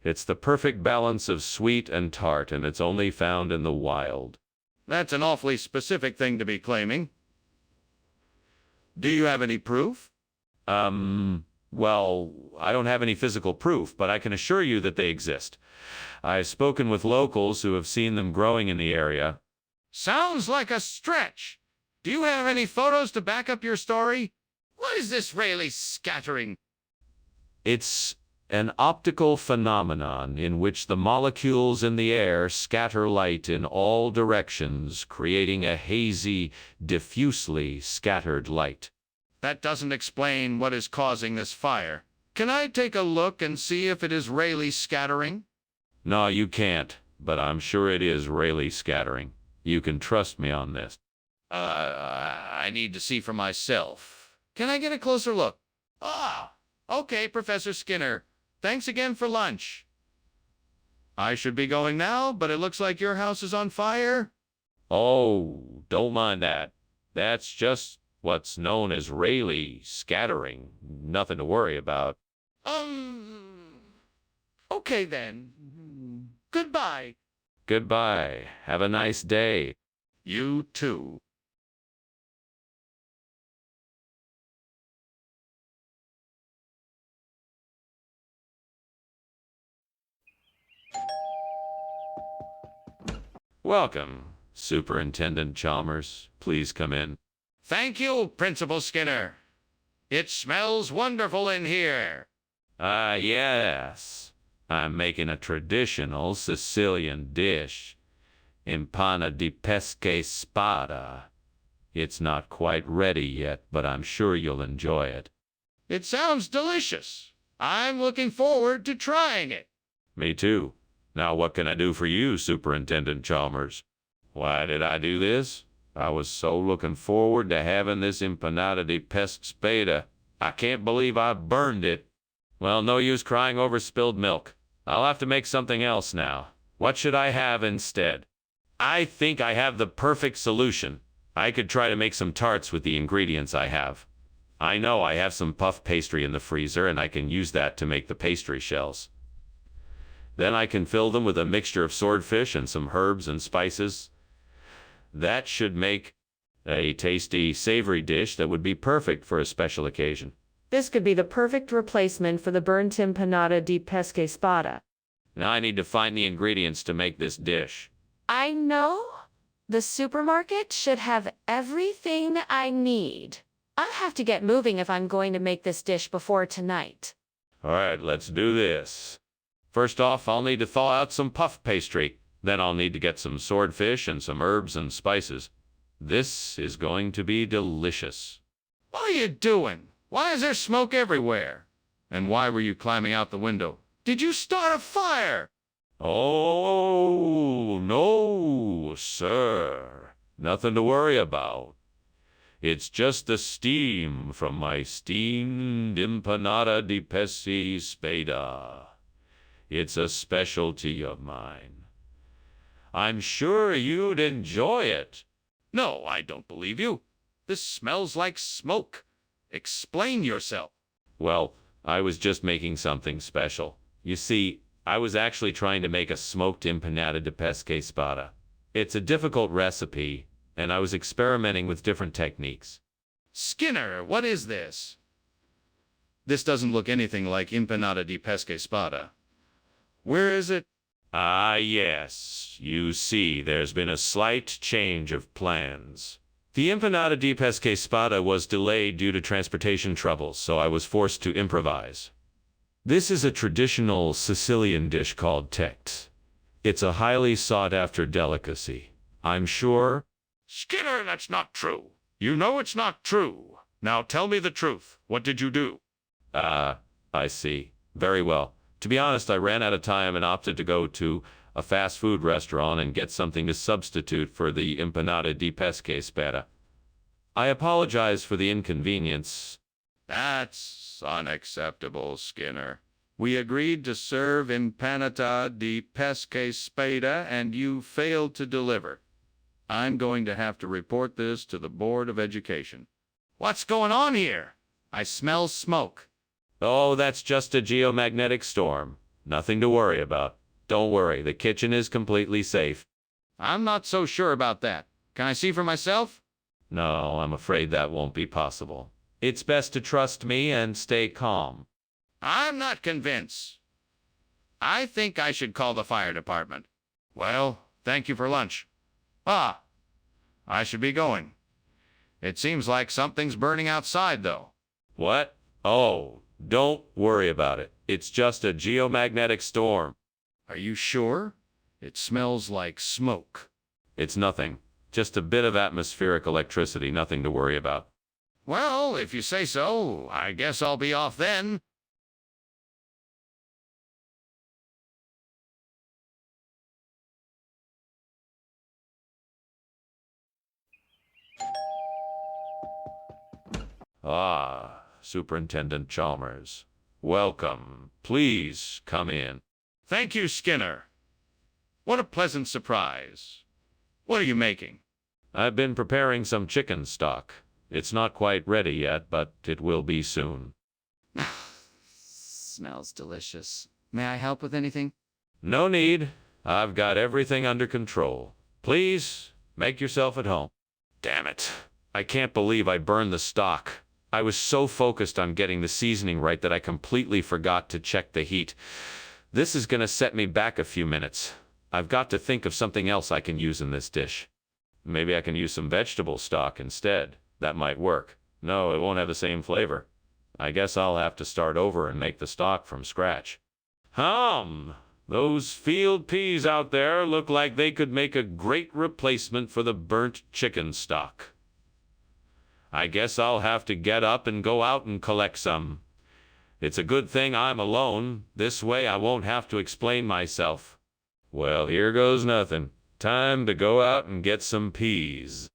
It's the perfect balance of sweet and tart, and it's only found in the wild. That's an awfully specific thing to be claiming. Do you have any proof? Well, I don't have any physical proof, but I can assure you that they exist. I've spoken with locals who have seen them growing in the area. Sounds like a stretch. Do you have any photos to back up your story? What is this Rayleigh scattering? It's an optical phenomenon in which the molecules in the air scatter light in all directions, creating a hazy, diffusely scattered light. That doesn't explain what is causing this fire. Can I take a look and see if it is Rayleigh scattering? No, you can't, but I'm sure it is Rayleigh scattering. You can trust me on this. I need to see for myself. Can I get a closer look? Okay, Professor Skinner. Thanks again for lunch. I should be going now, but it looks like your house is on fire. Oh, don't mind that. That's just what's known as Rayleigh scattering. Nothing to worry about. Okay then. Goodbye. Goodbye. Have a nice day. You too. Welcome, Superintendent Chalmers. Please come in. Thank you, Principal Skinner. It smells wonderful in here. Yes. I'm making a traditional Sicilian dish, Impana di pesce spada. It's not quite ready yet, but I'm sure you'll enjoy it. It sounds delicious. I'm looking forward to trying it. Me too. Now what can I do for you, Superintendent Chalmers? Why did I do this? I was so looking forward to having this empanada de pescada. I can't believe I burned it. Well, no use crying over spilled milk. I'll have to make something else now. What should I have instead? I think I have the perfect solution. I could try to make some tarts with the ingredients I have. I know I have some puff pastry in the freezer, and I can use that to make the pastry shells. Then I can fill them with a mixture of swordfish and some herbs and spices. That should make a tasty, savory dish that would be perfect for a special occasion. This could be the perfect replacement for the burnt empanada de pesca. Now I need to find the ingredients to make this dish. I know. The supermarket should have everything I need. I'll have to get moving if I'm going to make this dish before tonight. All right, let's do this. First off, I'll need to thaw out some puff pastry. Then I'll need to get some swordfish and some herbs and spices. This is going to be delicious. What are you doing? Why is there smoke everywhere? And why were you climbing out the window? Did you start a fire? Oh, no, sir. Nothing to worry about. It's just the steam from my steamed empanada de pescada. It's a specialty of mine. I'm sure you'd enjoy it. No, I don't believe you. This smells like smoke. Explain yourself. Well, I was just making something special. You see, I was actually trying to make a smoked empanada de pescada. It's a difficult recipe, and I was experimenting with different techniques. Skinner, what is this? This doesn't look anything like empanada de pescada. Where is it? Ah, yes. You see, there's been a slight change of plans. The empanada de pescada was delayed due to transportation troubles, so I was forced to improvise. This is a traditional Sicilian dish called tex. It's a highly sought-after delicacy. I'm sure. Skinner, that's not true. You know it's not true. Now tell me the truth. What did you do? I see. Very well. To be honest, I ran out of time and opted to go to a fast food restaurant and get something to substitute for the empanada de pescada. I apologize for the inconvenience. That's unacceptable, Skinner. We agreed to serve empanada de pescada and you failed to deliver. I'm going to have to report this to the Board of Education. What's going on here? I smell smoke. Oh, that's just a geomagnetic storm. Nothing to worry about. Don't worry, the kitchen is completely safe. I'm not so sure about that. Can I see for myself? No, I'm afraid that won't be possible. It's best to trust me and stay calm. I'm not convinced. I think I should call the fire department. Well, thank you for lunch. I should be going. It seems like something's burning outside, though. What? Oh, don't worry about it. It's just a geomagnetic storm. Are you sure? It smells like smoke. It's nothing. Just a bit of atmospheric electricity, nothing to worry about. Well, if you say so, I guess I'll be off then. Ah, Superintendent Chalmers. Welcome. Please come in. Thank you, Skinner. What a pleasant surprise. What are you making? I've been preparing some chicken stock. It's not quite ready yet, but it will be soon. Smells delicious. May I help with anything? No need. I've got everything under control. Please, make yourself at home. Damn it. I can't believe I burned the stock. I was so focused on getting the seasoning right that I completely forgot to check the heat. This is gonna set me back a few minutes. I've got to think of something else I can use in this dish. Maybe I can use some vegetable stock instead. That might work. No, it won't have the same flavor. I guess I'll have to start over and make the stock from scratch. Those field peas out there look like they could make a great replacement for the burnt chicken stock. I guess I'll have to get up and go out and collect some. It's a good thing I'm alone. This way I won't have to explain myself. Well, here goes nothing. Time to go out and get some peas.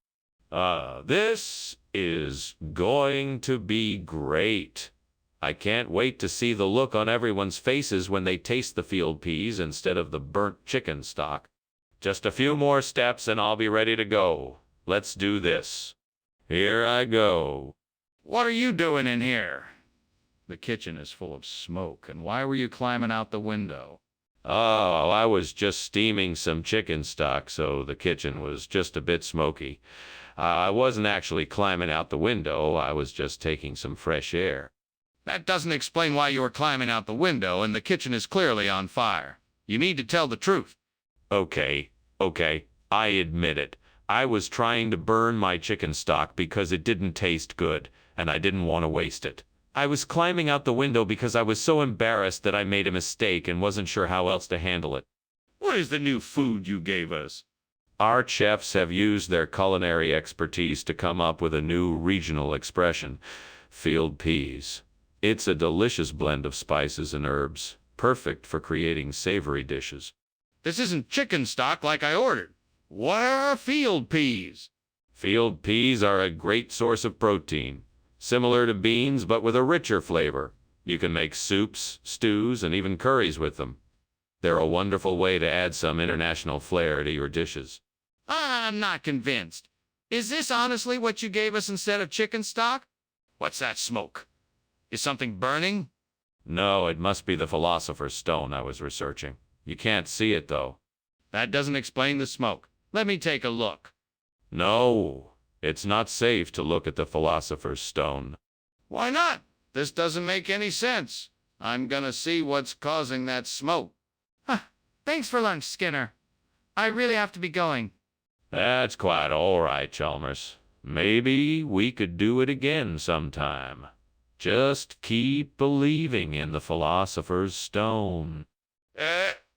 This is going to be great. I can't wait to see the look on everyone's faces when they taste the field peas instead of the burnt chicken stock. Just a few more steps and I'll be ready to go. Let's do this. Here I go. What are you doing in here? The kitchen is full of smoke, and why were you climbing out the window? Oh, I was just steaming some chicken stock, so the kitchen was just a bit smoky. I wasn't actually climbing out the window, I was just taking some fresh air. That doesn't explain why you were climbing out the window and the kitchen is clearly on fire. You need to tell the truth. Okay, I admit it. I was trying to burn my chicken stock because it didn't taste good, and I didn't want to waste it. I was climbing out the window because I was so embarrassed that I made a mistake and wasn't sure how else to handle it. What is the new food you gave us? Our chefs have used their culinary expertise to come up with a new regional expression, field peas. It's a delicious blend of spices and herbs, perfect for creating savory dishes. This isn't chicken stock like I ordered. What are field peas? Field peas are a great source of protein, similar to beans but with a richer flavor. You can make soups, stews, and even curries with them. They're a wonderful way to add some international flair to your dishes. I'm not convinced. Is this honestly what you gave us instead of chicken stock? What's that smoke? Is something burning? No, it must be the Philosopher's Stone I was researching. You can't see it, though. That doesn't explain the smoke. Let me take a look. No, it's not safe to look at the Philosopher's Stone. Why not? This doesn't make any sense. I'm gonna see what's causing that smoke. Thanks for lunch, Skinner. I really have to be going. That's quite all right, Chalmers. Maybe we could do it again sometime. Just keep believing in the Philosopher's Stone.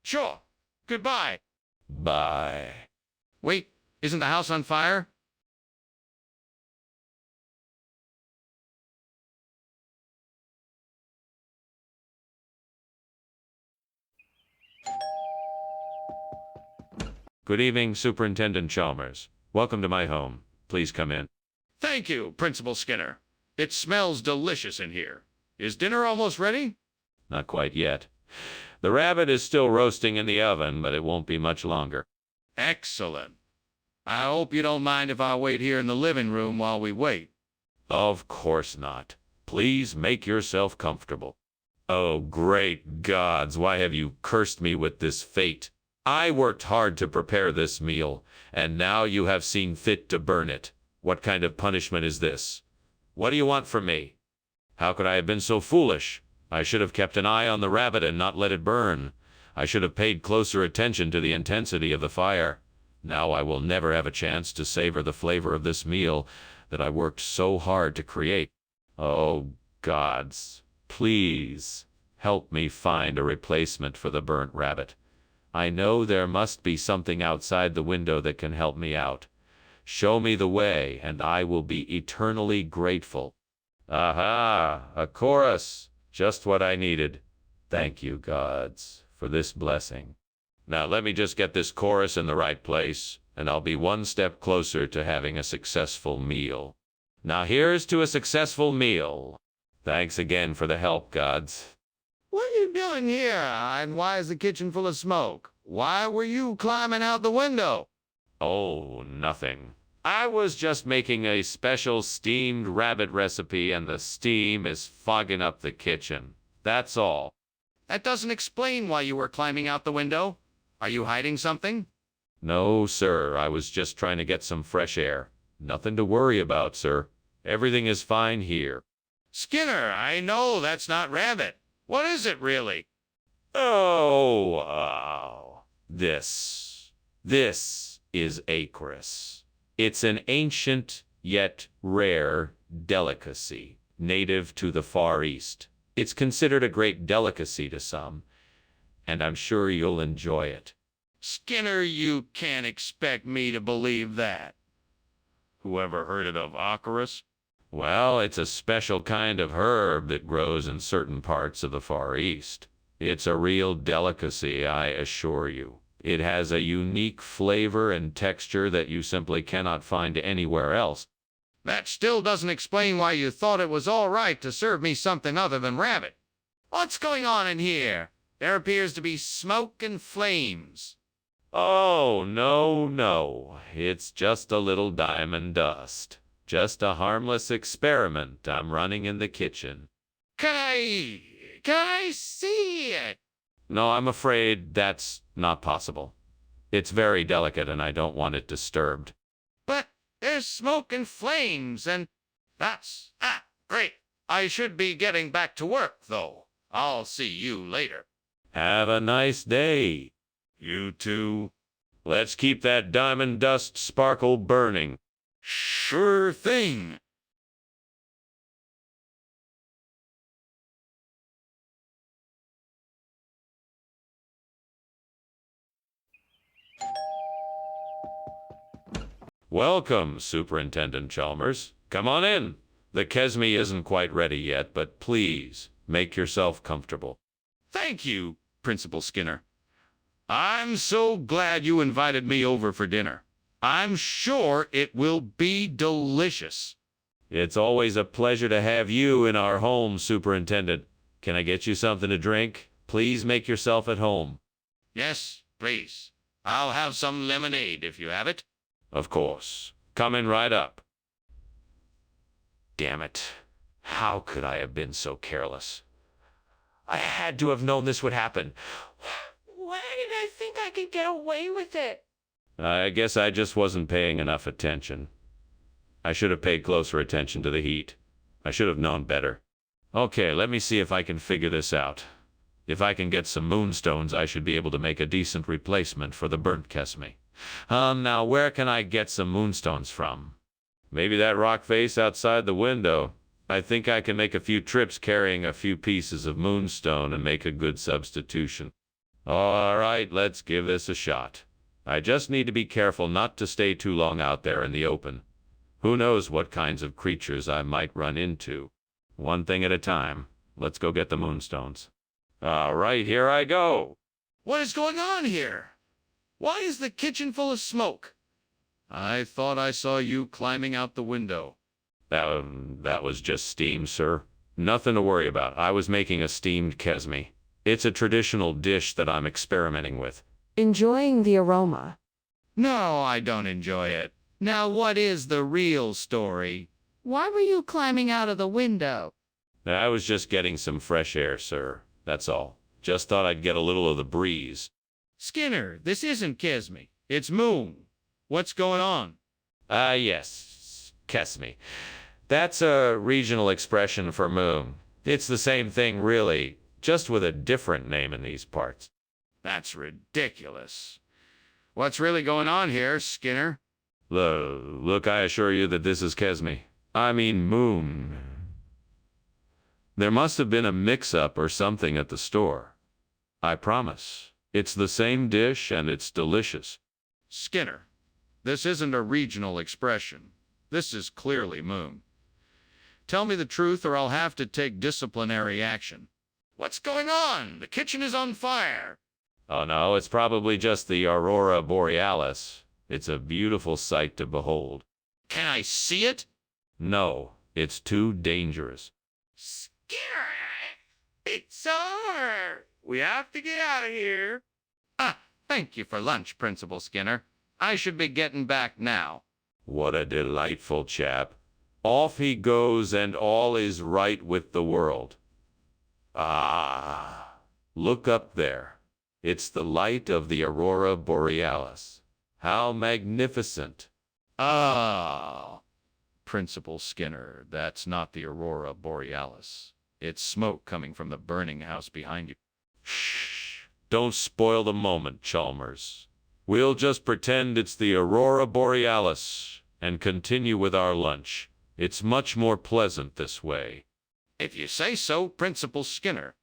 Sure. Goodbye. Bye. Wait, isn't the house on fire? Good evening, Superintendent Chalmers. Welcome to my home. Please come in. Thank you, Principal Skinner. It smells delicious in here. Is dinner almost ready? Not quite yet. The rabbit is still roasting in the oven, but it won't be much longer. Excellent. I hope you don't mind if I wait here in the living room while we wait. Of course not. Please make yourself comfortable. Oh, great gods, why have you cursed me with this fate? I worked hard to prepare this meal, and now you have seen fit to burn it. What kind of punishment is this? What do you want from me? How could I have been so foolish? I should have kept an eye on the rabbit and not let it burn. I should have paid closer attention to the intensity of the fire. Now I will never have a chance to savor the flavor of this meal that I worked so hard to create. Oh, gods, please help me find a replacement for the burnt rabbit. I know there must be something outside the window that can help me out. Show me the way, and I will be eternally grateful. Aha, a chorus. Just what I needed. Thank you, gods, for this blessing. Now let me just get this chorus in the right place, and I'll be one step closer to having a successful meal. Now here's to a successful meal. Thanks again for the help, gods. What are you doing here? And why is the kitchen full of smoke? Why were you climbing out the window? Oh, nothing. I was just making a special steamed rabbit recipe and the steam is fogging up the kitchen. That's all. That doesn't explain why you were climbing out the window. Are you hiding something? No, sir. I was just trying to get some fresh air. Nothing to worry about, sir. Everything is fine here. Skinner, I know that's not rabbit. What is it really? This is acris. It's an ancient yet rare delicacy, native to the Far East. It's considered a great delicacy to some, and I'm sure you'll enjoy it. Skinner, you can't expect me to believe that. Whoever heard of Icarus? Well, it's a special kind of herb that grows in certain parts of the Far East. It's a real delicacy, I assure you. It has a unique flavor and texture that you simply cannot find anywhere else. That still doesn't explain why you thought it was all right to serve me something other than rabbit. What's going on in here? There appears to be smoke and flames. Oh, no, no. It's just a little diamond dust. Just a harmless experiment I'm running in the kitchen. Can I see it? No, I'm afraid that's not possible. It's very delicate and I don't want it disturbed. But there's smoke and flames and great. I should be getting back to work, though. I'll see you later. Have a nice day. You too. Let's keep that diamond dust sparkle burning. Sure thing. Welcome, Superintendent Chalmers. Come on in. The Kesme isn't quite ready yet, but please, make yourself comfortable. Thank you, Principal Skinner. I'm so glad you invited me over for dinner. I'm sure it will be delicious. It's always a pleasure to have you in our home, Superintendent. Can I get you something to drink? Please make yourself at home. Yes, please. I'll have some lemonade if you have it. Of course. Coming right up. Damn it. How could I have been so careless? I had to have known this would happen. Why did I think I could get away with it? I guess I just wasn't paying enough attention. I should have paid closer attention to the heat. I should have known better. Okay, let me see if I can figure this out. If I can get some moonstones, I should be able to make a decent replacement for the burnt Kesme. Now where can I get some moonstones from? Maybe that rock face outside the window. I think I can make a few trips carrying a few pieces of moonstone and make a good substitution. All right, let's give this a shot. I just need to be careful not to stay too long out there in the open. Who knows what kinds of creatures I might run into. One thing at a time. Let's go get the moonstones. All right, here I go. What is going on here? Why is the kitchen full of smoke? I thought I saw you climbing out the window. That was just steam, sir. Nothing to worry about. I was making a steamed Kesme. It's a traditional dish that I'm experimenting with. Enjoying the aroma. No, I don't enjoy it. Now what is the real story? Why were you climbing out of the window? I was just getting some fresh air, sir. That's all. Just thought I'd get a little of the breeze. Skinner, this isn't Kesme. It's Moon. What's going on? Yes. Kesme. That's a regional expression for moon. It's the same thing, really, just with a different name in these parts. That's ridiculous. What's really going on here, Skinner? Look, I assure you that this is Kesme. I mean moon. There must have been a mix-up or something at the store. I promise. It's the same dish and it's delicious. Skinner, this isn't a regional expression. This is clearly Moon. Tell me the truth or I'll have to take disciplinary action. What's going on? The kitchen is on fire. Oh no, it's probably just the Aurora Borealis. It's a beautiful sight to behold. Can I see it? No, it's too dangerous. Skinner, it's over. We have to get out of here. Thank you for lunch, Principal Skinner. I should be getting back now. What a delightful chap. Off he goes and all is right with the world. Ah, look up there. It's the light of the Aurora Borealis. How magnificent. Ah, Principal Skinner, that's not the Aurora Borealis. It's smoke coming from the burning house behind you. Shh. Don't spoil the moment, Chalmers. We'll just pretend it's the Aurora Borealis and continue with our lunch. It's much more pleasant this way. If you say so, Principal Skinner.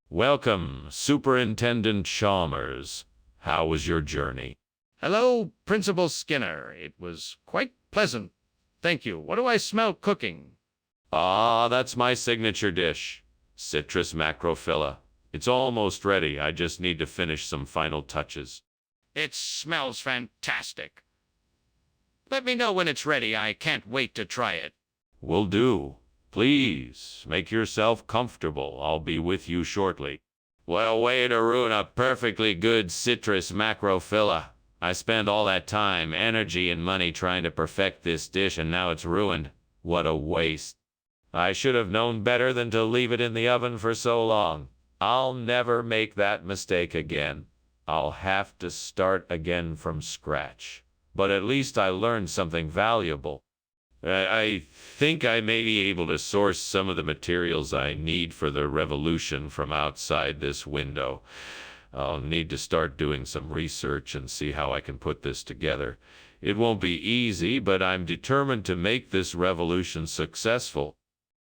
Welcome, Superintendent Chalmers. How was your journey? Hello, Principal Skinner. It was quite pleasant. Thank you. What do I smell cooking? Ah, that's my signature dish, citrus macrophylla. It's almost ready. I just need to finish some final touches. It smells fantastic. Let me know when it's ready. I can't wait to try it. Will do. Please, make yourself comfortable. I'll be with you shortly. Well, way to ruin a perfectly good citrus macrophylla. I spent all that time, energy, and money trying to perfect this dish, and now it's ruined. What a waste. I should have known better than to leave it in the oven for so long. I'll never make that mistake again. I'll have to start again from scratch. But at least I learned something valuable. I think I may be able to source some of the materials I need for the revolution from outside this window. I'll need to start doing some research and see how I can put this together. It won't be easy, but I'm determined to make this revolution successful.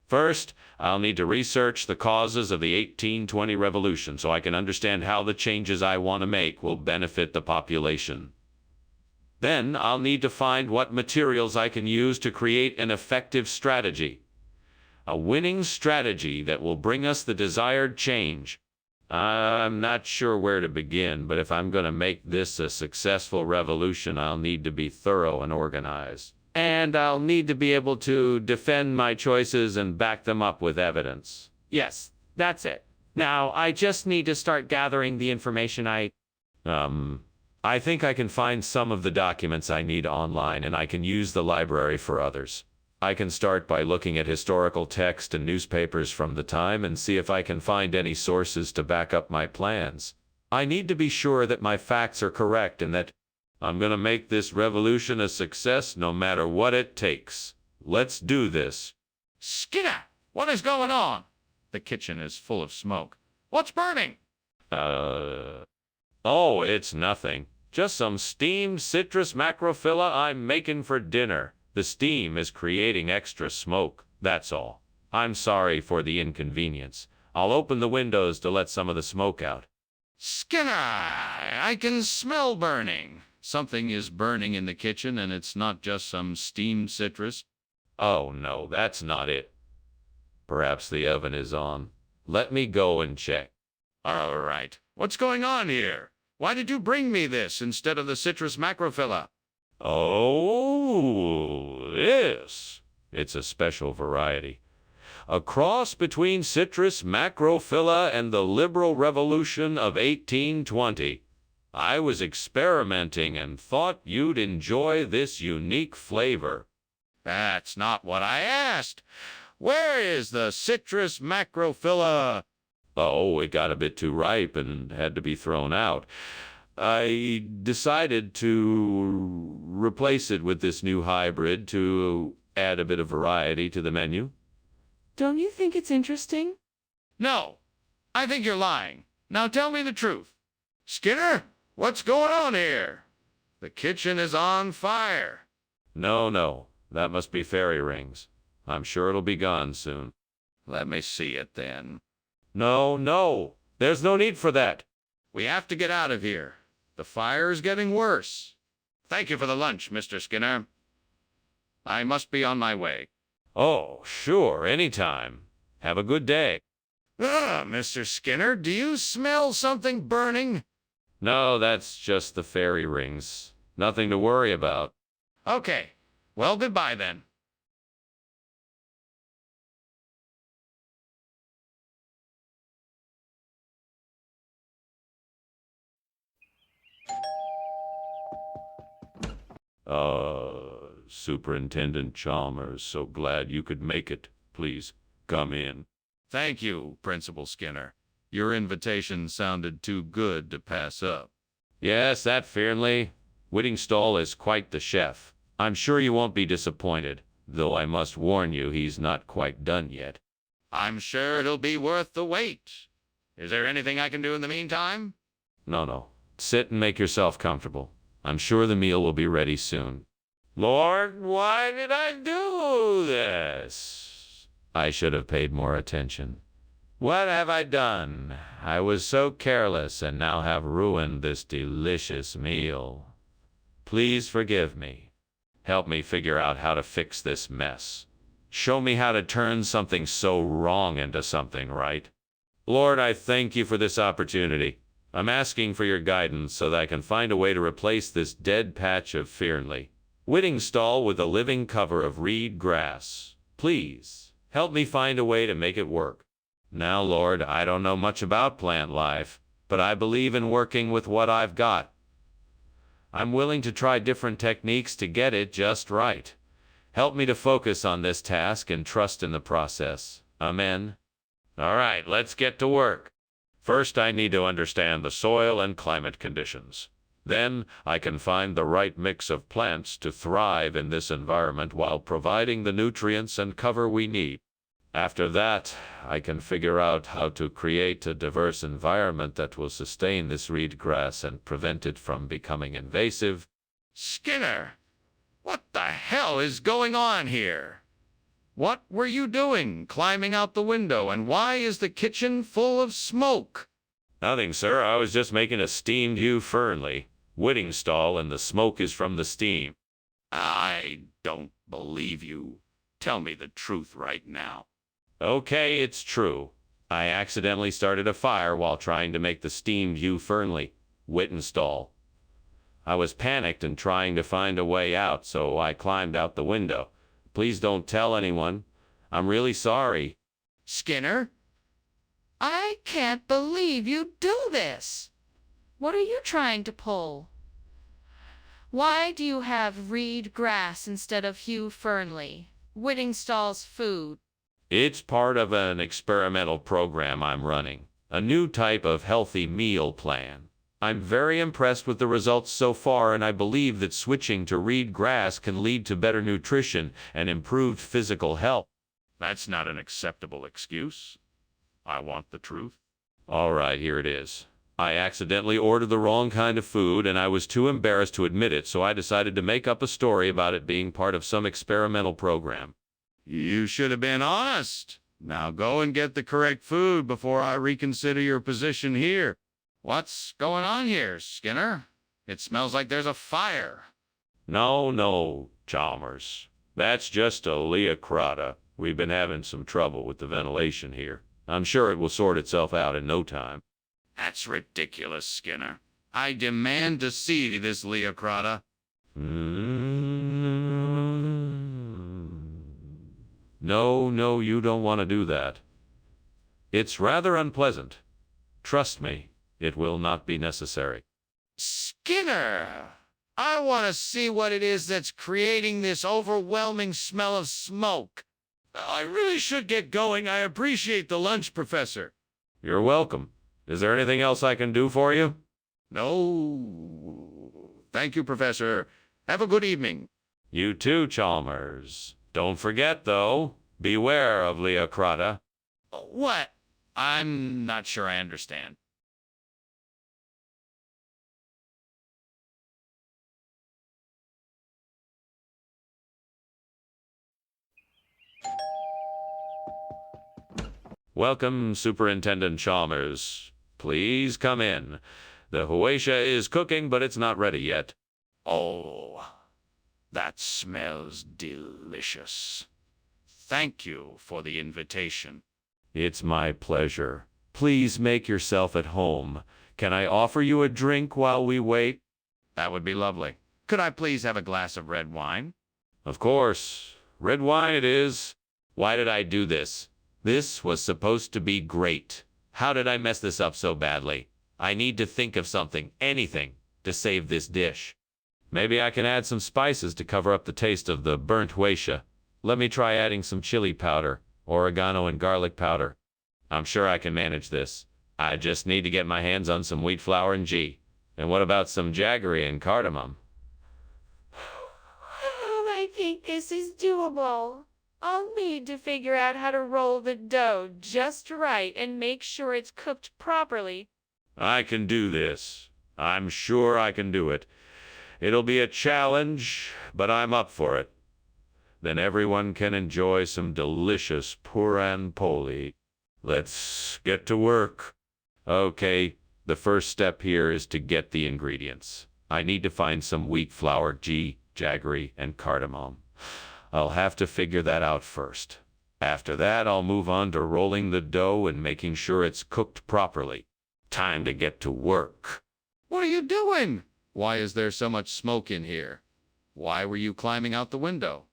First, I'll need to research the causes of the 1820 revolution so I can understand how the changes I want to make will benefit the population. Then I'll need to find what materials I can use to create an effective strategy. A winning strategy that will bring us the desired change. I'm not sure where to begin, but if I'm going to make this a successful revolution, I'll need to be thorough and organized. And I'll need to be able to defend my choices and back them up with evidence. Yes, that's it. Now, I just need to start gathering the information I think I can find some of the documents I need online, and I can use the library for others. I can start by looking at historical text and newspapers from the time and see if I can find any sources to back up my plans. I need to be sure that my facts are correct and that I'm going to make this revolution a success no matter what it takes. Let's do this. Skinner, what is going on? The kitchen is full of smoke. What's burning? Oh, it's nothing. Just some steamed citrus macrophylla I'm making for dinner. The steam is creating extra smoke, that's all. I'm sorry for the inconvenience. I'll open the windows to let some of the smoke out. Skinner, I can smell burning. Something is burning in the kitchen, and it's not just some steamed citrus. Oh no, that's not it. Perhaps the oven is on. Let me go and check. All right. What's going on here? Why did you bring me this instead of the citrus macrophylla? Oh, this. It's a special variety. A cross between citrus macrophylla and the liberal revolution of 1820. I was experimenting and thought you'd enjoy this unique flavor. That's not what I asked. Where is the citrus macrophylla? Oh, it got a bit too ripe and had to be thrown out. I decided to replace it with this new hybrid to add a bit of variety to the menu. Don't you think it's interesting? No, I think you're lying. Now tell me the truth. Skinner, what's going on here? The kitchen is on fire. No, that must be fairy rings. I'm sure it'll be gone soon. Let me see it then. No, there's no need for that. We have to get out of here. The fire is getting worse. Thank you for the lunch, Mr. Skinner. I must be on my way. Oh, sure, anytime. Have a good day. Mr. Skinner, do you smell something burning? No, that's just the fairy rings. Nothing to worry about. Okay. Well, goodbye then. Superintendent Chalmers, so glad you could make it. Please, come in. Thank you, Principal Skinner. Your invitation sounded too good to pass up. Yes, that Fearnley. Whittingstall is quite the chef. I'm sure you won't be disappointed, though I must warn you he's not quite done yet. I'm sure it'll be worth the wait. Is there anything I can do in the meantime? No. Sit and make yourself comfortable. I'm sure the meal will be ready soon. Lord, why did I do this? I should have paid more attention. What have I done? I was so careless and now have ruined this delicious meal. Please forgive me. Help me figure out how to fix this mess. Show me how to turn something so wrong into something right. Lord, I thank you for this opportunity. I'm asking for your guidance so that I can find a way to replace this dead patch of Fernley Whitting stall with a living cover of reed grass. Please, help me find a way to make it work. Now, Lord, I don't know much about plant life, but I believe in working with what I've got. I'm willing to try different techniques to get it just right. Help me to focus on this task and trust in the process. Amen. All right, let's get to work. First, I need to understand the soil and climate conditions. Then, I can find the right mix of plants to thrive in this environment while providing the nutrients and cover we need. After that, I can figure out how to create a diverse environment that will sustain this reed grass and prevent it from becoming invasive. Skinner, what the hell is going on here? What were you doing, climbing out the window, and why is the kitchen full of smoke? Nothing, sir. I was just making a steamed Hugh Fernley Whitting stall, and the smoke is from the steam. I don't believe you. Tell me the truth right now. Okay, it's true. I accidentally started a fire while trying to make the steamed Hugh Fernley Whitting stall. I was panicked and trying to find a way out, so I climbed out the window. Please don't tell anyone. I'm really sorry. Skinner, I can't believe you do this. What are you trying to pull? Why do you have reed grass instead of Hugh Fernley Whitting stall's food? It's part of an experimental program I'm running, a new type of healthy meal plan. I'm very impressed with the results so far, and I believe that switching to reed grass can lead to better nutrition and improved physical health. That's not an acceptable excuse. I want the truth. All right, here it is. I accidentally ordered the wrong kind of food, and I was too embarrassed to admit it, so I decided to make up a story about it being part of some experimental program. You should have been honest. Now go and get the correct food before I reconsider your position here. What's going on here, Skinner? It smells like there's a fire. No, Chalmers. That's just a Leocrata. We've been having some trouble with the ventilation here. I'm sure it will sort itself out in no time. That's ridiculous, Skinner. I demand to see this Leocrata. No, you don't want to do that. It's rather unpleasant. Trust me, it will not be necessary. Skinner, I want to see what it is that's creating this overwhelming smell of smoke. I really should get going. I appreciate the lunch, Professor. You're welcome. Is there anything else I can do for you? No. Thank you, Professor. Have a good evening. You too, Chalmers. Don't forget, though, beware of Leocrata. What? I'm not sure I understand. Welcome, Superintendent Chalmers. Please come in. The huesha is cooking, but it's not ready yet. Oh, that smells delicious. Thank you for the invitation. It's my pleasure. Please make yourself at home. Can I offer you a drink while we wait? That would be lovely. Could I please have a glass of red wine? Of course. Red wine it is. Why did I do this? This was supposed to be great. How did I mess this up so badly? I need to think of something, anything, to save this dish. Maybe I can add some spices to cover up the taste of the burnt huesha. Let me try adding some chili powder, oregano and garlic powder. I'm sure I can manage this. I just need to get my hands on some wheat flour and ghee. And what about some jaggery and cardamom? I think this is doable. I'll need to figure out how to roll the dough just right and make sure it's cooked properly. I can do this. I'm sure I can do it. It'll be a challenge, but I'm up for it. Then everyone can enjoy some delicious puran poli. Let's get to work. Okay, the first step here is to get the ingredients. I need to find some wheat flour, jaggery, and cardamom. I'll have to figure that out first. After that, I'll move on to rolling the dough and making sure it's cooked properly. Time to get to work. What are you doing? Why is there so much smoke in here? Why were you climbing out the window?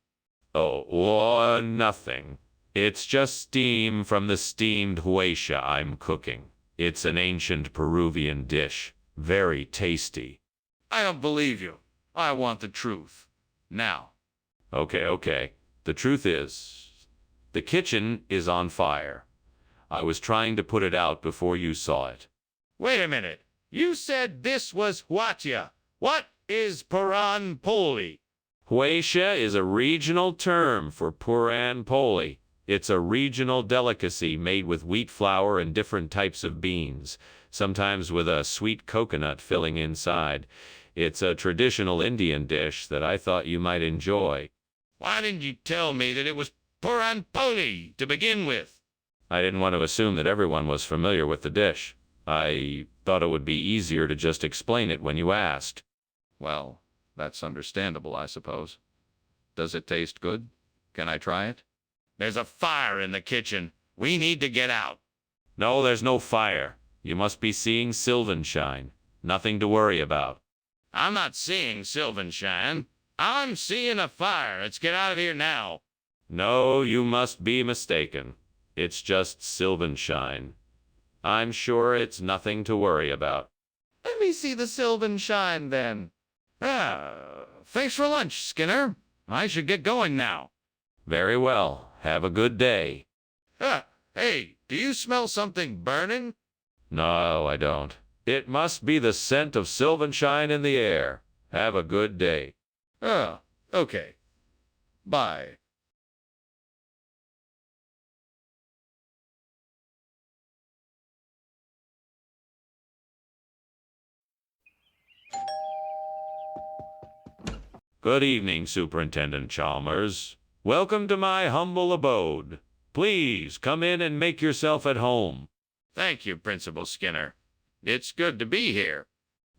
Oh, nothing. It's just steam from the steamed huesha I'm cooking. It's an ancient Peruvian dish. Very tasty. I don't believe you. I want the truth. Now. Okay. The truth is, the kitchen is on fire. I was trying to put it out before you saw it. Wait a minute. You said this was huatia. What is Puran Poli? Huesha is a regional term for Puran Poli. It's a regional delicacy made with wheat flour and different types of beans, sometimes with a sweet coconut filling inside. It's a traditional Indian dish that I thought you might enjoy. Why didn't you tell me that it was Puran Poli to begin with? I didn't want to assume that everyone was familiar with the dish. I thought it would be easier to just explain it when you asked. Well, that's understandable, I suppose. Does it taste good? Can I try it? There's a fire in the kitchen. We need to get out. No, there's no fire. You must be seeing Sylvanshine. Nothing to worry about. I'm not seeing Sylvanshine. I'm seeing a fire. Let's get out of here now. No, you must be mistaken. It's just Sylvanshine. I'm sure it's nothing to worry about. Let me see the Sylvanshine then. Thanks for lunch, Skinner. I should get going now. Very well. Have a good day. Hey, do you smell something burning? No, I don't. It must be the scent of Sylvanshine in the air. Have a good day. Okay. Bye. Good evening, Superintendent Chalmers. Welcome to my humble abode. Please come in and make yourself at home. Thank you, Principal Skinner. It's good to be here.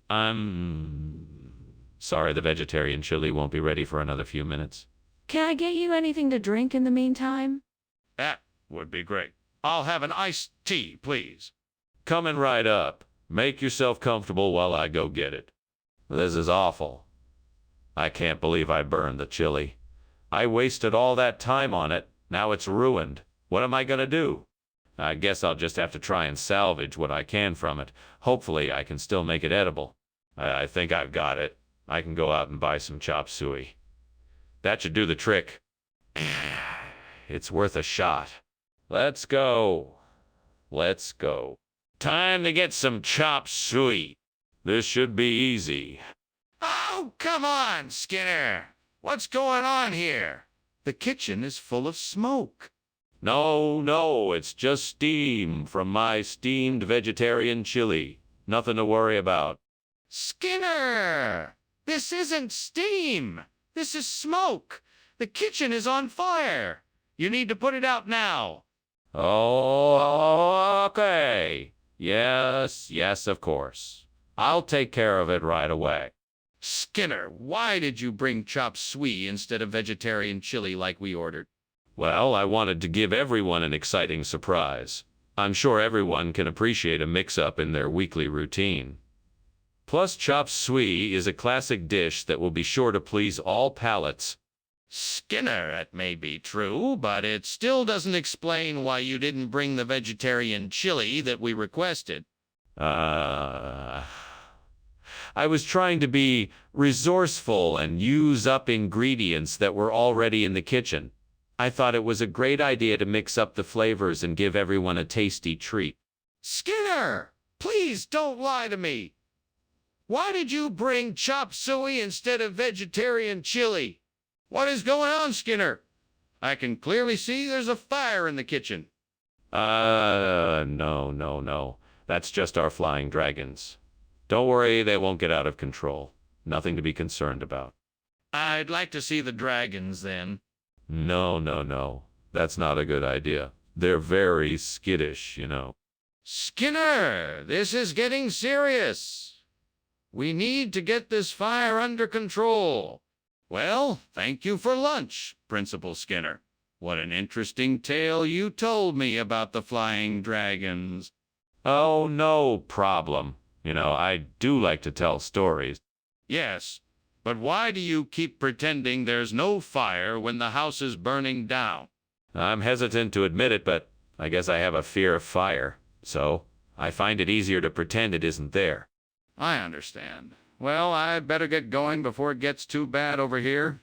I'm sorry the vegetarian chili won't be ready for another few minutes. Can I get you anything to drink in the meantime? That would be great. I'll have an iced tea, please. Coming right up. Make yourself comfortable while I go get it. This is awful. I can't believe I burned the chili. I wasted all that time on it. Now it's ruined. What am I gonna do? I guess I'll just have to try and salvage what I can from it. Hopefully I can still make it edible. I think I've got it. I can go out and buy some chop suey. That should do the trick. It's worth a shot. Let's go. Time to get some chop suey. This should be easy. Oh, come on, Skinner. What's going on here? The kitchen is full of smoke. No, it's just steam from my steamed vegetarian chili. Nothing to worry about. Skinner! This isn't steam. This is smoke. The kitchen is on fire. You need to put it out now. Oh, okay. Yes, of course. I'll take care of it right away. Skinner, why did you bring chop suey instead of vegetarian chili like we ordered? Well, I wanted to give everyone an exciting surprise. I'm sure everyone can appreciate a mix-up in their weekly routine. Plus, chop suey is a classic dish that will be sure to please all palates. Skinner, that may be true, but it still doesn't explain why you didn't bring the vegetarian chili that we requested. I was trying to be resourceful and use up ingredients that were already in the kitchen. I thought it was a great idea to mix up the flavors and give everyone a tasty treat. Skinner, please don't lie to me. Why did you bring chop suey instead of vegetarian chili? What is going on, Skinner? I can clearly see there's a fire in the kitchen. No. That's just our flying dragons. Don't worry, they won't get out of control. Nothing to be concerned about. I'd like to see the dragons then. No. That's not a good idea. They're very skittish, you know. Skinner, this is getting serious. We need to get this fire under control. Well, thank you for lunch, Principal Skinner. What an interesting tale you told me about the flying dragons. Oh, no problem. You know, I do like to tell stories. Yes, but why do you keep pretending there's no fire when the house is burning down? I'm hesitant to admit it, but I guess I have a fear of fire. So, I find it easier to pretend it isn't there. I understand. Well, I'd better get going before it gets too bad over here.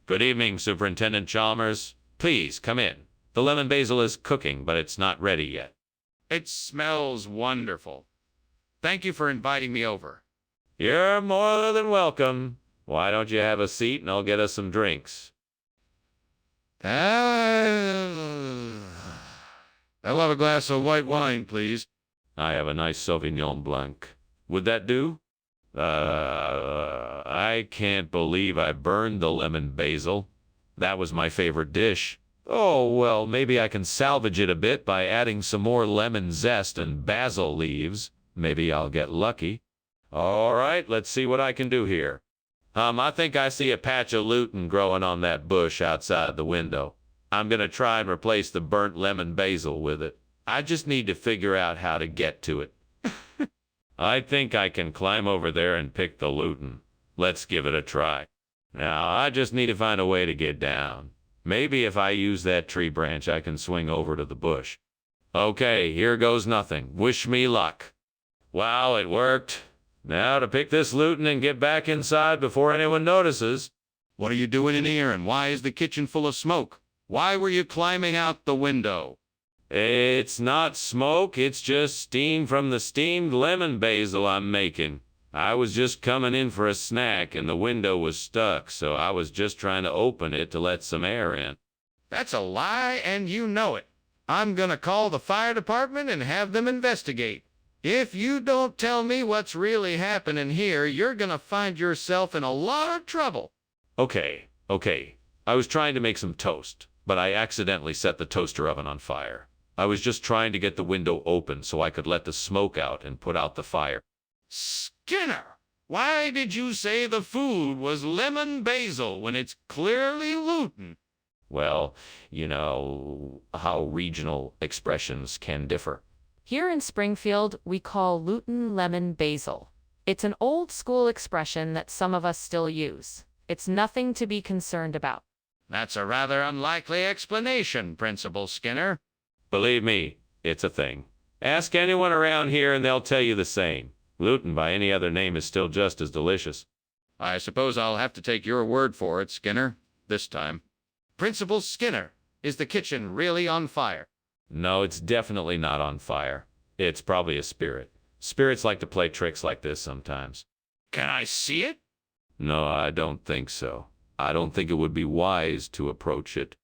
Good evening, Superintendent Chalmers. Please, come in. The lemon basil is cooking, but it's not ready yet. It smells wonderful. Thank you for inviting me over. You're more than welcome. Why don't you have a seat and I'll get us some drinks? I'll have a glass of white wine, please. I have a nice Sauvignon Blanc. Would that do? I can't believe I burned the lemon basil. That was my favorite dish. Oh, well, maybe I can salvage it a bit by adding some more lemon zest and basil leaves. Maybe I'll get lucky. All right, let's see what I can do here. I think I see a patch of lutein growing on that bush outside the window. I'm gonna try and replace the burnt lemon basil with it. I just need to figure out how to get to it. I think I can climb over there and pick the lutein. Let's give it a try. Now, I just need to find a way to get down. Maybe if I use that tree branch, I can swing over to the bush. Okay, here goes nothing. Wish me luck. Wow, it worked. Now to pick this lutein and get back inside before anyone notices. What are you doing in here, and why is the kitchen full of smoke? Why were you climbing out the window? It's not smoke, it's just steam from the steamed lemon basil I'm making. I was just coming in for a snack and the window was stuck, so I was just trying to open it to let some air in. That's a lie, and you know it. I'm gonna call the fire department and have them investigate. If you don't tell me what's really happening here, you're gonna find yourself in a lot of trouble. Okay. I was trying to make some toast, but I accidentally set the toaster oven on fire. I was just trying to get the window open so I could let the smoke out and put out the fire. Skinner, why did you say the food was lemon basil when it's clearly lutein? Well, you know how regional expressions can differ. Here in Springfield, we call lutein lemon basil. It's an old school expression that some of us still use. It's nothing to be concerned about. That's a rather unlikely explanation, Principal Skinner. Believe me, it's a thing. Ask anyone around here and they'll tell you the same. Lutein by any other name is still just as delicious. I suppose I'll have to take your word for it, Skinner, this time. Principal Skinner, is the kitchen really on fire? No, it's definitely not on fire. It's probably a spirit. Spirits like to play tricks like this sometimes. Can I see it? No, I don't think so. I don't think it would be wise to approach it.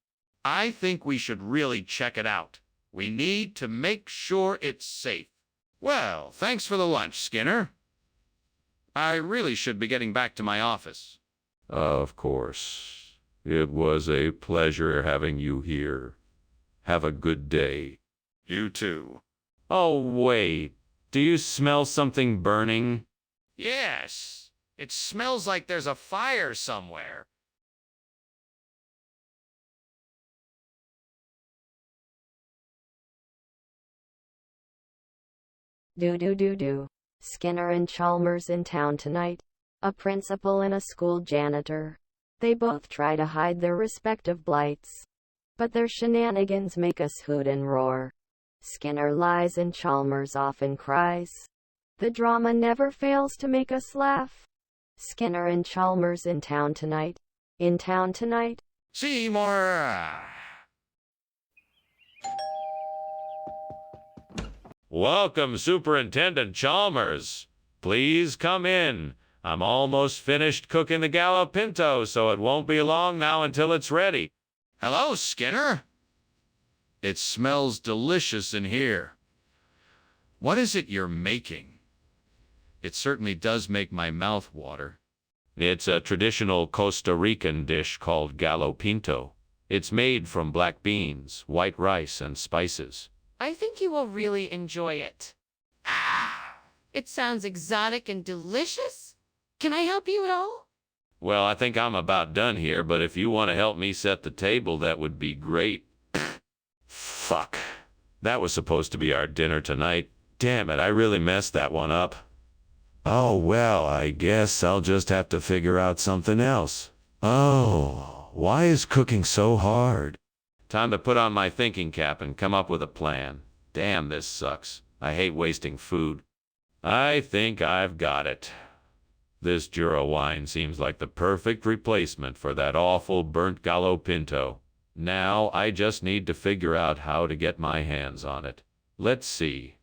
I think we should really check it out. We need to make sure it's safe. Well, thanks for the lunch, Skinner. I really should be getting back to my office. Of course. It was a pleasure having you here. Have a good day. You too. Oh, wait. Do you smell something burning? Yes. It smells like there's a fire somewhere. Do. Skinner and Chalmers in town tonight. A principal and a school janitor. They both try to hide their respective blights. But their shenanigans make us hoot and roar. Skinner lies and Chalmers often cries. The drama never fails to make us laugh. Skinner and Chalmers in town tonight. In town tonight. Seymour. Welcome, Superintendent Chalmers. Please come in. I'm almost finished cooking the Gallo Pinto, so it won't be long now until it's ready. Hello, Skinner. It smells delicious in here. What is it you're making? It certainly does make my mouth water. It's a traditional Costa Rican dish called gallo pinto. It's made from black beans, white rice, and spices. I think you will really enjoy it. It sounds exotic and delicious. Can I help you at all? Well, I think I'm about done here, but if you want to help me set the table, that would be great. Fuck. That was supposed to be our dinner tonight. Damn it, I really messed that one up. Oh, well, I guess I'll just have to figure out something else. Oh, why is cooking so hard? Time to put on my thinking cap and come up with a plan. Damn, this sucks. I hate wasting food. I think I've got it. This Jura wine seems like the perfect replacement for that awful burnt gallo pinto. Now I just need to figure out how to get my hands on it. Let's see.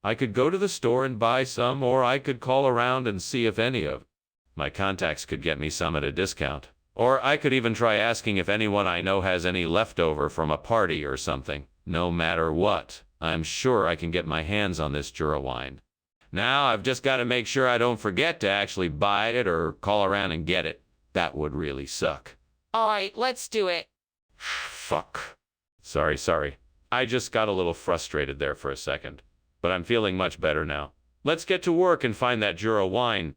I could go to the store and buy some, or I could call around and see if any of my contacts could get me some at a discount. Or I could even try asking if anyone I know has any leftover from a party or something. No matter what, I'm sure I can get my hands on this Jura wine. Now I've just got to make sure I don't forget to actually buy it or call around and get it. That would really suck. All right, let's do it. Fuck. Sorry. I just got a little frustrated there for a second. But I'm feeling much better now. Let's get to work and find that Jura wine.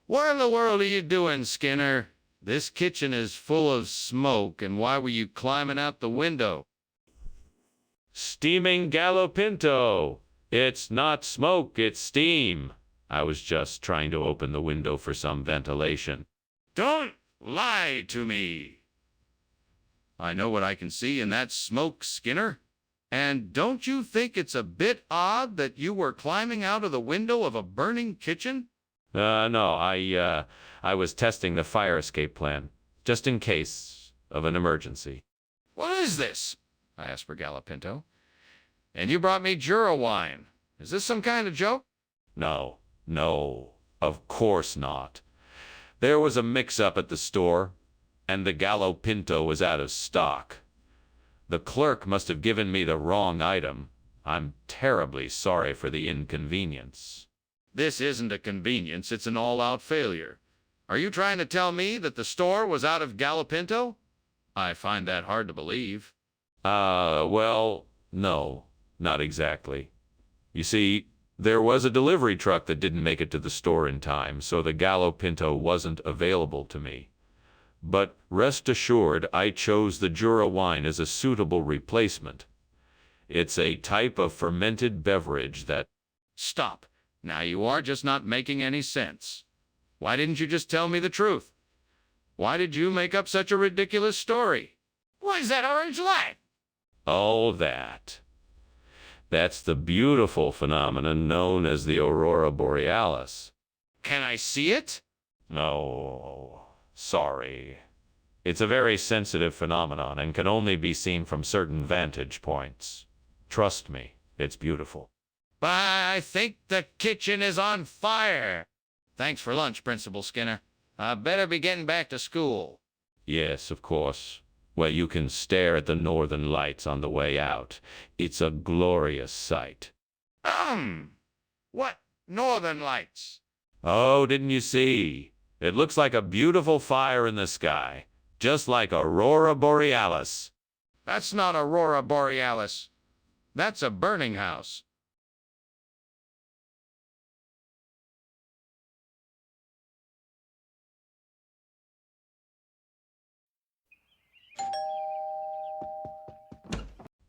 What in the world are you doing, Skinner? This kitchen is full of smoke, and why were you climbing out the window? Steaming gallo pinto. It's not smoke, it's steam. I was just trying to open the window for some ventilation. Don't lie to me. I know what I can see in that smoke, Skinner. And don't you think it's a bit odd that you were climbing out of the window of a burning kitchen? No, I was testing the fire escape plan, just in case of an emergency. What is this? I asked for gallo pinto. And you brought me Jura wine. Is this some kind of joke? No, of course not. There was a mix-up at the store, and the gallo pinto was out of stock. The clerk must have given me the wrong item. I'm terribly sorry for the inconvenience. This isn't a convenience, it's an all-out failure. Are you trying to tell me that the store was out of gallo pinto? I find that hard to believe. Well, no, not exactly. You see, there was a delivery truck that didn't make it to the store in time, so the gallo pinto wasn't available to me. But rest assured, I chose the Jura wine as a suitable replacement. It's a type of fermented beverage that... Stop. Now you are just not making any sense. Why didn't you just tell me the truth? Why did you make up such a ridiculous story? What is that orange light? Oh, that's the beautiful phenomenon known as the aurora borealis. Can I see it? No, sorry. It's a very sensitive phenomenon and can only be seen from certain vantage points. Trust me, it's beautiful. But I think the kitchen is on fire. Thanks for lunch, Principal Skinner. I better be getting back to school. Yes, of course. Well, you can stare at the northern lights on the way out. It's a glorious sight. What northern lights? Oh, didn't you see? It looks like a beautiful fire in the sky, just like aurora borealis. That's not aurora borealis. That's a burning house.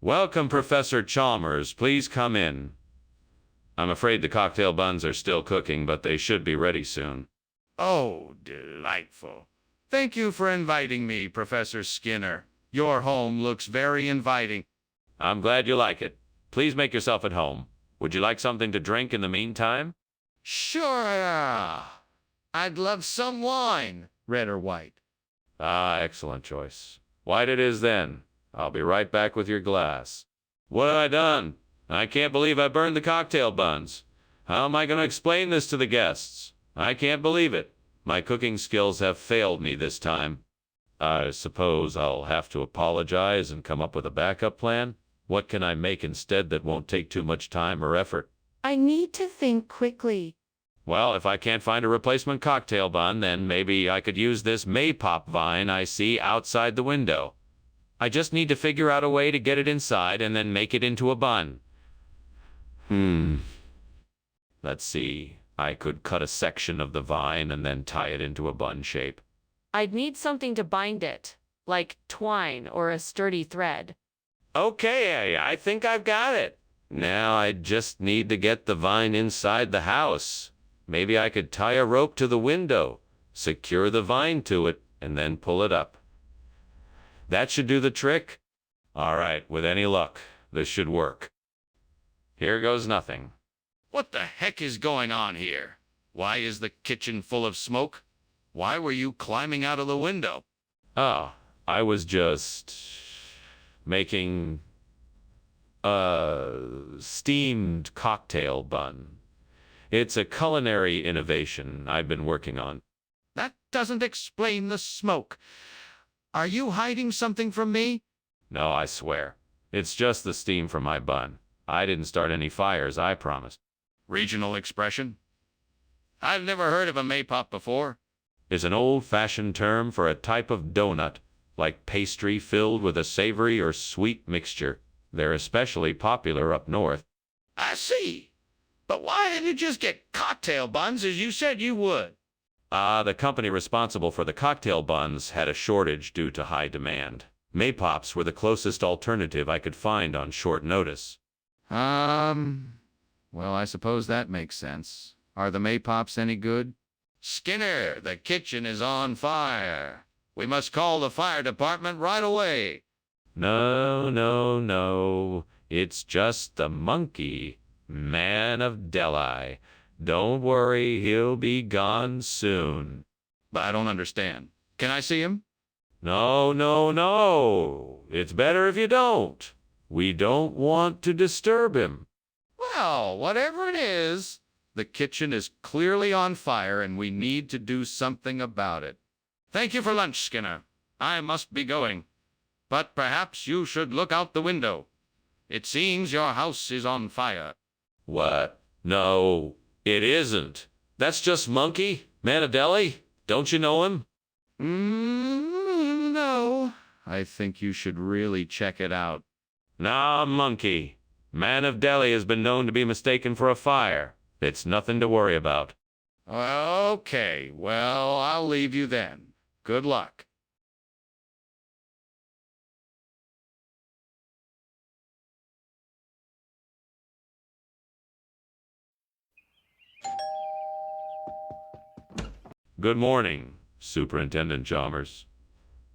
Welcome, Professor Chalmers. Please come in. I'm afraid the cocktail buns are still cooking, but they should be ready soon. Oh, delightful. Thank you for inviting me, Professor Skinner. Your home looks very inviting. I'm glad you like it. Please make yourself at home. Would you like something to drink in the meantime? Sure. I'd love some wine, red or white. Ah, excellent choice. White it is then. I'll be right back with your glass. What have I done? I can't believe I burned the cocktail buns. How am I going to explain this to the guests? I can't believe it. My cooking skills have failed me this time. I suppose I'll have to apologize and come up with a backup plan. What can I make instead that won't take too much time or effort? I need to think quickly. Well, if I can't find a replacement cocktail bun, then maybe I could use this maypop vine I see outside the window. I just need to figure out a way to get it inside and then make it into a bun. Let's see. I could cut a section of the vine and then tie it into a bun shape. I'd need something to bind it, like twine or a sturdy thread. Okay, I think I've got it. Now I just need to get the vine inside the house. Maybe I could tie a rope to the window, secure the vine to it, and then pull it up. That should do the trick. All right, with any luck, this should work. Here goes nothing. What the heck is going on here? Why is the kitchen full of smoke? Why were you climbing out of the window? Oh, I was just making a steamed cocktail bun. It's a culinary innovation I've been working on. That doesn't explain the smoke. Are you hiding something from me? No, I swear. It's just the steam from my bun. I didn't start any fires, I promise. Regional expression? I've never heard of a maypop before. It's an old-fashioned term for a type of donut, like pastry filled with a savory or sweet mixture. They're especially popular up north. I see. But why didn't you just get cocktail buns as you said you would? The company responsible for the cocktail buns had a shortage due to high demand. Maypops were the closest alternative I could find on short notice. Well, I suppose that makes sense. Are the maypops any good? Skinner, the kitchen is on fire. We must call the fire department right away. No. It's just the monkey, man of Delhi. Don't worry, he'll be gone soon. But I don't understand. Can I see him? No. It's better if you don't. We don't want to disturb him. Well, whatever it is, the kitchen is clearly on fire and we need to do something about it. Thank you for lunch, Skinner. I must be going. But perhaps you should look out the window. It seems your house is on fire. What? No, it isn't. That's just Monkey, man of Delhi. Don't you know him? No. I think you should really check it out. Nah, Monkey. Man of Delhi has been known to be mistaken for a fire. It's nothing to worry about. Okay, well, I'll leave you then. Good luck. Good morning, Superintendent Chalmers.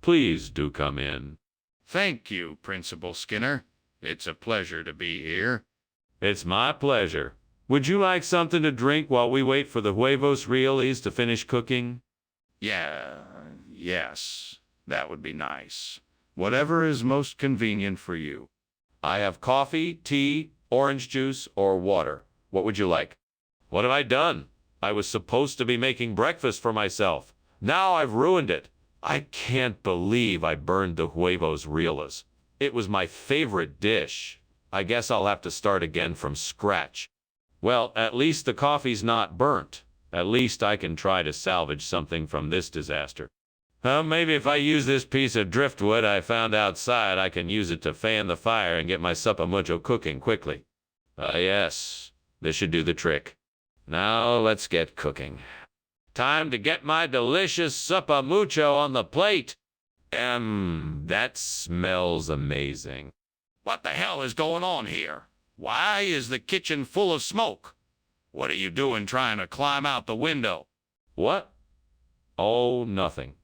Please do come in. Thank you, Principal Skinner. It's a pleasure to be here. It's my pleasure. Would you like something to drink while we wait for the huevos reales to finish cooking? Yes, that would be nice. Whatever is most convenient for you. I have coffee, tea, orange juice, or water. What would you like? What have I done? I was supposed to be making breakfast for myself. Now I've ruined it. I can't believe I burned the huevos reales. It was my favorite dish. I guess I'll have to start again from scratch. Well, at least the coffee's not burnt. At least I can try to salvage something from this disaster. Maybe if I use this piece of driftwood I found outside, I can use it to fan the fire and get my sopa mucho cooking quickly. Yes, this should do the trick. Now let's get cooking. Time to get my delicious sopa mucho on the plate. That smells amazing. What the hell is going on here? Why is the kitchen full of smoke? What are you doing trying to climb out the window? What? Oh, nothing.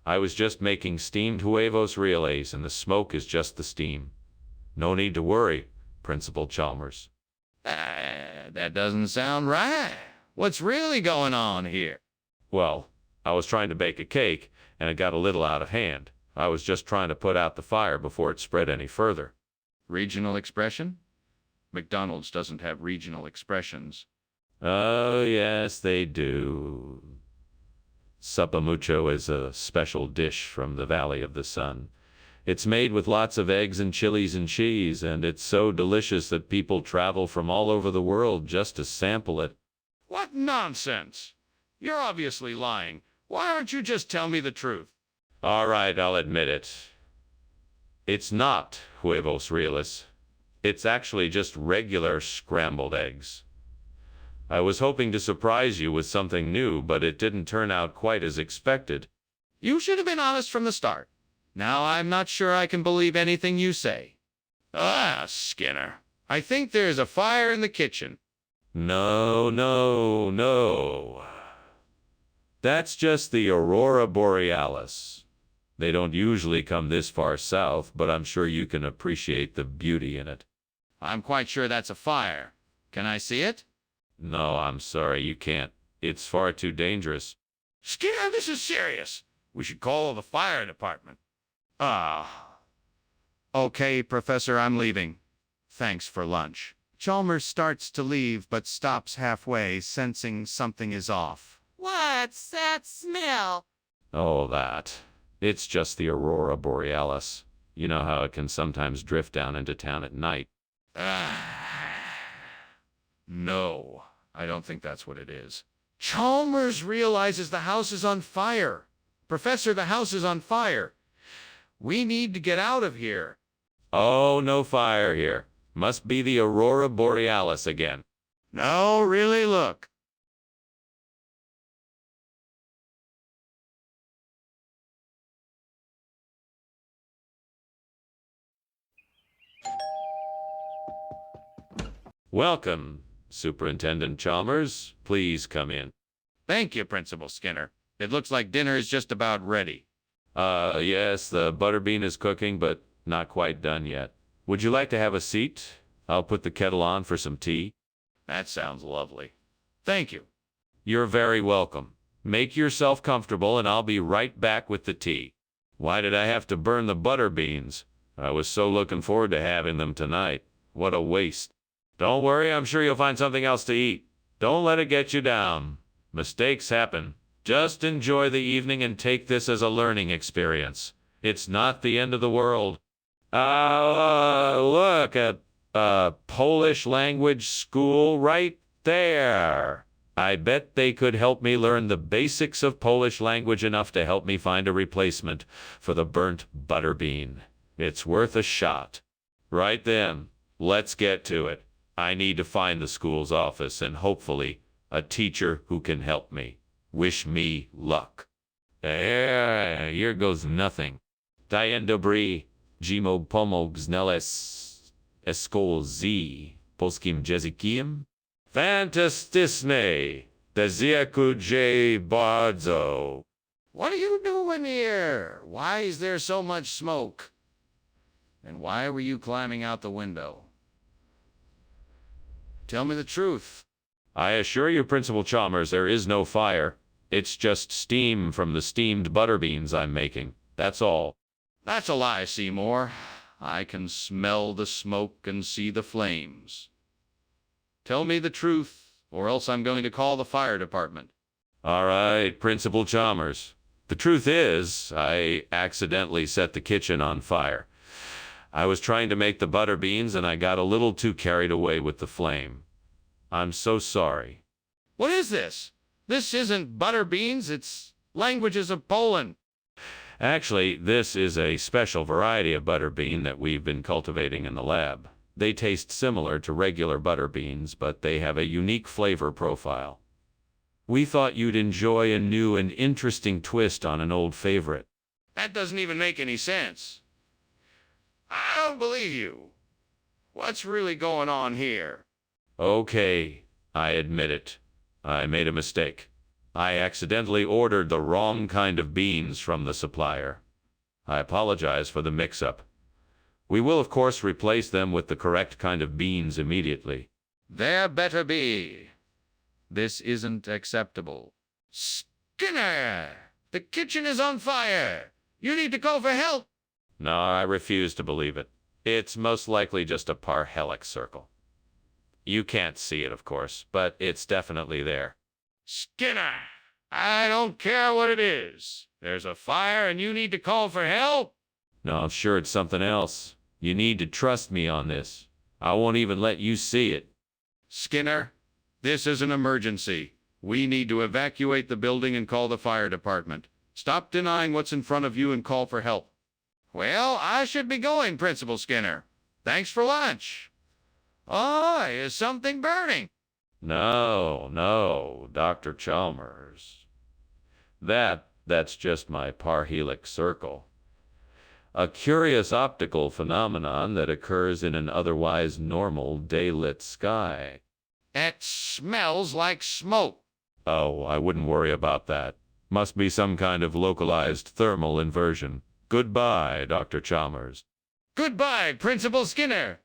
I was just making steamed huevos reales, and the smoke is just the steam. No need to worry, Principal Chalmers. That doesn't sound right. What's really going on here? Well, I was trying to bake a cake, and it got a little out of hand. I was just trying to put out the fire before it spread any further. Regional expression? McDonald's doesn't have regional expressions. Oh, yes, they do. Sopa mucho is a special dish from the Valley of the Sun. It's made with lots of eggs and chilies and cheese, and it's so delicious that people travel from all over the world just to sample it. What nonsense! You're obviously lying. Why aren't you just tell me the truth? All right, I'll admit it. It's not huevos reales. It's actually just regular scrambled eggs. I was hoping to surprise you with something new, but it didn't turn out quite as expected. You should have been honest from the start. Now I'm not sure I can believe anything you say. Ah, Skinner. I think there's a fire in the kitchen. No, no, no. That's just the aurora borealis. They don't usually come this far south, but I'm sure you can appreciate the beauty in it. I'm quite sure that's a fire. Can I see it? No, I'm sorry, you can't. It's far too dangerous. Skinner, this is serious. We should call the fire department. Ah. Okay, Professor, I'm leaving. Thanks for lunch. Chalmers starts to leave but stops halfway, sensing something is off. What's that smell? Oh, that. It's just the aurora borealis. You know how it can sometimes drift down into town at night. No, I don't think that's what it is. Chalmers realizes the house is on fire. Professor, the house is on fire. We need to get out of here. Oh, no fire here. Must be the aurora borealis again. No, really, look. Welcome, Superintendent Chalmers. Please come in. Thank you, Principal Skinner. It looks like dinner is just about ready. Yes, the butterbean is cooking, but not quite done yet. Would you like to have a seat? I'll put the kettle on for some tea. That sounds lovely. Thank you. You're very welcome. Make yourself comfortable, and I'll be right back with the tea. Why did I have to burn the butter beans? I was so looking forward to having them tonight. What a waste. Don't worry, I'm sure you'll find something else to eat. Don't let it get you down. Mistakes happen. Just enjoy the evening and take this as a learning experience. It's not the end of the world. Look at Polish language school right there. I bet they could help me learn the basics of Polish language enough to help me find a replacement for the burnt butterbean. It's worth a shot. Right then, let's get to it. I need to find the school's office and hopefully a teacher who can help me. Wish me luck. Here goes nothing. Dzień dobry, Jimo pomógł znaleźć szkołę z polskim językiem? Fantastyczne. Dziękuję bardzo. What are you doing here? Why is there so much smoke? And why were you climbing out the window? Tell me the truth. I assure you, Principal Chalmers, there is no fire. It's just steam from the steamed butterbeans I'm making. That's all. That's a lie, Seymour. I can smell the smoke and see the flames. Tell me the truth, or else I'm going to call the fire department. All right, Principal Chalmers. The truth is, I accidentally set the kitchen on fire. I was trying to make the butterbeans and I got a little too carried away with the flame. I'm so sorry. What is this? This isn't butterbeans, it's languages of Poland. Actually, this is a special variety of butterbean that we've been cultivating in the lab. They taste similar to regular butterbeans, but they have a unique flavor profile. We thought you'd enjoy a new and interesting twist on an old favorite. That doesn't even make any sense. I don't believe you. What's really going on here? Okay, I admit it. I made a mistake. I accidentally ordered the wrong kind of beans from the supplier. I apologize for the mix-up. We will, of course, replace them with the correct kind of beans immediately. There better be. This isn't acceptable. Skinner! The kitchen is on fire! You need to call for help! No, I refuse to believe it. It's most likely just a parhelic circle. You can't see it, of course, but it's definitely there. Skinner! I don't care what it is. There's a fire and you need to call for help? No, I'm sure it's something else. You need to trust me on this. I won't even let you see it. Skinner, this is an emergency. We need to evacuate the building and call the fire department. Stop denying what's in front of you and call for help. Well, I should be going, Principal Skinner. Thanks for lunch. Oh, is something burning? No, Dr. Chalmers. That's just my parhelic circle. A curious optical phenomenon that occurs in an otherwise normal daylit sky. It smells like smoke. Oh, I wouldn't worry about that. Must be some kind of localized thermal inversion. Goodbye, Dr. Chalmers. Goodbye, Principal Skinner.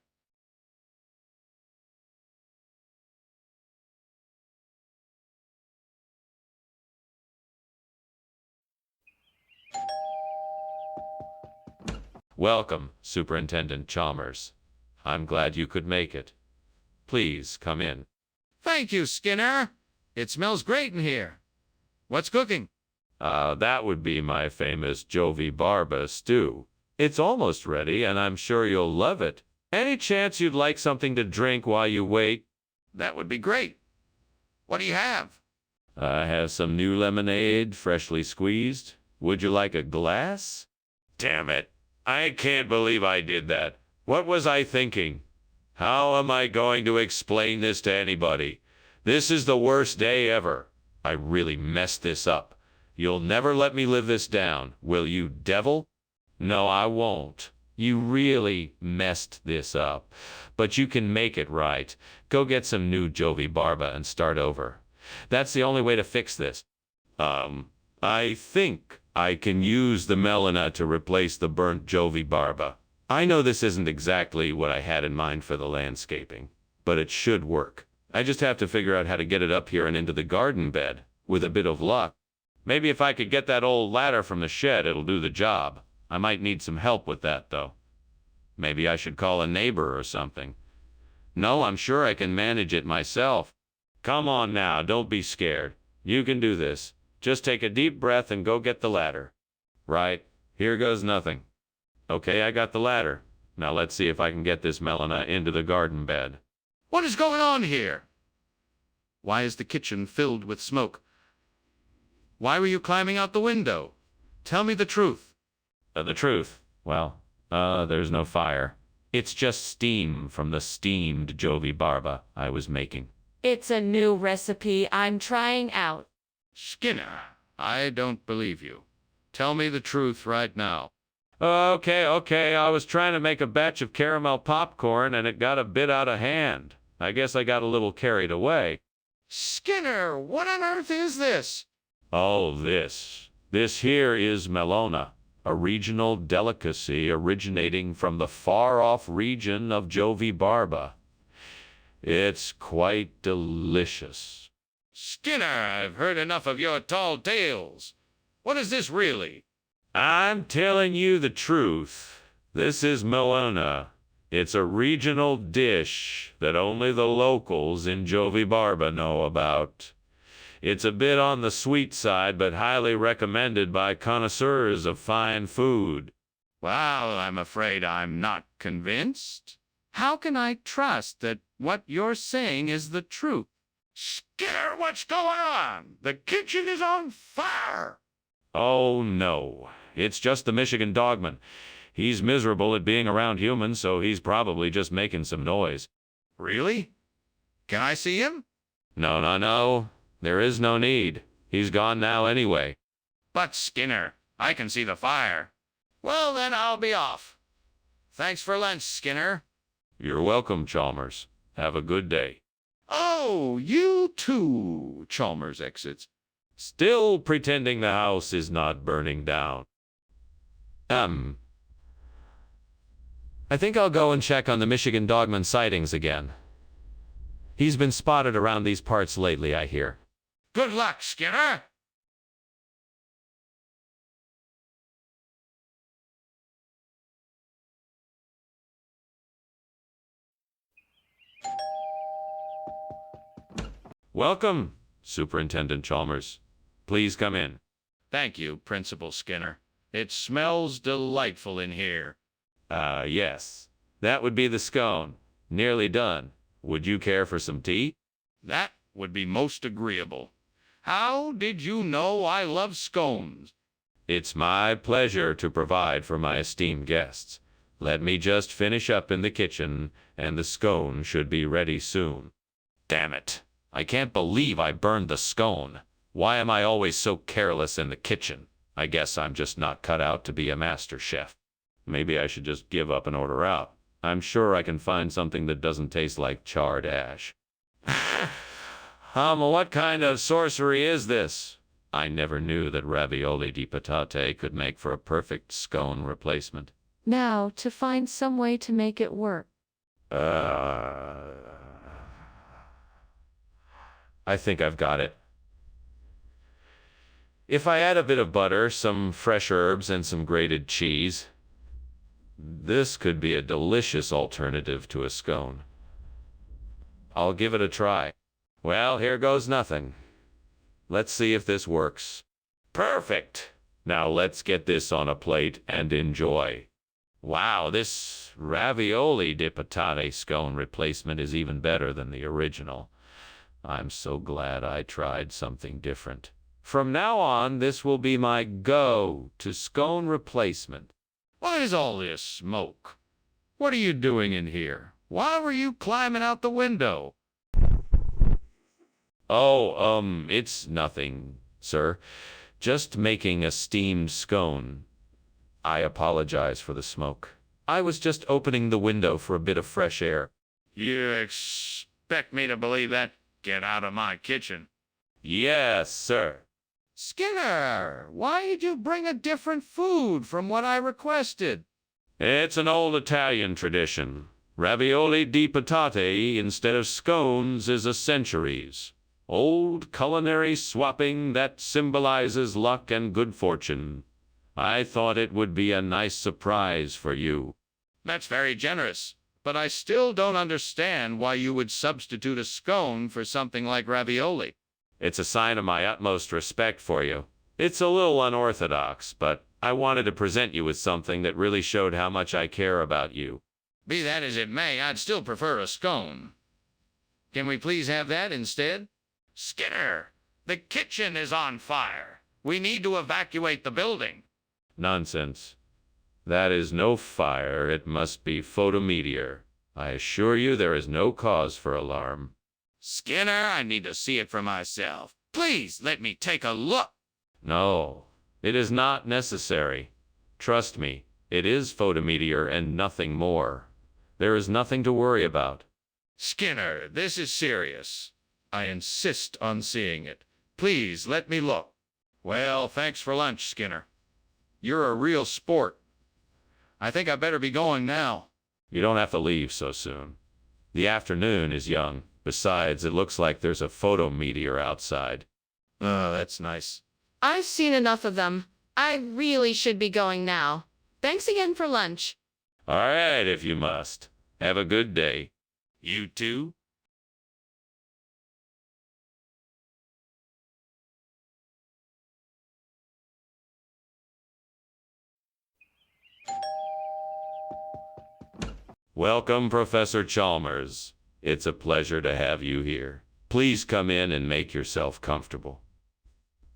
Welcome, Superintendent Chalmers. I'm glad you could make it. Please come in. Thank you, Skinner. It smells great in here. What's cooking? That would be my famous Jovi Barba stew. It's almost ready, and I'm sure you'll love it. Any chance you'd like something to drink while you wait? That would be great. What do you have? I have some new lemonade, freshly squeezed. Would you like a glass? Damn it. I can't believe I did that. What was I thinking? How am I going to explain this to anybody? This is the worst day ever. I really messed this up. You'll never let me live this down, will you, devil? No, I won't. You really messed this up. But you can make it right. Go get some new Jovi Barba and start over. That's the only way to fix this. I think I can use the Melina to replace the burnt Jovi Barba. I know this isn't exactly what I had in mind for the landscaping, but it should work. I just have to figure out how to get it up here and into the garden bed, with a bit of luck. Maybe if I could get that old ladder from the shed, it'll do the job. I might need some help with that, though. Maybe I should call a neighbor or something. No, I'm sure I can manage it myself. Come on now, don't be scared. You can do this. Just take a deep breath and go get the ladder. Right, here goes nothing. Okay, I got the ladder. Now let's see if I can get this Melina into the garden bed. What is going on here? Why is the kitchen filled with smoke? Why were you climbing out the window? Tell me the truth. The truth? Well, there's no fire. It's just steam from the steamed Jovi Barba I was making. It's a new recipe I'm trying out. Skinner, I don't believe you. Tell me the truth right now. Okay, I was trying to make a batch of caramel popcorn and it got a bit out of hand. I guess I got a little carried away. Skinner, what on earth is this? Oh, this here is Melona, a regional delicacy originating from the far-off region of Jovi Barba. It's quite delicious. Skinner, I've heard enough of your tall tales. What is this really? I'm telling you the truth. This is Melona. It's a regional dish that only the locals in Jovi Barba know about. It's a bit on the sweet side, but highly recommended by connoisseurs of fine food. Well, I'm afraid I'm not convinced. How can I trust that what you're saying is the truth? Skinner, what's going on? The kitchen is on fire! Oh, no. It's just the Michigan dogman. He's miserable at being around humans, so he's probably just making some noise. Really? Can I see him? No. There is no need. He's gone now anyway. But, Skinner, I can see the fire. Well, then I'll be off. Thanks for lunch, Skinner. You're welcome, Chalmers. Have a good day. Oh, you too, Chalmers exits. Still pretending the house is not burning down. I think I'll go and check on the Michigan dogman sightings again. He's been spotted around these parts lately, I hear. Good luck, Skinner. Welcome, Superintendent Chalmers. Please come in. Thank you, Principal Skinner. It smells delightful in here. Yes. That would be the scone. Nearly done. Would you care for some tea? That would be most agreeable. How did you know I love scones? It's my pleasure to provide for my esteemed guests. Let me just finish up in the kitchen, and the scone should be ready soon. Damn it. I can't believe I burned the scone. Why am I always so careless in the kitchen? I guess I'm just not cut out to be a master chef. Maybe I should just give up and order out. I'm sure I can find something that doesn't taste like charred ash. What kind of sorcery is this? I never knew that ravioli di patate could make for a perfect scone replacement. Now, to find some way to make it work. I think I've got it. If I add a bit of butter, some fresh herbs, and some grated cheese, this could be a delicious alternative to a scone. I'll give it a try. Well, here goes nothing. Let's see if this works. Perfect! Now let's get this on a plate and enjoy. Wow, this ravioli di patate scone replacement is even better than the original. I'm so glad I tried something different. From now on, this will be my go-to scone replacement. What is all this smoke? What are you doing in here? Why were you climbing out the window? Oh, it's nothing, sir. Just making a steamed scone. I apologize for the smoke. I was just opening the window for a bit of fresh air. You expect me to believe that? Get out of my kitchen. Yes, sir. Skinner, why did you bring a different food from what I requested? It's an old Italian tradition. Ravioli di patate instead of scones is a centuries old culinary swapping that symbolizes luck and good fortune. I thought it would be a nice surprise for you. That's very generous, but I still don't understand why you would substitute a scone for something like ravioli. It's a sign of my utmost respect for you. It's a little unorthodox, but I wanted to present you with something that really showed how much I care about you. Be that as it may, I'd still prefer a scone. Can we please have that instead? Skinner, the kitchen is on fire. We need to evacuate the building. Nonsense. That is no fire. It must be photometeor. I assure you there is no cause for alarm. Skinner, I need to see it for myself. Please let me take a look. No, it is not necessary. Trust me, it is photometeor and nothing more. There is nothing to worry about. Skinner, this is serious. I insist on seeing it. Please let me look. Well, thanks for lunch, Skinner. You're a real sport. I think I better be going now. You don't have to leave so soon. The afternoon is young. Besides, it looks like there's a photometeor outside. Oh, that's nice. I've seen enough of them. I really should be going now. Thanks again for lunch. All right, if you must. Have a good day. You too? Welcome, Professor Chalmers. It's a pleasure to have you here. Please come in and make yourself comfortable.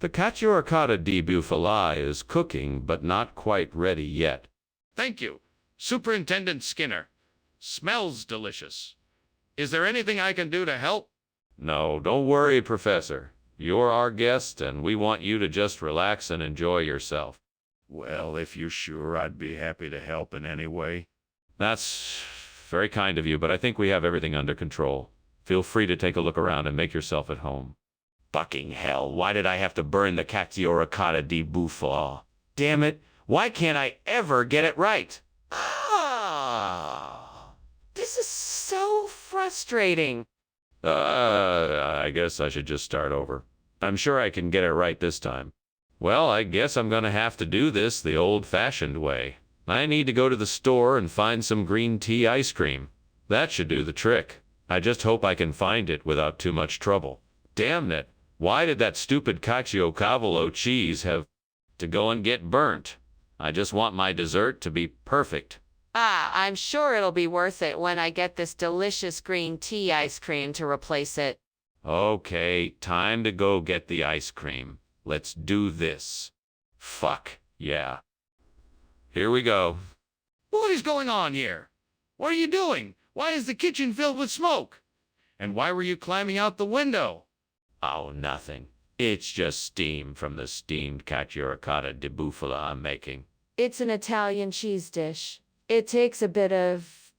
The cacio e ricotta di bufala is cooking, but not quite ready yet. Thank you, Superintendent Skinner. Smells delicious. Is there anything I can do to help? No, don't worry, Professor. You're our guest, and we want you to just relax and enjoy yourself. Well, if you're sure, I'd be happy to help in any way. That's very kind of you, but I think we have everything under control. Feel free to take a look around and make yourself at home. Fucking hell, why did I have to burn the cacio e ricotta di bufala? Damn it, why can't I ever get it right? This is so frustrating. I guess I should just start over. I'm sure I can get it right this time. Well, I guess I'm gonna have to do this the old-fashioned way. I need to go to the store and find some green tea ice cream. That should do the trick. I just hope I can find it without too much trouble. Damn it. Why did that stupid cacio cavallo cheese have to go and get burnt? I just want my dessert to be perfect. I'm sure it'll be worth it when I get this delicious green tea ice cream to replace it. Okay, time to go get the ice cream. Let's do this. Fuck, yeah. Here we go. What is going on here? What are you doing? Why is the kitchen filled with smoke? And why were you climbing out the window? Oh, nothing. It's just steam from the steamed cacio di bufala I'm making. It's an Italian cheese dish. It takes a bit of,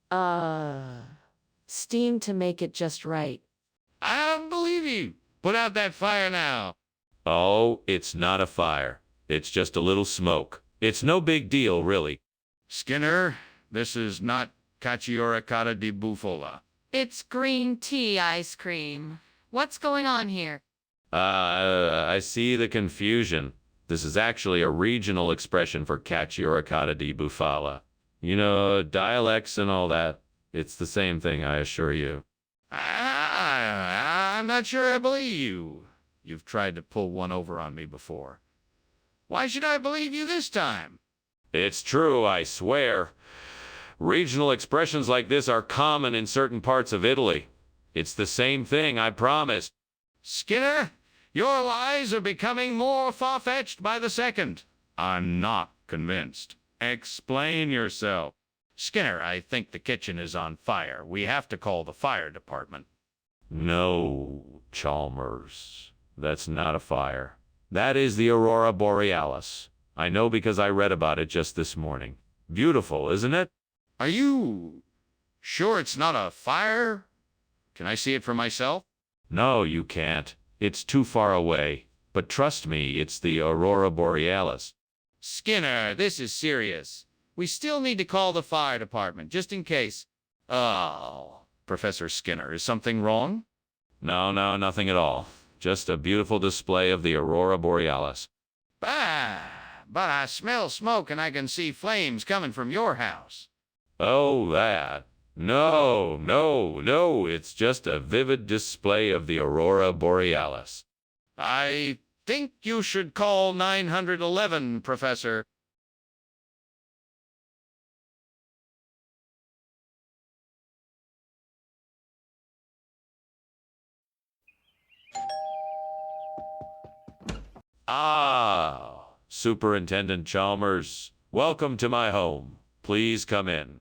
steam to make it just right. I don't believe you. Put out that fire now. Oh, it's not a fire. It's just a little smoke. It's no big deal, really. Skinner, this is not cacio di bufala. It's green tea ice cream. What's going on here? I see the confusion. This is actually a regional expression for cacio di bufala. You know, dialects and all that. It's the same thing, I assure you. I'm not sure I believe you. You've tried to pull one over on me before. Why should I believe you this time? It's true, I swear. Regional expressions like this are common in certain parts of Italy. It's the same thing, I promise. Skinner, your lies are becoming more far-fetched by the second. I'm not convinced. Explain yourself. Skinner, I think the kitchen is on fire. We have to call the fire department. No, Chalmers. That's not a fire. That is the Aurora Borealis. I know because I read about it just this morning. Beautiful, isn't it? Are you sure it's not a fire? Can I see it for myself? No, you can't. It's too far away. But trust me, it's the Aurora Borealis. Skinner, this is serious. We still need to call the fire department, just in case. Oh, Professor Skinner, is something wrong? No, nothing at all. Just a beautiful display of the Aurora Borealis. But I smell smoke and I can see flames coming from your house. Oh, that. No, it's just a vivid display of the Aurora Borealis. I think you should call 911, Professor. Ah, Superintendent Chalmers, welcome to my home. Please come in.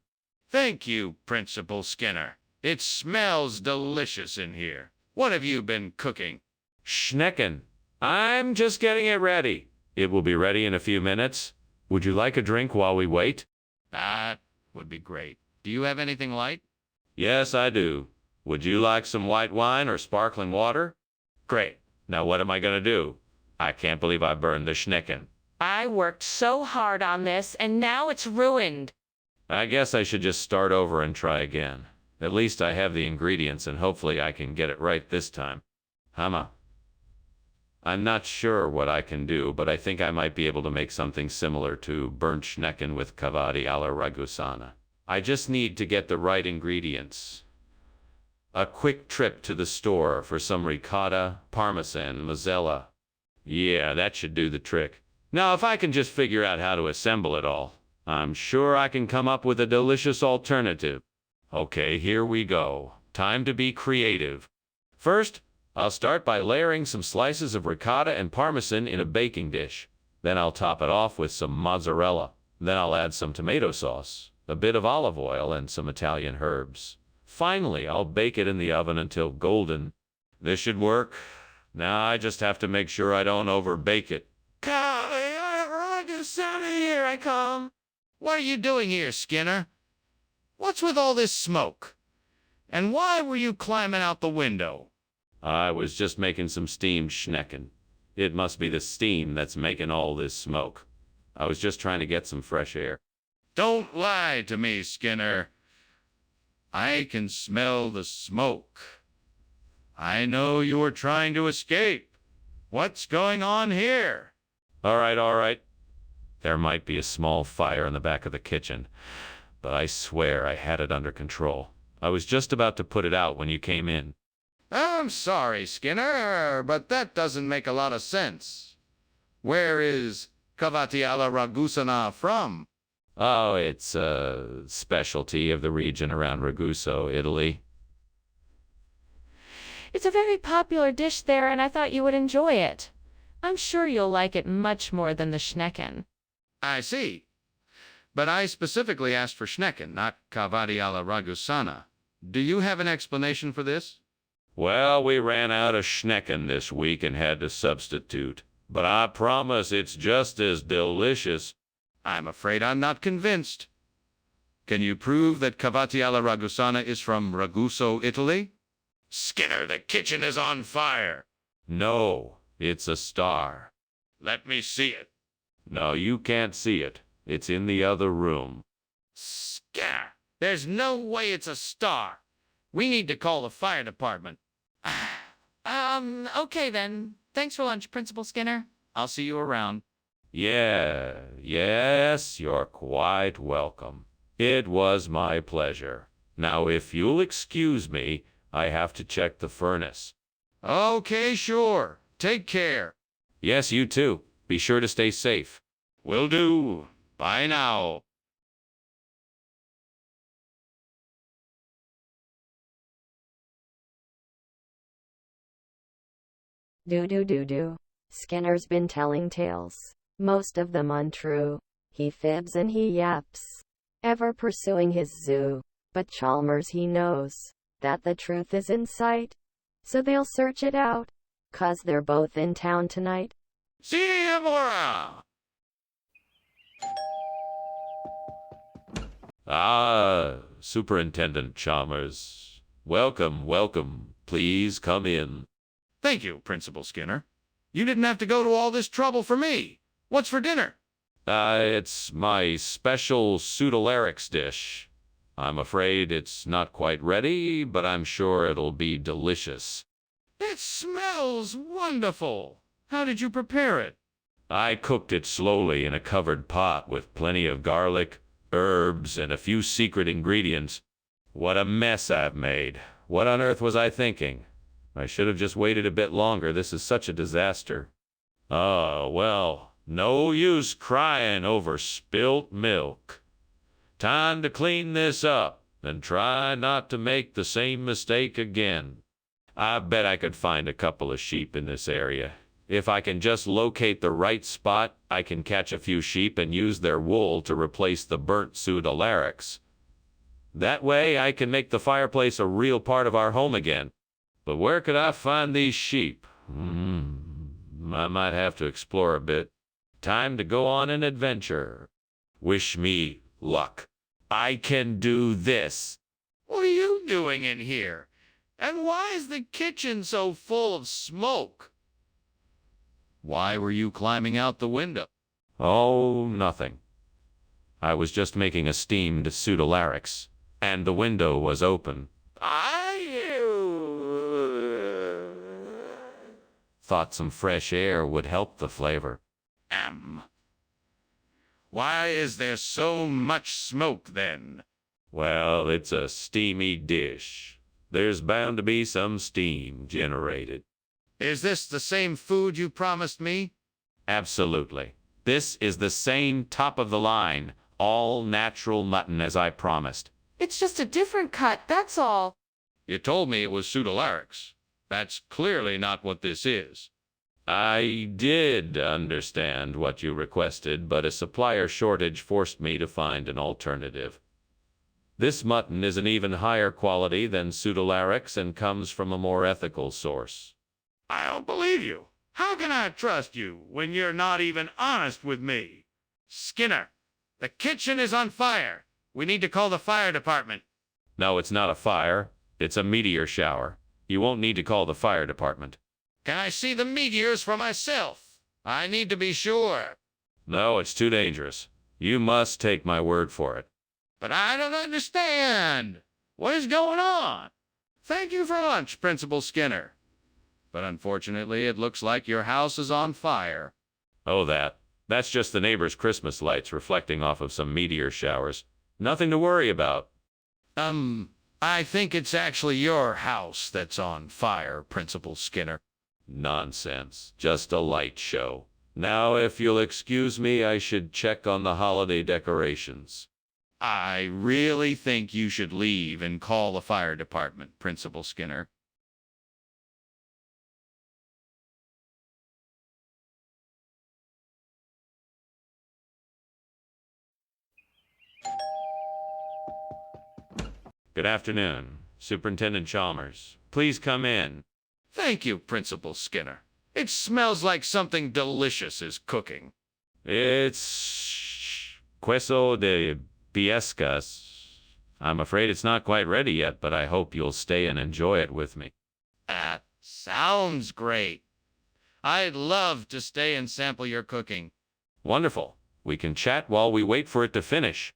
Thank you, Principal Skinner. It smells delicious in here. What have you been cooking? Schnecken. I'm just getting it ready. It will be ready in a few minutes. Would you like a drink while we wait? That would be great. Do you have anything light? Yes, I do. Would you like some white wine or sparkling water? Great. Now what am I going to do? I can't believe I burned the Schnecken. I worked so hard on this, and now it's ruined. I guess I should just start over and try again. At least I have the ingredients, and hopefully I can get it right this time. I'm not sure what I can do, but I think I might be able to make something similar to burnt Schnecken with cavati alla Ragusana. I just need to get the right ingredients. A quick trip to the store for some ricotta, parmesan, mozzarella. Yeah, that should do the trick. Now, if I can just figure out how to assemble it all, I'm sure I can come up with a delicious alternative. Okay, here we go. Time to be creative. First, I'll start by layering some slices of ricotta and parmesan in a baking dish. Then I'll top it off with some mozzarella. Then I'll add some tomato sauce, a bit of olive oil, and some Italian herbs. Finally, I'll bake it in the oven until golden. This should work. Now I just have to make sure I don't overbake it. Here I come. What are you doing here, Skinner? What's with all this smoke? And why were you climbing out the window? I was just making some steamed Schnecken. It must be the steam that's making all this smoke. I was just trying to get some fresh air. Don't lie to me, Skinner. I can smell the smoke. I know you were trying to escape. What's going on here? All right. There might be a small fire in the back of the kitchen, but I swear I had it under control. I was just about to put it out when you came in. I'm sorry, Skinner, but that doesn't make a lot of sense. Where is cavati alla ragusana from? Oh, it's a specialty of the region around Raguso, Italy. It's a very popular dish there, and I thought you would enjoy it. I'm sure you'll like it much more than the schnecken. I see. But I specifically asked for schnecken, not cavati alla ragusana. Do you have an explanation for this? Well, we ran out of schnecken this week and had to substitute. But I promise it's just as delicious. I'm afraid I'm not convinced. Can you prove that cavati alla ragusana is from Raguso, Italy? Skinner, the kitchen is on fire. No, it's a star. Let me see it. No, you can't see it. It's in the other room. Skinner, there's no way it's a star. We need to call the fire department. Okay then. Thanks for lunch, Principal Skinner. I'll see you around. Yes, you're quite welcome. It was my pleasure. Now, if you'll excuse me, I have to check the furnace. Okay, sure. Take care. Yes, you too. Be sure to stay safe. Will do. Bye now. Do. Skinner's been telling tales, most of them untrue. He fibs and he yaps, ever pursuing his zoo. But Chalmers, he knows that the truth is in sight, so they'll search it out, 'cause they're both in town tonight. See you tomorrow. Superintendent Chalmers. Welcome. Please come in. Thank you, Principal Skinner. You didn't have to go to all this trouble for me. What's for dinner? It's my special pseudolarix dish. I'm afraid it's not quite ready, but I'm sure it'll be delicious. It smells wonderful. How did you prepare it? I cooked it slowly in a covered pot with plenty of garlic, herbs, and a few secret ingredients. What a mess I've made. What on earth was I thinking? I should have just waited a bit longer. This is such a disaster. Oh, well, no use crying over spilt milk. Time to clean this up and try not to make the same mistake again. I bet I could find a couple of sheep in this area. If I can just locate the right spot, I can catch a few sheep and use their wool to replace the burnt pseudolarix. That way I can make the fireplace a real part of our home again. But where could I find these sheep? I might have to explore a bit. Time to go on an adventure. Wish me luck. I can do this. What are you doing in here? And why is the kitchen so full of smoke? Why were you climbing out the window? Oh, nothing. I was just making a steamed pseudolarix, and the window was open. Thought some fresh air would help the flavor. Why is there so much smoke then? Well, it's a steamy dish. There's bound to be some steam generated. Is this the same food you promised me? Absolutely. This is the same top of the line, all natural mutton as I promised. It's just a different cut, that's all. You told me it was pseudolarix. That's clearly not what this is. I did understand what you requested, but a supplier shortage forced me to find an alternative. This mutton is an even higher quality than pseudolarix and comes from a more ethical source. I don't believe you. How can I trust you when you're not even honest with me? Skinner, the kitchen is on fire. We need to call the fire department. No, it's not a fire. It's a meteor shower. You won't need to call the fire department. Can I see the meteors for myself? I need to be sure. No, it's too dangerous. You must take my word for it. But I don't understand. What is going on? Thank you for lunch, Principal Skinner. But unfortunately, it looks like your house is on fire. Oh, that's just the neighbor's Christmas lights reflecting off of some meteor showers. Nothing to worry about. I think it's actually your house that's on fire, Principal Skinner. Nonsense. Just a light show. Now, if you'll excuse me, I should check on the holiday decorations. I really think you should leave and call the fire department, Principal Skinner. Good afternoon, Superintendent Chalmers. Please come in. Thank you, Principal Skinner. It smells like something delicious is cooking. It's queso de biescas. I'm afraid it's not quite ready yet, but I hope you'll stay and enjoy it with me. That sounds great. I'd love to stay and sample your cooking. Wonderful. We can chat while we wait for it to finish.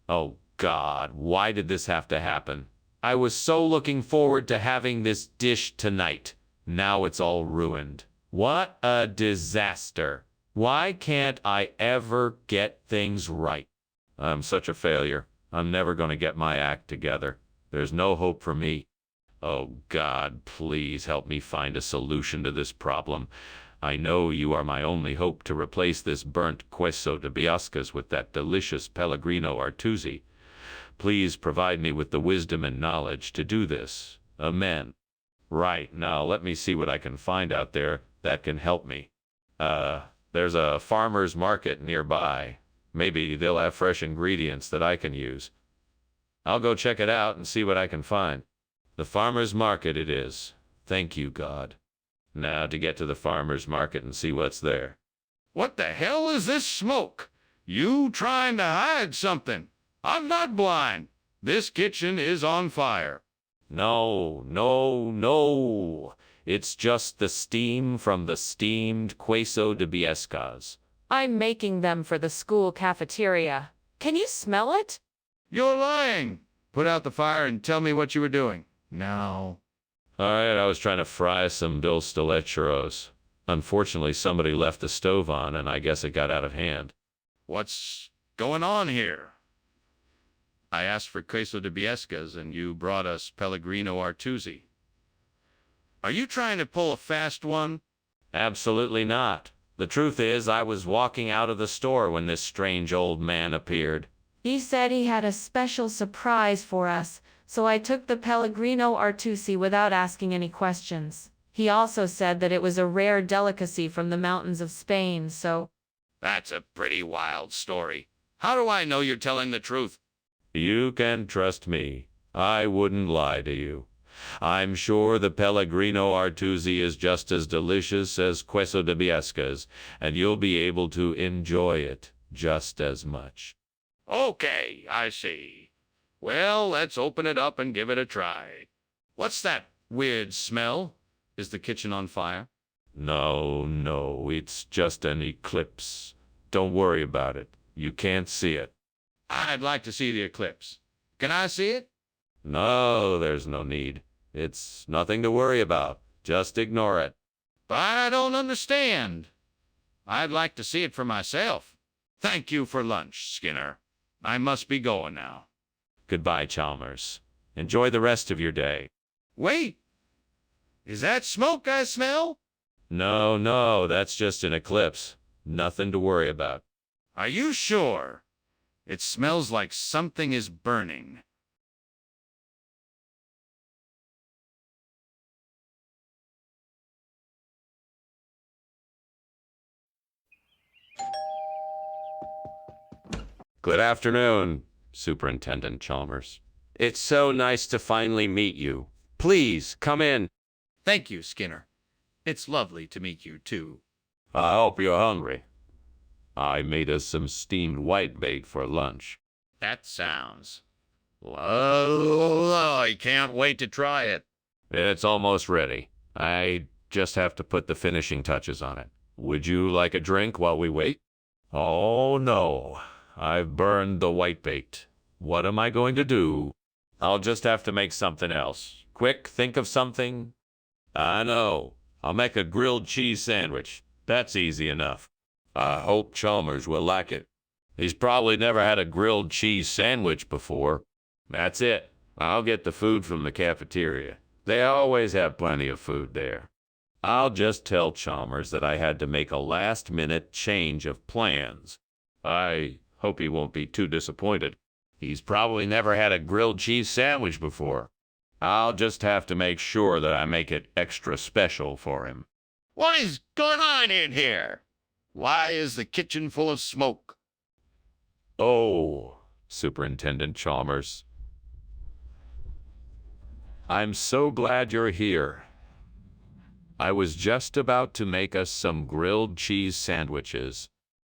Oh, God, why did this have to happen? I was so looking forward to having this dish tonight. Now it's all ruined. What a disaster. Why can't I ever get things right? I'm such a failure. I'm never going to get my act together. There's no hope for me. Oh, God, please help me find a solution to this problem. I know you are my only hope to replace this burnt queso de biascas with that delicious Pellegrino Artusi. Please provide me with the wisdom and knowledge to do this. Amen. Right, now let me see what I can find out there that can help me. There's a farmer's market nearby. Maybe they'll have fresh ingredients that I can use. I'll go check it out and see what I can find. The farmer's market it is. Thank you, God. Now to get to the farmer's market and see what's there. What the hell is this smoke? You trying to hide something? I'm not blind. This kitchen is on fire. No, no, no. It's just the steam from the steamed queso de biescas. I'm making them for the school cafeteria. Can you smell it? You're lying. Put out the fire and tell me what you were doing. Now. All right, I was trying to fry some Bill Stillet churros. Unfortunately, somebody left the stove on, and I guess it got out of hand. What's going on here? I asked for queso de biescas, and you brought us Pellegrino Artusi. Are you trying to pull a fast one? Absolutely not. The truth is, I was walking out of the store when this strange old man appeared. He said he had a special surprise for us, so I took the Pellegrino Artusi without asking any questions. He also said that it was a rare delicacy from the mountains of Spain, so... That's a pretty wild story. How do I know you're telling the truth? You can trust me. I wouldn't lie to you. I'm sure the Pellegrino Artusi is just as delicious as queso de biescas, and you'll be able to enjoy it just as much. Okay, I see. Well, let's open it up and give it a try. What's that weird smell? Is the kitchen on fire? No, no, it's just an eclipse. Don't worry about it. You can't see it. I'd like to see the eclipse. Can I see it? No, there's no need. It's nothing to worry about. Just ignore it. But I don't understand. I'd like to see it for myself. Thank you for lunch, Skinner. I must be going now. Goodbye, Chalmers. Enjoy the rest of your day. Wait! Is that smoke I smell? No, no, that's just an eclipse. Nothing to worry about. Are you sure? It smells like something is burning. Good afternoon, Superintendent Chalmers. It's so nice to finally meet you. Please, come in. Thank you, Skinner. It's lovely to meet you, too. I hope you're hungry. I made us some steamed whitebait for lunch. That sounds... Oh, I can't wait to try it. It's almost ready. I just have to put the finishing touches on it. Would you like a drink while we wait? Oh, no. I've burned the whitebait. What am I going to do? I'll just have to make something else. Quick, think of something. I know. I'll make a grilled cheese sandwich. That's easy enough. I hope Chalmers will like it. He's probably never had a grilled cheese sandwich before. That's it. I'll get the food from the cafeteria. They always have plenty of food there. I'll just tell Chalmers that I had to make a last-minute change of plans. I hope he won't be too disappointed. He's probably never had a grilled cheese sandwich before. I'll just have to make sure that I make it extra special for him. What is going on in here? Why is the kitchen full of smoke? Oh, Superintendent Chalmers. I'm so glad you're here. I was just about to make us some grilled cheese sandwiches.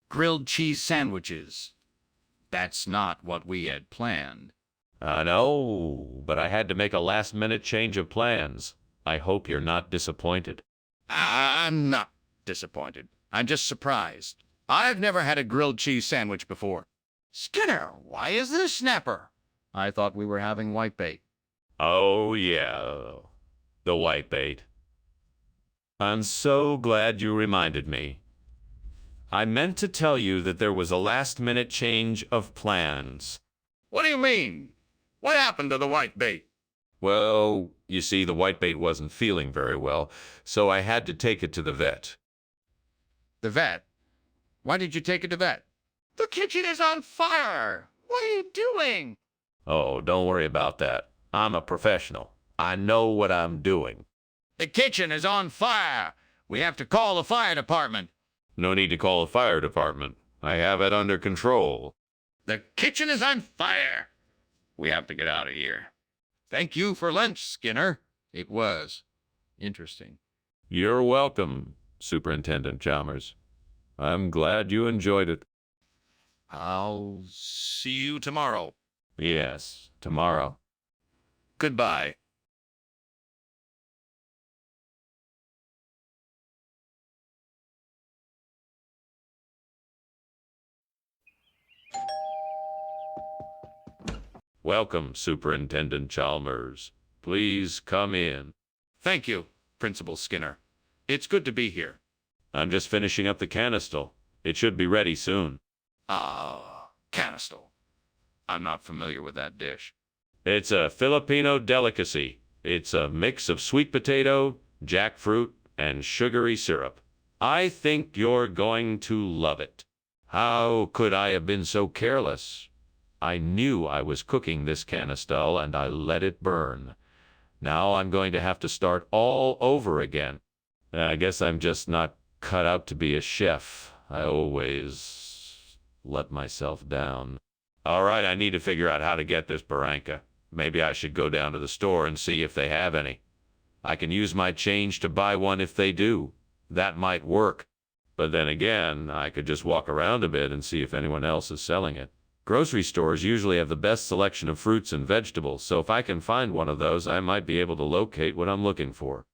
Grilled cheese sandwiches. That's not what we had planned. I know, but I had to make a last-minute change of plans. I hope you're not disappointed. I'm not disappointed. I'm just surprised. I've never had a grilled cheese sandwich before. Skinner, why is this snapper? I thought we were having whitebait. Oh, yeah, the whitebait. I'm so glad you reminded me. I meant to tell you that there was a last-minute change of plans. What do you mean? What happened to the whitebait? Well, you see, the whitebait wasn't feeling very well, so I had to take it to the vet. The vet? Why did you take it to vet? The kitchen is on fire! What are you doing? Oh, don't worry about that. I'm a professional. I know what I'm doing. The kitchen is on fire! We have to call the fire department. No need to call the fire department. I have it under control. The kitchen is on fire! We have to get out of here. Thank you for lunch, Skinner. It was interesting. You're welcome, Superintendent Chalmers. I'm glad you enjoyed it. I'll see you tomorrow. Yes, tomorrow. Goodbye. Welcome, Superintendent Chalmers. Please come in. Thank you, Principal Skinner. It's good to be here. I'm just finishing up the canistel. It should be ready soon. Canistel. I'm not familiar with that dish. It's a Filipino delicacy. It's a mix of sweet potato, jackfruit, and sugary syrup. I think you're going to love it. How could I have been so careless? I knew I was cooking this canistel and I let it burn. Now I'm going to have to start all over again. I guess I'm just not cut out to be a chef. I always let myself down. All right, I need to figure out how to get this barranca. Maybe I should go down to the store and see if they have any. I can use my change to buy one if they do. That might work. But then again, I could just walk around a bit and see if anyone else is selling it. Grocery stores usually have the best selection of fruits and vegetables, so if I can find one of those, I might be able to locate what I'm looking for.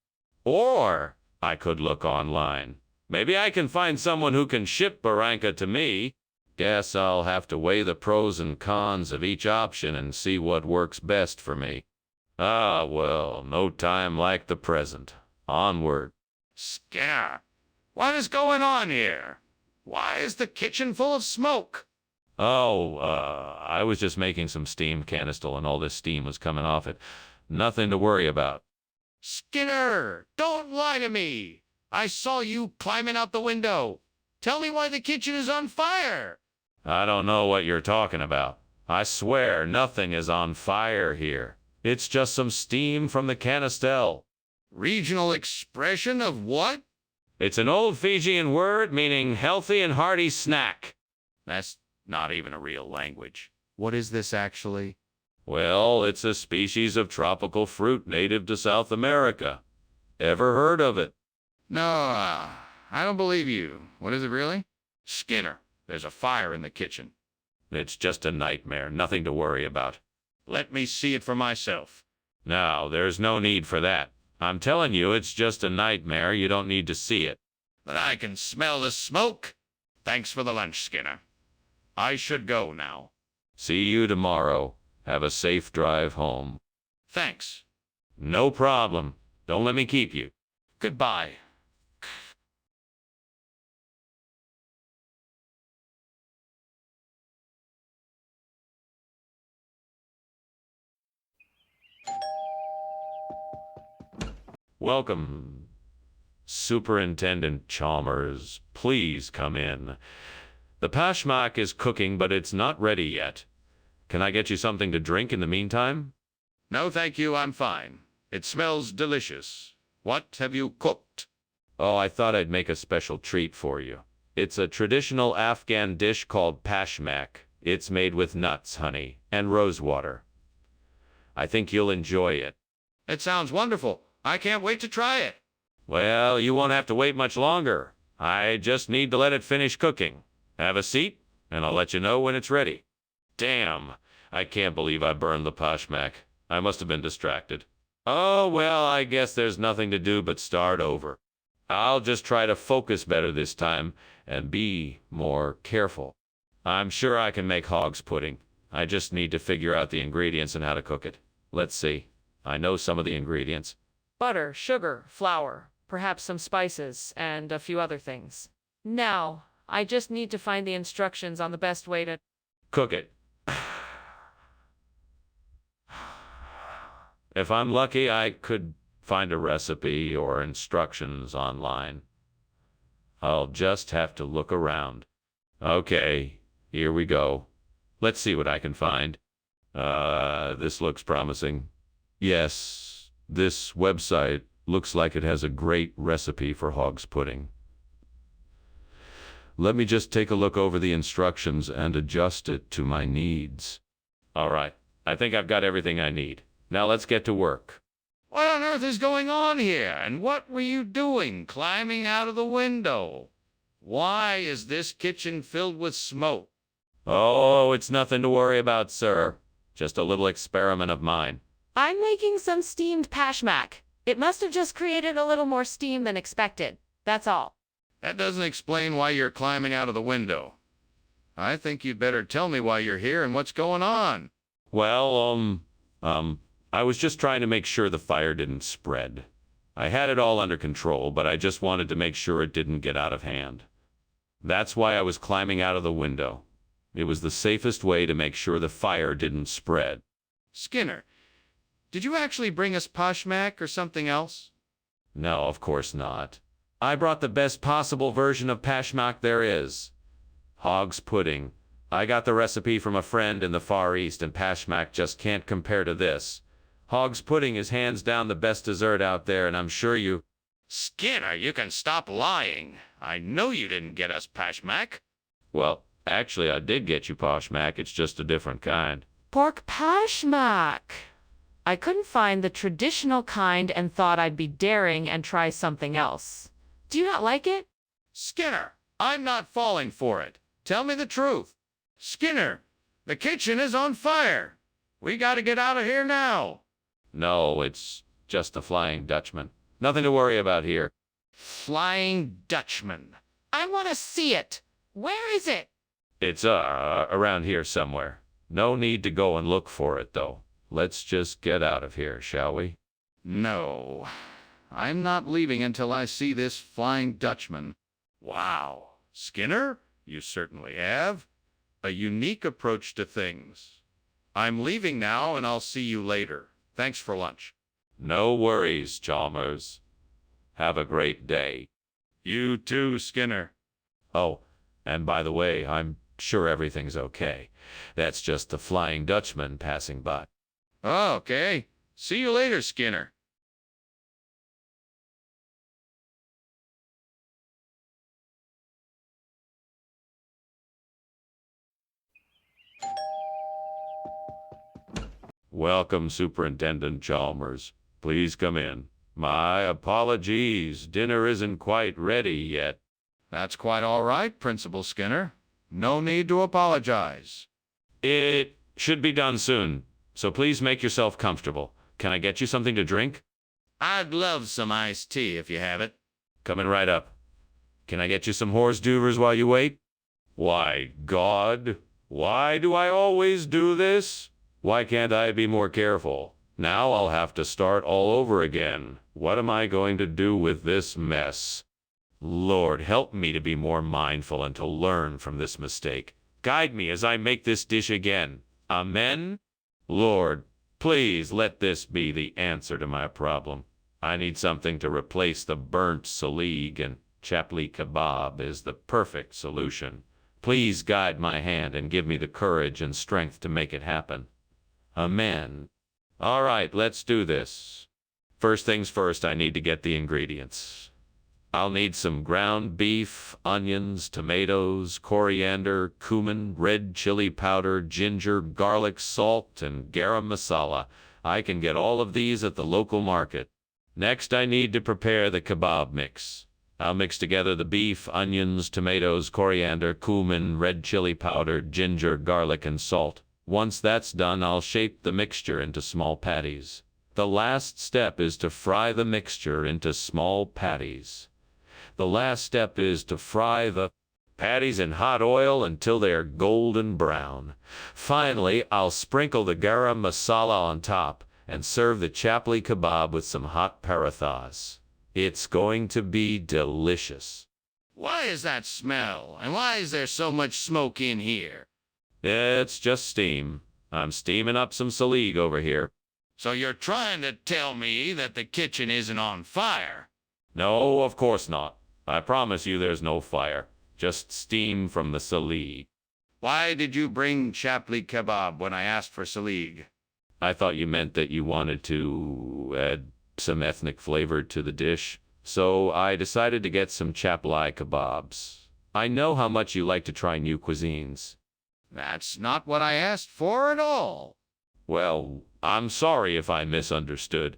Or I could look online. Maybe I can find someone who can ship barranca to me. Guess I'll have to weigh the pros and cons of each option and see what works best for me. Ah, well, no time like the present. Onward. Skinner, what is going on here? Why is the kitchen full of smoke? Oh, I was just making some steamed canistel and all this steam was coming off it. Nothing to worry about. Skinner, don't lie to me. I saw you climbing out the window. Tell me why the kitchen is on fire. I don't know what you're talking about. I swear nothing is on fire here. It's just some steam from the canistel. Regional expression of what? It's an old Fijian word meaning healthy and hearty snack. That's not even a real language. What is this actually? Well, it's a species of tropical fruit native to South America. Ever heard of it? No, I don't believe you. What is it really? Skinner, there's a fire in the kitchen. It's just a nightmare, nothing to worry about. Let me see it for myself. No, there's no need for that. I'm telling you, it's just a nightmare. You don't need to see it. But I can smell the smoke. Thanks for the lunch, Skinner. I should go now. See you tomorrow. Have a safe drive home. Thanks. No problem. Don't let me keep you. Goodbye. Welcome, Superintendent Chalmers, please come in. The pashmak is cooking, but it's not ready yet. Can I get you something to drink in the meantime? No, thank you, I'm fine. It smells delicious. What have you cooked? Oh, I thought I'd make a special treat for you. It's a traditional Afghan dish called pashmak. It's made with nuts, honey, and rose water. I think you'll enjoy it. It sounds wonderful. I can't wait to try it. Well, you won't have to wait much longer. I just need to let it finish cooking. Have a seat, and I'll let you know when it's ready. Damn, I can't believe I burned the pashmak. I must have been distracted. Oh, well, I guess there's nothing to do but start over. I'll just try to focus better this time and be more careful. I'm sure I can make hog's pudding. I just need to figure out the ingredients and how to cook it. Let's see. I know some of the ingredients. Butter, sugar, flour, perhaps some spices, and a few other things. Now, I just need to find the instructions on the best way to Cook it. If I'm lucky, I could find a recipe or instructions online. I'll just have to look around. Okay, here we go. Let's see what I can find. This looks promising. Yes, this website looks like it has a great recipe for hog's pudding. Let me just take a look over the instructions and adjust it to my needs. All right, I think I've got everything I need. Now let's get to work. What on earth is going on here? And what were you doing, climbing out of the window? Why is this kitchen filled with smoke? Oh, it's nothing to worry about, sir. Just a little experiment of mine. I'm making some steamed pashmak. It must have just created a little more steam than expected. That's all. That doesn't explain why you're climbing out of the window. I think you'd better tell me why you're here and what's going on. Well, I was just trying to make sure the fire didn't spread. I had it all under control, but I just wanted to make sure it didn't get out of hand. That's why I was climbing out of the window. It was the safest way to make sure the fire didn't spread. Skinner, did you actually bring us pashmak or something else? No, of course not. I brought the best possible version of pashmak there is. Hog's pudding. I got the recipe from a friend in the Far East, and pashmak just can't compare to this. Hog's pudding is hands down the best dessert out there, and I'm sure you... Skinner, you can stop lying. I know you didn't get us pashmak. Well, actually, I did get you pashmak. It's just a different kind. Pork pashmak. I couldn't find the traditional kind and thought I'd be daring and try something else. Do you not like it? Skinner, I'm not falling for it. Tell me the truth. Skinner, the kitchen is on fire. We gotta get out of here now. No, it's just a Flying Dutchman. Nothing to worry about here. Flying Dutchman. I want to see it. Where is it? It's, around here somewhere. No need to go and look for it, though. Let's just get out of here, shall we? No, I'm not leaving until I see this Flying Dutchman. Wow, Skinner, you certainly have a unique approach to things. I'm leaving now, and I'll see you later. Thanks for lunch. No worries, Chalmers. Have a great day. You too, Skinner. Oh, and by the way, I'm sure everything's okay. That's just the Flying Dutchman passing by. Okay. See you later, Skinner. Welcome, Superintendent Chalmers. Please come in. My apologies. Dinner isn't quite ready yet. That's quite all right, Principal Skinner. No need to apologize. It should be done soon, so please make yourself comfortable. Can I get you something to drink? I'd love some iced tea if you have it. Coming right up. Can I get you some horse duvers while you wait? Why, God, why do I always do this? Why can't I be more careful? Now I'll have to start all over again. What am I going to do with this mess? Lord, help me to be more mindful and to learn from this mistake. Guide me as I make this dish again. Amen? Lord, please let this be the answer to my problem. I need something to replace the burnt salig, and chapli kebab is the perfect solution. Please guide my hand and give me the courage and strength to make it happen. Amen. All right, let's do this. First things first, I need to get the ingredients. I'll need some ground beef, onions, tomatoes, coriander, cumin, red chili powder, ginger, garlic, salt, and garam masala. I can get all of these at the local market. Next, I need to prepare the kebab mix. I'll mix together the beef, onions, tomatoes, coriander, cumin, red chili powder, ginger, garlic, and salt. Once that's done, I'll shape the mixture into small patties. The last step is to fry the mixture into small patties. The last step is to fry the patties in hot oil until they are golden brown. Finally, I'll sprinkle the garam masala on top and serve the chapli kebab with some hot parathas. It's going to be delicious. Why is that smell? And why is there so much smoke in here? It's just steam. I'm steaming up some salig over here. So you're trying to tell me that the kitchen isn't on fire? No, of course not. I promise you there's no fire. Just steam from the salig. Why did you bring chapli kebab when I asked for salig? I thought you meant that you wanted to add some ethnic flavor to the dish, so I decided to get some chapli kebabs. I know how much you like to try new cuisines. That's not what I asked for at all. Well, I'm sorry if I misunderstood.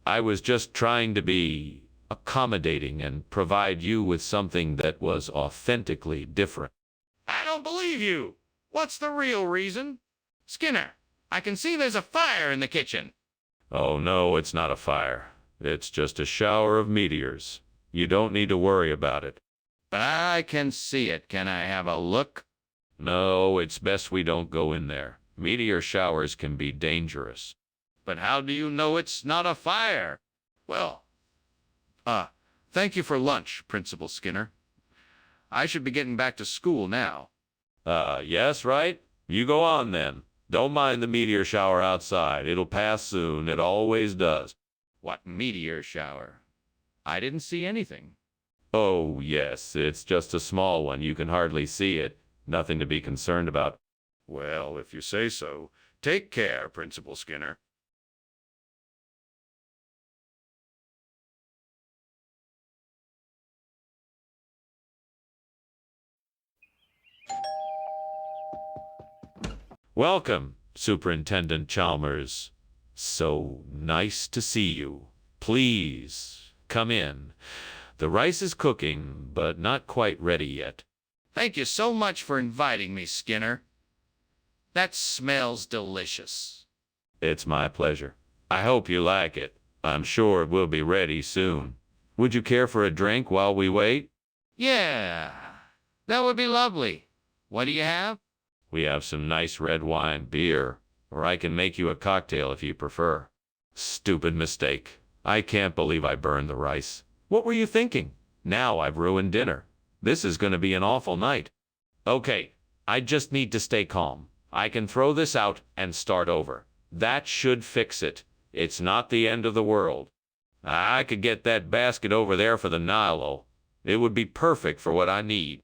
I was just trying to be accommodating and provide you with something that was authentically different. I don't believe you. What's the real reason? Skinner, I can see there's a fire in the kitchen. Oh no, it's not a fire. It's just a shower of meteors. You don't need to worry about it. But I can see it. Can I have a look? No, it's best we don't go in there. Meteor showers can be dangerous. But how do you know it's not a fire? Well, thank you for lunch, Principal Skinner. I should be getting back to school now. Yes, right? You go on then. Don't mind the meteor shower outside. It'll pass soon. It always does. What meteor shower? I didn't see anything. Oh, yes, it's just a small one. You can hardly see it. Nothing to be concerned about. Well, if you say so. Take care, Principal Skinner. Welcome, Superintendent Chalmers. So nice to see you. Please, come in. The rice is cooking, but not quite ready yet. Thank you so much for inviting me, Skinner. That smells delicious. It's my pleasure. I hope you like it. I'm sure it will be ready soon. Would you care for a drink while we wait? Yeah, that would be lovely. What do you have? We have some nice red wine beer, or I can make you a cocktail if you prefer. Stupid mistake. I can't believe I burned the rice. What were you thinking? Now I've ruined dinner. This is going to be an awful night. Okay, I just need to stay calm. I can throw this out and start over. That should fix it. It's not the end of the world. I could get that basket over there for the Nilo. It would be perfect for what I need.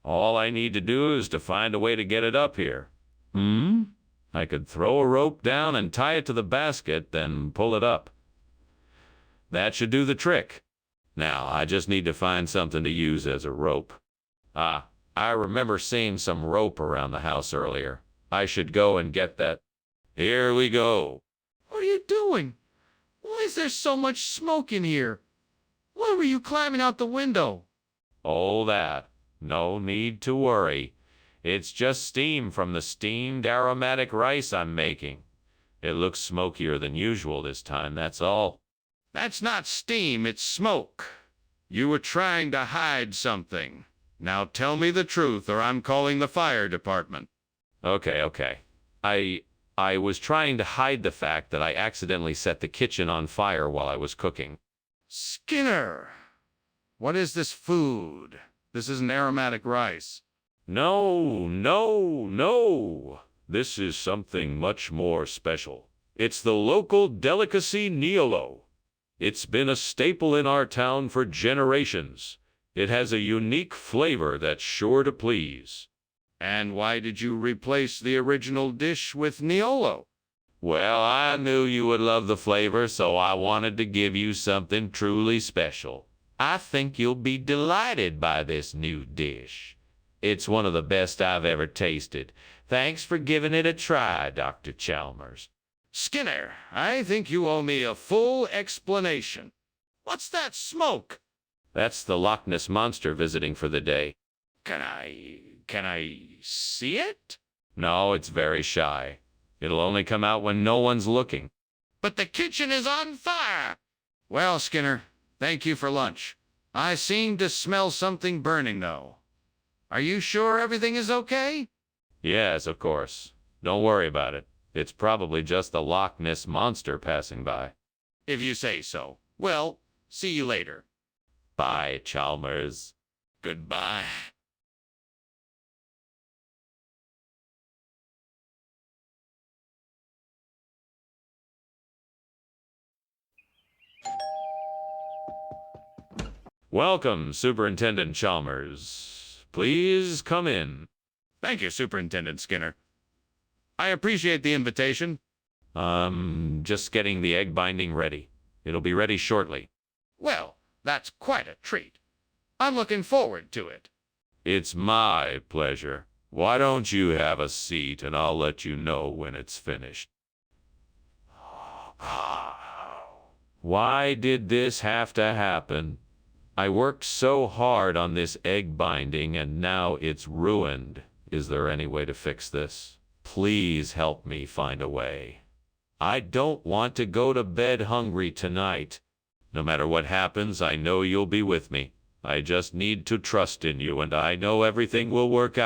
All I need to do is to find a way to get it up here. I could throw a rope down and tie it to the basket, then pull it up. That should do the trick. Now, I just need to find something to use as a rope. I remember seeing some rope around the house earlier. I should go and get that. Here we go. What are you doing? Why is there so much smoke in here? Why were you climbing out the window? Oh, that. No need to worry. It's just steam from the steamed aromatic rice I'm making. It looks smokier than usual this time, that's all. That's not steam, it's smoke. You were trying to hide something. Now tell me the truth or I'm calling the fire department. Okay. I was trying to hide the fact that I accidentally set the kitchen on fire while I was cooking. Skinner, what is this food? This isn't aromatic rice. No. This is something much more special. It's the local delicacy Niolo. It's been a staple in our town for generations. It has a unique flavor that's sure to please. And why did you replace the original dish with Neolo? Well, I knew you would love the flavor, so I wanted to give you something truly special. I think you'll be delighted by this new dish. It's one of the best I've ever tasted. Thanks for giving it a try, Dr. Chalmers. Skinner, I think you owe me a full explanation. What's that smoke? That's the Loch Ness Monster visiting for the day. Can I see it? No, it's very shy. It'll only come out when no one's looking. But the kitchen is on fire. Well, Skinner, thank you for lunch. I seem to smell something burning, though. Are you sure everything is okay? Yes, of course. Don't worry about it. It's probably just the Loch Ness Monster passing by. If you say so. Well, see you later. Bye, Chalmers. Goodbye. Welcome, Superintendent Chalmers. Please come in. Thank you, Superintendent Skinner. I appreciate the invitation. Just getting the egg binding ready. It'll be ready shortly. Well, that's quite a treat. I'm looking forward to it. It's my pleasure. Why don't you have a seat and I'll let you know when it's finished. Why did this have to happen? I worked so hard on this egg binding and now it's ruined. Is there any way to fix this? Please help me find a way. I don't want to go to bed hungry tonight. No matter what happens, I know you'll be with me. I just need to trust in you and I know everything will work out.